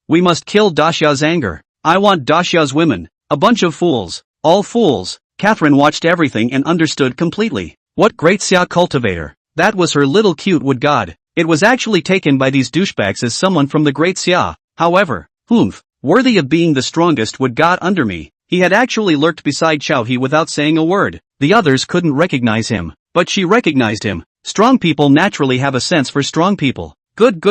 We must kill Dacia's anger. I want Dacia's women. A bunch of fools. All fools. Catherine watched everything and understood completely. What great Xia cultivator. That was her little cute wood god. It was actually taken by these douchebags as someone from the great Xia. However, worthy of being the strongest wood god under me. He had actually lurked beside Chao He without saying a word. The others couldn't recognize him, but she recognized him. Strong people naturally have a sense for strong people. Good.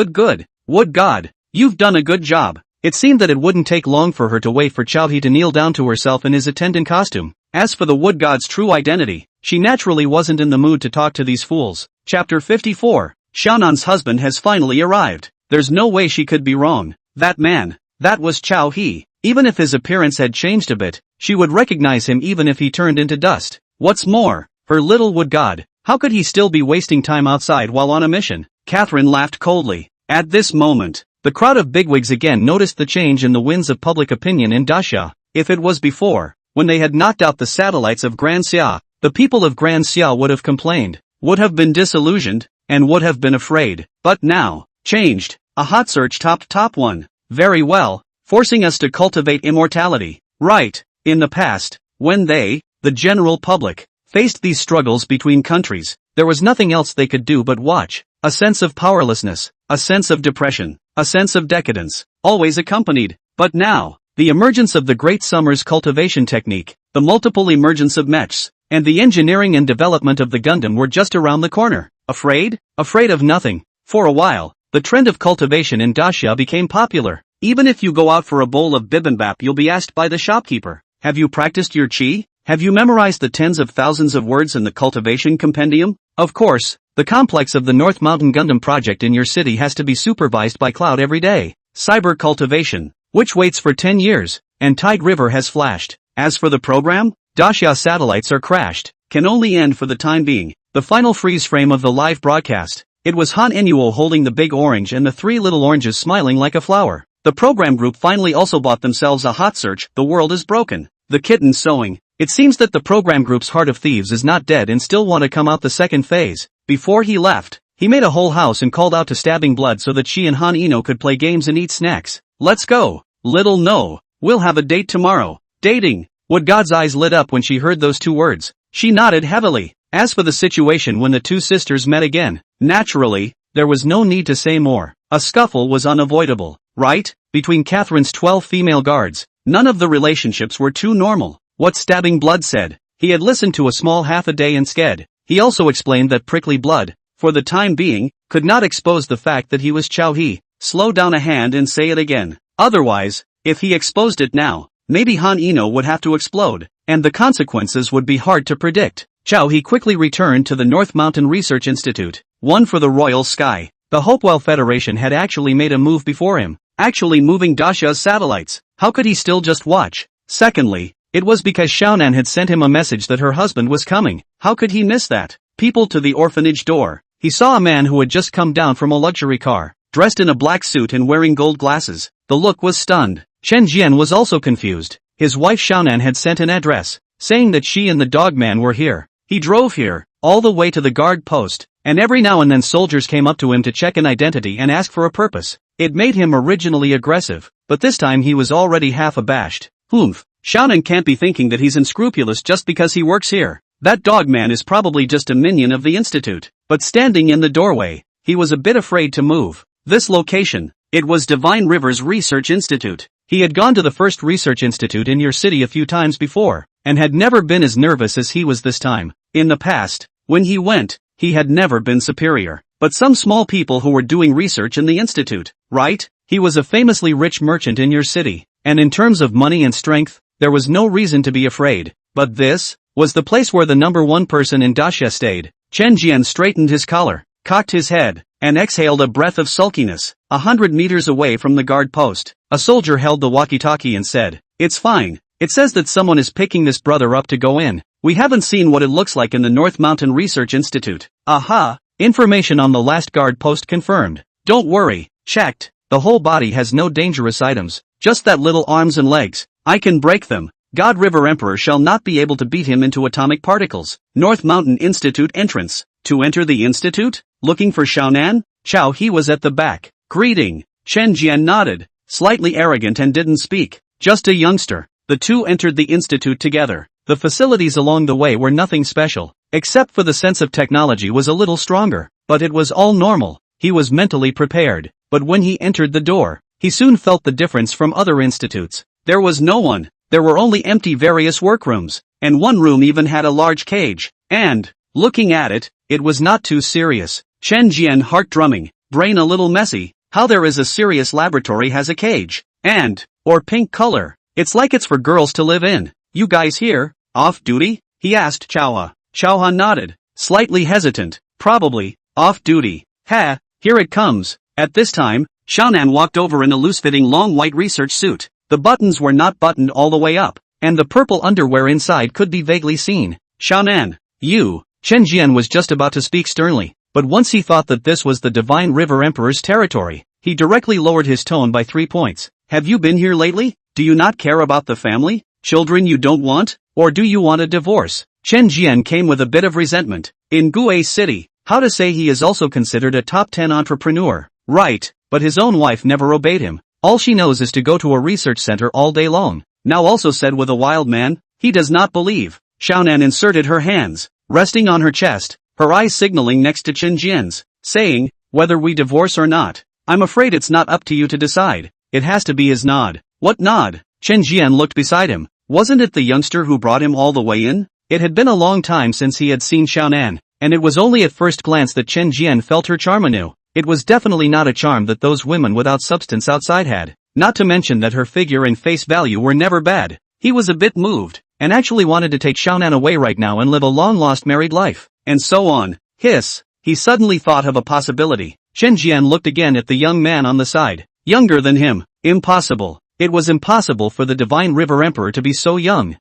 Wood god, you've done a good job. It seemed that it wouldn't take long for her to wait for Chao He to kneel down to herself in his attendant costume. As for the wood god's true identity, she naturally wasn't in the mood to talk to these fools. Chapter 54. Xiaonan's husband has finally arrived. There's no way she could be wrong. That man, that was Chao He. Even if his appearance had changed a bit, she would recognize him even if he turned into dust. What's more, her little wood god, how could he still be wasting time outside while on a mission? Catherine laughed coldly. At this moment, the crowd of bigwigs again noticed the change in the winds of public opinion in Dacia. If it was before, when they had knocked out the satellites of Grand Xia, the people of Grand Xia would have complained, would have been disillusioned, and would have been afraid. But now, changed. A hot search topped top 1. Very well, forcing us to cultivate immortality. Right. In the past, when they, the general public, faced these struggles between countries, there was nothing else they could do but watch. A sense of powerlessness, a sense of depression, a sense of decadence, always accompanied. But now, the emergence of the Great Summer's cultivation technique, the multiple emergence of mechs, and the engineering and development of the Gundam were just around the corner. Afraid? Afraid of nothing. For a while, the trend of cultivation in Dacia became popular. Even if you go out for a bowl of bibimbap, you'll be asked by the shopkeeper, have you practiced your chi? Have you memorized the tens of thousands of words in the cultivation compendium? Of course, the complex of the North Mountain Gundam project in your city has to be supervised by Cloud every day. Cyber cultivation, which waits for 10 years, and Tide River has flashed. As for the program, Dacia satellites are crashed, can only end for the time being. The final freeze frame of the live broadcast. It was Han Enuo holding the big orange and the three little oranges smiling like a flower. The program group finally also bought themselves a hot search, The World is Broken. The kitten sewing. It seems that the program group's Heart of Thieves is not dead and still want to come out the second phase. Before he left, he made a whole house and called out to Stabbing Blood so that she and Han Eno could play games and eat snacks. Let's go. Little no. We'll have a date tomorrow. Dating. Would God's eyes lit up when she heard those two words. She nodded heavily. As for the situation when the two sisters met again, naturally, there was no need to say more. A scuffle was unavoidable, right? Between Catherine's 12 female guards. None of the relationships were too normal. What Stabbing Blood said. He had listened to a small half a day instead. He also explained that Prickly Blood, for the time being, could not expose the fact that he was Chao He. Slow down a hand and say it again. Otherwise, if he exposed it now, maybe Han Eno would have to explode, and the consequences would be hard to predict. Chao He quickly returned to the North Mountain Research Institute. One for the Royal Sky. The Hopewell Federation had actually made a move before him, actually moving Dacia's satellites. How could he still just watch? Secondly, it was because Xiaonan had sent him a message that her husband was coming. How could he miss that? People to the orphanage door. He saw a man who had just come down from a luxury car, dressed in a black suit and wearing gold glasses. The look was stunned. Chen Jian was also confused. His wife Xiaonan had sent an address, saying that she and the dog man were here. He drove here, all the way to the guard post, and every now and then soldiers came up to him to check an identity and ask for a purpose. It made him originally aggressive, but this time he was already half abashed. Humph. Xiaonan can't be thinking that he's unscrupulous just because he works here. That dog man is probably just a minion of the institute. But standing in the doorway, he was a bit afraid to move. This location, it was Divine River's Research Institute. He had gone to the first research institute in your city a few times before, and had never been as nervous as he was this time. In the past, when he went, he had never been superior. But some small people who were doing research in the institute, right? He was a famously rich merchant in your city, and in terms of money and strength, there was no reason to be afraid. But this was the place where the number one person in Dacia stayed. Chen Jian straightened his collar, cocked his head, and exhaled a breath of sulkiness. 100 meters away from the guard post, a soldier held the walkie-talkie and said, "It's fine. It says that someone is picking this brother up to go in. We haven't seen what it looks like in the North Mountain Research Institute." Aha! Information on the last guard post confirmed. Don't worry, checked. The whole body has no dangerous items, just that little arms and legs. I can break them. God River Emperor shall not be able to beat him into atomic particles. North Mountain Institute entrance. To enter the institute? Looking for Xiaonan? Chao He was at the back. Greeting. Chen Jian nodded, slightly arrogant and didn't speak. Just a youngster. The two entered the institute together. The facilities along the way were nothing special, except for the sense of technology was a little stronger, but it was all normal. He was mentally prepared, but when he entered the door, he soon felt the difference from other institutes. There was no one. There were only empty various workrooms, and one room even had a large cage. And, looking at it, it was not too serious. Chen Jian heart drumming, brain a little messy. How there is a serious laboratory has a cage. And, or pink color. It's like it's for girls to live in. You guys here? Off duty? He asked Chaoha. Chaoha nodded, slightly hesitant. Probably, off duty. Ha, here it comes. At this time, Xiaonan walked over in a loose-fitting long white research suit. The buttons were not buttoned all the way up, and the purple underwear inside could be vaguely seen. Xiaonan, you. Chen Jian was just about to speak sternly, but once he thought that this was the Divine River Emperor's territory, he directly lowered his tone by 3 points. Have you been here lately? Do you not care about the family? Children you don't want? Or do you want a divorce? Chen Jian came with a bit of resentment. In Gue City, how to say he is also considered a top 10 entrepreneur. Right, but his own wife never obeyed him. All she knows is to go to a research center all day long. Now also said with a wild man, he does not believe. Xiaonan inserted her hands, resting on her chest, her eyes signaling next to Chen Jian's, saying, whether we divorce or not. I'm afraid it's not up to you to decide. It has to be his nod. What nod? Chen Jian looked beside him. Wasn't it the youngster who brought him all the way in? It had been a long time since he had seen Xiaonan, and it was only at first glance that Chen Jian felt her charm anew. It was definitely not a charm that those women without substance outside had. not to mention that her figure and face value were never bad. He was a bit moved, and actually wanted to take Xiaonan away right now and live a long-lost married life, and so on. Hiss. He suddenly thought of a possibility. Chen Jian looked again at the young man on the side. Younger than him. Impossible. It was impossible for the Divine River Emperor to be so young.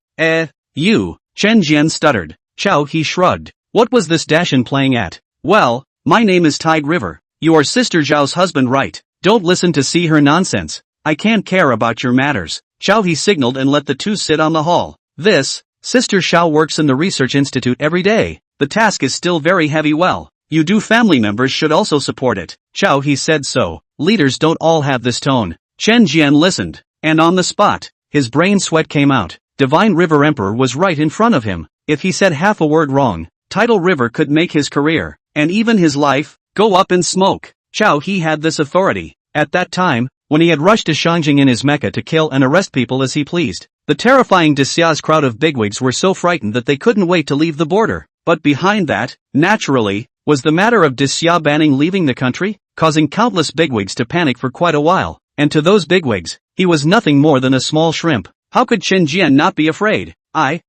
You. Chen Jian stuttered. Chao He shrugged. What was this Dashan playing at? Well, my name is Tide River. You are Sister Zhao's husband, right? Don't listen to see her nonsense. I can't care about your matters. Chao He signaled and let the two sit on the hall. Sister Xiao works in the research institute every day. The task is still very heavy. Well, you do family members should also support it. Chao He said so. Leaders don't all have this tone. Chen Jian listened. And on the spot, his brain sweat came out. Divine River Emperor was right in front of him. If he said half a word wrong, Tidal River could make his career, and even his life, go up in smoke. Chao He had this authority. At that time, when he had rushed to Shangjing in his mecha to kill and arrest people as he pleased, the terrifying Desia's crowd of bigwigs were so frightened that they couldn't wait to leave the border. But behind that, naturally, was the matter of Desia banning leaving the country, causing countless bigwigs to panic for quite a while. And to those bigwigs, he was nothing more than a small shrimp. How could Chen Jian not be afraid? I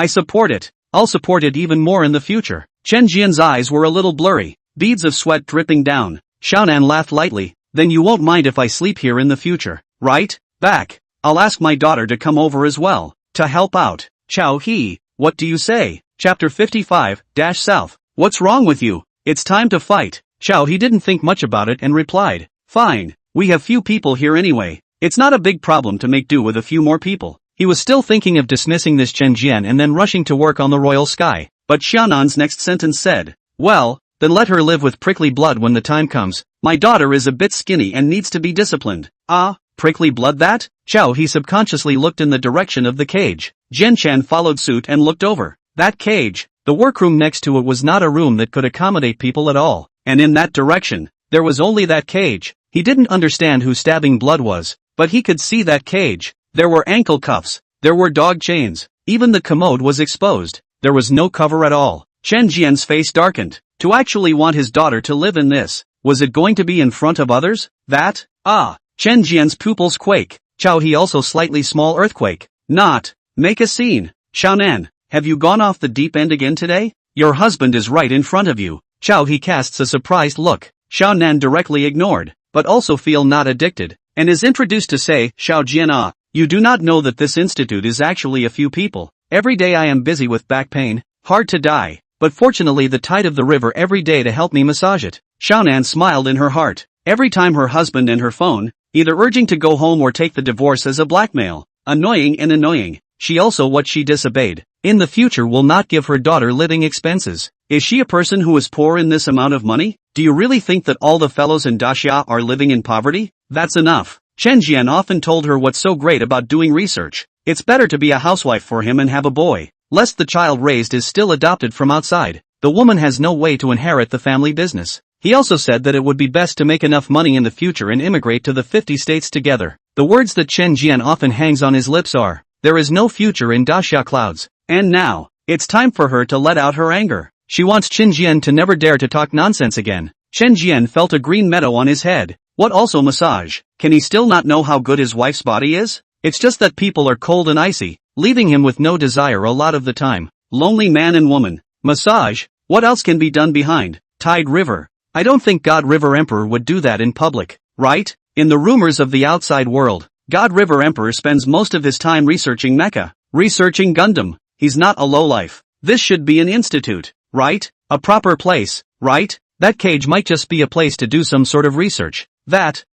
support it. I'll support it even more in the future. Chen Jian's eyes were a little blurry, beads of sweat dripping down. Xiaonan laughed lightly. Then you won't mind if I sleep here in the future, right? Back. I'll ask my daughter to come over as well, to help out. Chao He, what do you say? Chapter 55-South. What's wrong with you? It's time to fight. Chao He didn't think much about it and replied. Fine. We have few people here anyway. It's not a big problem to make do with a few more people. He was still thinking of dismissing this Chen Jian and then rushing to work on the royal sky. But Xiaonan's next sentence said, well, then let her live with prickly blood when the time comes. My daughter is a bit skinny and needs to be disciplined. Prickly blood that? Chao He subconsciously looked in the direction of the cage. Zhen Chan followed suit and looked over. That cage, the workroom next to it was not a room that could accommodate people at all. And in that direction, there was only that cage. He didn't understand who stabbing blood was, but he could see that cage. There were ankle cuffs. There were dog chains. Even the commode was exposed. There was no cover at all. Chen Jian's face darkened. To actually want his daughter to live in this, was it going to be in front of others? That? Chen Jian's pupils quake. Chao He also slightly small earthquake. Not. Make a scene. Xiaonan, have you gone off the deep end again today? Your husband is right in front of you. Chao He casts a surprised look. Xiaonan directly ignored, but also feel not addicted, and is introduced to say, Xiao Jian, you do not know that this institute is actually a few people. Every day I am busy with back pain, hard to die, but fortunately the tide of the river every day to help me massage it. Xiaonan smiled in her heart. Every time her husband and her phone, either urging to go home or take the divorce as a blackmail. Annoying and annoying. She also what she disobeyed. In the future will not give her daughter living expenses. Is she a person who is poor in this amount of money? Do you really think that all the fellows in Daxia are living in poverty? That's enough. Chen Jian often told her what's so great about doing research. It's better to be a housewife for him and have a boy, lest the child raised is still adopted from outside. The woman has no way to inherit the family business. He also said that it would be best to make enough money in the future and immigrate to the 50 states together. The words that Chen Jian often hangs on his lips are, there is no future in Daxia clouds. And now, it's time for her to let out her anger. She wants Chen Jian to never dare to talk nonsense again. Chen Jian felt a green meadow on his head. What also massage? Can he still not know how good his wife's body is? It's just that people are cold and icy, leaving him with no desire a lot of the time. Lonely man and woman. Massage? What else can be done behind Tide River? I don't think God River Emperor would do that in public, right? In the rumors of the outside world, God River Emperor spends most of his time researching mecha, researching Gundam. He's not a lowlife. This should be an institute, right? A proper place, right? That cage might just be a place to do some sort of research.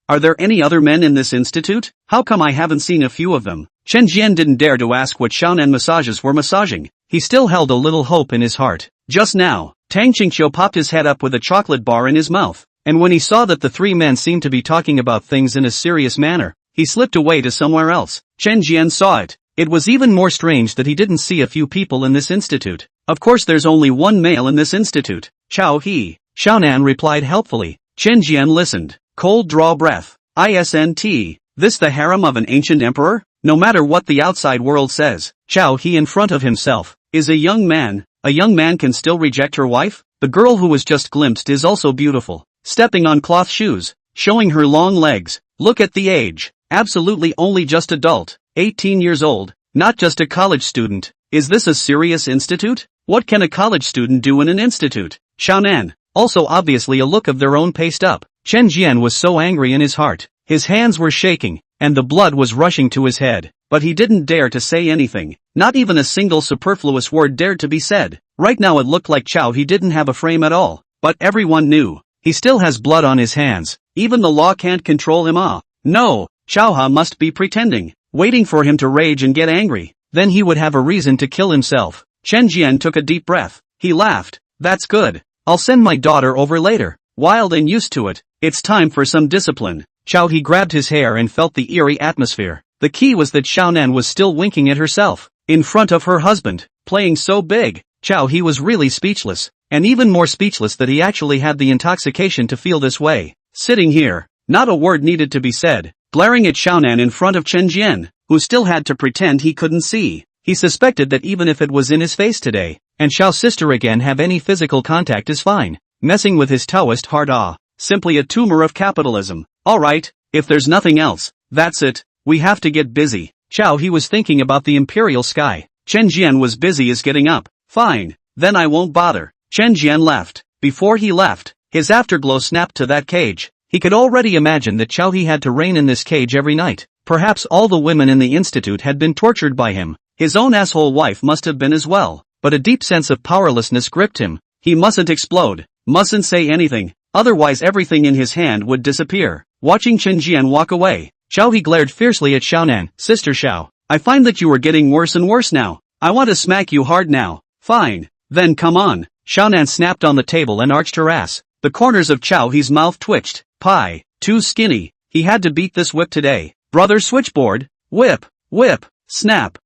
Are there any other men in this institute? How come I haven't seen a few of them? Chen Jian didn't dare to ask what Xiaonan massages were massaging. He still held a little hope in his heart. Just now, Tang Qingqiu popped his head up with a chocolate bar in his mouth, and when he saw that the three men seemed to be talking about things in a serious manner, he slipped away to somewhere else. Chen Jian saw it. It was even more strange that he didn't see a few people in this institute. Of course there's only one male in this institute. Chao He. Xiaonan replied helpfully. Chen Jian listened. Cold draw breath. ISNT. This the harem of an ancient emperor? No matter what the outside world says, Chao He in front of himself is a young man. A young man can still reject her wife? The girl who was just glimpsed is also beautiful. Stepping on cloth shoes, showing her long legs. Look at the age. Absolutely only just adult, 18 years old, not just a college student. Is this a serious institute? What can a college student do in an institute? Xiaonan. Also obviously a look of their own paced up. Chen Jian was so angry in his heart. His hands were shaking, and the blood was rushing to his head. But he didn't dare to say anything. Not even a single superfluous word dared to be said. Right now it looked like Chao he didn't have a frame at all. But everyone knew. He still has blood on his hands. Even the law can't control him. No, Chao Ha must be pretending, waiting for him to rage and get angry. Then he would have a reason to kill himself. Chen Jian took a deep breath. He laughed. That's good. I'll send my daughter over later. Wild and used to it. It's time for some discipline. Chao he grabbed his hair and felt the eerie atmosphere. The key was that Xiaonan was still winking at herself, in front of her husband, playing so big. Chao he was really speechless, and even more speechless that he actually had the intoxication to feel this way. Sitting here, not a word needed to be said, glaring at Xiaonan in front of Chen Jian, who still had to pretend he couldn't see. He suspected that even if it was in his face today, and Xiao's sister again have any physical contact is fine. Messing with his Taoist heart simply a tumor of capitalism. Alright, if there's nothing else, that's it. We have to get busy. Chao he was thinking about the imperial sky. Chen Jian was busy as getting up. Fine, then I won't bother. Chen Jian left. Before he left, his afterglow snapped to that cage. He could already imagine that Chao he had to reign in this cage every night. Perhaps all the women in the institute had been tortured by him. His own asshole wife must have been as well. But a deep sense of powerlessness gripped him. He mustn't explode. Mustn't say anything. Otherwise everything in his hand would disappear. Watching Chen Jian walk away, Chao he glared fiercely at Xiaonan. Sister Xiao, I find that you are getting worse and worse now. I want to smack you hard now. Fine. Then come on. Xiaonan snapped on the table and arched her ass. The corners of Chao he's mouth twitched. Pie. Too skinny. He had to beat this whip today. Brother switchboard. Whip. Whip. Snap.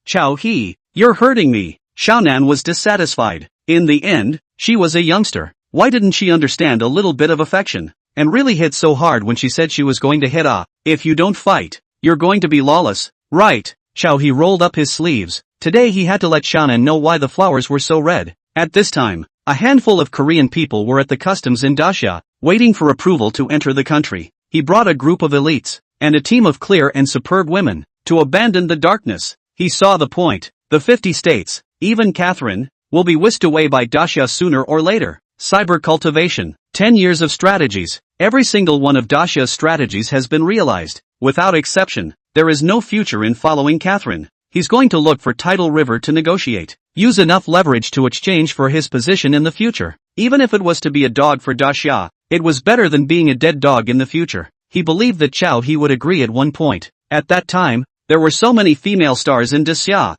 Chao he. You're hurting me. Xiaonan was dissatisfied. In the end, she was a youngster. Why didn't she understand a little bit of affection? And really hit so hard when she said she was going to hit if you don't fight, you're going to be lawless. Right. Chao he rolled up his sleeves. Today he had to let Xiaonan know why the flowers were so red. At this time, a handful of Korean people were at the customs in Daxia, waiting for approval to enter the country. He brought a group of elites, and a team of clear and superb women, to abandon the darkness. He saw the point. The 50 states, even Catherine, will be whisked away by Daxia sooner or later. Cyber cultivation. 10 years of strategies. Every single one of Daxia's strategies has been realized. Without exception, there is no future in following Catherine. He's going to look for Tidal River to negotiate. Use enough leverage to exchange for his position in the future. Even if it was to be a dog for Daxia, it was better than being a dead dog in the future. He believed that Chao he would agree at one point. At that time, there were so many female stars in Daxia.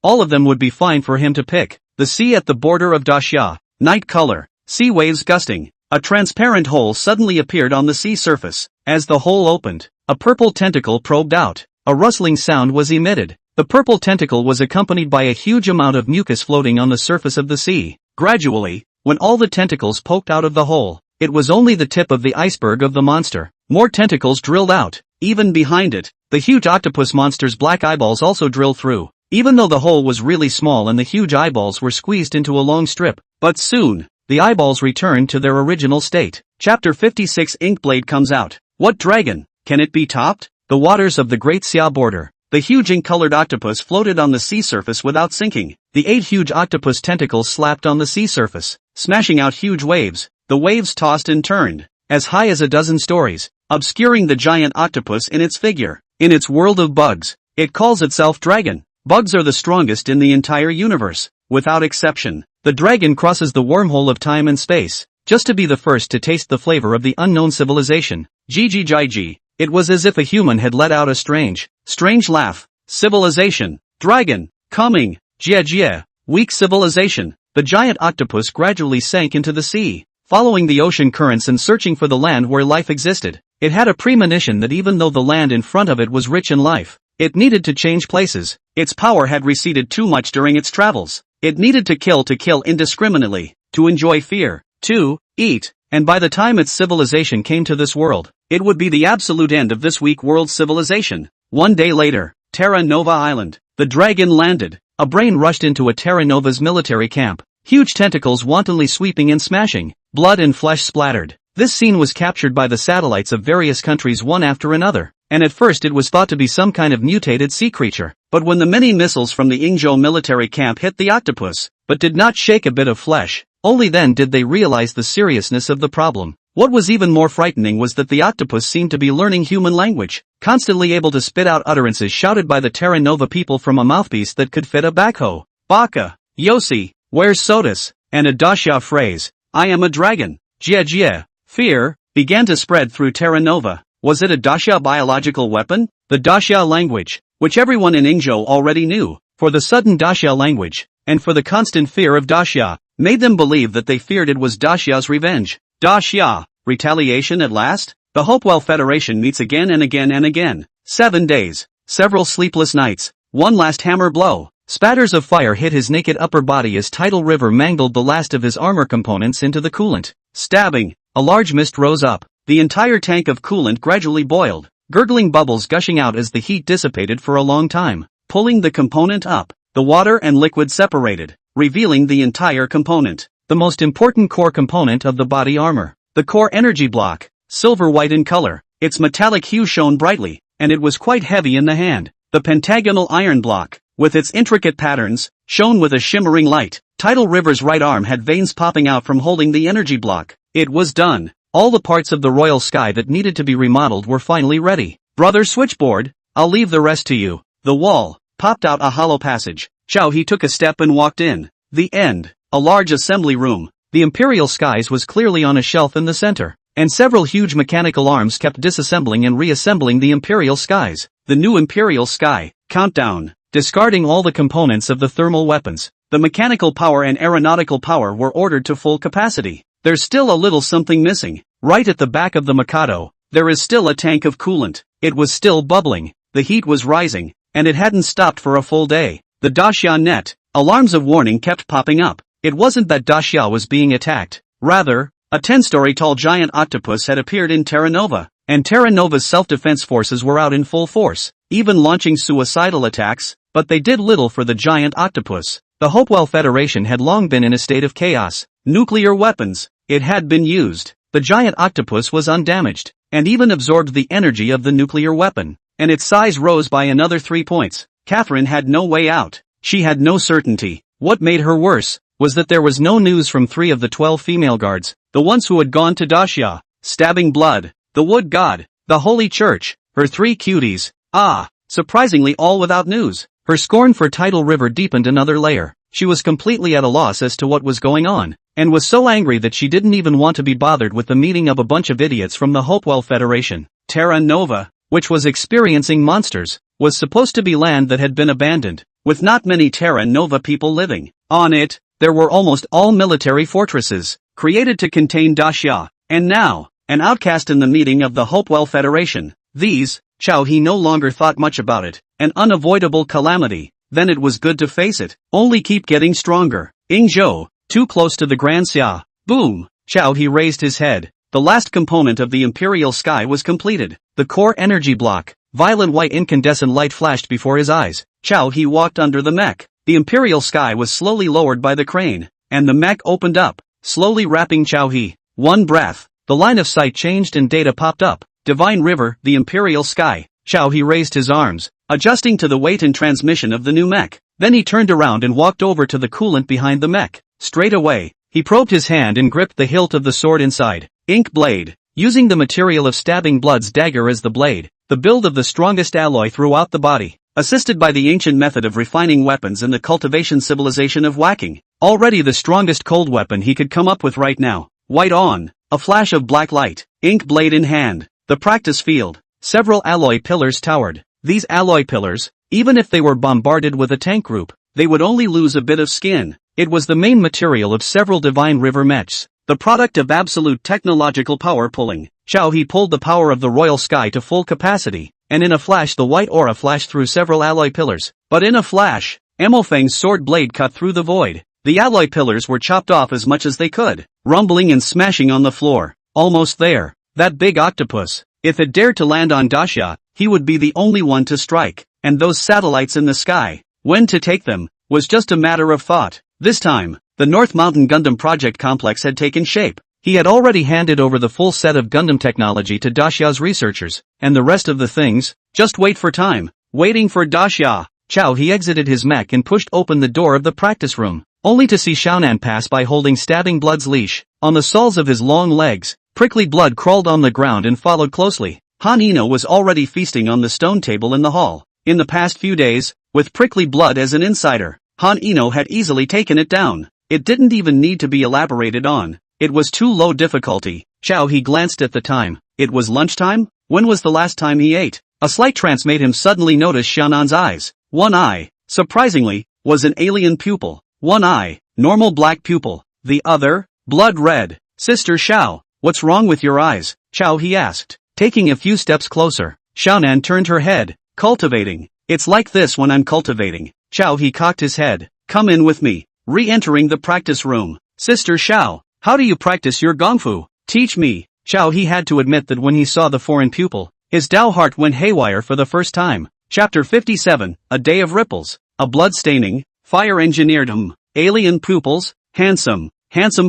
All of them would be fine for him to pick. The sea at the border of Daxia. Night color. Sea waves gusting. A transparent hole suddenly appeared on the sea surface. As the hole opened, a purple tentacle probed out. A rustling sound was emitted. The purple tentacle was accompanied by a huge amount of mucus floating on the surface of the sea. Gradually, when all the tentacles poked out of the hole, it was only the tip of the iceberg of the monster. More tentacles drilled out. Even behind it, the huge octopus monster's black eyeballs also drilled through. Even though the hole was really small and the huge eyeballs were squeezed into a long strip. But soon, the eyeballs returned to their original state. Chapter 56 Inkblade comes out. What dragon? Can it be topped? The waters of the Great Xia border. The huge ink-colored octopus floated on the sea surface without sinking. The 8 huge octopus tentacles slapped on the sea surface, smashing out huge waves. The waves tossed and turned, as high as a dozen stories, obscuring the giant octopus in its figure. In its world of bugs, it calls itself dragon. Bugs are the strongest in the entire universe. Without exception, the dragon crosses the wormhole of time and space, just to be the first to taste the flavor of the unknown civilization. GGGG. It was as if a human had let out a strange laugh. Civilization. Dragon. Coming. Jie. Weak civilization. The giant octopus gradually sank into the sea, following the ocean currents and searching for the land where life existed. It had a premonition that even though the land in front of it was rich in life, it needed to change places. Its power had receded too much during its travels. It needed to kill indiscriminately, to enjoy fear, to eat, and by the time its civilization came to this world, it would be the absolute end of this weak world civilization. One day later, Terra Nova Island. The dragon landed. A brain rushed into a Terra Nova's military camp. Huge tentacles wantonly sweeping and smashing. Blood and flesh splattered. This scene was captured by the satellites of various countries one after another. and at first it was thought to be some kind of mutated sea creature. But when the many missiles from the Ingzhou military camp hit the octopus, but did not shake a bit of flesh, only then did they realize the seriousness of the problem. What was even more frightening was that the octopus seemed to be learning human language, constantly able to spit out utterances shouted by the Terra Nova people from a mouthpiece that could fit a backhoe. Baka, Yossi, where's Sodas? And a Daxia phrase, I am a dragon. Jie. Fear began to spread through Terra Nova. Was it a Daxia biological weapon? The Daxia language, which everyone in Ingzhou already knew, for the sudden Daxia language, and for the constant fear of Daxia, made them believe that they feared it was Daxia's revenge. Daxia, retaliation at last? The Hopewell Federation meets again and again and again. 7 days, several sleepless nights, one last hammer blow. Spatters of fire hit his naked upper body as tidal river mangled the last of his armor components into the coolant. Stabbing, a large mist rose up. The entire tank of coolant gradually boiled, gurgling bubbles gushing out as the heat dissipated for a long time. Pulling the component up, the water and liquid separated, revealing the entire component. The most important core component of the body armor. The core energy block, silver white in color, its metallic hue shone brightly, and it was quite heavy in the hand. The pentagonal iron block, with its intricate patterns, shone with a shimmering light. Tidal River's right arm had veins popping out from holding the energy block. It was done. All the parts of the royal sky that needed to be remodeled were finally ready. Brother Switchboard, I'll leave the rest to you. The wall popped out a hollow passage. Chao He took a step and walked in. The end. A large assembly room. The Imperial Skies was clearly on a shelf in the center, and several huge mechanical arms kept disassembling and reassembling the Imperial Skies. The new Imperial Sky. Countdown. Discarding all the components of the thermal weapons, the mechanical power and aeronautical power were ordered to full capacity. There's still a little something missing. Right at the back of the Mikado, there is still a tank of coolant. It was still bubbling, the heat was rising, and it hadn't stopped for a full day. The Daxia net. Alarms of warning kept popping up. It wasn't that Daxia was being attacked. Rather, a 10-story tall giant octopus had appeared in Terra Nova, and Terra Nova's self-defense forces were out in full force, even launching suicidal attacks, but they did little for the giant octopus. The Hopewell Federation had long been in a state of chaos. Nuclear weapons. It had been used. The giant octopus was undamaged, and even absorbed the energy of the nuclear weapon, and its size rose by another 3 points. Catherine had no way out. She had no certainty. What made her worse was that there was no news from 3 of the 12 female guards, the ones who had gone to Daxia, stabbing blood, the wood god, the holy church, her 3 cuties. Surprisingly all without news. Her scorn for Tidal River deepened another layer. She was completely at a loss as to what was going on, and was so angry that she didn't even want to be bothered with the meeting of a bunch of idiots from the Hopewell Federation. Terra Nova, which was experiencing monsters, was supposed to be land that had been abandoned, with not many Terra Nova people living. On it, there were almost all military fortresses, created to contain Daxia, and now, an outcast in the meeting of the Hopewell Federation. These, Chao He no longer thought much about it, an unavoidable calamity. Then it was good to face it, only keep getting stronger. Ingzhou, too close to the Grand Xia. Boom! Chao He raised his head. The last component of the Imperial Sky was completed. The core energy block. Violet white incandescent light flashed before his eyes. Chao He walked under the mech. The Imperial Sky was slowly lowered by the crane, and the mech opened up, slowly wrapping Chao He. One breath. The line of sight changed and data popped up. Divine River, the Imperial Sky. Chao He raised his arms, adjusting to the weight and transmission of the new mech. Then he turned around and walked over to the coolant behind the mech. Straight away, he probed his hand and gripped the hilt of the sword inside. Ink blade. Using the material of stabbing blood's dagger as the blade, the build of the strongest alloy throughout the body, assisted by the ancient method of refining weapons and the cultivation civilization of whacking. Already the strongest cold weapon he could come up with right now. White on. A flash of black light. Ink blade in hand. The practice field. Several alloy pillars towered. These alloy pillars, even if they were bombarded with a tank group, they would only lose a bit of skin. It was the main material of several Divine River mechs, the product of absolute technological power pulling. Chao He pulled the power of the Royal Sky to full capacity, and in a flash the white aura flashed through several alloy pillars. But in a flash, Amofeng's sword blade cut through the void. The alloy pillars were chopped off as much as they could, rumbling and smashing on the floor. Almost there. That big octopus. If it dared to land on Daxia, he would be the only one to strike, and those satellites in the sky, when to take them, was just a matter of thought. This time, the North Mountain Gundam project complex had taken shape. He had already handed over the full set of Gundam technology to Daxia's researchers, and the rest of the things, just wait for time. Waiting for Daxia. He exited his mech and pushed open the door of the practice room, only to see Xiaonan pass by holding Stabbing Blood's leash. On the soles of his long legs, Prickly Blood crawled on the ground and followed closely. Han Eno was already feasting on the stone table in the hall. In the past few days, with Prickly Blood as an insider, Han Eno had easily taken it down. It didn't even need to be elaborated on. It was too low difficulty. He glanced at the time. It was lunchtime? When was the last time he ate? A slight trance made him suddenly notice Xiaonan's eyes. One eye, surprisingly, was an alien pupil. One eye, normal black pupil. The other, blood red. Sister Xiao, what's wrong with your eyes? He asked. Taking a few steps closer, Xiaonan turned her head. Cultivating. It's like this when I'm cultivating. He cocked his head. Come in with me. Re-entering the practice room. Sister Xiao, how do you practice your gongfu? Teach me. He had to admit that when he saw the foreign pupil, his Dao heart went haywire for the first time. Chapter 57, A Day of Ripples. A blood-staining, fire-engineered alien pupils, handsome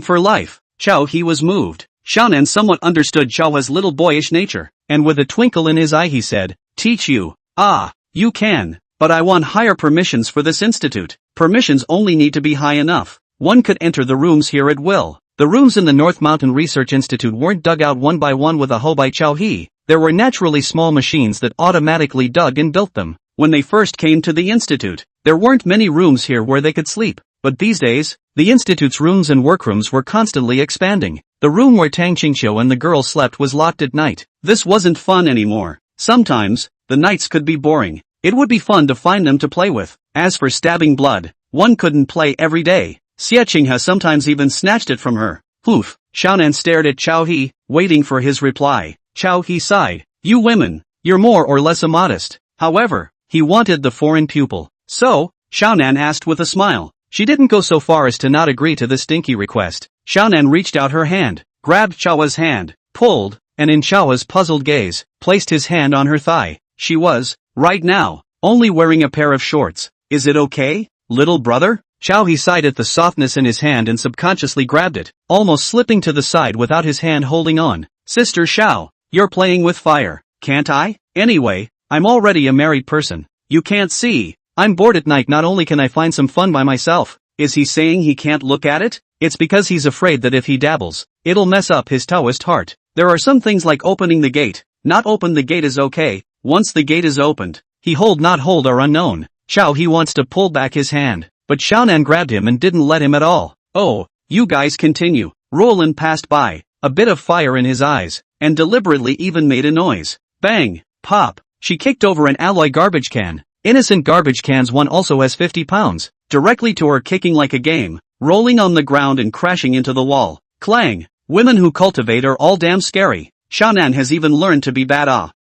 for life. He was moved. Xiaonan somewhat understood Xiao's little boyish nature, and with a twinkle in his eye he said, teach you. Ah, you can, but I want higher permissions for this institute. Permissions only need to be high enough. One could enter the rooms here at will. The rooms in the North Mountain Research Institute weren't dug out one by one with a hoe by Xiao He. There were naturally small machines that automatically dug and built them. When they first came to the institute, there weren't many rooms here where they could sleep, but these days, the institute's rooms and workrooms were constantly expanding. The room where Tang Qingqiu and the girl slept was locked at night. This wasn't fun anymore. Sometimes, the nights could be boring. It would be fun to find them to play with. As for Stabbing Blood, one couldn't play every day. Xie Qinghe sometimes even snatched it from her. Oof. Xiaonan stared at Xiao He, waiting for his reply. Xiao He sighed. You women, you're more or less immodest. However, he wanted the foreign pupil. So, Xiaonan asked with a smile. She didn't go so far as to not agree to this stinky request. Xiaonan reached out her hand, grabbed Xiao's hand, pulled, and in Xiao's puzzled gaze, placed his hand on her thigh. She was, right now, only wearing a pair of shorts. Is it okay, little brother? He sighed at the softness in his hand and subconsciously grabbed it, almost slipping to the side without his hand holding on. Sister Xiao, you're playing with fire, can't I? Anyway, I'm already a married person. You can't see. I'm bored at night. Not only can I find some fun by myself. Is he saying he can't look at it? It's because he's afraid that if he dabbles, it'll mess up his Taoist heart. There are some things like opening the gate. Not open the gate is okay. Once the gate is opened, he hold not hold are unknown. He wants to pull back his hand, but Xiaonan grabbed him and didn't let him at all. Oh, you guys continue. Roland passed by, a bit of fire in his eyes, and deliberately even made a noise. Bang, pop. She kicked over an alloy garbage can. Innocent garbage cans. One also has 50 pounds. Directly to her, kicking like a game, rolling on the ground and crashing into the wall. Clang. Women who cultivate are all damn scary. Xiaonan has even learned to be bad.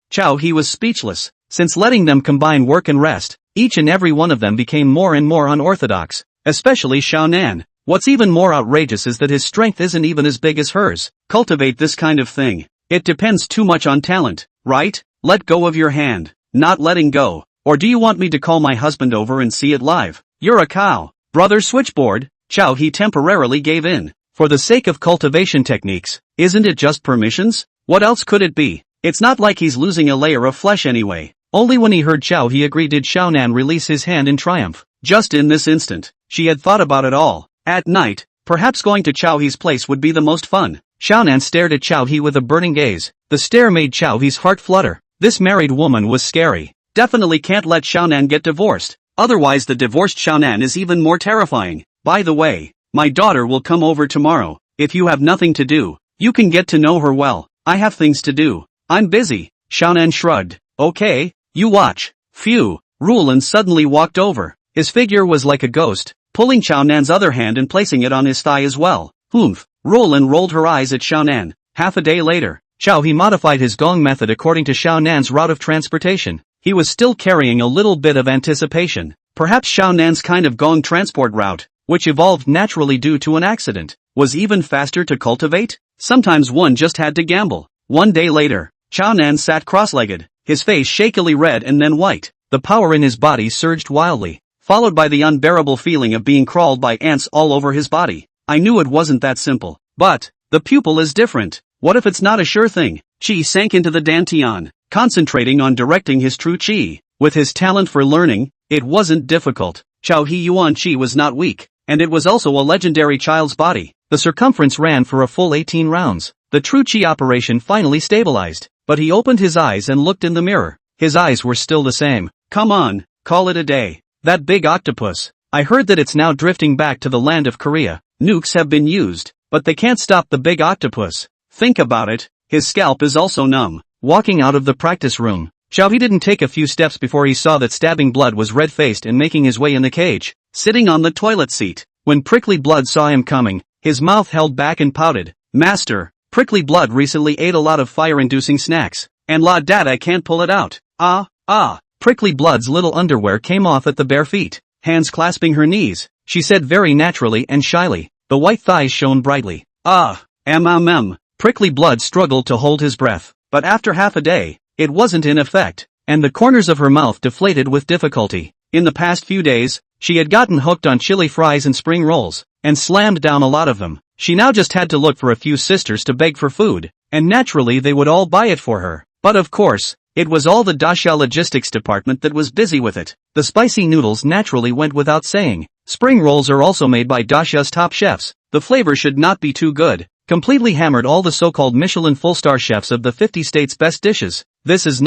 He was speechless. Since letting them combine work and rest, each and every one of them became more and more unorthodox. Especially Xiaonan. What's even more outrageous is that his strength isn't even as big as hers. Cultivate this kind of thing. It depends too much on talent, right? Let go of your hand. Not letting go. Or do you want me to call my husband over and see it live? You're a cow. Brother Switchboard. He temporarily gave in. For the sake of cultivation techniques, isn't it just permissions? What else could it be? It's not like he's losing a layer of flesh anyway. Only when he heard Xiao he agreed did Xiaonan release his hand in triumph. Just in this instant, she had thought about it all. At night, perhaps going to Xiao He's place would be the most fun. Xiaonan stared at Xiao He with a burning gaze. The stare made Xiao He's heart flutter. This married woman was scary. Definitely can't let Xiaonan get divorced. Otherwise the divorced Xiaonan is even more terrifying. By the way, my daughter will come over tomorrow. If you have nothing to do, you can get to know her well. I have things to do. I'm busy. Xiaonan shrugged. Okay, you watch. Phew. Roland suddenly walked over. His figure was like a ghost, pulling Xiaonan's other hand and placing it on his thigh as well. Humph. Roland rolled her eyes at Xiaonan. Half a day later, He modified his gong method according to Xiaonan's route of transportation. He was still carrying a little bit of anticipation. Perhaps Xiaonan's kind of gong transport route, which evolved naturally due to an accident, was even faster to cultivate? Sometimes one just had to gamble. One day later, Xiaonan sat cross-legged, his face shakily red and then white. The power in his body surged wildly, followed by the unbearable feeling of being crawled by ants all over his body. I knew it wasn't that simple. But, The pupil is different. What if it's not a sure thing? Chi sank into the dantian, concentrating on directing his true chi. With his talent for learning, it wasn't difficult. Chao He Yuan Chi was not weak, and it was also a legendary child's body. The circumference ran for a full 18 rounds. The true chi operation finally stabilized, but he opened his eyes and looked in the mirror. His eyes were still the same. Come on, call it a day. That big octopus. I heard that it's now drifting back to the land of Korea. Nukes have been used, but they can't stop the big octopus. Think about it. His scalp is also numb. Walking out of the practice room, Xiaohe didn't take a few steps before he saw that Stabbing Blood was red-faced and making his way in the cage, sitting on the toilet seat. When Prickly Blood saw him coming, his mouth held back and pouted. Master, Prickly Blood recently ate a lot of fire-inducing snacks, and la dada can't pull it out. Prickly Blood's little underwear came off at the bare feet, hands clasping her knees. She said very naturally and shyly. The white thighs shone brightly. Prickly Blood struggled to hold his breath, but after half a day, it wasn't in effect, and the corners of her mouth deflated with difficulty. In the past few days, she had gotten hooked on chili fries and spring rolls, and slammed down a lot of them. She now just had to look for a few sisters to beg for food, and naturally they would all buy it for her. But of course, it was all the Daxia logistics department that was busy with it. The spicy noodles naturally went without saying. Spring rolls are also made by Daxia's top chefs. The flavor should not be too good. Completely hammered all the so-called Michelin full-star chefs of the 50 states' best dishes. This is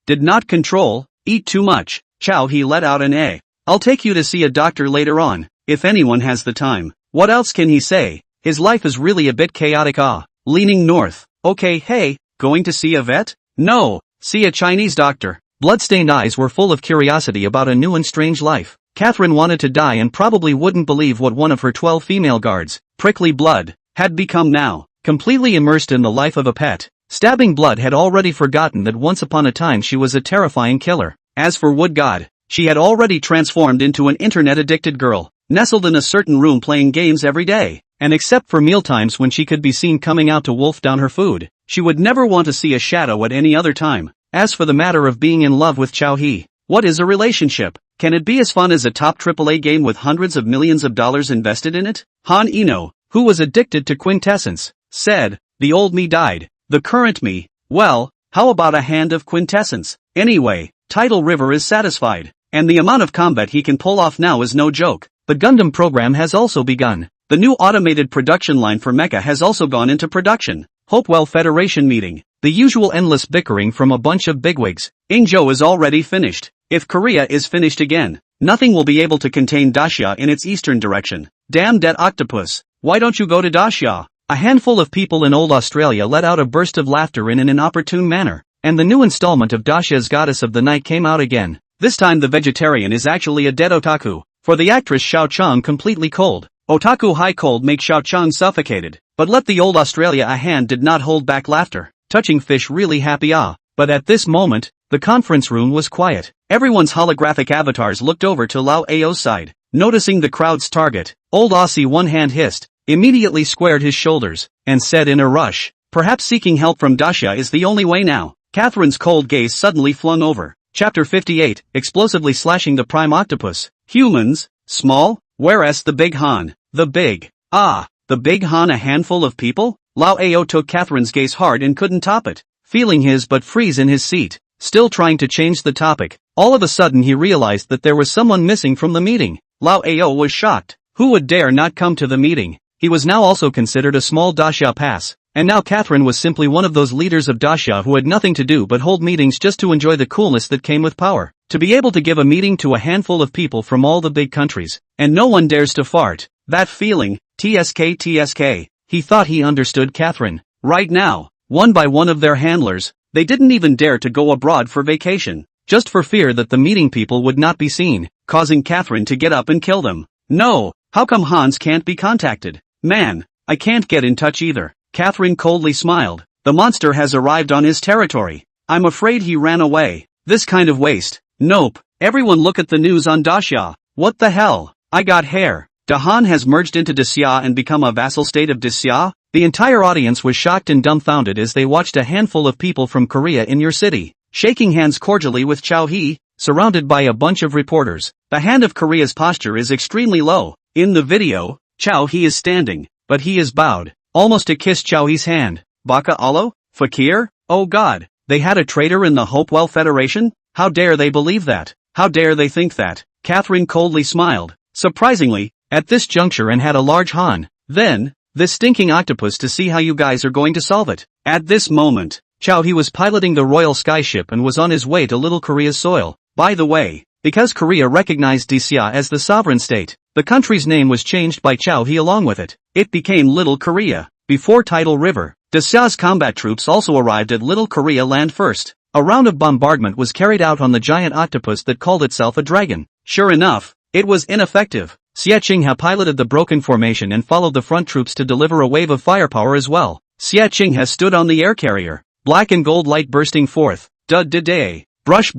did not control, eat too much. Chow he let out an A. I'll take you to see a doctor later on, if anyone has the time. What else can he say? His life is really a bit chaotic. Leaning north. Okay, hey, going to see a vet? No, see a Chinese doctor. Bloodstained eyes were full of curiosity about a new and strange life. Catherine wanted to die and probably wouldn't believe what one of her 12 female guards, Prickly Blood, had become now. Completely immersed in the life of a pet, Stabbing Blood had already forgotten that once upon a time she was a terrifying killer. As for Wood God, she had already transformed into an internet-addicted girl, nestled in a certain room playing games every day, and except for mealtimes when she could be seen coming out to wolf down her food, she would never want to see a shadow at any other time. As for the matter of being in love with Chao He, what is a relationship? Can it be as fun as a top AAA game with hundreds of millions of dollars invested in it? Han Eno, who was addicted to Quintessence, said, the old me died, the current me, well, how about a hand of Quintessence? Anyway, Tidal River is satisfied, and the amount of combat he can pull off now is no joke. The Gundam program has also begun. The new automated production line for mecha has also gone into production. Hopewell Federation meeting. The usual endless bickering from a bunch of bigwigs. Ingzhou is already finished. If Korea is finished again, nothing will be able to contain Daxia in its eastern direction. Damn that octopus. Why don't you go to Daxia? A handful of people in old Australia let out a burst of laughter in an inopportune manner, and the new installment of Daxia's Goddess of the Night came out again. This time the vegetarian is actually a dead otaku. For the actress Xiao Chang completely cold. Otaku high cold make Xiao Chang suffocated. But let the old Australia a hand did not hold back laughter. Touching fish really happy But at this moment, the conference room was quiet. Everyone's holographic avatars looked over to Lao Ao's side. Noticing the crowd's target, old Aussie one hand hissed, immediately squared his shoulders, and said in a rush, perhaps seeking help from Daxia is the only way now. Catherine's cold gaze suddenly flung over. Chapter 58, explosively slashing the prime octopus. Humans, small, whereas the big Han, the big Han a handful of people? Lao Ao took Catherine's gaze hard and couldn't top it. Feeling his butt freeze in his seat, still trying to change the topic, all of a sudden he realized that there was someone missing from the meeting. Lao Ao was shocked. Who would dare not come to the meeting? He was now also considered a small Daxia pass, and now Catherine was simply one of those leaders of Daxia who had nothing to do but hold meetings just to enjoy the coolness that came with power. To be able to give a meeting to a handful of people from all the big countries, and no one dares to fart. That feeling, TSK. He thought he understood Catherine. Right now, one by one of their handlers, they didn't even dare to go abroad for vacation, just for fear that the meeting people would not be seen, causing Catherine to get up and kill them. No, how come Hans can't be contacted? Man, I can't get in touch either. Catherine coldly smiled. The monster has arrived on his territory. I'm afraid he ran away. This kind of waste. Nope. Everyone look at the news on Daxia. What the hell? I got hair. Dahan has merged into Daxia and become a vassal state of Daxia? The entire audience was shocked and dumbfounded as they watched a handful of people from Korea in your city, shaking hands cordially with Chao He, surrounded by a bunch of reporters. The hand of Korea's posture is extremely low. In the video, Chao He is standing, but he is bowed. almost it kissed Chow He's hand. Baka Allah? Fakir? Oh god, they had a traitor in the Hopewell Federation? How dare they believe that? How dare they think that? Catherine coldly smiled, surprisingly, at this juncture and had a large Han. Then, this stinking octopus to see how you guys are going to solve it. At this moment, Chow He was piloting the Royal Skyship and was on his way to Little Korea's soil. By the way, because Korea recognized Desia as the sovereign state, the country's name was changed by Chow He along with it. It became Little Korea. Before Tidal River, Desia's combat troops also arrived at Little Korea land first. A round of bombardment was carried out on the giant octopus that called itself a dragon. Sure enough, it was ineffective. Xie Qinghe piloted the broken formation and followed the front troops to deliver a wave of firepower as well. Xie Qinghe stood on the air carrier, black and gold light bursting forth. Day. Brush.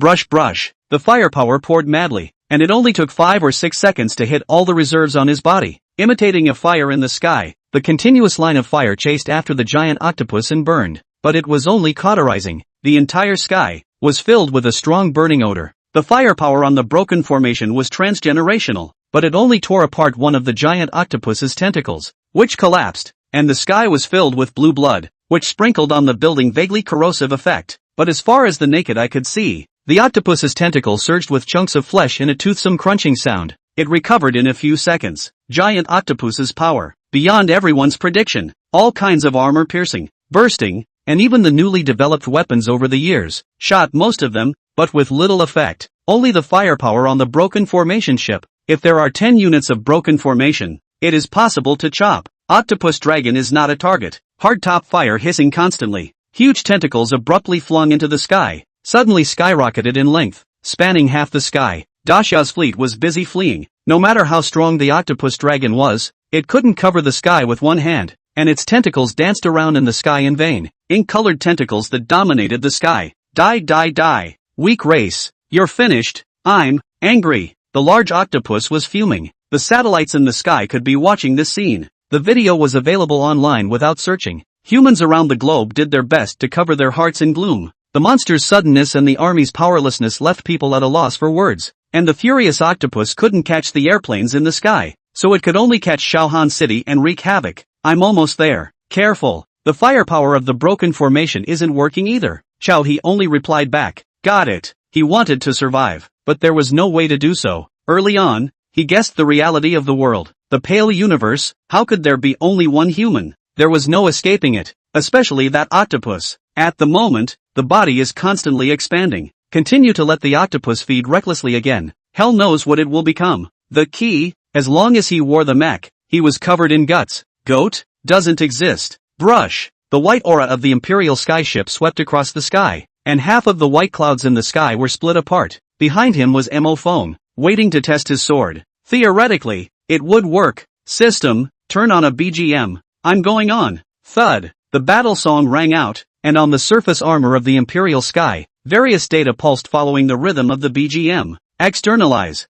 The firepower poured madly, and it only took 5 or 6 seconds to hit all the reserves on his body. Imitating a fire in the sky, the continuous line of fire chased after the giant octopus and burned. But it was only cauterizing. The entire sky was filled with a strong burning odor. The firepower on the broken formation was transgenerational, but it only tore apart one of the giant octopus's tentacles, which collapsed, and the sky was filled with blue blood, which sprinkled on the building vaguely corrosive effect. But as far as the naked eye could see, the octopus's tentacle surged with chunks of flesh in a toothsome crunching sound. It recovered in a few seconds. Giant octopus's power, beyond everyone's prediction. All kinds of armor piercing, bursting, and even the newly developed weapons over the years, shot most of them, but with little effect. Only the firepower on the broken formation ship. If there are 10 units of broken formation, it is possible to chop. Octopus Dragon is not a target. Hardtop fire hissing constantly. Huge tentacles abruptly flung into the sky, suddenly skyrocketed in length, spanning half the sky. Dasha's fleet was busy fleeing. No matter how strong the octopus dragon was, it couldn't cover the sky with one hand, and its tentacles danced around in the sky in vain. Ink-colored tentacles that dominated the sky. Die. Weak race. You're finished. I'm angry. The large octopus was fuming. The satellites in the sky could be watching this scene. The video was available online without searching. Humans around the globe did their best to cover their hearts in gloom. The monster's suddenness and the army's powerlessness left people at a loss for words. And the furious octopus couldn't catch the airplanes in the sky, so it could only catch Shaohan City and wreak havoc. I'm almost there. Careful. The firepower of the broken formation isn't working either. Chow He only replied back. Got it. He wanted to survive, but there was no way to do so. Early on, he guessed the reality of the world. The pale universe. How could there be only one human? There was no escaping it, especially that octopus. At the moment, the body is constantly expanding. Continue to let the octopus feed recklessly again. Hell knows what it will become. The key, as long as he wore the mech, he was covered in guts. Goat? Doesn't exist. Brush. The white aura of the Imperial skyship swept across the sky, and half of the white clouds in the sky were split apart. Behind him was Mo Phone, waiting to test his sword. Theoretically, it would work. System, turn on a BGM. I'm going on. Thud. The battle song rang out, and on the surface armor of the Imperial sky, various data pulsed following the rhythm of the BGM. Externalize.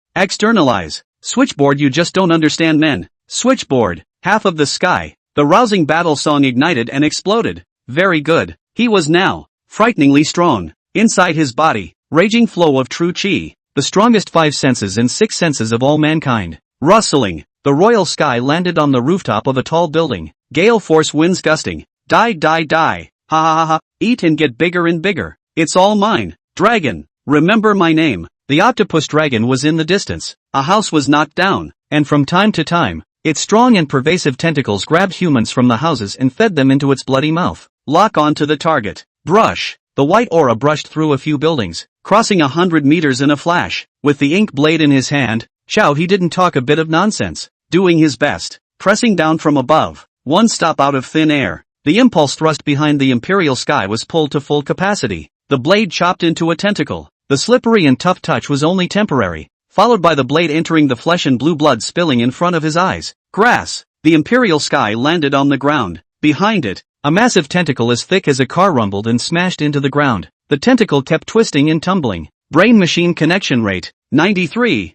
Switchboard, you just don't understand, men. Switchboard. Half of the sky. The rousing battle song ignited and exploded. Very good. He was now frighteningly strong. Inside his body, raging flow of true chi. The strongest 5 senses and 6 senses of all mankind. Rustling. The royal sky landed on the rooftop of a tall building. Gale force winds gusting. Die. Ha. Eat and get bigger and bigger. It's all mine. Dragon. Remember my name. The octopus dragon was in the distance. A house was knocked down, and from time to time, its strong and pervasive tentacles grabbed humans from the houses and fed them into its bloody mouth. Lock on to the target. Brush. The white aura brushed through a few buildings, crossing 100 meters in a flash. With the ink blade in his hand, Chow He didn't talk a bit of nonsense, doing his best, pressing down from above. One stop out of thin air. The impulse thrust behind the Imperial sky was pulled to full capacity. The blade chopped into a tentacle. The slippery and tough touch was only temporary, followed by the blade entering the flesh and blue blood spilling in front of his eyes. Grass. The Imperial sky landed on the ground. Behind it, a massive tentacle as thick as a car rumbled and smashed into the ground. The tentacle kept twisting and tumbling. Brain-machine connection rate, 93.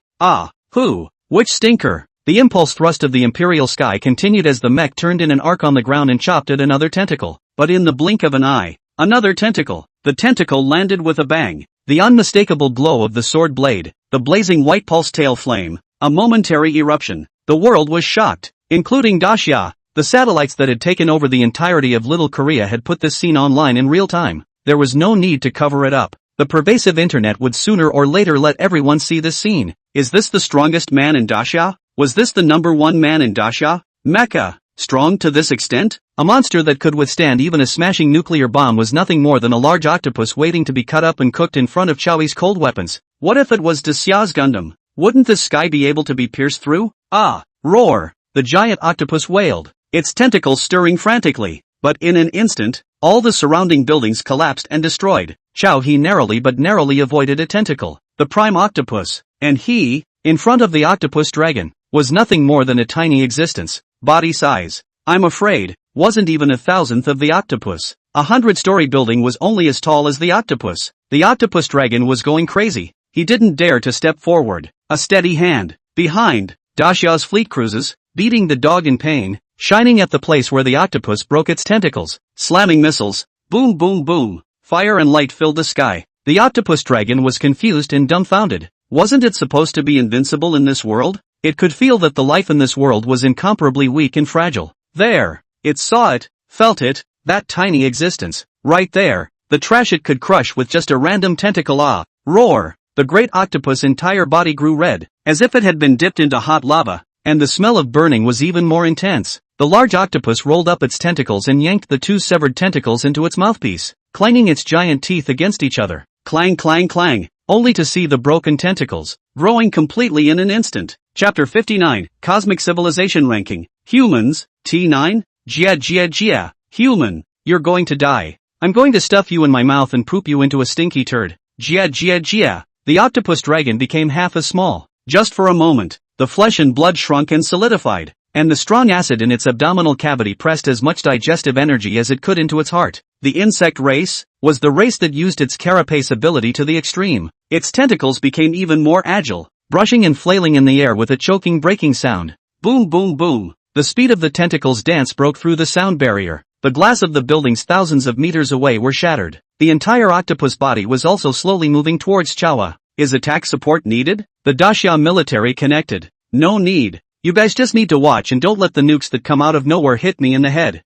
Which stinker? The impulse thrust of the Imperial sky continued as the mech turned in an arc on the ground and chopped at another tentacle. But in the blink of an eye, another tentacle. The tentacle landed with a bang. The unmistakable glow of the sword blade, the blazing white pulse tail flame, a momentary eruption. The world was shocked, including Daxia. The satellites that had taken over the entirety of Little Korea had put this scene online in real time. There was no need to cover it up. The pervasive internet would sooner or later let everyone see this scene. Is this the strongest man in Dacia? Was this the #1 man in Dacia? Mecha. Strong to this extent? A monster that could withstand even a smashing nuclear bomb was nothing more than a large octopus waiting to be cut up and cooked in front of Chowie's cold weapons. What if it was Dacia's Gundam? Wouldn't the sky be able to be pierced through? Ah! Roar! The giant octopus wailed, its tentacles stirring frantically. But in an instant, all the surrounding buildings collapsed and destroyed. Chow-hee narrowly avoided a tentacle. The prime octopus, and he, in front of the octopus dragon, was nothing more than a tiny existence. Body size, I'm afraid, wasn't even 1,000th of the octopus. A 100-story building was only as tall as the octopus. The octopus dragon was going crazy. He didn't dare to step forward. A steady hand. Behind, Dacia's fleet cruises, beating the dog in pain, shining at the place where the octopus broke its tentacles. Slamming missiles. Boom boom boom. Fire and light filled the sky. The octopus dragon was confused and dumbfounded. Wasn't it supposed to be invincible in this world? It could feel that the life in this world was incomparably weak and fragile. There. It saw it, felt it, that tiny existence. Right there. The trash it could crush with just a random tentacle. Ah! Roar! The great octopus' entire body grew red, as if it had been dipped into hot lava, and the smell of burning was even more intense. The large octopus rolled up its tentacles and yanked the two severed tentacles into its mouthpiece, clanging its giant teeth against each other. Clang clang clang, only to see the broken tentacles, growing completely in an instant. Chapter 59, Cosmic Civilization Ranking. Humans, T9? Jia. Human, you're going to die. I'm going to stuff you in my mouth and poop you into a stinky turd. Jia. The octopus dragon became half as small. Just for a moment, the flesh and blood shrunk and solidified, and the strong acid in its abdominal cavity pressed as much digestive energy as it could into its heart. The insect race was the race that used its carapace ability to the extreme. Its tentacles became even more agile, brushing and flailing in the air with a choking breaking sound. Boom boom boom. The speed of the tentacles' dance broke through the sound barrier. The glass of the buildings thousands of meters away were shattered. The entire octopus body was also slowly moving towards Chawa. Is attack support needed? The Dacia military connected. No need. You guys just need to watch and don't let the nukes that come out of nowhere hit me in the head.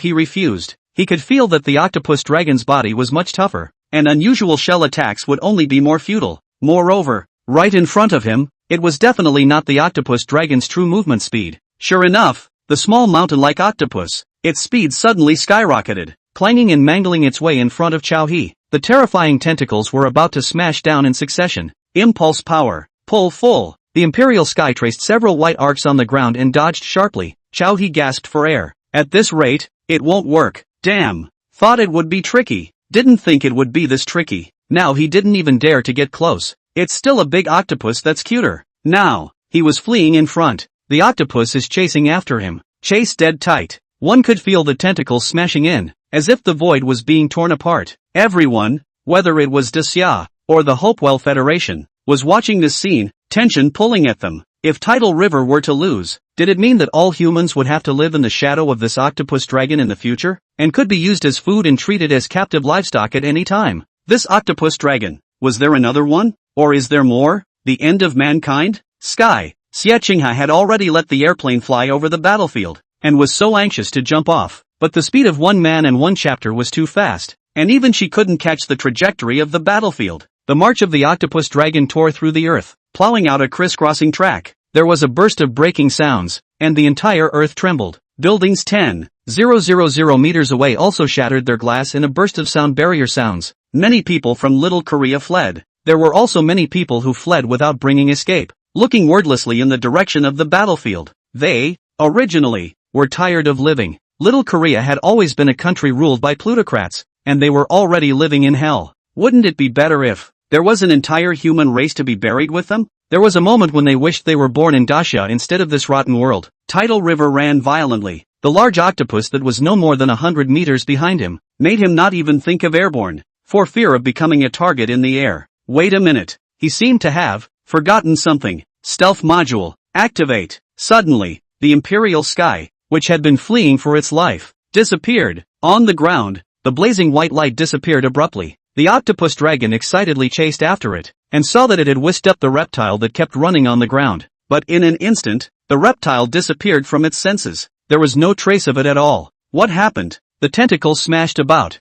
He refused. He could feel that the octopus dragon's body was much tougher, and unusual shell attacks would only be more futile. Moreover, right in front of him, it was definitely not the octopus dragon's true movement speed. Sure enough, the small mountain-like octopus, its speed suddenly skyrocketed, clanging and mangling its way in front of Chow-hee. The terrifying tentacles were about to smash down in succession. Impulse power. Pull full. The Imperial Sky traced several white arcs on the ground and dodged sharply. Chow-hee gasped for air. At this rate, it won't work. Damn. Thought it would be tricky. Didn't think it would be this tricky. Now he didn't even dare to get close. It's still a big octopus that's cuter. Now, he was fleeing in front. The octopus is chasing after him. Chase dead tight. One could feel the tentacles smashing in, as if the void was being torn apart. Everyone, whether it was Dacia, or the Hopewell Federation, was watching this scene, tension pulling at them. If Tidal River were to lose, did it mean that all humans would have to live in the shadow of this octopus dragon in the future, and could be used as food and treated as captive livestock at any time? This octopus dragon, was there another one? Or is there more? The end of mankind? Sky. Xie Qinghe had already let the airplane fly over the battlefield, and was so anxious to jump off, but the speed of one man and one chapter was too fast, and even she couldn't catch the trajectory of the battlefield. The march of the octopus dragon tore through the earth, plowing out a crisscrossing track. There was a burst of breaking sounds, and the entire earth trembled. Buildings 10,000 meters away also shattered their glass in a burst of sound barrier sounds. Many people from Little Korea fled. There were also many people who fled without bringing escape, looking wordlessly in the direction of the battlefield. They, originally, were tired of living. Little Korea had always been a country ruled by plutocrats, and they were already living in hell. Wouldn't it be better if there was an entire human race to be buried with them? There was a moment when they wished they were born in Dacia instead of this rotten world. Tidal River ran violently. The large octopus that was no more than 100 meters behind him made him not even think of airborne, for fear of becoming a target in the air. Wait a minute. He seemed to have forgotten something. Stealth module. Activate. Suddenly, the Imperial Sky, which had been fleeing for its life, disappeared. On the ground, the blazing white light disappeared abruptly. The octopus dragon excitedly chased after it, and saw that it had whisked up the reptile that kept running on the ground. But in an instant, the reptile disappeared from its senses. There was no trace of it at all. What happened? The tentacles smashed about.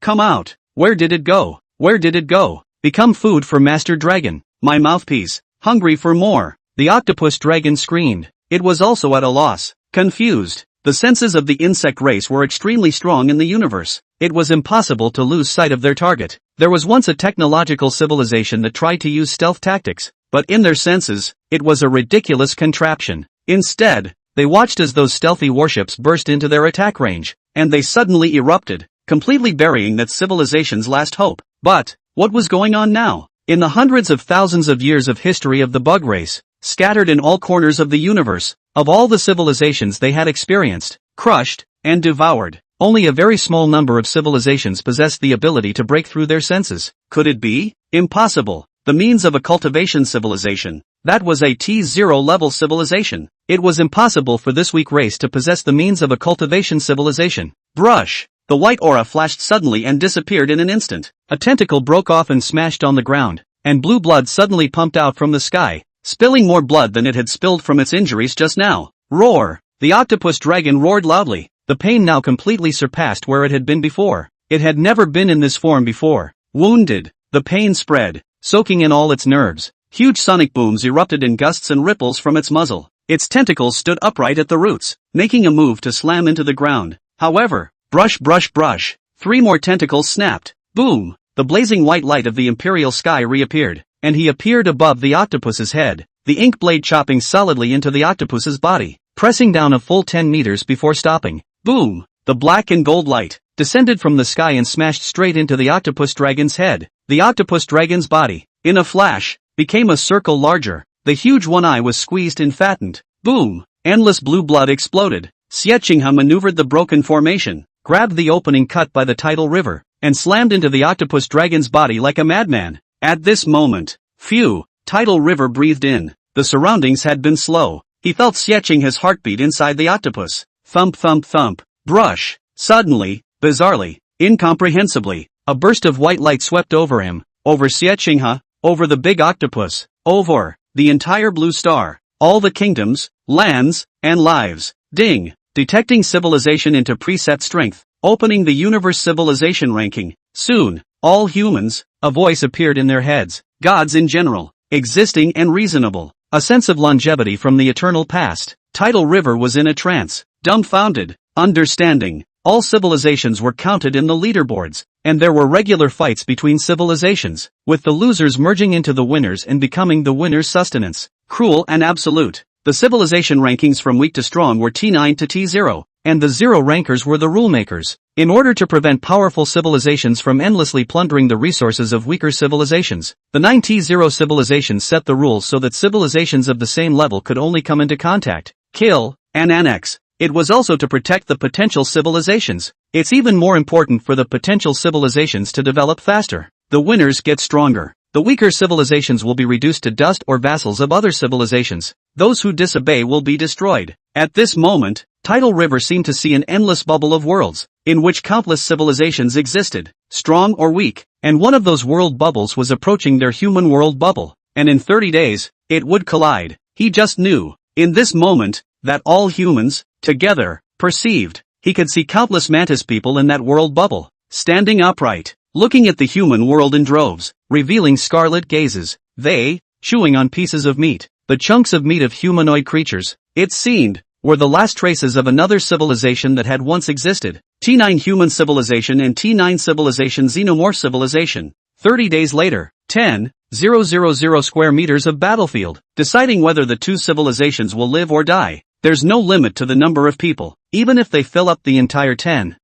Come out. Where did it go? Where did it go? Become food for Master Dragon. My mouthpiece. Hungry for more. The octopus dragon screamed. It was also at a loss. Confused. The senses of the insect race were extremely strong in the universe. It was impossible to lose sight of their target. There was once a technological civilization that tried to use stealth tactics, but in their senses, it was a ridiculous contraption. Instead, they watched as those stealthy warships burst into their attack range, and they suddenly erupted, completely burying that civilization's last hope. But, what was going on now? In the hundreds of thousands of years of history of the bug race, scattered in all corners of the universe, of all the civilizations they had experienced, crushed, and devoured, only a very small number of civilizations possessed the ability to break through their senses. Could it be? Impossible. The means of a cultivation civilization. That was a T0 level civilization. It was impossible for this weak race to possess the means of a cultivation civilization. Brush. The white aura flashed suddenly and disappeared in an instant. A tentacle broke off and smashed on the ground, and blue blood suddenly pumped out from the sky, spilling more blood than it had spilled from its injuries just now. Roar! The octopus dragon roared loudly. The pain now completely surpassed where it had been before. It had never been in this form before. Wounded. The pain spread, soaking in all its nerves. Huge sonic booms erupted in gusts and ripples from its muzzle. Its tentacles stood upright at the roots, making a move to slam into the ground. However, brush brush brush. 3 more tentacles snapped. Boom! The blazing white light of the imperial sky reappeared, and he appeared above the octopus's head, the ink blade chopping solidly into the octopus's body, pressing down a full 10 meters before stopping. Boom! The black and gold light descended from the sky and smashed straight into the octopus dragon's head. The octopus dragon's body, in a flash, became a circle larger. The huge one eye was squeezed and fattened. Boom! Endless blue blood exploded. Xiechingha maneuvered the broken formation, grabbed the opening cut by the tidal river, and slammed into the octopus dragon's body like a madman. At this moment, phew, tidal river breathed in. The surroundings had been slow. He felt Xiechingha's heartbeat inside the octopus. Thump thump thump. Brush. Suddenly, bizarrely, incomprehensibly, a burst of white light swept over him, over Xiechingha, over the big octopus, over the entire blue star, all the kingdoms, lands, and lives. Ding! Detecting civilization into preset strength, opening the universe civilization ranking. Soon, all humans, a voice appeared in their heads, gods in general, existing and reasonable, a sense of longevity from the eternal past. Tidal River was in a trance, dumbfounded, understanding. All civilizations were counted in the leaderboards, and there were regular fights between civilizations, with the losers merging into the winners and becoming the winners' sustenance. Cruel and absolute. The civilization rankings from weak to strong were T9 to T0, and the 0 rankers were the rulemakers. In order to prevent powerful civilizations from endlessly plundering the resources of weaker civilizations, the 9 T0 civilizations set the rules so that civilizations of the same level could only come into contact, kill, and annex. It was also to protect the potential civilizations. It's even more important for the potential civilizations to develop faster. The winners get stronger. The weaker civilizations will be reduced to dust or vassals of other civilizations. Those who disobey will be destroyed. At this moment, Tidal River seemed to see an endless bubble of worlds, in which countless civilizations existed, strong or weak, and one of those world bubbles was approaching their human world bubble, and in 30 days, it would collide. He just knew, in this moment, that all humans, together, perceived. He could see countless mantis people in that world bubble, standing upright, looking at the human world in droves, revealing scarlet gazes. They, chewing on pieces of meat, the chunks of meat of humanoid creatures, it seemed, were the last traces of another civilization that had once existed. T9 human civilization and T9 civilization xenomorph civilization. 30 days later, 10,000 square meters of battlefield, deciding whether the two civilizations will live or die. There's no limit to the number of people, even if they fill up the entire 10,000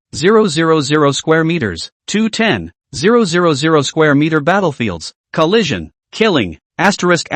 square meters. 2 10,000 square meter battlefields. Collision. Killing. Asterisk.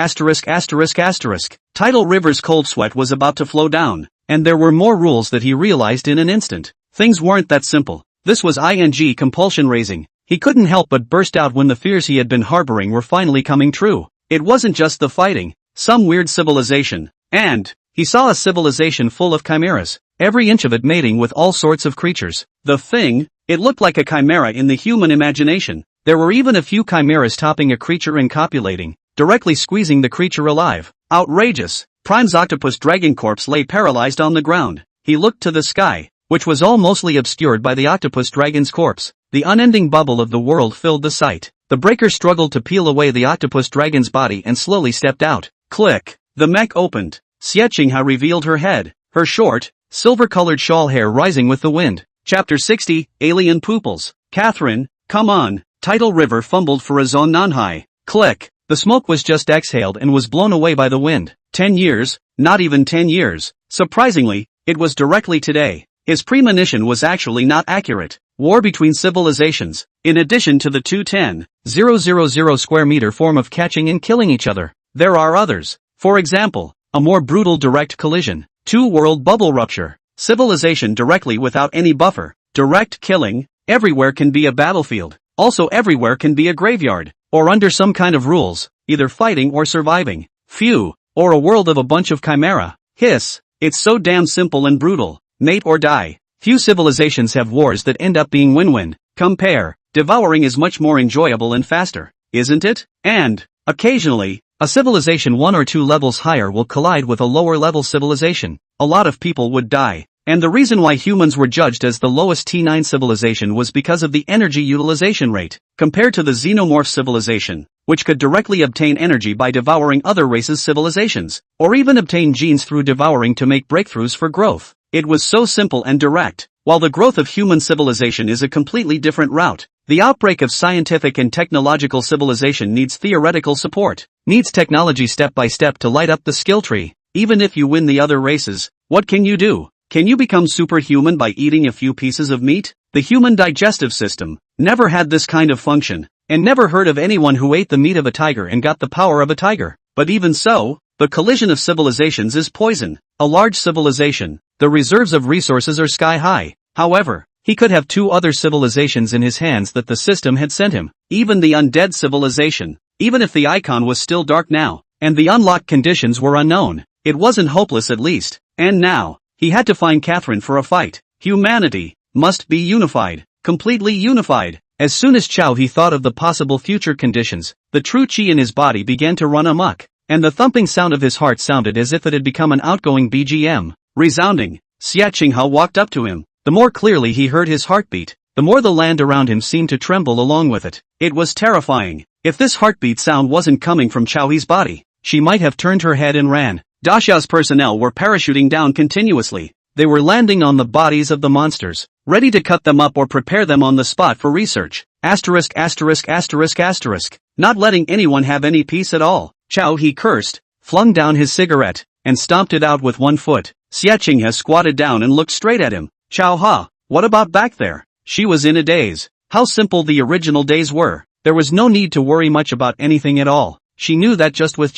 Tidal River's cold sweat was about to flow down, and there were more rules that he realized in an instant. Things weren't that simple. This was ing compulsion raising. He couldn't help but burst out when the fears he had been harboring were finally coming true. It wasn't just the fighting, some weird civilization, and he saw a civilization full of chimeras, every inch of it mating with all sorts of creatures. The thing, it looked like a chimera in the human imagination. There were even a few chimeras topping a creature and copulating, directly squeezing the creature alive. Outrageous. Prime's octopus dragon corpse lay paralyzed on the ground. he looked to the sky, which was all mostly obscured by the octopus dragon's corpse. The unending bubble of the world filled the sight. The breaker struggled to peel away the octopus dragon's body and slowly stepped out. Click. The mech opened. Xie Qinghe revealed her head, her short, silver-colored shawl hair rising with the wind. Chapter 60, Alien Pupils. Catherine, come on. Tidal River fumbled for a zon nanhai. Click. The smoke was just exhaled and was blown away by the wind. 10 years, not even 10 years. Surprisingly, it was directly today. His premonition was actually not accurate. War between civilizations. In addition to the 210,000 square meter form of catching and killing each other, there are others. For example, a more brutal direct collision. 2-world bubble rupture. Civilization directly without any buffer. Direct killing. Everywhere can be a battlefield. Also everywhere can be a graveyard. Or under some kind of rules, either fighting or surviving. Phew. Or a world of a bunch of chimera. Hiss. It's so damn simple and brutal. Mate or die. Few civilizations have wars that end up being win-win. Compare. Devouring is much more enjoyable and faster, isn't it? And, occasionally, a civilization 1 or 2 levels higher will collide with a lower level civilization. A lot of people would die. And the reason why humans were judged as the lowest T9 civilization was because of the energy utilization rate, compared to the xenomorph civilization, which could directly obtain energy by devouring other races' civilizations, or even obtain genes through devouring to make breakthroughs for growth. It was so simple and direct. While the growth of human civilization is a completely different route, the outbreak of scientific and technological civilization needs theoretical support, needs technology step by step to light up the skill tree. Even if you win the other races, what can you do? Can you become superhuman by eating a few pieces of meat? The human digestive system never had this kind of function, and never heard of anyone who ate the meat of a tiger and got the power of a tiger. But even so, the collision of civilizations is poison. A large civilization, the reserves of resources are sky high. However, he could have 2 other civilizations in his hands that the system had sent him. Even the undead civilization, even if the icon was still dark now, and the unlocked conditions were unknown, it wasn't hopeless at least. And now, he had to find Catherine for a fight. Humanity must be unified, completely unified. As soon as He thought of the possible future conditions, the true chi in his body began to run amok, and the thumping sound of his heart sounded as if it had become an outgoing BGM. Resounding. Xie Qinghe walked up to him. The more clearly he heard his heartbeat, the more the land around him seemed to tremble along with it. It was terrifying. If this heartbeat sound wasn't coming from He's body, she might have turned her head and ran. Dasha's personnel were parachuting down continuously. They were landing on the bodies of the monsters, ready to cut them up or prepare them on the spot for research. Not letting anyone have any peace at all. He cursed, flung down his cigarette, and stomped it out with one foot. Xie Qinghe squatted down and looked straight at him. What about back there? She was in a daze. How simple the original days were. There was no need to worry much about anything at all. She knew that just with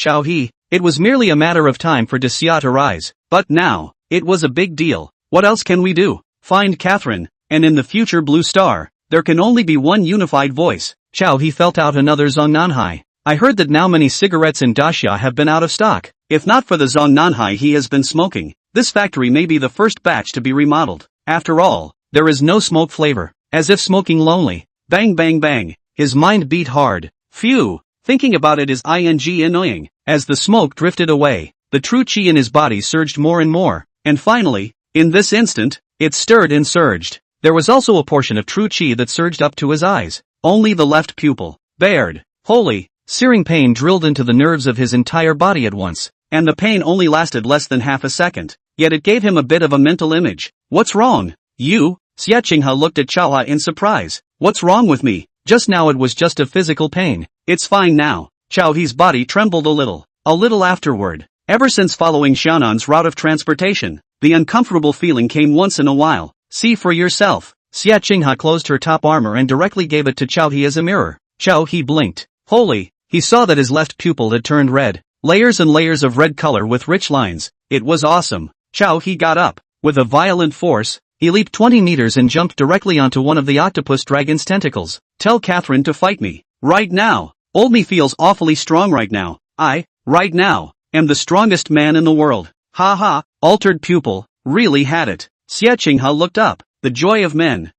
it was merely a matter of time for Xia to rise. But now, it was a big deal. What else can we do? Find Catherine, and in the future Blue Star, there can only be one unified voice. He felt out another zong nanhai. I heard that now many cigarettes in Daxia have been out of stock. If not for the zong nanhai he has been smoking, this factory may be the first batch to be remodeled. After all, there is no smoke flavor. As if smoking lonely. Bang bang bang. His mind beat hard. Phew. Thinking about it is annoying. As the smoke drifted away, the true chi in his body surged more and more, and finally, in this instant, it stirred and surged. There was also a portion of true chi that surged up to his eyes. Only the left pupil. Bared. Holy. Searing pain drilled into the nerves of his entire body at once, and the pain only lasted less than half a second. Yet it gave him a bit of a mental image. What's wrong? You? Xie Qinghe looked at He in surprise. What's wrong with me? Just now it was just a physical pain. It's fine now. He's body trembled a little afterward. Ever since following Xianan's route of transportation, the uncomfortable feeling came once in a while. See for yourself. Xie Qinghe closed her top armor and directly gave it to He as a mirror. He blinked. Holy. He saw that his left pupil had turned red. Layers and layers of red color with rich lines. It was awesome. He got up. With a violent force, he leaped 20 meters and jumped directly onto one of the octopus dragon's tentacles. Tell Catherine to fight me. Right now. Old me feels awfully strong right now. Right now, am the strongest man in the world. Altered pupil, really had it. Xie Qinghe looked up. The joy of men.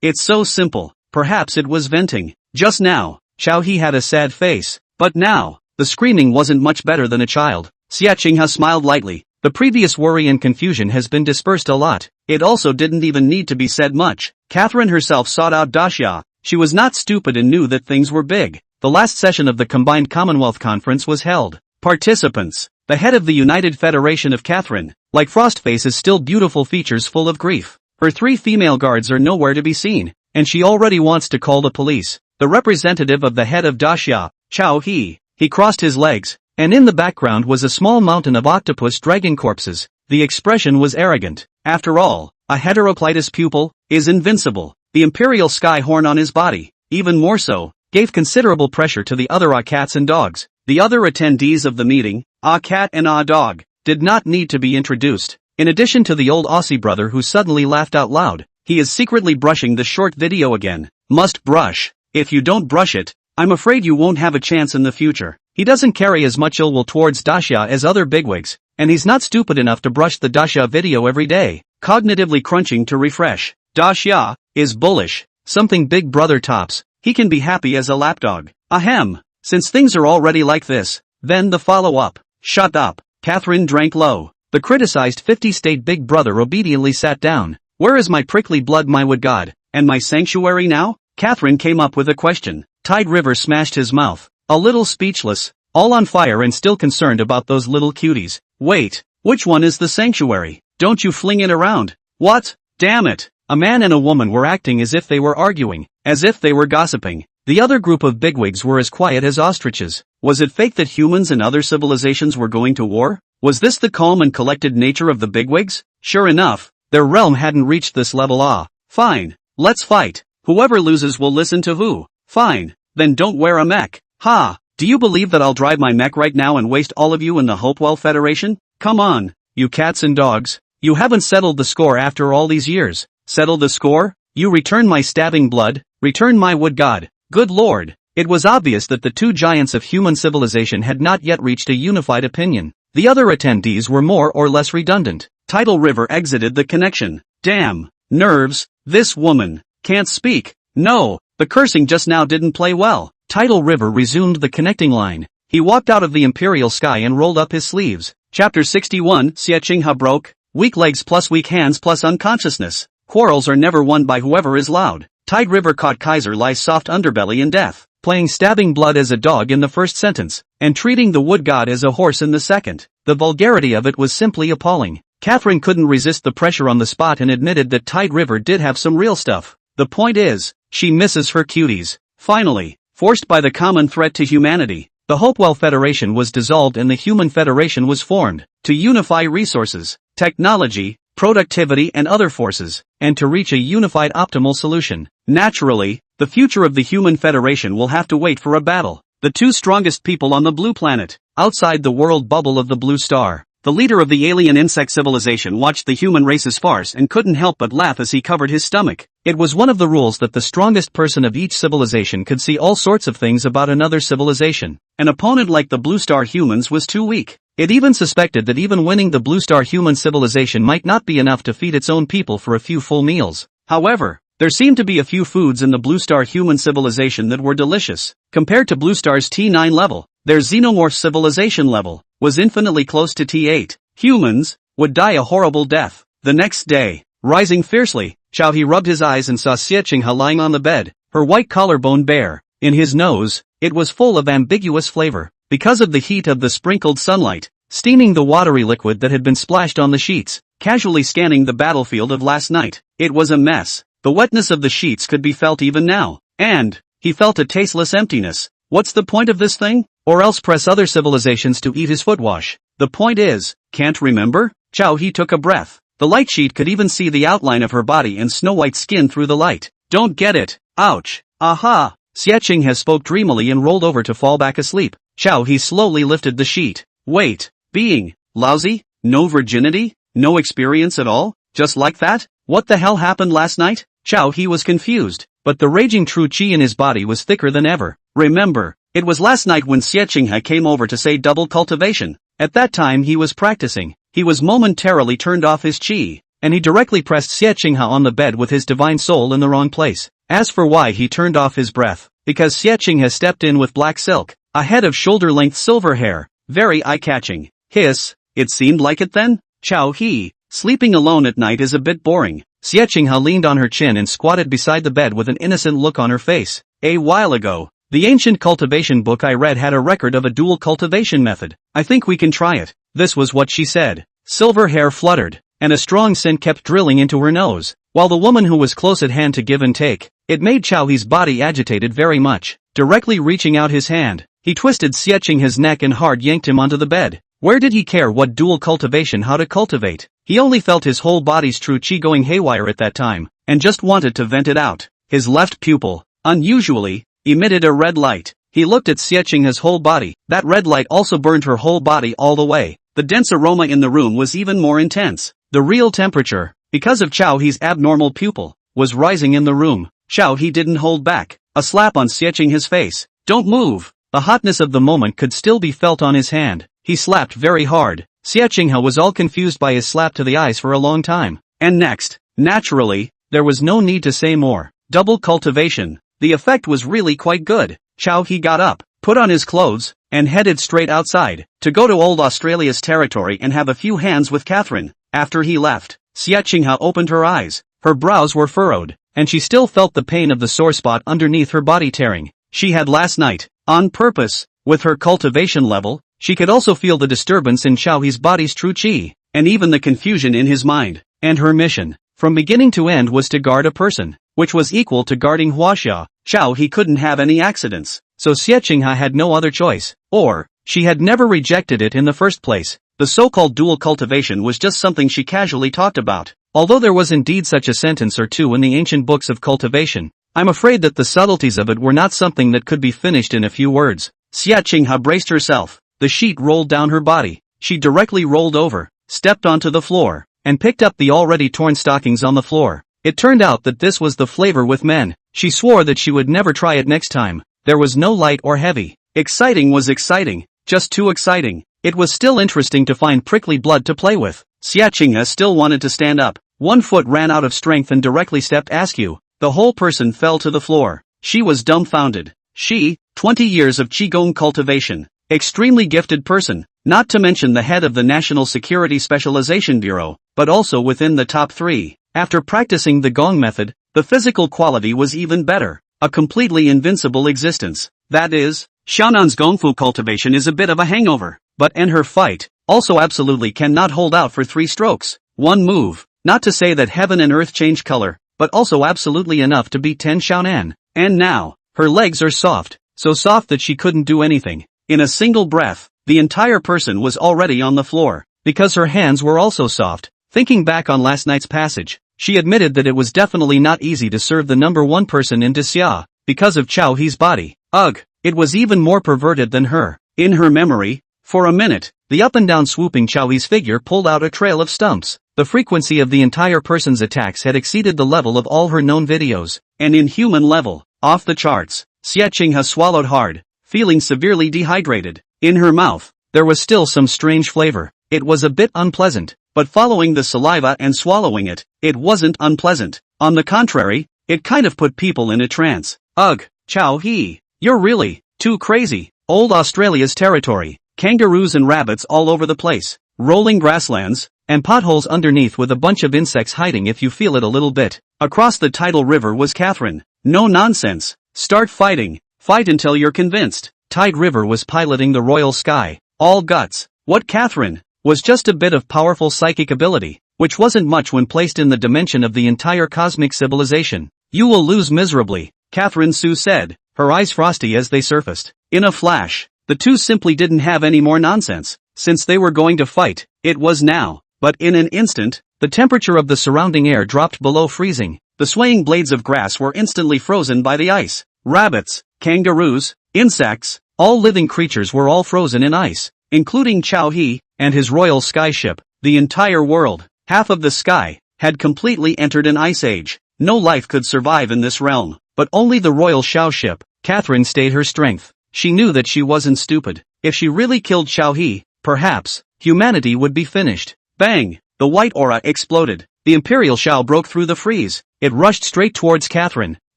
It's so simple. Perhaps it was venting. Just now, He had a sad face. But now, the screaming wasn't much better than a child. Xie Qinghe smiled lightly. The previous worry and confusion has been dispersed a lot. It also didn't even need to be said much. Catherine herself sought out Daxia. She was not stupid and knew that things were big. The last session of the Combined Commonwealth Conference was held. Participants. The head of the United Federation of Catherine, like Frostface's still beautiful features full of grief. Her 3 female guards are nowhere to be seen, and she already wants to call the police. The representative of the head of Daxia, Chao He crossed his legs, and in the background was a small mountain of octopus dragon corpses. The expression was arrogant. After all, a heteroclitus pupil is invincible. The imperial sky horn on his body, even more so, gave considerable pressure to the other cats and dogs. The other attendees of the meeting, cat and dog, did not need to be introduced. In addition to the old Aussie brother who suddenly laughed out loud, he is secretly brushing the short video again. Must brush. If you don't brush it, I'm afraid you won't have a chance in the future. He doesn't carry as much ill will towards Daxia as other bigwigs, and he's not stupid enough to brush the Daxia video every day, cognitively crunching to refresh. Daxia is bullish. Something Big Brother tops. He can be happy as a lapdog. Ahem. Since things are already like this, then the follow-up. Shut up. Catherine drank low. The criticized 50-state Big Brother obediently sat down. Where is my prickly blood, my wood god, and my sanctuary now? Catherine came up with a question. Tide River smashed his mouth. A little speechless, all on fire and still concerned about those little cuties. Wait, which one is the sanctuary? Don't you fling it around. What? Damn it. A man and a woman were acting as if they were arguing, as if they were gossiping. The other group of bigwigs were as quiet as ostriches. Was it fake that humans and other civilizations were going to war? Was this the calm and collected nature of the bigwigs? Sure enough, their realm hadn't reached this level. Fine. Let's fight. Whoever loses will listen to who? Fine. Then don't wear a mech. Ha! Do you believe that I'll drive my mech right now and waste all of you in the Hopewell Federation? Come on, you cats and dogs. You haven't settled the score after all these years. Settle the score? You return my stabbing blood, return my wood god. Good lord. It was obvious that the 2 giants of human civilization had not yet reached a unified opinion. The other attendees were more or less redundant. Tidal River exited the connection. Damn. Nerves. This woman can't speak. No, the cursing just now didn't play well. Tidal River resumed the connecting line. He walked out of the imperial sky and rolled up his sleeves. Chapter 61. Xie broke. Weak legs plus weak hands plus unconsciousness. Quarrels are never won by whoever is loud. Tide River caught Kaiser Lai's soft underbelly in death, playing stabbing blood as a dog in the first sentence, and treating the wood god as a horse in the second. The vulgarity of it was simply appalling. Catherine couldn't resist the pressure on the spot and admitted that Tide River did have some real stuff. The point is, she misses her cuties. Finally, forced by the common threat to humanity, the Hopewell Federation was dissolved and the Human Federation was formed, to unify resources, technology, productivity and other forces, and to reach a unified optimal solution. Naturally, the future of the Human Federation will have to wait for a battle. The 2 strongest people on the blue planet, outside the world bubble of the blue star. The leader of the alien insect civilization watched the human race's farce and couldn't help but laugh as he covered his stomach. It was one of the rules that the strongest person of each civilization could see all sorts of things about another civilization. An opponent like the Blue Star humans was too weak. It even suspected that even winning the Blue Star human civilization might not be enough to feed its own people for a few full meals. However, there seemed to be a few foods in the Blue Star human civilization that were delicious. Compared to Blue Star's T9 level, their xenomorph civilization level was infinitely close to T8. Humans would die a horrible death. The next day, rising fiercely, Chao He rubbed his eyes and saw Xie Qinghe lying on the bed, her white collarbone bare. In his nose, it was full of ambiguous flavor, because of the heat of the sprinkled sunlight, steaming the watery liquid that had been splashed on the sheets, casually scanning the battlefield of last night. It was a mess. The wetness of the sheets could be felt even now, and he felt a tasteless emptiness. What's the point of this thing? Or else press other civilizations to eat his footwash. The point is, can't remember? Chao He took a breath. The light sheet could even see the outline of her body and snow-white skin through the light. Don't get it. Ouch. Aha. Xie Qinghe spoke dreamily and rolled over to fall back asleep. Chao He slowly lifted the sheet. Wait. Being lousy? No virginity? No experience at all? Just like that? What the hell happened last night? Chao He was confused, but the raging true chi in his body was thicker than ever. Remember, it was last night when Xie Qinghe came over to say double cultivation. At that time he was practicing. He was momentarily turned off his chi, and he directly pressed Xie Qinghe on the bed with his divine soul in the wrong place. As for why he turned off his breath, because Xie Qinghe stepped in with black silk, a head of shoulder-length silver hair, very eye-catching. Hiss, It seemed like it then? Chow He. Sleeping alone at night is a bit boring. Xie Qinghe leaned on her chin and squatted beside the bed with an innocent look on her face. A while ago, the ancient cultivation book I read had a record of a dual cultivation method. I think we can try it. This was what she said. Silver hair fluttered, and a strong scent kept drilling into her nose, while the woman who was close at hand to give and take. It made Chow He's body agitated very much. Directly reaching out his hand, he twisted Xie Qinghe's neck and hard yanked him onto the bed. Where did he care what dual cultivation how to cultivate? He only felt his whole body's true chi going haywire at that time, and just wanted to vent it out. His left pupil, unusually, emitted a red light. He looked at Xie Qinghe's whole body. That red light also burned her whole body all the way. The dense aroma in the room was even more intense. The real temperature, because of Chow He's abnormal pupil, was rising in the room. Chow He didn't hold back. A slap on Xie Qinghe's face. Don't move. The hotness of the moment could still be felt on his hand. He slapped very hard. Xie Qinghe was all confused by his slap to the eyes for a long time. And next, naturally, there was no need to say more. Double cultivation. The effect was really quite good. Chow He got up, put on his clothes, and headed straight outside, to go to old Australia's territory and have a few hands with Catherine. After he left, Xie Qinghe opened her eyes. Her brows were furrowed, and she still felt the pain of the sore spot underneath her body tearing. She had last night, on purpose. With her cultivation level, she could also feel the disturbance in Chow He's body's true chi, and even the confusion in his mind. And her mission, from beginning to end, was to guard a person, which was equal to guarding Huaxia. Chow He couldn't have any accidents, so Xie Qinghe had no other choice, or, she had never rejected it in the first place. The so-called dual cultivation was just something she casually talked about. Although there was indeed such a sentence or two in the ancient books of cultivation, I'm afraid that the subtleties of it were not something that could be finished in a few words. Xie Qinghe braced herself. The sheet rolled down her body. She directly rolled over, stepped onto the floor, and picked up the already torn stockings on the floor. It turned out that this was the flavor with men. She swore that she would never try it next time. There was no light or heavy. Exciting was exciting, just too exciting. It was still interesting to find prickly blood to play with. Xie Qinghe still wanted to stand up. One foot ran out of strength and directly stepped askew. The whole person fell to the floor. She was dumbfounded. She, 20 years of Qigong cultivation. Extremely gifted person, not to mention the head of the National Security Specialization Bureau, but also within the top 3. After practicing the Gong method, the physical quality was even better. A completely invincible existence. That is, Xiaonan's Gongfu cultivation is a bit of a hangover, but and her fight, also absolutely cannot hold out for 3 strokes. One move, not to say that heaven and earth change color, but also absolutely enough to beat 10 Xiaonan. And now, her legs are soft, so soft that she couldn't do anything. In a single breath, the entire person was already on the floor, because her hands were also soft. Thinking back on last night's passage, she admitted that it was definitely not easy to serve the number 1 person in Xia, because of Chow He's body. Ugh, it was even more perverted than her. In her memory, for a minute, the up and down swooping Chow He's figure pulled out a trail of stumps. The frequency of the entire person's attacks had exceeded the level of all her known videos, an inhuman level, off the charts. Xie Qinghe swallowed hard, feeling severely dehydrated. In her mouth, there was still some strange flavor. It was a bit unpleasant, but following the saliva and swallowing it, it wasn't unpleasant. On the contrary, it kind of put people in a trance. Ugh, Chow He, you're really too crazy. Old Australia's territory, kangaroos and rabbits all over the place, rolling grasslands, and potholes underneath with a bunch of insects hiding if you feel it a little bit. Across the tidal river was Catherine. No nonsense. Start fighting. Fight until you're convinced. Tide River was piloting the royal sky. All guts. What Catherine was just a bit of powerful psychic ability, which wasn't much when placed in the dimension of the entire cosmic civilization. You will lose miserably, Catherine Sue said, her eyes frosty as they surfaced. In a flash, the two simply didn't have any more nonsense. Since they were going to fight, it was now. But in an instant, the temperature of the surrounding air dropped below freezing. The swaying blades of grass were instantly frozen by the ice. Rabbits, kangaroos, insects, all living creatures were all frozen in ice, including Chow He and his royal skyship. The entire world, half of the sky, had completely entered an ice age. No life could survive in this realm, but only the royal Xiao ship. Catherine stayed her strength. She knew that she wasn't stupid. If she really killed Chow He, perhaps, humanity would be finished. Bang! The white aura exploded. The Imperial Xiao broke through the freeze. It rushed straight towards Catherine.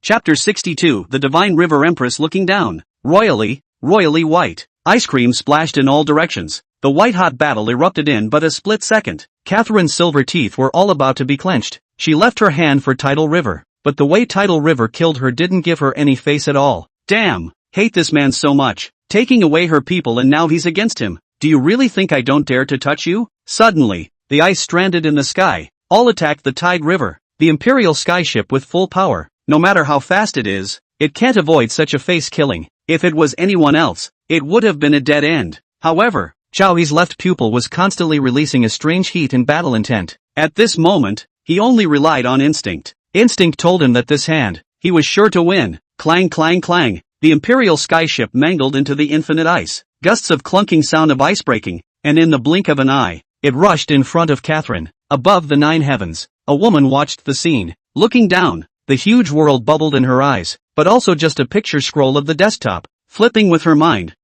Chapter 62. The Divine River Empress looking down. Royally white. Ice cream splashed in all directions. the white-hot battle erupted in but a split second. Catherine's silver teeth were all about to be clenched. She left her hand for Tidal River, but the way Tidal River killed her didn't give her any face at all. Damn, hate this man so much, taking away her people and now he's against him. Do you really think I don't dare to touch you? Suddenly, the ice stranded in the sky. All attacked the Tide River, the Imperial skyship with full power. No matter how fast it is, it can't avoid such a face killing. If it was anyone else, it would have been a dead end. However, Chowhee's left pupil was constantly releasing a strange heat and battle intent. At this moment, he only relied on instinct. Instinct told him that this hand, he was sure to win. Clang clang clang, the Imperial skyship mangled into the infinite ice. Gusts of clunking sound of ice breaking, and in the blink of an eye, it rushed in front of Catherine. Above the 9 heavens, a woman watched the scene. Looking down, the huge world bubbled in her eyes, but also just a picture scroll of the desktop, flipping with her mind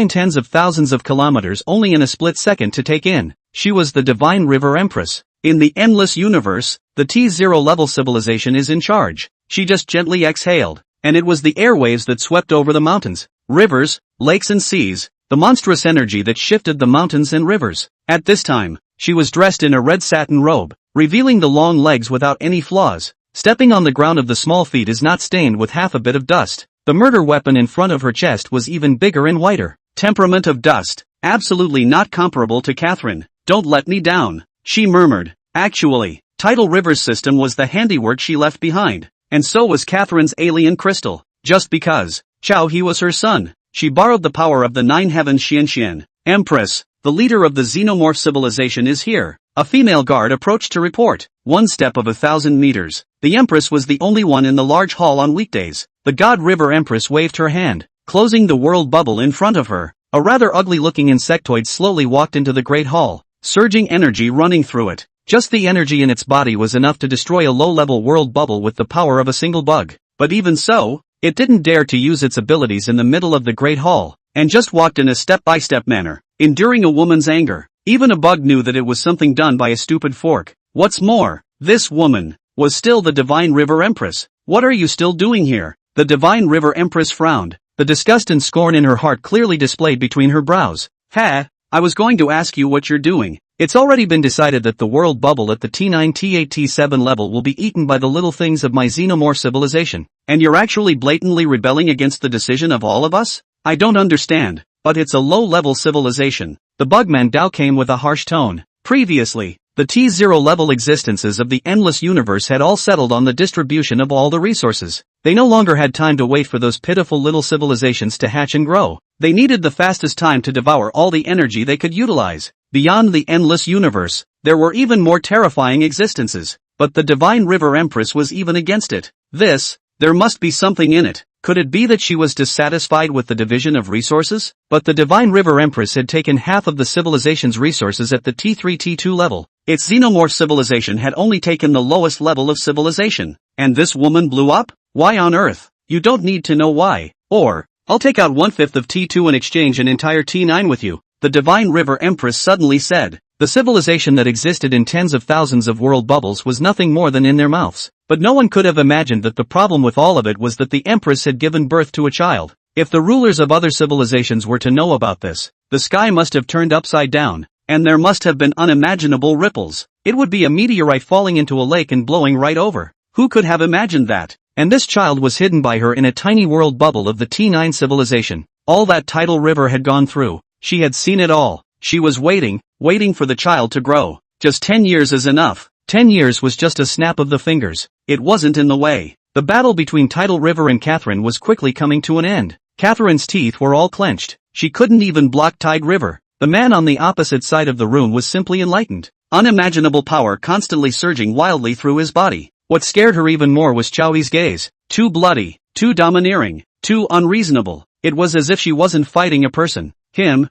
tens of thousands of kilometers only in a split second to take in. She was the Divine River Empress. In the endless universe, the T0 level civilization is in charge. She just gently exhaled, and it was the airwaves that swept over the mountains, rivers, lakes and seas, the monstrous energy that shifted the mountains and rivers. At this time, she was dressed in a red satin robe, revealing the long legs without any flaws. Stepping on the ground of the small feet is not stained with half a bit of dust. The murder weapon in front of her chest was even bigger and whiter. Temperament of dust, absolutely not comparable to Catherine. Don't let me down, she murmured. Actually, Tidal River's system was the handiwork she left behind, and so was Catherine's alien crystal. Just because Chowhee was her son, she borrowed the power of the 9 heavens. Xian. Empress, the leader of the xenomorph civilization is here. A female guard approached to report. 1 step of 1,000 meters. The Empress was the only one in the large hall on weekdays. The God River Empress waved her hand, closing the world bubble in front of her. A rather ugly-looking insectoid slowly walked into the great hall, surging energy running through it. Just the energy in its body was enough to destroy a low-level world bubble with the power of a single bug. But even so, it didn't dare to use its abilities in the middle of the great hall, and just walked in a step-by-step manner, enduring a woman's anger. Even a bug knew that it was something done by a stupid fork. What's more, this woman was still the Divine River Empress. What are you still doing here? The Divine River Empress frowned, the disgust and scorn in her heart clearly displayed between her brows. I was going to ask you what you're doing. It's already been decided that the world bubble at the T9, T8, T7 level will be eaten by the little things of my xenomorph civilization. And you're actually blatantly rebelling against the decision of all of us? I don't understand, but it's a low-level civilization. The Bugman Dao came with a harsh tone. Previously, the T0 level existences of the endless universe had all settled on the distribution of all the resources. They no longer had time to wait for those pitiful little civilizations to hatch and grow. They needed the fastest time to devour all the energy they could utilize. Beyond the endless universe, there were even more terrifying existences, but the Divine River Empress was even against it. There must be something in it. Could it be that she was dissatisfied with the division of resources? But the Divine River Empress had taken half of the civilization's resources at the T3, T2 level. Its xenomorph civilization had only taken the lowest level of civilization. And this woman blew up? Why on earth? You don't need to know why. Or, I'll take out 1/5 of T2 and exchange an entire T9 with you, the Divine River Empress suddenly said. The civilization that existed in tens of thousands of world bubbles was nothing more than in their mouths. But no one could have imagined that the problem with all of it was that the Empress had given birth to a child. If the rulers of other civilizations were to know about this, the sky must have turned upside down, and there must have been unimaginable ripples. It would be a meteorite falling into a lake and blowing right over. Who could have imagined that? And this child was hidden by her in a tiny world bubble of the T9 civilization. All that Tidal River had gone through, she had seen it all. She was waiting for the child to grow. Just 10 years is enough. 10 years was just a snap of the fingers. It wasn't in the way. The battle between Tidal River and Catherine was quickly coming to an end. Catherine's teeth were all clenched. She couldn't even block Tide River. The man on the opposite side of the room was simply enlightened. Unimaginable power constantly surging wildly through his body. What scared her even more was Chowhee's gaze. Too bloody, too domineering, too unreasonable. It was as if she wasn't fighting a person. Him.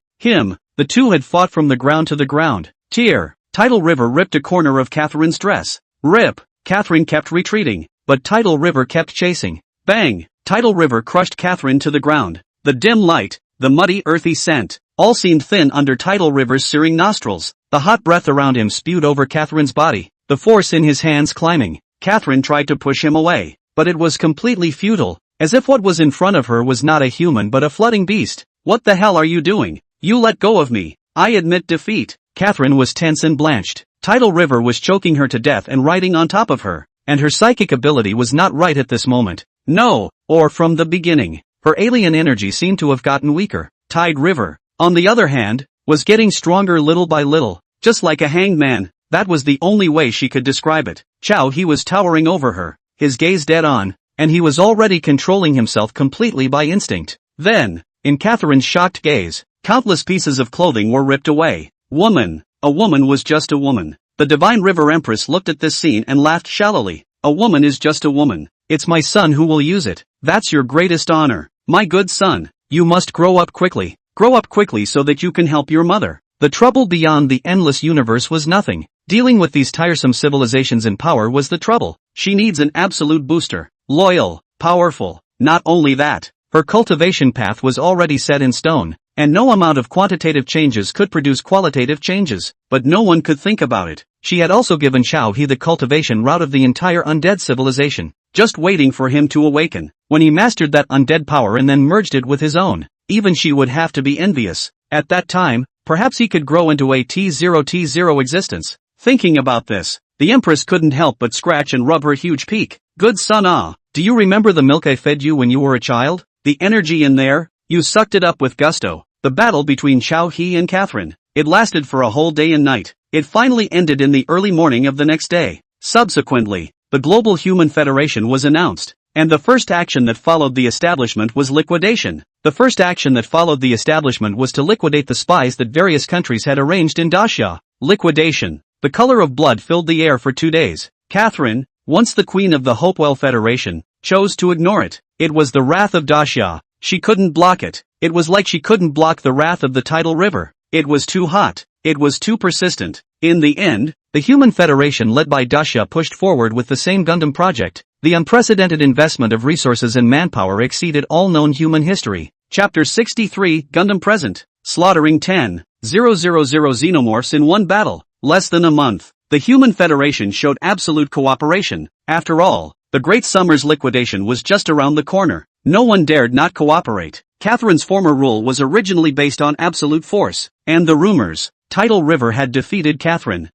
The two had fought from the ground to the ground. Tear. Tidal River ripped a corner of Catherine's dress. Rip. Catherine kept retreating, but Tidal River kept chasing. Bang. Tidal River crushed Catherine to the ground. The dim light, the muddy earthy scent, all seemed thin under Tidal River's searing nostrils. The hot breath around him spewed over Catherine's body, the force in his hands climbing. Catherine tried to push him away, but it was completely futile, as if what was in front of her was not a human but a flooding beast. What the hell are you doing? You let go of me. I admit defeat. Catherine was tense and blanched. Tidal River was choking her to death and riding on top of her, and her psychic ability was not right at this moment. No, or from the beginning. Her alien energy seemed to have gotten weaker. Tide River, on the other hand, was getting stronger little by little, just like a hanged man. That was the only way she could describe it. Chow He was towering over her, his gaze dead on, and he was already controlling himself completely by instinct. Then, in Catherine's shocked gaze, countless pieces of clothing were ripped away. Woman. A woman was just a woman. The Divine River Empress looked at this scene and laughed shallowly. A woman is just a woman. It's my son who will use it. That's your greatest honor. My good son, you must grow up quickly. Grow up quickly so that you can help your mother. The trouble beyond the endless universe was nothing. Dealing with these tiresome civilizations in power was the trouble. She needs an absolute booster. Loyal, powerful. Not only that, her cultivation path was already set in stone, and no amount of quantitative changes could produce qualitative changes, but no one could think about it. She had also given Chow He the cultivation route of the entire undead civilization, just waiting for him to awaken. When he mastered that undead power and then merged it with his own, even she would have to be envious. At that time, perhaps he could grow into a T0 existence. Thinking about this, the Empress couldn't help but scratch and rub her huge peak. Good son, do you remember the milk I fed you when you were a child? The energy in there? You sucked it up with gusto. The battle between Chow He and Catherine. It lasted for a whole day and night. It finally ended in the early morning of the next day. Subsequently, the Global Human Federation was announced, and the first action that followed the establishment was liquidation. The first action that followed the establishment was to liquidate the spies that various countries had arranged in Dacia. Liquidation. The color of blood filled the air for 2 days. Catherine, once the queen of the Hopewell Federation, chose to ignore it. It was the wrath of Dacia. She couldn't block it. It was like she couldn't block the wrath of the tidal river. It was too hot. It was too persistent. In the end, the Human Federation led by Dacia pushed forward with the same Gundam project. The unprecedented investment of resources and manpower exceeded all known human history. Chapter 63, Gundam Present. Slaughtering 10,000 xenomorphs in one battle. Less than a month. The Human Federation showed absolute cooperation. After all, the Great Summer's liquidation was just around the corner. No one dared not cooperate. Catherine's former rule was originally based on absolute force, and the rumors, Tidal River had defeated Catherine.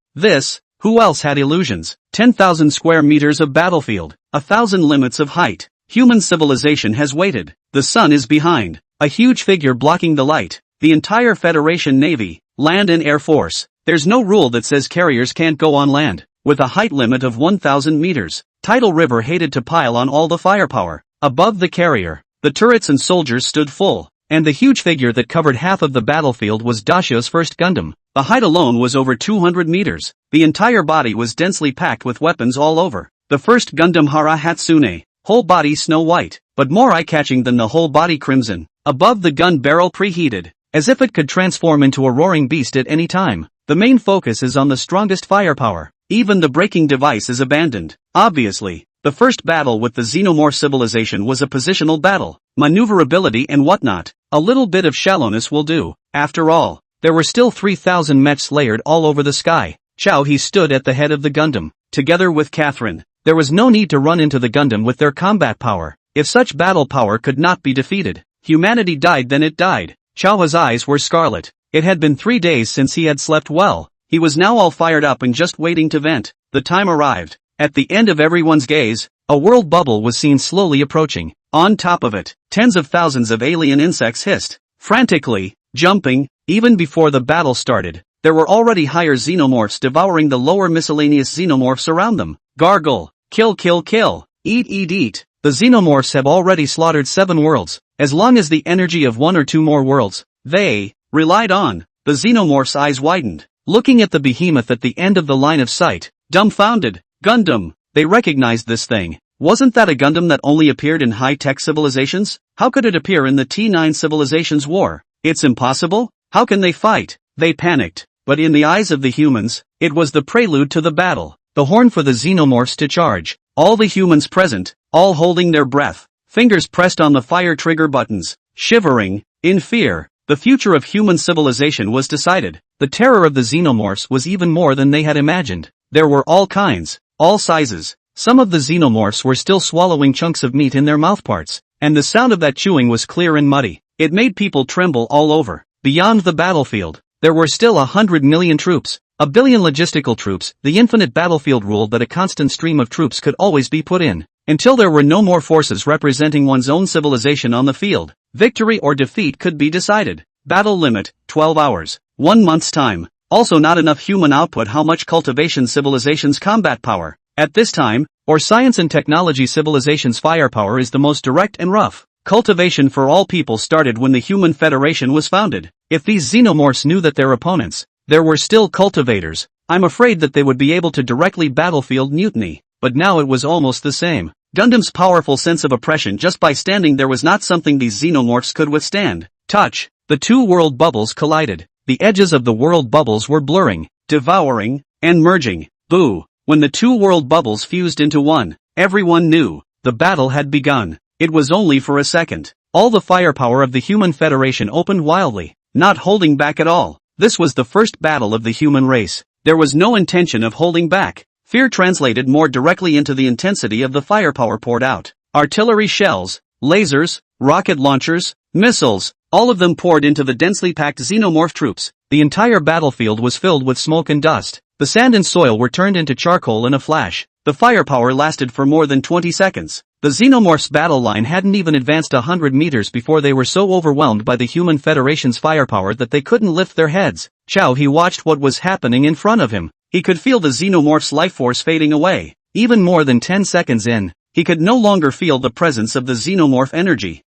Who else had illusions? 10,000 square meters of battlefield, 1,000 limits of height. Human civilization has waited. The sun is behind. A huge figure blocking the light. The entire Federation Navy, Land and Air Force. There's no rule that says carriers can't go on land. With a height limit of 1,000 meters, Tidal River hated to pile on all the firepower. Above the carrier, the turrets and soldiers stood full, and the huge figure that covered half of the battlefield was Dacia's first Gundam. The height alone was over 200 meters. The entire body was densely packed with weapons all over. The first Gundam Hara Hatsune, whole body snow white, but more eye-catching than the whole body crimson. Above the gun barrel preheated, as if it could transform into a roaring beast at any time. The main focus is on the strongest firepower. Even the braking device is abandoned. Obviously, the first battle with the Xenomorph civilization was a positional battle. Maneuverability and whatnot. A little bit of shallowness will do. After all, there were still 3,000 mechs layered all over the sky. Chow He stood at the head of the Gundam, together with Catherine. There was no need to run into the Gundam with their combat power. If such battle power could not be defeated, humanity died, then it died. Chow's eyes were scarlet. It had been 3 days since he had slept well. He was now all fired up and just waiting to vent. The time arrived. At the end of everyone's gaze, a world bubble was seen slowly approaching. On top of it, tens of thousands of alien insects hissed, frantically, jumping. Even before the battle started, there were already higher xenomorphs devouring the lower miscellaneous xenomorphs around them. Gargle, kill, kill, kill, eat, eat, eat. The xenomorphs have already slaughtered 7 worlds. As long as the energy of 1 or 2 more worlds, they relied on. The xenomorph's eyes widened, looking at the behemoth at the end of the line of sight, dumbfounded. Gundam, they recognized this thing. Wasn't that a Gundam that only appeared in high-tech civilizations? How could it appear in the T9 civilization's war? It's impossible? How can they fight? They panicked, but in the eyes of the humans, it was the prelude to the battle, the horn for the xenomorphs to charge. All the humans present, all holding their breath, fingers pressed on the fire trigger buttons, shivering, in fear. The future of human civilization was decided. The terror of the xenomorphs was even more than they had imagined. There were all kinds, all sizes. Some of the xenomorphs were still swallowing chunks of meat in their mouthparts, and the sound of that chewing was clear and muddy. It made people tremble all over. Beyond the battlefield, there were still 100 million troops, a billion logistical troops. The infinite battlefield ruled that a constant stream of troops could always be put in, until there were no more forces representing one's own civilization on the field. Victory or defeat could be decided. Battle limit, 12 hours, 1 month's time. Also not enough human output. How much cultivation civilization's combat power? At this time, or science and technology civilization's firepower is the most direct and rough. Cultivation for all people started when the Human Federation was founded. If these xenomorphs knew that their opponents, there were still cultivators, I'm afraid that they would be able to directly battlefield mutiny. But now it was almost the same. Gundam's powerful sense of oppression just by standing there was not something these xenomorphs could withstand. Touch. The two world bubbles collided. The edges of the world bubbles were blurring, devouring, and merging. Boo! When the two world bubbles fused into one, everyone knew the battle had begun. It was only for a second. All the firepower of the Human Federation opened wildly, not holding back at all. This was the first battle of the human race. There was no intention of holding back. Fear translated more directly into the intensity of the firepower poured out. Artillery shells, lasers, rocket launchers, missiles, all of them poured into the densely packed xenomorph troops. The entire battlefield was filled with smoke and dust. The sand and soil were turned into charcoal in a flash. The firepower lasted for more than 20 seconds. The xenomorphs' battle line hadn't even advanced 100 meters before they were so overwhelmed by the Human Federation's firepower that they couldn't lift their heads. Chow he watched what was happening in front of him. He could feel the xenomorph's life force fading away. Even more than 10 seconds in, he could no longer feel the presence of the xenomorph energy.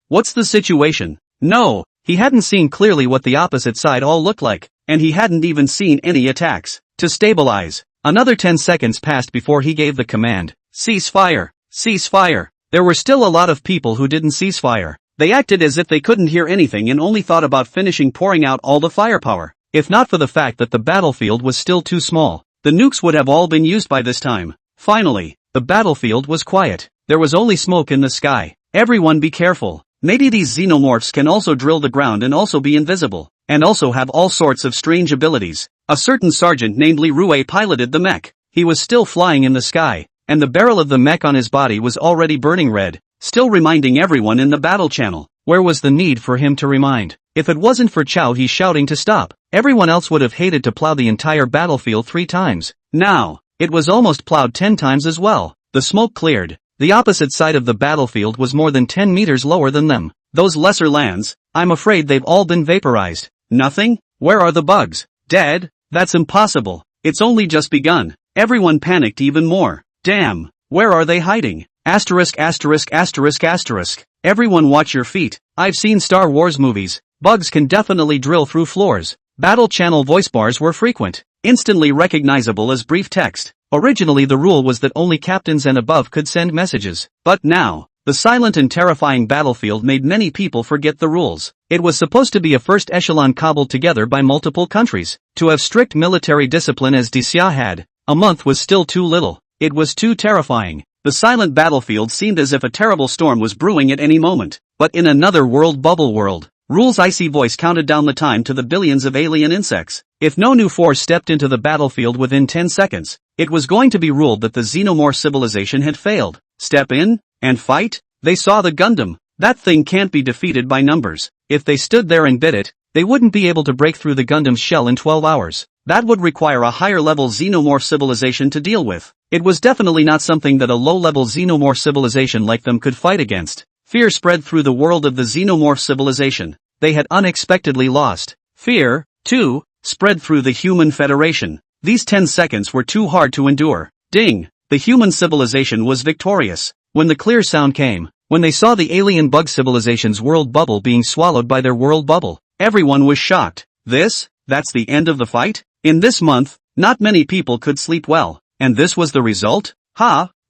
What's the situation? No, he hadn't seen clearly what the opposite side all looked like, and he hadn't even seen any attacks. To stabilize. Another 10 seconds passed before he gave the command, cease fire, cease fire. There were still a lot of people who didn't cease fire. They acted as if they couldn't hear anything and only thought about finishing pouring out all the firepower. If not for the fact that the battlefield was still too small, the nukes would have all been used by this time. Finally, the battlefield was quiet. There was only smoke in the sky. Everyone be careful. Maybe these xenomorphs can also drill the ground and also be invisible, and also have all sorts of strange abilities. A certain sergeant named Li Rue piloted the mech. He was still flying in the sky, and the barrel of the mech on his body was already burning red, still reminding everyone in the battle channel. Where was the need for him to remind? If it wasn't for Chow he shouting to stop, everyone else would have hated to plow the entire battlefield 3 times. Now, it was almost plowed 10 times as well. The smoke cleared. The opposite side of the battlefield was more than 10 meters lower than them. Those lesser lands, I'm afraid they've all been vaporized. Nothing? Where are the bugs? Dead? That's impossible. It's only just begun. Everyone panicked even more. Damn, where are they hiding? Asterisk asterisk asterisk asterisk. Everyone watch your feet. I've seen Star Wars movies. Bugs can definitely drill through floors. Battle channel voice bars were frequent, instantly recognizable as brief text. Originally the rule was that only captains and above could send messages. But now, the silent and terrifying battlefield made many people forget the rules. It was supposed to be a first echelon cobbled together by multiple countries. To have strict military discipline as Xia had, a month was still too little. It was too terrifying. The silent battlefield seemed as if a terrible storm was brewing at any moment. But in another world, bubble world, Rule's icy voice counted down the time to the billions of alien insects. If no new force stepped into the battlefield within 10 seconds, it was going to be ruled that the xenomorph civilization had failed. Step in, and fight? They saw the Gundam. That thing can't be defeated by numbers. If they stood there and bit it, they wouldn't be able to break through the Gundam's shell in 12 hours. That would require a higher-level xenomorph civilization to deal with. It was definitely not something that a low-level xenomorph civilization like them could fight against. Fear spread through the world of the xenomorph civilization. They had unexpectedly lost. Fear, too, spread through the Human Federation. These 10 seconds were too hard to endure. Ding! The human civilization was victorious. When the clear sound came, when they saw the alien bug civilization's world bubble being swallowed by their world bubble, everyone was shocked. That's the end of the fight? In this month, not many people could sleep well. And this was the result?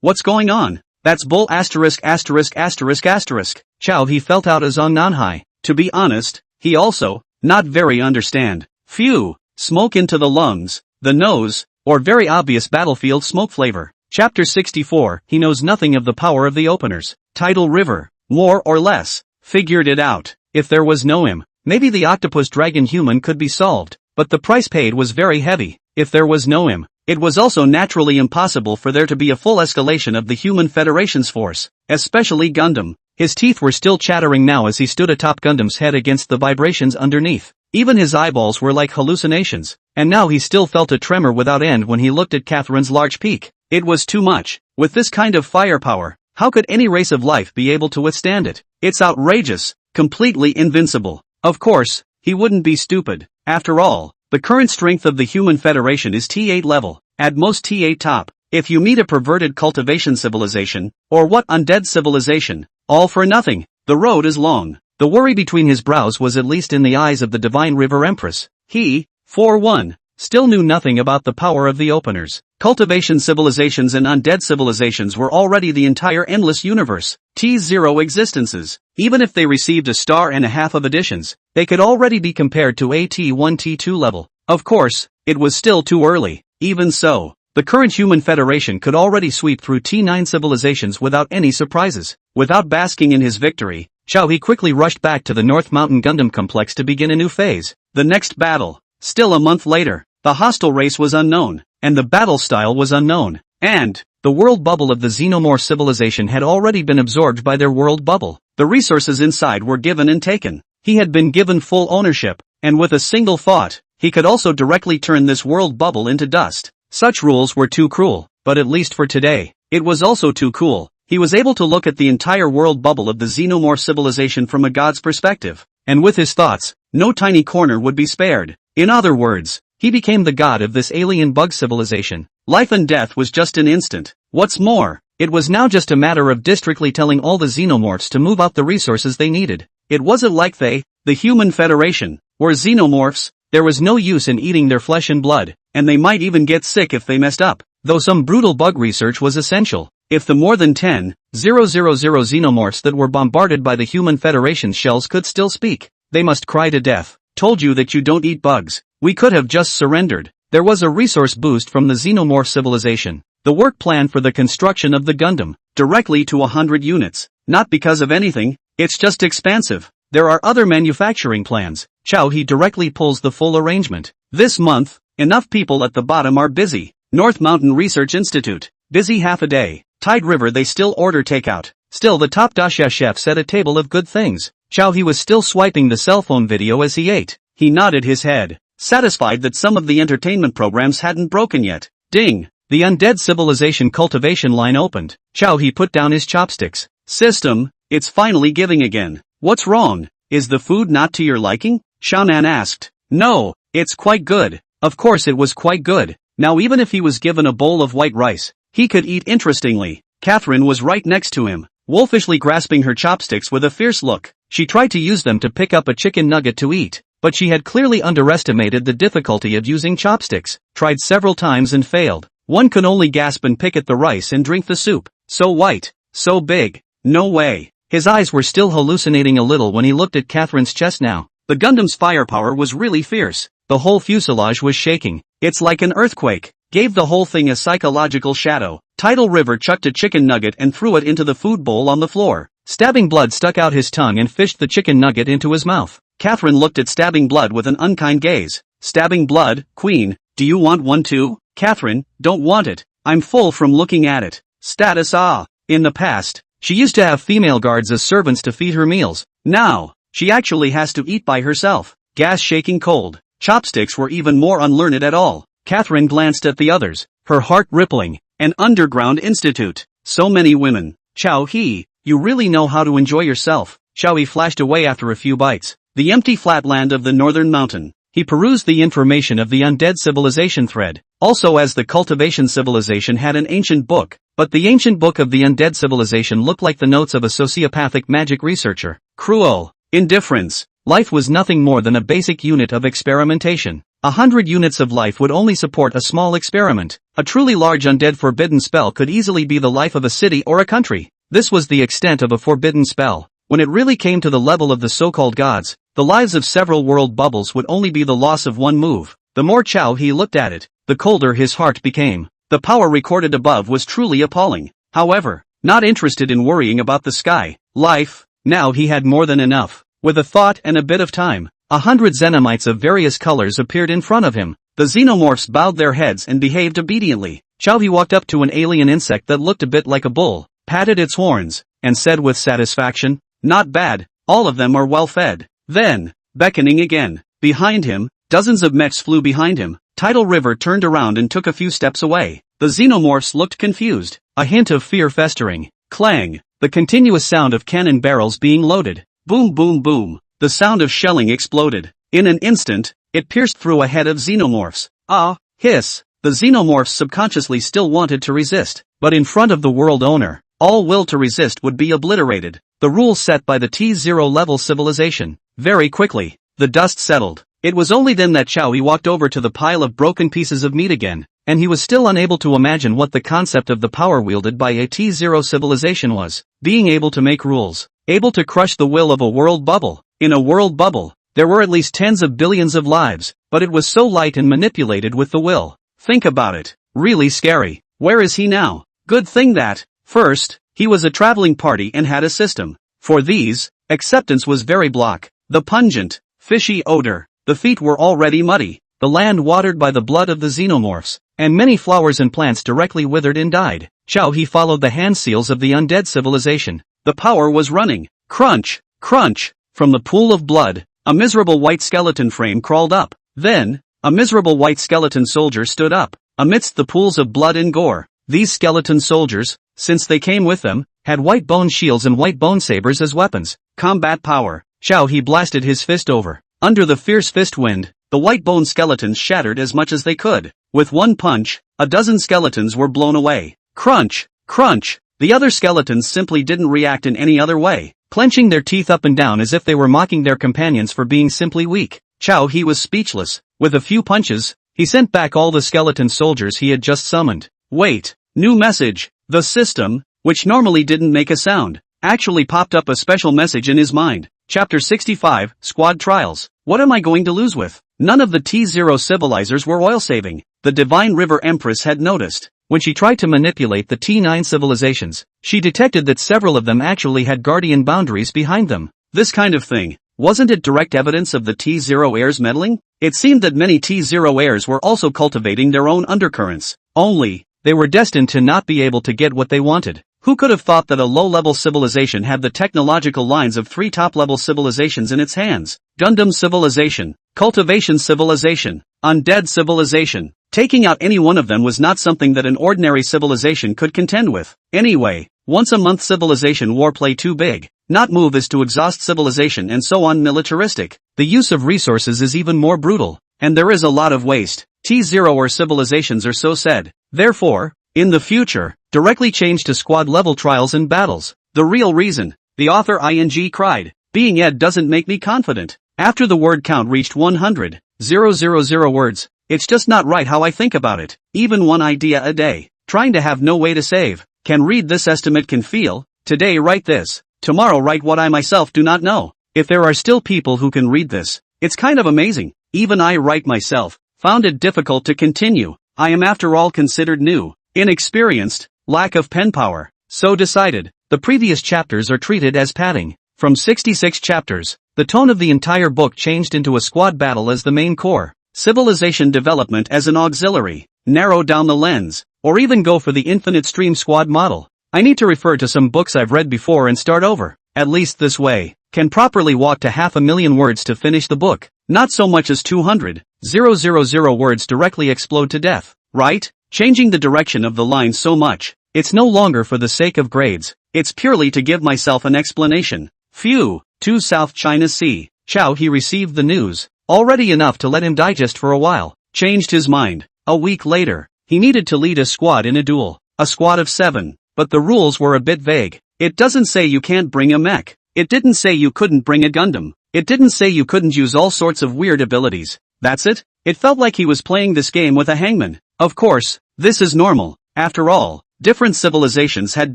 What's going on? That's bull asterisk asterisk asterisk asterisk. Chow he felt out as on Nanhai. To be honest, he also, not very understand. Phew, smoke into the lungs, the nose, or very obvious battlefield smoke flavor. Chapter 64, he knows nothing of the power of the openers. Tidal river, more or less, figured it out. If there was no him, maybe the octopus dragon human could be solved, but the price paid was very heavy. If there was no him, it was also naturally impossible for there to be a full escalation of the Human Federation's force, especially Gundam. His teeth were still chattering now as he stood atop Gundam's head against the vibrations underneath. Even his eyeballs were like hallucinations, and now he still felt a tremor without end when he looked at Catherine's large peak. It was too much. With this kind of firepower, how could any race of life be able to withstand it? It's outrageous, completely invincible. Of course, he wouldn't be stupid. After all, the current strength of the Human Federation is T8 level, at most T8 top. If you meet a perverted cultivation civilization, or what undead civilization, all for nothing. The road is long. The worry between his brows was at least in the eyes of the Divine River Empress. He, for one, still knew nothing about the power of the openers. Cultivation civilizations and undead civilizations were already the entire endless universe, T0 existences. Even if they received a star and a half of additions, they could already be compared to a T1 T2 level. Of course, it was still too early. Even so, the current Human Federation could already sweep through T9 civilizations without any surprises. Without basking in his victory, Chao He quickly rushed back to the North Mountain Gundam complex to begin a new phase. The next battle. Still a month later, the hostile race was unknown, and the battle style was unknown, and the world bubble of the Xenomorph civilization had already been absorbed by their world bubble. The resources inside were given and taken. He had been given full ownership, and with a single thought, he could also directly turn this world bubble into dust. Such rules were too cruel, but at least for today, it was also too cool. He was able to look at the entire world bubble of the Xenomorph civilization from a god's perspective, and with his thoughts, no tiny corner would be spared. In other words, he became the god of this alien bug civilization. Life and death was just an instant. What's more, it was now just a matter of districtly telling all the Xenomorphs to move out the resources they needed. It wasn't like they, the Human Federation, were Xenomorphs. There was no use in eating their flesh and blood, and they might even get sick if they messed up, though some brutal bug research was essential. If the more than 10,000 Xenomorphs that were bombarded by the Human Federation's shells could still speak, they must cry to death. Told you that you don't eat bugs. We could have just surrendered. There was a resource boost from the Xenomorph civilization. The work plan for the construction of the Gundam, directly to 100 units. Not because of anything, it's just expansive. There are other manufacturing plans. Chao He directly pulls the full arrangement. This month, enough people at the bottom are busy. North Mountain Research Institute, busy half a day. Tide River they still order takeout. Still the top Dasha chef set a table of good things. Chao He was still swiping the cell phone video as he ate. He nodded his head, satisfied that some of the entertainment programs hadn't broken yet. Ding! The undead civilization cultivation line opened. Chao He put down his chopsticks. System, it's finally giving again. What's wrong? Is the food not to your liking? Xiaonan asked. No, it's quite good. Of course it was quite good. Now even if he was given a bowl of white rice, he could eat interestingly. Catherine was right next to him, wolfishly grasping her chopsticks with a fierce look. She tried to use them to pick up a chicken nugget to eat, but she had clearly underestimated the difficulty of using chopsticks, tried several times and failed. One could only gasp and pick at the rice and drink the soup. So white, so big, no way. His eyes were still hallucinating a little when he looked at Catherine's chest now. The Gundam's firepower was really fierce. The whole fuselage was shaking. It's like an earthquake. Gave the whole thing a psychological shadow. Tidal River chucked a chicken nugget and threw it into the food bowl on the floor. Stabbing Blood stuck out his tongue and fished the chicken nugget into his mouth. Catherine looked at Stabbing Blood with an unkind gaze. Stabbing Blood, Queen, do you want one too? Catherine, don't want it. I'm full from looking at it. Status Ah. In the past, she used to have female guards as servants to feed her meals. Now, she actually has to eat by herself. Gas shaking cold. Chopsticks were even more unlearned at all. Catherine glanced at the others, her heart rippling. An underground institute. So many women. Chao He, you really know how to enjoy yourself. Chao He flashed away after a few bites. The empty flatland of the northern mountain. He perused the information of the undead civilization thread. Also as the cultivation civilization had an ancient book, but the ancient book of the undead civilization looked like the notes of a sociopathic magic researcher. Cruel. Indifference. Life was nothing more than a basic unit of experimentation. 100 units of life would only support a small experiment. A truly large undead forbidden spell could easily be the life of a city or a country. This was the extent of a forbidden spell. When it really came to the level of the so-called gods, the lives of several world bubbles would only be the loss of one move. The more Chao He looked at it, the colder his heart became. The power recorded above was truly appalling. However, not interested in worrying about the sky, life, now he had more than enough. With a thought and a bit of time, 100 Xenomites of various colors appeared in front of him. The Xenomorphs bowed their heads and behaved obediently. Chao He walked up to an alien insect that looked a bit like a bull, patted its horns, and said with satisfaction, "Not bad, all of them are well fed." Then, beckoning again, Behind him, dozens of mechs flew behind him. Tidal River turned around and took a few steps away. The xenomorphs looked confused, a hint of fear festering. Clang, the continuous sound of cannon barrels being loaded. Boom boom boom, the sound of shelling exploded. In an instant, it pierced through a head of xenomorphs. Ah, hiss, the xenomorphs subconsciously still wanted to resist, but in front of the world owner, all will to resist would be obliterated. The rules set by the T0 level civilization. Very quickly, the dust settled. It was only then that Chow walked over to the pile of broken pieces of meat again, and he was still unable to imagine what the concept of the power wielded by a T0 civilization was. Being able to make rules, able to crush the will of a world bubble. In a world bubble, there were at least tens of billions of lives, but it was so light and manipulated with the will. Think about it. Really scary. Where is he now? Good thing that, first, he was a traveling party and had a system. For these, acceptance was very block. The pungent, fishy odor. The feet were already muddy, the land watered by the blood of the xenomorphs, and many flowers and plants directly withered and died. Chow followed the hand seals of the undead civilization. The power was running. Crunch, crunch. From the pool of blood, a miserable white skeleton frame crawled up. Then, a miserable white skeleton soldier stood up. Amidst the pools of blood and gore, these skeleton soldiers, since they came with them, had white bone shields and white bone sabers as weapons. Combat power. Chow blasted his fist over. Under the fierce fist wind, the white bone skeletons shattered as much as they could. With one punch, a dozen skeletons were blown away. Crunch, crunch. The other skeletons simply didn't react in any other way, clenching their teeth up and down as if they were mocking their companions for being simply weak. Chow was speechless. With a few punches, he sent back all the skeleton soldiers he had just summoned. Wait, new message. The system, which normally didn't make a sound, actually popped up a special message in his mind. Chapter 65, Squad Trials. What am I going to lose with? None of the T0 civilizers were oil-saving. The Divine River Empress had noticed. When she tried to manipulate the T9 civilizations, she detected that several of them actually had guardian boundaries behind them. This kind of thing, wasn't it direct evidence of the T0 heirs meddling? It seemed that many T0 heirs were also cultivating their own undercurrents. Only, they were destined to not be able to get what they wanted. Who could have thought that a low-level civilization had the technological lines of 3 top-level civilizations in its hands? Gundam civilization, cultivation civilization, undead civilization. Taking out any one of them was not something that an ordinary civilization could contend with. Anyway, once-a-month civilization warplay too big. Not move is to exhaust civilization and so on militaristic. The use of resources is even more brutal. And there is a lot of waste. T0 or civilizations are so said. Therefore, in the future, directly change to squad-level trials and battles. The real reason, the author ing cried, being Ed doesn't make me confident. After the word count reached 100,000 words, it's just not right how I think about it. Even one idea a day, trying to have no way to save. Can read this estimate can feel, today write this, tomorrow write what I myself do not know. If there are still people who can read this, it's kind of amazing. Even I write myself, found it difficult to continue. I am after all considered new. Inexperienced, lack of pen power. So decided, the previous chapters are treated as padding. From 66 chapters, the tone of the entire book changed into a squad battle as the main core, civilization development as an auxiliary, narrow down the lens, or even go for the infinite stream squad model. I need to refer to some books I've read before and start over. At least this way, can properly walk to 500,000 words to finish the book. Not so much as 200,000 words directly explode to death, right? Changing the direction of the line so much, it's no longer for the sake of grades, it's purely to give myself an explanation. Phew, to South China Sea. Chow received the news, already enough to let him digest for a while, changed his mind. A week later, he needed to lead a squad in a duel, a squad of 7, but the rules were a bit vague. It doesn't say you can't bring a mech, it didn't say you couldn't bring a Gundam, it didn't say you couldn't use all sorts of weird abilities. That's it? It felt like he was playing this game with a hangman. Of course, this is normal. After all, different civilizations had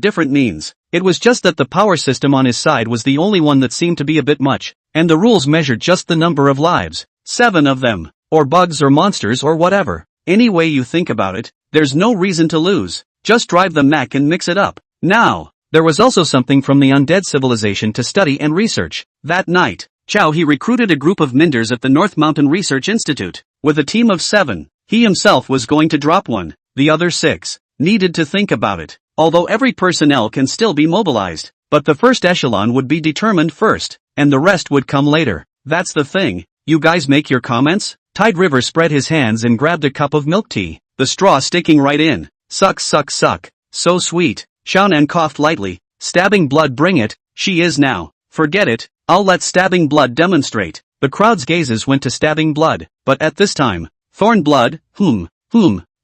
different means. It was just that the power system on his side was the only one that seemed to be a bit much, and the rules measured just the number of lives. 7 of them. Or bugs or monsters or whatever. Any way you think about it, there's no reason to lose. Just drive the mech and mix it up. Now, there was also something from the undead civilization to study and research. That night, Chow recruited a group of Minders at the North Mountain Research Institute. With a team of 7, he himself was going to drop one. The other 6 needed to think about it, although every personnel can still be mobilized. But the first echelon would be determined first, and the rest would come later. That's the thing, You guys make your comments? Tide River spread his hands and grabbed a cup of milk tea, the straw sticking right in. Suck suck suck. So sweet. Xiaonan coughed lightly. Stabbing blood, bring it. She is now. Forget it. I'll let stabbing blood demonstrate. The crowd's gazes went to stabbing blood, but at this time, thorn blood,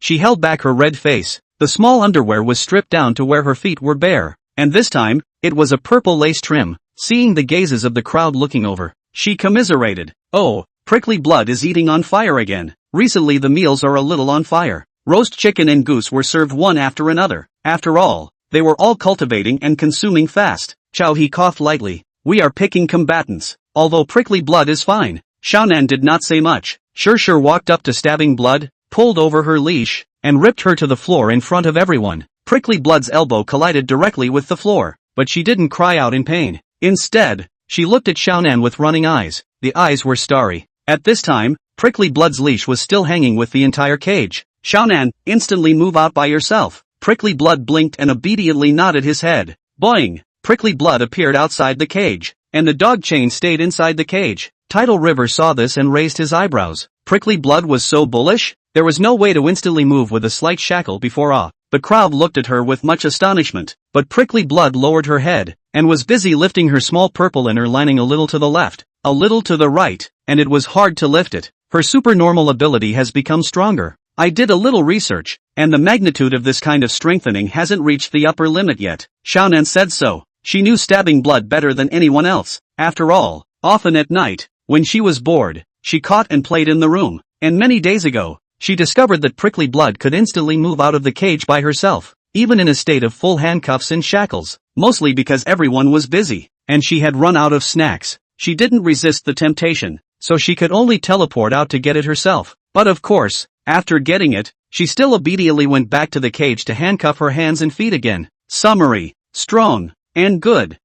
She held back her red face. The small underwear was stripped down to where her feet were bare, and this time, it was a purple lace trim. Seeing the gazes of the crowd looking over, she commiserated. Oh, prickly blood is eating on fire again. Recently the meals are a little on fire. Roast chicken and goose were served one after another. After all, they were all cultivating and consuming fast. Chao He coughed lightly. We are picking combatants. Although prickly blood is fine. Xiaonan did not say much. Sure walked up to stabbing blood, pulled over her leash, and ripped her to the floor in front of everyone. Prickly blood's elbow collided directly with the floor, but she didn't cry out in pain. Instead, she looked at Xiaonan with running eyes. The eyes were starry. At this time, prickly blood's leash was still hanging with the entire cage. Xiaonan, instantly move out by yourself. Prickly blood blinked and obediently nodded his head. Boing! Prickly blood appeared outside the cage, and the dog chain stayed inside the cage. Tidal River saw this and raised his eyebrows. Prickly blood was so bullish? There was no way to instantly move with a slight shackle before awe. The crowd looked at her with much astonishment, but prickly blood lowered her head, and was busy lifting her small purple inner lining a little to the left, a little to the right, and it was hard to lift it. Her supernormal ability has become stronger. I did a little research, and the magnitude of this kind of strengthening hasn't reached the upper limit yet. Xiaonan said so. She knew stabbing blood better than anyone else. After all, often at night, when she was bored, she caught and played in the room, and many days ago, she discovered that prickly blood could instantly move out of the cage by herself, even in a state of full handcuffs and shackles, mostly because everyone was busy, and she had run out of snacks. She didn't resist the temptation, so she could only teleport out to get it herself. But of course, after getting it, she still obediently went back to the cage to handcuff her hands and feet again. Summary: strong, and good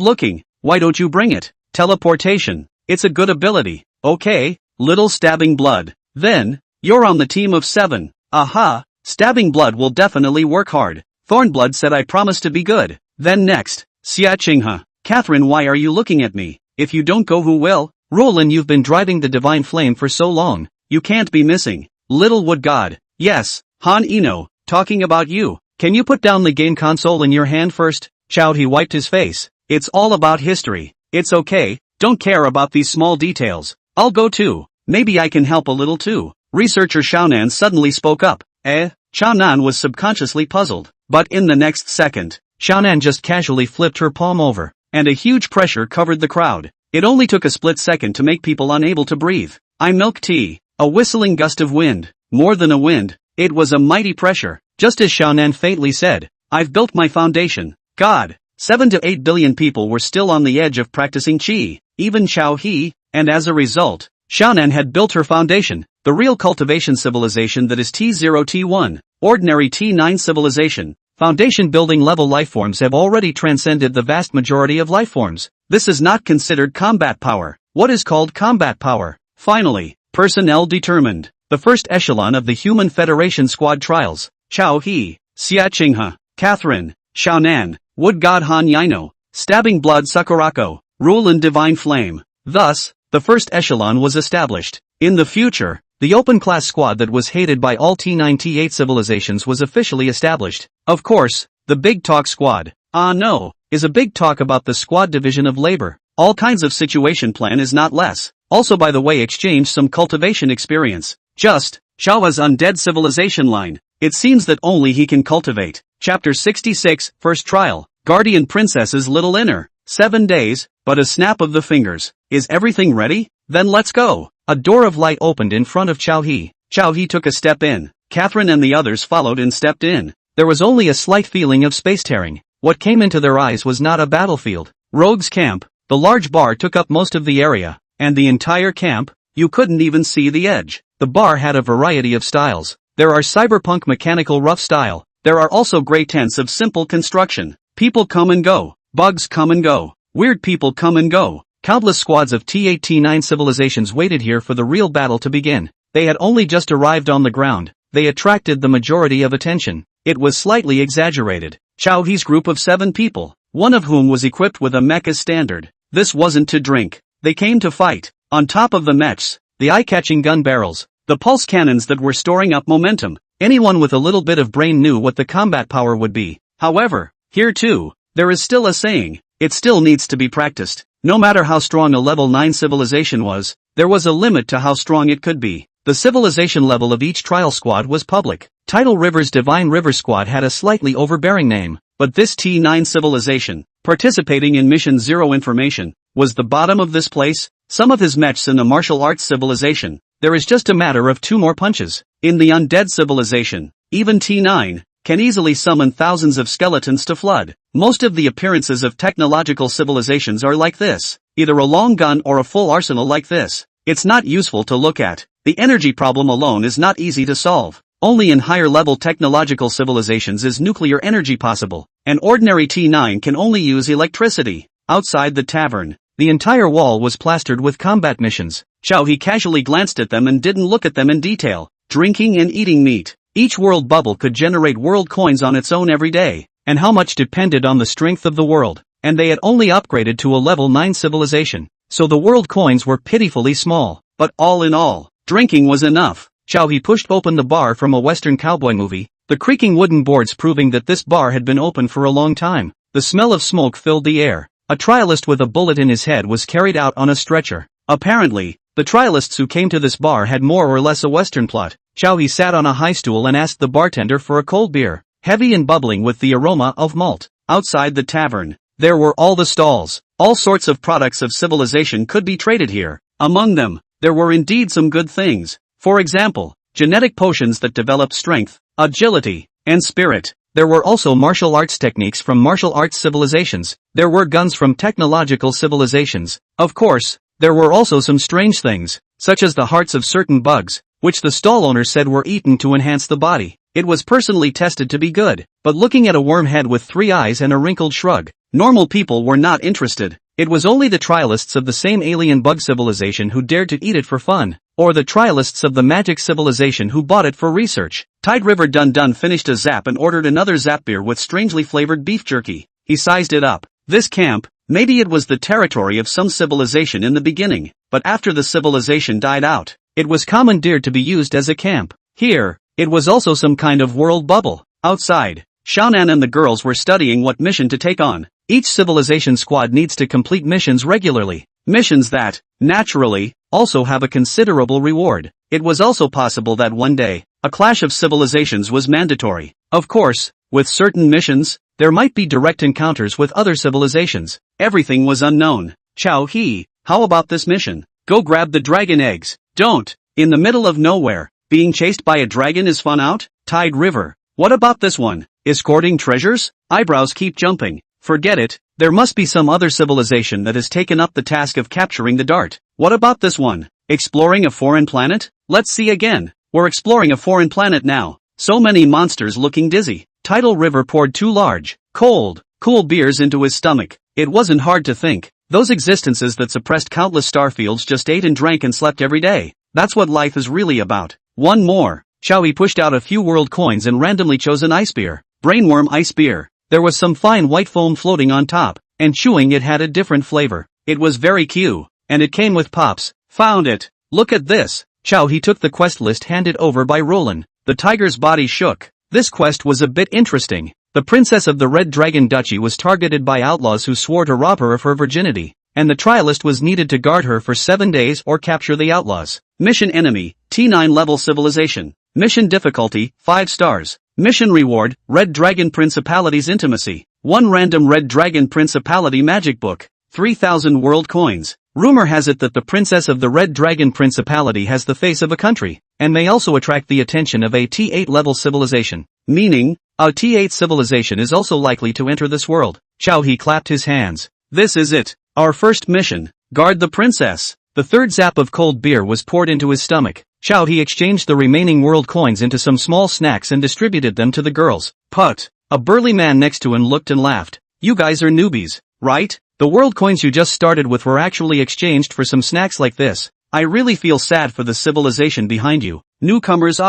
looking. Why don't you bring it? Teleportation. It's a good ability. Okay, little stabbing blood. Then, you're on the team of 7. Aha, stabbing blood will definitely work hard. Thornblood said I promise to be good. Then next, Xia Qinghe. Catherine, why are you looking at me? If you don't go, who will? Roland, you've been driving the divine flame for so long. You can't be missing. Little wood god. Yes, Han Eno, talking about you. Can you put down the game console in your hand first? Chao He wiped his face. It's all about history. It's okay, don't care about these small details. I'll go too. Maybe I can help a little too. Researcher Xiaonan suddenly spoke up. Xiaonan was subconsciously puzzled. But in the next second, Xiaonan just casually flipped her palm over, and a huge pressure covered the crowd. It only took a split second to make people unable to breathe. I milk tea. A whistling gust of wind. More than a wind, it was a mighty pressure. Just as Xiaonan faintly said, I've built my foundation. God, 7 to 8 billion people were still on the edge of practicing qi, even Chao He, and as a result, Xiaonan had built her foundation, the real cultivation civilization that is T0 T1, ordinary T9 civilization. Foundation building level lifeforms have already transcended the vast majority of lifeforms. This is not considered combat power. What is called combat power? Finally, personnel determined. The first echelon of the Human Federation squad trials. Chao He, Xia Qinghe, Catherine, Xiaonan, Wood God Han Yino, Stabbing Blood Sakurako, Roland Divine Flame. Thus, the first echelon was established. In the future, the open-class squad that was hated by all T9 T8 civilizations was officially established. Of course, the Big Talk Squad, is a big talk about the squad division of labor. All kinds of situation plan is not less. Also, by the way, exchange some cultivation experience. Just, Shao's undead civilization line. It seems that only he can cultivate. Chapter 66, First Trial. Guardian Princess's Little Inner. 7 days, but a snap of the fingers. Is everything ready? Then let's go. A door of light opened in front of Chao He. Chao He took a step in. Catherine and the others followed and stepped in. There was only a slight feeling of space tearing. What came into their eyes was not a battlefield. Rogue's camp. The large bar took up most of the area, and the entire camp, you couldn't even see the edge. The bar had a variety of styles. There are cyberpunk mechanical rough style. There are also gray tents of simple construction. People come and go. Bugs come and go. Weird people come and go. Countless squads of T8 T9 civilizations waited here for the real battle to begin. They had only just arrived on the ground. They attracted the majority of attention. It was slightly exaggerated. Chao He's group of 7 people, one of whom was equipped with a mecha standard. This wasn't to drink. They came to fight. On top of the mechs, the eye-catching gun barrels, the pulse cannons that were storing up momentum. Anyone with a little bit of brain knew what the combat power would be. However, here too, there is still a saying, it still needs to be practiced. No matter how strong a level 9 civilization was, there was a limit to how strong it could be. The civilization level of each trial squad was public. Tidal River's Divine River Squad had a slightly overbearing name, but this T9 civilization, participating in Mission Zero information, was the bottom of this place. Some of his mechs in the martial arts civilization, there is just a matter of 2 more punches. In the undead civilization, even T9 can easily summon thousands of skeletons to flood. Most of the appearances of technological civilizations are like this, either a long gun or a full arsenal like this. It's not useful to look at. The energy problem alone is not easy to solve. Only in higher level technological civilizations is nuclear energy possible. An ordinary T9 can only use electricity. Outside the tavern, the entire wall was plastered with combat missions. He casually glanced at them and didn't look at them in detail. Drinking and eating meat. Each world bubble could generate world coins on its own every day, and how much depended on the strength of the world, and they had only upgraded to a level 9 civilization, so the world coins were pitifully small. But all in all, drinking was enough. He pushed open the bar from a western cowboy movie, the creaking wooden boards proving that this bar had been open for a long time. The smell of smoke filled the air. A trialist with a bullet in his head was carried out on a stretcher. Apparently, the trialists who came to this bar had more or less a western plot. He sat on a high stool and asked the bartender for a cold beer, heavy and bubbling with the aroma of malt. Outside the tavern, there were all the stalls. All sorts of products of civilization could be traded here. Among them, there were indeed some good things. For example, genetic potions that developed strength, agility, and spirit. There were also martial arts techniques from martial arts civilizations. There were guns from technological civilizations. Of course, there were also some strange things, such as the hearts of certain bugs, which the stall owner said were eaten to enhance the body. It was personally tested to be good, but looking at a worm head with 3 eyes and a wrinkled shrug, normal people were not interested. It was only the trialists of the same alien bug civilization who dared to eat it for fun, or the trialists of the magic civilization who bought it for research. Tide River Dun Dun finished a zap and ordered another zap beer with strangely flavored beef jerky. He sized it up. This camp, maybe it was the territory of some civilization in the beginning, but after the civilization died out, it was commandeered to be used as a camp. Here, it was also some kind of world bubble. Outside, Xiaonan and the girls were studying what mission to take on. Each civilization squad needs to complete missions regularly. Missions that, naturally, also have a considerable reward. It was also possible that one day, a clash of civilizations was mandatory. Of course, with certain missions, there might be direct encounters with other civilizations. Everything was unknown. Chao He, how about this mission? Go grab the dragon eggs. Don't. In the middle of nowhere, being chased by a dragon is fun out? Tide River. What about this one? Escorting treasures? Eyebrows keep jumping. Forget it, there must be some other civilization that has taken up the task of capturing the dart. What about this one? Exploring a foreign planet? Let's see again. We're exploring a foreign planet now. So many monsters looking dizzy. Tidal River poured 2 large, cold, cool beers into his stomach. It wasn't hard to think. Those existences that suppressed countless starfields just ate and drank and slept every day. That's what life is really about. One more. He pushed out a few world coins and randomly chose an ice beer. Brainworm ice beer. There was some fine white foam floating on top, and chewing it had a different flavor. It was very cute, and it came with pops. Found it. Look at this. He took the quest list handed over by Roland. The tiger's body shook. This quest was a bit interesting. The princess of the Red Dragon Duchy was targeted by outlaws who swore to rob her of her virginity, and the trialist was needed to guard her for 7 days or capture the outlaws. Mission enemy, T9 level civilization. Mission difficulty, 5 stars. Mission reward, Red Dragon Principality's intimacy. 1 random Red Dragon Principality magic book. 3,000 world coins. Rumor has it that the princess of the Red Dragon Principality has the face of a country, and may also attract the attention of a T8 level civilization. Meaning, a T8 civilization is also likely to enter this world. He clapped his hands. This is it. Our first mission. Guard the princess. The 3rd zap of cold beer was poured into his stomach. He exchanged the remaining world coins into some small snacks and distributed them to the girls. Put. A burly man next to him looked and laughed. You guys are newbies, right? The world coins you just started with were actually exchanged for some snacks like this. I really feel sad for the civilization behind you. Newcomers,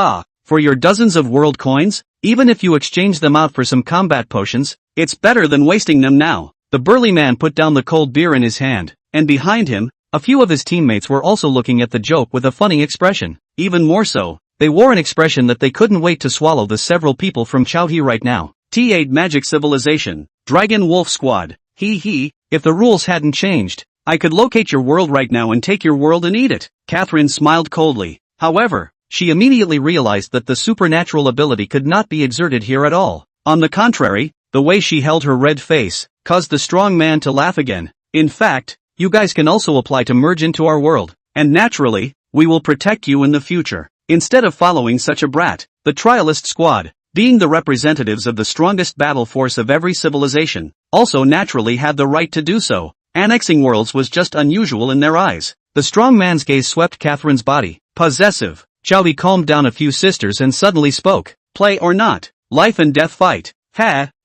for your dozens of world coins? Even if you exchange them out for some combat potions, it's better than wasting them now. The burly man put down the cold beer in his hand, and behind him, A few of his teammates were also looking at the joke with a funny expression. Even more so, they wore an expression that they couldn't wait to swallow the several people from Chowhee right now. T8 Magic Civilization, Dragon Wolf Squad, if the rules hadn't changed, I could locate your world right now and take your world and eat it. Catherine smiled coldly. However, she immediately realized that the supernatural ability could not be exerted here at all. On the contrary, the way she held her red face caused the strong man to laugh again. In fact, you guys can also apply to merge into our world, and naturally, we will protect you in the future. Instead of following such a brat, the Trialist Squad, being the representatives of the strongest battle force of every civilization, also naturally had the right to do so. Annexing worlds was just unusual in their eyes. The strong man's gaze swept Catherine's body. Possessive. Chowhee calmed down a few sisters and suddenly spoke. Play or not? Life and death fight.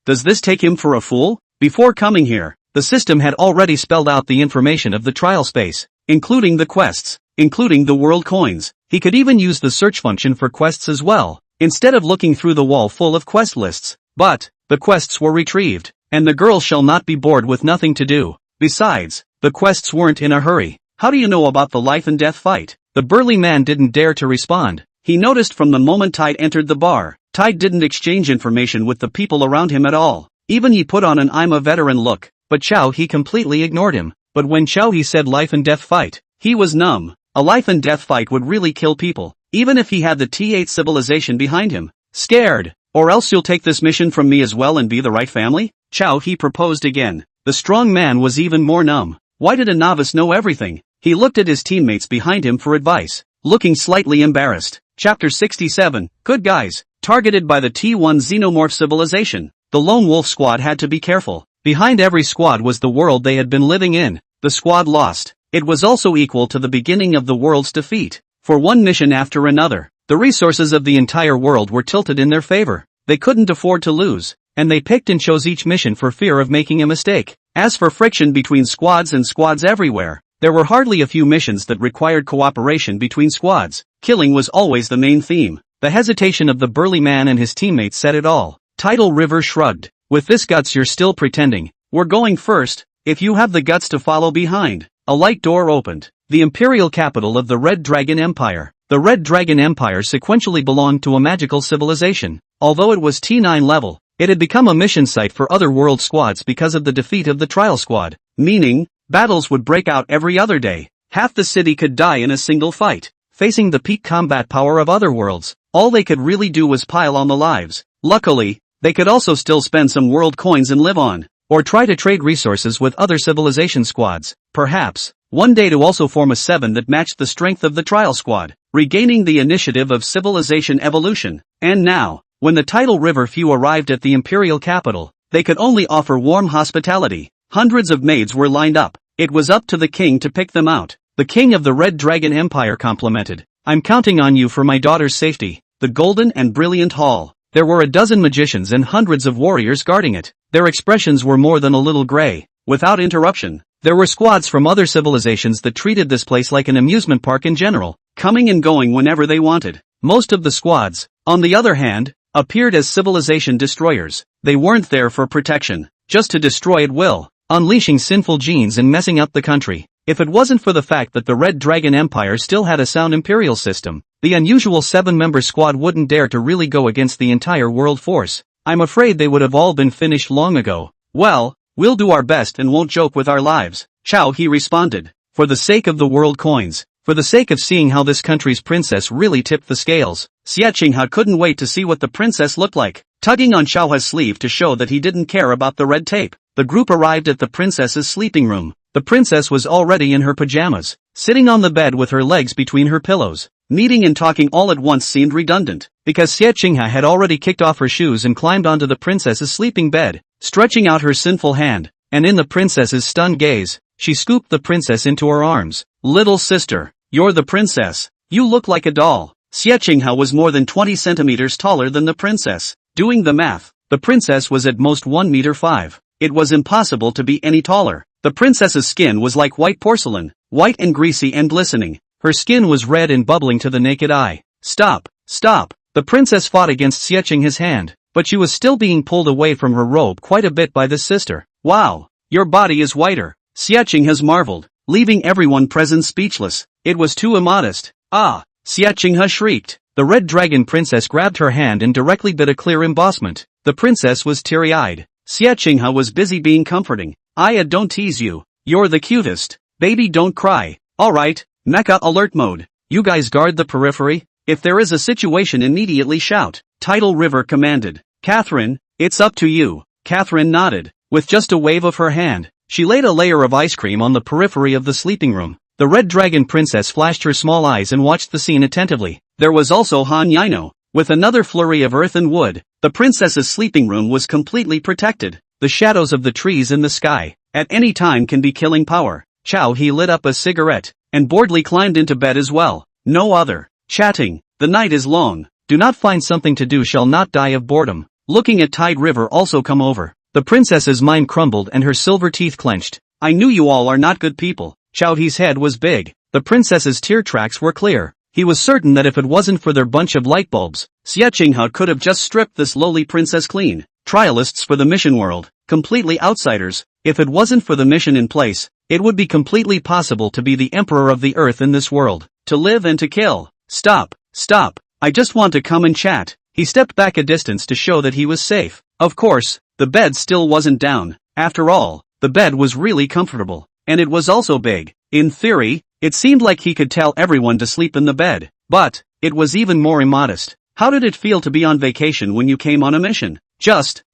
Does this take him for a fool? Before coming here, the system had already spelled out the information of the trial space, including the quests, including the world coins. He could even use the search function for quests as well, instead of looking through the wall full of quest lists. But, the quests were retrieved, and the girl shall not be bored with nothing to do. Besides, the quests weren't in a hurry. How do you know about the life and death fight? The burly man didn't dare to respond. He noticed from the moment Tide entered the bar, Tide didn't exchange information with the people around him at all. Even he put on an I'm a veteran look, but Chowhee completely ignored him. But when Chowhee said life and death fight, he was numb. A life and death fight would really kill people, even if he had the T8 civilization behind him. Scared? Or else you'll take this mission from me as well and be the right family? Chowhee proposed again. The strong man was even more numb. Why did a novice know everything? He looked at his teammates behind him for advice, looking slightly embarrassed. Chapter 67, Good Guys, targeted by the T1 Xenomorph civilization. The Lone Wolf Squad had to be careful. Behind every squad was the world they had been living in. The squad lost. It was also equal to the beginning of the world's defeat. For one mission after another, the resources of the entire world were tilted in their favor. They couldn't afford to lose, and they picked and chose each mission for fear of making a mistake. As for friction between squads and squads everywhere, there were hardly a few missions that required cooperation between squads. Killing was always the main theme. The hesitation of the burly man and his teammates said it all. Tidal River shrugged. With this guts you're still pretending. We're going first, if you have the guts to follow behind. A light door opened. The imperial capital of the Red Dragon Empire. The Red Dragon Empire sequentially belonged to a magical civilization. Although it was T9 level, it had become a mission site for other world squads because of the defeat of the Trial Squad. Meaning, battles would break out every other day. Half the city could die in a single fight. Facing the peak combat power of other worlds, all they could really do was pile on the lives. Luckily, they could also still spend some world coins and live on, or try to trade resources with other civilization squads. Perhaps, one day to also form a 7 that matched the strength of the Trial Squad, regaining the initiative of civilization evolution. And now, when the Tidal River few arrived at the imperial capital, they could only offer warm hospitality. Hundreds of maids were lined up. It was up to the king to pick them out. The king of the Red Dragon Empire complimented. I'm counting on you for my daughter's safety. The golden and brilliant hall. There were a dozen magicians and hundreds of warriors guarding it. Their expressions were more than a little gray. Without interruption, there were squads from other civilizations that treated this place like an amusement park in general, coming and going whenever they wanted. Most of the squads, on the other hand, appeared as civilization destroyers. They weren't there for protection, just to destroy at will, unleashing sinful genes and messing up the country. If it wasn't for the fact that the Red Dragon Empire still had a sound imperial system, the unusual 7-member squad wouldn't dare to really go against the entire world force. I'm afraid they would have all been finished long ago. Well, we'll do our best and won't joke with our lives. Chowhee responded. For the sake of the world coins, for the sake of seeing how this country's princess really tipped the scales, Xiaqinghe couldn't wait to see what the princess looked like. Tugging on Chowhee's sleeve to show that he didn't care about the red tape, the group arrived at the princess's sleeping room. The princess was already in her pajamas, sitting on the bed with her legs between her pillows. Meeting and talking all at once seemed redundant, because Xiaqinghe had already kicked off her shoes and climbed onto the princess's sleeping bed, stretching out her sinful hand, and in the princess's stunned gaze, she scooped the princess into her arms. Little sister, you're the princess. You look like a doll. Xiaqinghe was more than 20 centimeters taller than the princess. Doing the math, the princess was at most 1 meter 5. It was impossible to be any taller. The princess's skin was like white porcelain, white and greasy and glistening. Her skin was red and bubbling to the naked eye. Stop, stop. The princess fought against Xiaqinghe's hand, but she was still being pulled away from her robe quite a bit by this sister. Wow, your body is whiter. Xiaqinghe marveled. leaving everyone present speechless. It was too immodest. Ah! Xia Qinghe shrieked. The Red Dragon Princess grabbed her hand and directly bit a clear embossment. The princess was teary-eyed. Xia Qinghe was busy being comforting. Aya, don't tease you. You're the cutest. Baby, don't cry. Alright, mecha alert mode. You guys guard the periphery. If there is a situation, immediately shout. Tidal River commanded. Catherine, it's up to you. Catherine nodded. With just a wave of her hand, she laid a layer of ice cream on the periphery of the sleeping room. The Red Dragon Princess flashed her small eyes and watched the scene attentively. There was also Han Yino. With another flurry of earth and wood, the princess's sleeping room was completely protected. The shadows of the trees in the sky, at any time, can be killing power. Chao He lit up a cigarette, and boredly climbed into bed as well. No other. Chatting. The night is long. Do not find something to do shall not die of boredom. Looking at Tide River also come over. The princess's mind crumbled and her silver teeth clenched. I knew you all are not good people. Chao He's head was big. The princess's tear tracks were clear. He was certain that if it wasn't for their bunch of light bulbs, Xia Qinghe could have just stripped this lowly princess clean. Trialists for the mission world, completely outsiders. If it wasn't for the mission in place, it would be completely possible to be the emperor of the earth in this world, to live and to kill. Stop, stop, I just want to come and chat. He stepped back a distance to show that he was safe. Of course, the bed still wasn't down. After all, the bed was really comfortable, and it was also big. In theory, it seemed like he could tell everyone to sleep in the bed, but it was even more immodest. How did it feel to be on vacation when you came on a mission?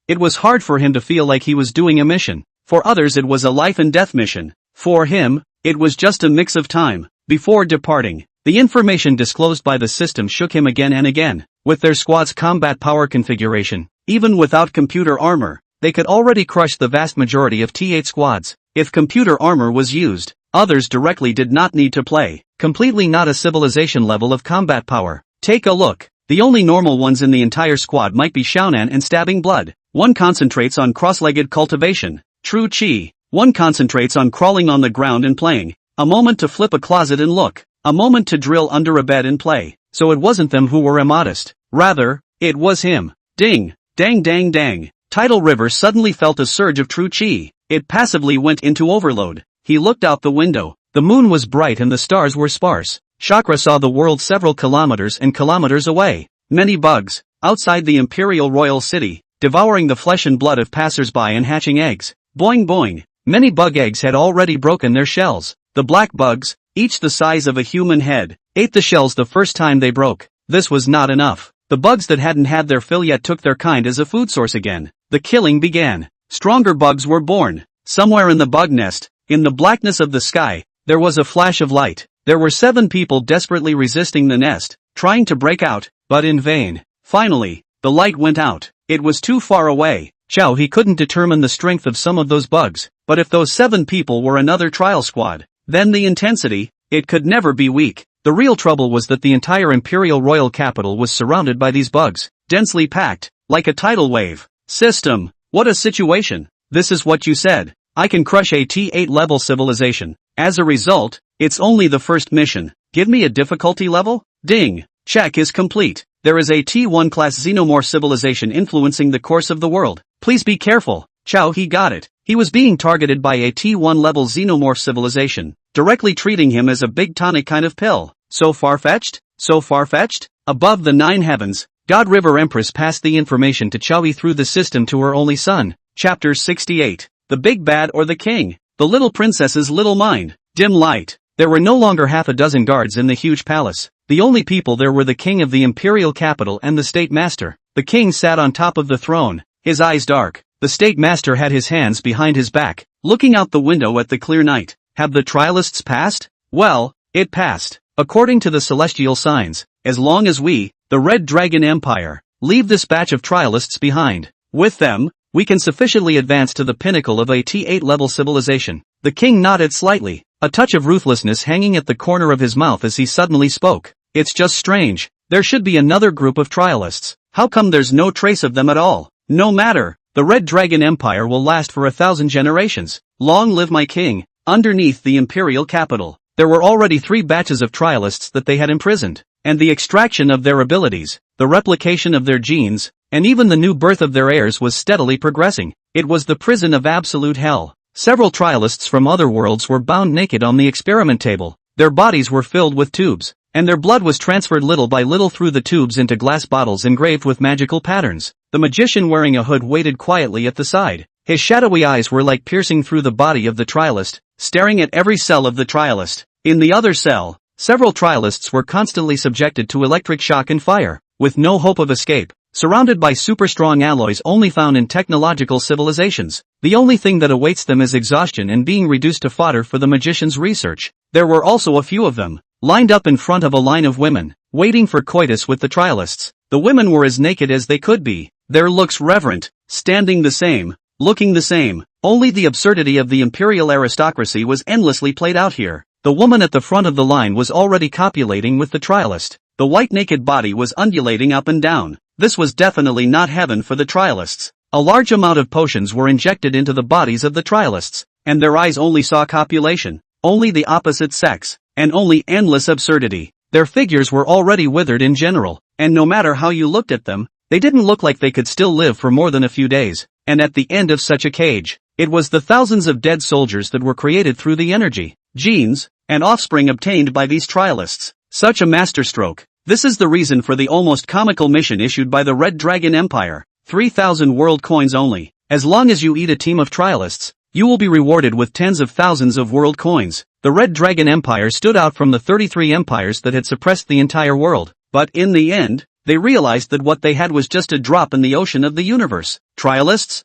It was hard for him to feel like he was doing a mission. For others it was a life and death mission. For him, it was just a mix of time. Before departing, the information disclosed by the system shook him again and again. With their squad's combat power configuration, even without computer armor, they could already crush the vast majority of T8 squads. If computer armor was used, others directly did not need to play. Completely not a civilization level of combat power. Take a look. The only normal ones in the entire squad might be Xiaonan and stabbing blood. One concentrates on cross-legged cultivation. True Chi. One concentrates on crawling on the ground and playing. A moment to flip a closet and look. A moment to drill under a bed and play. So it wasn't them who were immodest. Rather, it was him. Ding. Dang dang dang. Tidal River suddenly felt a surge of true Chi. It passively went into overload. He looked out the window. The moon was bright and the stars were sparse. Chakra saw the world several kilometers and kilometers away. Many bugs, outside the Imperial Royal City, devouring the flesh and blood of passers-by and hatching eggs. Boing boing. Many bug eggs had already broken their shells. The black bugs, each the size of a human head, ate the shells the first time they broke. This was not enough. The bugs that hadn't had their fill yet took their kind as a food source again. The killing began. Stronger bugs were born. Somewhere in the bug nest, in the blackness of the sky, there was a flash of light. There were 7 people desperately resisting the nest, trying to break out, but in vain. Finally, the light went out. It was too far away. Chao He couldn't determine the strength of some of those bugs, but if those 7 people were another trial squad, then the intensity, it could never be weak. The real trouble was that the entire Imperial Royal Capital was surrounded by these bugs, densely packed, like a tidal wave. System, what a situation. This is what you said. I can crush a T8 level civilization. As a result, it's only the first mission. Give me a difficulty level? Ding. Check is complete. There is a T1 class xenomorph civilization influencing the course of the world. Please be careful. Chao He got it. He was being targeted by a T1 level xenomorph civilization, directly treating him as a big tonic kind of pill. So far-fetched? So far-fetched? Above the 9 heavens, God River Empress passed the information to Chao He through the system to her only son. Chapter 68. The Big Bad or the King. The little princess's little mind. Dim light. There were no longer half a dozen guards in the huge palace. The only people there were the king of the imperial capital and the state master. The king sat on top of the throne, his eyes dark. The state master had his hands behind his back, looking out the window at the clear night. Have the trialists passed? Well, it passed. According to the celestial signs, as long as we, the Red Dragon Empire, leave this batch of trialists behind, with them, we can sufficiently advance to the pinnacle of a T8 level civilization. The king nodded slightly, a touch of ruthlessness hanging at the corner of his mouth as he suddenly spoke. It's just strange. There should be another group of trialists. How come there's no trace of them at all? No matter. The Red Dragon Empire will last for 1,000 generations. Long live my king. Underneath the imperial capital, there were already 3 batches of trialists that they had imprisoned, and the extraction of their abilities, the replication of their genes, and even the new birth of their heirs was steadily progressing. It was the prison of absolute hell. Several trialists from other worlds were bound naked on the experiment table. Their bodies were filled with tubes, and their blood was transferred little by little through the tubes into glass bottles engraved with magical patterns. The magician wearing a hood waited quietly at the side. His shadowy eyes were like piercing through the body of the trialist, staring at every cell of the trialist. In the other cell, several trialists were constantly subjected to electric shock and fire, with no hope of escape, surrounded by super-strong alloys only found in technological civilizations. The only thing that awaits them is exhaustion and being reduced to fodder for the magician's research. There were also a few of them, lined up in front of a line of women, waiting for coitus with the trialists. The women were as naked as they could be, their looks reverent, standing the same, looking the same. Only the absurdity of the imperial aristocracy was endlessly played out here. The woman at the front of the line was already copulating with the trialist. The white naked body was undulating up and down. This was definitely not heaven for the trialists. A large amount of potions were injected into the bodies of the trialists, and their eyes only saw copulation, only the opposite sex, and only endless absurdity. Their figures were already withered in general, and no matter how you looked at them, they didn't look like they could still live for more than a few days. And at the end of such a cage, it was the thousands of dead soldiers that were created through the energy, genes, and offspring obtained by these trialists. Such a masterstroke. This is the reason for the almost comical mission issued by the Red Dragon Empire. 3,000 world coins only. As long as you eat a team of trialists, you will be rewarded with tens of thousands of world coins. The Red Dragon Empire stood out from the 33 empires that had suppressed the entire world. But in the end, they realized that what they had was just a drop in the ocean of the universe. Trialists?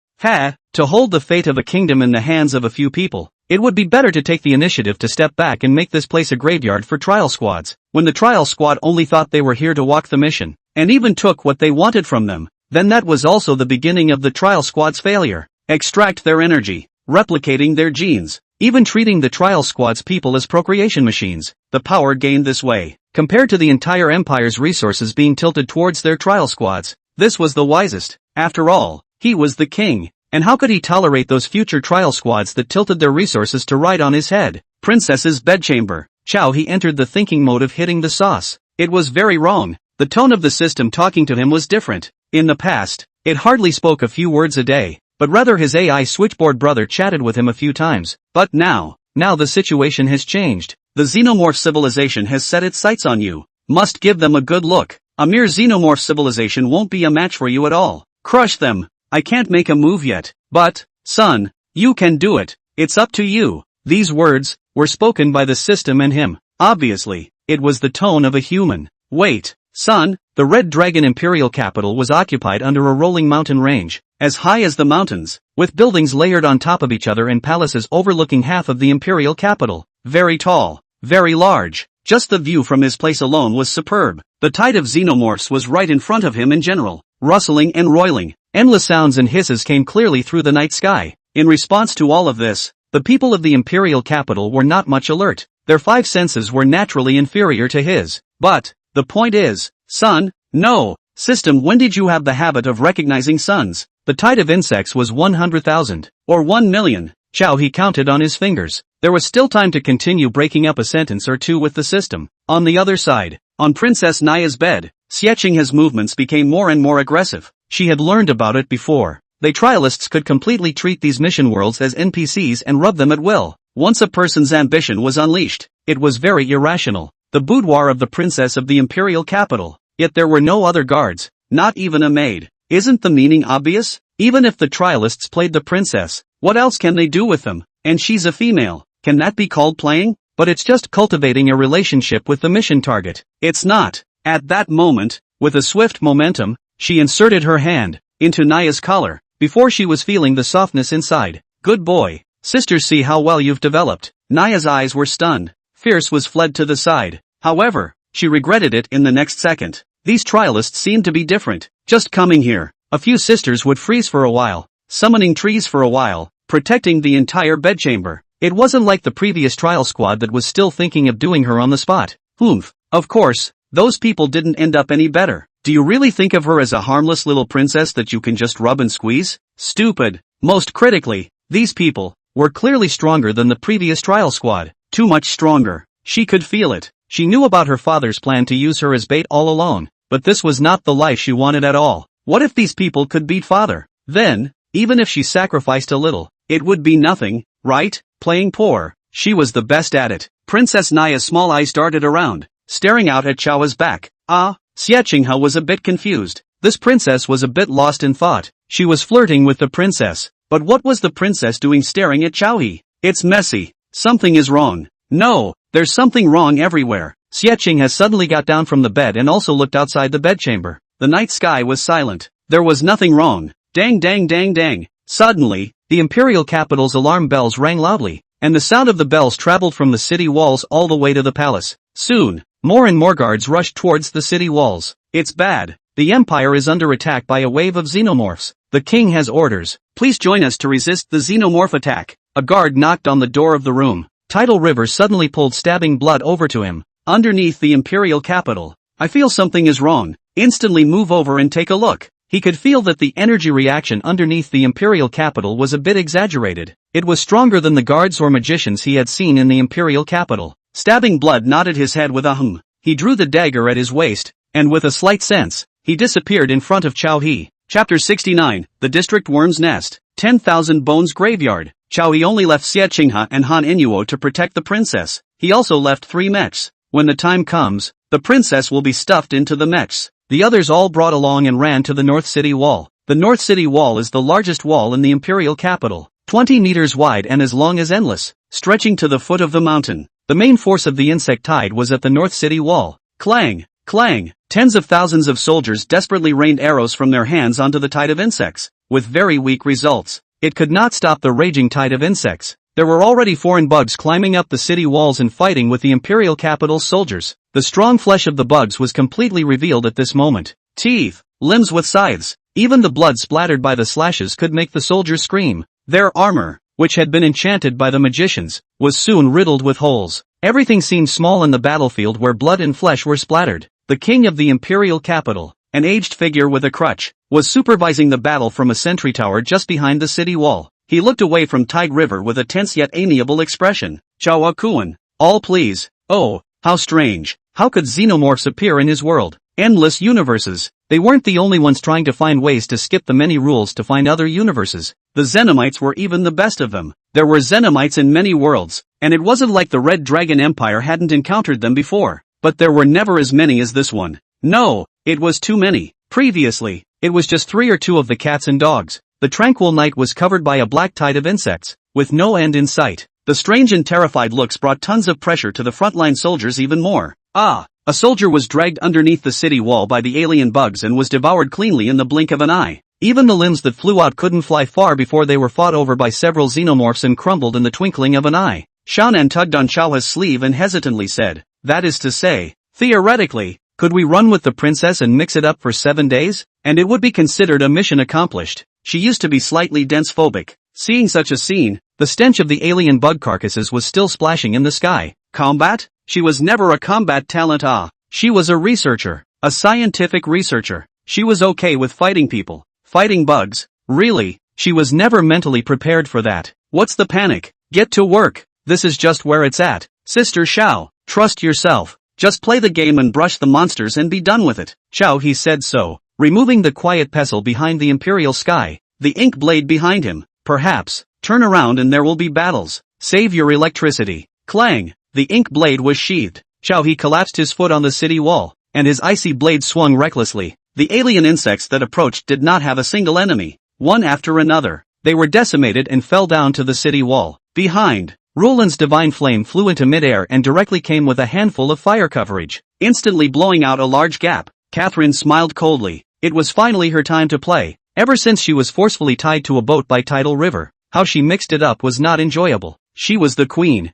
To hold the fate of a kingdom in the hands of a few people, it would be better to take the initiative to step back and make this place a graveyard for trial squads. When the trial squad only thought they were here to walk the mission, and even took what they wanted from them, then that was also the beginning of the trial squad's failure. Extract their energy, replicating their genes, even treating the trial squad's people as procreation machines. The power gained this way, compared to the entire empire's resources being tilted towards their trial squads, this was the wisest. After all, he was the king, and how could he tolerate those future trial squads that tilted their resources to ride on his head? Princess's bedchamber. He entered the thinking mode of hitting the sauce. It was very wrong. The tone of the system talking to him was different. In the past, it hardly spoke a few words a day, but rather his AI switchboard brother chatted with him a few times. But now the situation has changed. The xenomorph civilization has set its sights on you. Must give them a good look. A mere xenomorph civilization won't be a match for you at all. Crush them. I can't make a move yet. But, son, you can do it. It's up to you. These words were spoken by the system and him. Obviously, it was the tone of a human. Wait, son, the Red Dragon Imperial capital was occupied under a rolling mountain range, as high as the mountains, with buildings layered on top of each other and palaces overlooking half of the imperial capital. Very tall, very large. Just the view from his place alone was superb. The tide of xenomorphs was right in front of him in general, rustling and roiling. Endless sounds and hisses came clearly through the night sky. In response to all of this, the people of the imperial capital were not much alert. Their five senses were naturally inferior to his. But, the point is, son, no, system, when did you have the habit of recognizing suns? The tide of insects was 100,000, or 1 million. He counted on his fingers. There was still time to continue breaking up a sentence or two with the system. On the other side, on Princess Naya's bed, Xieching's movements became more and more aggressive. She had learned about it before. They trialists could completely treat these mission worlds as NPCs and rub them at will. Once a person's ambition was unleashed, it was very irrational. The boudoir of the princess of the imperial capital. Yet there were no other guards, not even a maid. Isn't the meaning obvious? Even if the trialists played the princess, what else can they do with them? And she's a female. Can that be called playing? But it's just cultivating a relationship with the mission target. It's not. At that moment, with a swift momentum, she inserted her hand into Naya's collar, before she was feeling the softness inside. Good boy. Sisters, see how well you've developed. Naya's eyes were stunned. Fierce was fled to the side. However, she regretted it in the next second. These trialists seemed to be different. Just coming here, a few sisters would freeze for a while, summoning trees for a while, protecting the entire bedchamber. It wasn't like the previous trial squad that was still thinking of doing her on the spot. Of course, those people didn't end up any better. Do you really think of her as a harmless little princess that you can just rub and squeeze? Stupid. Most critically, these people were clearly stronger than the previous trial squad. Too much stronger. She could feel it. She knew about her father's plan to use her as bait all alone. But this was not the life she wanted at all. What if these people could beat father? Then, even if she sacrificed a little, it would be nothing. right? Playing poor. She was the best at it. Princess Naya's small eyes darted around, staring out at Chao's back. Xie Qinghe was a bit confused. This princess was a bit lost in thought. She was flirting with the princess. But what was the princess doing staring at Chao He? It's messy. Something is wrong. No, there's something wrong everywhere. Xie Qinghe suddenly got down from the bed and also looked outside the bedchamber. The night sky was silent. There was nothing wrong. Dang dang dang dang. Suddenly, the imperial capital's alarm bells rang loudly, and the sound of the bells traveled from the city walls all the way to the palace. Soon, more and more guards rushed towards the city walls. It's bad. The empire is under attack by a wave of xenomorphs. The king has orders. Please join us to resist the xenomorph attack. A guard knocked on the door of the room. Tidal River suddenly pulled stabbing blood over to him. Underneath the imperial capital. I feel something is wrong. Instantly move over and take a look. He could feel that the energy reaction underneath the imperial capital was a bit exaggerated. It was stronger than the guards or magicians he had seen in the imperial capital. Stabbing blood nodded his head with a hum. He drew the dagger at his waist, and with a slight sense, he disappeared in front of Chao He. Chapter 69, The District Worm's Nest. 10,000 Bones Graveyard. Chao He only left Xie Qinghe and Han Inuo to protect the princess. He also left 3 mechs. When the time comes, the princess will be stuffed into the mechs. The others all brought along and ran to the North City Wall. The North City Wall is the largest wall in the imperial capital, 20 meters wide and as long as endless, stretching to the foot of the mountain. The main force of the insect tide was at the North City Wall. Clang! Clang! Tens of thousands of soldiers desperately rained arrows from their hands onto the tide of insects, with very weak results. It could not stop the raging tide of insects. There were already foreign bugs climbing up the city walls and fighting with the imperial capital's soldiers. The strong flesh of the bugs was completely revealed at this moment. Teeth, limbs with scythes, even the blood splattered by the slashes could make the soldiers scream. Their armor, which had been enchanted by the magicians, was soon riddled with holes. Everything seemed small in the battlefield where blood and flesh were splattered. The king of the imperial capital, an aged figure with a crutch, was supervising the battle from a sentry tower just behind the city wall. He looked away from Tide River with a tense yet amiable expression. Chao Kuan, all please. Oh, how strange. How could xenomorphs appear in his world? Endless universes. They weren't the only ones trying to find ways to skip the many rules to find other universes. The Xenomites were even the best of them. There were Xenomites in many worlds, and it wasn't like the Red Dragon Empire hadn't encountered them before. But there were never as many as this one. No, it was too many. Previously, it was just 3 or 2 of the cats and dogs. The tranquil night was covered by a black tide of insects, with no end in sight. The strange and terrified looks brought tons of pressure to the frontline soldiers even more. A soldier was dragged underneath the city wall by the alien bugs and was devoured cleanly in the blink of an eye. Even the limbs that flew out couldn't fly far before they were fought over by several xenomorphs and crumbled in the twinkling of an eye. Shan'an tugged on Chao's sleeve and hesitantly said, that is to say, theoretically, could we run with the princess and mix it up for 7 days? And it would be considered a mission accomplished. She used to be slightly dense-phobic. Seeing such a scene, the stench of the alien bug carcasses was still splashing in the sky. Combat? She was never a combat talent. She was a researcher. A scientific researcher. She was okay with fighting people. Fighting bugs? Really? She was never mentally prepared for that. What's the panic? Get to work. This is just where it's at. Sister Xiao, trust yourself. Just play the game and brush the monsters and be done with it. Chao He said so, removing the quiet pestle behind the imperial sky, the ink blade behind him. Perhaps, turn around and there will be battles. Save your electricity. Clang, the ink blade was sheathed. Chao He collapsed his foot on the city wall, and his icy blade swung recklessly. The alien insects that approached did not have a single enemy. One after another, they were decimated and fell down to the city wall. Behind, Roland's divine flame flew into midair and directly came with a handful of fire coverage, instantly blowing out a large gap. Catherine smiled coldly. It was finally her time to play. Ever since she was forcefully tied to a boat by Tidal River, how she mixed it up was not enjoyable. She was the queen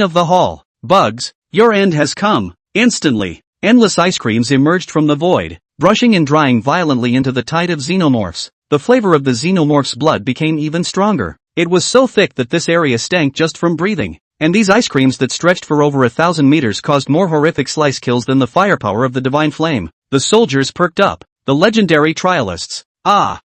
of the hall. Bugs, your end has come. Instantly, endless ice creams emerged from the void, brushing and drying violently into the tide of xenomorphs. The flavor of the xenomorph's blood became even stronger. It was so thick that this area stank just from breathing. And these ice creams that stretched for over 1,000 meters caused more horrific slice kills than the firepower of the divine flame. The soldiers perked up. The legendary trialists,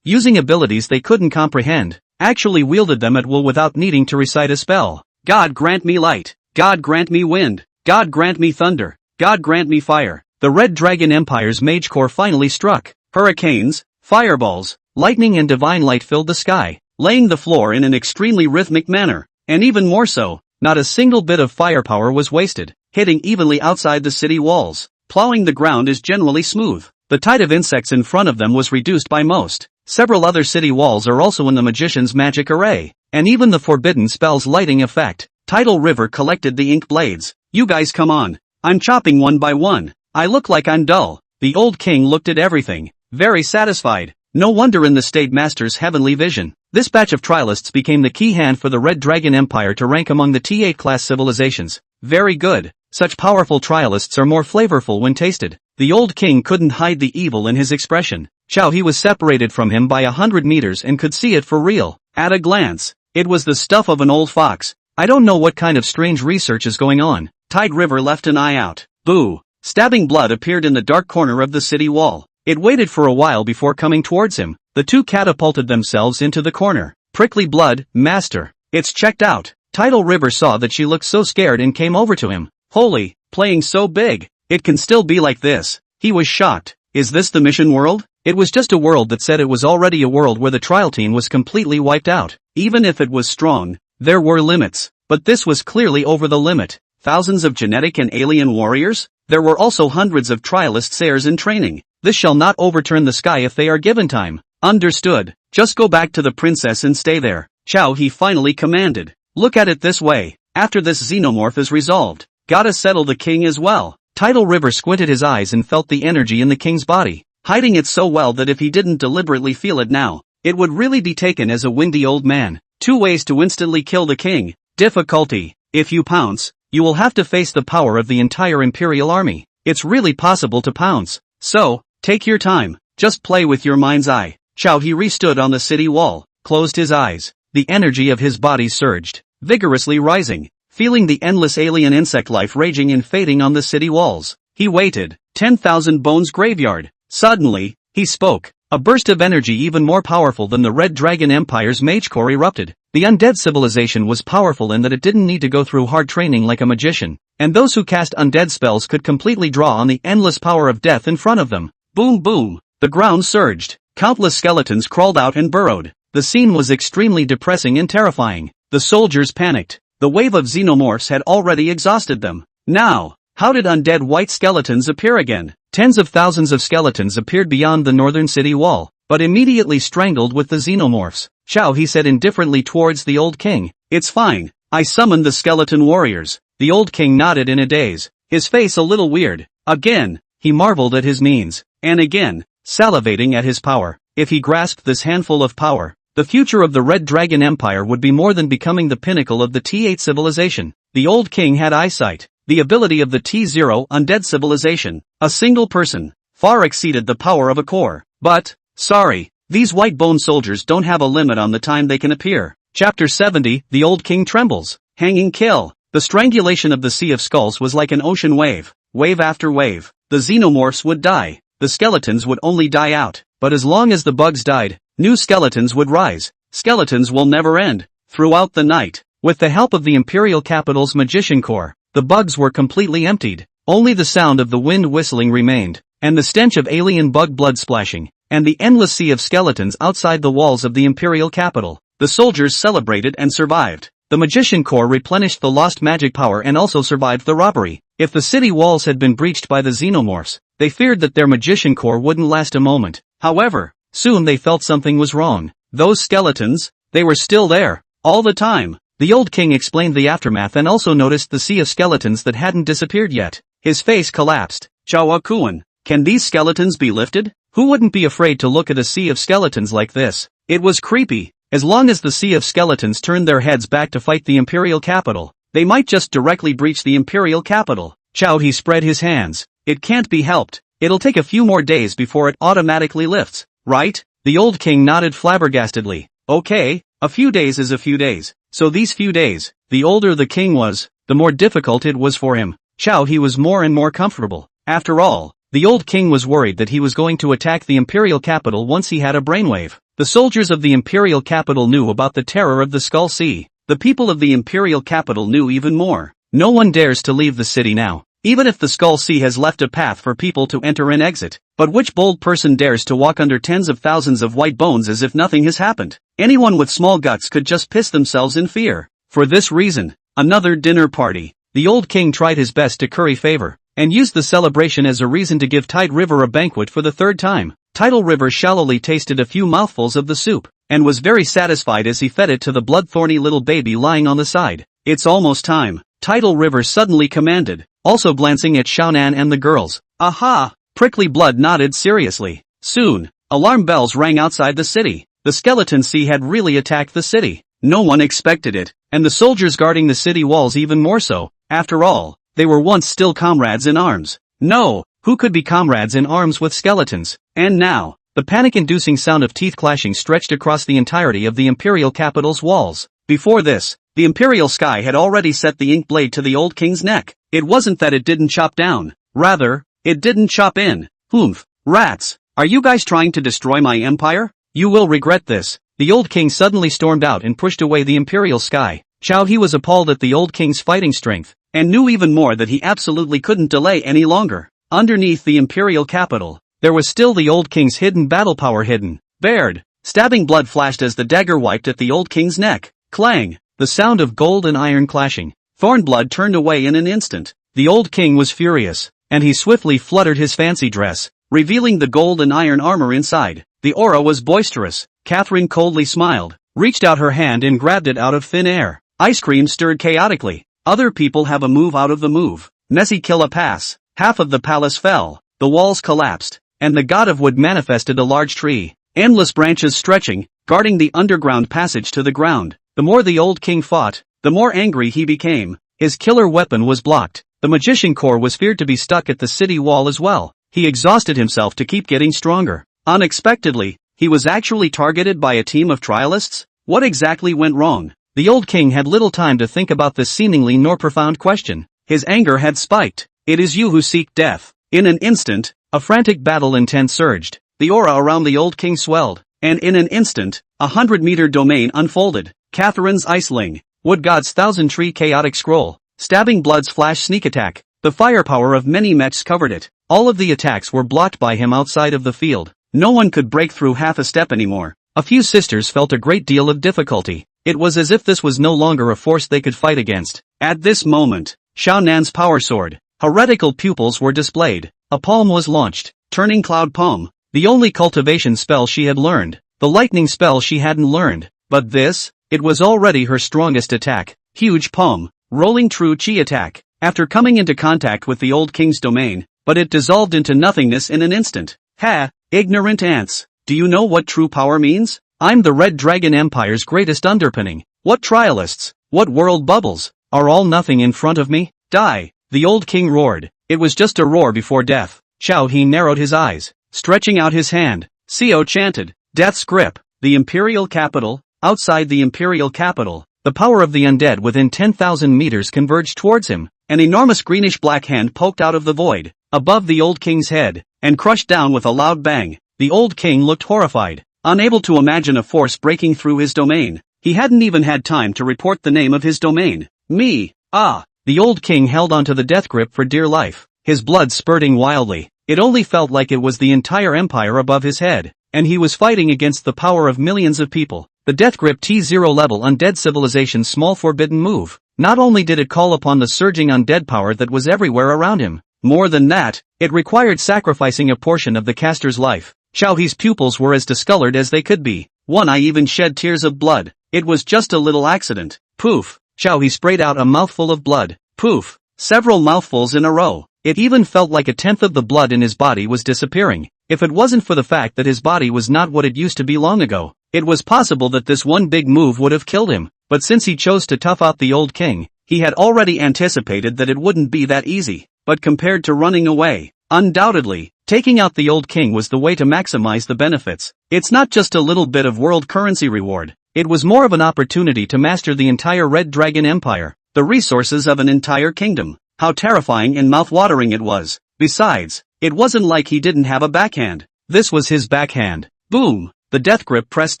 using abilities they couldn't comprehend, actually wielded them at will without needing to recite a spell. God grant me light. God grant me wind. God grant me thunder. God grant me fire. The Red Dragon Empire's mage core finally struck. Hurricanes, fireballs, lightning and divine light filled the sky, laying the floor in an extremely rhythmic manner. And even more so, not a single bit of firepower was wasted, hitting evenly outside the city walls. Plowing the ground is generally smooth. The tide of insects in front of them was reduced by most. Several other city walls are also in the magician's magic array, and even the forbidden spell's lighting effect. Tidal River collected the ink blades. You guys come on. I'm chopping one by one. I look like I'm dull. The old king looked at everything, very satisfied. No wonder in the State Master's heavenly vision. This batch of trialists became the key hand for the Red Dragon Empire to rank among the T8 class civilizations. Very good. Such powerful trialists are more flavorful when tasted. The old king couldn't hide the evil in his expression. He was separated from him by 100 meters and could see it for real. At a glance, it was the stuff of an old fox. I don't know what kind of strange research is going on. Tide River left an eye out. Boo! Stabbing blood appeared in the dark corner of the city wall. It waited for a while before coming towards him. The two catapulted themselves into the corner. Prickly blood, master. It's checked out. Tidal River saw that she looked so scared and came over to him. Holy, playing so big. It can still be like this. He was shocked. Is this the mission world? It was just a world that said it was already a world where the trial team was completely wiped out. Even if it was strong, there were limits. But this was clearly over the limit. Thousands of genetic and alien warriors? There were also hundreds of trialist sayers in training. This shall not overturn the sky if they are given time. Understood. Just go back to the princess and stay there. He finally commanded. Look at it this way. After this xenomorph is resolved, gotta settle the king as well. Tidal River squinted his eyes and felt the energy in the king's body, hiding it so well that if he didn't deliberately feel it now, it would really be taken as a windy old man. 2 ways to instantly kill the king. Difficulty. If you pounce, you will have to face the power of the entire imperial army. It's really possible to pounce. So, take your time. Just play with your mind's eye. He restood on the city wall, closed his eyes. The energy of his body surged, vigorously rising, feeling the endless alien insect life raging and fading on the city walls. He waited. 10,000 bones graveyard. Suddenly, he spoke. A burst of energy even more powerful than the Red Dragon Empire's mage core erupted. The undead civilization was powerful in that it didn't need to go through hard training like a magician, and those who cast undead spells could completely draw on the endless power of death in front of them. Boom boom. The ground surged. Countless skeletons crawled out and burrowed. The scene was extremely depressing and terrifying. The soldiers panicked. The wave of xenomorphs had already exhausted them. Now, how did undead white skeletons appear again? Tens of thousands of skeletons appeared beyond the northern city wall, but immediately strangled with the xenomorphs. He said indifferently towards the old king. It's fine. I summoned the skeleton warriors. The old king nodded in a daze, his face a little weird. Again, he marveled at his means, and again, salivating at his power. If he grasped this handful of power, the future of the Red Dragon Empire would be more than becoming the pinnacle of the T8 civilization. The old king had eyesight. The ability of the T0 undead civilization, a single person, far exceeded the power of a core. But, sorry, these white bone soldiers don't have a limit on the time they can appear. Chapter 70, The Old King Trembles. Hanging kill. The strangulation of the Sea of Skulls was like an ocean wave. Wave after wave. The xenomorphs would die. The skeletons would only die out. But as long as the bugs died, new skeletons would rise. Skeletons will never end. Throughout the night, with the help of the Imperial Capital's Magician Corps, the bugs were completely emptied. Only the sound of the wind whistling remained, and the stench of alien bug blood splashing, and the endless sea of skeletons outside the walls of the Imperial Capital. The soldiers celebrated and survived. The Magician Corps replenished the lost magic power and also survived the robbery. If the city walls had been breached by the xenomorphs, they feared that their Magician Corps wouldn't last a moment. However, soon they felt something was wrong. Those skeletons, they were still there, all the time. The old king explained the aftermath and also noticed the sea of skeletons that hadn't disappeared yet. His face collapsed. Chawakuan, can these skeletons be lifted? Who wouldn't be afraid to look at a sea of skeletons like this? It was creepy. As long as the sea of skeletons turned their heads back to fight the Imperial Capital, they might just directly breach the Imperial Capital. He spread his hands. It can't be helped. It'll take a few more days before it automatically lifts, right? The old king nodded flabbergastedly. Okay, a few days is a few days. So these few days, the older the king was, the more difficult it was for him. He was more and more comfortable. After all, the old king was worried that he was going to attack the Imperial Capital once he had a brainwave. The soldiers of the Imperial Capital knew about the terror of the Skull Sea. The people of the Imperial Capital knew even more. No one dares to leave the city now, even if the Skull Sea has left a path for people to enter and exit. But which bold person dares to walk under tens of thousands of white bones as if nothing has happened? Anyone with small guts could just piss themselves in fear. For this reason, another dinner party. The old king tried his best to curry favor, and used the celebration as a reason to give Tide River a banquet for the third time. Tidal River shallowly tasted a few mouthfuls of the soup, and was very satisfied as he fed it to the blood-thorny little baby lying on the side. It's almost time, Tidal River suddenly commanded, also glancing at Xiaonan and the girls. Aha! Prickly Blood nodded seriously. Soon, alarm bells rang outside the city. The skeleton sea had really attacked the city. No one expected it, and the soldiers guarding the city walls even more so. After all, they were once still comrades in arms. No, who could be comrades in arms with skeletons? And now, the panic-inducing sound of teeth clashing stretched across the entirety of the imperial capital's walls. Before this, the imperial sky had already set the ink blade to the old king's neck. It wasn't that it didn't chop down. Rather, it didn't chop in. Humph, rats, are you guys trying to destroy my empire? You will regret this. The old king suddenly stormed out and pushed away the imperial sky. He was appalled at the old king's fighting strength, and knew even more that he absolutely couldn't delay any longer. Underneath the imperial capital, there was still the old king's hidden battle power hidden. Bared, stabbing blood flashed as the dagger wiped at the old king's neck. Clang, the sound of gold and iron clashing. Thornblood turned away in an instant. The old king was furious, and he swiftly fluttered his fancy dress, revealing the gold and iron armor inside. The aura was boisterous. Catherine coldly smiled, reached out her hand and grabbed it out of thin air. Ice cream stirred chaotically. Other people have a move out of the move. Messy kill a pass. Half of the palace fell, the walls collapsed, and the god of wood manifested a large tree. Endless branches stretching, guarding the underground passage to the ground. The more the old king fought, the more angry he became. His killer weapon was blocked. The magician core was feared to be stuck at the city wall as well. He exhausted himself to keep getting stronger. Unexpectedly, he was actually targeted by a team of trialists? What exactly went wrong? The old king had little time to think about this seemingly nor profound question. His anger had spiked. It is you who seek death. In an instant, a frantic battle intent surged. The aura around the old king swelled, and in an instant, 100-meter domain unfolded. Catherine's Iceling, Wood God's Thousand-Tree Chaotic Scroll, Stabbing Blood's Flash Sneak Attack. The firepower of many mechs covered it. All of the attacks were blocked by him outside of the field. No one could break through half a step anymore. A few sisters felt a great deal of difficulty. It was as if this was no longer a force they could fight against. At this moment, Xiaonan's power sword, heretical pupils were displayed. A palm was launched, turning Cloud Palm, the only cultivation spell she had learned, the lightning spell she hadn't learned. But this, it was already her strongest attack. Huge Palm, rolling true chi attack. After coming into contact with the old king's domain, but it dissolved into nothingness in an instant. Ha, ignorant ants. Do you know what true power means? I'm the Red Dragon Empire's greatest underpinning. What trialists, what world bubbles, are all nothing in front of me? Die, the old king roared. It was just a roar before death. He narrowed his eyes, stretching out his hand. Xiao chanted, Death's grip. The imperial capital, outside the imperial capital, the power of the undead within 10,000 meters converged towards him. An enormous greenish-black hand poked out of the void, above the old king's head, and crushed down with a loud bang. The old king looked horrified, unable to imagine a force breaking through his domain. He hadn't even had time to report the name of his domain. Me. Ah. The old king held onto the death grip for dear life, his blood spurting wildly. It only felt like it was the entire empire above his head, and he was fighting against the power of millions of people. The death grip T0 level undead civilization's small forbidden move. Not only did it call upon the surging undead power that was everywhere around him, more than that, it required sacrificing a portion of the caster's life. Xiaohe's pupils were as discolored as they could be. One eye even shed tears of blood. It was just a little accident. Poof. Xiaohe sprayed out a mouthful of blood. Poof. Several mouthfuls in a row. It even felt like a tenth of the blood in his body was disappearing. If it wasn't for the fact that his body was not what it used to be long ago, it was possible that this one big move would have killed him. But since he chose to tough out the old king, he had already anticipated that it wouldn't be that easy. But compared to running away, undoubtedly, taking out the old king was the way to maximize the benefits. It's not just a little bit of world currency reward. It was more of an opportunity to master the entire Red Dragon Empire, the resources of an entire kingdom. How terrifying and mouth-watering it was. Besides, it wasn't like he didn't have a backhand. This was his backhand. Boom! The death grip pressed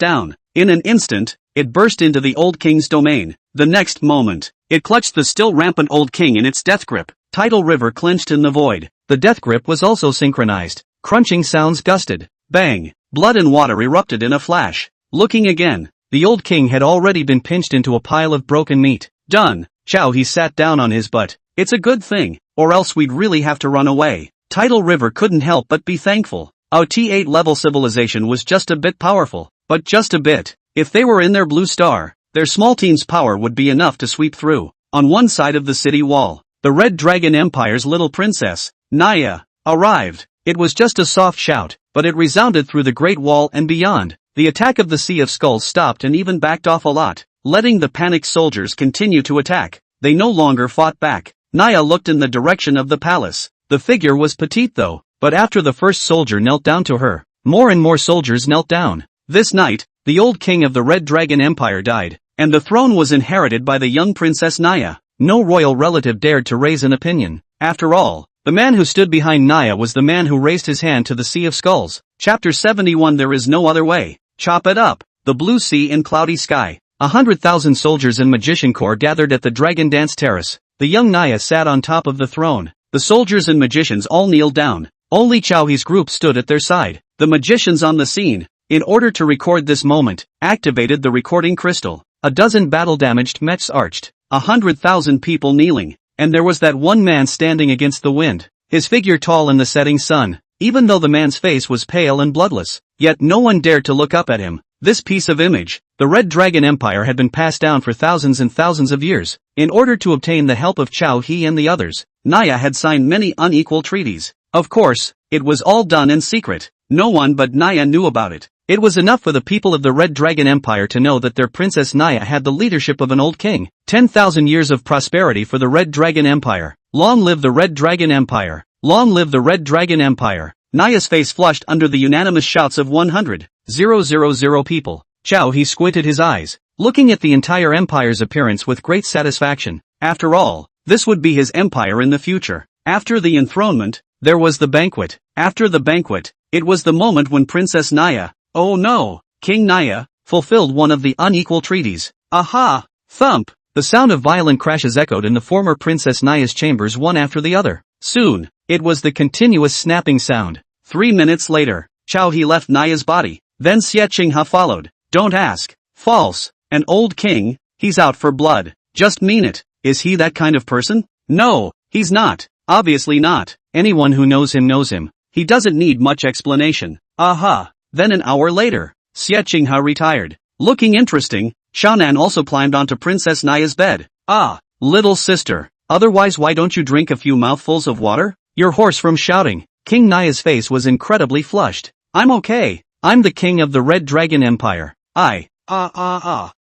down. In an instant, it burst into the old king's domain. The next moment, it clutched the still rampant old king in its death grip. Tidal River clenched in the void. The death grip was also synchronized. Crunching sounds gusted. Bang! Blood and water erupted in a flash. Looking again, the old king had already been pinched into a pile of broken meat. Done. Chow he sat down on his butt. It's a good thing, or else we'd really have to run away. Tidal River couldn't help but be thankful. Our T8 level civilization was just a bit powerful, but just a bit. If they were in their blue star, their small team's power would be enough to sweep through. On one side of the city wall, the Red Dragon Empire's little princess, Naya, arrived. It was just a soft shout, but it resounded through the Great Wall and beyond. The attack of the Sea of Skulls stopped and even backed off a lot, letting the panicked soldiers continue to attack. They no longer fought back. Naya looked in the direction of the palace. The figure was petite though, but after the first soldier knelt down to her, more and more soldiers knelt down. This night, the old king of the Red Dragon Empire died, and the throne was inherited by the young princess Naya. No royal relative dared to raise an opinion. After all, the man who stood behind Naya was the man who raised his hand to the Sea of Skulls. Chapter 71 There is no other way. Chop it up. The blue sea and cloudy sky. 100,000 soldiers and magician corps gathered at the Dragon Dance Terrace. The young Naya sat on top of the throne. The soldiers and magicians all kneeled down. Only Chow He's group stood at their side. The magicians on the scene, in order to record this moment, activated the recording crystal. A dozen battle-damaged mechs arched. 100,000 people kneeling. And there was that one man standing against the wind. His figure tall in the setting sun. Even though the man's face was pale and bloodless, yet no one dared to look up at him. This piece of image, the Red Dragon Empire had been passed down for thousands and thousands of years. In order to obtain the help of Chow He and the others, Naya had signed many unequal treaties. Of course, it was all done in secret. No one but Naya knew about it. It was enough for the people of the Red Dragon Empire to know that their princess Naya had the leadership of an old king. 10,000 years of prosperity for the Red Dragon Empire. Long live the Red Dragon Empire. Long live the Red Dragon Empire. Naya's face flushed under the unanimous shouts of 100,000 people. Chow He squinted his eyes, looking at the entire empire's appearance with great satisfaction. After all, this would be his empire in the future. After the enthronement, there was the banquet. After the banquet, it was the moment when Princess Naya, oh no, King Naya, fulfilled one of the unequal treaties. Aha! Thump! The sound of violent crashes echoed in the former Princess Naya's chambers one after the other. Soon, it was the continuous snapping sound. 3 minutes later, Chow He left Naya's body. Then Xie Qinghe followed. Don't ask. False. An old king, he's out for blood. Just mean it. Is he that kind of person? No, he's not. Obviously not. Anyone who knows him knows him. He doesn't need much explanation. Aha. Then an hour later, Xie Qinghe retired. Looking interesting, Xiaonan also climbed onto Princess Naya's bed. Ah, little sister. Otherwise why don't you drink a few mouthfuls of water? You're hoarse from shouting. King Naya's face was incredibly flushed. I'm okay. I'm the king of the Red Dragon Empire.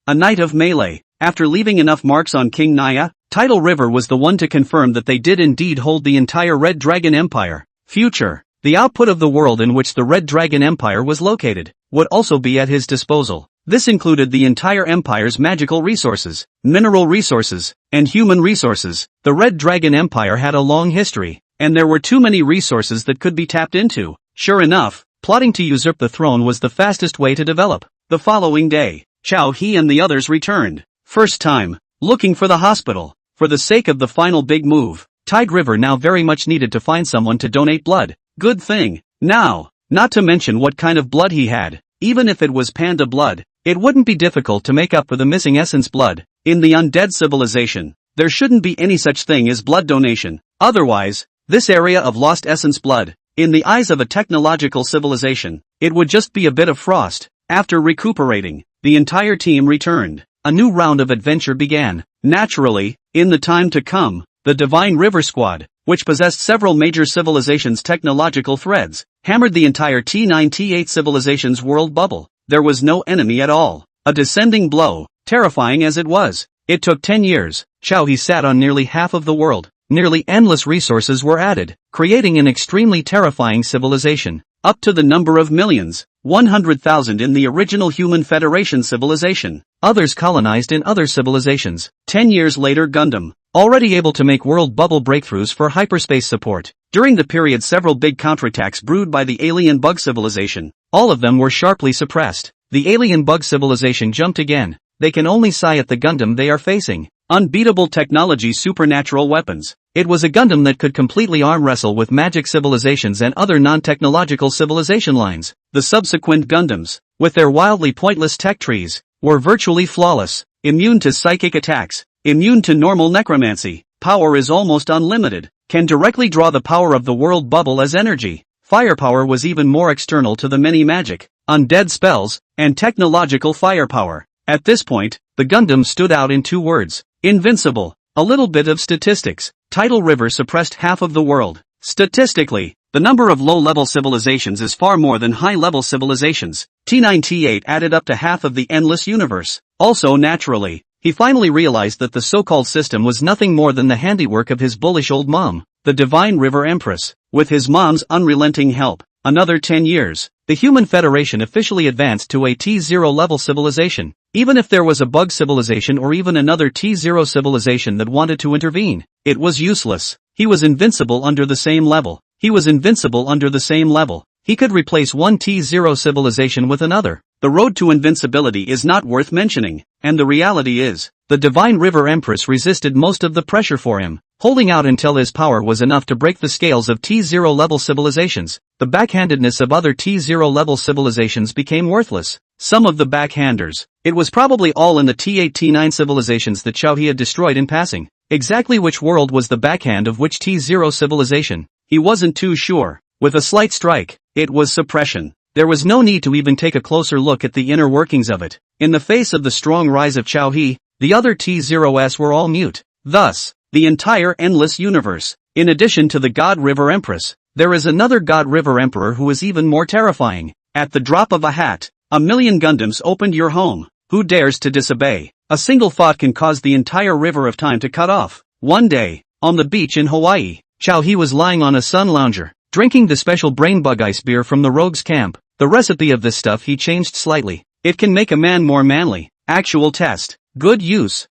A night of melee. After leaving enough marks on King Naya, Tidal River was the one to confirm that they did indeed hold the entire Red Dragon Empire. Future. The output of the world in which the Red Dragon Empire was located would also be at his disposal. This included the entire empire's magical resources, mineral resources, and human resources. The Red Dragon Empire had a long history, and there were too many resources that could be tapped into. Sure enough, plotting to usurp the throne was the fastest way to develop. The following day, Chow He and the others returned. First time, looking for the hospital. For the sake of the final big move, Tide River now very much needed to find someone to donate blood. Good thing. Now, not to mention what kind of blood he had. Even if it was panda blood, it wouldn't be difficult to make up for the missing essence blood. In the undead civilization, there shouldn't be any such thing as blood donation. Otherwise, this area of lost essence blood, in the eyes of a technological civilization, it would just be a bit of frost. After recuperating, the entire team returned. A new round of adventure began. Naturally, in the time to come, the Divine River Squad, which possessed several major civilizations' technological threads, hammered the entire T9-T8 civilization's world bubble. There was no enemy at all. A descending blow, terrifying as it was. It took 10 years. Chow He sat on nearly half of the world. Nearly endless resources were added, creating an extremely terrifying civilization. Up to the number of millions, 100,000 in the original Human Federation civilization. Others colonized in other civilizations. 10 years later Gundam, already able to make world bubble breakthroughs for hyperspace support. During the period several big counterattacks brewed by the alien bug civilization. All of them were sharply suppressed. The alien bug civilization jumped again. They can only sigh at the Gundam they are facing. Unbeatable technology, supernatural weapons. It was a Gundam that could completely arm wrestle with magic civilizations and other non-technological civilization lines. The subsequent Gundams, with their wildly pointless tech trees, were virtually flawless, immune to psychic attacks, immune to normal necromancy, power is almost unlimited, can directly draw the power of the world bubble as energy. Firepower was even more external to the many magic, undead spells, and technological firepower. At this point, the Gundam stood out in 2 words. Invincible. A little bit of statistics. Tidal River suppressed half of the world. Statistically, the number of low-level civilizations is far more than high-level civilizations. T9 T8 added up to half of the endless universe. Also naturally, he finally realized that the so-called system was nothing more than the handiwork of his bullish old mom, the Divine River Empress. With his mom's unrelenting help, another 10 years, the Human Federation officially advanced to a T0 level civilization. Even if there was a bug civilization or even another T0 civilization that wanted to intervene, it was useless. He was invincible under the same level. He was invincible under the same level. He could replace one T0 civilization with another. The road to invincibility is not worth mentioning, and the reality is, the Divine River Empress resisted most of the pressure for him, holding out until his power was enough to break the scales of T0 level civilizations. The backhandedness of other T0 level civilizations became worthless. Some of the backhanders. It was probably all in the T8 T9 civilizations that Xiao He had destroyed in passing. Exactly which world was the backhand of which T0 civilization? He wasn't too sure. With a slight strike, it was suppression. There was no need to even take a closer look at the inner workings of it. In the face of the strong rise of Xiao He, the other T0s were all mute. Thus, the entire endless universe. In addition to the God River Empress, there is another God River Emperor who is even more terrifying. At the drop of a hat, 1,000,000 Gundams opened your home. Who dares to disobey? A single thought can cause the entire river of time to cut off. One day, on the beach in Hawaii, Xiao He was lying on a sun lounger, drinking the special brain bug ice beer from the rogues camp. The recipe of this stuff he changed slightly. It can make a man more manly. Actual test. Good use.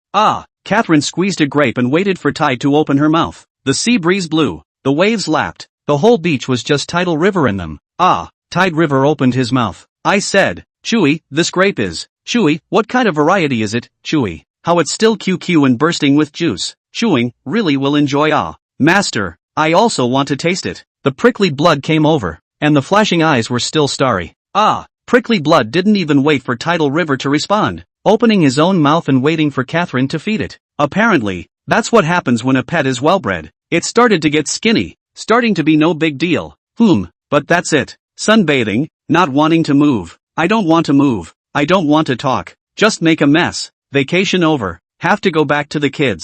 Catherine squeezed a grape and waited for Tide to open her mouth. The sea breeze blew. The waves lapped. The whole beach was just tidal river in them. Tide River opened his mouth. I said, Chewy, this grape is. Chewy, what kind of variety is it? Chewy. How it's still QQ and bursting with juice. Chewing, really will enjoy. Master, I also want to taste it. The prickly blood came over, and the flashing eyes were still starry. Prickly blood didn't even wait for Tidal River to respond, opening his own mouth and waiting for Catherine to feed it. Apparently, that's what happens when a pet is well-bred. It started to get skinny, starting to be no big deal. But that's it. Sunbathing, not wanting to move. I don't want to move. I don't want to talk. Just make a mess. Vacation over. Have to go back to the kids.